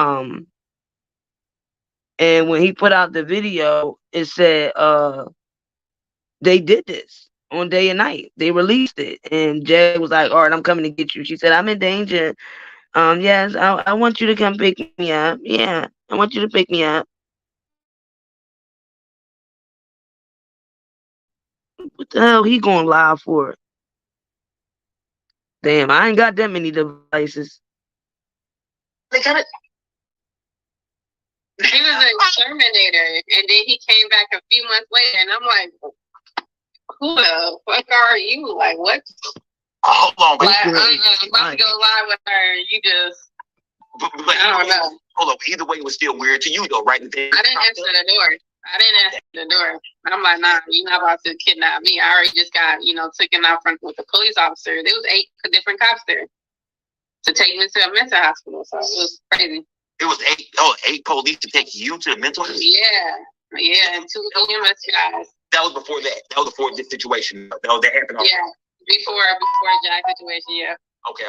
when he put out the video, it said, they did this on Day and Night. They released it. And Jag was like, all right, I'm coming to get you. She said, I'm in danger. Yes, I want you to come pick me up. Yeah, I want you to pick me up. What the hell he going live for? Damn, I ain't got that many devices. They got it. He was an exterminator, and then he came back a few months later, and I'm like, who the fuck are you? Like, what? Hold on. Like, I'm about to go live with her, and you just, I don't know. Hold on. Either way, it was still weird to you, though, right? I didn't answer the door. I'm like, nah, you're not about to kidnap me. I already just got, taken out front with a police officer. There was 8 different cops there to take me to a mental hospital. So it was crazy. It was 8 police to take you to the mental hospital? Yeah, and 2 EMS guys. That was before that. That was before this situation. That happened. Yeah, before Jack's situation, yeah. Okay.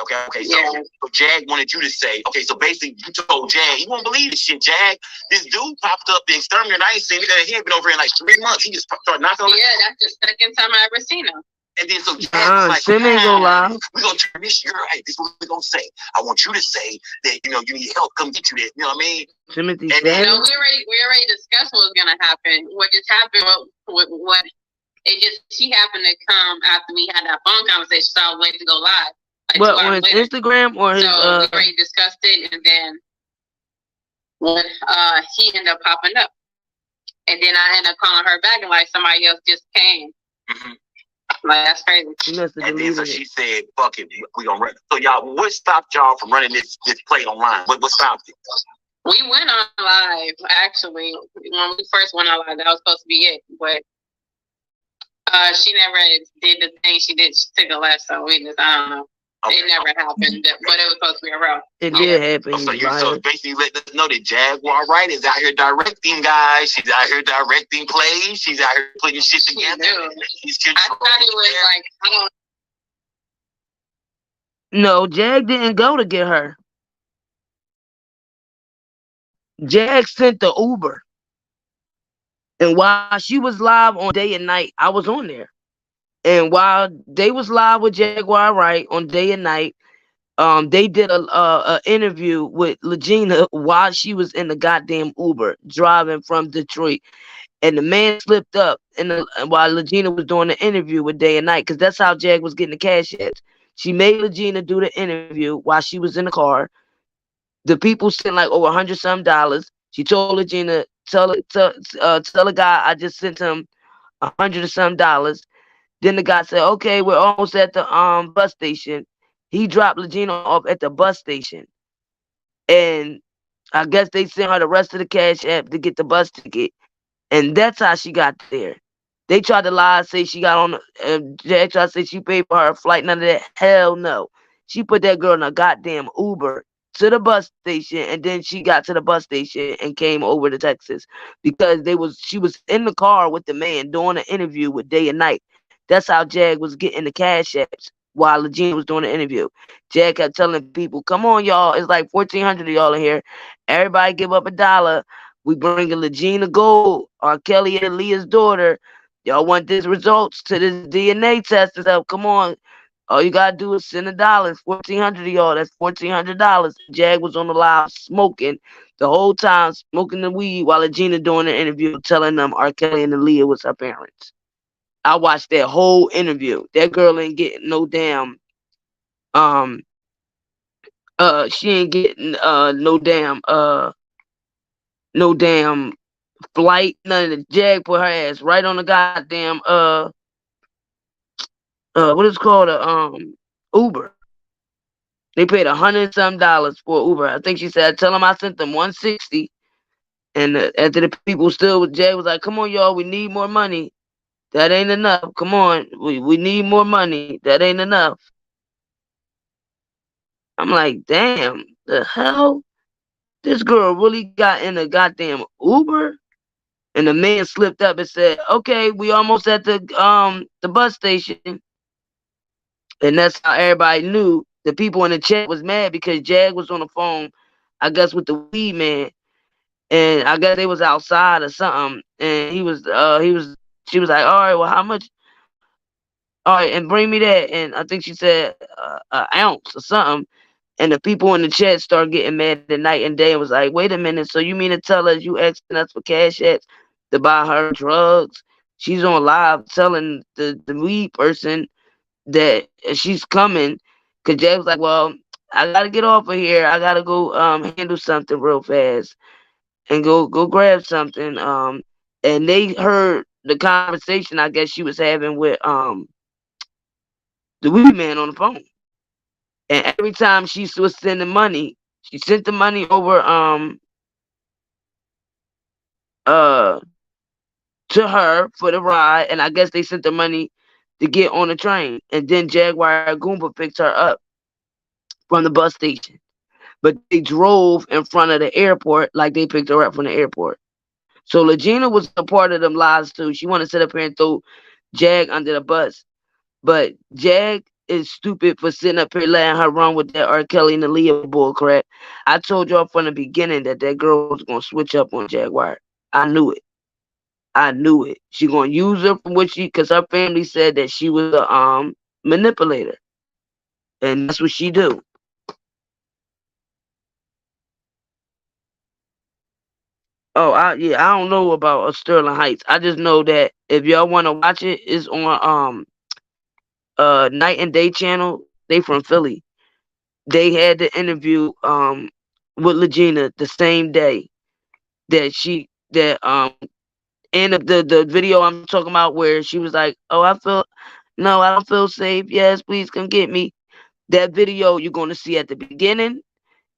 So Jag wanted you to say, okay, so basically you told Jag, you won't believe this shit, Jag. This dude popped up, the exterminator, I ain't seen it. He had been over here in like 3 months. He just started knocking on it. Yeah, that's the second time I ever seen him. And then so Jag was like, Sim ain't go live. We're going to turn this girl, hey, this is what we're going to say. I want you to say that, you need help, come get you there. You know what I mean? Timothy, we already discussed what was going to happen. What just happened, she happened to come after we had that phone conversation, so I was waiting to go live. Like what, on his Instagram or his? So we already discussed it, and then when he ended up popping up, and then I ended up calling her back, and like somebody else just came. Mm-hmm. Like that's crazy. And then so she said, "Fuck it, we gonna run." So y'all, what stopped y'all from running this play online? What stopped it? We went on live actually when we first went on live. That was supposed to be it, but she never did the thing she did. She took a left, so we just I don't know. Okay. It never happened, but it was supposed to be a row. It did happen. So basically let us know that Jaguar Wright is out here directing guys. She's out here directing plays. She's out here putting shit together. I thought it was like, I don't. No, Jag didn't go to get her. Jag sent the Uber. And while she was live on Day and Night, I was on there. And while they was live with Jaguar Wright on Day and Night, they did a interview with Legina while she was in the goddamn Uber driving from Detroit, and the man slipped up while Legina was doing the interview with Day and Night, because that's how Jag was getting the cash ads. She made Legina do the interview while she was in the car. The people sent like over $100 some. She told Legina, tell the guy I just sent him $100 some. Then the guy said, okay, we're almost at the bus station. He dropped Legina off at the bus station. And I guess they sent her the rest of the cash app to get the bus ticket. And that's how she got there. They tried to lie, say she got on. Jack tried to say she paid for her flight. None of that. Hell no. She put that girl in a goddamn Uber to the bus station, and then she got to the bus station and came over to Texas because she was in the car with the man doing an interview with day and night. That's how Jag was getting the cash apps while Legina was doing the interview. Jag kept telling people, "Come on, y'all! It's like 1,400 of y'all in here. Everybody give up $1. We bringing Legina Gold, Rkelly and Aaliyah's daughter. Y'all want these results to this DNA test and stuff? Come on. All you gotta do is send $1. 1,400 of y'all. That's $1,400." Jag was on the live smoking the whole time, smoking the weed while Legina doing the interview, telling them Rkelly and Aaliyah was her parents. I watched that whole interview. That girl ain't getting no damn she ain't getting no damn flight, none of the. Jag put her ass right on the goddamn what is it called, Uber. They paid $100 some for Uber. I think she said, tell them I sent them 160. And after the people still, Jag was like, come on, y'all, we need more money. That ain't enough. Come on, we need more money. That ain't enough. I'm like, damn, the hell? This girl really got in a goddamn Uber? And the man slipped up and said, okay, we almost at the bus station. And that's how everybody knew. The people in the chat was mad because Jag was on the phone, I guess, with the weed man. And I guess they was outside or something. And she was like, all right, well, how much? All right, and bring me that. And I think she said an ounce or something. And the people in the chat started getting mad at night and day and was like, wait a minute, so you mean to tell us you asking us for cash apps to buy her drugs? She's on live telling the weed person that she's coming. Cause Jay was like, well, I gotta get off of here. I gotta go handle something real fast and go grab something. And they heard the conversation I guess she was having with the weed man on the phone. And every time she was sending money, she sent the money over to her for the ride, and I guess they sent the money to get on the train. And then Jaguar Goomba picked her up from the bus station. But they drove in front of the airport like they picked her up from the airport. So Legina was a part of them lies too. She wanted to sit up here and throw Jag under the bus. But Jag is stupid for sitting up here letting her run with that Rkelly and Aaliyah bull crap. I told y'all from the beginning that girl was going to switch up on Jaguar. I knew it. I knew it. She going to use her for what because her family said that she was a manipulator. And that's what she do. Oh, I don't know about Sterling Heights. I just know that if y'all want to watch it, it's on Night and Day channel. They from Philly. They had the interview with Legina the same day that and the video I'm talking about where she was like, oh, I don't feel safe. Yes, please come get me. That video you're gonna see at the beginning.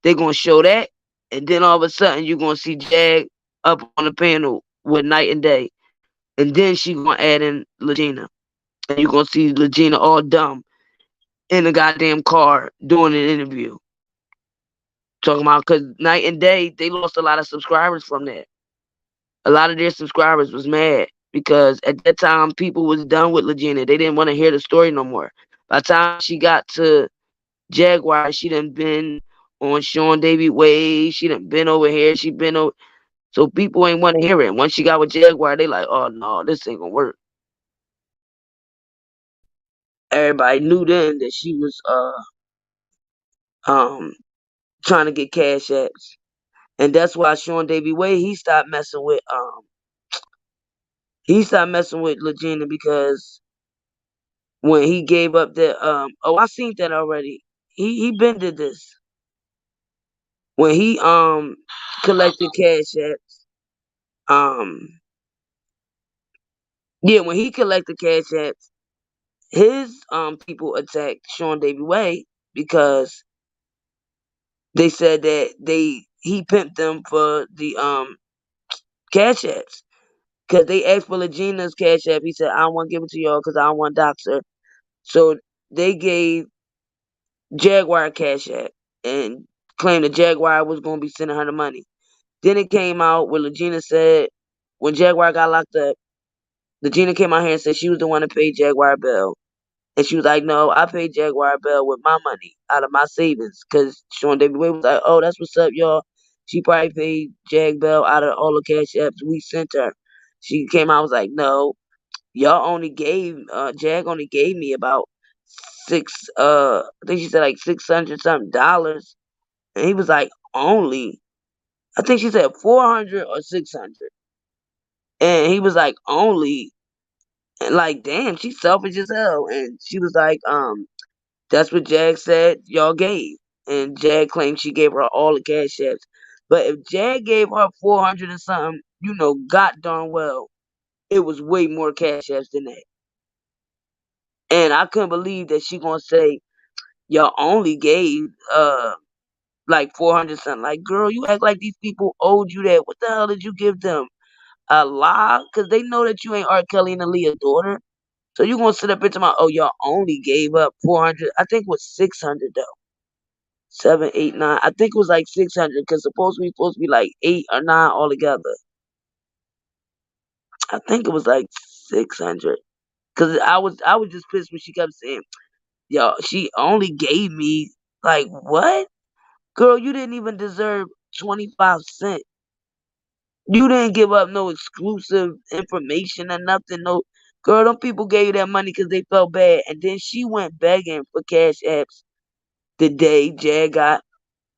They're gonna show that, and then all of a sudden you're gonna see Jag up on the panel with Night and Day, and then she gonna add in Legina, and you're gonna see Legina all dumb in a goddamn car doing an interview. Talking about because Night and Day, they lost a lot of subscribers from that. A lot of their subscribers was mad because at that time people was done with Legina. They didn't want to hear the story no more. By the time she got to Jaguar, she done been on Sean David Way. She done been over here. She been over. So people ain't want to hear it. Once she got with Jaguar, they like, oh no, this ain't gonna work. Everybody knew then that she was trying to get cash apps. And that's why Sean Davy Way, he stopped messing with Legina because when he gave up the I seen that already. He been did this. When he collected cash apps. Yeah, when he collected cash apps, his people attacked Sean Davy Way because they said that he pimped them for the cash apps. Because they asked for Legina's cash app. He said, I don't want to give it to y'all because I don't want to dox her. So they gave Jaguar cash app and claimed that Jaguar was going to be sending her the money. Then it came out where Legina said, when Jaguar got locked up, Legina came out here and said she was the one that paid Jaguar Bell. And she was like, no, I paid Jaguar Bell with my money out of my savings. Because Sean David Wade was like, oh, that's what's up, y'all. She probably paid Jag Bell out of all the cash apps we sent her. She came out and was like, no, y'all only gave, Jag only gave me about I think she said like $600 something. And he was like, only? I think she said 400 or 600. And he was like, only? And like, damn, she's selfish as hell. And she was like, that's what Jag said y'all gave. And Jag claimed she gave her all the cash apps. But if Jag gave her 400 and something, god darn well, it was way more cash apps than that. And I couldn't believe that she gonna say y'all only gave like 400 something. Like, girl, you act like these people owed you that. What the hell did you give them? A lie? Because they know that you ain't Rkelly and Aaliyah's daughter. So you gonna sit up into my, oh, y'all only gave up 400. I think it was 600 though. 7, 8, 9. I think it was like 600 because supposed to be like 8 or 9 altogether. I think it was like 600 because I was just pissed when she kept saying, yo, she only gave me like what? Girl, you didn't even deserve 25 cents. You didn't give up no exclusive information or nothing. No, girl, them people gave you that money because they felt bad, and then she went begging for cash apps the day Jag got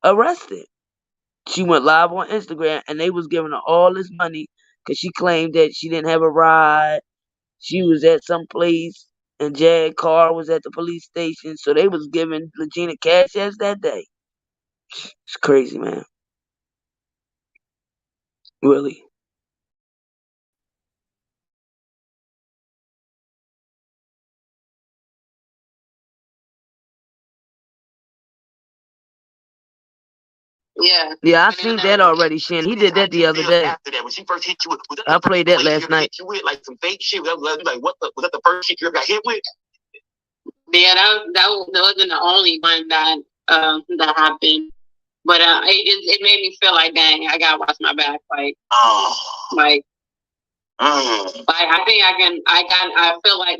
arrested. She went live on Instagram and they was giving her all this money because she claimed that she didn't have a ride. She was at some place and Jag car was at the police station. So they was giving Legina cash apps that day. It's crazy, man. Really. Yeah, I seen that already, Shin. He did that the other day. After that, when she first hit you with, was that I played that last night. Hit you with like some fake shit. Like, was that the first shit you ever got hit with? Yeah, that wasn't the only one that happened, but it made me feel like, dang, I gotta watch my back. I think I feel like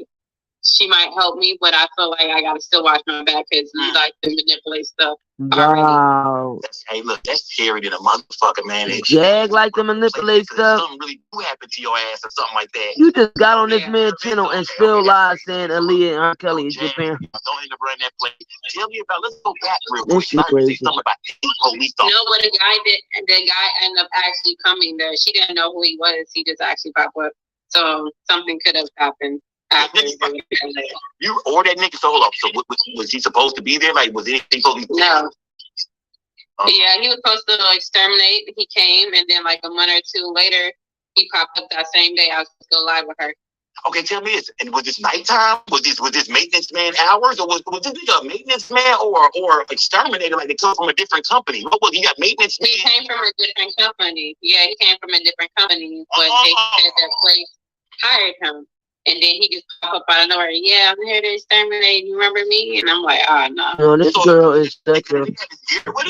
she might help me, but I feel like I gotta still watch my back because you like to manipulate stuff. Wow. Hey, look, that's scary than a motherfucker, man. Jag like to manipulate stuff. Something really do happen to your ass or something like that. You just got on this man's channel and still lied saying Aaliyah and Rkelly is your parents. Don't end up running that play. Tell me about. Let's go back real quick. I heard you say something about police officers. No, but the guy ended up actually coming there. She didn't know who he was. He just actually popped up. So something could have happened. You or that nigga? So hold up. So was he supposed to be there? Like, was anything supposed to be there? No. Yeah, he was supposed to exterminate. He came, and then like a month or two later, he popped up that same day. I was still live with her. Okay, tell me this. And was this nighttime? Was this maintenance man hours, or was this nigga a maintenance man or exterminator? Like they come from a different company? What was he? Got maintenance? He came from a different company. Yeah, he came from a different company, but they said that place hired him. And then he just pop up out of nowhere. Yeah, I'm here to exterminate. You remember me? And I'm like, no. No, this girl is such a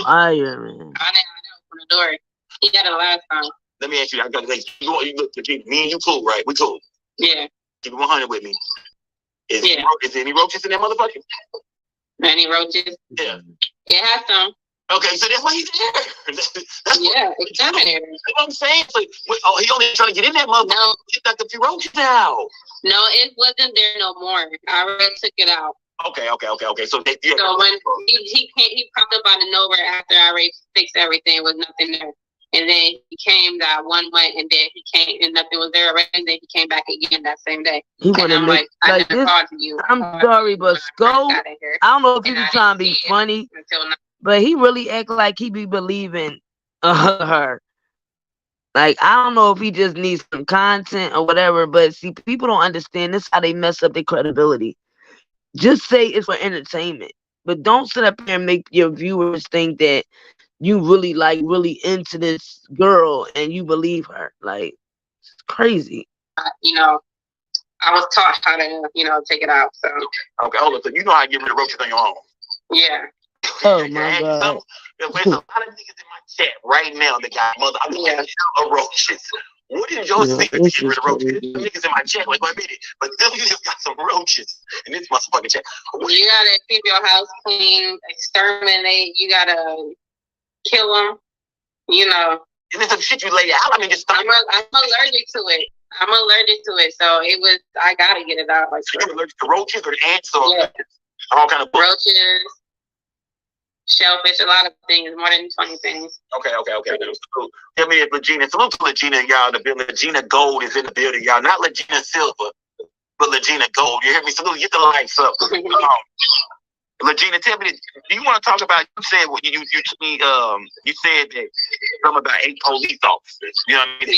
fire, man. I know, from the door. He got it last time. Let me ask you. I got to think. You look, me and you cool, right? We cool. Yeah. Keep it 100 with me. Is there any roaches in that motherfucker? Any roaches? Yeah. It has some. Okay, so that's why he's there. Yeah, exterminator. That's what I'm saying. So, he only trying to get in that motherfucker. No. He knocked a few roaches out. No, it wasn't there no more. I already took it out. Okay. So when he popped up out of nowhere after I already fixed everything, was nothing there. And then he came, got 1 month, and then he came, and nothing was there already. And then he came back again that same day. He And want to I'm make I like never this. called you. I'm sorry, but Scope, I don't know if he was trying to be funny, but he really act like he be believing her. Like, I don't know if he just needs some content or whatever, but see, people don't understand this how they mess up their credibility. Just say it's for entertainment, but don't sit up here and make your viewers think that you really really into this girl and you believe her. Like, it's crazy. You know, I was taught how to, take it out. So Okay, hold on. So you know how to get rid of roaches on your own. yeah. Oh my God. There's a lot of niggas in my chat right now that got mother of roaches. What is your secret to get rid of roaches? There's niggas in my chat like, wait a minute, but them just got some roaches in this motherfucking chat. You gotta keep your house clean, exterminate. You gotta kill them. And there's some shit you lay out. I mean, just I'm allergic to it. I'm allergic to it, so I gotta get it out. Like, you're allergic to roaches or ants or yeah. all kind of roaches, shellfish, a lot of things, more than 20 things. Okay. So, tell me if Legina, salute to Legina, y'all. The building, Legina Gold is in the building, y'all. Not Legina Silver, but Legina Gold. You hear me? Salute, get the lights up. Legina, tell me, do you want to talk about? You said what you said that something about 8 police officers. You know what I mean?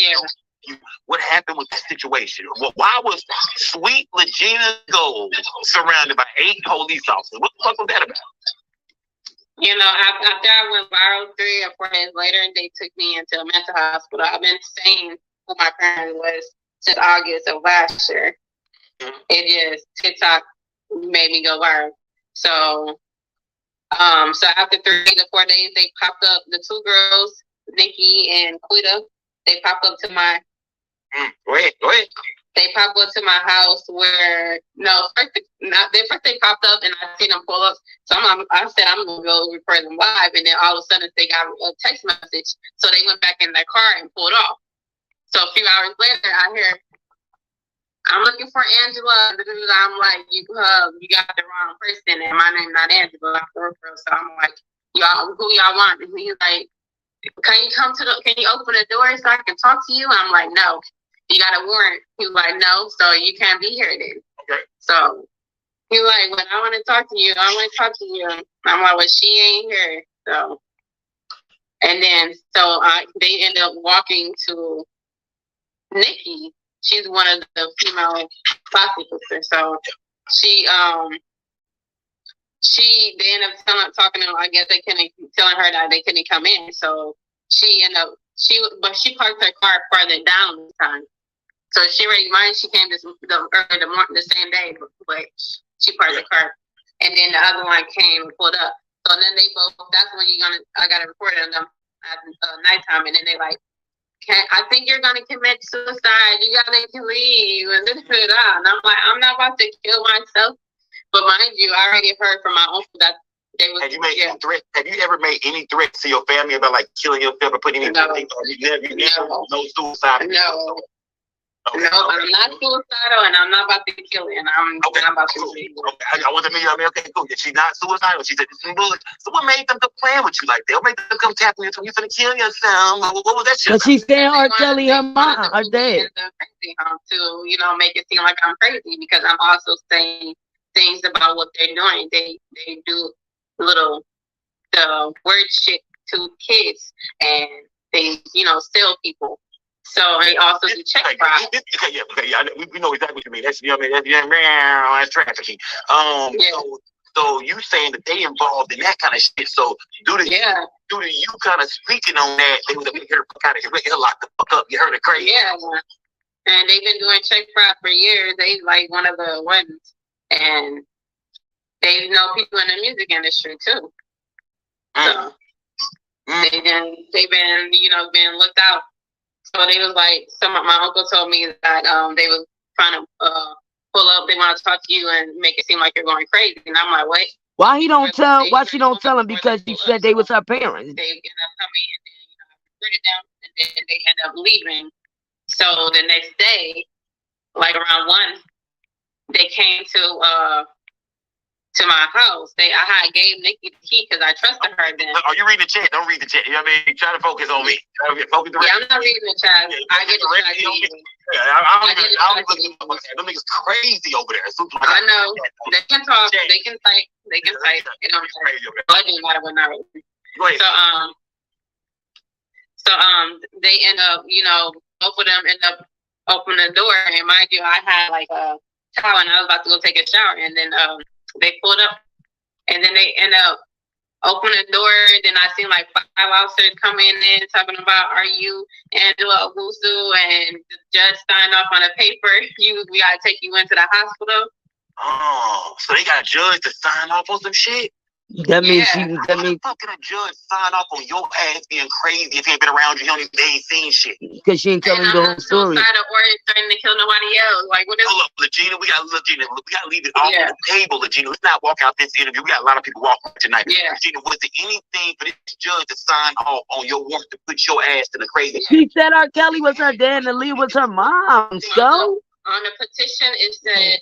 Yeah. What happened with that situation? Why was sweet Legina Gold surrounded by 8 police officers? What the fuck was that about? After I went viral 3 or 4 days later, they took me into a mental hospital. I've been saying who my parents was since August of last year. It just, TikTok made me go viral. So after 3 to 4 days, they popped up, the 2 girls, Nikki and Quita, they popped up to my, Go ahead. They popped up to my house where first they popped up and I seen them pull up. So I said I'm gonna go record them live, and then all of a sudden they got a text message. So they went back in their car and pulled off. So a few hours later, I hear, I'm looking for Angela. I'm like, you got the wrong person, and my name's not Angela. So I'm like, y'all, who y'all want? And he's like, can you open the door so I can talk to you? I'm like, no. You got a warrant. He was like, no, so you can't be here then. Okay. So he was like, well, I want to talk to you. I'm like, well, she ain't here. So, and then, they ended up walking to Nikki. She's one of the female prosecutors. So they ended up talking to her. I guess telling her that they couldn't come in. So she parked her car further down this time. So she came the same day, but she parked the car, and then the other one came and pulled up. So then they both. That's when I got to report on them at nighttime, and then they like, I think you're gonna commit suicide. You gotta leave, and and I'm like, I'm not about to kill myself. But mind you, I already heard from my uncle that they was. Have you made any threat? Have you ever made any threats to your family about like killing yourself or putting anything? No suicide. No. No, I'm not suicidal, and I'm not about to kill it, and I'm not about to leave. Okay, I want to meet you. Okay, cool. She's not suicidal. She said this is bullshit. So what made them come playing with you like that? What made them come tapping you? You're gonna kill yourself. What was that shit? But she's saying Rkelly, her mom, her dad. To make it seem like I'm crazy, because I'm also saying things about what they're doing. They do the word shit to kids, and they steal people. So they also do check fraud. We know exactly what you mean. That's that's trafficking. So you saying that they involved in that kind of shit? So due to you kind of speaking on that, they was able to get her locked the fuck up. You heard it crazy. Yeah, and they've been doing check fraud for years. They like one of the ones, and they know people in the music industry too. So they've been being looked out. So they was like, my uncle told me that they was trying to pull up. They want to talk to you and make it seem like you're going crazy. And I'm like, what? Why she don't tell him? Because she said they was her parents. They end up coming and then put it down, and then they end up leaving. So the next day, like around 1, they came to to my house. I gave Nikki the key because I trusted her then. Are you reading the chat? Don't read the chat. You know what I mean? Try to focus on me. Focus Yeah, I'm not reading the chat. I get directly on me. I don't even look at them niggas crazy over there. I know. They can talk. They can type. They can type. You know what I'm saying? It doesn't matter what not. So they end up, both of them end up opening the door, and mind you, I had like a towel, and I was about to go take a shower, and then they pulled up, and then they end up opening the door. Then I seen like 5 officers coming in talking about, "Are you Angela Owusu?" And the judge signed off on a paper. We gotta take you into the hospital. Oh, so they got a judge to sign off on some shit? That means How the fuck can a judge sign off on your ass being crazy if he ain't been around you? They ain't seen shit. Because she ain't telling the whole story. Sign an order threatening to kill nobody else. Like, what is? Hold up, Legina. We gotta leave it off the table, Legina. Let's not walk out this interview. We got a lot of people walking tonight. Yeah. Regina, was there anything for this judge to sign off on your warrant to put your ass in the crazy? She said Rkelly was her dad and Aaliyah was her mom. So on the petition, it said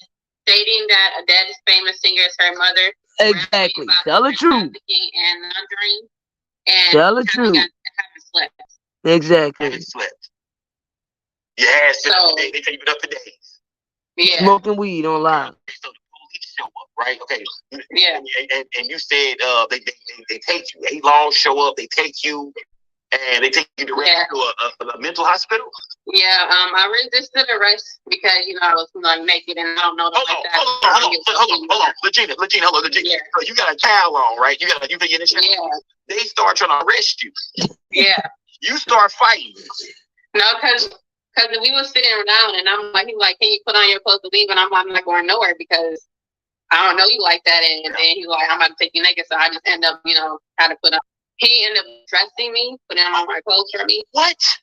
stating that a dead famous singer is her mother. Exactly. Tell the truth. And laundering. And tell the truth. Haven't slept. Exactly. Haven't slept. Yeah, so they take you up for days. Yeah. Smoking weed on live. So the police show up, right? Okay. Yeah. And you said they take you. 8 laws show up. They take you. And they take you directly to a mental hospital? Yeah, I resisted arrest because, I was like naked and I don't know like that. Hold on. Legina. Yeah. So you got a towel on, right? You been getting shit? Yeah. They start trying to arrest you. Yeah. You start fighting. No, because we were sitting down and I'm like, he's like, can you put on your clothes to leave? And I'm like, I'm not going nowhere because I don't know you like that. And then he's like, I'm about to take you naked. So I just end up, had to put on. He ended up dressing me, putting on my clothes for me. What?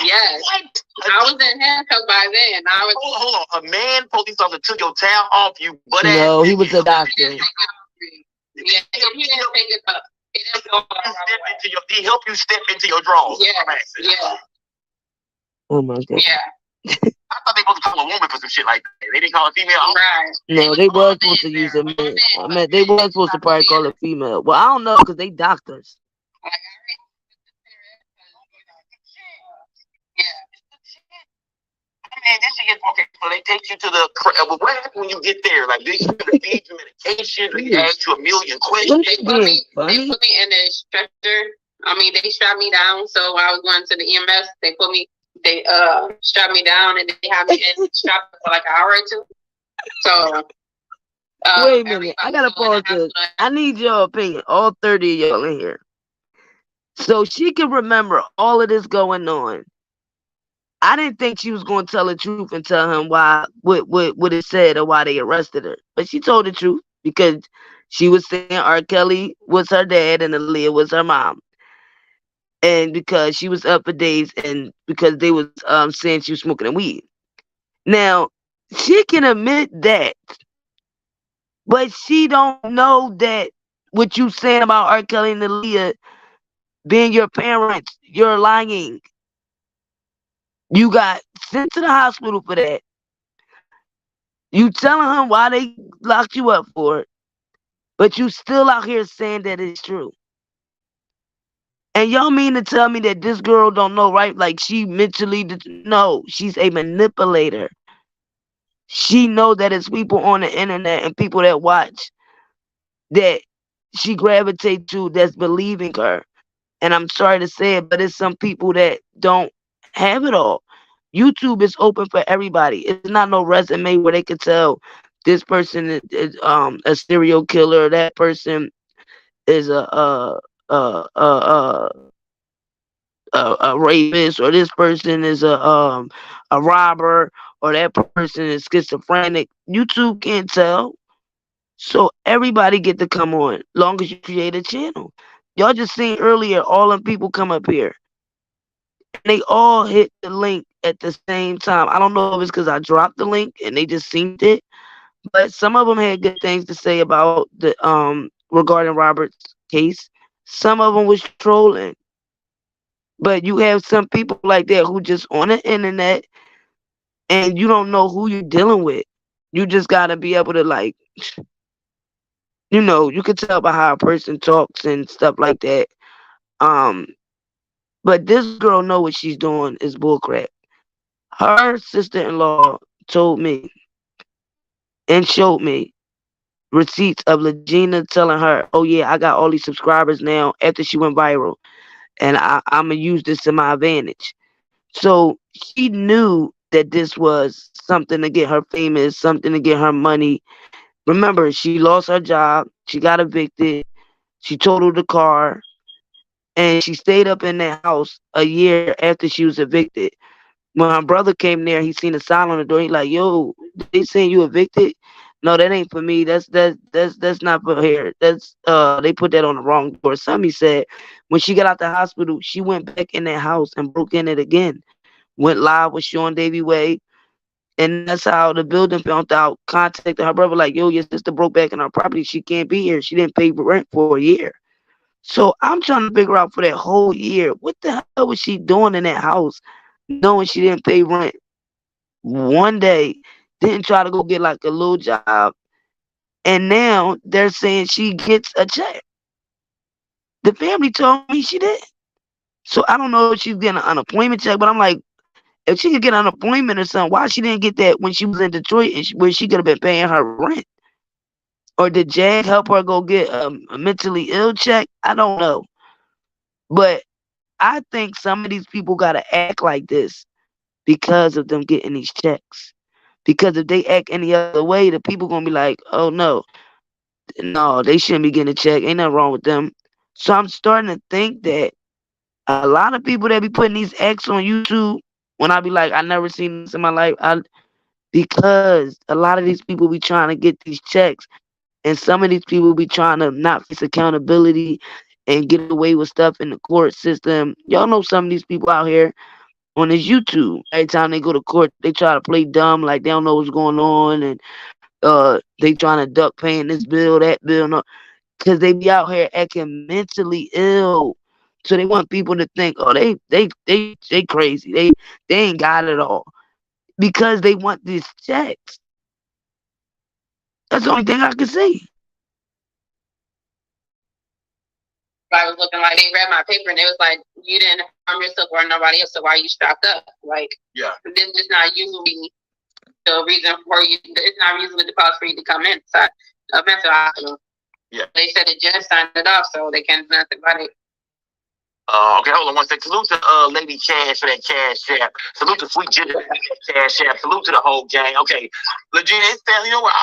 Yes. What? I was in handcuffs by then. Hold on. A man police officer took your towel off you, but no, he was a doctor. Yeah, he didn't take it up. It didn't go he helped you step into your drawers. Yeah. Oh my God. Yeah. I thought they supposed to call a woman for some shit like that. They didn't call a female. Right. No, they was supposed to use a man. I mean, they was supposed to probably call a female. Well, I don't know because they doctors. Man, this shit okay. So they take you to the. What happens when you get there? Like, they feed you medication. They ask you a million questions. They put me in the stretcher. I mean, they strapped me down. So I was going to the EMS. They strapped me down and they had me strapped for like an hour or two. So. Wait a minute. I gotta pause this. I need your opinion. All 30 of y'all in here. So she can remember all of this going on. I didn't think she was going to tell the truth and tell him what it said or why they arrested her. But she told the truth because she was saying Rkelly was her dad and Aaliyah was her mom. And because she was up for days and because they was saying she was smoking weed. Now, she can admit that. But she don't know that what you saying about Rkelly and Aaliyah being your parents, you're lying. You got sent to the hospital for that. You telling him why they locked you up for it. But you still out here saying that it's true. And y'all mean to tell me that this girl don't know, right? Like she mentally, no, she's a manipulator. She know that it's people on the internet and people that watch that she gravitates to that's believing her. And I'm sorry to say it, but it's some people that don't have it all. YouTube is open for everybody. It's not no resume where they could tell this person is a serial killer, that person is a rapist, or this person is a robber, or that person is schizophrenic. YouTube can't tell. So everybody get to come on, long as you create a channel. Y'all just seen earlier all them people come up here. And they all hit the link at the same time. I don't know if it's because I dropped the link and they just seen it. But some of them had good things to say about the regarding Robert's case. Some of them was trolling. But you have some people like that who just on the internet and you don't know who you're dealing with. You just gotta be able to like You know, you can tell by how a person talks and stuff like that. But this girl know what she's doing is bullcrap. Her sister-in-law told me and showed me receipts of Legina telling her, "Oh yeah, I got all these subscribers now after she went viral, and I'm gonna use this to my advantage." So she knew that this was something to get her famous, something to get her money. Remember, she lost her job, she got evicted, she totaled the car, and she stayed up in that house a year after she was evicted. When her brother came there, he seen a sign on the door. He like, "Yo, they saying you evicted? No, that ain't for me. That's not for here. That's they put that on the wrong door." Somebody said when she got out the hospital, she went back in that house and broke in it again. Went live with Sean Davy Way, and that's how the building found out. Contacted her brother like, "Yo, your sister broke back in her property. She can't be here. She didn't pay rent for a year." So I'm trying to figure out for that whole year, what the hell was she doing in that house, knowing she didn't pay rent? One day, didn't try to go get like a little job, and now they're saying she gets a check. The family told me she did. So I don't know if she's getting an unemployment check, but I'm like, if she could get unemployment or something, why she didn't get that when she was in Detroit and where she could have been paying her rent? Or did Jag help her go get a mentally ill check? I don't know. But I think some of these people got to act like this because of them getting these checks. Because if they act any other way, the people going to be like, "Oh, no, they shouldn't be getting a check. Ain't nothing wrong with them." So I'm starting to think that a lot of people that be putting these acts on YouTube, when I be like, "I never seen this in my life," because a lot of these people be trying to get these checks, and some of these people be trying to not face accountability and get away with stuff in the court system. Y'all know some of these people out here on this YouTube. Every time they go to court, they try to play dumb, like they don't know what's going on, and they trying to duck paying this bill, that bill, no, because they be out here acting mentally ill. So they want people to think, "Oh, they crazy. They ain't got it all," because they want these checks. That's the only thing I can see. I was looking like they read my paper and they was like, "You didn't harm yourself or nobody else, so why are you strapped up?" Like, yeah, this is not usually the reason for you. It's not usually the cause for you to come in. So, a mental hospital. Yeah, they said the judge signed it off, so they can't do nothing about it. Okay, hold on one second. Salute to Lady Cash for that cash app. Salute to Sweet Jitty for that cash app. Salute to the whole gang. Okay, legit, it's you know what?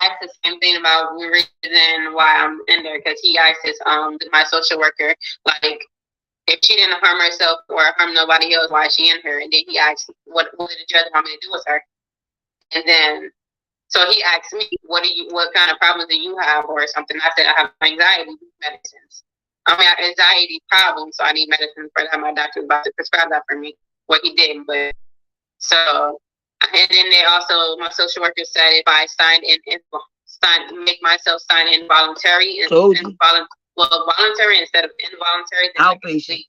Asked the same thing about the reason why I'm in there, because he asked his my social worker, like, if she didn't harm herself or harm nobody else, why is she in here? And then he asked, what did the judge want me to do with her? And then so he asked me, what kind of problems do you have or something? I said, I have anxiety medicines. I mean, I have anxiety problems, so I need medicine for that. My doctor's about to prescribe that for me. What he did, but so. And then they also, my social worker said, if I make myself sign involuntary, voluntary instead of involuntary, then outpatient,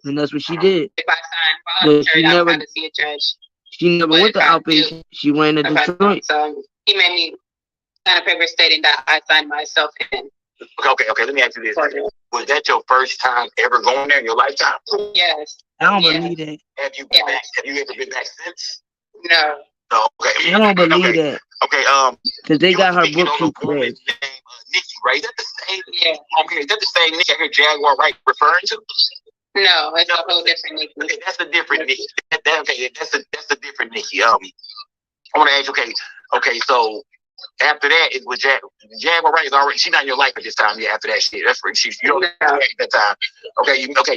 and that's what she did. If I sign voluntary, I don't have to see a judge. She never went to outpatient. She went to Detroit. So he made me sign a paper stating that I signed myself in. Okay. Let me ask you this: was that your first time ever going there in your lifetime? Yes. I don't believe that. Have you been back? Have you ever been back since? No. No. Okay. I don't believe that. Okay. Because they got her book too clear. Nikki, right? Is that the same? Yeah. Okay. Is that the same Nikki I hear Jaguar right referring to? No, it's a whole different Nikki. Okay, that's a different Nikki. That's a different Nikki. I want to ask you, okay, so after that, it was Jaguar Wright is already, she's not in your life at this time. Yeah, after that shit, that's right. You don't at that time. Okay,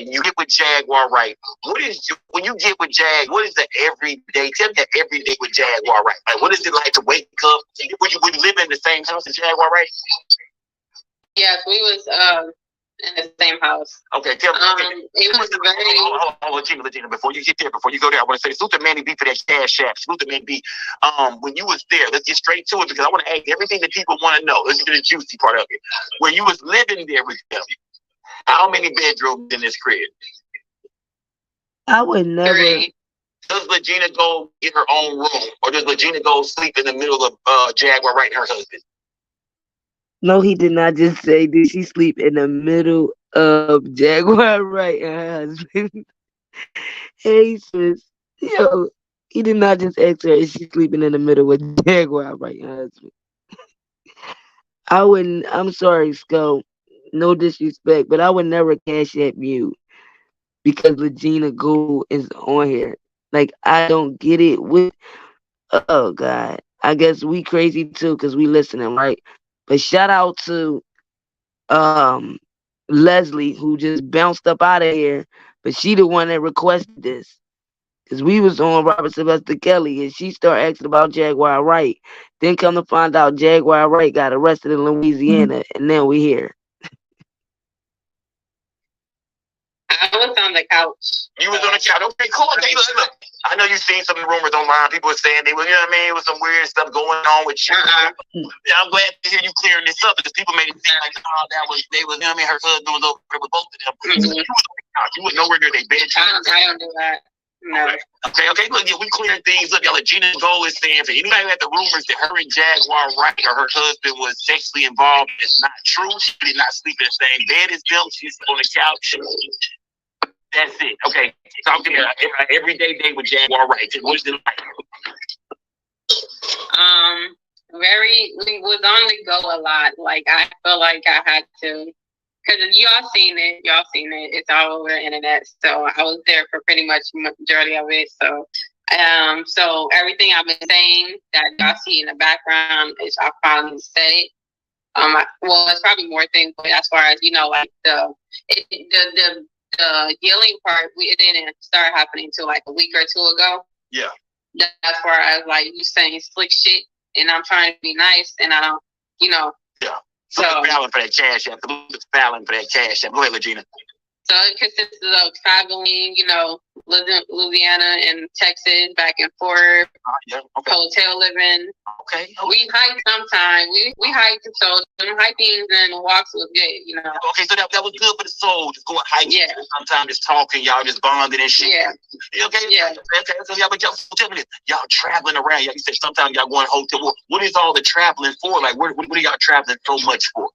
you get with Jaguar Wright. When you get with Jag? What is the everyday? Tell me the everyday with Jaguar Wright. Like, what is it like to wake up? Would you live in the same house as Jaguar Wright? Yes, we was in the same house. Okay, tell me. It was very. Hold on, Gina. Before you get there, before you go there, I want to say salute to Manny B for that Cash App. Salute to Manny B. When you was there, let's get straight to it because I want to ask everything that people want to know. Let's get to the juicy part of it. When you was living there with them, how many bedrooms in this crib? I would never. 3. Does Legina go in her own room, or does Legina go sleep in the middle of Jaguar Wright and her husband? No, he did not just say, did she sleep in the middle of Jaguar Wright and her husband? Hey, sis. Yo, he did not just ask her, is she sleeping in the middle with Jaguar Wright and her husband? I wouldn't, I'm sorry, Sco. No disrespect, but I would never Cash App you because Legina Gould is on here. Like, I don't get it with, oh, God. I guess we crazy, too, because we listening, right? But shout out to Leslie, who just bounced up out of here. But she the one that requested this. Because we was on Robert Sylvester Kelly, and she started asking about Jaguar Wright. Then come to find out Jaguar Wright got arrested in Louisiana, and then we here. I was on the couch. You was on the couch. Okay, cool. Okay, look. I know you've seen some rumors online. People are saying they were, you know what I mean? It was some weird stuff going on with you. Yeah, I'm glad to hear you clearing this up because people made it seem like, oh, they was, you know what I mean? Her husband was over there with both of them. You was on the couch. You was nowhere near their bedroom. I don't do that. No. Okay. Look, yeah, we clearing things up. Y'all, Gina Gold is saying for anybody who had the rumors that her and Jaguar Wright or her husband was sexually involved, it's not true. She did not sleep in the same bed as them. She's on the couch. That's it. Okay. So I'm getting everyday day with Jaguar Wright. What is it like? We was on the go a lot. Like, I feel like I had to, because y'all seen it. It's all over the internet. So I was there for pretty much majority of it. So, so everything I've been saying that y'all see in the background is I finally said it. Well, it's probably more things, but as far as, you know, like the healing part, it didn't start happening until like a week or 2 ago. Yeah. That's where I was like, you saying slick shit, and I'm trying to be nice, and I don't, you know. Yeah. So Fallon for that cash app. Fallon for that cash app. Go ahead, Legina. So it consists of traveling, you know, Louisiana and Texas, back and forth. Hotel living. Okay. We hike sometimes. We hike, so them hikings and walks was good, you know. Okay, so that was good for the soul. Just going hiking. Yeah. Sometimes just talking, y'all just bonding and shit. Yeah. Okay. Yeah. Okay. So y'all tell me this. Y'all traveling around. You said sometimes y'all going hotel. What is all the traveling for? Like, what are y'all traveling so much for?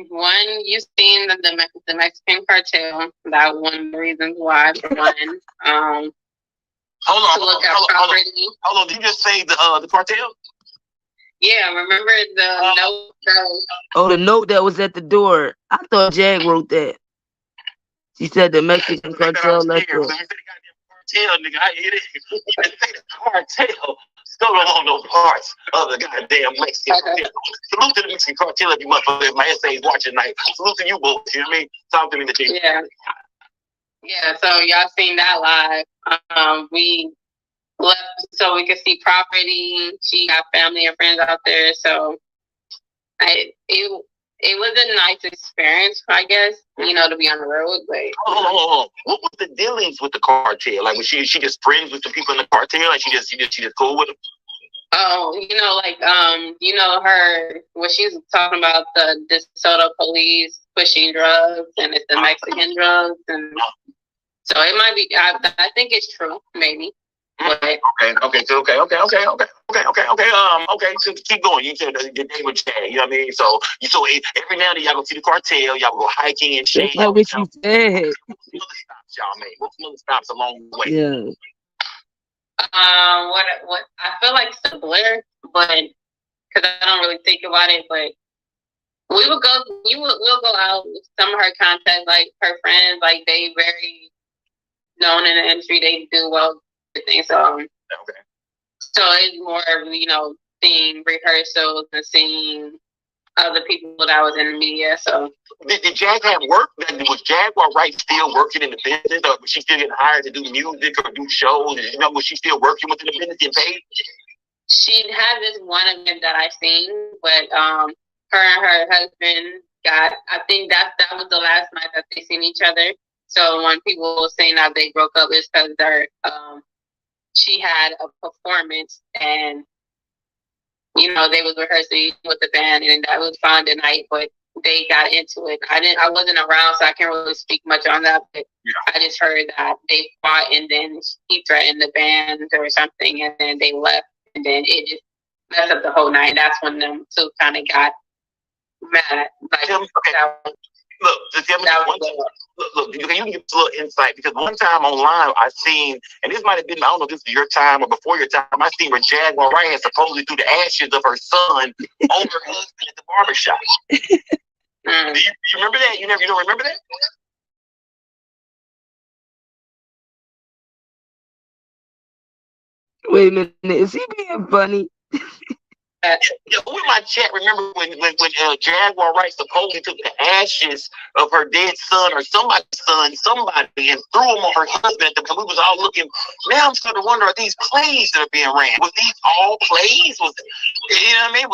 One, you seen the Mexican cartel. That was one of the reasons why. For one, Hold on. Did you just say the cartel? Yeah, remember the note? Oh, the note that was at the door. I thought Jag wrote that. She said the Mexican cartel left her. Cartel, nigga, I hear it. You say the cartel. Still don't want no parts of the goddamn Mexican cartel. Salute to the Mexican cartel if you motherfuckers. My essay's watching tonight. Salute to you, boys. You know what I mean? Talk to me, the team. Yeah. So y'all seen that live. We left so we could see property. She got family and friends out there, so it was a nice experience, I guess, you know, to be on the road. But hold on. What was the dealings with the cartel? Like, was she just friends with the people in the cartel? Like, she just cool with them? Oh, you know, like you know, her what she's talking about, the DeSoto police pushing drugs, and it's the Mexican drugs, and so it might be. I think it's true, maybe. But Okay. So keep going. You said your name was Jag. You know what I mean? So every now and then y'all go see the cartel. Y'all go hiking and shit. That's not what she said. What stops y'all made? What's some other stops along the way? Yeah. What I feel like it's a blur, but because I don't really think about it, but We'll go out with some of her content, like her friends, like they very known in the industry. They do well with things. So it's more of, seeing rehearsals and seeing other people that was in the media. So did Jag have work? Was Jaguar Wright still working in the business, or was she still getting hired to do music or do shows? Was she still working within the business, getting paid? She had this one event that I seen, but her and her husband I think that was the last night that they seen each other. So when people were saying that they broke up, it's because she had a performance and they was rehearsing with the band, and that was fun tonight, but they got into it. I wasn't around, so I can't really speak much on that, but I just heard that they fought, and then he threatened the band or something, and then they left, and then it just messed up the whole night. That's when them two kind of got mad. Look, you can give us a little insight, because one time online I seen, and this might have been, I don't know if this is your time or before your time, I seen where Jaguar Wright had supposedly threw the ashes of her son on her husband at the barbershop. Do you remember that? You don't remember that? Wait a minute, is he being funny? Who in my chat remember when Jaguar Wright supposedly took the ashes of her dead son or somebody's son, and threw them on her husband? And we was all looking. Now I'm starting to wonder: are these plays that are being ran? Was these all plays? Was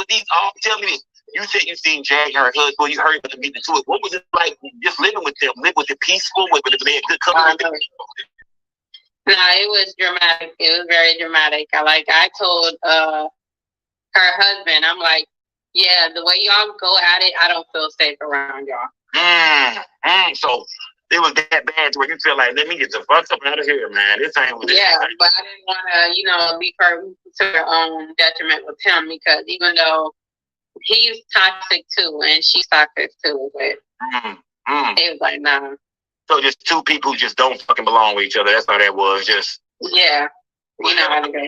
these all? Tell me this. You said you seen Jag and her husband. Well, you heard them get into it. What was it like just living with them? Was it peaceful? Was it good company? No, it was dramatic. It was very dramatic. I told her husband, I'm like, yeah, the way y'all go at it, I don't feel safe around y'all. So it was that bad to where you feel like, let me get the fuck up out of here, man. This ain't what Yeah, but I didn't want to, leave her to her own detriment with him, because even though he's toxic too, and she's toxic too, but it was like, nah. So just two people who just don't fucking belong with each other. That's how that was. Just how to go.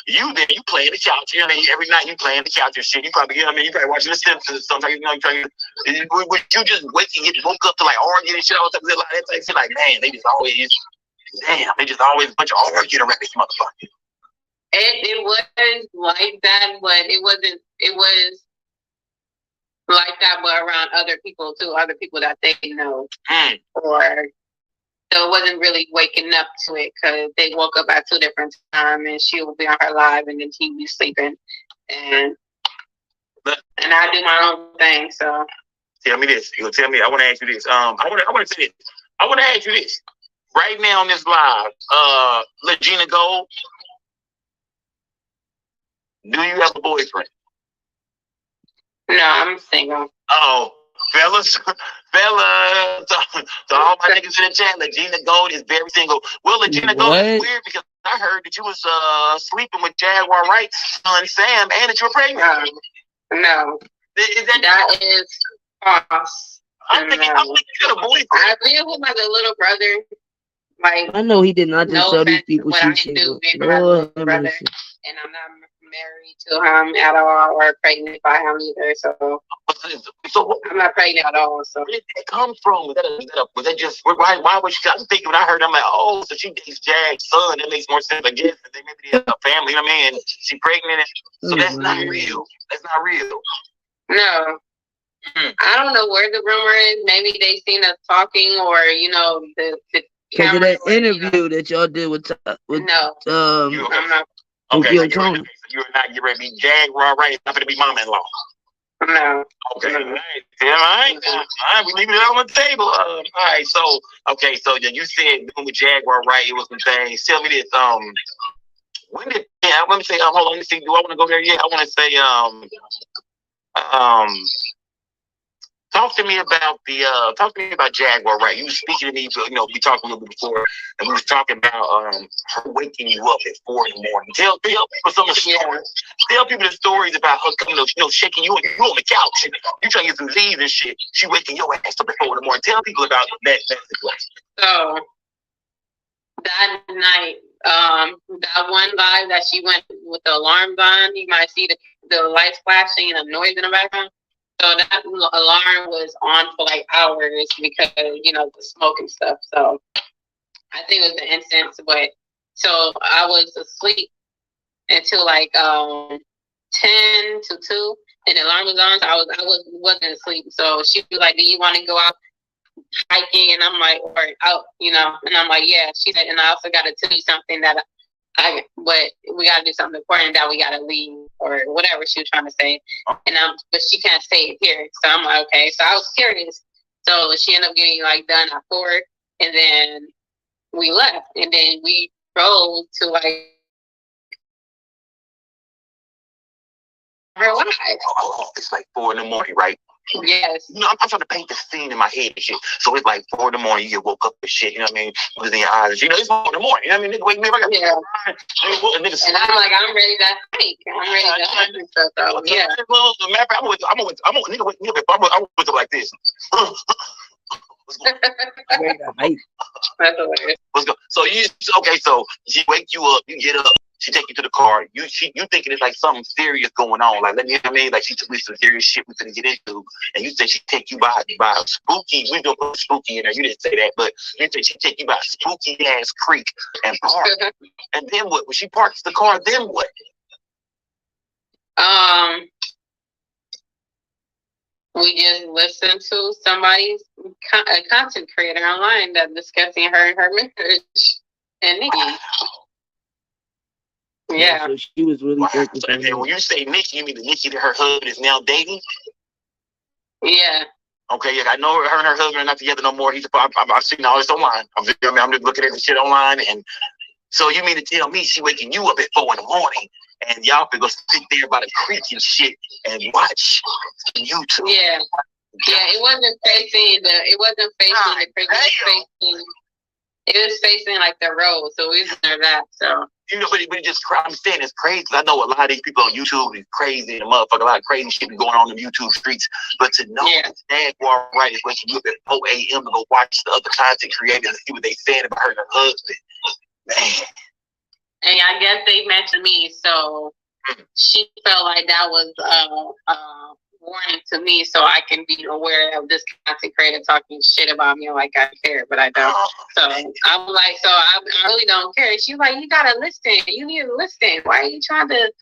You playing the couch. Every night you playing the couch and shit. You probably, you probably watching The Simpsons. Sometimes you trying. Would you just woke up to like arguing and shit all the time? That type shit. Like, man, they just always a bunch of arguing around this motherfucker. It was like that, but it wasn't. It was like that, but around other people too, other people that they know, or. So it wasn't really waking up to it, because they woke up at 2 different times, and she would be on her live, and then he'd be sleeping, and I do my own thing. So tell me this. You tell me. I want to ask you this. I want to say this. I want to ask you this. Right now on this live, Legina Gold, do you have a boyfriend? No, I'm single. Oh. Fellas, to all my niggas in the chat, Legina Gold is very single. Well, Legina Gold is weird, because I heard that you was sleeping with Jaguar Wright's son Sam, and that you were pregnant. No. That is false. I think you got a boyfriend. I live with my little brother. Like, I know he did not just tell these people she's single. Brother, and I'm not married to him at all, or pregnant by him either. So I'm not pregnant at all. So where did that come from? Was that just why was she? I'm thinking when I heard, I'm like, oh, so she dates Jag's son. That makes more sense, I guess. Maybe they have a family. And she's pregnant. So that's not real. That's not real. No. I don't know where the rumor is. Maybe they seen us talking, or the because of that interview that y'all did with I'm not. Okay, so you're not getting ready to be Jaguar Wright. It's not going to be mama-in-law. No. Okay. All right. We leaving it on the table. All right. So you said with Jaguar Wright, it was some things. Tell me this. When did? Let me say. Hold on. Let me see. Do I want to go there yet? I want to say. Talk to me about Jaguar Wright. You were speaking to me, we talked a little bit before, and we was talking about her waking you up at 4 in the morning. Tell people some of the stories. Tell people the stories about her coming, shaking you on the couch, and you trying to get some Z's and shit. She waking your ass up at 4 in the morning. Tell people about that situation. So that night, that one live that she went with the alarm gun, you might see the lights flashing and the noise in the background. So that alarm was on for like hours because, you know, the smoke and stuff. So I think it was the incense, but so I was asleep until like 10 to 2, and the alarm was on, so I wasn't asleep. So she was like, "Do you want to go out hiking?" And I'm like, "Or out, you know?" And I'm like, "Yeah." She said, "And I also got to tell you something but we got to do something important that we got to leave," or whatever she was trying to say. And but she can't say it here. So I'm like, okay. So I was curious. So she ended up getting like done at 4, and then we left, and then we drove to like her life. It's like 4 in the morning, right? Yes. You know, I'm trying to paint the scene in my head and shit. So it's like 4 in the morning, you get woke up and shit, you know what I mean? With your eyes, you know, it's 4 in the morning, you know what I mean? Nigga, wake me up, I got And I'm like, I'm ready to hike. I'm ready to hike and stuff. So, yeah. Well, matter of fact, I'm a nigga wake me up, I'm gonna wake up like this. That's hilarious. Let's go. So so she wake you up, you get up, she take you to the car. You thinking it's like something serious going on. Like, let me, you know what I mean? Like she took me some serious shit we couldn't get into. And you said she take you by a spooky, we don't put spooky in there, you didn't say that, but you said she take you by a spooky ass creek and park. And then what? When she parks the car, then what? We just listened to somebody's content creator online that discussing her and her marriage and Nikki. Yeah. So she was really So, and then when you say Nikki, you mean the Nikki that her husband is now dating? Yeah. Okay, yeah, I know her and her husband are not together no more. I've seen all this online. I'm just looking at the shit online, and so you mean to tell me she waking you up at 4 in the morning and y'all could go sit there by the creek and shit and watch YouTube? Yeah. Yeah, it wasn't facing the creek. It was facing like the road, so we was near that. So you know, but just I'm saying it's crazy. I know a lot of these people on YouTube is crazy and motherfucker. A lot of crazy shit be going on in the YouTube streets. But to know that Jaguar Wright is waking you up at 4 a.m. to go watch the other content creators and see what they said about her and her husband, man. And I guess they mentioned me, so she felt like that was warning to me, so I can be aware of this content creator talking shit about me like I care, but I don't. So I'm like, so I really don't care. She's like, you gotta listen. You need to listen. Why are you trying to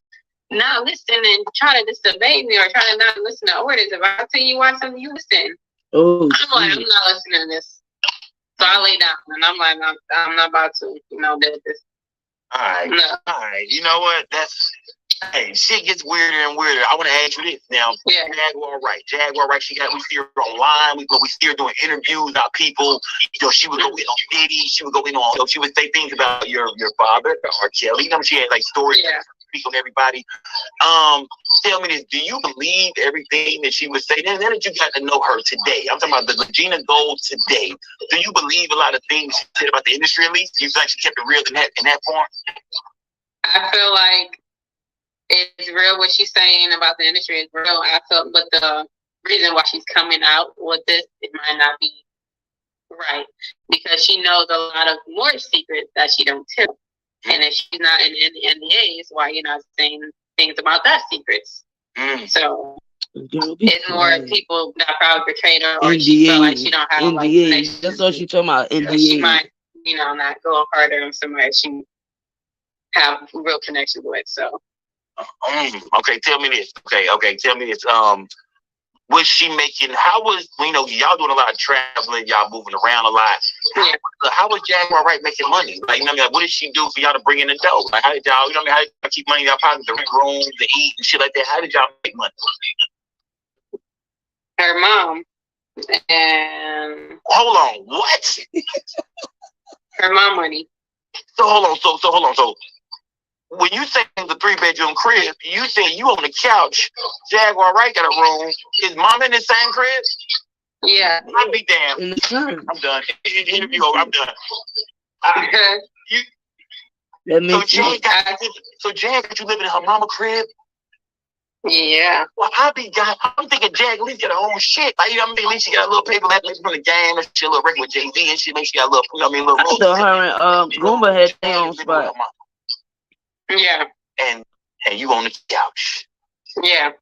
not listen and try to disobey me or try to not listen to orders? If I tell you watch something, you listen. Oh, I'm like, I'm not listening to this. So I lay down and I'm like, I'm not about to, deal with this. All right. You know what? Hey, shit gets weirder and weirder. I want to ask you this now. Yeah. Jaguar Wright. We see her online. We see her doing interviews about people. She would go in on Diddy. She would go in on. She would say things about your father, Rkelly. She had like stories to speak on everybody. Tell me this: do you believe everything that she would say? Now that you got to know her today, I'm talking about the Regina Gold today. Do you believe a lot of things she said about the industry? At least you feel like she kept it real in that form. I feel like it's real what she's saying about the industry is real. But the reason why she's coming out with this, it might not be right because she knows a lot of more secrets that she don't tell, and if she's not in NDAs, why you're not saying things about that secrets? So it's more people that probably betrayed her, or she felt like she don't have NDA. That's what she's talking about. NDA. She might, not go harder on somebody she have real connection with. So. Okay, tell me this. Okay, tell me this. Was she making? How was y'all doing a lot of traveling? Y'all moving around a lot. How was Jaguar Wright making money? Like, what did she do for y'all to bring in the dough? Like, how did y'all? How did y'all keep money in y'all pocket, the rent room, the eat, and shit like that? How did y'all make money? Her mom and hold on, what? Her mom money. So hold on. So when you say the 3-bedroom crib, you say you on the couch. Jaguar Wright got a room. Is mom in the same crib? Yeah. I'd be damned. I'm done. Interview over. I'm done. So Jag got you living in her mama crib? Yeah. Well, I'm thinking Jag at least got her own shit. Like, at least she got a little paper left from the game, and she a little record with Jay-Z and shit. Make sure she got a little, little. I thought her and Goomba had their own spot. Yeah. And you on the couch. Yeah.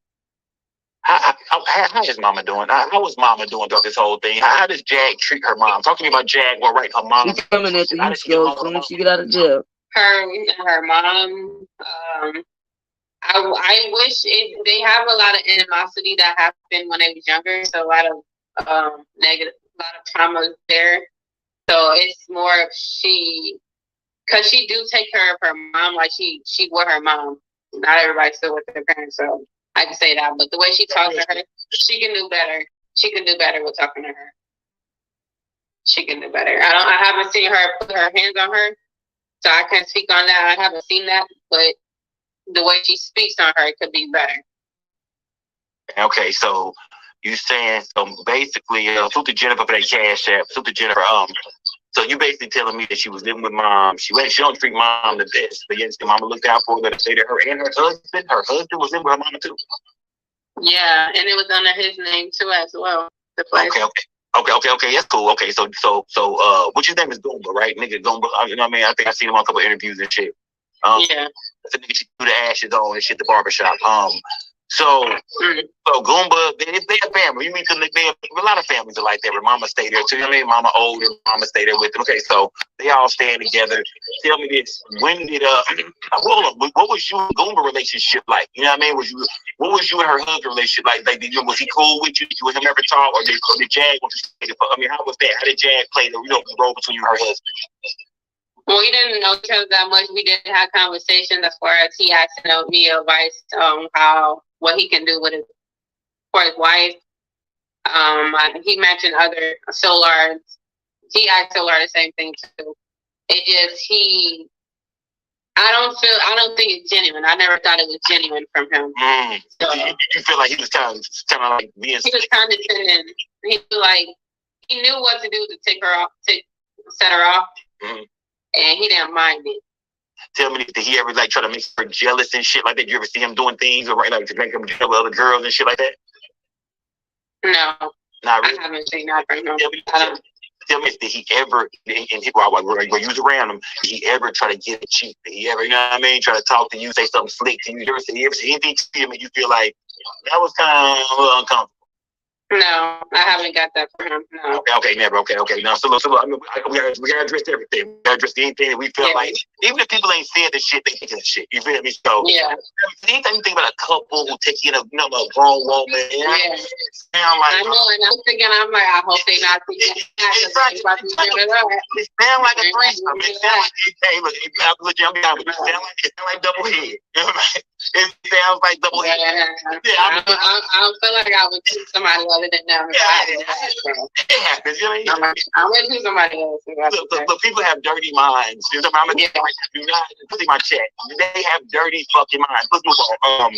How is Mama doing? How was Mama doing throughout this whole thing? How does Jag treat her mom? Talk to me about Jag. Well, right, her mom. She's coming after you, Skill, as soon as she get out of jail. Her mom. I wish they have a lot of animosity that happened when they was younger. So a lot of negative, a lot of trauma there. So it's more of because she do take care of her mom like she with her mom. Not everybody's still with their parents, so I can say that. But the way she talks to her, she can do better. She can do better with talking to her. She can do better. I haven't seen her put her hands on her, so I can't speak on that. I haven't seen that, but the way she speaks on her could be better. Okay, so you saying basically, salute to Jennifer for that cash app. Salute to Jennifer. So you basically telling me that she was living with mom. She don't treat mom the best, but yet still mama looked out for her. To say that her and her husband was living with her mama too. Yeah, and it was under his name too as well. The place. Okay. That's cool. Okay, so what's his name is Goomba, right? Nigga Goomba. You know what I mean? I think I seen him on a couple of interviews and shit. Yeah. That's a nigga she threw the ashes on and shit. The barbershop. So Goomba, they're a family. You mean a lot of families are like that. Where mama stay there too. You know what I mean? Mama older, mama stay there with them. Okay, so they all stand together. Tell me this: when did what was you and Goomba relationship like? You know what I mean? What was you and her husband relationship like? Was he cool with you? Did you and him ever talk, or did Jag want to stay there? I mean, how was that? How did Jag play the role between you and her husband? Well, we didn't know each other that much. We didn't have conversations as far as he asked me advice on what he can do with for his wife. He mentioned other Solar. He asked Solar the same thing too. It just I don't think it's genuine. I never thought it was genuine from him. So, you feel like he was kind of like being. He was condescending. He was like he knew what to do to take her off, to set her off, and he didn't mind it. Tell me, did he ever like try to make her jealous and shit like that? You ever see him doing things or like to make him jealous with other girls and shit like that? No, not really. I haven't seen that from him. Tell me, did he ever, while you was around him, did he ever try to get at you? Did he ever, you know what I mean, try to talk to you, say something slick to you? You ever see anything to him and you feel like that was kind of a little uncomfortable? No, I haven't got that from him. No. Okay, never. Okay. Now, so look, I mean, we gotta address everything. We gotta address anything that we feel like, even if people ain't said the shit, they think of the shit. You feel me? So, anytime you think about a couple who take in a grown woman, sound like I know, and I'm thinking, I hope they not thinking that. It sound like a threesome. It sound like, hey, look, I'm down with you. It sound like double head. You know what I mean? It sounds like double head. I don't feel like I would choose somebody other than them. It happens. You know what I mean? I would choose somebody else. But people have dirty minds. You know what I mean? Do not put in my chat. They have dirty fucking minds. Let's move on.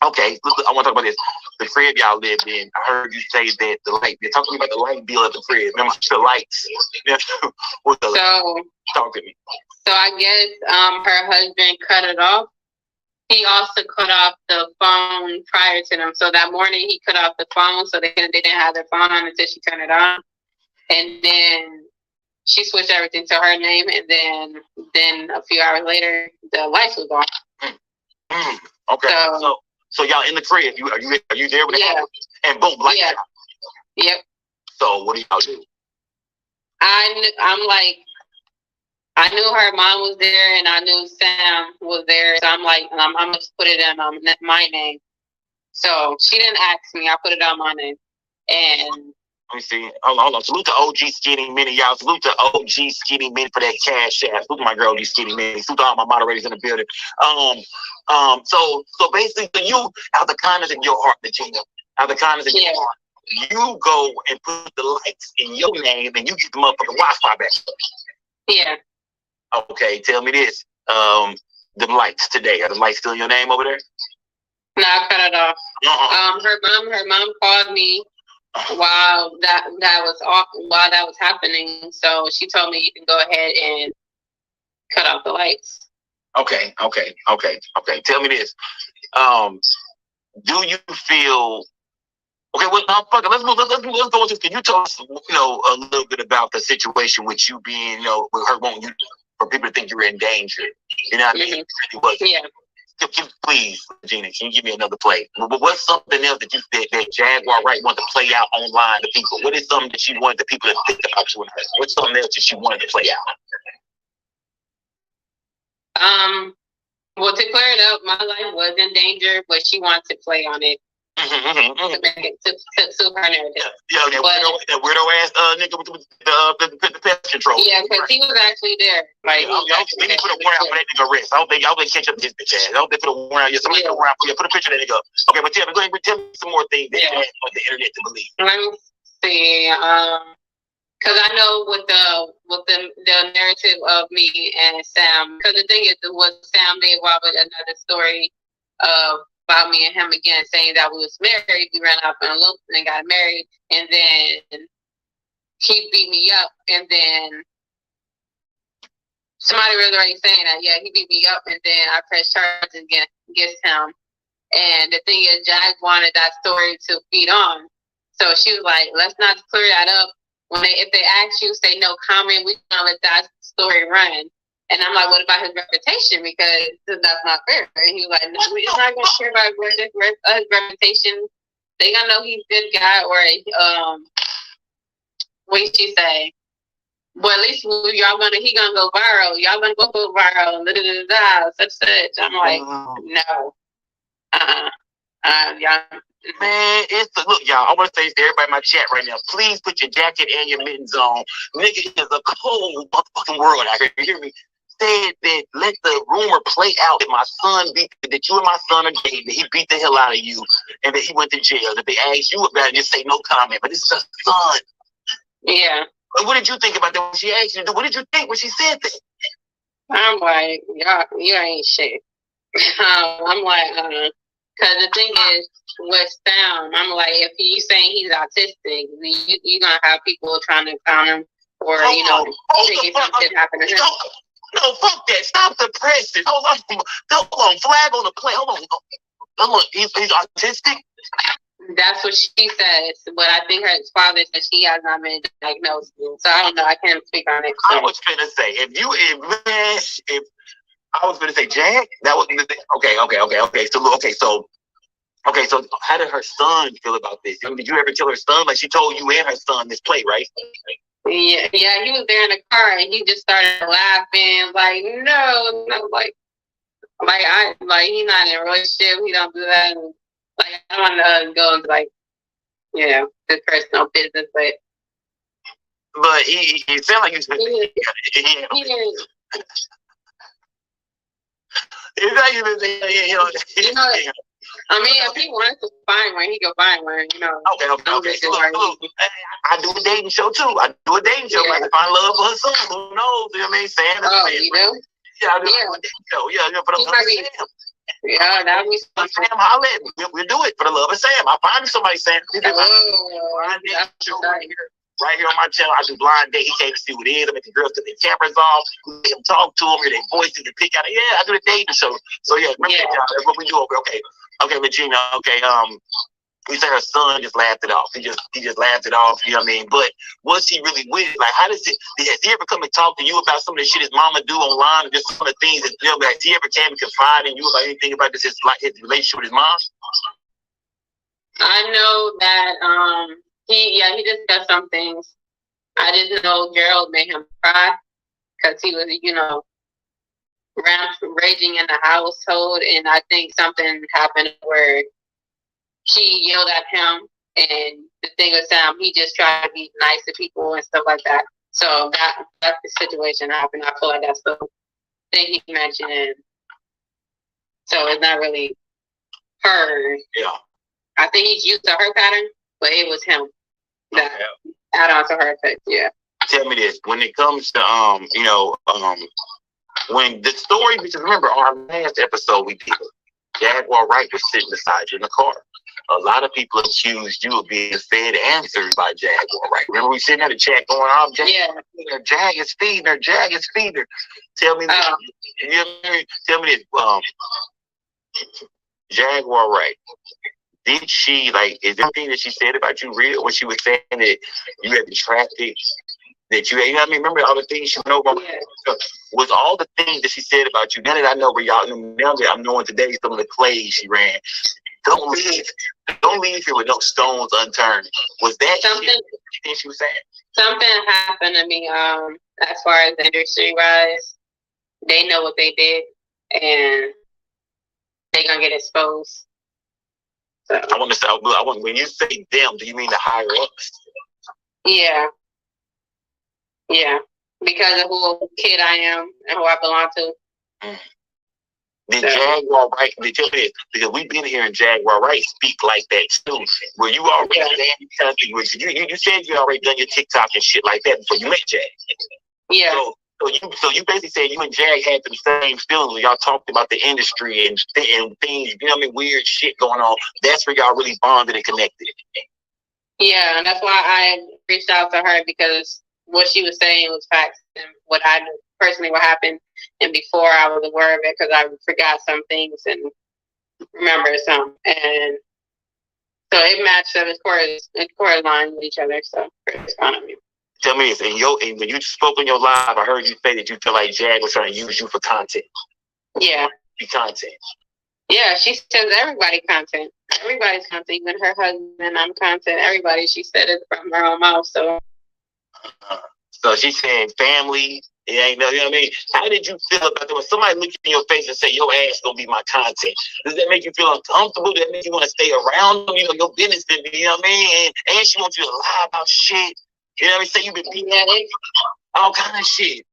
Okay, I want to talk about this. The crib y'all lived in. I heard you say that the light. You're talking about the light bill at the crib. Remember the lights? Talk to me. So I guess her husband cut it off. He also cut off the phone prior to them. So that morning he cut off the phone, so they didn't have their phone on until she turned it on. And then she switched everything to her name, and then a few hours later the lights was off. Okay. So y'all in the crib? Are you there with the house? And boom, lights out. Yep. So what do y'all do? I knew her mom was there, and I knew Sam was there. So I'm like, I'm gonna put it in my name. So she didn't ask me. I put it on my name. And let me see. Hold on. Salute to OG Skinny Minnie, y'all. Salute to OG Skinny Minnie for that cash app. Salute to my girl, OG Skinny Minnie. Salute to all my moderators in the building. So basically, you, out of the kindness in your heart, Regina, out of the kindness in your heart, you go and put the lights in your name, and you get the motherfucking Wi-Fi back. Yeah. Okay, tell me this. The lights today, are the lights still in your name over there? No, I cut it off. Her mom called me while that was happening. So she told me you can go ahead and cut off the lights. Okay. Tell me this. Do you feel okay? Well, fuck it. Let's go into. Can you tell us, a little bit about the situation with you being, with her wanting you, for people to think you were in danger? You know what I mean? Yeah. Please, Gina, can you give me another play? But what's something else that Jaguar Wright wanted to play out online to people? What is something that she wanted the people to think about you? What's something else that she wanted to play out? Well, to clear it up, my life was in danger, but she wanted to play on it. To make it to her narrative. That weirdo ass nigga with the pest control. Yeah, because he was actually there. Like, they need to put a warrant out for that nigga arrest. I don't think catch up his bitch ass. I don't think put a warrant out. Somebody put a warrant. Put a picture of that nigga. Okay, but go ahead and tell me some more things that you want the internet to believe. Let me see. Because I know with the narrative of me and Sam. Because the thing is, what Sam did was another story about me and him again, saying that we was married. We ran off and eloped and got married, and then he beat me up, and then somebody was already saying that, yeah, he beat me up, and then I pressed charges against him. And the thing is, Jack wanted that story to feed on, so she was like, let's not clear that up. If they ask you, say no comment. We gonna let that story run. And I'm like, what about his reputation? Because that's not fair. And he was like, no, we're not going to care about his reputation. They going to know he's a good guy, or, what did she say? Well, at least he going to go viral. Y'all going to go viral, such. I'm like, no. Y'all. Man, look, y'all. I want to say to everybody in my chat right now, please put your jacket and your mittens on. Nigga, it is a cold motherfucking world out here. You hear me? Said that let the rumor play out that my son that you and my son are dating, that he beat the hell out of you, and that he went to jail. That they asked you about it, just say no comment. But it's a son. Yeah. What did you think about that when she asked you? What did you think when she said that? I'm like, y'all, you ain't shit. I'm like, because the thing is, with Sam, I'm like, if you saying he's autistic, you're gonna have people trying to clown him, or thinking something happened to him. No, fuck that. Stop the pressing. Hold on. Flag on the play. Hold on. He's autistic? That's what she says. But I think her father said she has not been diagnosed. So I don't know. I can't speak on it. I was going to say, if I was going to say, Jack, that was Okay, so how did her son feel about this? I mean, did you ever tell her son? Like, she told you and her son this play, right? Yeah, he was there in the car, and he just started laughing, like, no, like he's not in a relationship, he don't do that, and, like, I don't want to go into, like, his personal business, but he sounded like he's I mean, if he wants to find one, he can find one, Okay. Look, I do a dating show too. I do a dating show. I can find love for her son. Who knows? You know what I mean? Sam. Oh, you do? Yeah, I do a dating show. Yeah, for the love of Sam. Yeah, that'd be something. Sam, holla at me. We'll do it for the love of Sam. I'll find you somebody, Sam. Right here on my channel, I do blind date. He came to see what it is. I make the girls put their cameras off. We let them talk to them, hear their voices, and pick out. Yeah, I do the dating show. So yeah, remember that, y'all. That's what we do. Okay, Regina. Okay, we said her son just laughed it off. He just laughed it off. You know what I mean? But was he really with it? Like, how does it? Has he ever come and talk to you about some of the shit his mama do online, and just some of the things that has he ever came and confide in you about anything about this? His relationship with his mom. I know that he discussed some things. I just know Gerald made him cry because he was, raging in the household, and I think something happened where he yelled at him, and the thing with Sam, he just tried to be nice to people and stuff like that. So that's the situation happened. I feel like that's the thing he mentioned. And so it's not really her. Yeah. I think he's used to her pattern, but it was him that add on to her effect. Yeah. Tell me this: when it comes to when the story, because remember our last episode we did, Jaguar Wright was sitting beside you in the car. A lot of people accused you of being fed answers by Jaguar Wright. Remember we sitting at the chat going, "Oh, Jag is feeding her. Jag is feeding her." Tell me this. Tell me this. Jaguar Wright. Did she is everything that she said about you real when she was saying that you had been trafficked that you know what I mean? Remember all the things she went over? Yeah. Was all the things that she said about you. Now that I know where y'all, now that I'm knowing today some of the plays she ran. Don't leave here with no stones unturned. Was that something? You think she was saying? Something happened to me. As far as the industry wise, they know what they did, and they're gonna get exposed. So. I want to say, when you say them, do you mean the higher ups? Yeah. Yeah. Because of who kid I am and who I belong to. Did Jaguar Wright, tell me this, because we've been here in Jaguar Wright speak like that too. Were you already you said you already done your TikTok and shit like that before you met Jag. Yeah. So you basically said you and Jag had the same feelings when y'all talked about the industry and things, you know what I mean, weird shit going on. That's where y'all really bonded and connected. Yeah, and that's why I reached out to her, because what she was saying was facts, and what I knew personally what happened, and before I was aware of it, because I forgot some things and remember some, and so it matched up. It correlated with each other. So it's fun of me. Tell me this, and when you spoke on your live, I heard you say that you feel like Jag was trying to use you for content. Yeah. Content. Yeah, she says everybody content. Everybody's content, even her husband. I'm content. Everybody. She said it from her own mouth. So. So she's saying family. It ain't no, you know what I mean? How did you feel about that? When somebody looks in your face and say, your ass gonna be my content, does that make you feel uncomfortable? Does that make you want to stay around them? You know, your business, you know what I mean? And she wants you to lie about shit. You know what I mean? Say you've been beating all kind of shit.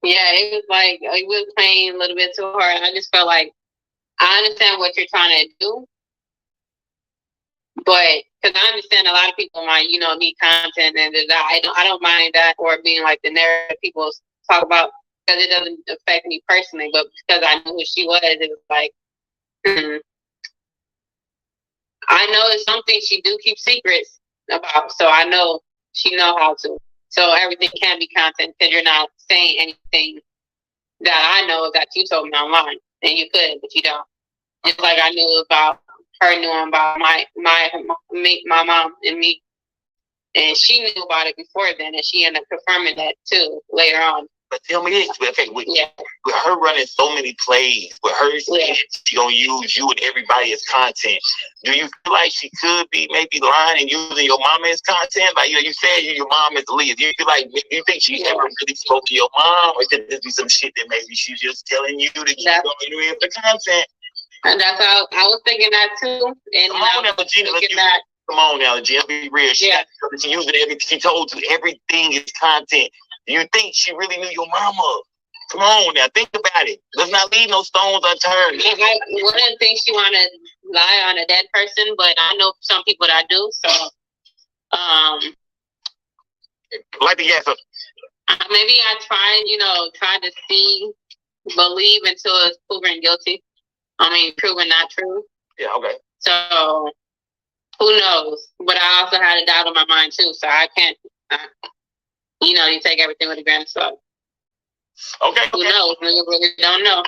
Yeah, it was like, it was playing a little bit too hard. I just felt like, I understand what you're trying to do, but because I understand a lot of people might, need content, and I don't mind that, or being like the narrative people talk about, because it doesn't affect me personally, but because I knew who she was, it was like, I know it's something she do keep secrets about, so I know she know how to. So everything can be content, because you're not saying anything that I know that you told me online, and you could, but you don't. Just like I knew about her, knowing about my mom and me, and she knew about it before then, and she ended up confirming that too later on. But tell me this, okay, with her running so many plays, with her saying she gonna use you and everybody as content, do you feel like she could be maybe lying and using your mama as content? Like, you said your mom is the lead. Do you feel like, do you think she ever really spoke to your mom, or could this be some shit that maybe she's just telling you to keep going with the content? And that's how I was thinking that too. And come on now, Gina, be real. She using everything. She told you everything is content. Do you think she really knew your mama? Come on now, think about it. Let's not leave no stones unturned. I wouldn't think she want to lie on a dead person, but I know some people that do. So, like the yes. Maybe I try to believe until it's proven guilty. Proven not true. Yeah, okay. So, who knows? But I also had a doubt on my mind too, so I can't. You take everything with a grain of salt. Okay. Who knows? You really don't know.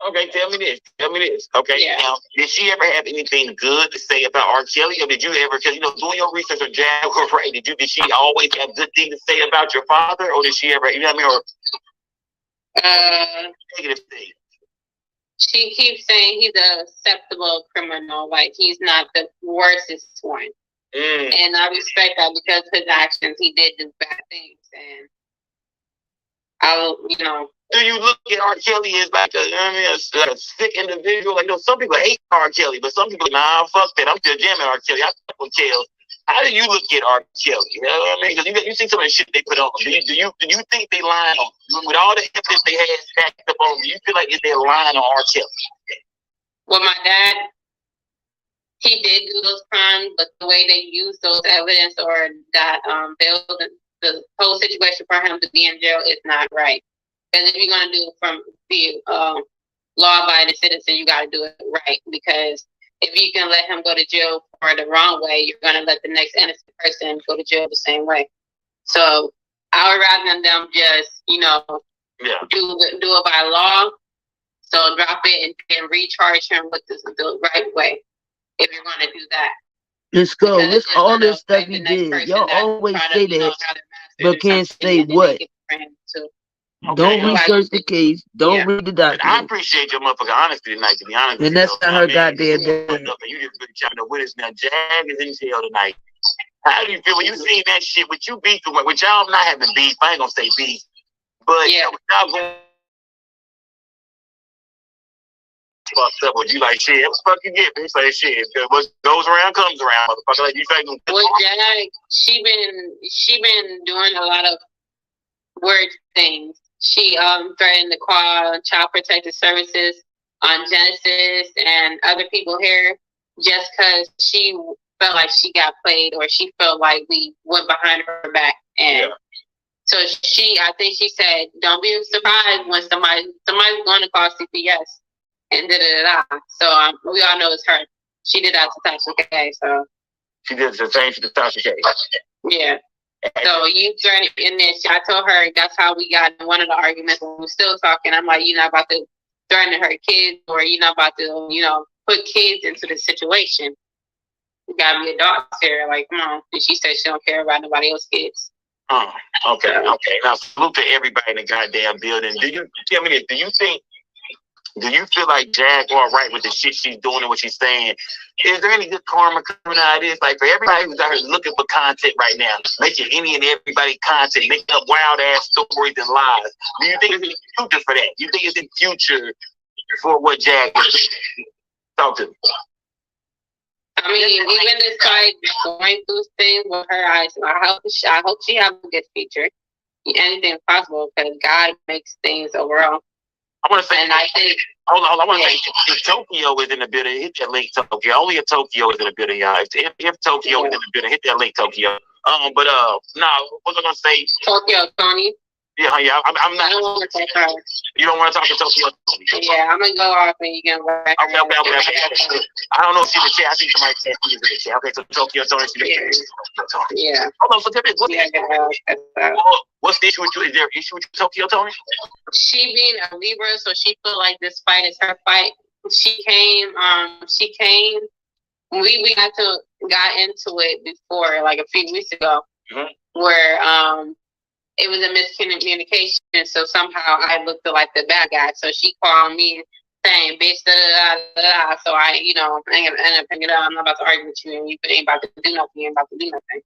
Okay, tell me this. Okay. Yeah. Now, did she ever have anything good to say about R. Kelly, or did you ever? Because doing your research on Jaguar, right? Did she always have good things to say about your father, or did she ever? You know what I mean? Or negative things. She keeps saying he's an acceptable criminal, like he's not the worstest one. And I respect that, because his actions, he did do bad things, and do you look at R. Kelly as like a sick individual? Like, some people hate R. Kelly, but some people, nah, fuck that. I'm still jamming R. Kelly. I fuck with Kelly. How do you look at R. Kelly? You know what I mean? Because you see some of the shit they put on. Do you think they lying on with all the evidence they had stacked up on? Do you feel like they're lying on R. Kelly? Well, my dad, he did do those crimes, but the way they used those evidence or that build the whole situation for him to be in jail is not right. Because if you're gonna do it from the law-abiding citizen, you got to do it right. Because if you can let him go to jail for the wrong way, you're gonna let the next innocent person go to jail the same way. So I would rather them just do it by law. So drop it and recharge him with the right way. If you're going to do that. Let's go. With all this stuff he did, y'all always say that but can't say what. Don't research the case. Don't read the I document. appreciate your motherfucking honesty tonight, to be honest with And you. that's not her goddamn business. You just been trying to witness now. Jag is in jail tonight. How do you feel when you seen that shit with you beefing with y'all not having beef? I ain't gonna say beef, but yeah, y'all going fucked up with you like shit. What the fuck you get? He say shit. What goes around comes around, motherfucker. Like you think. Well, Jag, she been doing a lot of weird things. She threatened to call Child Protective Services on Genesis and other people here just because she felt like she got played, or she felt like we went behind her back. And so I think she said, don't be surprised when somebody's going to call CPS and da-da-da-da. So we all know it's her. She did that to Tasha K. So she did the same to Tasha K. Yeah. So you threatened in this. I told her that's how we got in one of the arguments when we were still talking. I'm like, you're not about to threaten her kids, or you're not about to, put kids into the situation. You gotta be adults here. Like, come on. And she said she don't care about nobody else's kids. Oh, okay. Now salute to everybody in the goddamn building. Do you tell me this? Do you feel like Jag all right with the shit she's doing and what she's saying? Is there any good karma coming out of this? Like, for everybody who's out here looking for content right now, making any and everybody content, making up wild ass stories and lies, do you think it's in the future for that? You think it's in the future for what Jag is? Talk to me. I mean, even despite going through things with her eyes, I hope she has a good future. Anything possible, because God makes things overall. I want to say, and I think, hold on. I want to say, if Tokyo is in the building, hit that link, Tokyo. Only if Tokyo is in the building, y'all. If Tokyo is in the building, hit that link, Tokyo. No, what was I gonna say? Tokyo, Tony. Yeah. I'm not. I don't want to talk to her. You don't want to talk to Tokyo? Yeah, I'm gonna go off and you can work. Okay. I don't know if she's in the chat. I think somebody said she's in the chat. Okay, so Tokyo, Tony, she's in the chat. Yeah. Hold on, so tell me, what's the issue with you? Is there an issue with you, Tokyo, Tony? She being a Libra, so she feel like this fight is her fight. She came. We got into it before, like a few weeks ago, where it was a miscommunication. So somehow I looked like the bad guy. So she called me saying, "Bitch, da da da da." So I, ended up picking it up. I'm not about to argue with you, and you ain't about to do nothing. You ain't about to do nothing.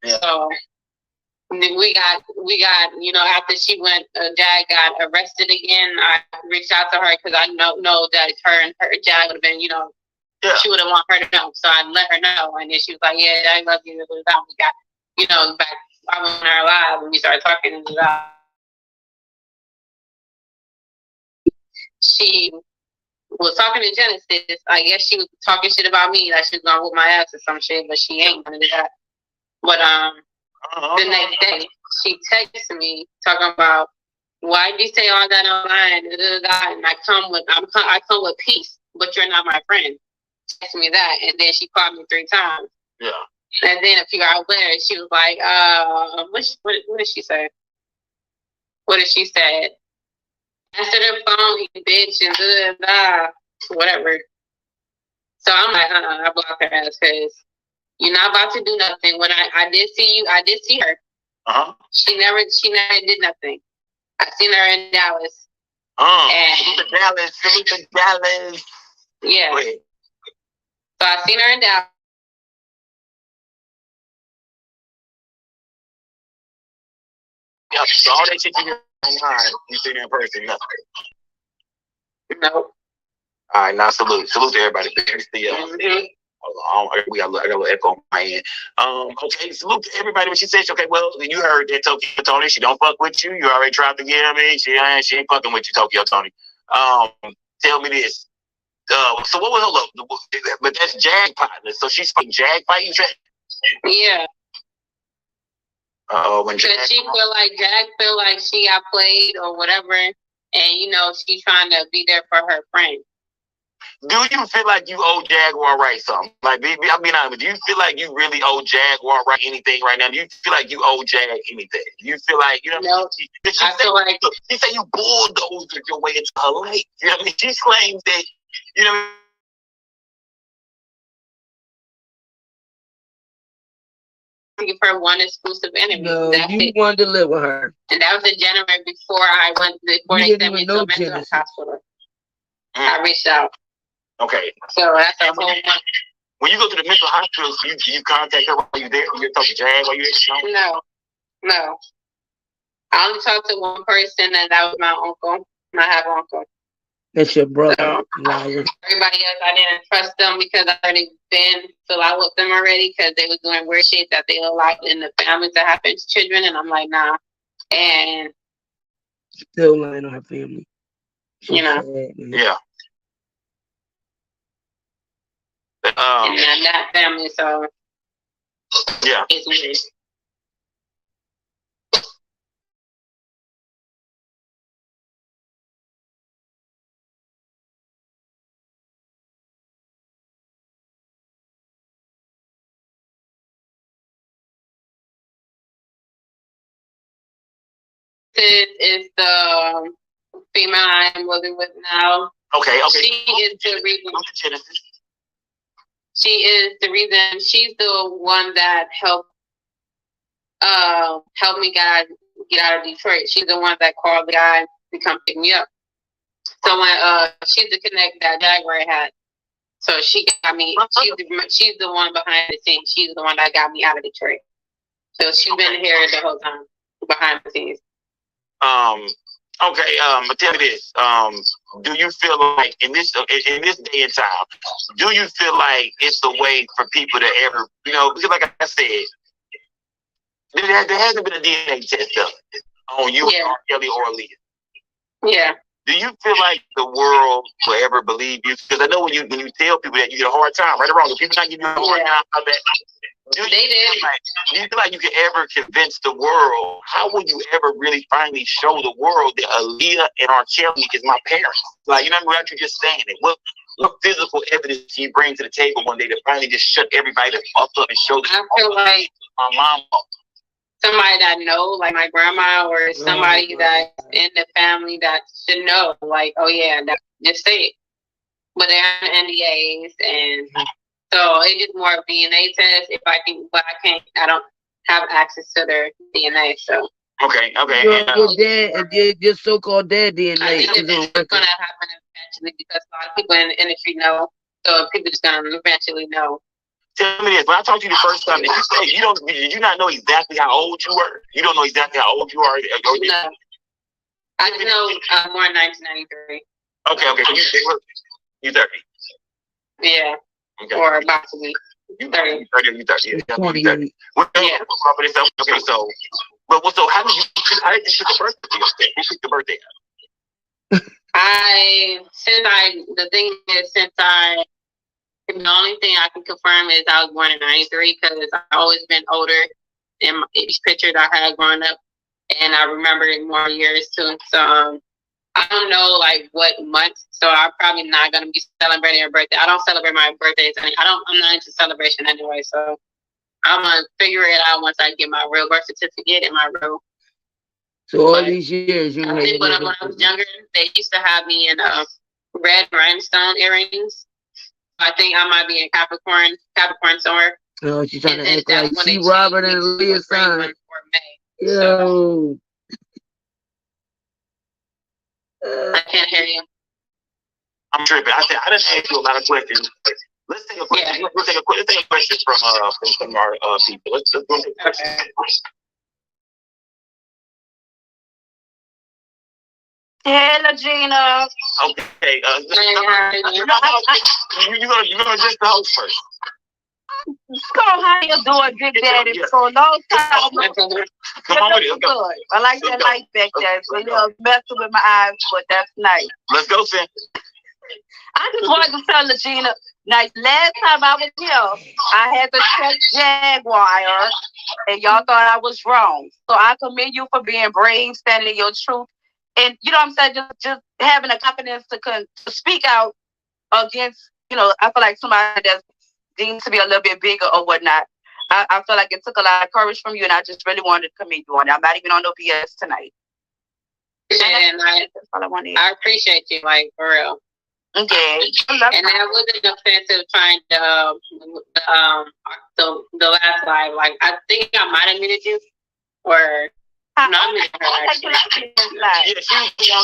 Yeah. So we got, after she went, Jag got arrested again. I reached out to her because I know that her and Jag would have been, she would have wanted her to know. So I let her know, and then she was like, "Yeah, I love you." We got, back. I went on her live and we started talking and she was talking to Genesis. I guess she was talking shit about me, like she was gonna whoop my ass or some shit, but she ain't gonna do that. But the next day she texted me talking about, why did you say all that online? And I come with peace, but you're not my friend. Text me that, and then she called me 3 times. Yeah. And then a few hours later, she was like, what did she say? What did she say? Answer the phone, you bitch, and whatever. So I'm like, I blocked her ass because you're not about to do nothing. When I did see her. Uh-huh. She never did nothing. I seen her in Dallas. Dallas. Yeah. Wait. So I seen her in Dallas. Yeah, so all that shit you hear online, you see in person, nothing. No. All right, now salute to everybody. Hold on, I got a little echo on my end. Okay, salute to everybody. When she said, okay, well, you heard that Tokyo Tony, she don't fuck with you. You already tried to get me. She ain't fucking with you, Tokyo Tony. Tell me this. So what was her look? But that's Jag partner. So she's fucking Jag fighting Jag? Yeah. When Jag feel like she got played or whatever, and she's trying to be there for her friend. Do you feel like you owe Jaguar Wright something? Like, I'll be honest, do you feel like you really owe Jaguar Wright anything right now? Do you feel like you owe Jag anything? Do you feel like, No, I feel like she said you bulldozed your way into her life. You know what I mean? She claims that, to give her one exclusive interview. No, That's you it. wanted to live with her. And that was in January before You they didn't sent me even to know a mental Genesis. hospital. I reached out. Okay. So that's a whole month. When you go to the mental hospital, you contact her while you there? You talk to Jag while you there? No. I only talked to one person, and that was my uncle, my half uncle. That's your brother. So, Liar. everybody else, I didn't trust them because I already been out with them already because they was doing weird shit that they allowed in the families that happen to children, and I'm like, nah. And Still lying on her family. you know, Yeah. and that family, so yeah, it's weird. This is the female I'm living with now. Okay. She is the reason. She is the reason. She's the one that helped me get out of Detroit. She's the one that called the guy to come pick me up. So when she's the connect that Jaguar had. So she got me. She's the one behind the scenes. She's the one that got me out of Detroit. So she's been here the whole time behind the scenes. Okay. Tell me this. Do you feel like in this day and time, do you feel like it's the way for people to ever, because like I said, there hasn't been a DNA test done on you, Rkelly, or Leah. Yeah. Do you feel like the world will ever believe you? Because I know when you tell people that, you get a hard time, right or wrong. If people not giving you a hard time about that, do you feel like you can ever convince the world? How will you ever really finally show the world that Aaliyah and Rkelly is my parents? Like, without you just saying it. What physical evidence can you bring to the table one day to finally just shut everybody the fuck up and show the I feel like my mom? Somebody that know, like my grandma, or somebody that's in the family that should know, like, oh yeah, just say it. But they're on NDAs, and so it's just more of DNA test. If I can, but I don't have access to their DNA. So okay. Your dad, your so-called dad DNA. I think it's gonna happen eventually because a lot of people in the industry know. So people just gonna eventually know. Tell me this. When I talked to you the first time, did you not know exactly how old you were? You don't know exactly how old you are? No. I just know I'm born in 1993. Okay. So you 30. Yeah. Okay. Or about to be 30. 30. You 30. Yeah. 20. Yeah. Okay. So, so how did you pick the birthday? Who picked the birthday? The only thing I can confirm is I was born in 93 because I've always been older in each picture that I had growing up, and I remember more years too. So I don't know like what month, so I'm probably not gonna be celebrating a birthday. I don't celebrate my birthdays. I'm not into celebration anyway, so I'm gonna figure it out once I get my real birth certificate and my real. So all these years, you I think when I was younger, they used to have me in red rhinestone earrings. I think I might be in Capricorn somewhere. Oh, she's trying to act like she Robert and Leah's son. Yo. I can't hear you. I'm tripping. I didn't ask you a lot of questions. Let's take a question. Yeah. Let's take a question from our people. Let's go. Okay. Hello, Gina. Okay. You're gonna address the host first. Scott, how you doing, Big Daddy? For a long time. Come on with it. Good. I like that light back there. It's a little messing with my eyes, but that's nice. Let's go, Sam. I just wanted to tell Regina, now, last time I was here, I had to check Jaguar, and y'all thought I was wrong. So I commend you for being brave, standing in your truth. And you know what I'm saying? Just having the confidence to speak out against, I feel like somebody that's deemed to be a little bit bigger or whatnot. I feel like it took a lot of courage from you, and I just really wanted to commend you on it. I'm not even on no BS tonight. And that's all I wanted. I appreciate you, like, for real. Okay. And that wasn't offensive trying to the last live. Like I think I might have muted you or no, I muted her actually. Yeah,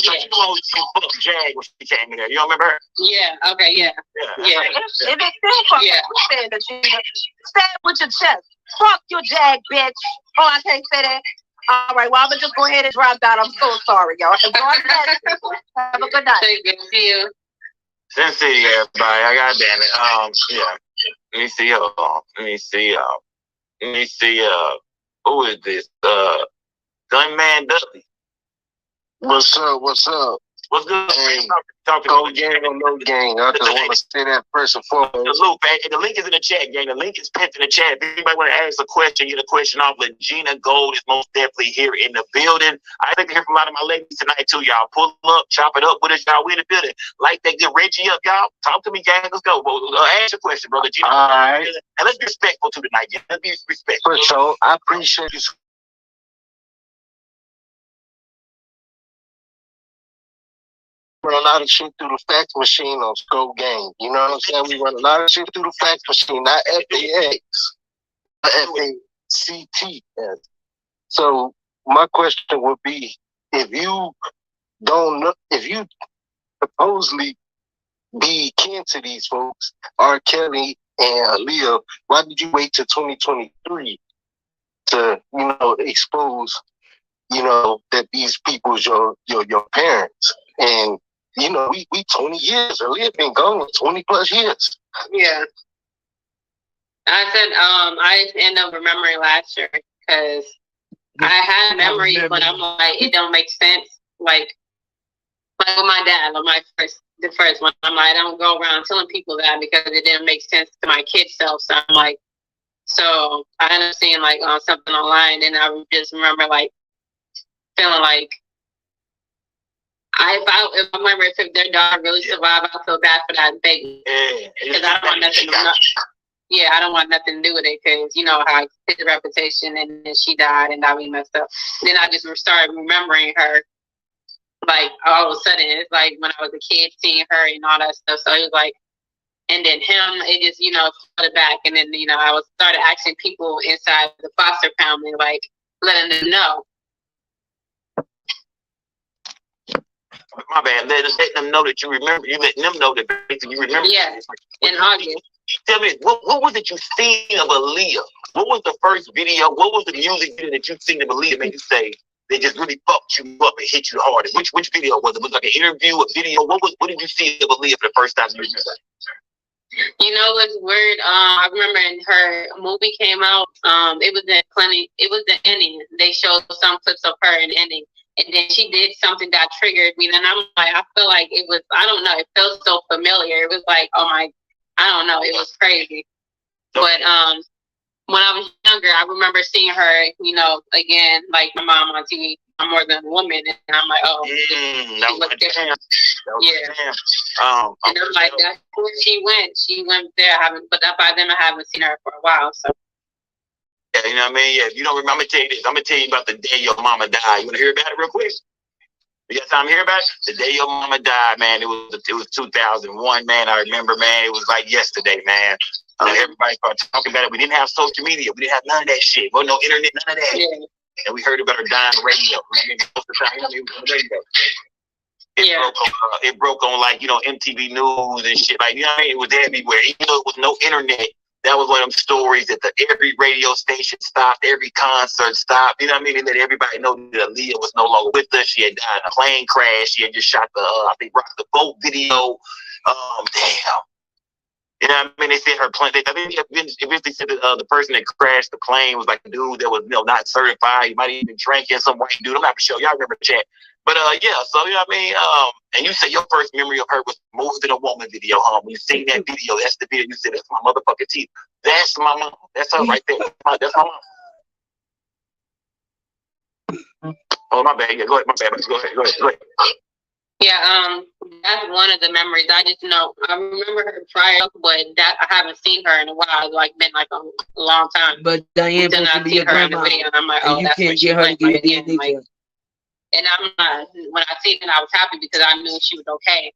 she was fuck Jag when she came in there. You don't remember her? Yeah, okay, yeah. Yeah. It makes sense for Yeah. saying that you say it with your chest. Fuck your Jag, bitch. Oh, I can't say that. All right, well, I'm gonna just go ahead and drop that. I'm so sorry, y'all. Have a good night. Good to see you. Sincerely, everybody. I got damn it. Yeah. Let me see Let me see. Who is this? Gunman Dudley. What's up? What's up? What's good? Hey, Talking no gang or no gang. I just want to say that first and foremost. Salute, man. The link is in the chat, gang. The link is pinned in the chat. If anybody want to ask a question, get a question off. Legina Gold is most definitely here in the building. I think to hear from a lot of my ladies tonight, too, y'all. Pull up, chop it up with us, y'all. We in the building. Like that, get Reggie up, y'all. Talk to me, gang. Let's go. Well, ask your question, brother. Gina. All right. And let's be respectful to tonight, gang. Let's be respectful. For sure. I appreciate you. Run a lot of shit through the fax machine on Scope Gang. You know what I'm saying? We run a lot of shit through the fax machine, not FAX, but FACT. So my question would be, if you don't know, if you supposedly be kin to these folks, R. Kelly and Aaliyah, why did you wait till 2023 to, expose, that these people's your parents? And we 20 years. Aaliyah been gone 20 plus years. Yeah. I said, I just end up remembering last year because I had memories, but I'm like, it don't make sense. Like with my dad, on the first one, I'm like, I don't go around telling people that because it didn't make sense to my kid self. So I'm like, so I ended up seeing like something online, and I just remember like feeling like, if I remember if their daughter really survived, I feel bad for that baby because I don't want nothing. I don't want nothing to do with it because you know how his reputation, and then she died, and that we messed up. And then I just started remembering her, like all of a sudden, it's like when I was a kid, seeing her and all that stuff. So it was like, and then him, it just put it back, and then I started asking people inside the foster family, like letting them know. My bad. Let them know that you remember. You letting them know that you remember. Yeah. In August. Tell me, what was it you seen of Aaliyah? What was the first video? What was the music video that you seen of Aaliyah made you say they just really fucked you up and hit you hard? Which video was it? Was it like an interview, a video? What did you see of Aaliyah for the first time you remember? You know what's weird? I remember when her movie came out. It was the ending. They showed some clips of her in the ending. And then she did something that triggered me. And I'm like, I feel like it was, I don't know, it felt so familiar. It was like, oh my, I don't know, it was crazy. But when I was younger, I remember seeing her, again, like my mom on TV, I'm More Than a Woman. And I'm like, oh, she looked different. Yeah. And I'm like, that's where she went. She went there. But by then I haven't seen her for a while. So. Yeah, you know what I mean? Yeah, if you don't remember, I'm gonna tell you this. I'm gonna tell you about the day your mama died. You wanna hear about it real quick? You got time to hear about it? The day your mama died, man. It was 2001, man. I remember, man. It was like yesterday, man. Everybody started talking about it. We didn't have social media. We didn't have none of that shit. Well, no internet, none of that. Yeah. And we heard about her dying on the radio. Most of the time, it was on the radio. It broke on like MTV News and shit. Like you know what I mean? It was everywhere. Even though it was no internet. That was one of them stories that every radio station stopped, every concert stopped. You know what I mean? And let everybody know that Aaliyah was no longer with us. She had died in a plane crash. She had just shot the, Rock the Boat video. Damn. You know what I mean? They said her plane. I think eventually said that the person that crashed the plane was like a dude that was not certified. He might have even been drinking, some white dude. I'm not sure. Y'all remember the chat. But yeah, so you know what I mean? And you said your first memory of her was More Than a Woman video, huh? When you seen that video, that's the video you said, that's my motherfucking teeth. That's my mom. That's her right there. That's my mom. Oh, my bad. Yeah, go ahead. My bad. Go ahead. Yeah, that's one of the memories. I just know I remember her prior, but that I haven't seen her in a while. It's like been like a long time. But Diane supposed to be your grandma, and I'm like, oh, and you that's can't get her to give you DNA test. And I'm not. When I seen it, I was happy because I knew she was okay.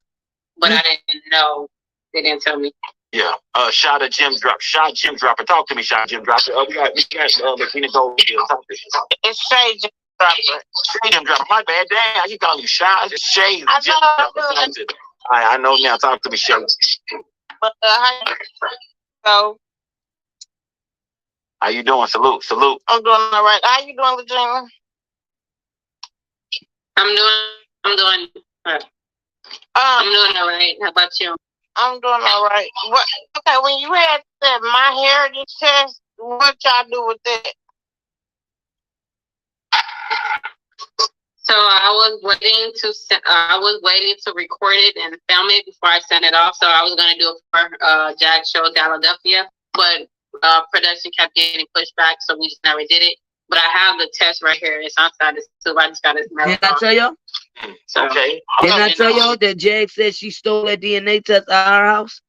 but I didn't know. They didn't tell me. Yeah. Shot of Jim Drop. Shot Jim Dropper. Talk to me, Shot Jim Dropper. We got Regina Gold here. Talk to me. It's Shay Jim Dropper. Shay Jim Dropper. My bad. Damn, you calling you Shot? It's Shay I Jim know, Dropper. Talk to me. I know now. Talk to me, Shay. But so how you doing? Salute. I'm doing all right. How you doing, Regina? I'm doing all right. How about you? I'm doing all right. What? Okay, when you had that My Heritage test, what y'all do with that? So I was waiting to record it and film it before I sent it off. So I was gonna do it for Jack Show Philadelphia, but production kept getting pushed back, so we just never did it. But I have the test right here. It's outside the tube. I just got it. Didn't I tell y'all? So, okay. Didn't I tell y'all that Jag said she stole that DNA test out of our house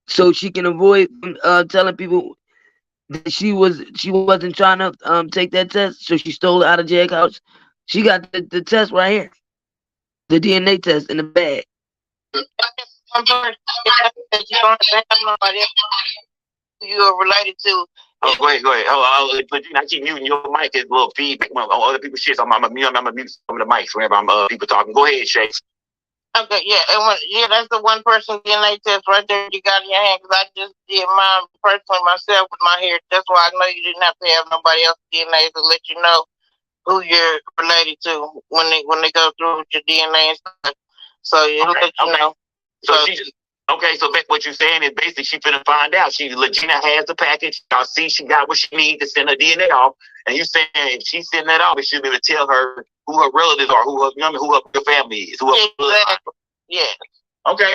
so she can avoid telling people that she wasn't trying to take that test, so she stole it out of Jag's house. She got the test right here, the DNA test in the bag. You are related to. Oh, go ahead. But I keep muting your mic. Is a little feedback on other people's shit. So I'm gonna mute some of the mics whenever I'm people talking. Go ahead, Shay. Okay, yeah, that's the one person DNA test right there you got in your hand. Because I just did mine personally myself with my hair. That's why I know you didn't have to have nobody else's DNA to let you know who you're related to when they go through with your DNA and stuff. So it'll let you know. So she just. Okay, so what you're saying is basically she finna find out. Regina has the package. Y'all see she got what she needs to send her DNA off. And you saying if she's sending that off, she'll be able to tell her who her relatives are, who her family is, who her exactly. Yeah. Okay,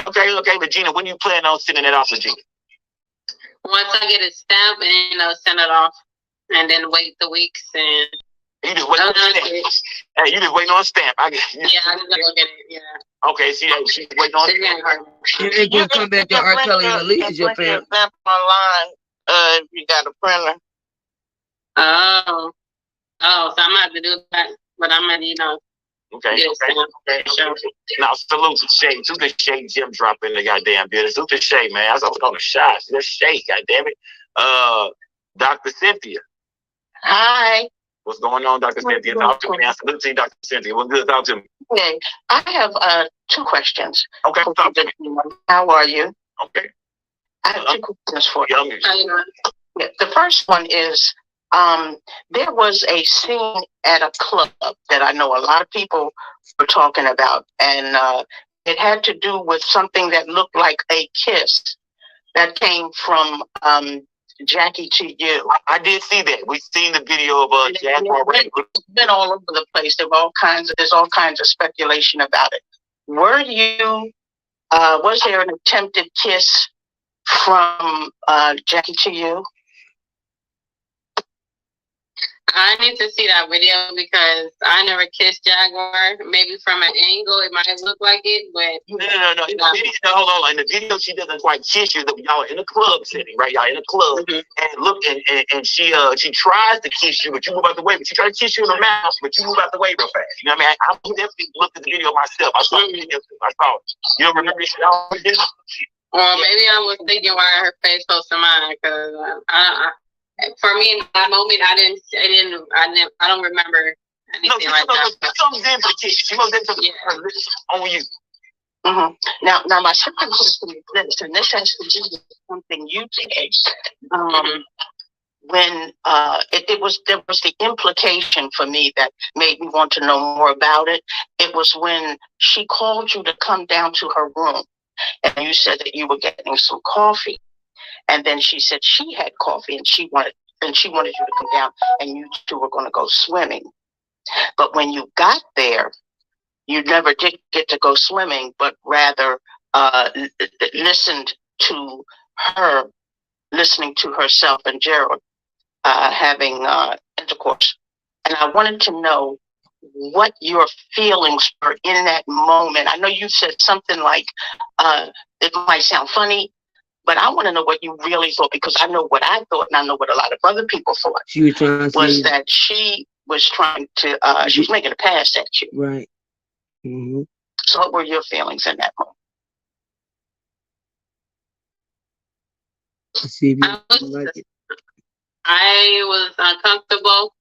Regina, when you plan on sending it off, Regina? Once I get it stamped and send it off, and then wait the weeks and. You just waiting on a stamp. Hey, you just waiting on a stamp. Yeah, I just look at it. Yeah. Okay, she's waiting on a stamp. You can come back to Rkelly and release your parents. Stamp online if you got a printer. Oh, so I'm gonna have to do that, but I'm gonna, Okay. Now, salute to Shay. Salute to Shay Jim Drop in the goddamn building. Salute to Shay, man. I was on the shots. That's Shay, goddamn it. Dr. Cynthia. Hi. What's going on, Dr. Cynthia? Talk to me. Salute to you, Dr. Cynthia. What's good? Talk to me. Okay. I have 2 questions. Okay. Talk to me. How are you? Okay. I have 2 questions for you. How you doing? The first one is there was a scene at a club that I know a lot of people were talking about, and it had to do with something that looked like a kiss that came from Jackie to you. I did see that. We've seen the video of Jackie already. It's been all over the place. There's all kinds of speculation about it. Was there an attempted kiss from Jackie to you? I need to see that video because I never kissed Jaguar. Maybe from an angle it might look like it, but no. In the video, hold on. In the video, she doesn't quite kiss you. Y'all in the club setting, right? Y'all in the club, and look, and she tries to kiss you, but you move out the way. But she tries to kiss you in the mouth, but you move out the way real fast. You know what I mean? I definitely looked at the video myself. I saw it. I saw it. You don't remember this? Well, maybe I was thinking why her face close to mine because for me in that moment, I don't remember anything like that. She comes in for the kiss. She goes into the on you. Mm-hmm. Now, my second question is this, and this has to do with something you did. When there was the implication for me that made me want to know more about it. It was when she called you to come down to her room, and you said that you were getting some coffee. And then she said she had coffee and she wanted you to come down and you two were going to go swimming. But when you got there, you never did get to go swimming, but rather listened to herself and Gerald having intercourse. And I wanted to know what your feelings were in that moment. I know you said something like, it might sound funny, but I want to know what you really thought, because I know what I thought and I know what a lot of other people thought. She was trying to was that she was trying to, she was making a pass at you. Right. Mm-hmm. So what were your feelings in that moment? See if you like it. I was uncomfortable.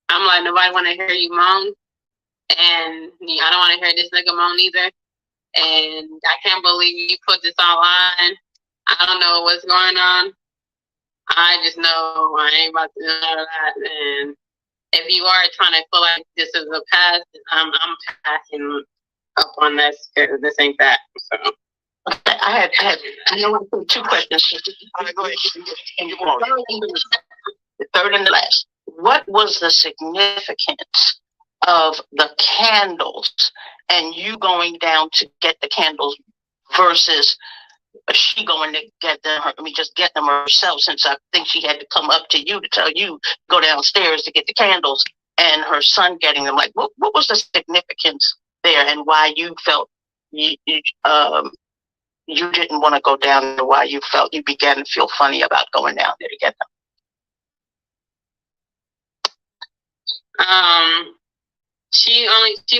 I'm like, nobody want to hear you moan, and I don't want to hear this nigga moan either. And I can't believe you put this all on. I don't know what's going on. I just know I ain't about to do none of that. And if you are trying to feel like this is a pass, I'm passing up on this because this ain't that. So I know two questions. All right, go ahead. The third and the last. What was the significance of the candles and you going down to get the candles versus she going to get them? Just get them herself, since I think she had to come up to you to tell you go downstairs to get the candles, and her son getting them. Like, what was the significance there, and why you felt you didn't want to go down, and why you felt you began to feel funny about going down there to get them? She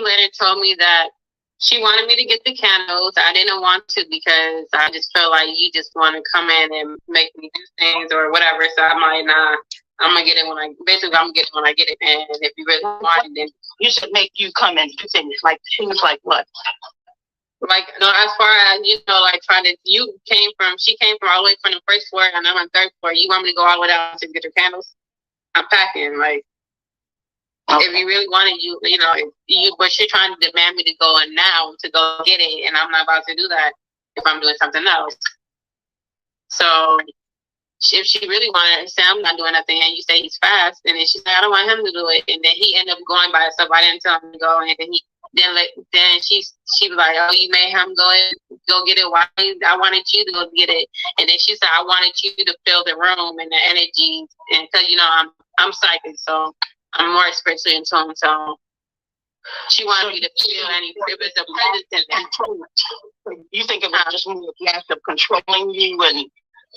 later told me that she wanted me to get the candles. I didn't want to because I just felt like you just want to come in and make me do things or whatever. So I'm like, nah, I'm gonna get it when I get it. And if you really want it, then you should make you come and do things like what? Like, no, as far as, like she came from all the way from the first floor and I'm on third floor. You want me to go all the way down to get your candles? I'm packing, like. Okay. If you really wanted, but she's trying to demand me to go in now to go get it, and I'm not about to do that if I'm doing something else. So if she really wanted to say I'm not doing nothing, and you say he's fast, and then she said I don't want him to do it, and then he ended up going by himself. I didn't tell him to go, and then she was like, oh, you made him go get it. Why? I wanted you to go get it, and then she said I wanted you to fill the room and the energy, and because I'm psychic, so. I'm more spiritually in tune, so she wanted me to feel any privilege of presence in there. You think it was just more the act of controlling you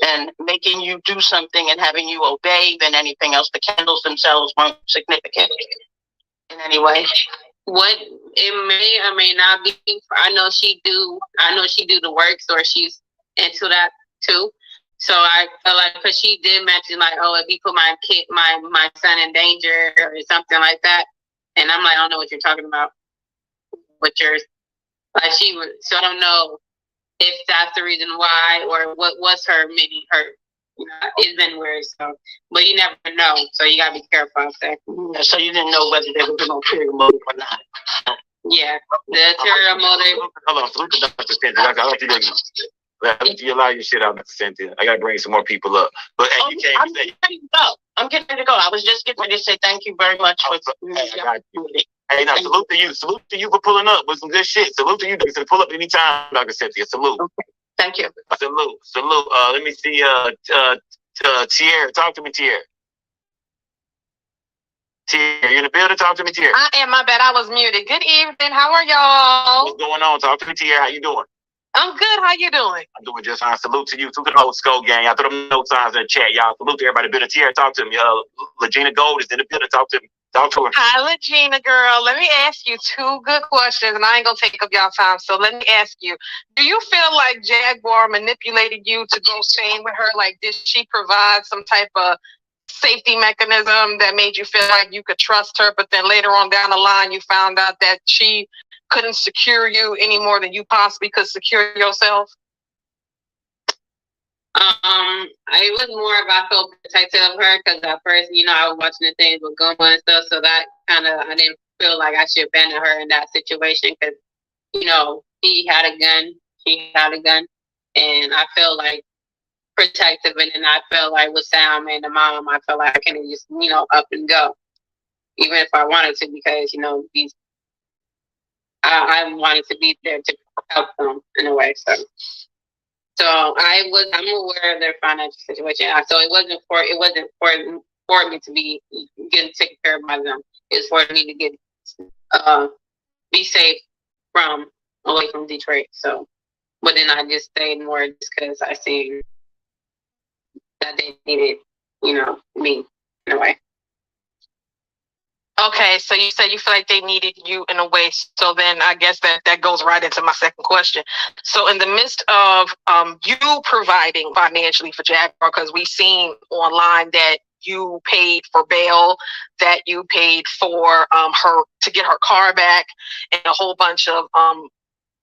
and making you do something and having you obey than anything else? The candles themselves weren't significant in any way. What it may or may not be. I know she do the work, so she's into that too. So I felt like, because she did mention like, oh, if you put my son in danger or something like that, and I'm like, I don't know what you're talking about. But so I don't know if that's the reason why or what was her meaning. It's been weird. So, but you never know. So you gotta be careful out there. So you didn't know whether they were going to trigger motive or not. Yeah, the trigger motive. Hold on, salute to Dr. Cynthia. I like you. You allow your shit out, Dr. Cynthia. I gotta bring some more people up. But hey, you can't say. I'm getting ready to go. I was just getting ready to say thank you very much for. Hey, I got you. Hey, now salute to you. Salute to you for pulling up with some good shit. Salute to you. You can pull up anytime, Dr. Cynthia. Salute. Okay. Thank you. Salute. Let me see. Tierra, talk to me, Tierra. Tierra, you in the building? Talk to me, Tierra. I am. My bad. I was muted. Good evening. How are y'all? What's going on? Talk to me, Tierra. How you doing? I'm good. How you doing? I'm doing just fine. Salute to you. To the old Skull gang. I threw them no signs in the chat, y'all. Salute to everybody. Building Tierra, talk to me. Legina Gold is in the building. Talk to me. Talk to her. Hi, Legina girl. Let me ask you two good questions, and I ain't gonna take up y'all time. So let me ask you: do you feel like Jaguar manipulated you to go sing with her? Like, did she provide some type of safety mechanism that made you feel like you could trust her, but then later on down the line you found out that she couldn't secure you any more than you possibly could secure yourself? It was more about I felt protective of her because at first, I was watching the things with going and stuff, so that kind of, I didn't feel like I should abandon her in that situation because, he had a gun, she had a gun, and I felt like protective, and then I felt like with Sam and the mom, I felt like I couldn't just, up and go, even if I wanted to, because, I wanted to be there to help them in a way, So I'm aware of their financial situation. So it wasn't for me to be getting taken care of by them. It's for me to get be safe away from Detroit. So, but then I just stayed more just because I seen that they needed, me in a way. Okay, so you said you feel like they needed you in a way. So then I guess that goes right into my second question. So in the midst of you providing financially for Jaguar, because we've seen online that you paid for bail, that you paid for her to get her car back, and a whole bunch of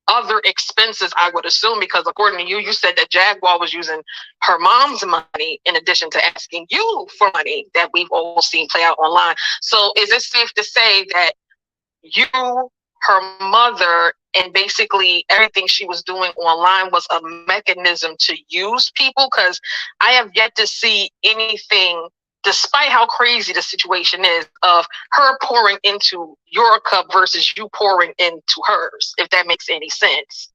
other expenses, I would assume, because according to you, you said that Jaguar was using her mom's money in addition to asking you for money that we've all seen play out online. So is it safe to say that you, her mother, and basically everything she was doing online was a mechanism to use people? Because I have yet to see anything, despite how crazy the situation is, of her pouring into your cup versus you pouring into hers, if that makes any sense.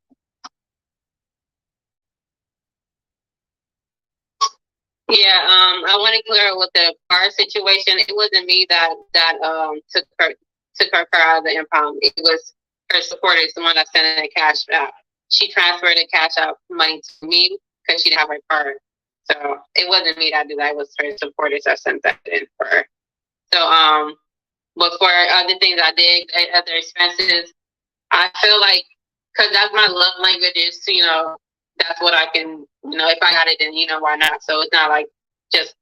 Yeah, I want to clear up with the car situation. It wasn't me that took her car out of the impound. It was her supporters, the one that sent her the cash out. She transferred the cash out money to me because she didn't have her card. So it wasn't me that did that. It was her supporters that sent that in for her. So but for other things I did, other expenses, I feel like, because that's my love language is to, that's what I can, if I got it, then, why not? So it's not like just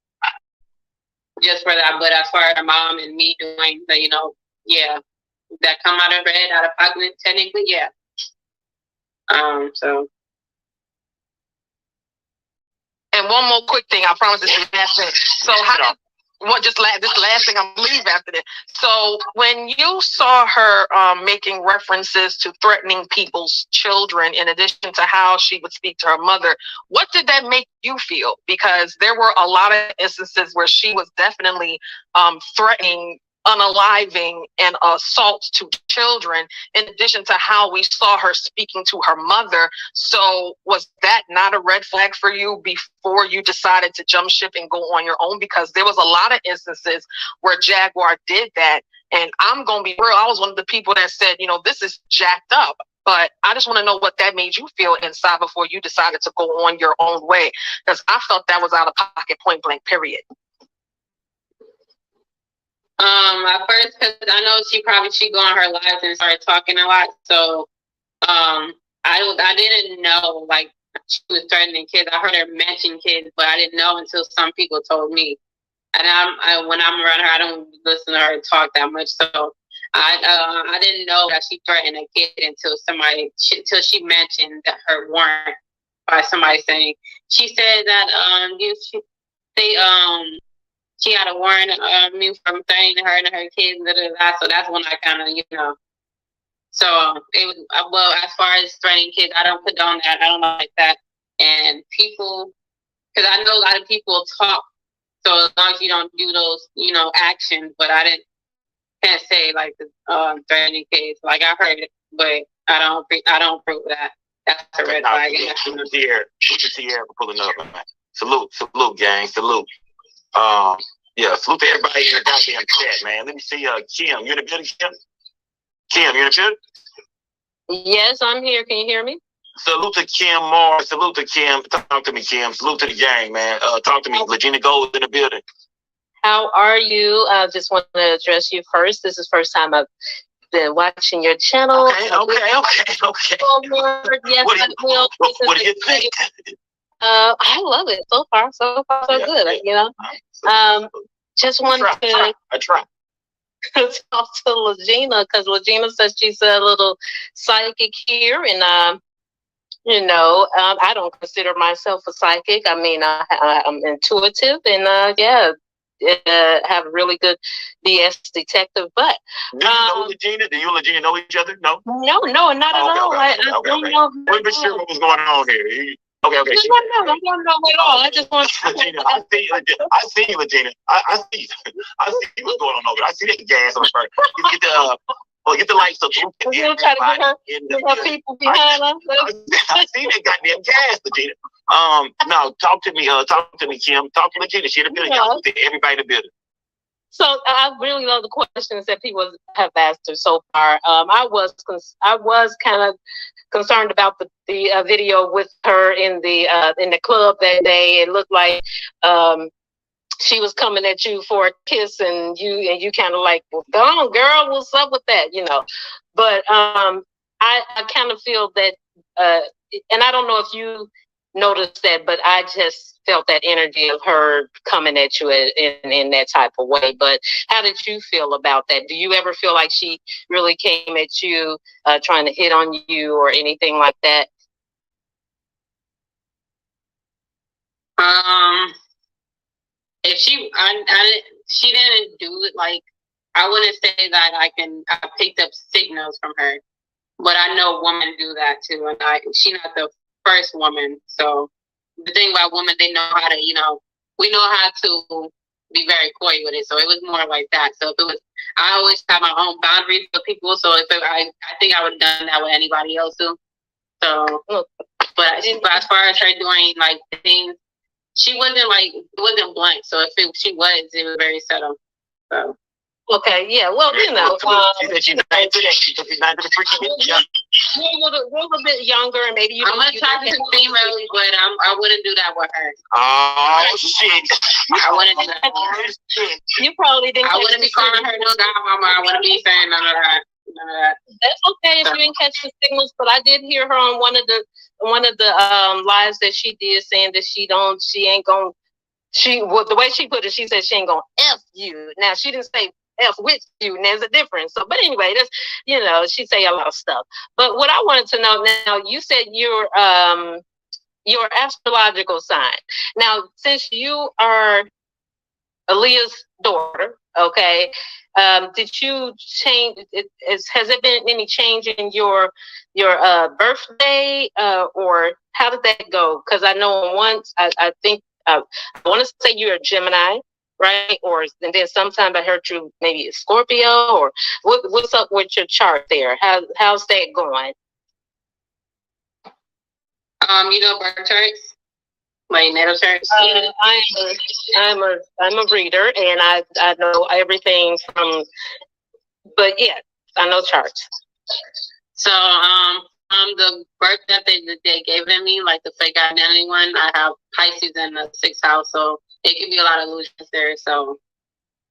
for that. But as far as her mom and me doing the, yeah, that come out of her head, out of pocket, technically, yeah. So. And one more quick thing, I promise this is the last thing. So this last thing, I'm leave after this. So when you saw her making references to threatening people's children, in addition to how she would speak to her mother, what did that make you feel? Because there were a lot of instances where she was definitely threatening, unaliving, and assault to children, in addition to how we saw her speaking to her mother. So was that not a red flag for you before you decided to jump ship and go on your own? Because there was a lot of instances where Jaguar did that. And I'm going to be real, I was one of the people that said, this is jacked up. But I just want to know what that made you feel inside before you decided to go on your own way. Because I felt that was out of pocket, point blank, period. At first, because I know she go on her lives and started talking a lot. So I didn't know like she was threatening kids. I heard her mention kids, but I didn't know until some people told me. And when I'm around her, I don't listen to her talk that much. So I didn't know that she threatened a kid until she mentioned that her warrant by somebody saying she said that she had a warrant me from threatening her and her kids. So that's when I kind of So it was well, as far as threatening kids, I don't condone that. I don't like that. And people, because I know a lot of people talk. So as long as you don't do those, actions, but can't say like threatening kids. Like I heard it, but I don't prove that. That's a red flag. Salute to Sierra for pulling up, man. Salute, gang, salute. Yeah, salute to everybody in the goddamn chat, man. Let me see, Kim, you in the building, Kim? Kim, you in the building? Yes, I'm here. Can you hear me? Salute to Kim Moore. Salute to Kim. Talk to me, Kim. Salute to the gang, man. Talk to me. Legina Gold in the building. How are you? I just want to address you first. This is the first time I've been watching your channel. Okay. Yes, what do you think? I love it. So far, so good. Just wanted to try. talk to Legina, because Legina says she's a little psychic here, and I don't consider myself a psychic. I mean, I'm intuitive, and have a really good BS detective. But do you know Legina? Do you and Legina know each other? No, not at all. I don't know. I wasn't sure what was going on here. Okay. No, I don't know at all. I just want to. Legina, I see you, Legina. I see what's going on over there. I see that gas on the front. Get the lights up. We'll try to get her people behind us. I see that goddamn gas, Legina. No, talk to me, Kim. Talk to Legina. She in the building. Y'all see everybody in the building. So I really love the questions that people have asked her so far. I was kind of concerned about the video with her in the club that day. It looked like she was coming at you for a kiss, and you kind of like, well, go on, girl, what's up with that, you know? But I kind of feel that, and I don't know if you noticed that, but I just felt that energy of her coming at you in that type of way. But how did you feel about that? Do you ever feel like she really came at you trying to hit on you or anything like that? If she didn't do it, like, I wouldn't say that I picked up signals from her, but I know women do that too, and she's not the first woman. So the thing about women, they know how to, we know how to be very coy with it. So it was more like that. So if it was, I always have my own boundaries for people. So I think I would have done that with anybody else too. So, but as far as her doing like things, she wasn't like, it wasn't blunt. So if she was, it was very subtle. So. Okay, yeah, well, you know, she's not into the freaking young. We're a little bit younger, and maybe I'm attracted to females, but I wouldn't do that with her. Oh shit! I wouldn't do that. You probably didn't. I wouldn't be calling her no godmama. I wouldn't be saying none of that. That's okay if you didn't catch the signals, but I did hear her on one of the lives that she did, saying that the way she put it, she said she ain't gonna F you. Now she didn't say F with you, and there's a difference. So, but anyway, that's, she say a lot of stuff. But what I wanted to know now, you said your astrological sign. Now, since you are Aaliyah's daughter, okay, did you change? Has there been any change in your birthday, or how did that go? Because I know once I think I want to say you're a Gemini, right? And then sometimes I heard you maybe a Scorpio, or what's up with your chart there? How's that going? Birth charts, like natal charts. I'm a reader, and I know everything from. But yeah, I know charts. So the birth that they gave me, like the fake identity one, I have Pisces in the 6th house, so it could be a lot of illusions there. So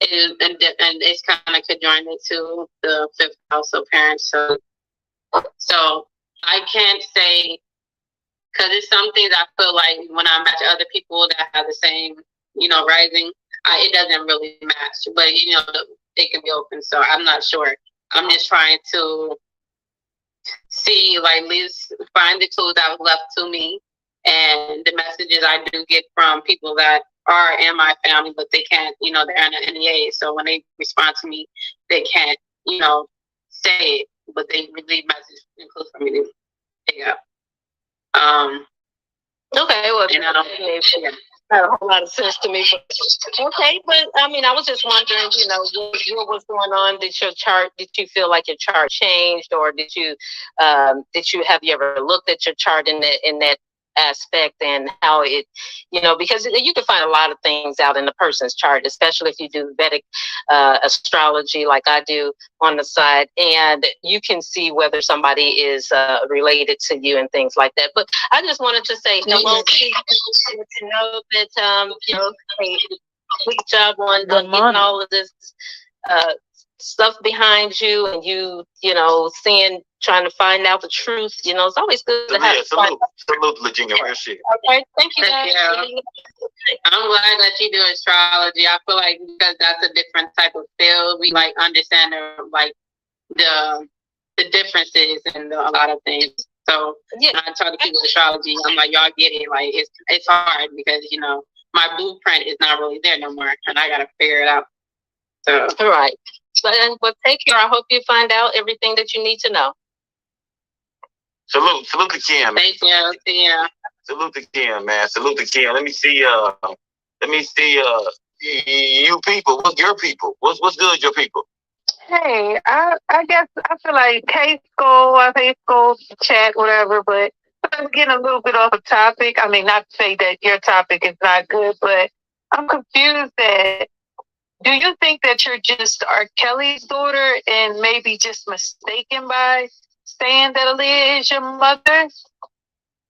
and it's kind of conjoined to the 5th house of parents. So I can't say, because it's some things I feel like when I match other people that have the same, rising, it doesn't really match. But it can be open, so I'm not sure. I'm just trying to see, like, at least find the tools that was left to me and the messages I do get from people that are in my family, but they can't, they're in an NDA. So when they respond to me, they can't, say it, but they leave messages include for me to pick up. Okay, well, not a whole lot of sense to me, but okay. But I mean, I was just wondering, what was going on? Did you feel like your chart changed, or have you ever looked at your chart in that aspect, and how it, because you can find a lot of things out in a person's chart, especially if you do Vedic astrology like I do on the side, and you can see whether somebody is related to you and things like that. But I just wanted to say hello to you, to know that hey, good job on getting all of this stuff behind you, and trying to find out the truth. It's always good to have. Salute, Virginia. Real shit. Okay, thank you guys. I'm glad that you do astrology. I feel like because that's a different type of field, we understand the differences and a lot of things. So when I talk to people astrology, I'm like, y'all get it. Like it's hard because my blueprint is not really there no more, and I gotta figure it out. So all right. But take care. I hope you find out everything that you need to know. Salute to Kim. Thank you. Yeah. Salute to Kim, man. Salute to Kim. Let me see. You people. What's your people? What's good, your people? Hey, I guess I feel like high school chat, whatever, but I'm getting a little bit off the topic. I mean, not to say that your topic is not good, but I'm confused that. Do you think that you're just Rkelly's daughter and maybe just mistaken by saying that Aaliyah is your mother?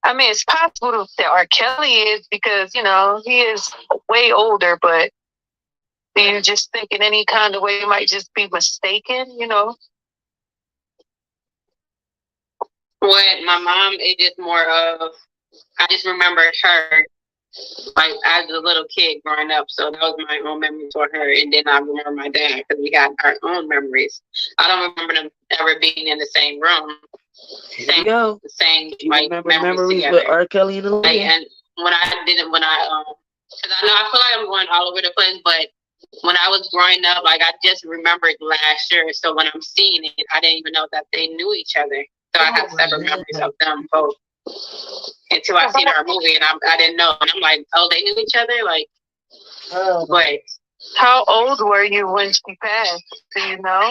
I mean, it's possible that Rkelly is because, he is way older, but Do you just think in any kind of way you might just be mistaken, you know? What my mom, it just more of, I just remember her like as a little kid growing up, so that was my own memories for her. And then I remember my dad because we had our own memories. I don't remember them ever being in the same room, same like memories together. with Rkelly and Like, Aaliyah. and because I know I feel like I'm going all over the place, but when I was growing up, like I just remembered last year. So when I'm seeing it, I didn't even know that they knew each other. So I have separate memories of them both until I seen our movie, and I didn't know. And I'm like, oh, they knew each other, like. But how old were you when she passed? Do you know?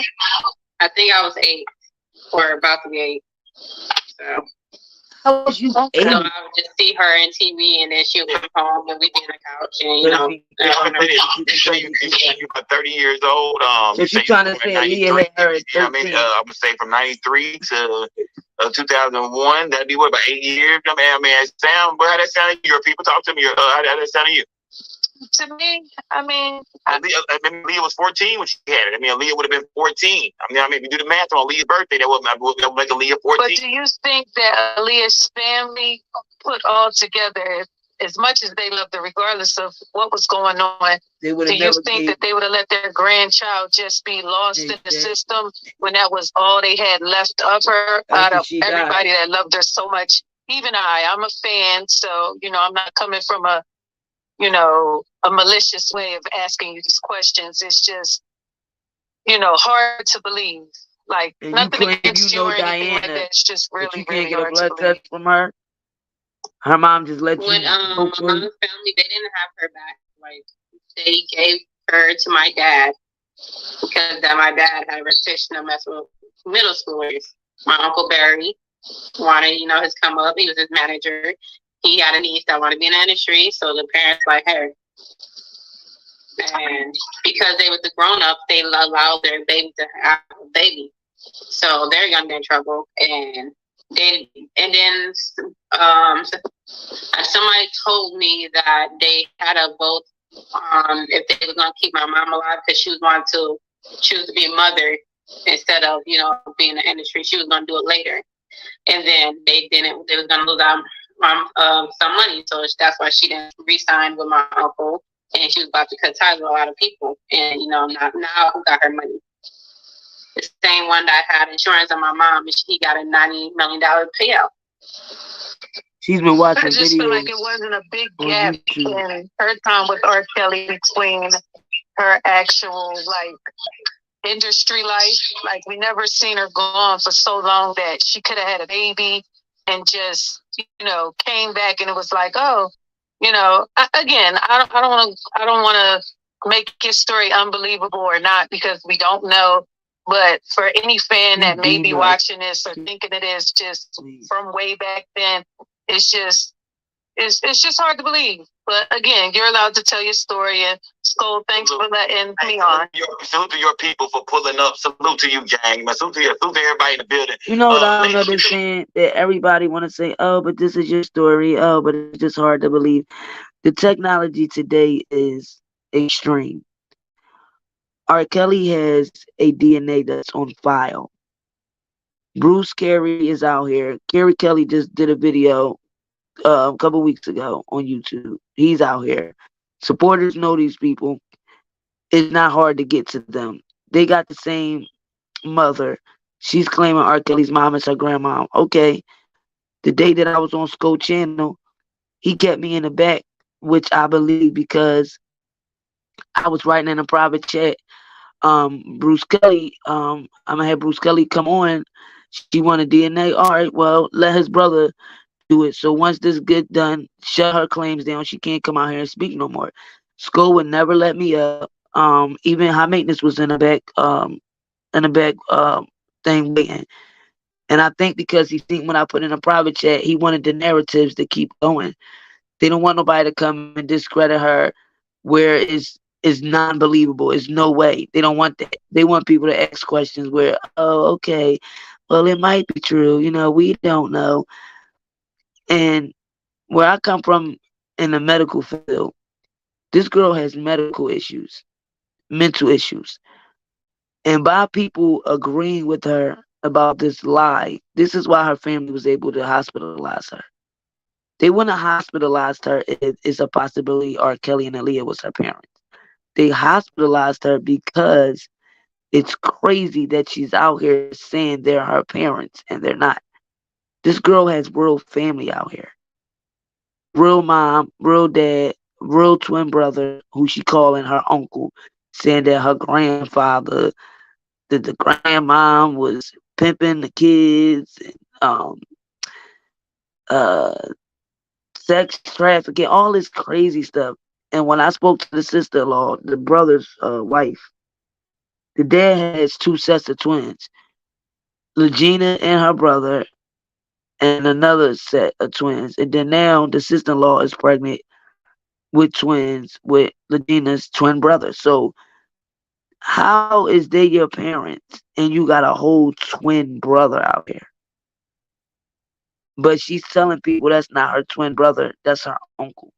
I think I was 8 or about to be 8. So. How was you? So I would just see her on TV, and then she would come home, and we'd be on the couch, and you know. You say you're about 30 years old. So she's trying to say Aaliyah had her at 13. I mean, I'm gonna say from 93 to 2001. That'd be what, about 8 years. I mean, Sam, how that sound to you? Your people talk to me. How that sound to you? To me, I mean, Aaliyah was 14 when she had it. I mean, Aaliyah would have been 14. I mean, if you do the math on Aaliyah's birthday, that would make Aaliyah 14. But do you think that Aaliyah's family put all together, as much as they loved her, regardless of what was going on, do you think that they would have let their grandchild just be lost in the system when that was all they had left of her out of everybody that loved her so much? Even I'm a fan, so, you know, I'm not coming from a malicious way of asking you these questions. It's just, you know, hard to believe. Like, and nothing against you or anything Diana, like that. It's just really, you really can't get a hard to blood believe. test from her. Her mom just let When you my go through. mom's family, they didn't have her back. Like, they gave her to my dad because my dad had a reputation of messing with middle schoolers. My uncle Barry wanted, you know, his come up. He was his manager. He had a niece that wanted to be in the industry, so the parents like her. And because they was the grown up, they allowed their baby to have a baby. So they're gonna be in trouble. And then somebody told me that they had a vote if they were gonna keep my mom alive because she was wanting to choose to be a mother instead of, you know, being in the industry. She was gonna do it later. And then they didn't. They was gonna lose out some money, so that's why she didn't re-sign with my uncle, and she was about to cut ties with a lot of people. And you know, now who got her money? The same one that had insurance on my mom, and he got a $90 million payout. She's been watching I just videos. feel like it wasn't a big gap in her time with Rkelly between her actual industry life. Like, we never seen her go on for so long that she could have had a baby and just, you know, came back and it was like, oh, you know, I don't want to make his story unbelievable or not, because we don't know. But for any fan that may be watching this or thinking it is just from way back then, it's just hard to believe. But again, you're allowed to tell your story. And Skull, thanks for letting me on. Salute to your people for pulling up. Salute to you, gang. Salute to everybody in the building. You know what I don't understand? That everybody want to say, oh, but this is your story. Oh, but it's just hard to believe. The technology today is extreme. Rkelly has a DNA that's on file. Bruce Carey is out here. Gary Kelly just did a video a couple weeks ago on YouTube. He's out here. Supporters know these people. It's not hard to get to them. They got the same mother. She's claiming Rkelly's mom is her grandma. Okay. The day that I was on Skull Channel, he kept me in the back, which I believe because I was writing in a private chat. Bruce Kelly, I'm gonna have Bruce Kelly come on. She wanted DNA. All right, well, let his brother do it. So once this get done, shut her claims down. She can't come out here and speak no more. Skull would never let me up. Even High Maintenance was in the back thing waiting. And I think because he think when I put in a private chat, he wanted the narratives to keep going. They don't want nobody to come and discredit her where it's non-believable. It's no way. They don't want that. They want people to ask questions where, oh, okay, well, it might be true. You know, we don't know. And where I come from in the medical field, this girl has medical issues. mental issues. And by people agreeing with her about this lie, this is why her family was able to hospitalize her. They wouldn't have hospitalized her if it's a possibility R. Kelly and Aaliyah was her parents. They hospitalized her because it's crazy that she's out here saying they're her parents and they're not. This girl has real family out here. Real mom, real dad, real twin brother who she calling her uncle, saying that her grandfather, that the grandmom was pimping the kids and uh sex trafficking, all this crazy stuff. And when I spoke to the sister-in-law, the brother's wife, the dad has two sets of twins, Legina and her brother, and another set of twins. And then now the sister-in-law is pregnant with twins with Legina's twin brother. So how is they your parents and you got a whole twin brother out here? But she's telling people that's not her twin brother, that's her uncle.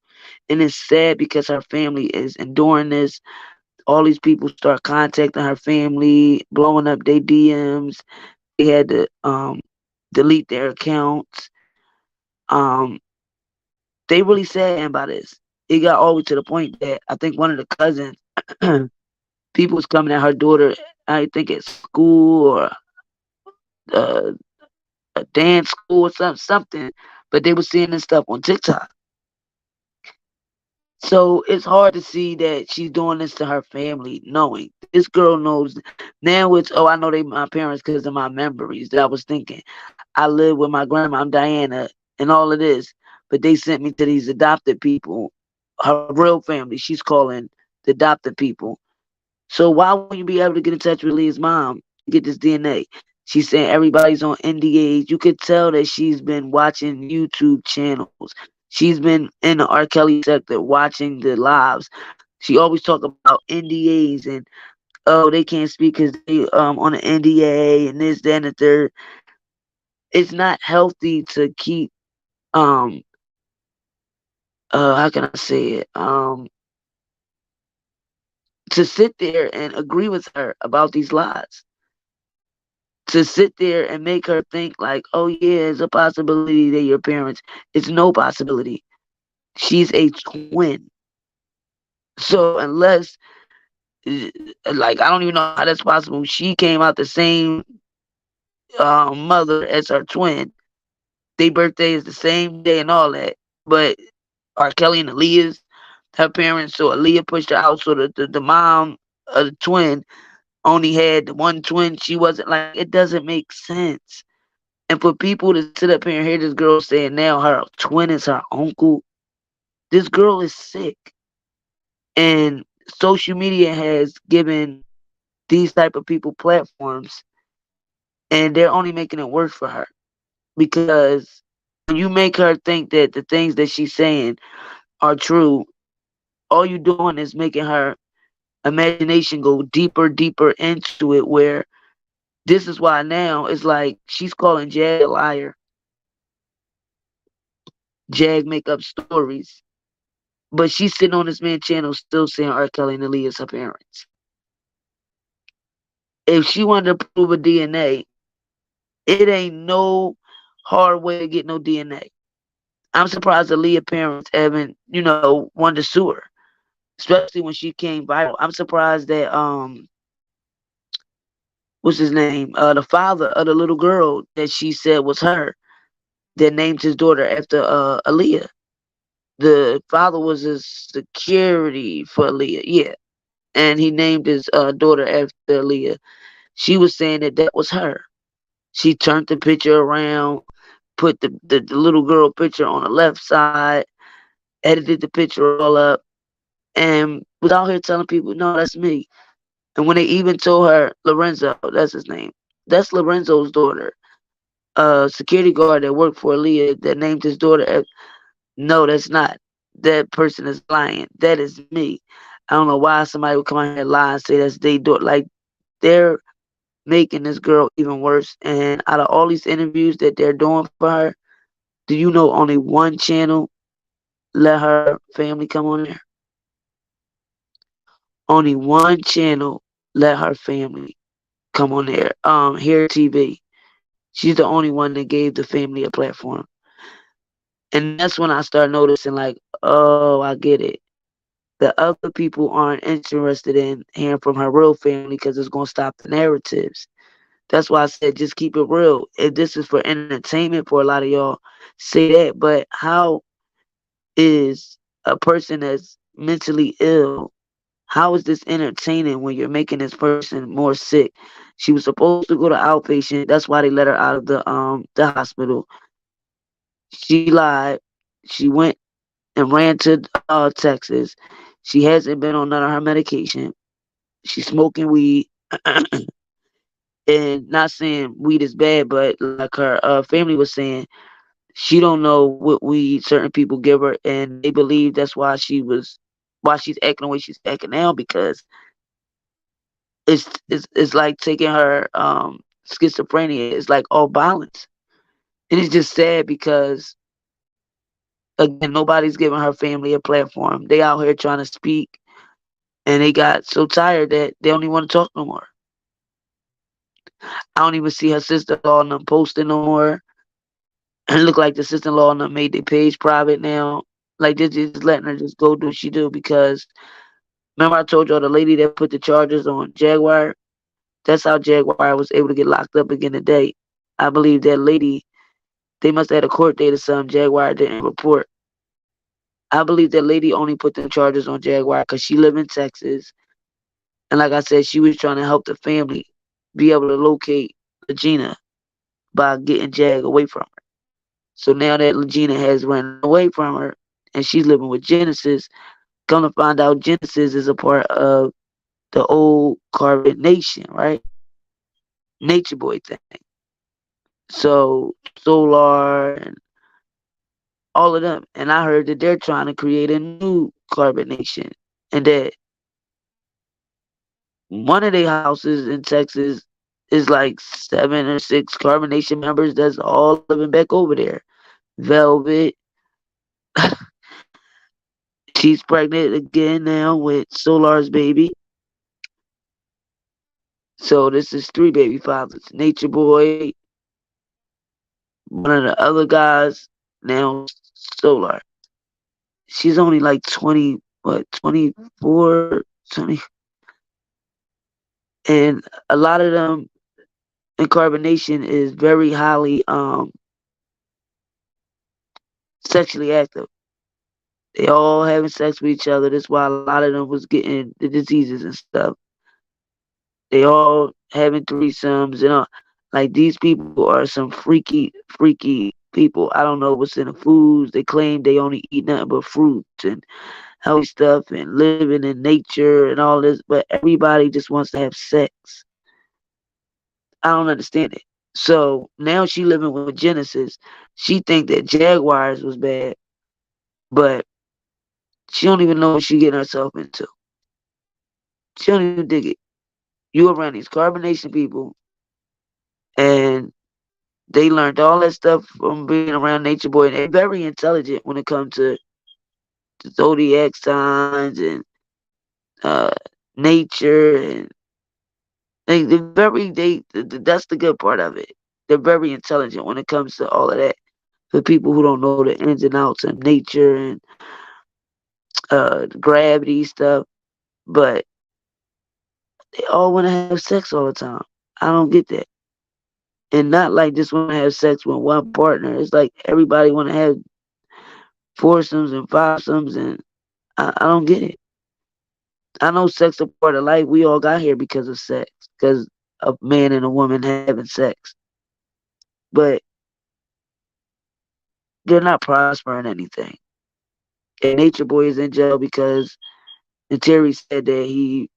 And it's sad because her family is enduring this. All these people start contacting her family, blowing up their DMs. They had to delete their accounts. Um, they really sad about this. It got all the way to the point that I think one of the cousins, people was coming at her daughter, I think at school or uh, a dance school or something, but they were seeing this stuff on TikTok. So it's hard to see that she's doing this to her family, knowing this girl knows now. It's I know they my parents because of my memories that I was thinking. I live with my grandma, I'm Diana, and all of this, but they sent me to these adopted people, her real family. She's calling the adopted people. So why wouldn't you be able to get in touch with Leah's mom, get this DNA? She's saying everybody's on NDAs. You could tell that she's been watching YouTube channels. She's been in the R. Kelly sector watching the lives. She always talk about NDAs and oh they can't speak because they on an NDA and this, that, and the third. It's not healthy to keep how can I say it? To sit there and agree with her about these lies. To sit there and make her think like, oh yeah, it's a possibility they're your parents. It's no possibility. She's a twin. So unless like I don't even know how that's possible. She came out the same mother as her twin. Their birthday is the same day and all that. But R. Kelly and Aaliyah's her parents, so Aaliyah pushed her out. So the mom of the twin only had one twin. She wasn't like it doesn't make sense. And for people to sit up here and hear this girl saying now her twin is her uncle, this girl is sick. And social media has given these type of people platforms, and they're only making it worse for her because when you make her think that the things that she's saying are true, all you're doing is making her imagination go deeper, deeper into it. Where this is why now it's like she's calling Jag a liar. Jag make up stories. But she's sitting on this man's channel still saying R. Kelly and Aaliyah's her parents. If she wanted to prove a DNA, it ain't no hard way to get no DNA. I'm surprised Aaliyah parents haven't, wanted to sue her. Especially when she came viral. I'm surprised that what's his name? The father of the little girl that she said was her that named his daughter after Aaliyah. The father was a security for Aaliyah, yeah. And he named his daughter after Aaliyah. She was saying that that was her. She turned the picture around, put the little girl picture on the left side, edited the picture all up, and was out here telling people, no, that's me. And when they even told her, Lorenzo, that's his name, that's Lorenzo's daughter, security guard that worked for Aaliyah that named his daughter, no, that's not. That person is lying. That is me. I don't know why somebody would come out here and lie and say that's they daughter. Like, they're making this girl even worse. And out of all these interviews that they're doing for her, do you know only one channel let her family come on there? Only one channel let her family come on there. Hair TV. She's the only one that gave the family a platform. And that's when I start noticing, like, oh, I get it. The other people aren't interested in hearing from her real family because it's gonna stop the narratives. That's why I said just keep it real. If this is for entertainment for a lot of y'all, say that. But how is a person that's mentally ill, how is this entertaining when you're making this person more sick? She was supposed to go to outpatient. That's why they let her out of the hospital. She lied. She went and ran to Texas. She hasn't been on none of her medication. She's smoking weed. And not saying weed is bad, but like her family was saying, she don't know what weed certain people give her, and they believe that's why she's acting the way she's acting now, because it's like taking her schizophrenia. It's like all balance, and it's just sad because again nobody's giving her family a platform. They out here trying to speak, and they got so tired that they don't even want to talk no more. I don't even see her sister-in-law and them posting no more. And look like the sister-in-law and them made their page private now. Like they're just letting her just go do what she do, because remember I told y'all the lady that put the charges on Jaguar? That's how Jaguar was able to get locked up again today. I believe that lady, they must have had a court date or something. Jaguar didn't report. I believe that lady only put them charges on Jaguar because she live in Texas. And like I said, she was trying to help the family be able to locate Regina by getting Jag away from her. So now that Regina has run away from her and she's living with Genesis, come to find out Genesis is a part of the old Carbon Nation, right? Nature Boy thing. So Solar and all of them. And I heard that they're trying to create a new Carbon Nation. And that one of their houses in Texas is like 7 or 6 Carbon Nation members that's all living back over there. Velvet. She's pregnant again now with Solar's baby. So this is 3 baby fathers. Nature Boy, one of the other guys, now Solar. She's only like 20, 24, 20. And a lot of them in Carbonation is very highly sexually active. They all having sex with each other. That's why a lot of them was getting the diseases and stuff. They all having threesomes and all. Like these people are some freaky people. I don't know what's in the foods. They claim they only eat nothing but fruits and healthy stuff and living in nature and all this, but everybody just wants to have sex. I don't understand it. So now she living with Genesis. She think that Jaguars was bad, but she don't even know what she getting herself into. She don't even dig it. You around these Carbonation people, and they learned all that stuff from being around Nature Boy, and they're very intelligent when it comes to zodiac signs and nature, and that's the good part of it. They're very intelligent when it comes to all of that. For people who don't know the ins and outs of nature and gravity stuff, but they all want to have sex all the time. I don't get that. And not like just want to have sex with one partner. It's like everybody want to have foursomes and fivesomes, and I don't get it. I know sex is a part of life. We all got here because of sex, because of man and a woman having sex. But they're not prospering anything. And Nature Boy is in jail because and Terry said that he,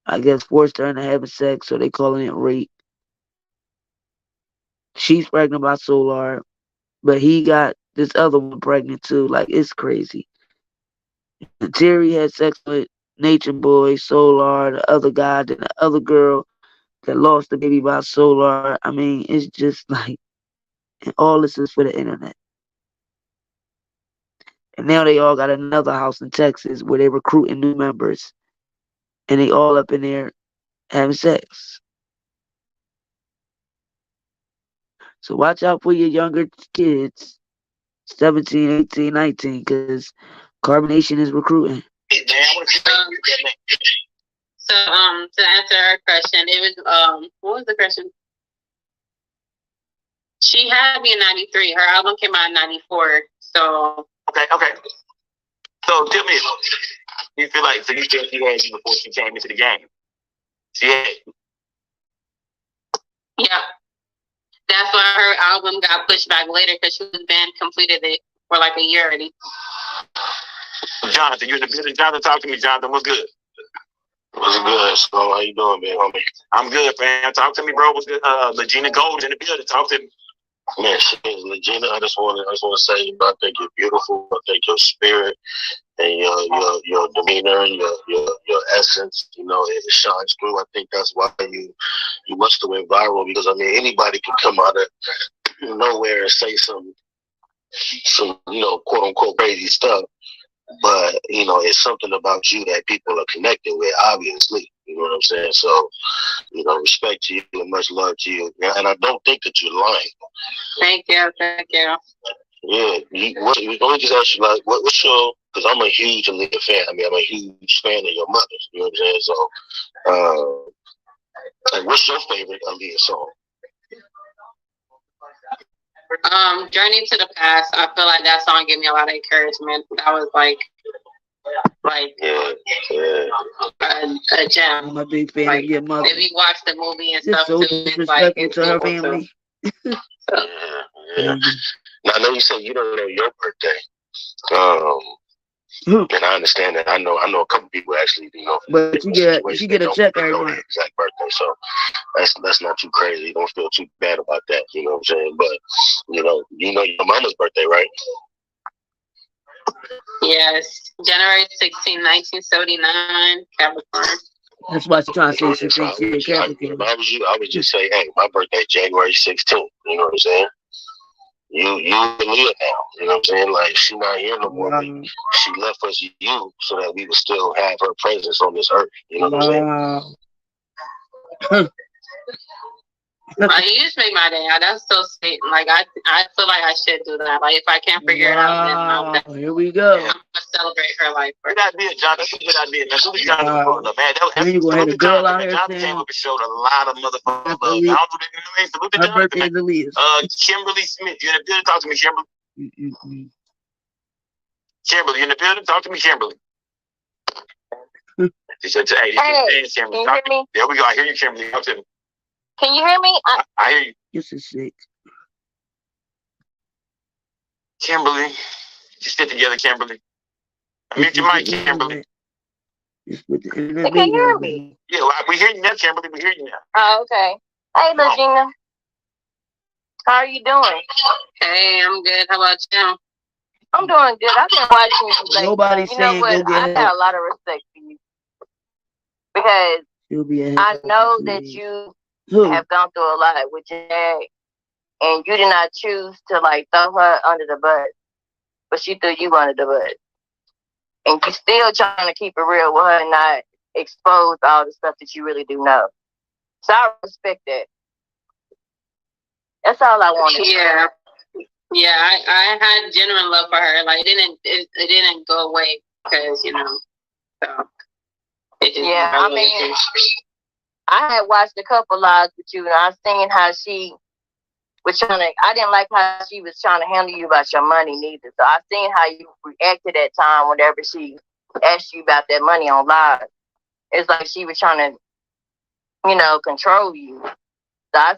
I guess, forced her into having sex, so they calling it rape. She's pregnant by Solar, but he got this other one pregnant too. Like, it's crazy. And Terry had sex with Nature Boy, Solar, the other guy, then the other girl that lost the baby by Solar. I mean, it's just like, and all this is for the internet. And now they all got another house in Texas where they're recruiting new members. and they all up in there having sex. So watch out for your younger kids, 17, 18, 19, because Carbonation is recruiting. So to answer her question, it was what was the question? She had me in '93. Her album came out in '94. So okay. So tell me, you feel like she had you before she came into the game? She had. Yeah, that's why her album got pushed back later because she was band completed it for like a year already. Jonathan, you in the building? Jonathan, talk to me. Jonathan, what's good? What's good? So how you doing, man, homie? I'm good, man. Talk to me, bro. What's good? Legina Gold in the building. Talk to me. Man, shit, Legina, I just want to say, I think you're beautiful. I think your spirit and your demeanor, your essence, it shines through. I think that's why you must have went viral, because I mean anybody can come out of nowhere and say some quote unquote crazy stuff. But, it's something about you that people are connected with, obviously. You know what I'm saying? So, respect to you and much love to you. And I don't think that you're lying. Thank you. Yeah. Let me just ask you, like, what's your, because I'm a huge Aaliyah fan. I mean, I'm a huge fan of your mother. You know what I'm saying? So, like, what's your favorite Aaliyah song? Journey to the Past. I feel like that song gave me a lot of encouragement. That was like a gem. I'm a big fan of your mother. If you watch the movie and It's stuff so too, it's like disrespectful to her family. Yeah. Now, I know you said you don't know your birthday. And I understand that. I know a couple people actually, But you get a check every know month. their exact birthday, so that's not too crazy. You don't feel too bad about that. You know what I'm saying? But you know your mama's birthday, right? Yes, January 16, 1979, Capricorn. That's why she's trying to say she thinks she's a If Capricorn. I was you, I would just say, hey, my birthday January 16th. You know what I'm saying? You Aaliyah now. You know what I'm saying? Like, she not here no more. She left us you so that we would still have her presence on this earth. You know what I'm saying? Like, you just make my day. That's so sweet. Like, I feel like I should do that. Like, if I can't figure it out, then I'll Here we go. I'm gonna celebrate her life. Good idea, John. That's a good idea. Man, so Jonathan, man, Then you gonna have a girl out here Jonathan came saying up and showed a lot of motherfuckers love. Aaliyah. I don't do that. Salute to Her Jonathan. birthday is Aaliyah's. Kimberly Smith, you in the building? Talk to me, Kimberly. Kimberly, you in the building? Talk to me, Kimberly. She said, hey, Kimberly. Can you hear me? There we go. I hear you, Kimberly. Talk to me. Can you hear me? I hear you. This is sick. Kimberly, just sit together, Kimberly. Mute your mic, Kimberly. Just put the internet Can you hear me? Yeah, well, we hear you now, Kimberly. We hear you now. Oh, okay. Hey, Legina. How are you doing? Hey, I'm good. How about you? I'm doing good. I've been watching you. Like, Nobody's you know saying what? go get I got a lot of respect for you because She'll be a I know that you have gone through a lot with Jag, and you did not choose to like throw her under the bus, but she threw you under the bus, and you still trying to keep it real with her and not expose all the stuff that you really do know. So I respect that. That's all I wanted. Yeah, I had genuine love for her. Like, it didn't go away because so it just I mean, I had watched a couple lives with you, and I seen how she was trying to. I didn't like how she was trying to handle you about your money neither. So I seen how you reacted at time whenever she asked you about that money on live. It's like she was trying to, control you. So I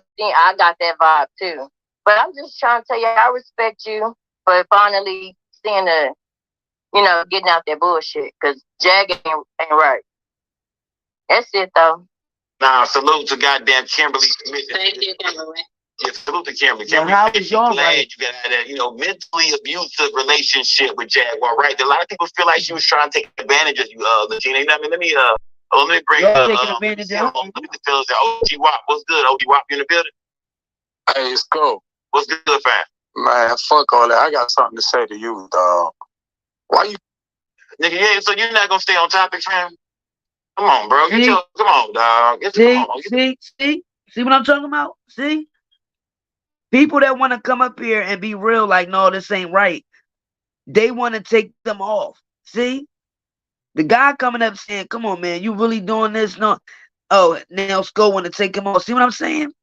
got that vibe too. But I'm just trying to tell you, I respect you for finally seeing getting out that bullshit. Because Jag ain't right. That's it, though. Nah, salute to goddamn Kimberly Smith. Thank you, Kimberly. Yeah, salute to Kimberly. Well, Kimberly, how was your glad you got out of that, mentally abusive relationship with Jaguar, right? A lot of people feel like she was trying to take advantage of you, Legina. You know what I mean? Let me bring taking advantage of let me the fellas there. OG Wop, what's good? OG Wop, you in the building? Hey, it's cool. What's good, fam? Man, fuck all that. I got something to say to you, dog. Why you? Nigga, yeah, so you're not gonna stay on topic, fam? Come on, bro. Come on, dog. See what I'm talking about? See? People that want to come up here and be real, like, no, this ain't right. They want to take them off. See? The guy coming up saying, come on, man, you really doing this? No. Oh, now Sko want to take him off. See what I'm saying?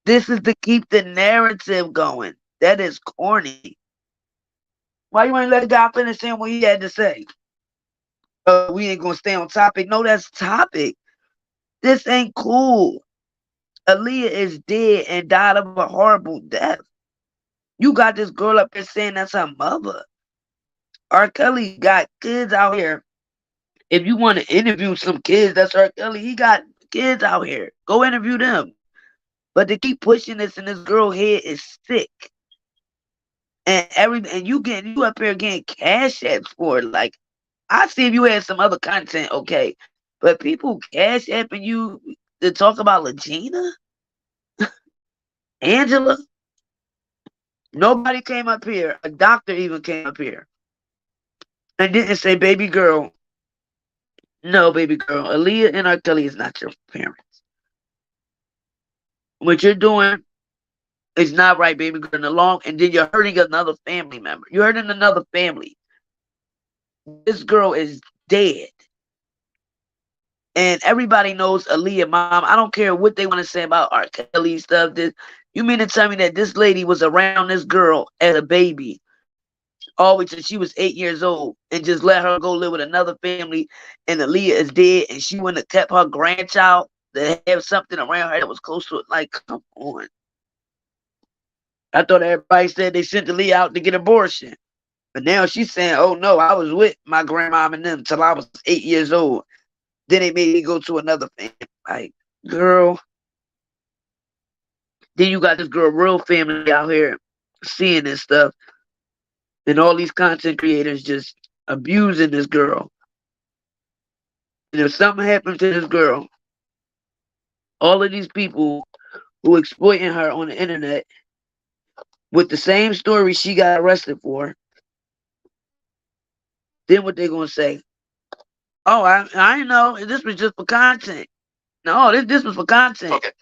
This is to keep the narrative going. That is corny. Why you want to let the guy finish saying what he had to say? We ain't going to stay on topic. No, that's topic. This ain't cool. Aaliyah is dead and died of a horrible death. You got this girl up here saying that's her mother. Rkelly got kids out here. If you want to interview some kids, that's Rkelly. He got kids out here. Go interview them. But to keep pushing this in this girl's head is sick. And you up here getting cash apps for it. Like, I see if you had some other content, okay. But people cash apping you to talk about Legina? Angela? Nobody came up here. A doctor even came up here and didn't say, baby girl. No, baby girl. Aaliyah and Rkelly is not your parents. What you're doing is not right, baby girl. And then you're hurting another family member. You're hurting another family. This girl is dead. And everybody knows Aaliyah, mom. I don't care what they want to say about Rkelly stuff. You mean to tell me that this lady was around this girl as a baby always since she was 8 years old and just let her go live with another family, and Aaliyah is dead and she wouldn't have kept her grandchild to have something around her that was close to it? Like, come on. I thought everybody said they sent Aaliyah out to get abortion. But now she's saying, oh no, I was with my grandmom and them till I was 8 years old. Then they made me go to another family. Like, girl. Then you got this girl, real family out here seeing this stuff. And all these content creators just abusing this girl. And if something happened to this girl, all of these people who exploiting her on the internet with the same story she got arrested for, then what they gonna say? Oh, I know. This was just for content. No, this was for content. Okay.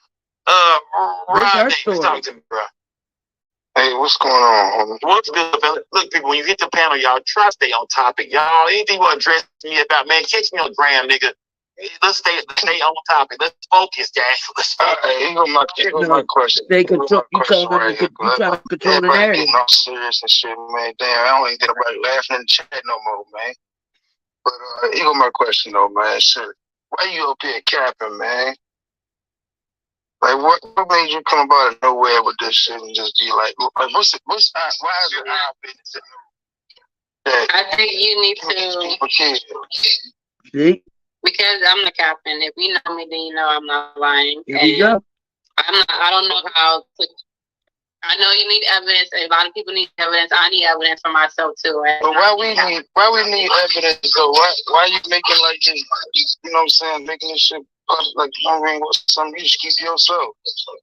Rod Davis, talk to me, bro. Hey, what's going on, homie? What's good, fella? Look, people, when you hit the panel, y'all try to stay on topic. Y'all, anything you want to address me about, man, catch me on the gram, nigga. Let's stay on topic. Let's focus, guys. Let's focus. Here go my question. They control. You trying to control the narrative. I'm serious and shit, man. Damn, I don't even get nobody laughing in the chat no more, man. But here go my question, though, man. Shit, why you up here capping, man? Like, what made you come out of nowhere with this shit and just be like, why is it our business? I think you need to. See? Because I'm the captain. If you know me, then you know I'm not lying. Here we go. I don't know how to. I know you need evidence. A lot of people need evidence. I need evidence for myself too. Right? But why we need evidence though? Why you making like this? You know what I'm saying? Making this shit like, I mean, what's something you just keep to yourself.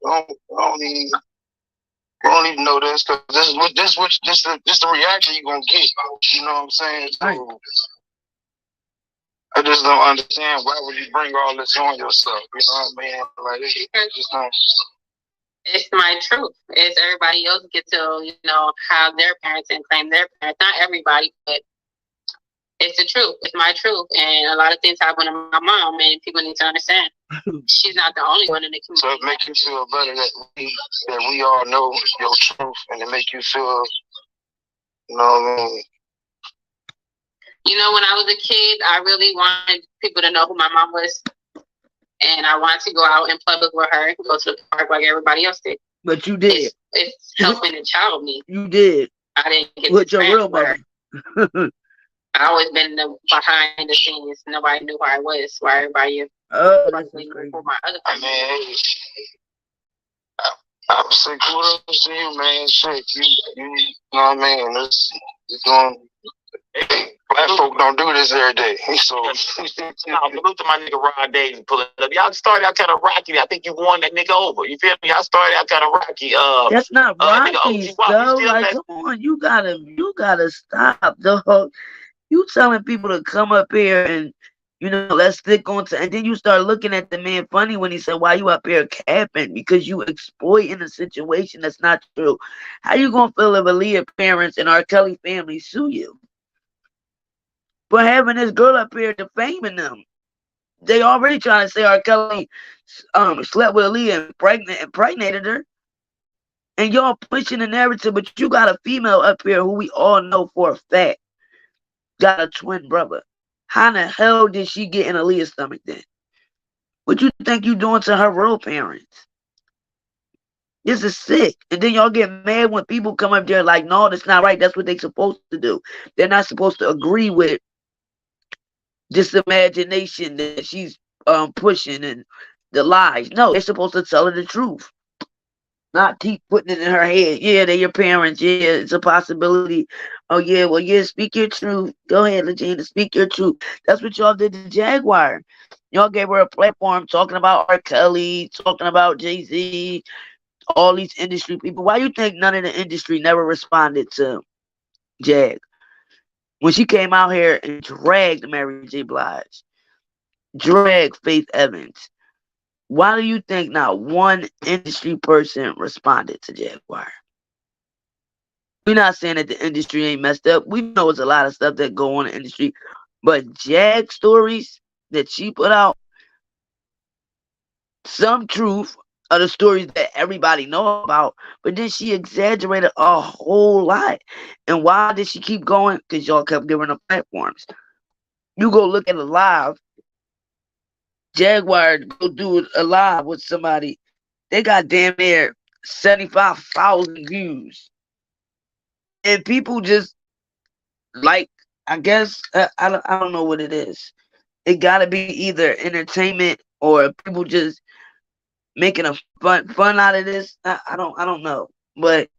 I don't even know this, because this the reaction you're gonna get. You know what I'm saying? So, I just don't understand why would you bring all this on yourself. You know what I mean? Like, it just don't. It's my truth. It's everybody else get to, have their parents and claim their parents. Not everybody, but it's the truth. It's my truth. And a lot of things happen to my mom, and people need to understand. She's not the only one in the community. So it makes you feel better that we all know your truth, and it make you feel, you know what I mean? When I was a kid, I really wanted people to know who my mom was. And I wanted to go out in public with her, go to the park like everybody else did. But you did. It's helping the child me. You did. I didn't get with to your real mother. I always been behind the scenes. Nobody knew who I was. Why everybody for my other I mean, I would say kudos to you, man. Shit, you know what I mean? You're doing. Black folk don't do this every day. So, salute to my nigga Rod Davis pulling up. Y'all started out kind of rocky. I think you won that nigga over. You feel me? Y'all started out kind of rocky. That's not rocky, though. Like, come on, you gotta stop, dog. You telling people to come up here and You know, let's stick on to, and then you start looking at the man funny when he said, "Why you up here capping? Because you exploiting a situation that's not true." How you gonna feel if Aaliyah parents and R. Kelly family sue you for having this girl up here defaming them? They already trying to say R. Kelly slept with Aaliyah and impregnated her, and y'all pushing the narrative. But you got a female up here who we all know for a fact got a twin brother. How the hell did she get in Aaliyah's stomach then? What you think you doing to her real parents? This is sick. And then y'all get mad when people come up there like, no, that's not right. That's what they supposed to do. They're not supposed to agree with this imagination that she's pushing and the lies. No, they're supposed to tell her the truth. Not keep putting it in her head. Yeah, they're your parents. Yeah, it's a possibility. Oh, yeah, well, yeah, speak your truth. Go ahead, Legina, speak your truth. That's what y'all did to Jaguar. Y'all gave her a platform talking about R. Kelly, talking about Jay-Z, all these industry people. Why you think none of the industry never responded to Jag? When she came out here and dragged Mary J. Blige, dragged Faith Evans, why do you think not one industry person responded to Jaguar? We're not saying that the industry ain't messed up. We know it's a lot of stuff that go on in the industry. But Jag stories that she put out, some truth are the stories that everybody know about, but then she exaggerated a whole lot. And why did she keep going? Because y'all kept giving her platforms. You go look at a live, Jaguar go do a live with somebody, they got damn near 75,000 views. And people just like, I guess, I don't know what it is. It gotta be either entertainment or people just making a fun out of this. I don't know. But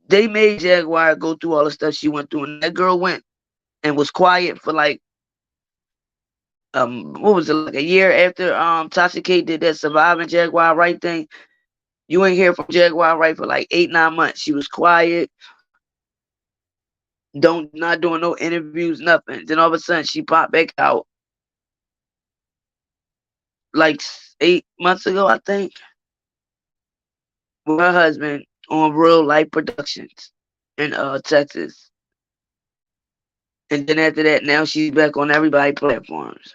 they made Jaguar go through all the stuff she went through. And that girl went and was quiet for like, what was it, like a year after Tasha K did that Surviving Jaguar Right thing. You ain't hear from Jaguar Right for like 8-9 months. She was quiet, not doing no interviews, nothing. Then all of a sudden she popped back out like 8 months ago, I think, with her husband on Real Life Productions in Texas. And then after that, now she's back on everybody's platforms.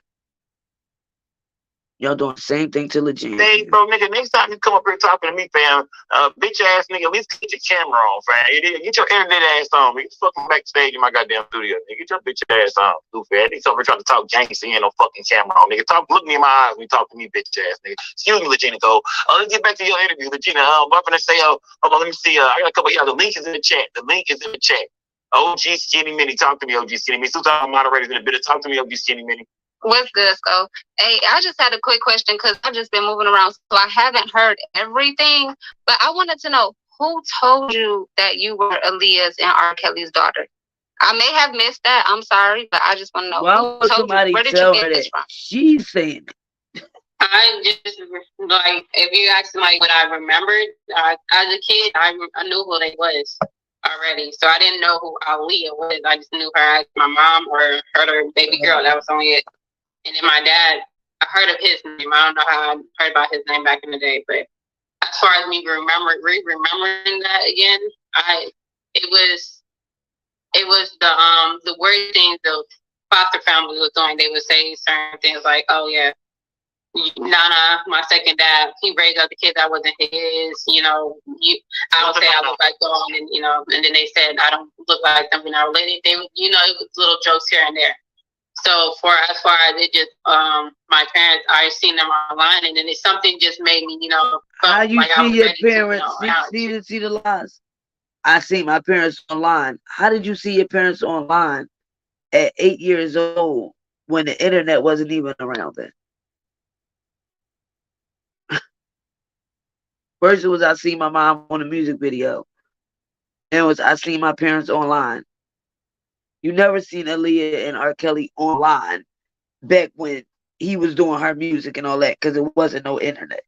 Y'all doing the same thing to Legend. Hey, bro, nigga, next time you come up here talking to me, fam, bitch ass nigga, at least get your camera on, fam. Get your internet ass on. Get fucking backstage in my goddamn studio, nigga. Get your bitch ass on, goofy ass. Nigga, over trying to talk gangster, you ain't no fucking camera on, nigga. Look me in my eyes when you talk to me, bitch ass nigga. Excuse me, Legina Cole. Let's get back to your interview, Legina. I'm gonna say, hold on, let me see. I got a couple, the link is in the chat. The link is in the chat. OG Skinny Mini, talk to me, OG Skinny Mini. Sometimes moderators in a bit of talk to me, OG Skinny Mini. What's good, Sko? Hey, I just had a quick question because I've just been moving around, so I haven't heard everything. But I wanted to know, who told you that you were Aaliyah's and R. Kelly's daughter? I may have missed that. I'm sorry, but I just want to know. Why would somebody tell her that? She's saying it. I just, like, if you ask me, like, what I remembered, as a kid, I knew who they was already. So I didn't know who Aaliyah was. I just knew her as my mom or her baby girl. That was only it. And then my dad, I heard of his name. I don't know how I heard about his name back in the day, but as far as me remembering that again, it was the weird things the foster family was doing. They would say certain things like, "Oh yeah, Nana, my second dad, he raised up the kids that wasn't his." I would say I look like them, and then they said I don't look like them. We're not related. They, it was little jokes here and there. So as far as it just, my parents, I seen them online, and then something just made me, how you like see your parents? See the lies. I seen my parents online. How did you see your parents online at 8 years old when the internet wasn't even around then? First, it was I seen my mom on a music video. Then it was I seen my parents online. You never seen Aaliyah and R. Kelly online back when he was doing her music and all that, because it wasn't no internet.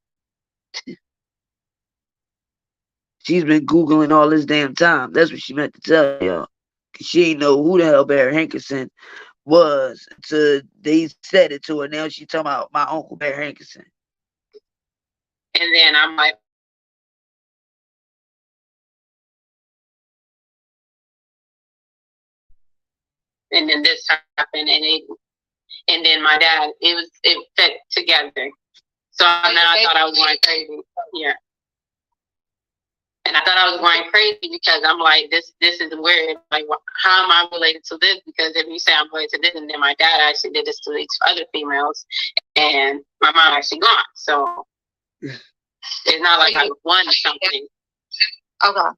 She's been Googling all this damn time. That's what she meant to tell y'all. She ain't know who the hell Barry Hankerson was to they said it to her. Now she talking about my uncle Bear Hankinson. And then I'm like, and then this happened, and then my dad, it fit together. So now I thought I was going crazy. Yeah. And I thought I was going crazy because I'm like, this is weird. Like, how am I related to this? Because if you say I'm related to this, and then my dad actually did this to these other females, and my mom actually gone. So it's not like I won something. Okay.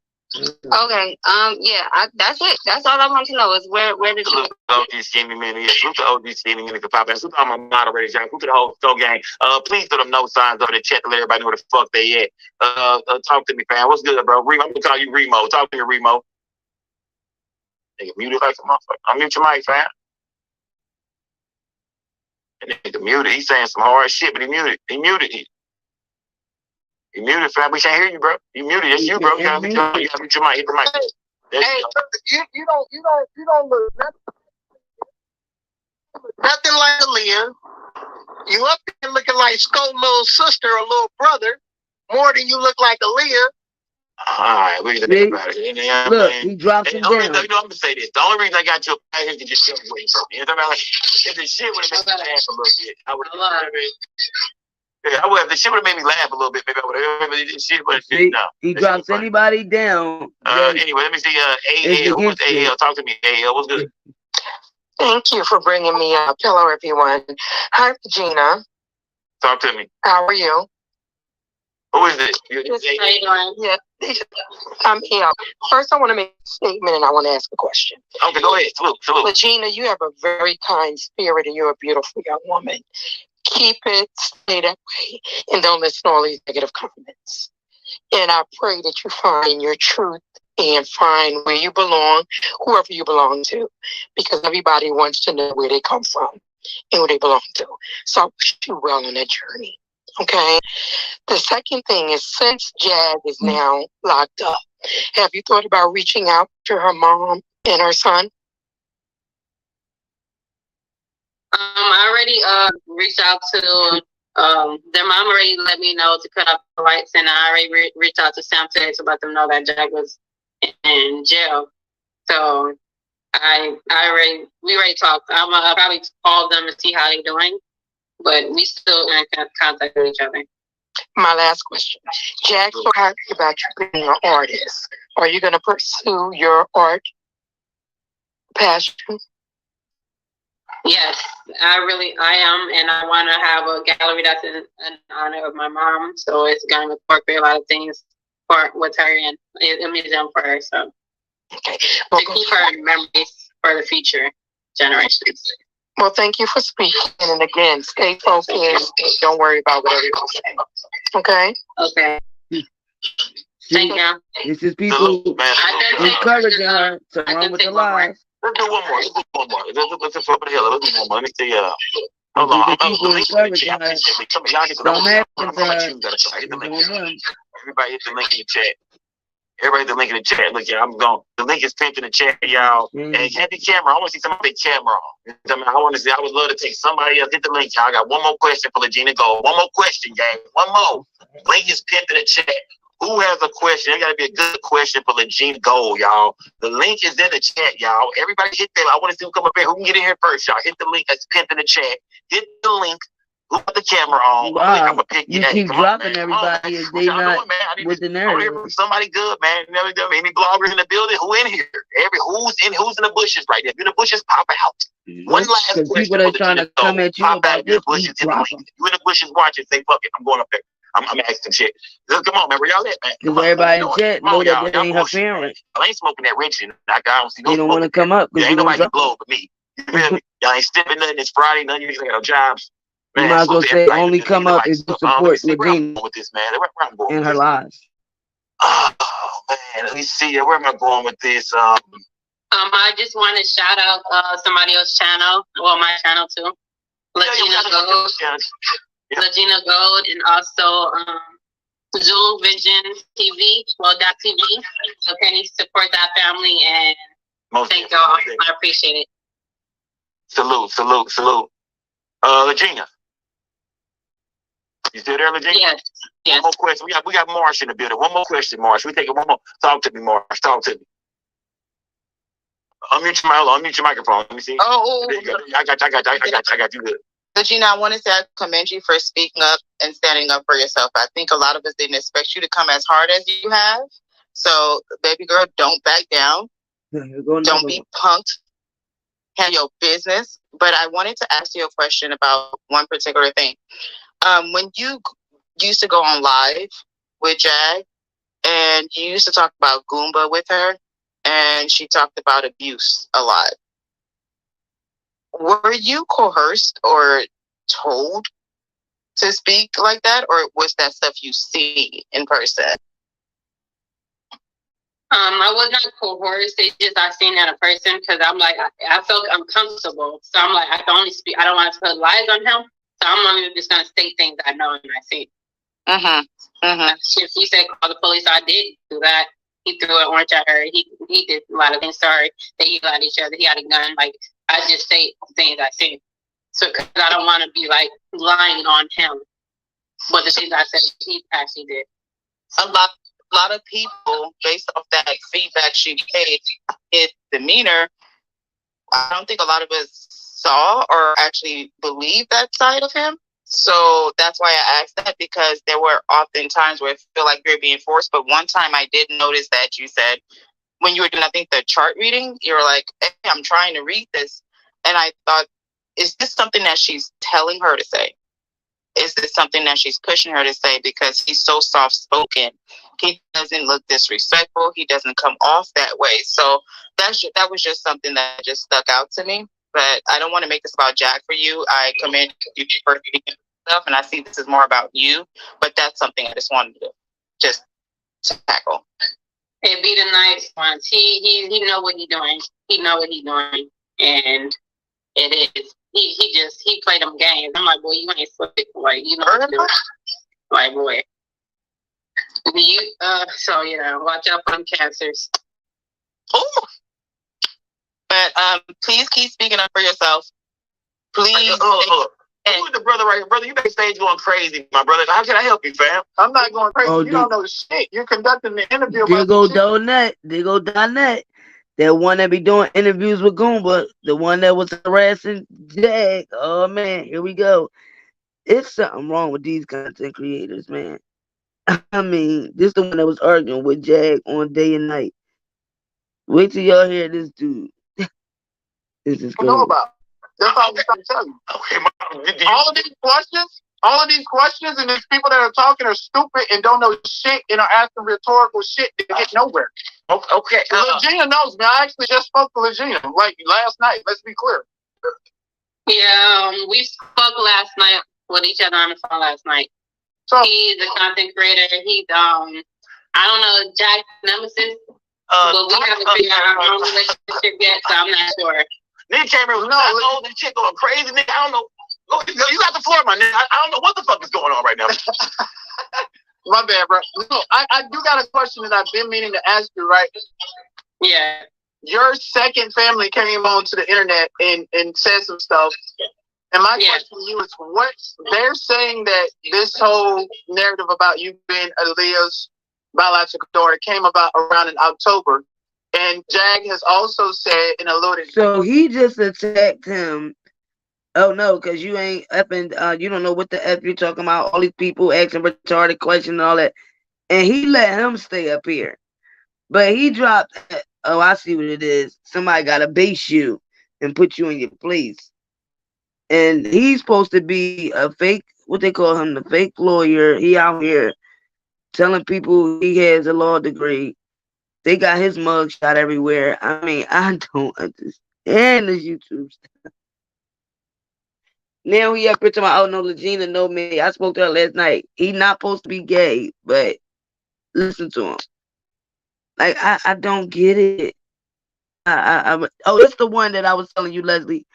Okay. Yeah. That's it. That's all I want to know is where did you? OG Skinny Man. Yeah, salute to OG Skinny Man. Pop out. Salute to all my moderators. Salute to the whole show gang. Please throw them no signs over the chat to let everybody know where the fuck they at. Talk to me, fam. What's good, bro? Remo, I'm gonna call you Remo. Talk to me, Remo. Nigga muted like a motherfucker. Unmute your mic, fam. And nigga muted. He's saying some hard shit, but he muted. He muted. You muted, fam. We can't hear you, bro. You muted. It's you, bro. You gotta mute your mic. Hit the mic. Hey, you don't look nothing like Aaliyah. You up there looking like Scott's little sister or little brother more than you look like Aaliyah. Alright, we can think about it. Look, he dropped him down. I'm gonna say this. The only reason I got your back is to just get away from me. You know what I mean? If the shit would have made me laugh a little bit, I would have. Yeah, I would have. The shit would have made me laugh a little bit. Maybe I would have. Shit would have. No. He drops anybody down. Anyway, let me see. AL, what's AL? Talk to me, AL. What's good? Thank you for bringing me up. Hello, everyone. Hi, Regina. Talk to me. How are you? Who is this? Yeah, I'm here. First, I want to make a statement and I want to ask a question. Okay, go ahead. Salute. Regina, you have a very kind spirit and you're a beautiful young woman. Keep it, stay that way, and don't listen to all these negative comments. And I pray that you find your truth and find where you belong, whoever you belong to, because everybody wants to know where they come from and who they belong to. So I wish you well on that journey. Okay. The second thing is, since Jag is now locked up, have you thought about reaching out to her mom and her son? I already reached out to their mom. Already let me know to cut off the lights, and I already reached out to Sam today to let them know that Jag was in jail. So we already talked. I'll probably call them and see how they're doing, but we still in contact with each other. My last question. Jack's so happy about you being an artist. Are you going to pursue your art passion? Yes, I am, and I want to have a gallery that's in honor of my mom. So it's going to incorporate a lot of things with her and a museum for her. So to keep her memories for the future generations. Well, thank you for speaking, and again, stay focused and don't worry about what everyone's saying. Okay? Okay. Thank you. This is people encouraging her to run with the lies. Let's do one more. Let's flip it here. Let's do one more. Let me see. Hold on. Everybody hit the link in the chat. Everybody hit the link in the chat. Look, yeah, I'm going. The link is pinned in the chat, y'all. And have the camera. I want to see somebody take camera on. I want to see. I would love to take somebody else. Hit the link, y'all. I got one more question for Legina Gold. One more question, gang. One more. Link is pinned in the chat. Who has a question? It got to be a good question for Legina Gold, y'all. The link is in the chat, y'all. Everybody hit that. I want to see who come up here. Who can get in here first, y'all? Hit the link that's pinned in the chat. Hit the link. Who put the camera on? Wow. I'm gonna pick you keep dropping everybody if they not with the narrative. Somebody good, man. Any bloggers in the building? Who in here? Who's in the bushes right there? If you're in the bushes, pop out. One last question. People are trying to come at you about this. You in the bushes watching, say, fuck it, I'm going up there. I'm asking some shit. Come on, man. Where y'all at, man? Because everybody in chat know that they ain't her parents. I ain't smoking that rich shit. I don't see no. You don't want to come up because ain't nobody can blow but me. You feel me? Y'all ain't stepping nothing. It's Friday. None of you got no jobs. Man, you might as well say only come up if you support Legina with this, man. Where I'm going in her lives. Oh man, let me see. Where am I going with this? I just want to shout out somebody else's channel, well, my channel too, Legina Gold. Legina Gold, and also Zul Vision TV, .TV. So can you support that family and thank y'all? I appreciate it. Salute. Regina. You still there, Regina? Yes. One more question. We got Marsh in the building. One more question, Marsh. We take it one more. Talk to me, Marsh. Talk to me. Unmute your microphone. Let me see. Oh, there you go. I got you good. Regina, I want to say I commend you for speaking up and standing up for yourself. I think a lot of us didn't expect you to come as hard as you have. So, baby girl, don't back down. Don't be punked. Have your business. But I wanted to ask you a question about one particular thing. When you used to go on live with Jag, and you used to talk about Goomba with her, and she talked about abuse a lot. Were you coerced or told to speak like that, or was that stuff you see in person? I was not coerced. It's just I seen that in person because I'm like I felt uncomfortable. So I'm like I can only speak. I don't want to put lies on him. So I'm only just gonna state things I know and I see. If he said call the police, I did do that. He threw an orange at her. He did a lot of things. Sorry, they yelled at each other. He had a gun. Like I just say things I see. So cause I don't want to be like lying on him. But the things I said he actually did. A lot of people, based off that feedback she gave, his demeanor, I don't think a lot of us saw or actually believed that side of him. So that's why I asked that, because there were often times where I feel like you're being forced. But one time I did notice that you said, when you were doing, I think, the chart reading, you were like, hey, I'm trying to read this. And I thought, is this something that she's telling her to say? Is this something that she's pushing her to say? Because he's so soft-spoken. He doesn't look disrespectful. He doesn't come off that way. So that was just something that just stuck out to me. But I don't want to make this about Jack for you. I commend you for speaking stuff, and I see this is more about you. But that's something I just wanted to just tackle. It be the nice ones. He know what he doing. He know what he doing, and it is. He played them games. I'm like, boy, you ain't slick, boy. You know what you're doing. Like, boy. So watch out for them cancers. Oh. But please keep speaking up for yourself. Please. Who is the brother right here? Brother, you backstage going crazy, my brother. How can I help you, fam? I'm not going crazy. You don't know the shit. You're conducting the interview. There go Donette. That one that be doing interviews with Goomba, the one that was harassing Jag. Oh man, here we go. It's something wrong with these content creators, man. I mean, this the one that was arguing with Jag on day and night. Wait till y'all hear this dude. This is know about. That's all I'm trying to tell you. Okay, all of these questions, and these people that are talking are stupid and don't know shit and are asking rhetorical shit that get nowhere. Okay. Legina knows me. I actually just spoke to Legina like last night. Let's be clear. Yeah, we spoke last night with each other on the phone last night. So he's a content creator. He's I don't know Jack's nemesis, but we haven't figured out our own relationship yet, so I'm not sure. Nigga came here with this chick going crazy, nigga. I don't know. You got the floor, my nigga. I don't know what the fuck is going on right now. My bad, bro. No, I do got a question that I've been meaning to ask you, right? Yeah. Your second family came onto the internet and said some stuff. And my question to you is, what they're saying that this whole narrative about you being Aaliyah's biological daughter came about around in October. And Jag has also said and alluded. So he just attacked him. Oh no, because you ain't up and you don't know what the F you're talking about. All these people asking retarded questions and all that. And he let him stay up here. But he dropped, oh, I see what it is. Somebody got to base you and put you in your place. And he's supposed to be a fake, what they call him, the fake lawyer. He out here telling people he has a law degree. They got his mug shot everywhere. I mean, I don't understand this YouTube stuff. Now he up here talking about, oh no, Legina know me. I spoke to her last night. He not supposed to be gay, but listen to him. Like, I don't get it. Oh, it's the one that I was telling you, Leslie,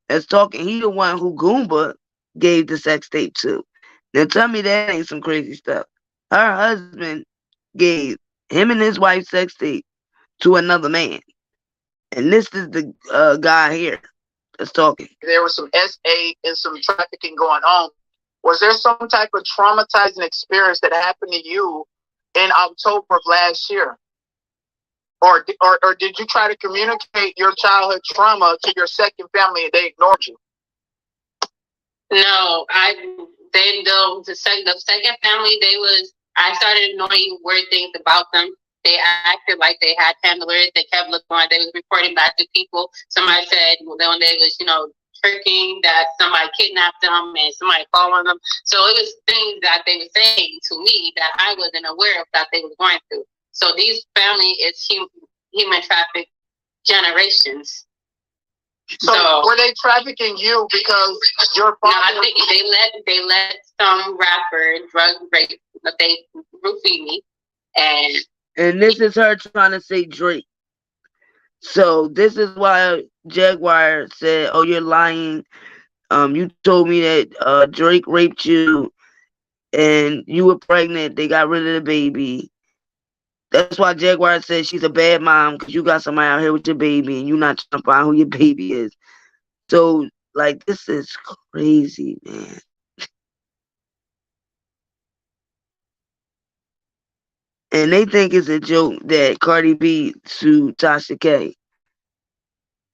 that's talking. He the one who Goomba gave the sex tape to. Now tell me that ain't some crazy stuff. Her husband gave him and his wife sex tape to another man. And this is the guy here. Let's talk. There was some SA and some trafficking going on. Was there some type of traumatizing experience that happened to you in October of last year? Or did you try to communicate your childhood trauma to your second family and they ignored you? No, the second family, I started knowing weird things about them. They acted like they had handlers. They kept looking like they was reporting back to people. Somebody said when they was, tricking, that somebody kidnapped them and somebody following them. So it was things that they were saying to me that I wasn't aware of that they was going through. So these family is human traffic generations. So were they trafficking you because your father? No, I think they let some rapper drug rape. They roofied me, and this is her trying to say Drake. So this is why Jaguar said, "Oh, you're lying. You told me that Drake raped you, and you were pregnant. They got rid of the baby." That's why Jaguar said she's a bad mom because you got somebody out here with your baby and you're not trying to find who your baby is. So, like, this is crazy, man. And they think it's a joke that Cardi B sued Tasha K.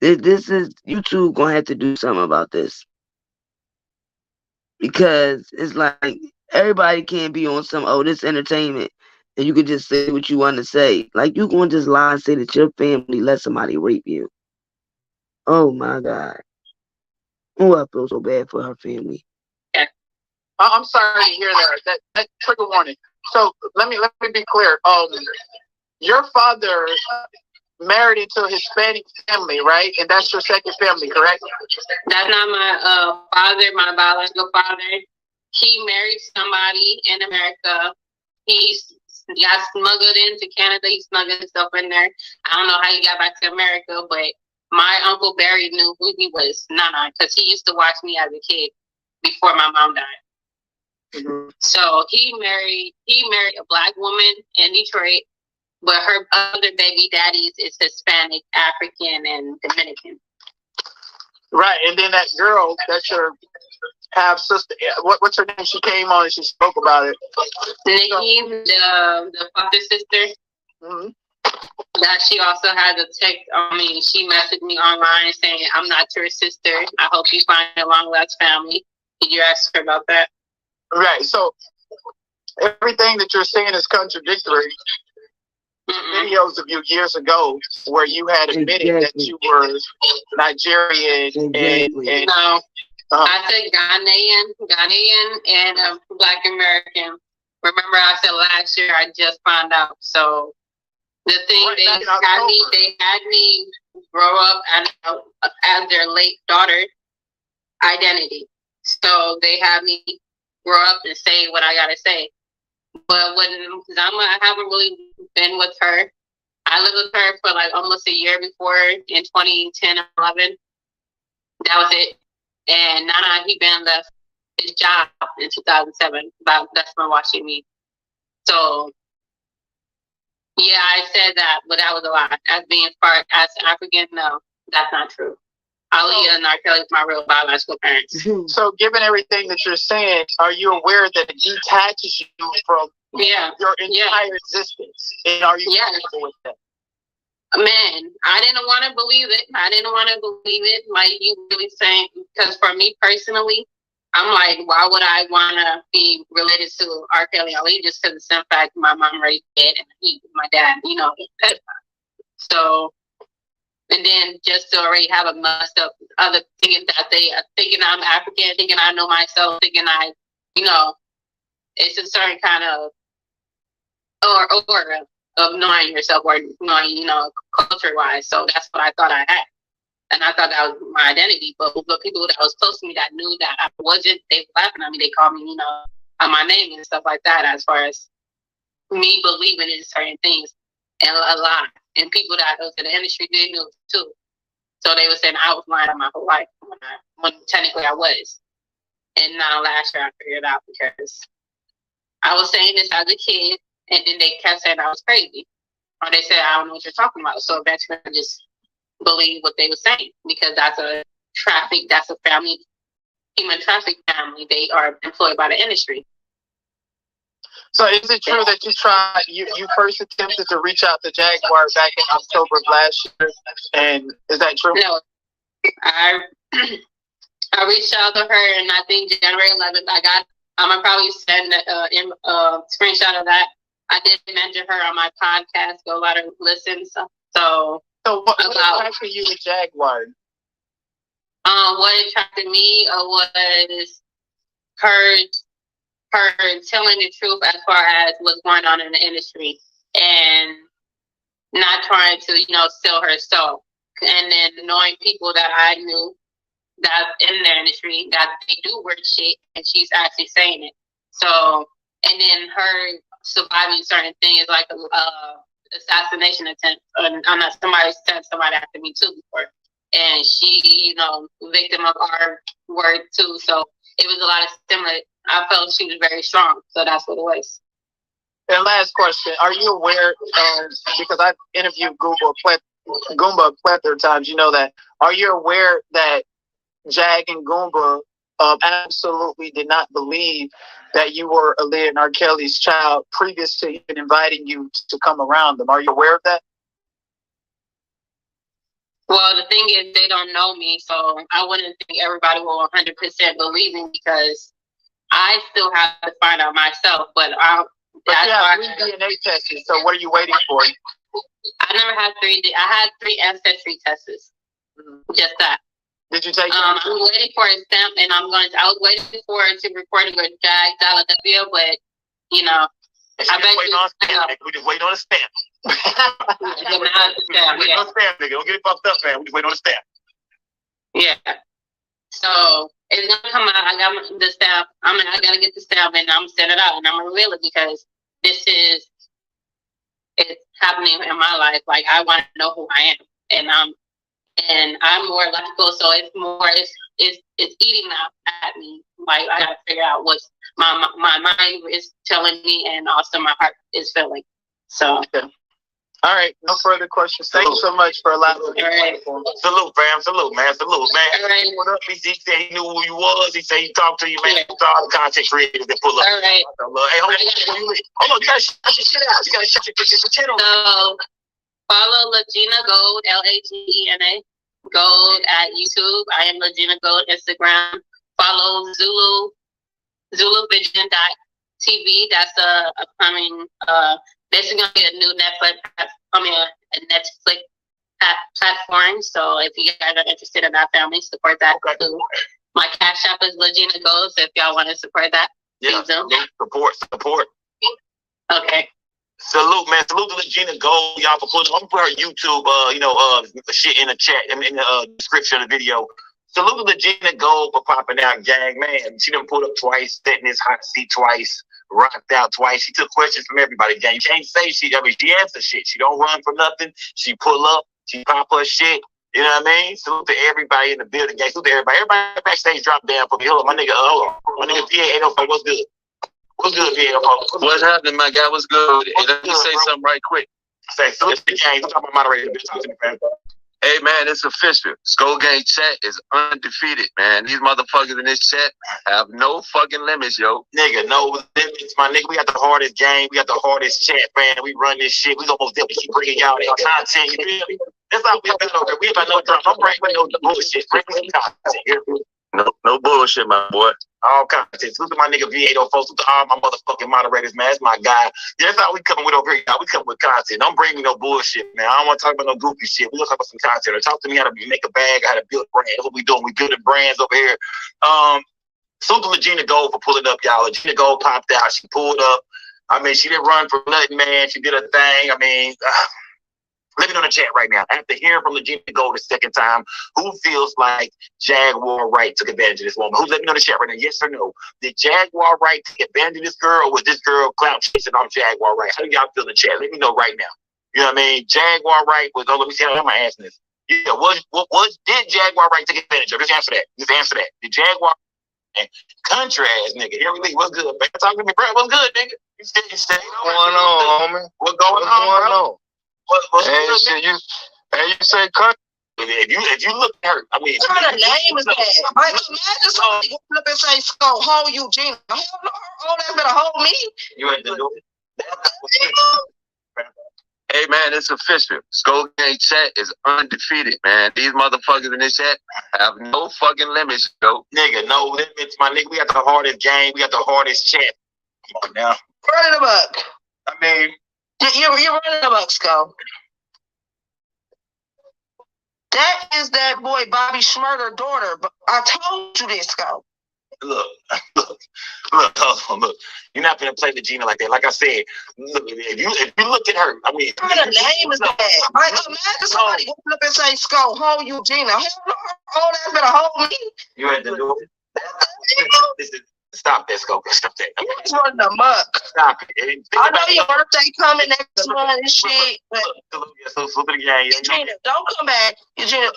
This is, YouTube gonna have to do something about this. Because it's like, everybody can't be on some, oh, this entertainment. And you can just say what you want to say. Like, you gonna just lie and say that your family let somebody rape you. Oh, my God. Oh, I feel so bad for her family. I'm sorry to hear that. That trigger warning. So let me be clear. Your father married into a Hispanic family, right? And that's your second family, correct? That's not my father, my biological father. He married somebody in America. He got smuggled into Canada. He smuggled himself in there. I don't know how he got back to America, but my Uncle Barry knew who he was, Nana, because he used to watch me as a kid before my mom died. Mm-hmm. So he married a black woman in Detroit, but her other baby daddies is Hispanic, African, and Dominican. Right, and then that girl, that's your half sister. What's her name? She came on and she spoke about it. Nikki, the foster sister. Mm-hmm. That she also had a text. She messaged me online saying, "I'm not your sister. I hope you find a long-lost family." Did you ask her about that? Right. So everything that you're saying is contradictory. Videos of you years ago where you had admitted that you were Nigerian and no. I said Ghanaian and Black American. Remember, I said last year I just found out. So the thing they had me grow up as their late daughter identity. So they had me grow up and say what I gotta say. But when Zama, I haven't really been with her. I lived with her for like almost a year before in 2010, 11. That was it. And Nana, he been left his job in 2007. That's when watching me. So, yeah, I said that, but that was a lie. As being part, as African, no, that's not true. Aaliyah and Rkelly is my real biological parents. So, given everything that you're saying, are you aware that it detaches you from your entire existence? And are you comfortable with that? Man, I didn't want to believe it. Like you really saying, because for me personally, I'm like, why would I want to be related to Rkelly Ali just because of the simple fact my mom raised it and my dad, pedophile. So, and then just to already have a messed up other thinking that they are thinking I'm African, thinking I know myself, thinking I, it's a certain kind of aura of knowing yourself or knowing, culture wise. So that's what I thought I had. And I thought that was my identity. But the people that was close to me that knew that I wasn't, they were laughing at me. They called me, my name and stuff like that, as far as me believing in certain things and a lot. And people that was in the industry, they knew too. So they were saying I was lying my whole life when technically I was. And now last year I figured it out because I was saying this as a kid. And then they kept saying I was crazy. Or they said, I don't know what you're talking about. So eventually I just believed what they were saying because that's a traffic. That's a family, human traffic family. They are employed by the industry. So is it true that you first attempted to reach out to Jaguar back in October of last year? And is that true? No, I reached out to her, and I think January 11th, I'm gonna probably send a screenshot of that. I did mention her on my podcast. Go let her listen. So what attracted you to Jaguar? What attracted me was her telling the truth as far as what's going on in the industry and not trying to, sell her soul. And then knowing people that I knew that in the industry that they do weird shit, and she's actually saying it. So, and then her surviving certain things like assassination attempt. I'm not somebody after me too before, and she, victim of our work too. So it was a lot of similar. I felt she was very strong, so that's what it was. And last question: are you aware? Because I've interviewed Goomba a plethora of times. You know that. Are you aware that Jag and Goomba absolutely did not believe that you were Aaliyah and Rkelly's child previous to even inviting you to come around them? Are you aware of that? Well, the thing is, they don't know me, so I wouldn't think everybody will 100% believe me because I still have to find out myself. But you have 3 DNA tests, so what are you waiting for? I never had 3. I had 3 ancestry tests. Just that. Did you take? I'm waiting for a stamp, and I was waiting for it to record it with Jag Philadelphia, but I bet we just waiting on a stamp. Waiting on a stamp, nigga. Don't get it fucked up, man. We just waiting on a stamp. Yeah. So it's gonna come out. I got the stamp. I gotta get the stamp, and I'm send it out, and I'm gonna reveal it because it's happening in my life. Like I want to know who I am, and I'm more electrical, so it's eating out at me. Like I gotta figure out what's my mind is telling me, and also my heart is feeling. So. Okay. All right, no further questions. Thank you so much for allowing me. Right. Salute, fam. Salute, man. Salute, man. All right. What up? He said he knew who you was. He said he talked to you, man. To all the content creators that pull up. All right. Hey, hold on. You gotta shut your shit out. You gotta shut your channel. So follow Legina Gold, Lagena Gold at YouTube. I am Legina Gold Instagram. Follow ZuluVision.tv. That's upcoming. This is gonna be a new Netflix platform. So if you guys are interested in that family, support that too. My Cash App is Legina Gold. So if y'all want to support that, please do. Support. Okay. Salute, man. Salute to Legina Gold, y'all, for putting. I'm gonna put her YouTube, shit in the chat, in the description of the video. Salute to Legina Gold for popping out, gang, man. She done pulled up twice, sat in this hot seat twice, rocked out twice. She took questions from everybody, gang. You can't say she answers shit. She don't run from nothing. She pull up, she pop her shit. You know what I mean? Salute to everybody in the building, gang. Salute to everybody. Everybody backstage drop down for me. Hold on, my nigga, my nigga PA805, what's good? What's good, PA805? What's happening, my guy? What's good? Hey, let me say something right quick. Say, salute to the gang. I'm talking about moderator. Talk to me, man. Hey, man, it's official. Skull Gang chat is undefeated, man. These motherfuckers in this chat have no fucking limits, yo. Nigga, no limits, my nigga. We got the hardest game. We got the hardest chat, man. We run this shit. We almost there. We keep bringing y'all that content. You feel me? That's how we about over. We about no drama. Don't bring no bullshit. Bring me some content. You hear me? No bullshit, my boy. All content. Salute to my nigga V804. Salute to all my motherfucking moderators, man. That's my guy. That's how we coming with over here, y'all. We coming with content. Don't bring me no bullshit, man. I don't want to talk about no goofy shit. We gonna talk about some content. Or talk to me how to make a bag, how to build a brand. That's what we doing. We building brands over here. Salute to Legina Gold for pulling up, y'all. Legina Gold popped out. She pulled up. I mean, she didn't run for nothing, man. She did her thing. I mean, let me know in the chat right now. After hearing from Legina Gold the second time, who feels like Jaguar Wright took advantage of this woman? Let me know in the chat right now. Yes or no? Did Jaguar Wright take advantage of this girl, or was this girl clout chasing off Jaguar Wright? How do y'all feel in the chat? Let me know right now. You know what I mean? Jaguar Wright was. Oh, let me see. How am I asking this? Yeah. Did Jaguar Wright take advantage of? Just answer that. Just answer that. Did Jaguar? Country ass nigga. Here we leave. What's good, man? Talk to me, bro. What's good, nigga? You stay. What's going on, homie? What's going on, bro? Hey, shit, you say country if you look at her, I mean, what kind of name is that? Like, imagine somebody going up and say, "Go hold you, Gina." Hold her, that better hold me. You ain't do it. Hey man, it's official. Skull Gang chat is undefeated, man. These motherfuckers in this chat have no fucking limits, yo. Nigga, no limits, my nigga. We got the hardest game. We got the hardest chat. Come on now. Running the buck. I mean, you're running the buck, Skull. That is that boy Bobby Schmurder's daughter. But I told you this, Skull. Look. You're not gonna play the Gina like that. Like I said, look, if you look at her, I mean, what kind of name is that? Like, imagine somebody going up and say, "Skull, hold you, Gina." Hold that better hold me. You had to do it. Listen, stop that, Skull. Stop that. It's running the muck. Stop it. I know your birthday coming next month and shit, but so flip it again. Gina, don't come back. Gina,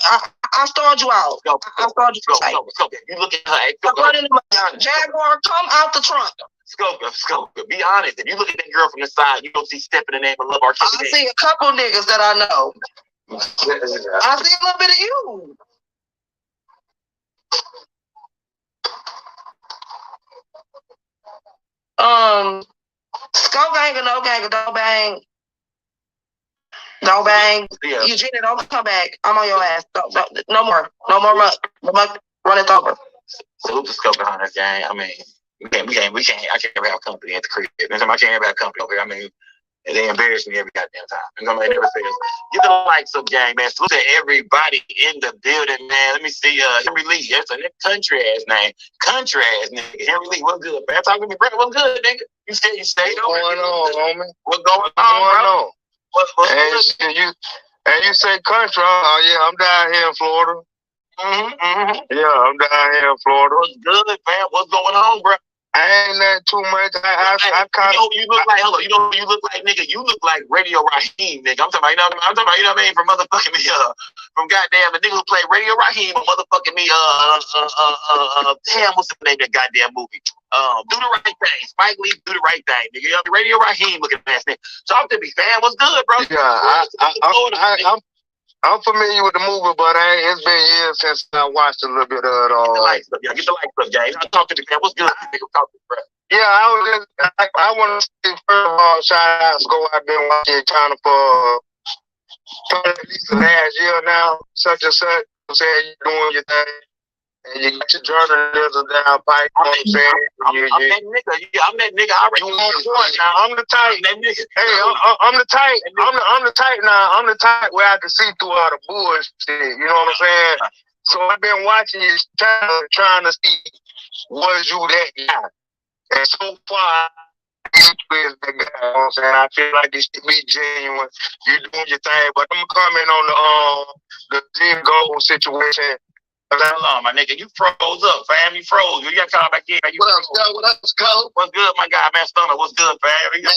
I started you out. I started you out. You look at her. I'm running the Jaguar, come out the trunk. Scope. Be honest. If you look at that girl from the side, you don't see Step in the name of Love Rkelly. I see a couple niggas that I know. I see a little bit of you. Skull Gang or no gang or don't bang. Don't bang. Yeah. Eugenia, don't come back. I'm on your ass. No more. No more muck. The muck, run it over. Salute the Skull behind this gang. I mean, we can't. I can't ever have company at the crib. I can't ever have company over here. I mean, they embarrass me every goddamn time. And they never say this. Get the likes up, gang, man. Salute to everybody in the building, man. Let me see. Henry Lee. That's a country ass name. Country ass nigga. Henry Lee, what's good, man? Talk to me, bro. What's good, nigga? You stayed over. What's going on, homie? What's going on, bro? What's and you say country? Oh yeah, I'm down here in Florida. Yeah, I'm down here in Florida. What's good, man? What's going on, bro? I ain't that too much. I kind of. You look like you look like nigga. You look like Radio Raheem, nigga. I'm talking about, you know what I mean? From motherfucking me, from goddamn the nigga who played Radio Raheem, or motherfucking me, damn, what's the name of that goddamn movie? Do the Right Thing. Spike Lee, Do the Right Thing, nigga. Radio Raheem looking ass nigga. Talk to me, fam. What's good, bro? Yeah, I'm familiar with the movie, but it's been years since I watched a little bit of it all. Get the lights up, gang. Talk to me, man. What's good? Nigga, talk to me, bro. Yeah, I want to say, first of all, shout out to Skull. I've been watching China for at least the last year now, such and such. I'm saying you're doing your thing. And you got your journalism down pipe, you know what I'm saying? I'm that nigga. Yeah, I'm that nigga. I already now. I'm the type. That nigga. Hey, I'm the type. I'm the type now. I'm the type where I can see through all the bullshit. You know what I'm saying? So I've been watching you, trying to see, was you that guy? And so far, you is that guy. You know what I'm saying? I feel like it should be genuine. You doing your thing, but I'm coming on the Jim Gold situation. Hold on, my nigga. You froze up, fam. You froze. You got to come back in. What up, Skull? What up, Skull? What's good, my guy, man? Stunner, what's good, fam? Man,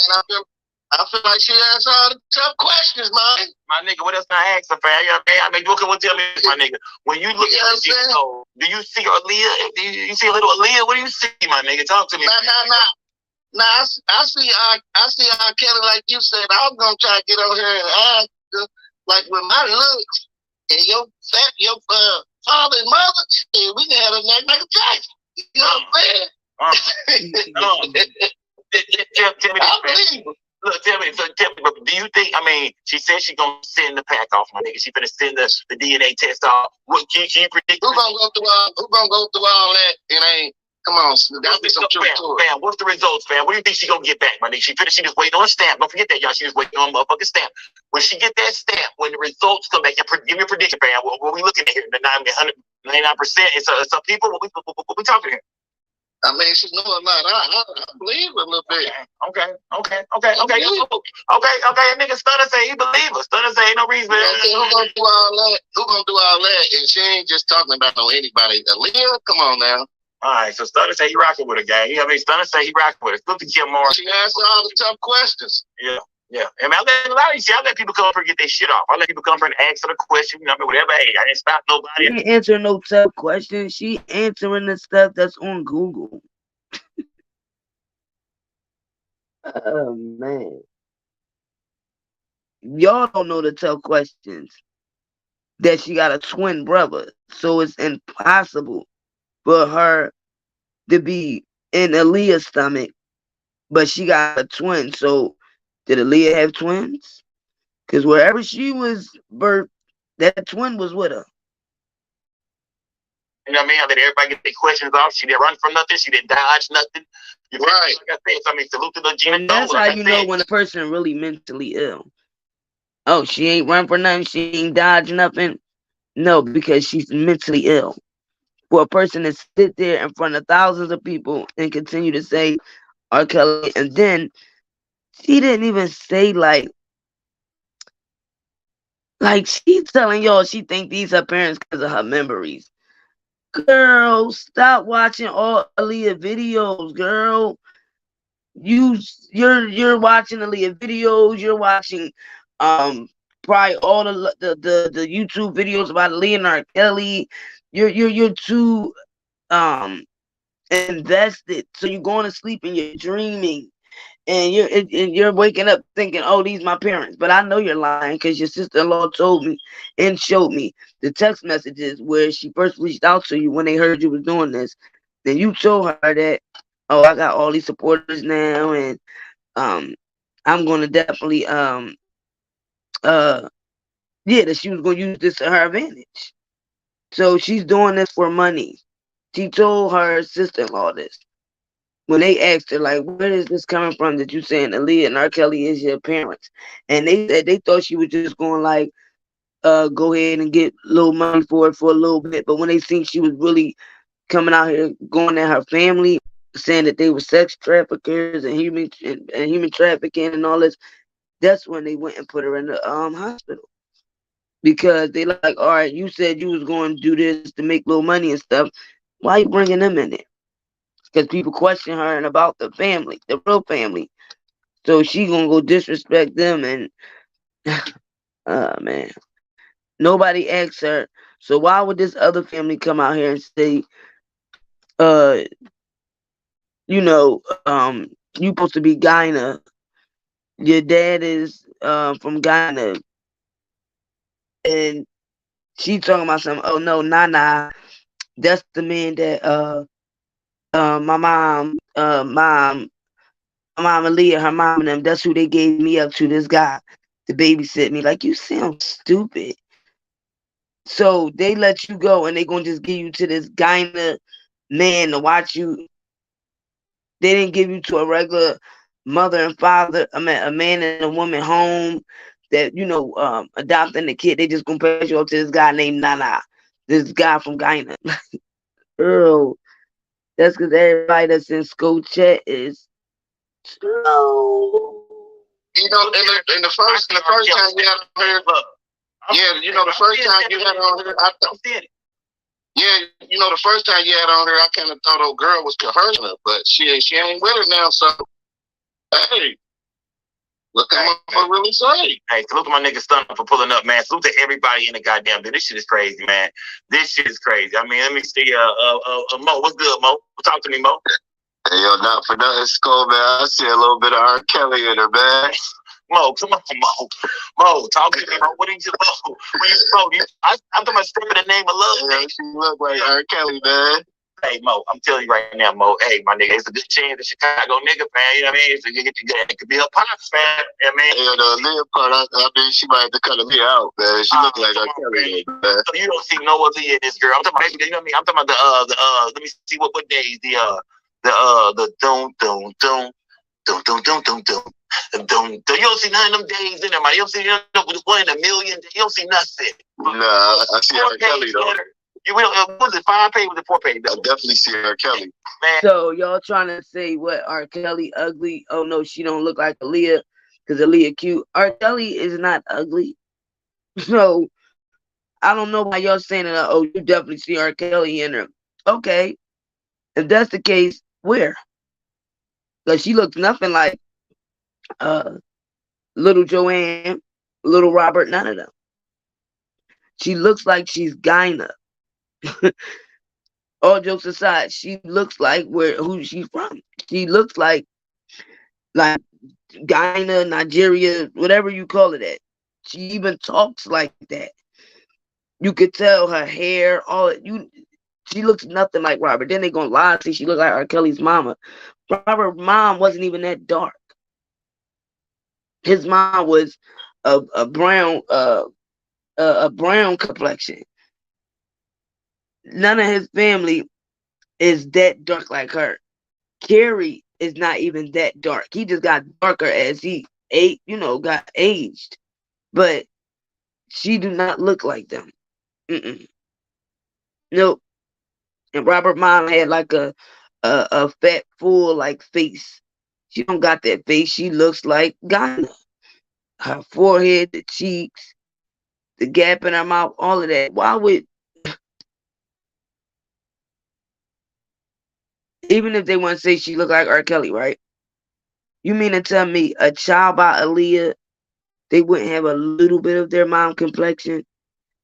I feel like she asked all the tough questions, man. My nigga, what else can I ask her, fam? You know what I mean? You can tell me, my nigga. When you look at the Gino, do you see Aaliyah? Do you see a little Aaliyah? What do you see, my nigga? Talk to me. Nah, I see Rkelly, like you said. I was gonna try to get over here and ask her, like, with my looks and your father and mother, we can have a night like a Jackson. You know what I'm saying? Tell me this, man. Look, tell me, do you think, I mean, she said she's going to send the pack off, my nigga. She's going to send the DNA test off. What, can you predict? Who's going to go through all that? It ain't, come on, gotta be some truth to it. Fam, what's the results, fam? What do you think she's going to get back, my nigga? She just waiting on a stamp. Don't forget that, y'all. She just waiting on a motherfucking stamp. When she get that stamp, when the results come back, give me a prediction, fam. What we looking at here? The 99%? It's some people? What we talking here? I mean, she's knowing a lot. I believe her a little bit. Okay. Nigga, Stunner say he believe her. Stunner say ain't no reason. Who gonna do all that? And she ain't just talking about anybody. Aaliyah, come on now. All right, so Stunner say he rocking with her, gang. You know what I mean? Stunner say he rocking with her. Look to Kim Moore. She asked all the tough questions. Yeah. And I let people come up and get their shit off. I let people come up and ask her the question, you know, whatever. Hey, I didn't stop nobody. She ain't answering no tough questions. She answering the stuff that's on Google. Oh, man. Y'all don't know the tough questions. that she got a twin brother. So it's impossible for her to be in Aaliyah's stomach, but she got a twin. So did Aaliyah have twins? Because wherever she was birthed, that twin was with her. You know what I mean? I let everybody get their questions off. She didn't run from nothing. She didn't dodge nothing. You right. Like I said, so I mean, salute to the Gina. And that's how you know when a person really mentally ill. Oh, she ain't run for nothing. She ain't dodge nothing. No, because she's mentally ill. For a person to sit there in front of thousands of people and continue to say R. Kelly, and then she didn't even say like she's telling y'all she think these her parents because of her memories. Girl, stop watching all Aaliyah videos, girl. You're watching Aaliyah videos. You're watching probably all the YouTube videos about Aaliyah and R. Kelly. You're too invested, so you're going to sleep and you're dreaming, and you're waking up thinking, oh, these my parents. But I know you're lying, because your sister-in-law told me and showed me the text messages where she first reached out to you when they heard you was doing this. Then you told her that, oh, I got all these supporters now, and I'm gonna definitely that she was gonna use this to her advantage. So she's doing this for money. She told her sister-in-law this. When they asked her, like, where is this coming from that you saying Aaliyah and R. Kelly is your parents? And they said they thought she was just going like, go ahead and get a little money for it for a little bit. But when they seen she was really coming out here going at her family, saying that they were sex traffickers and human trafficking and all this, that's when they went and put her in the hospital. Because they like, all right, you said you was going to do this to make little money and stuff. Why you bringing them in there? Because people question her and about the family, the real family. So she gonna go disrespect them, and man, nobody asked her. So why would this other family come out here and say, you supposed to be Guyana. Your dad is from Guyana, and she talking about something. Oh no, nah, that's the man that my mom Aaliyah, her mom and them, that's who they gave me up to, this guy to babysit me. Like, you sound stupid. So they let you go and they gonna just give you to this Guyana man to watch you. They didn't give you to a regular mother and father, a man and a woman home that, adopting the kid. They just gonna pass you up to this guy named Nana, this guy from Guyana. Girl, that's because everybody that's in school chat is slow. In the first time you had on here, the first time you had on here, the first time you had on here, I kind of thought old girl was coercing her, but she ain't with her now. So, hey, look at what I really say. Hey, salute to my nigga Stunner for pulling up, man. Salute to everybody in the goddamn thing. This shit is crazy, man. This shit is crazy. I mean, let me see. Mo, what's good, Mo? Talk to me, Mo. Hey, yo, not for nothing, Skull, man. I see a little bit of R. Kelly in her, man. Mo, come on, Mo. Mo, talk to me, Mo. What did you Mo? I'm talking about stepping the name of love. Yeah, she look like R. Kelly, man. Hey, Mo, I'm telling you right now, Mo. Hey, my nigga, it's a good chance the Chicago nigga, man. You know what I mean? So you get it could be her pops, man. You know what I mean? Yeah, the Leah part, I mean, she might have to cut me out, man. She look like R. Kelly, man. So you don't see no other in this girl. I'm talking about, you know what I mean? I'm talking about let me see what days the don't. You don't see none of them days in there, man. You don't see one in a million. You don't see nothing. Nah, I see R. Kelly though. You will. Was it 5 page? Was it 4 page? I definitely see R. Kelly. Man. So y'all trying to say what, R. Kelly ugly? Oh no, she don't look like Aaliyah because Aaliyah cute. R. Kelly is not ugly. So I don't know why y'all saying that. Oh, you definitely see R. Kelly in her. Okay, if that's the case, where? Because she looks nothing like Little Joanne, Little Robert, none of them. She looks like she's Guyana. All jokes aside, she looks like who she's from. She looks like Guyana, Nigeria, whatever you call it at. She even talks like that. You could tell her hair, she looks nothing like Robert. Then they gonna lie and say she look like R. Kelly's mama. Robert's mom wasn't even that dark. His mom was a brown complexion. None of his family is that dark like her. Carrie is not even that dark. He just got darker as he got aged. But she do not look like them. Nope. And Robert's mom had like a fat, full like face. She don't got that face. She looks like Ghana. Her forehead, the cheeks, the gap in her mouth, all of that. Why would, even if they want to say she look like R. Kelly, right? You mean to tell me a child by Aaliyah, they wouldn't have a little bit of their mom complexion?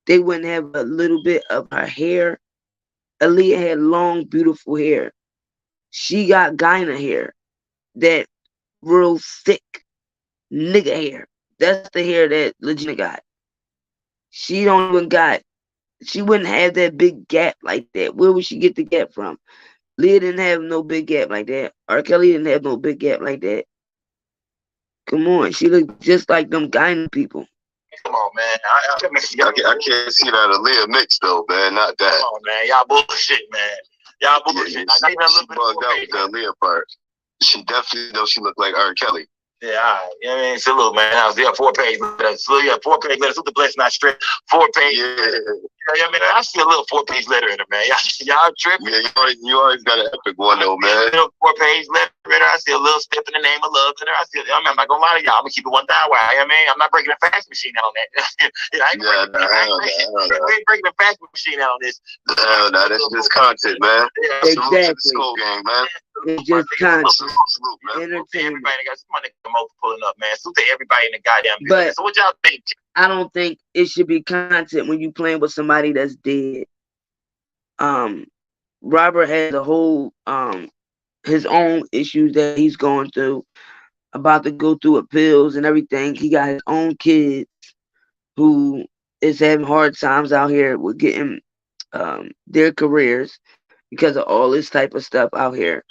They wouldn't have a little bit of her hair? Aaliyah had long, beautiful hair. She got Ghana hair. That real thick nigga hair. That's the hair that Legina got. She wouldn't have that big gap like that. Where would she get the gap from? Leah didn't have no big gap like that. R. Kelly didn't have no big gap like that. Come on, she looked just like them Ghana people. Come on, man. I can't see that Aaliyah mix though, man. Not that. Come on, man. Y'all bullshit, man. Y'all bullshit. She bugged out with the Aaliyah part. She definitely knows she looked like R. Kelly. Yeah, all right. You know what I mean? So look, man, I was there 4-page letter. So yeah, 4-page letter. Super blessed, not straight. 4-page. Yeah. I mean, I see a little 4-page letter in it, man. Y'all tripping? Yeah, you always got an epic one though, man. A little 4-page letter. I see a little step in the name of love in there. I'm not gonna lie to y'all. I'm gonna keep it 1,000. I mean, I'm not breaking the fax machine out on that. I ain't breaking the fax machine out on this. No, that's just content, man. Exactly. School game, man. It's just content. Entertainment. Everybody got some money pulling up, man. Salute to everybody in the goddamn But business. So what y'all think? I don't think it should be content when you playing with somebody that's dead. Robert has a whole his own issues that he's going through, about to go through appeals and everything. He got his own kids who is having hard times out here with getting their careers because of all this type of stuff out here.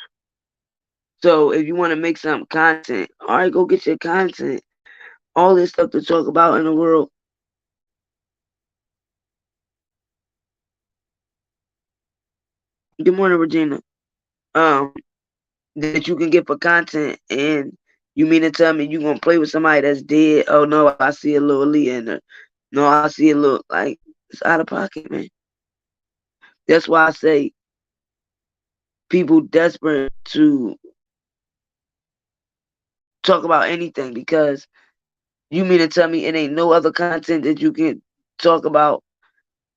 So if you want to make some content, all right, go get your content. All this stuff to talk about in the world. Good morning, Regina. That you can get for content, and you mean to tell me you gonna play with somebody that's dead? Oh no, I see a little Aaliyah in there. No, I see a little, like, it's out of pocket, man. That's why I say people desperate to talk about anything, because you mean to tell me it ain't no other content that you can talk about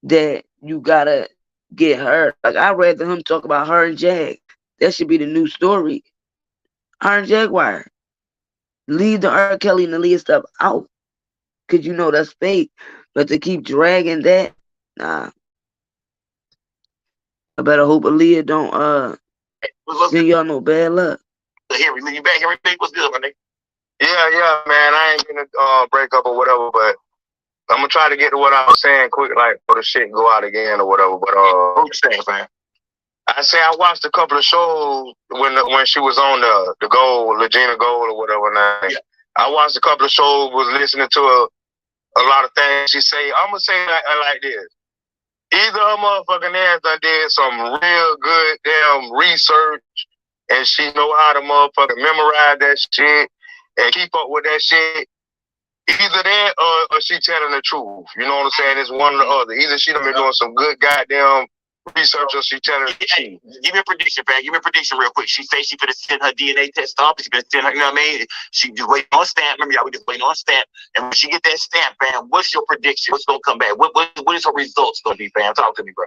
that you gotta get her? Like, I'd rather him talk about her and Jag. That should be the new story. Her and Jaguar. Leave the R. Kelly and Aaliyah stuff out, because you know that's fake. But to keep dragging that, nah. I better hope Aaliyah don't send y'all no bad luck. Henry, you back? Henry, what's good, my nigga? Yeah, man. I ain't gonna break up or whatever, but I'm gonna try to get to what I was saying quick, like for the shit go out again or whatever. But what you saying, man? I say I watched a couple of shows when she was on the Gold, Legina Gold or whatever. Yeah. I watched a couple of shows, was listening to a lot of things she say. I'm gonna say like this: either her motherfucking ass done did some real good damn research, and she know how to motherfucking memorize that shit and keep up with that shit. Either that or she telling the truth. You know what I'm saying? It's one or the other. Either she done been doing some good goddamn research or she telling the truth. Give me a prediction, man. Give me a prediction real quick. She say she finna send her DNA test off. She finna send her, you know what I mean? She just waiting on a stamp. Remember, y'all, we just waiting on a stamp. And when she get that stamp, man, what's your prediction? What's gonna come back? What is her results gonna be, fam? Talk to me, bro.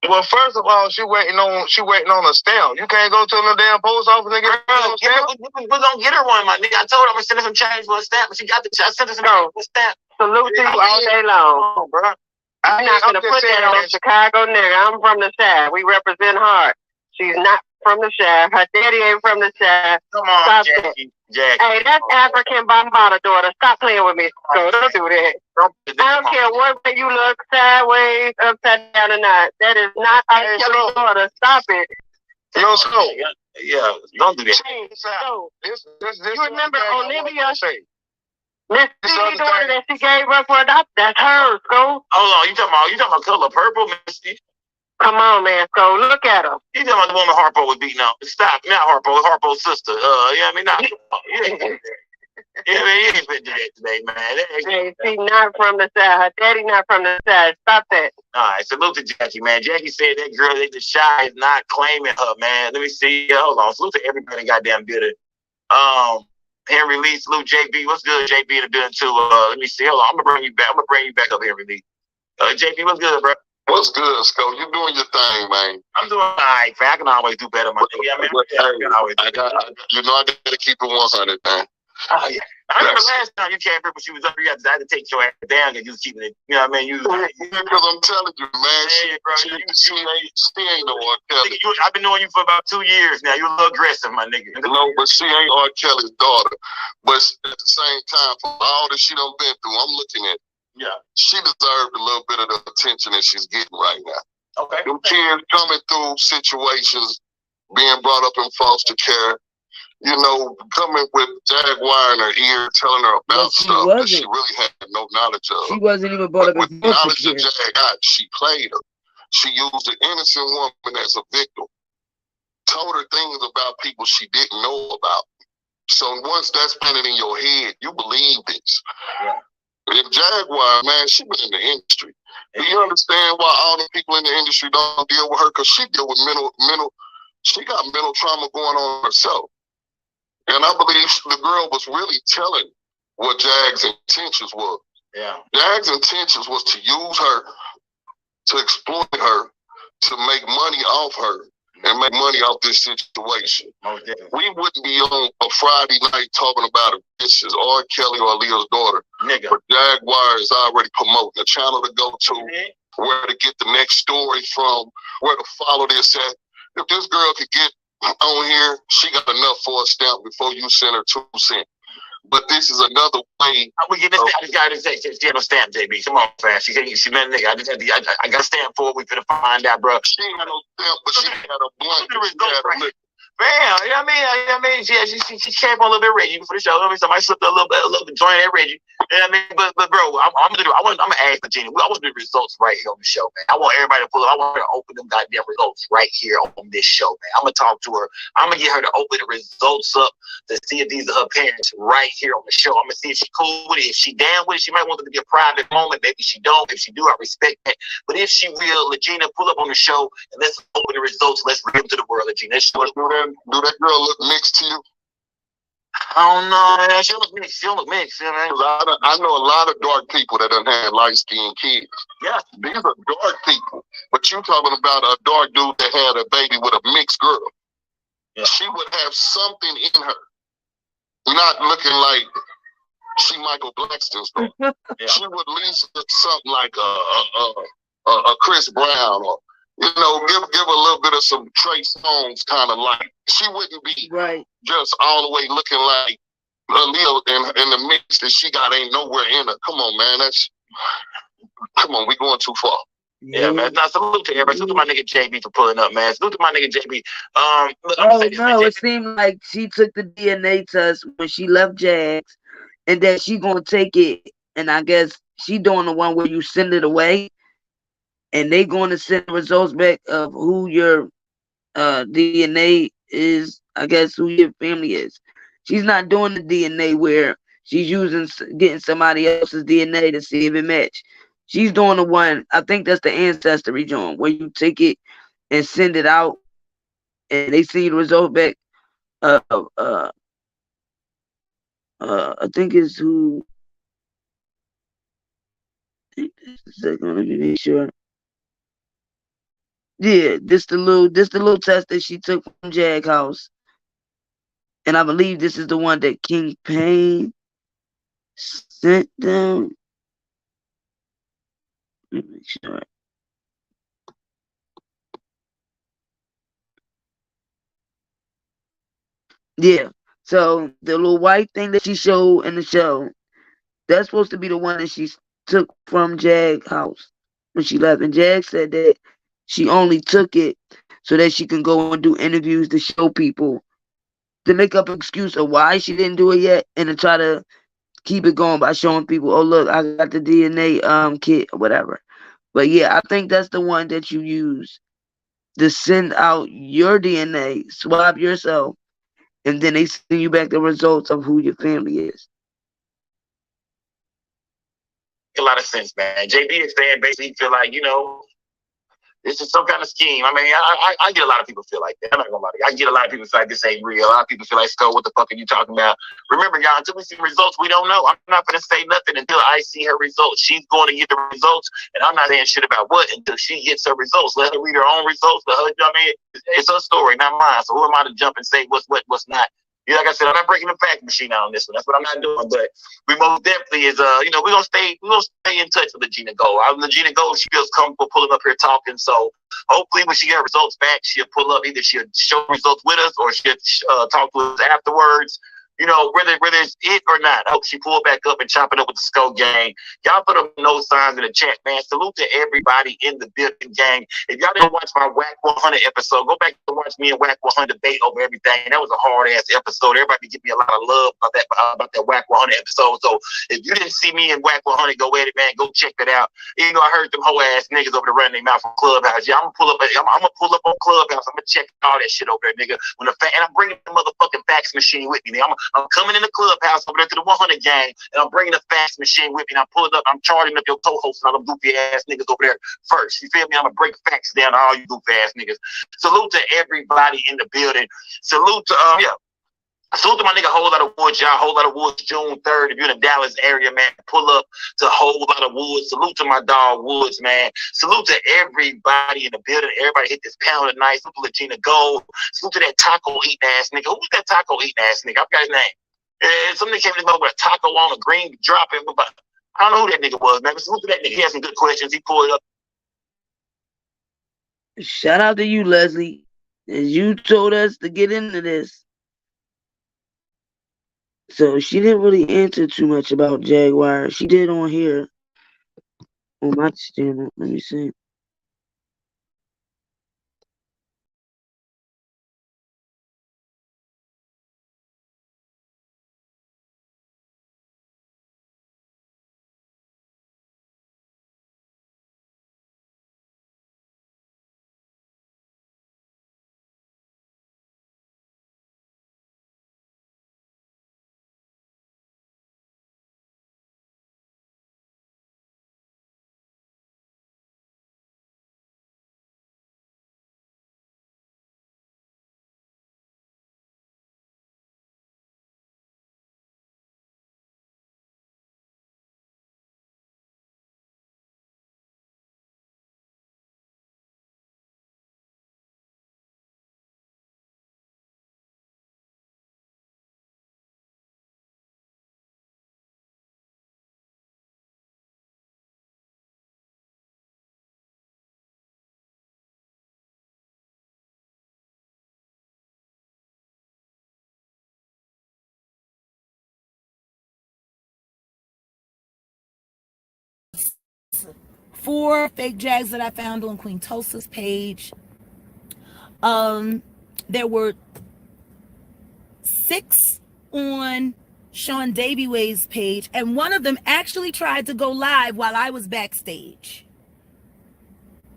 Well, first of all, she waiting on a stamp. You can't go to no damn post office and get a stamp. We're gonna get her one, my nigga. I told her I'm gonna send her some change for a stamp. She got I sent her some stamp. Salute to you all day long, bro. I'm not gonna put that on a Chicago nigga. I'm from the Shire. We represent hard. She's not from the Shire. Her daddy ain't from the Shire. Come on, Jackie. Jack. Hey, that's African Bambata daughter. Stop playing with me. So don't do that. I don't care what way you look, sideways, upside down or not. That is not our Kelly daughter. Stop it. Yo, so Yeah, don't do that. Hey, so, this you remember Olivia? Miss Misty daughter that she gave us for adoption? That's hers, so. Hold on, you talking about color purple, Misty? Come on, man. So look at her. You talking about the woman Harpo was beating up? Stop, not Harpo, Harpo's sister. Yeah, I mean, not. Yeah, man, you ain't finna do that today, man. Hey, she not from the side. Her daddy not from the side. Stop that. All right, salute to Jackie, man. Jackie said that girl, they the shy is not claiming her, man. Let me see. Hold on. Salute to everybody goddamn building. Henry Lee, salute JB. What's good, JB in the building too? Let me see. Hold on. I'm gonna bring you back up, Henry Lee. JB, what's good, bro? What's good, Sco? You doing your thing, man. I'm doing all right, man. I can always do better, my nigga. I mean, I gotta keep it 100, man. Oh, yeah. I remember last time you came here when she was up here, I had to take your ass down because you was keeping it, you know what I mean? Because I'm telling you, man, she ain't no R. Kelly. I've been knowing you for about 2 years now. You're a little aggressive, my nigga. No, but she ain't R. Kelly's daughter. But at the same time, for all that she done been through, I'm looking at, she deserved a little bit of the attention that she's getting right now. Okay. Them kids coming through situations, being brought up in foster care, you know, coming with Jaguar in her ear, telling her about stuff that she really had no knowledge of. She wasn't even brought up with in knowledge foster of care. Jag, she played her. She used an innocent woman as a victim. Told her things about people she didn't know about. So once that's planted in your head, you believe this. And Jaguar, man, she been in the industry. Do you understand why all the people in the industry don't deal with her? Because she deal with she got mental trauma going on herself. And I believe the girl was really telling what Jag's intentions was. Yeah. Jag's intentions was to use her, to exploit her, to make money off her, and make money off this situation. We wouldn't be on a Friday night talking about if this is R. Kelly or Leah's daughter. Nigga. But Jaguar is already promoting a channel to go to, where to get the next story from, where to follow this at. If this girl could get on here, she got enough for a stamp before you send her 2 cents. But this is another way. We get this stamp. This guy didn't say she had no stamp, JB. Come on, fast. She meant a nigga. I got a stamp for it. We finna find out, bro. She ain't got no stamp, but she had a blunt. Man, you know what I mean? She came on a little bit Reggie for the show. I mean, somebody slipped a little bit joint at Reggie. You know what I mean? But bro, I'm gonna ask Virginia. I want the results right here on the show, man. I want everybody to pull up. I want her to open them goddamn results right here on this show, man. I'm gonna talk to her. I'm gonna get her to open the results up to see if these are her parents right here on the show. I'm gonna see if she's cool with it. If she down with it, she might want it to be a private moment. Maybe she don't. If she do, I respect that. But if she will, Legina, pull up on the show and let's open the results. Let's bring them to the world, Legina. Let's show them. Do that girl look mixed to you? I don't know, man. She don't look mixed. You know what I mean? I know a lot of dark people that done had light-skinned kids. Yeah. These are dark people. But you talking about a dark dude that had a baby with a mixed girl. Yeah. She would have something in her. Not looking like she Michael Blackston's daughter. She would at least look something like a Chris Brown, or give a little bit of some Trey Songz kind of light. She wouldn't be just all the way looking like Aaliyah in the mix that she got ain't nowhere in her. Come on, man. Come on, we going too far. Yeah, man. Now, salute to everybody. Salute to my nigga JB for pulling up, man. Salute to my nigga JB. It seemed like she took the DNA test when she left Jags, and that she gonna take it, and I guess she doing the one where you send it away, and they going to send the results back of who your DNA is, I guess who your family is. She's not doing the DNA where she's getting somebody else's DNA to see if it match. She's doing the one, I think that's the ancestry joint, where you take it and send it out, and they see the result back. I think it's who. Let me make sure. Yeah, this the little test that she took from Jag House, and I believe this is the one that King Payne sent them. Let me make sure. Yeah, So the little white thing that she showed in the show, that's supposed to be the one that she took from Jag house when she left. And Jag said that she only took it so that she can go and do interviews to show people, to make up an excuse of why she didn't do it yet, and to try to keep it going by showing people, oh look, I got the DNA kit or whatever. But yeah, I think that's the one that you use to send out your DNA, swab yourself, and then they send you back the results of who your family is. A lot of sense, man. JB is saying basically feel like, this is some kind of scheme. I mean, I get a lot of people feel like that. I'm not gonna lie to you. I get a lot of people feel like this ain't real. A lot of people feel like, Skull, what the fuck are you talking about? Remember, y'all, until we see results, we don't know. I'm not gonna say nothing until I see her results. She's going to get the results, and I'm not saying shit about what until she gets her results. Let her read her own results. Let her, it's her story, not mine. So who am I to jump and say what's not? Like I said, I'm not breaking the fact machine out on this one. That's what I'm not doing. But we most definitely is, we're gonna stay in touch with Legina Gold. Legina Gold, she feels comfortable pulling up here talking. So hopefully, when she get her results back, she'll pull up. Either she'll show results with us, or she'll talk to us afterwards. Whether it's it or not. I hope she pull back up and chop it up with the Skull gang. Y'all put up no signs in the chat, man. Salute to everybody in the building, gang. If y'all didn't watch my Whack 100 episode, go back and watch me and Whack 100 debate over everything. That was a hard ass episode. Everybody give me a lot of love about that Whack 100 episode. So if you didn't see me and Whack 100 go at it, man, go check that out. Even though I heard them whole ass niggas over there running their mouth from Clubhouse. Yeah, I'm gonna pull up on Clubhouse. I'm gonna check all that shit over there, nigga. And I'm bringing the motherfucking fax machine with me, nigga. I'm coming in the Clubhouse over there to the 100 gang, and I'm bringing the fax machine with me, and I'm pulling up, I'm charging up your co-hosts and all them goofy ass niggas over there first. You feel me? I'm gonna break facts down to all you goofy ass niggas. Salute to everybody in the building. Salute to Salute to my nigga Whole Lot of Woods, y'all. Whole Lot of Woods, June 3rd. If you're in the Dallas area, man, pull up to Whole Lot of Woods. Salute to my dog Woods, man. Salute to everybody in the building. Everybody hit this panel tonight. Salute to Legina Gold. Salute to that taco eating ass nigga. Who's that taco eating ass nigga? I forgot his name. Somebody came in with a taco on a green dropping. I don't know who that nigga was, man. But salute to that nigga. He had some good questions. He pulled up. Shout out to you, Leslie. As you told us to get into this. So she didn't really answer too much about Jaguar. She did on here. On my channel. Let me see. Four fake Jags that I found on Queen Tulsa's page. There were 6 on Sean Davieway's page, and one of them actually tried to go live while I was backstage.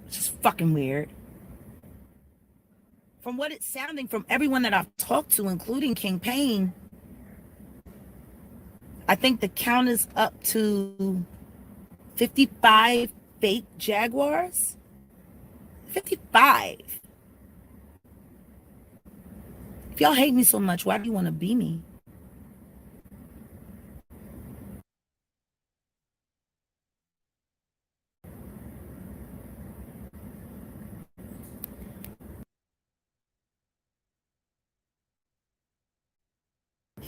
Which is fucking weird. From what it's sounding from everyone that I've talked to, including King Payne, I think the count is up to 55 fake Jaguars. 55. If y'all hate me so much, why do you want to be me?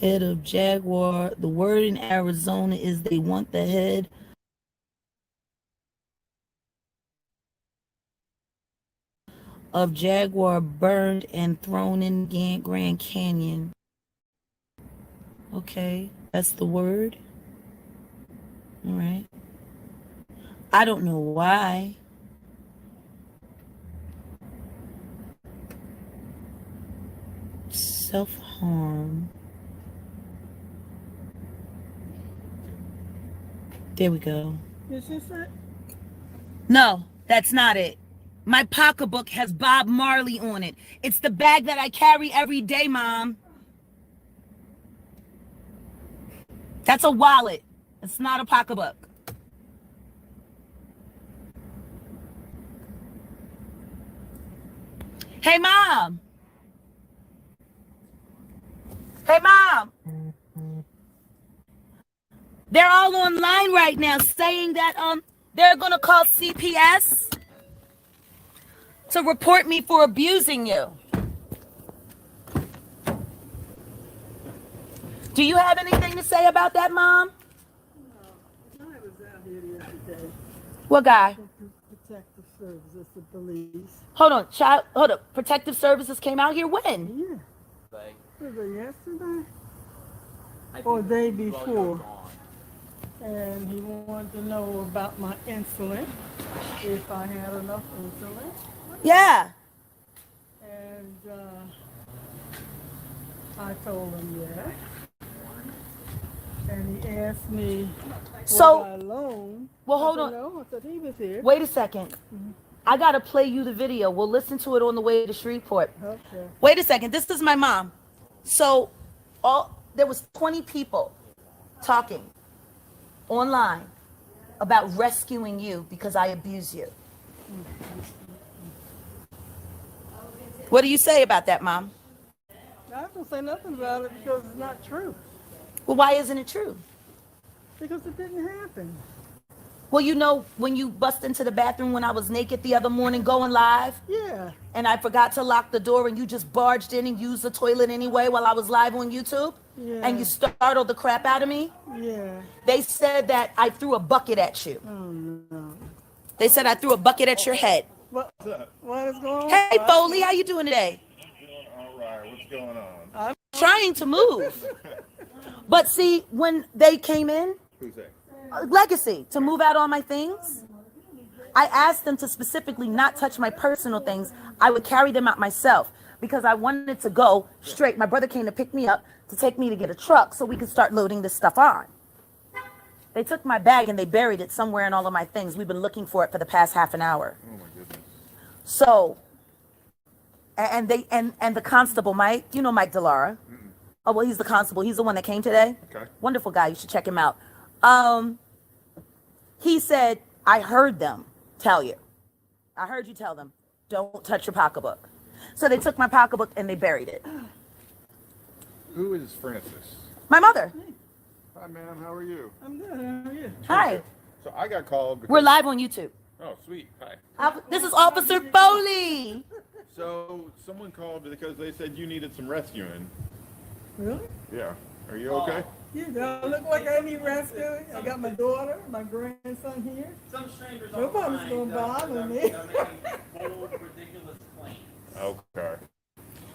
Head of Jaguar. The word in Arizona is they want the head of Jaguar burned and thrown in Grand Canyon. Okay, that's the word. All right. I don't know why. Self-harm. There we go. Is this it? No, that's not it. My pocketbook has Bob Marley on it. It's the bag that I carry every day, Mom. That's a wallet. It's not a pocketbook. Hey, Mom. Hey, Mom. They're all online right now saying that they're going to call CPS to report me for abusing you. Do you have anything to say about that, Mom? No, I was out here yesterday. What guy? Protective Services, the police. Hold on, child. Hold up. Protective Services came out here when? Yeah. Was it yesterday? Or the day before? And he wanted to know about my insulin, if I had enough insulin. Yeah. And I told him yes. And he asked me, So, was I alone? well, hold I on. said, no, I said he was here. Wait a second. I got to play you the video. We'll listen to it on the way to Shreveport. Okay. Wait a second. This is my mom. So there was 20 people talking online about rescuing you because I abuse you. What do you say about that, Mom? I don't say nothing about it because it's not true. Well, why isn't it true? Because it didn't happen. Well, you know, when you bust into the bathroom when I was naked the other morning going live, Yeah. and I forgot to lock the door and you just barged in and used the toilet anyway while I was live on YouTube, Yeah. and you startled the crap out of me, Yeah. they said that I threw a bucket at you. Oh, no. They said I threw a bucket at your head. What is going on? Hey, Foley, how you doing today? All right, what's going on? I'm trying to move. But see, when they came in, Who's that? Legacy, to move out all my things, I asked them to specifically not touch my personal things. I would carry them out myself because I wanted to go straight. My brother came to pick me up to take me to get a truck so we could start loading this stuff on. They took my bag and they buried it somewhere in all of my things. We've been looking for it for the past half an hour. Oh my goodness. So, and the constable, Mike, you know Mike Delara. Oh, well, he's the constable. He's the one that came today. Okay. Wonderful guy. You should check him out. He said, I heard them tell you. I heard you tell them, don't touch your pocketbook. So they took my pocketbook and they buried it. Who is Francis? My mother. Hi, ma'am. How are you? I'm good. How are you? Hi. So I got called because... We're live on YouTube. Oh, sweet. Hi. This is Officer Foley. So someone called because they said you needed some rescuing. Really? Yeah. Are you okay? You don't look like I need rescuing. I got my daughter, my grandson here. Some strangers Nobody's going to bother me. bold, ridiculous claims. Okay.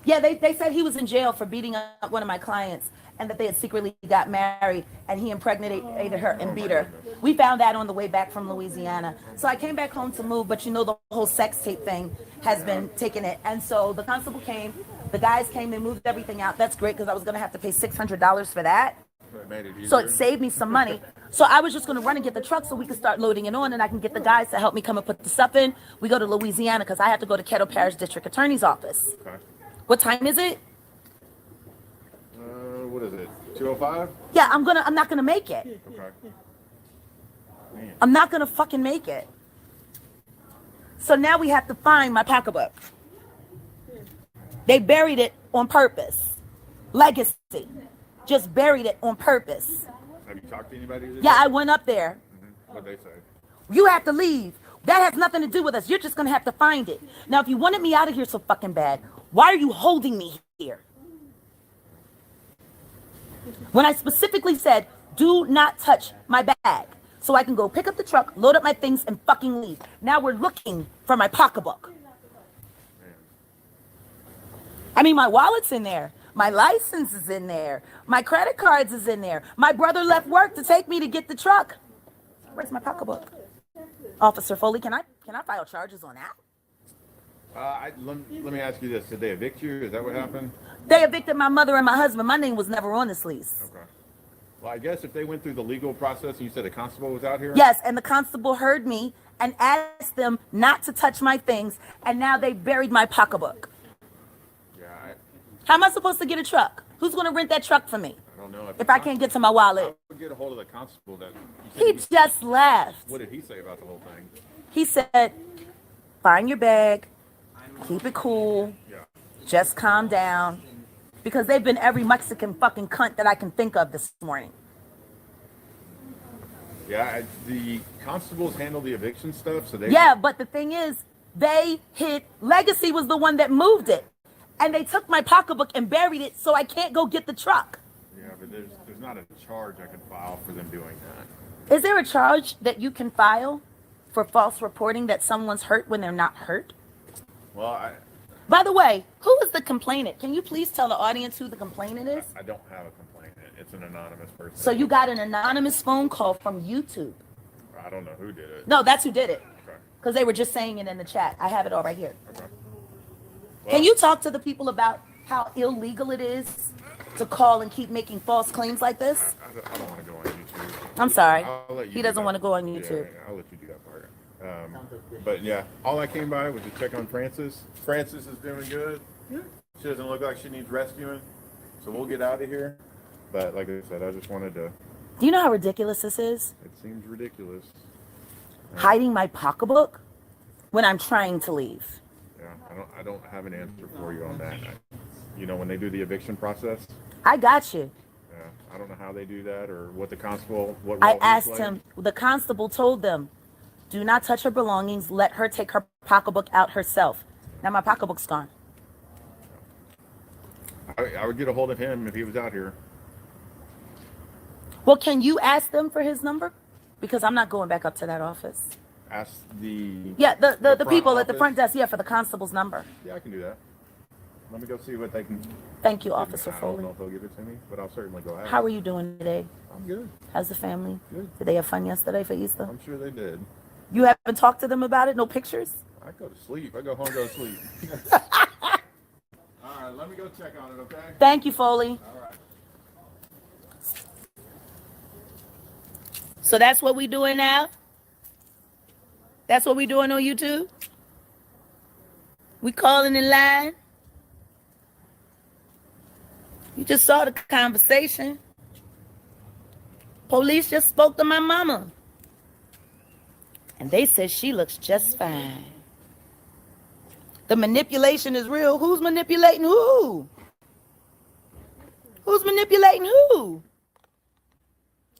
Yeah, they said he was in jail for beating up one of my clients and that they had secretly got married and he impregnated her and beat her. We found that on the way back from Louisiana. So I came back home to move, but you know the whole sex tape thing has been taking it. And so the constable came, the guys came, they moved everything out. That's great because I was going to have to pay $600 for that. So it saved me some money. So I was just going to run and get the truck so we could start loading it on and I can get the guys to help me come and put the stuff in. We go to Louisiana because I have to go to Kettle Parish District Attorney's Office. Okay. What time is it? What is it? 2:05? Yeah, I'm not gonna make it. Okay. Man. I'm not gonna fucking make it. So now we have to find my pocketbook. They buried it on purpose. Legacy. Just buried it on purpose. Have you talked to anybody? Yeah, I went up there. What'd they say? You have to leave. That has nothing to do with us. You're just gonna have to find it. Now, if you wanted me out of here so fucking bad, why are you holding me here? When I specifically said, do not touch my bag, so I can go pick up the truck, load up my things, and fucking leave. Now we're looking for my pocketbook. I mean, my wallet's in there. My license is in there. My credit cards is in there. My brother left work to take me to get the truck. Where's my pocketbook? Officer Foley, can I file charges on that? Let me ask you this. Did they evict you? Is that what happened? They evicted my mother and my husband. My name was never on this lease. Okay. Well, I guess if they went through the legal process and you said a constable was out here? Yes, and the constable heard me and asked them not to touch my things, and now they buried my pocketbook. Yeah. How am I supposed to get a truck? Who's going to rent that truck for me? I don't know. If I can't get to my wallet. I would get a hold of the constable that... He just left. What did he say about the whole thing? He said, find your bag, keep it cool, just calm down. Because they've been every Mexican fucking cunt that I can think of this morning. Yeah, the constables handle the eviction stuff, so they... Yeah, but the thing is, Legacy was the one that moved it. And they took my pocketbook and buried it, so I can't go get the truck. Yeah, but there's not a charge I can file for them doing that. Is there a charge that you can file for false reporting that someone's hurt when they're not hurt? Well, By the way, who is the complainant? Can you please tell the audience who the complainant is? I don't have a complainant. It's an anonymous person. So you got an anonymous phone call from YouTube. I don't know who did it. No, that's who did it. Okay. Because they were just saying it in the chat. I have it all right here. Okay. Can you talk to the people about how illegal it is to call and keep making false claims like this? I don't want to go on YouTube. I'm sorry. I'll let you He do doesn't that. want to go on YouTube. Yeah, I'll let you do that part. But yeah, all I came by was to check on Frances. Frances is doing good. She doesn't look like she needs rescuing, so we'll get out of here. But like I said, I just wanted to... Do you know how ridiculous this is? It seems ridiculous. Hiding my pocketbook when I'm trying to leave. Yeah, I don't have an answer for you on that. When they do the eviction process, I got you. I don't know how they do that or what the constable... What I role he asked plays. him, the constable told them, do not touch her belongings. Let her take her pocketbook out herself. Now my pocketbook's gone. I would get a hold of him if he was out here. Well, can you ask them for his number? Because I'm not going back up to that office. Ask the... Yeah, the front people at the office. front desk, for the constable's number. Yeah, I can do that. Let me go see what they can... Thank you, Officer I don't Foley. know if they'll give it to me, but I'll certainly go ask. How are you doing today? I'm good. How's the family? Good. Did they have fun yesterday for Easter? I'm sure they did. You haven't talked to them about it? No pictures? I go to sleep. I go home, go to sleep. All right, let me go check on it, okay? Thank you, Foley. All right. So that's what we doing now? That's what we doing on YouTube? We calling in line? You just saw the conversation. Police just spoke to my mama. And they said she looks just fine. The manipulation is real. Who's manipulating who? Who's manipulating who?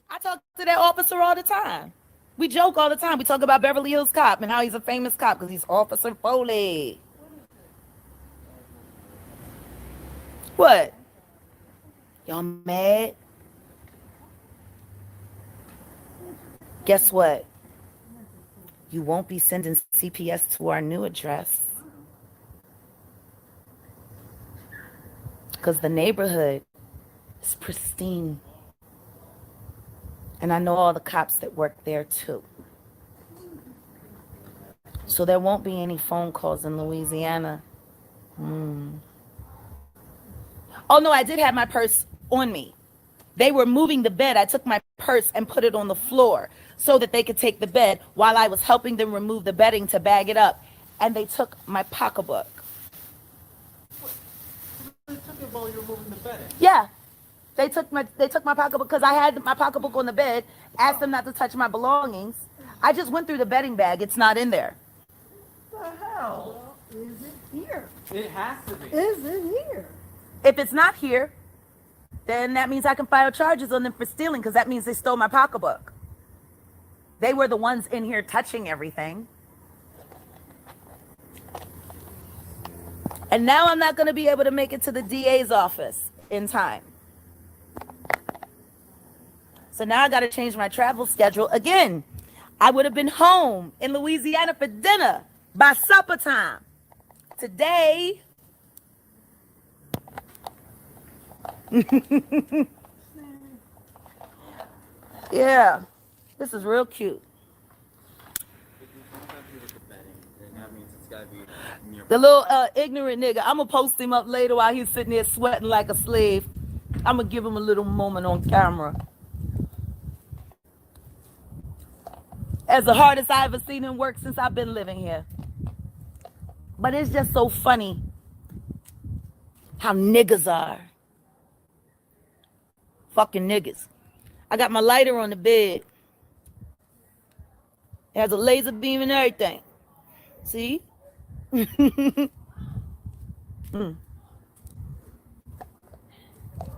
I talk to that officer all the time. We joke all the time. We talk about Beverly Hills Cop and how he's a famous cop because he's Officer Foley. What? Y'all mad? Guess what? You won't be sending CPS to our new address. Because the neighborhood is pristine. And I know all the cops that work there too. So there won't be any phone calls in Louisiana. Oh no, I did have my purse on me. They were moving the bed. I took my purse and put it on the floor so that they could take the bed while I was helping them remove the bedding to bag it up. And they took my pocketbook. They took it while you were moving the bedding. Yeah. They took my pocketbook because I had my pocketbook on the bed, asked them not to touch my belongings. I just went through the bedding bag. It's not in there. What the hell? Is it here? It has to be. Is it here? If it's not here, then that means I can file charges on them for stealing because that means they stole my pocketbook. They were the ones in here touching everything. And now I'm not going to be able to make it to the DA's office in time. So now I got to change my travel schedule again. I would have been home in Louisiana for dinner by supper time. Today, Yeah, this is real cute. The little ignorant nigga. I'm gonna post him up later while he's sitting there sweating like a slave. I'm gonna give him a little moment on camera. As the hardest I've ever seen him work since I've been living here. But it's just so funny how niggas are. Fucking niggas. I got my lighter on the bed. It has a laser beam and everything. See?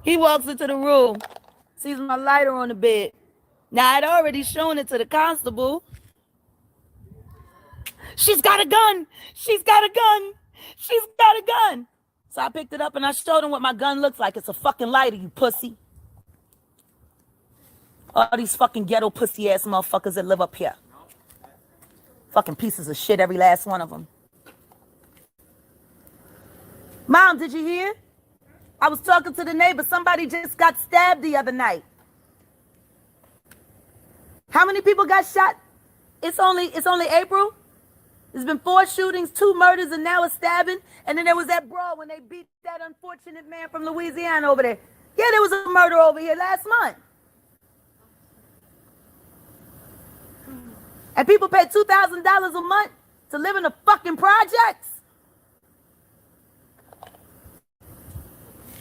He walks into the room, sees my lighter on the bed. Now, I'd already shown it to the constable. She's got a gun. She's got a gun. She's got a gun. So I picked it up and I showed him what my gun looks like. It's a fucking lighter, you pussy. All these fucking ghetto pussy ass motherfuckers that live up here. Fucking pieces of shit, every last one of them. Mom, did you hear? I was talking to the neighbor. Somebody just got stabbed the other night. How many people got shot? It's only April. There's been 4 shootings, 2 murders, and now a stabbing. And then there was that brawl when they beat that unfortunate man from Louisiana over there. Yeah, there was a murder over here last month. And people pay $2,000 a month to live in the fucking projects.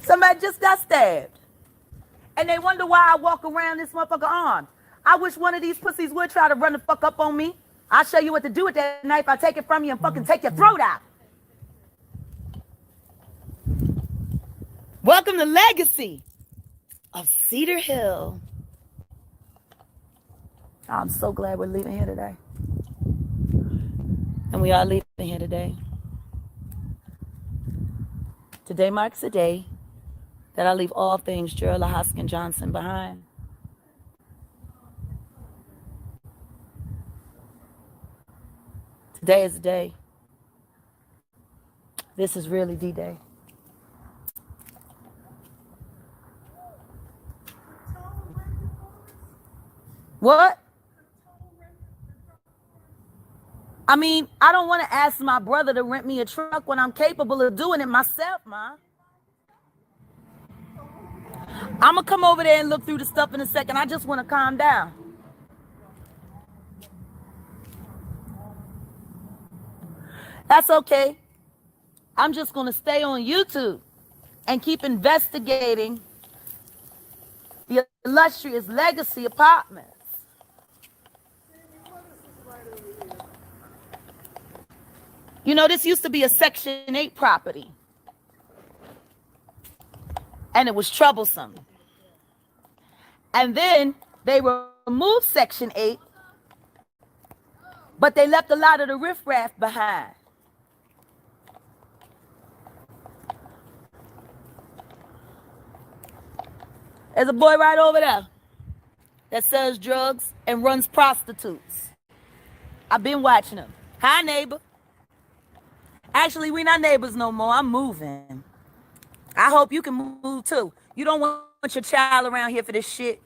Somebody just got stabbed. And they wonder why I walk around this motherfucker armed. I wish one of these pussies would try to run the fuck up on me. I'll show you what to do with that knife. I'll take it from you and fucking take your throat out. Welcome to Legacy of Cedar Hill. I'm so glad we're leaving here today. And we are leaving here today. Today marks the day that I leave all things Gerald Hoskin Johnson behind. Today is the day. This is really the day. What? I mean, I don't want to ask my brother to rent me a truck when I'm capable of doing it myself, Ma. I'm going to come over there and look through the stuff in a second. I just want to calm down. That's okay. I'm just going to stay on YouTube and keep investigating the illustrious Legacy Apartments. You know, this used to be a Section 8 property. And it was troublesome. And then they removed Section 8, but they left a lot of the riffraff behind. There's a boy right over there that sells drugs and runs prostitutes. I've been watching him. Hi, neighbor. Actually, we're not neighbors no more. I'm moving. I hope you can move too. You don't want your child around here for this shit.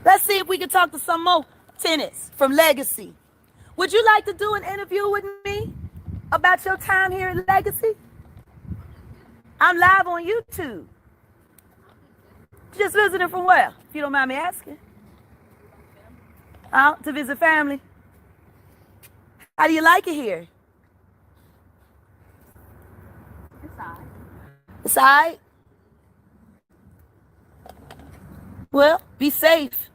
Let's see if we can talk to some more tenants from Legacy. Would you like to do an interview with me about your time here at Legacy? I'm live on YouTube. Just visiting from where, if you don't mind me asking? Out to visit family. How do you like it here? It's all right. It's all right? Well, be safe.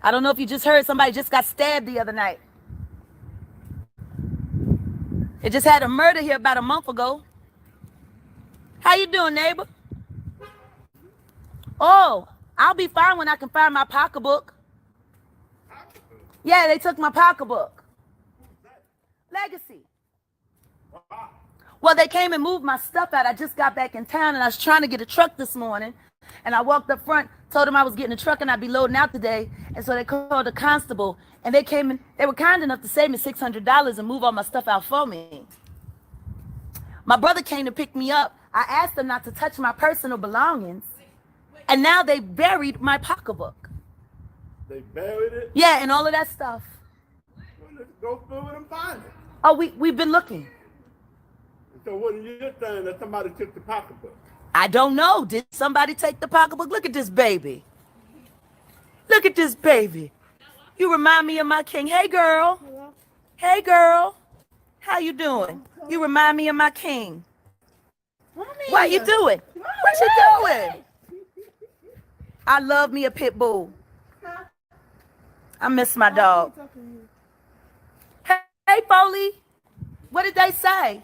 I don't know if you just heard somebody just got stabbed the other night. It just had a murder here about a month ago. How you doing, neighbor? Oh, I'll be fine when I can find my pocketbook. Yeah, they took my pocketbook. Legacy. Well, they came and moved my stuff out. I just got back in town and I was trying to get a truck this morning And I walked up front, told them I was getting a truck and I'd be loading out today. And so they called a constable and they came in. They were kind enough to save me $600 and move all my stuff out for me. My brother came to pick me up. I asked them not to touch my personal belongings. And now they buried my pocketbook. They buried it? Yeah, and all of that stuff. Well, let's go through it and find it. Oh, we've been looking. So what are you saying, that somebody took the pocketbook? I don't know. Did somebody take the pocketbook? Look at this baby. Look at this baby. You remind me of my king. Hey, girl. Hey, girl. How you doing? You remind me of my king. What you doing? What you doing? I love me a pit bull. I miss my dog. Hey, Foley. What did they say?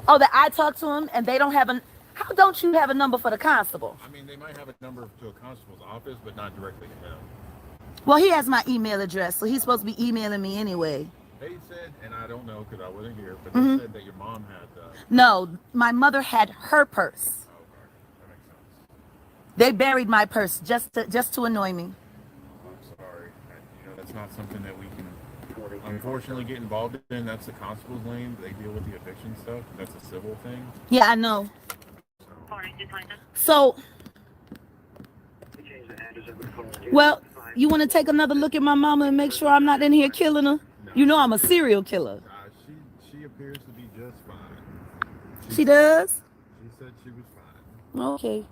Oh, that I talked to him and they don't have a... How don't you have a number for the constable? I mean, they might have a number to a constable's office, but not directly to him. Well, he has my email address, so he's supposed to be emailing me anyway. They said, and I don't know because I wasn't here, but they said that your mom had... No, my mother had her purse. They buried my purse just to annoy me. I'm sorry. That's not something that we can unfortunately get involved in. That's the constable's lane. They deal with the eviction stuff. That's a civil thing. Yeah, I know. So, well, you want to take another look at my mama and make sure I'm not in here killing her? You know I'm a serial killer. She appears to be just fine. She does? She said she was fine. Okay.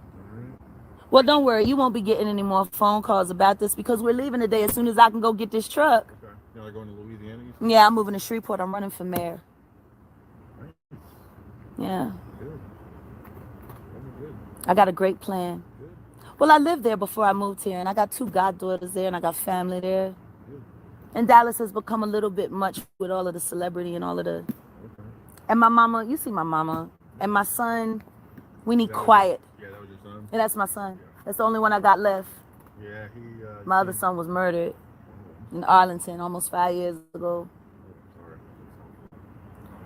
Well, don't worry. You won't be getting any more phone calls about this because we're leaving today as soon as I can go get this truck. Okay. You're going to Louisiana? Yeah, I'm moving to Shreveport. I'm running for mayor. Yeah. Good. I got a great plan. Well, I lived there before I moved here, and I got 2 goddaughters there, and I got family there. And Dallas has become a little bit much with all of the celebrity and all of the... And my mama, you see my mama, and my son, we need quiet. Yeah, that was your son? And that's my son. That's the only one I got left. Yeah, My other son was murdered in Arlington almost 5 years ago.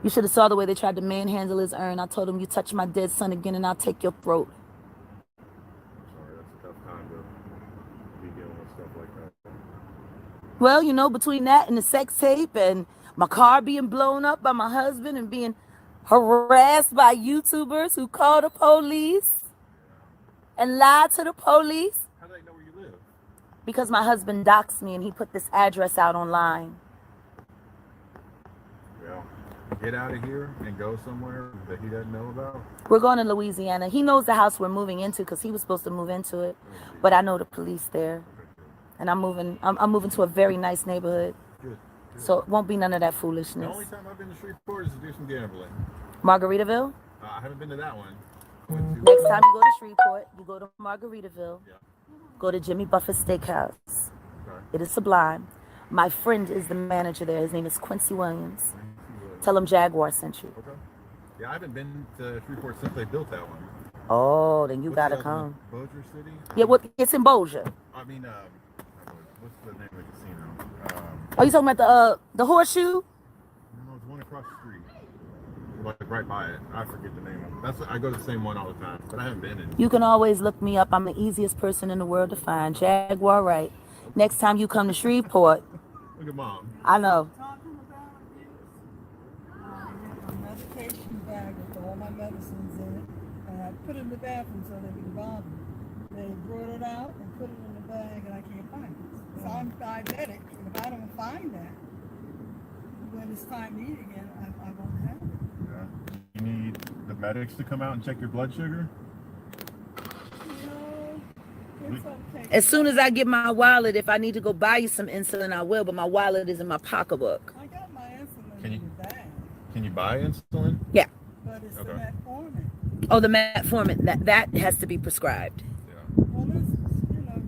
You should have saw the way they tried to manhandle his urn. I told him, you touch my dead son again and I'll take your throat. Sorry, that's a tough time to be dealing with stuff like that. Well, you know, between that and the sex tape and my car being blown up by my husband and being harassed by YouTubers who call the police and lied to the police. How do they know where you live? Because my husband doxed me and he put this address out online. Well, get out of here and go somewhere that he doesn't know about. We're going to Louisiana. He knows the house we're moving into because he was supposed to move into it. But I know the police there. And I'm moving to a very nice neighborhood. Good. So it won't be none of that The foolishness. only time I've been to Shreveport is to do some gambling. Margaritaville? I haven't been to that one. Next time you go to Shreveport, you go to Margaritaville. Go to Jimmy Buffett's Steakhouse. It is sublime. My friend is the manager there. His name is Quincy Williams. Tell him Jaguar sent you. Okay. Yeah, I haven't been to Shreveport since they built that one. Oh, then you What's gotta the other one? come. Bossier City? Yeah, what? It's in Bossier. I mean, what's the name of the casino? Are you talking about the Horseshoe? No, it's one across the street. Like right by it. I forget the name of it. I go to the same one all the time, but I haven't been in. You can always look me up. I'm the easiest person in the world to find. Jaguar right. Next time you come to Shreveport. Look at Mom. I know. A medication bag with all my medicines in it, and I put it in the bathroom so they didn't bother me. They brought it out and put it in the bag, and I can't find it. So I'm diabetic, and if I don't find that, when it's time to eat again, I won't have it. Yeah. You need the medics to come out and check your blood sugar? It's okay. As soon as I get my wallet, if I need to go buy you some insulin, I will. But my wallet is in my pocketbook. I got my insulin Can you, in the bag, can you buy insulin? Yeah. but it's Okay. the metformin. Oh, the metformin. That has to be prescribed. Well, this is,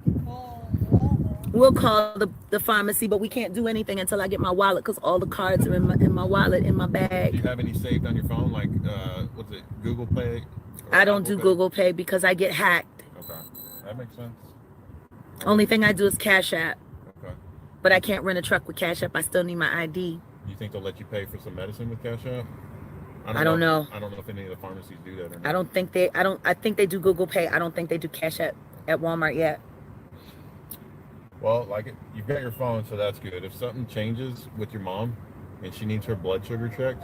you call Walmart. We'll call the pharmacy, but we can't do anything until I get my wallet because all the cards are in my wallet, in my Do bag. you have any saved on your phone, like, what's it, Google Pay? I don't do Google Pay because I get hacked. Okay, that makes sense. Only thing I do is Cash App. Okay. But I can't rent a truck with Cash App. I still need my ID. You think they'll let you pay for some medicine with Cash App? I don't know. I don't know if any of the pharmacies do that or not. I don't think they. I think they do Google Pay. I don't think they do cash at Walmart yet. Well, like you've got your phone, so that's good. If something changes with your mom and she needs her blood sugar checked,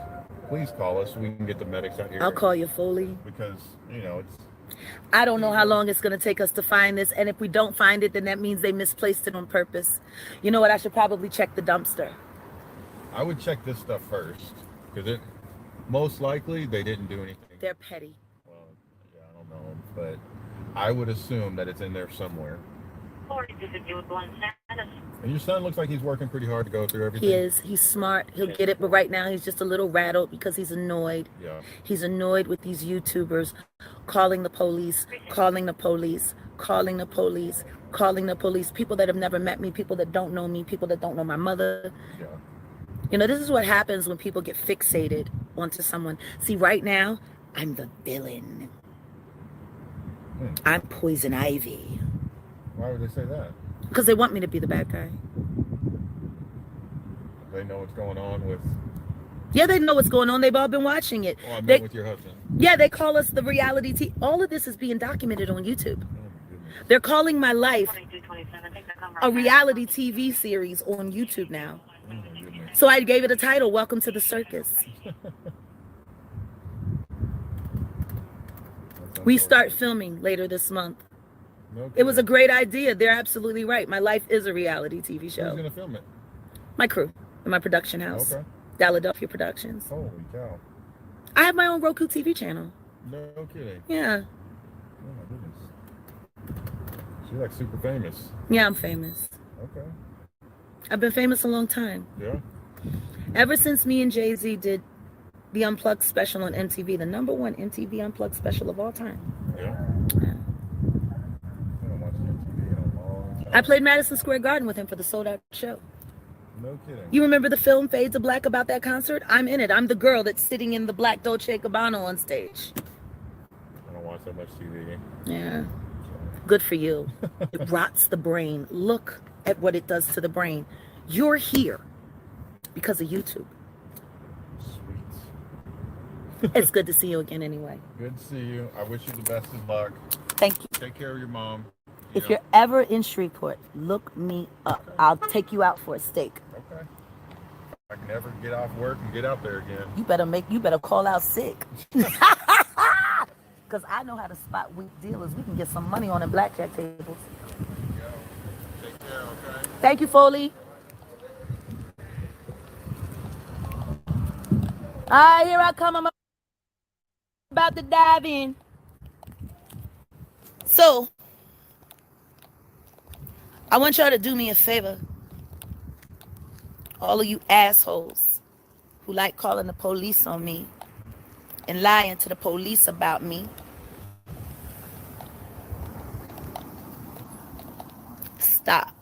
please call us so we can get the medics out here. I'll call you fully. Because, you know, it's... I don't know how long it's going to take us to find this. And if we don't find it, then that means they misplaced it on purpose. You know what? I should probably check the dumpster. I would check this stuff first. Because it... Most likely, they didn't do anything. They're petty. Well, yeah, I don't know. But I would assume that it's in there somewhere. And your son looks like he's working pretty hard to go through everything. He is. He's smart. He'll get it. But right now, he's just a little rattled because he's annoyed. Yeah. He's annoyed with these YouTubers calling the police, calling the police, calling the police, calling the police. People that have never met me, people that don't know me, people that don't know my mother. Yeah. You know, this is what happens when people get fixated onto someone. See, right now, I'm the villain. I'm Poison Ivy. Why would they say that? Because they want me to be the bad guy. They know what's going on with... Yeah, they know what's going on. They've all been watching it. Oh, I meant with your husband. Yeah, they call us the reality TV. All of this is being documented on YouTube. They're calling my life a reality TV series on YouTube now. So I gave it a title, Welcome to the Circus. We start filming later this month. Okay. It was a great idea. They're absolutely right. My life is a reality TV show. Who's going to film it? My crew in my production house. Okay. Philadelphia Productions. Holy cow. I have my own Roku TV channel. No kidding. Yeah. Oh my goodness. She's like super famous. Yeah, I'm famous. Okay. I've been famous a long time. Yeah. Ever since me and Jay-Z did the Unplugged special on MTV, the #1 MTV Unplugged special of all time. Yeah. I played Madison Square Garden with him for the sold-out show. No kidding. You remember the film Fade to Black about that concert? I'm in it. I'm the girl that's sitting in the black Dolce & Gabbana on stage. I don't watch that much TV. Yeah. Good for you. It rots the brain. Look at what it does to the brain. You're here because of YouTube. Sweet. It's good to see you again anyway. Good to see you. I wish you the best of luck. Thank you. Take care of your mom. If you're ever in Shreveport, look me up. I'll take you out for a steak. Okay. I can never get off work and get out there again. You better call out sick. Because I know how to spot weak dealers. We can get some money on the blackjack tables. Take care, okay? Thank you, Foley. All right, here I come. I'm about to dive in. So, I want y'all to do me a favor. All of you assholes who like calling the police on me and lying to the police about me. Stop.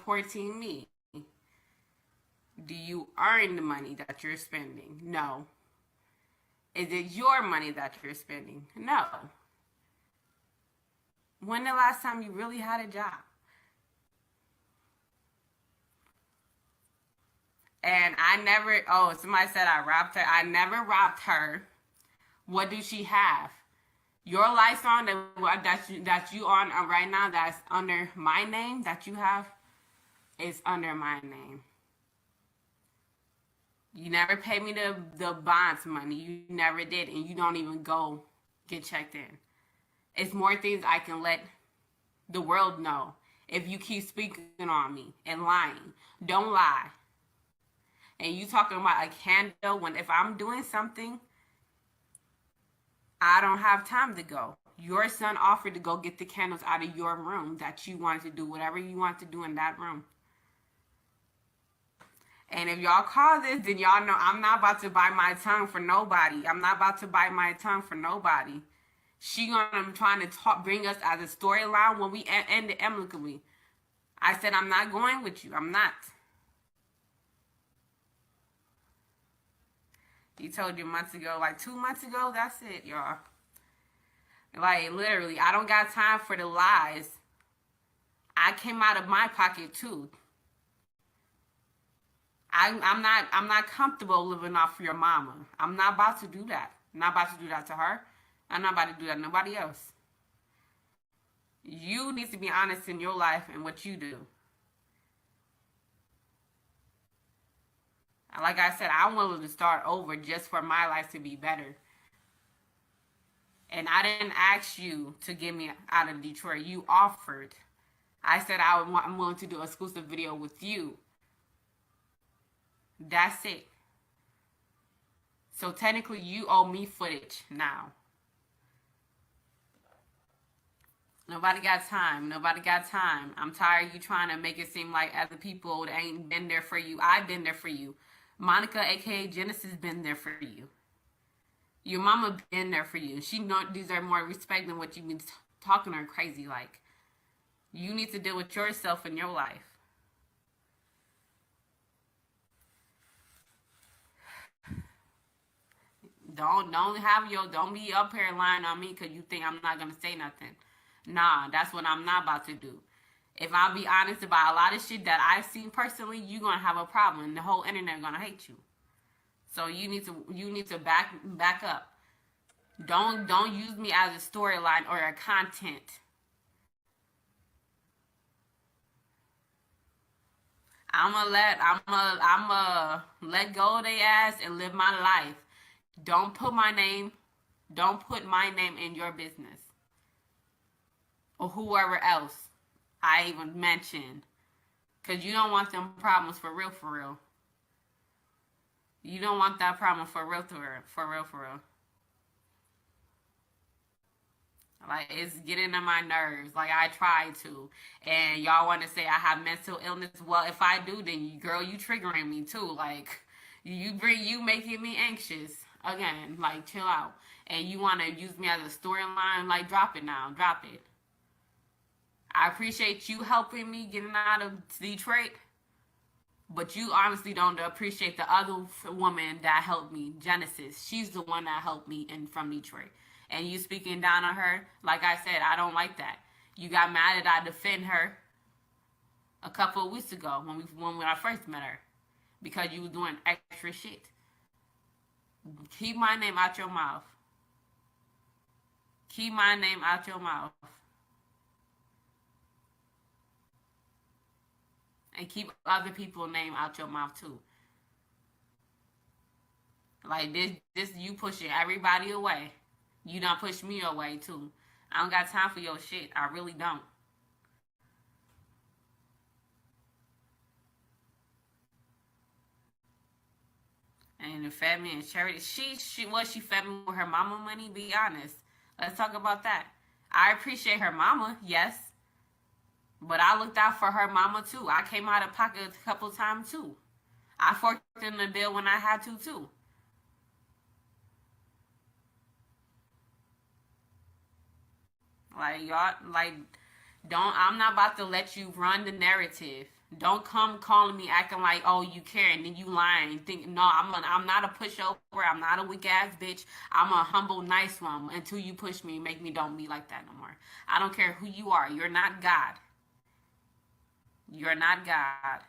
supporting me? Do you earn the money that you're spending? No. Is it your money that you're spending? No. When the last time you really had a job? And I never, oh, somebody said I robbed her. I never robbed her. What does she have? Your lights on that you on right now that's under my name that you have is under my name. You never paid me the bonds money. You never did, and you don't even go get checked in. It's more things I can let the world know if you keep speaking on me and lying. Don't lie. And you talking about a candle when if I'm doing something, I don't have time to go. Your son offered to go get the candles out of your room that you wanted to do whatever you want to do in that room. And if y'all call this, then y'all know I'm not about to bite my tongue for nobody. I'm not about to bite my tongue for nobody. She gonna trying to bring us as a storyline when we end it amicably. I said I'm not going with you. I'm not. He told you months ago, like 2 months ago. That's it, y'all. Like literally, I don't got time for the lies. I came out of my pocket too. I'm not comfortable living off your mama. I'm not about to do that. I'm not about to do that to her. I'm not about to do that to nobody else. You need to be honest in your life and what you do. Like I said, I'm willing to start over just for my life to be better. And I didn't ask you to get me out of Detroit. You offered. I said I'm willing to do an exclusive video with you. That's it. So technically, you owe me footage now. Nobody got time. Nobody got time. I'm tired of you trying to make it seem like other people ain't been there for you. I've been there for you. Monica, a.k.a. Genesis, been there for you. Your mama been there for you. She don't deserve more respect than what you been talking to her crazy like. You need to deal with yourself in your life. Don't be up here lying on me because you think I'm not gonna say nothing. Nah, that's what I'm not about to do. If I'll be honest about a lot of shit that I've seen personally, you're gonna have a problem and the whole internet gonna hate you. So you need to back up. Don't use me as a storyline or a content. I'ma let go of their ass and live my life. Don't put my name in your business. Or whoever else I even mentioned. Because you don't want them problems for real, for real. You don't want that problem for real, for real. Like, it's getting on my nerves. Like, I try to. And y'all want to say I have mental illness. Well, if I do, then, girl, you triggering me, too. Like, you making me anxious. Again, like, chill out. And you want to use me as a storyline. Like, drop it now. Drop it. I appreciate you helping me getting out of Detroit. But you honestly don't appreciate the other woman that helped me, Genesis. She's the one that helped me from Detroit. And you speaking down on her, like I said, I don't like that. You got mad that I defend her a couple of weeks ago when I first met her. Because you was doing extra shit. Keep my name out your mouth. Keep my name out your mouth. And keep other people's name out your mouth too. Like this you pushing everybody away. You done push me away too. I don't got time for your shit. I really don't. And the fed me and charity. She fed me with her mama money, be honest. Let's talk about that. I appreciate her mama, yes. But I looked out for her mama too. I came out of pocket a couple times too. I forked in the bill when I had to too. Like y'all, I'm not about to let you run the narrative Don't come calling me acting like, oh, you care, and then you lying. Think no, I'm not a pushover. I'm not a weak ass bitch. I'm a humble, nice one. Until you push me, make me don't be like that no more. I don't care who you are. You're not God. You're not God.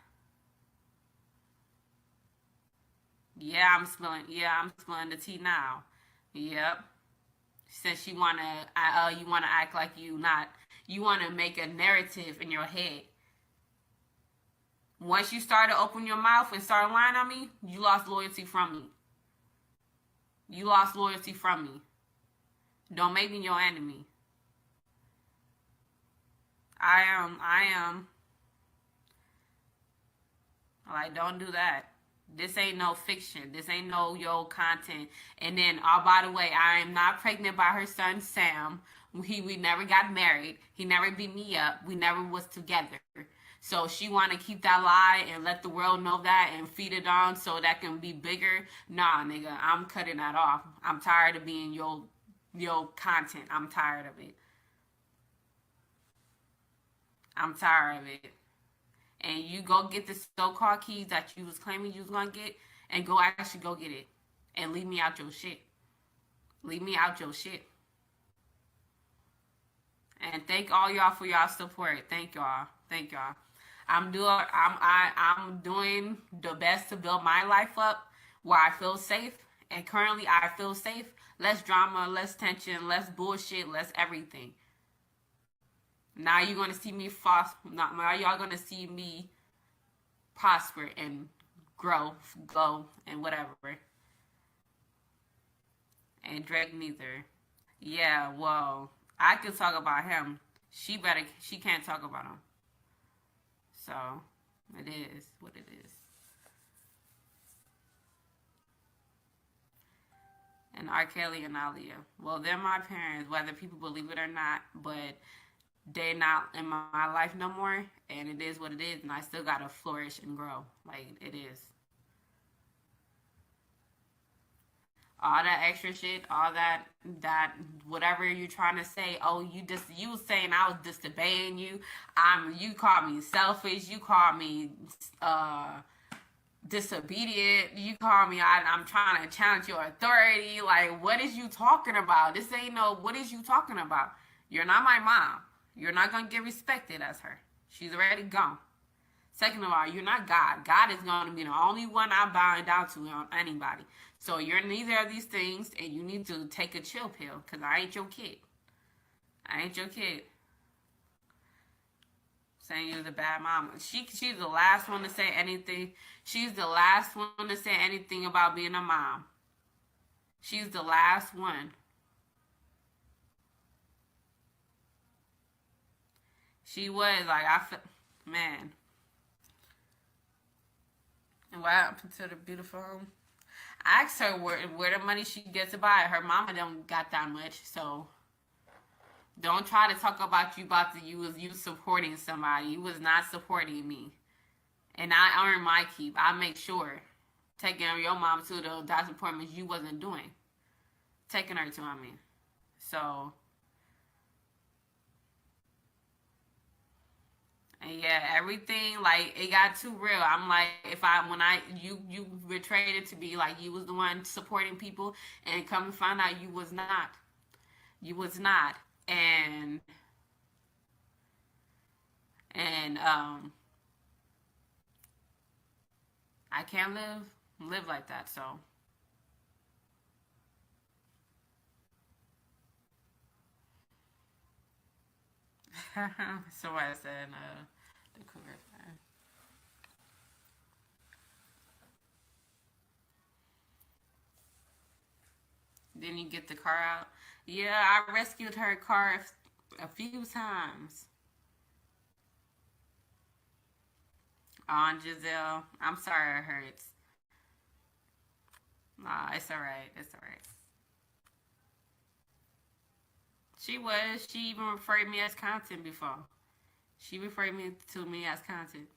Yeah, I'm spilling. Yeah, I'm spilling the tea now. Yep. Since you wanna act like you wanna make a narrative in your head. Once you start to open your mouth and start lying on me, you lost loyalty from me. You lost loyalty from me. Don't make me your enemy. I am. Like, don't do that. This ain't no fiction. This ain't no yo content. And then, oh, by the way, I am not pregnant by her son, Sam. We never got married. He never beat me up. We never was together. So she want to keep that lie and let the world know that and feed it on so that can be bigger. Nah, nigga, I'm cutting that off. I'm tired of being your content. I'm tired of it. I'm tired of it. And you go get the so-called keys that you was claiming you was going to get and go actually go get it. And leave me out your shit. Leave me out your shit. And thank all y'all for y'all support. Thank y'all. Thank y'all. I'm doing the best to build my life up where I feel safe. And currently I feel safe. Less drama, less tension, less bullshit, less everything. Now you're going to see me now y'all going to see me prosper and grow, and whatever. And Drake neither. Yeah, well, I could talk about him. She can't talk about him. So, it is what it is. And Rkelly and Aaliyah. Well, they're my parents, whether people believe it or not, but they're not in my life no more, and it is what it is, and I still gotta flourish and grow. Like, it is. All that extra shit, all that whatever you're trying to say. Oh, you was saying I was disobeying you. You called me selfish. You called me disobedient. You called me. I'm trying to challenge your authority. Like, what is you talking about? This ain't no. What is you talking about? You're not my mom. You're not gonna get respected as her. She's already gone. Second of all, you're not God. God is going to be the only one I'm bowing down to on anybody. So you're neither of these things, and you need to take a chill pill, because I ain't your kid. I ain't your kid. Saying you're the bad mama. She's the last one to say anything. She's the last one to say anything about being a mom. She's the last one. She was like, man. And what happened to the beautiful home? I asked her where the money she gets to buy it. Her mama don't got that much, so don't try to talk about you supporting somebody. You was not supporting me. And I earned my keep. I make sure. Taking your mom to the doctor's appointments you wasn't doing. Taking her to, So, and yeah, everything, like, it got too real. I'm like, you betrayed it to be like you was the one supporting people, and come and find out you was not. You was not. And I can't live like that, so. Somebody said the cougar fan. Didn't you get the car out? Yeah, I rescued her car a few times. On Giselle, I'm sorry it hurts. Nah, it's alright. It's alright. She even referred me as content before. She referred me to me as content.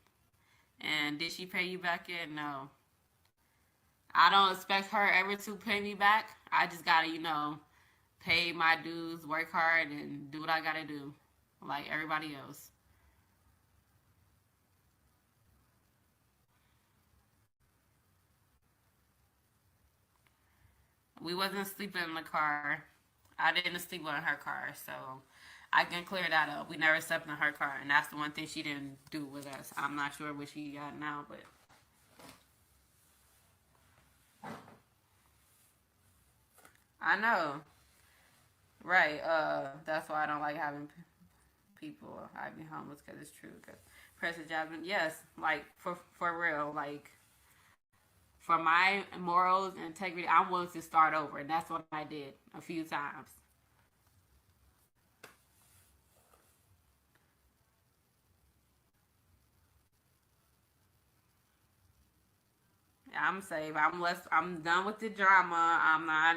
And did she pay you back yet? No. I don't expect her ever to pay me back. I just gotta, pay my dues, work hard, and do what I gotta do. Like everybody else. We wasn't sleeping in the car. I didn't sleep in her car, so I can clear that up. We never slept in her car, and that's the one thing she didn't do with us. I'm not sure what she got now, but I know. Right. That's why I don't like having people. I be homeless because it's true. Cause pressure job. Yes, like for real. Like for my morals and integrity, I'm willing to start over, and that's what I did a few times. I'm safe. I'm done with the drama. I'm not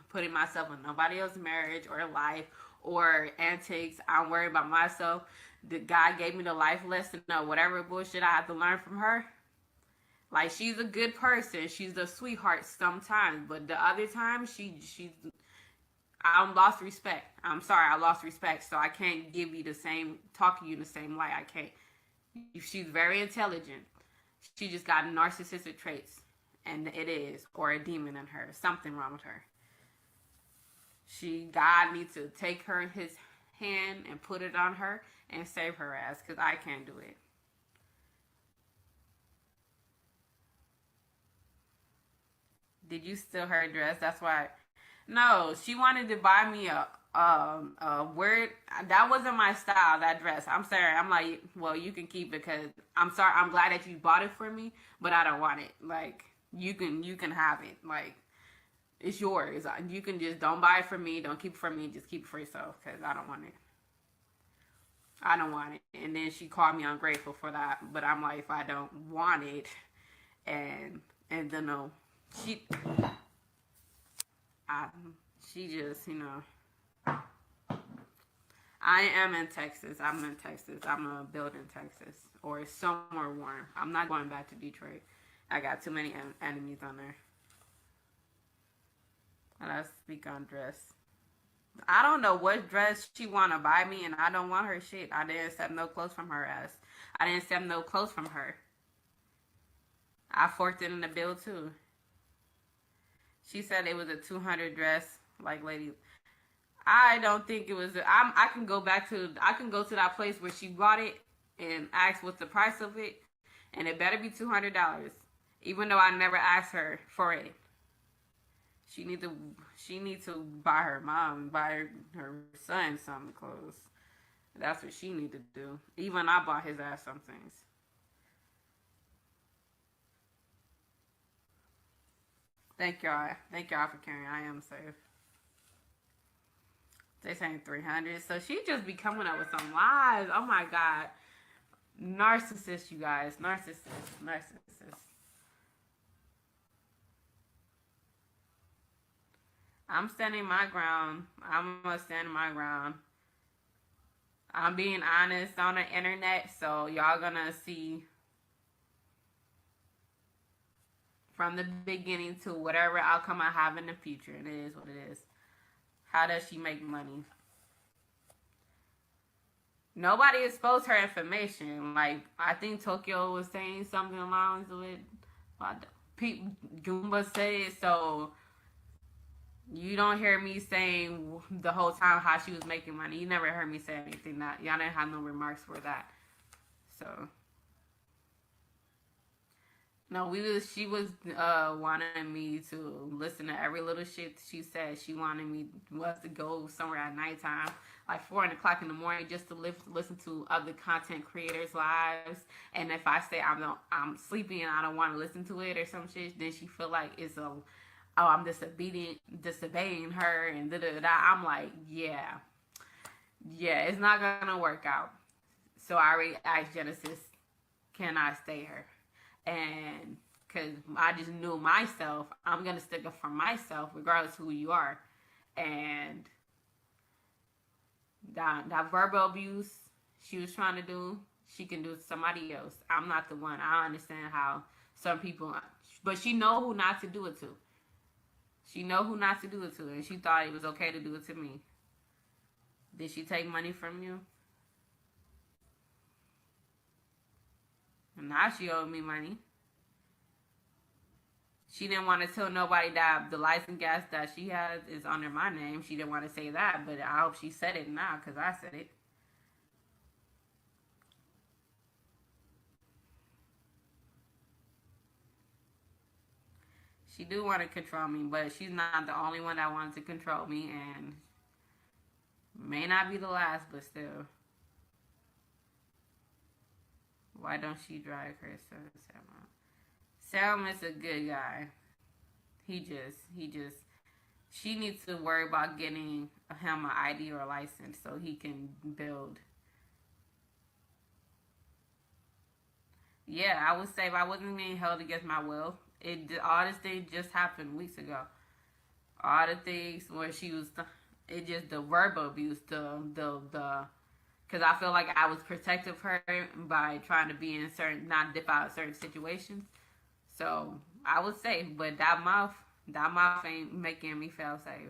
putting myself in nobody else's marriage or life or antics. I'm worried about myself. The God gave me the life lesson or whatever bullshit I have to learn from her. Like, she's a good person. She's a sweetheart sometimes, but the other time I lost respect. I'm sorry, I lost respect, so I can't give you the same, talk to you in the same light. I can't. She's very intelligent. She just got narcissistic traits, and it is, or a demon in her. Something wrong with her. God needs to take her in his hand and put it on her and save her ass, because I can't do it. Did you steal her dress? That's why. No, she wanted to buy me a weird. That wasn't my style. That dress. I'm sorry. I'm like, well, you can keep it because I'm sorry. I'm glad that you bought it for me, but I don't want it. Like, you can have it. Like, it's yours. You can just don't buy it for me. Don't keep it for me. Just keep it for yourself because I don't want it. I don't want it. And then she called me ungrateful for that. But I'm like, if I don't want it, and then no. She just, I am in Texas. I'm in Texas. I'm going to build in Texas or somewhere warm. I'm not going back to Detroit. I got too many enemies on there. Let's speak on dress. I don't know what dress she want to buy me, and I don't want her shit. I didn't accept no clothes from her ass. I didn't accept no clothes from her. I forked it in the bill, too. She said it was a $200 dress, like, lady. I don't think it was. I can go to that place where she bought it and ask what's the price of it, and it better be $200, even though I never asked her for it. She need to buy her mom, buy her son some clothes. That's what she need to do. Even I bought his ass some things. Thank y'all. Thank y'all for caring. I am safe. They saying 300. So she just be coming up with some lies. Oh my God. Narcissist, you guys. Narcissist. I'm standing my ground. I'm going to stand my ground. I'm being honest on the internet. So y'all going to see from the beginning to whatever outcome I have in the future. And it is what it is. How does she make money? Nobody exposed her information. Like, I think Tokyo was saying something along with Goomba said. So you don't hear me saying the whole time how she was making money. You never heard me say anything that. Y'all didn't have no remarks for that. So no, she was wanting me to listen to every little shit she said. She wanted me to go somewhere at nighttime, like 4 o'clock in the morning, just to listen to other content creators' lives. And if I say I'm sleepy and I don't want to listen to it or some shit, then she feel like I'm disobeying her and da-da-da. I'm like, yeah, it's not gonna work out. So I already asked Genesis, can I stay her? And because I just knew myself, I'm going to stick up for myself regardless of who you are. And that verbal abuse she was trying to do, she can do it to somebody else. I'm not the one. I understand how some people, but she know who not to do it to. And she thought it was okay to do it to me. Did she take money from you? And now she owed me money. She didn't want to tell nobody that the license gas that she has is under my name. She didn't want to say that, but I hope she said it now because I said it. She do want to control me, but she's not the only one that wants to control me, and may not be the last, but still. Why don't she drive her son, Sam? Sam is a good guy. He just, she needs to worry about getting him an ID or a license so he can build. Yeah, I would say if I wasn't being held against my will, all this thing just happened weeks ago. All the things where she was, it just the verbal abuse, because I feel like I was protective of her by trying to be in not dip out of certain situations. So I would say, but that mouth ain't making me feel safe.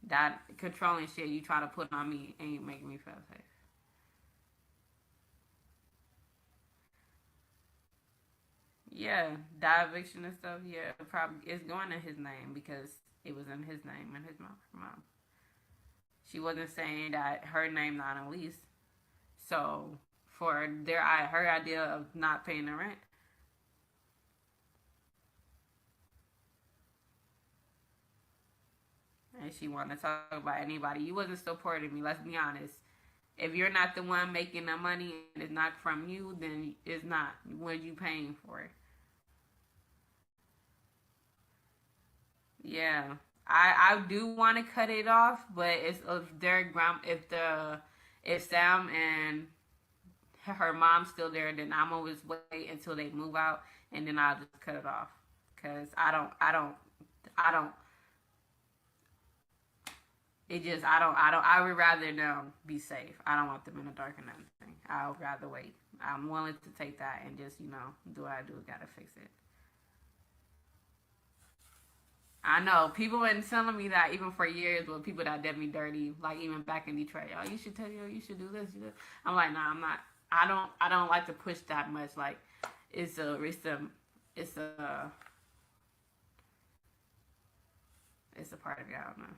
That controlling shit you try to put on me ain't making me feel safe. Yeah, that eviction and stuff, yeah, probably is going in his name because it was in his name and his mom. She wasn't saying that her name not on lease. So for her idea of not paying the rent, and she wanted to talk about anybody. You wasn't supporting me, let's be honest. If you're not the one making the money and it's not from you, then it's not. What are you paying for it? Yeah. I do want to cut it off, but it's if Sam and her mom's still there, then I'm always wait until they move out, and then I'll just cut it off. Cause I don't. I would rather them be safe. I don't want them in the dark or nothing. I would rather wait. I'm willing to take that and just, do what I do. Gotta fix it. I know people been telling me that even for years with people that did me dirty, like even back in Detroit. Oh, you should do this. I'm like, nah, I'm not. I don't like to push that much. Like, it's a part of it. I don't know.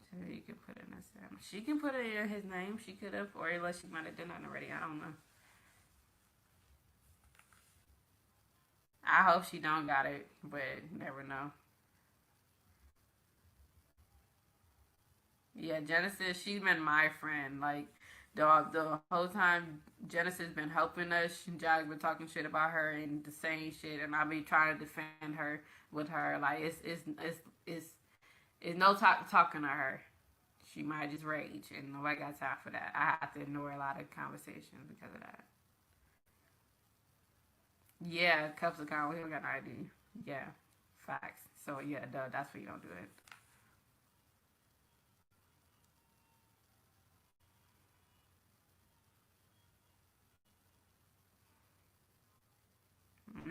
So you can put it in this. She can put it in his name. She could have, or unless she might have done that already. I don't know. I hope she don't got it, but never know. Yeah, Genesis, she's been my friend. Like, the whole time Genesis been helping us. Jack been talking shit about her and the same shit, and I be trying to defend her with her. Like, it's no talking to her. She might just rage, and nobody got time for that. I have to ignore a lot of conversations because of that. Yeah, cups of coffee. We don't got an ID. Yeah, facts. So yeah, that's why you don't do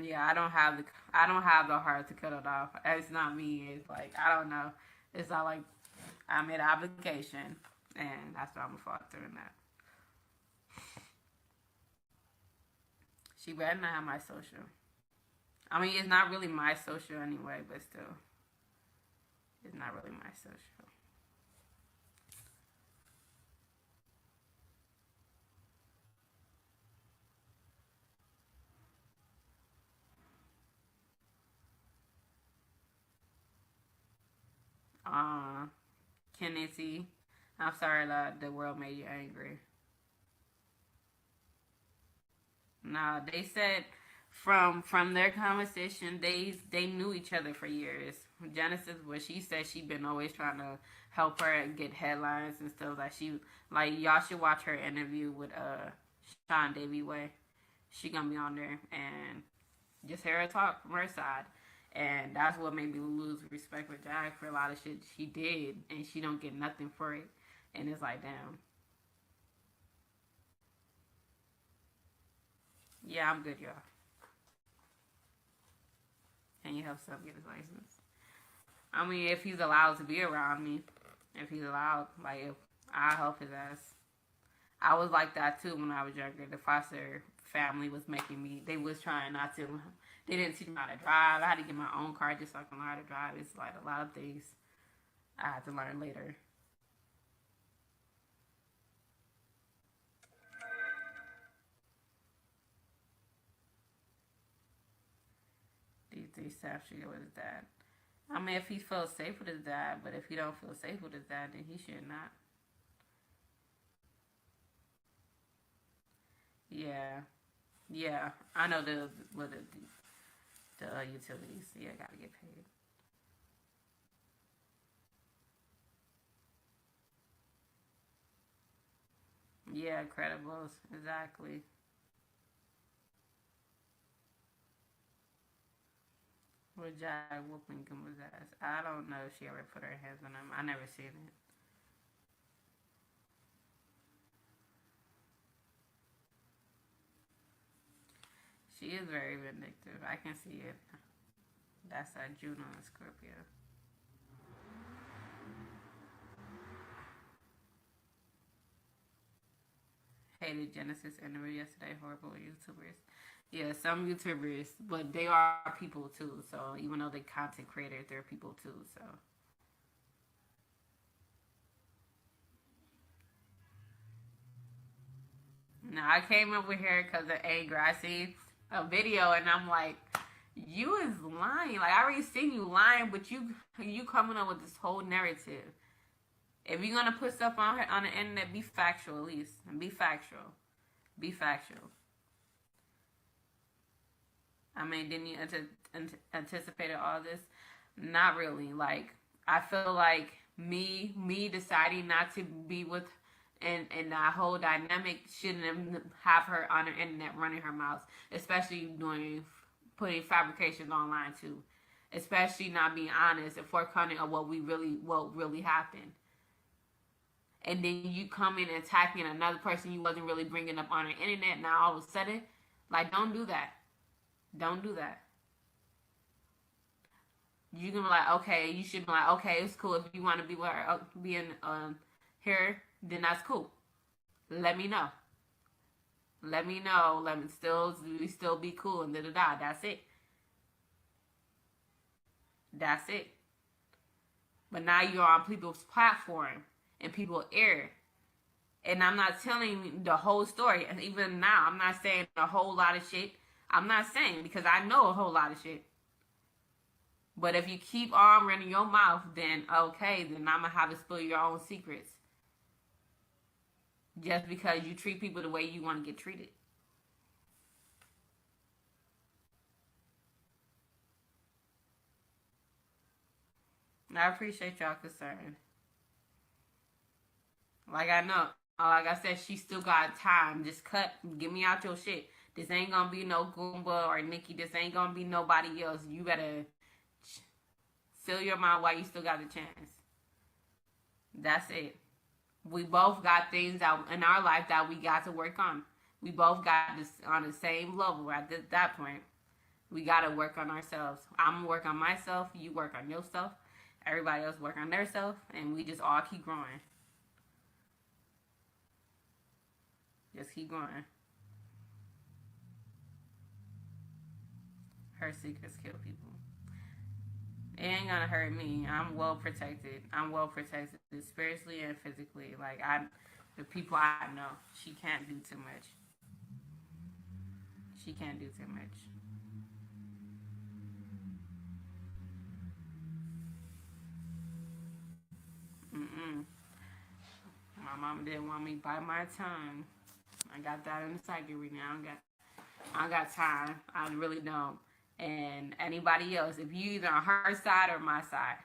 it. Yeah, I don't have the heart to cut it off. It's not me. It's like, I don't know. It's not like I made an obligation, and that's why I'm gonna fall through in that. She better not have my social. I mean, it's not really my social anyway, but still, it's not really my social. Kennedy, I'm sorry that the world made you angry. No, they said from their conversation, they knew each other for years. Genesis, what she said, she been always trying to help her get headlines and stuff. Like y'all should watch her interview with Sean Davy Way. She gonna be on there and just hear her talk from her side. And that's what made me lose respect for Jack for a lot of shit she did, and she don't get nothing for it. And it's like, damn. Yeah, I'm good, y'all. Can you help Sub get his license? I mean, if he's allowed to be around me, if he's allowed, like, if I help his ass. I was like that too when I was younger. The foster family was making me, they was trying not to, they didn't teach me how to drive. I had to get my own car just so I can learn how to drive. It's like a lot of things I had to learn later. D3 staff should go with his dad. I mean, if he feels safe with his dad, but if he don't feel safe with his dad, then he should not. Yeah, yeah. I know the utilities. Yeah, gotta get paid. Yeah, credibles, exactly. What Jack whooping his ass? I don't know if she ever put her hands on him. I never seen it. She is very vindictive. I can see it. That's a Juno and Scorpio. Hated Genesis interview yesterday. Horrible YouTubers. Yeah, some YouTubers, but they are people too. So even though they're content creators, they're people too. So. Now I came over here because of anger. I seen a video and I'm like, you is lying. Like I already seen you lying, but you coming up with this whole narrative. If you're gonna put stuff on the internet, be factual at least. Be factual. Be factual. I mean, didn't you anticipate all this? Not really. Like I feel like me deciding not to be with. And that whole dynamic shouldn't have her on the internet running her mouth, especially putting fabrications online too, especially not being honest and forthcoming of what really happened. And then you come in and attacking another person you wasn't really bringing up on the internet. Now all of a sudden, like, don't do that. Don't do that. You can be like, okay, you should be like, okay, it's cool if you want to be with her, being here. Then that's cool. Let me know. Let me know. Let me still be cool and da-da-da. That's it. That's it. But now you're on people's platform and people air. And I'm not telling the whole story. And even now, I'm not saying a whole lot of shit. I'm not saying because I know a whole lot of shit. But if you keep on running your mouth, then okay, then I'm going to have to spill your own secrets. Just because you treat people the way you want to get treated. I appreciate y'all concern. Like I know, like I said, she still got time. Just get me out your shit. This ain't gonna be no Goomba or Nikki. This ain't gonna be nobody else. You better fill your mind while you still got the chance. That's it. We both got things out in our life that we got to work on. We both got this on the same level at that point. We got to work on ourselves. I'm going to work on myself. You work on yourself. Everybody else work on their self. And we just all keep growing. Just keep going. Her secrets kill people. It ain't gonna hurt me. I'm well protected. I'm well protected spiritually and physically. Like the people I know, she can't do too much. She can't do too much. My mom didn't want me to bite my tongue. I got that in the psychic reading. I don't got time. I really don't. And anybody else, if you either on her side or my side,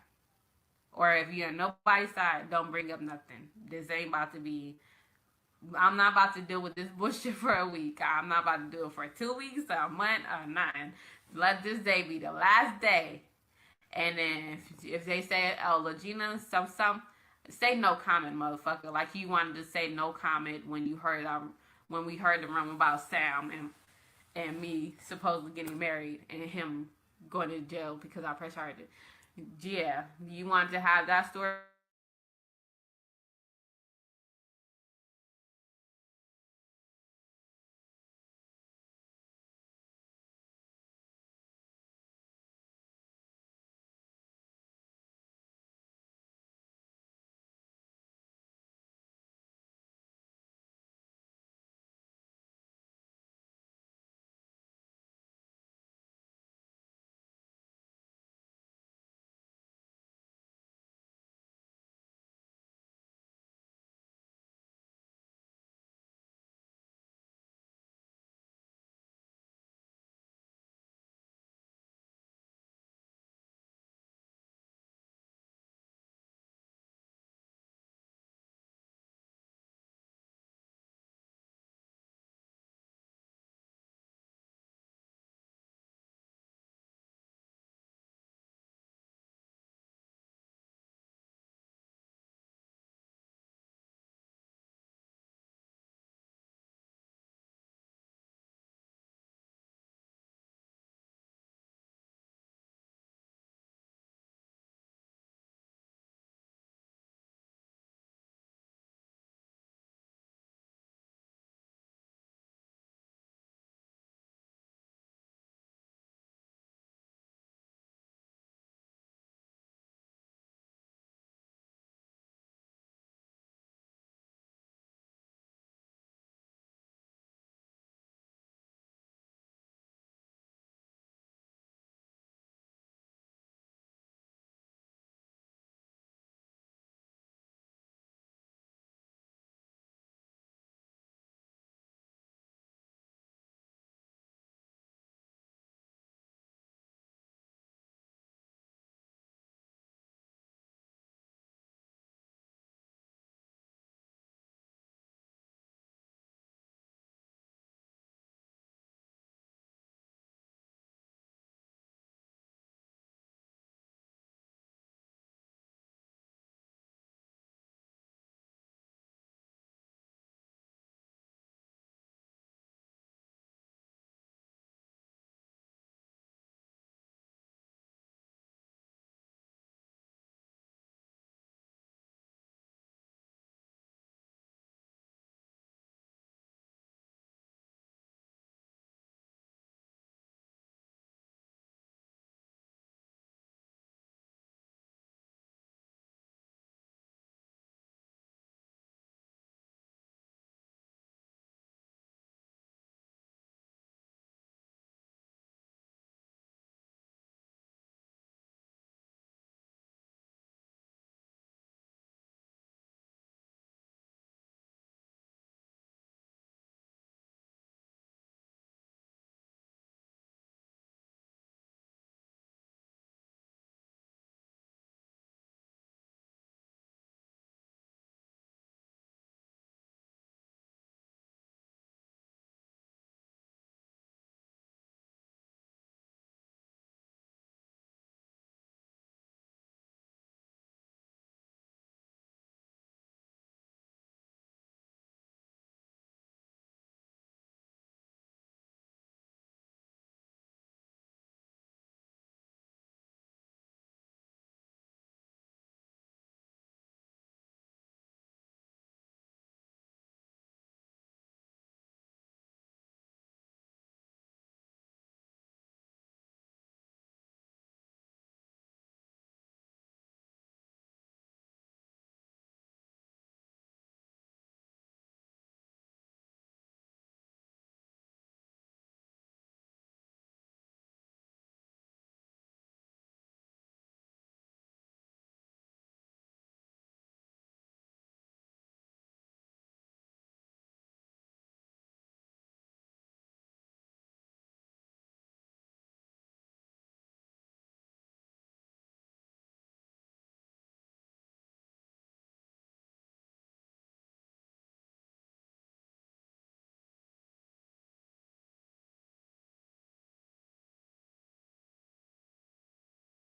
or if you're on nobody's side, don't bring up nothing. This ain't about to be, I'm not about to deal with this bullshit for a week. I'm not about to do it for 2 weeks, or a month, or nothing. Let this day be the last day. And then if they say, oh, Legina, some, say no comment, motherfucker. Like you wanted to say no comment when you heard, when we heard the room about Sam and me supposedly getting married and him going to jail because I press charged it. Yeah, you wanted to have that story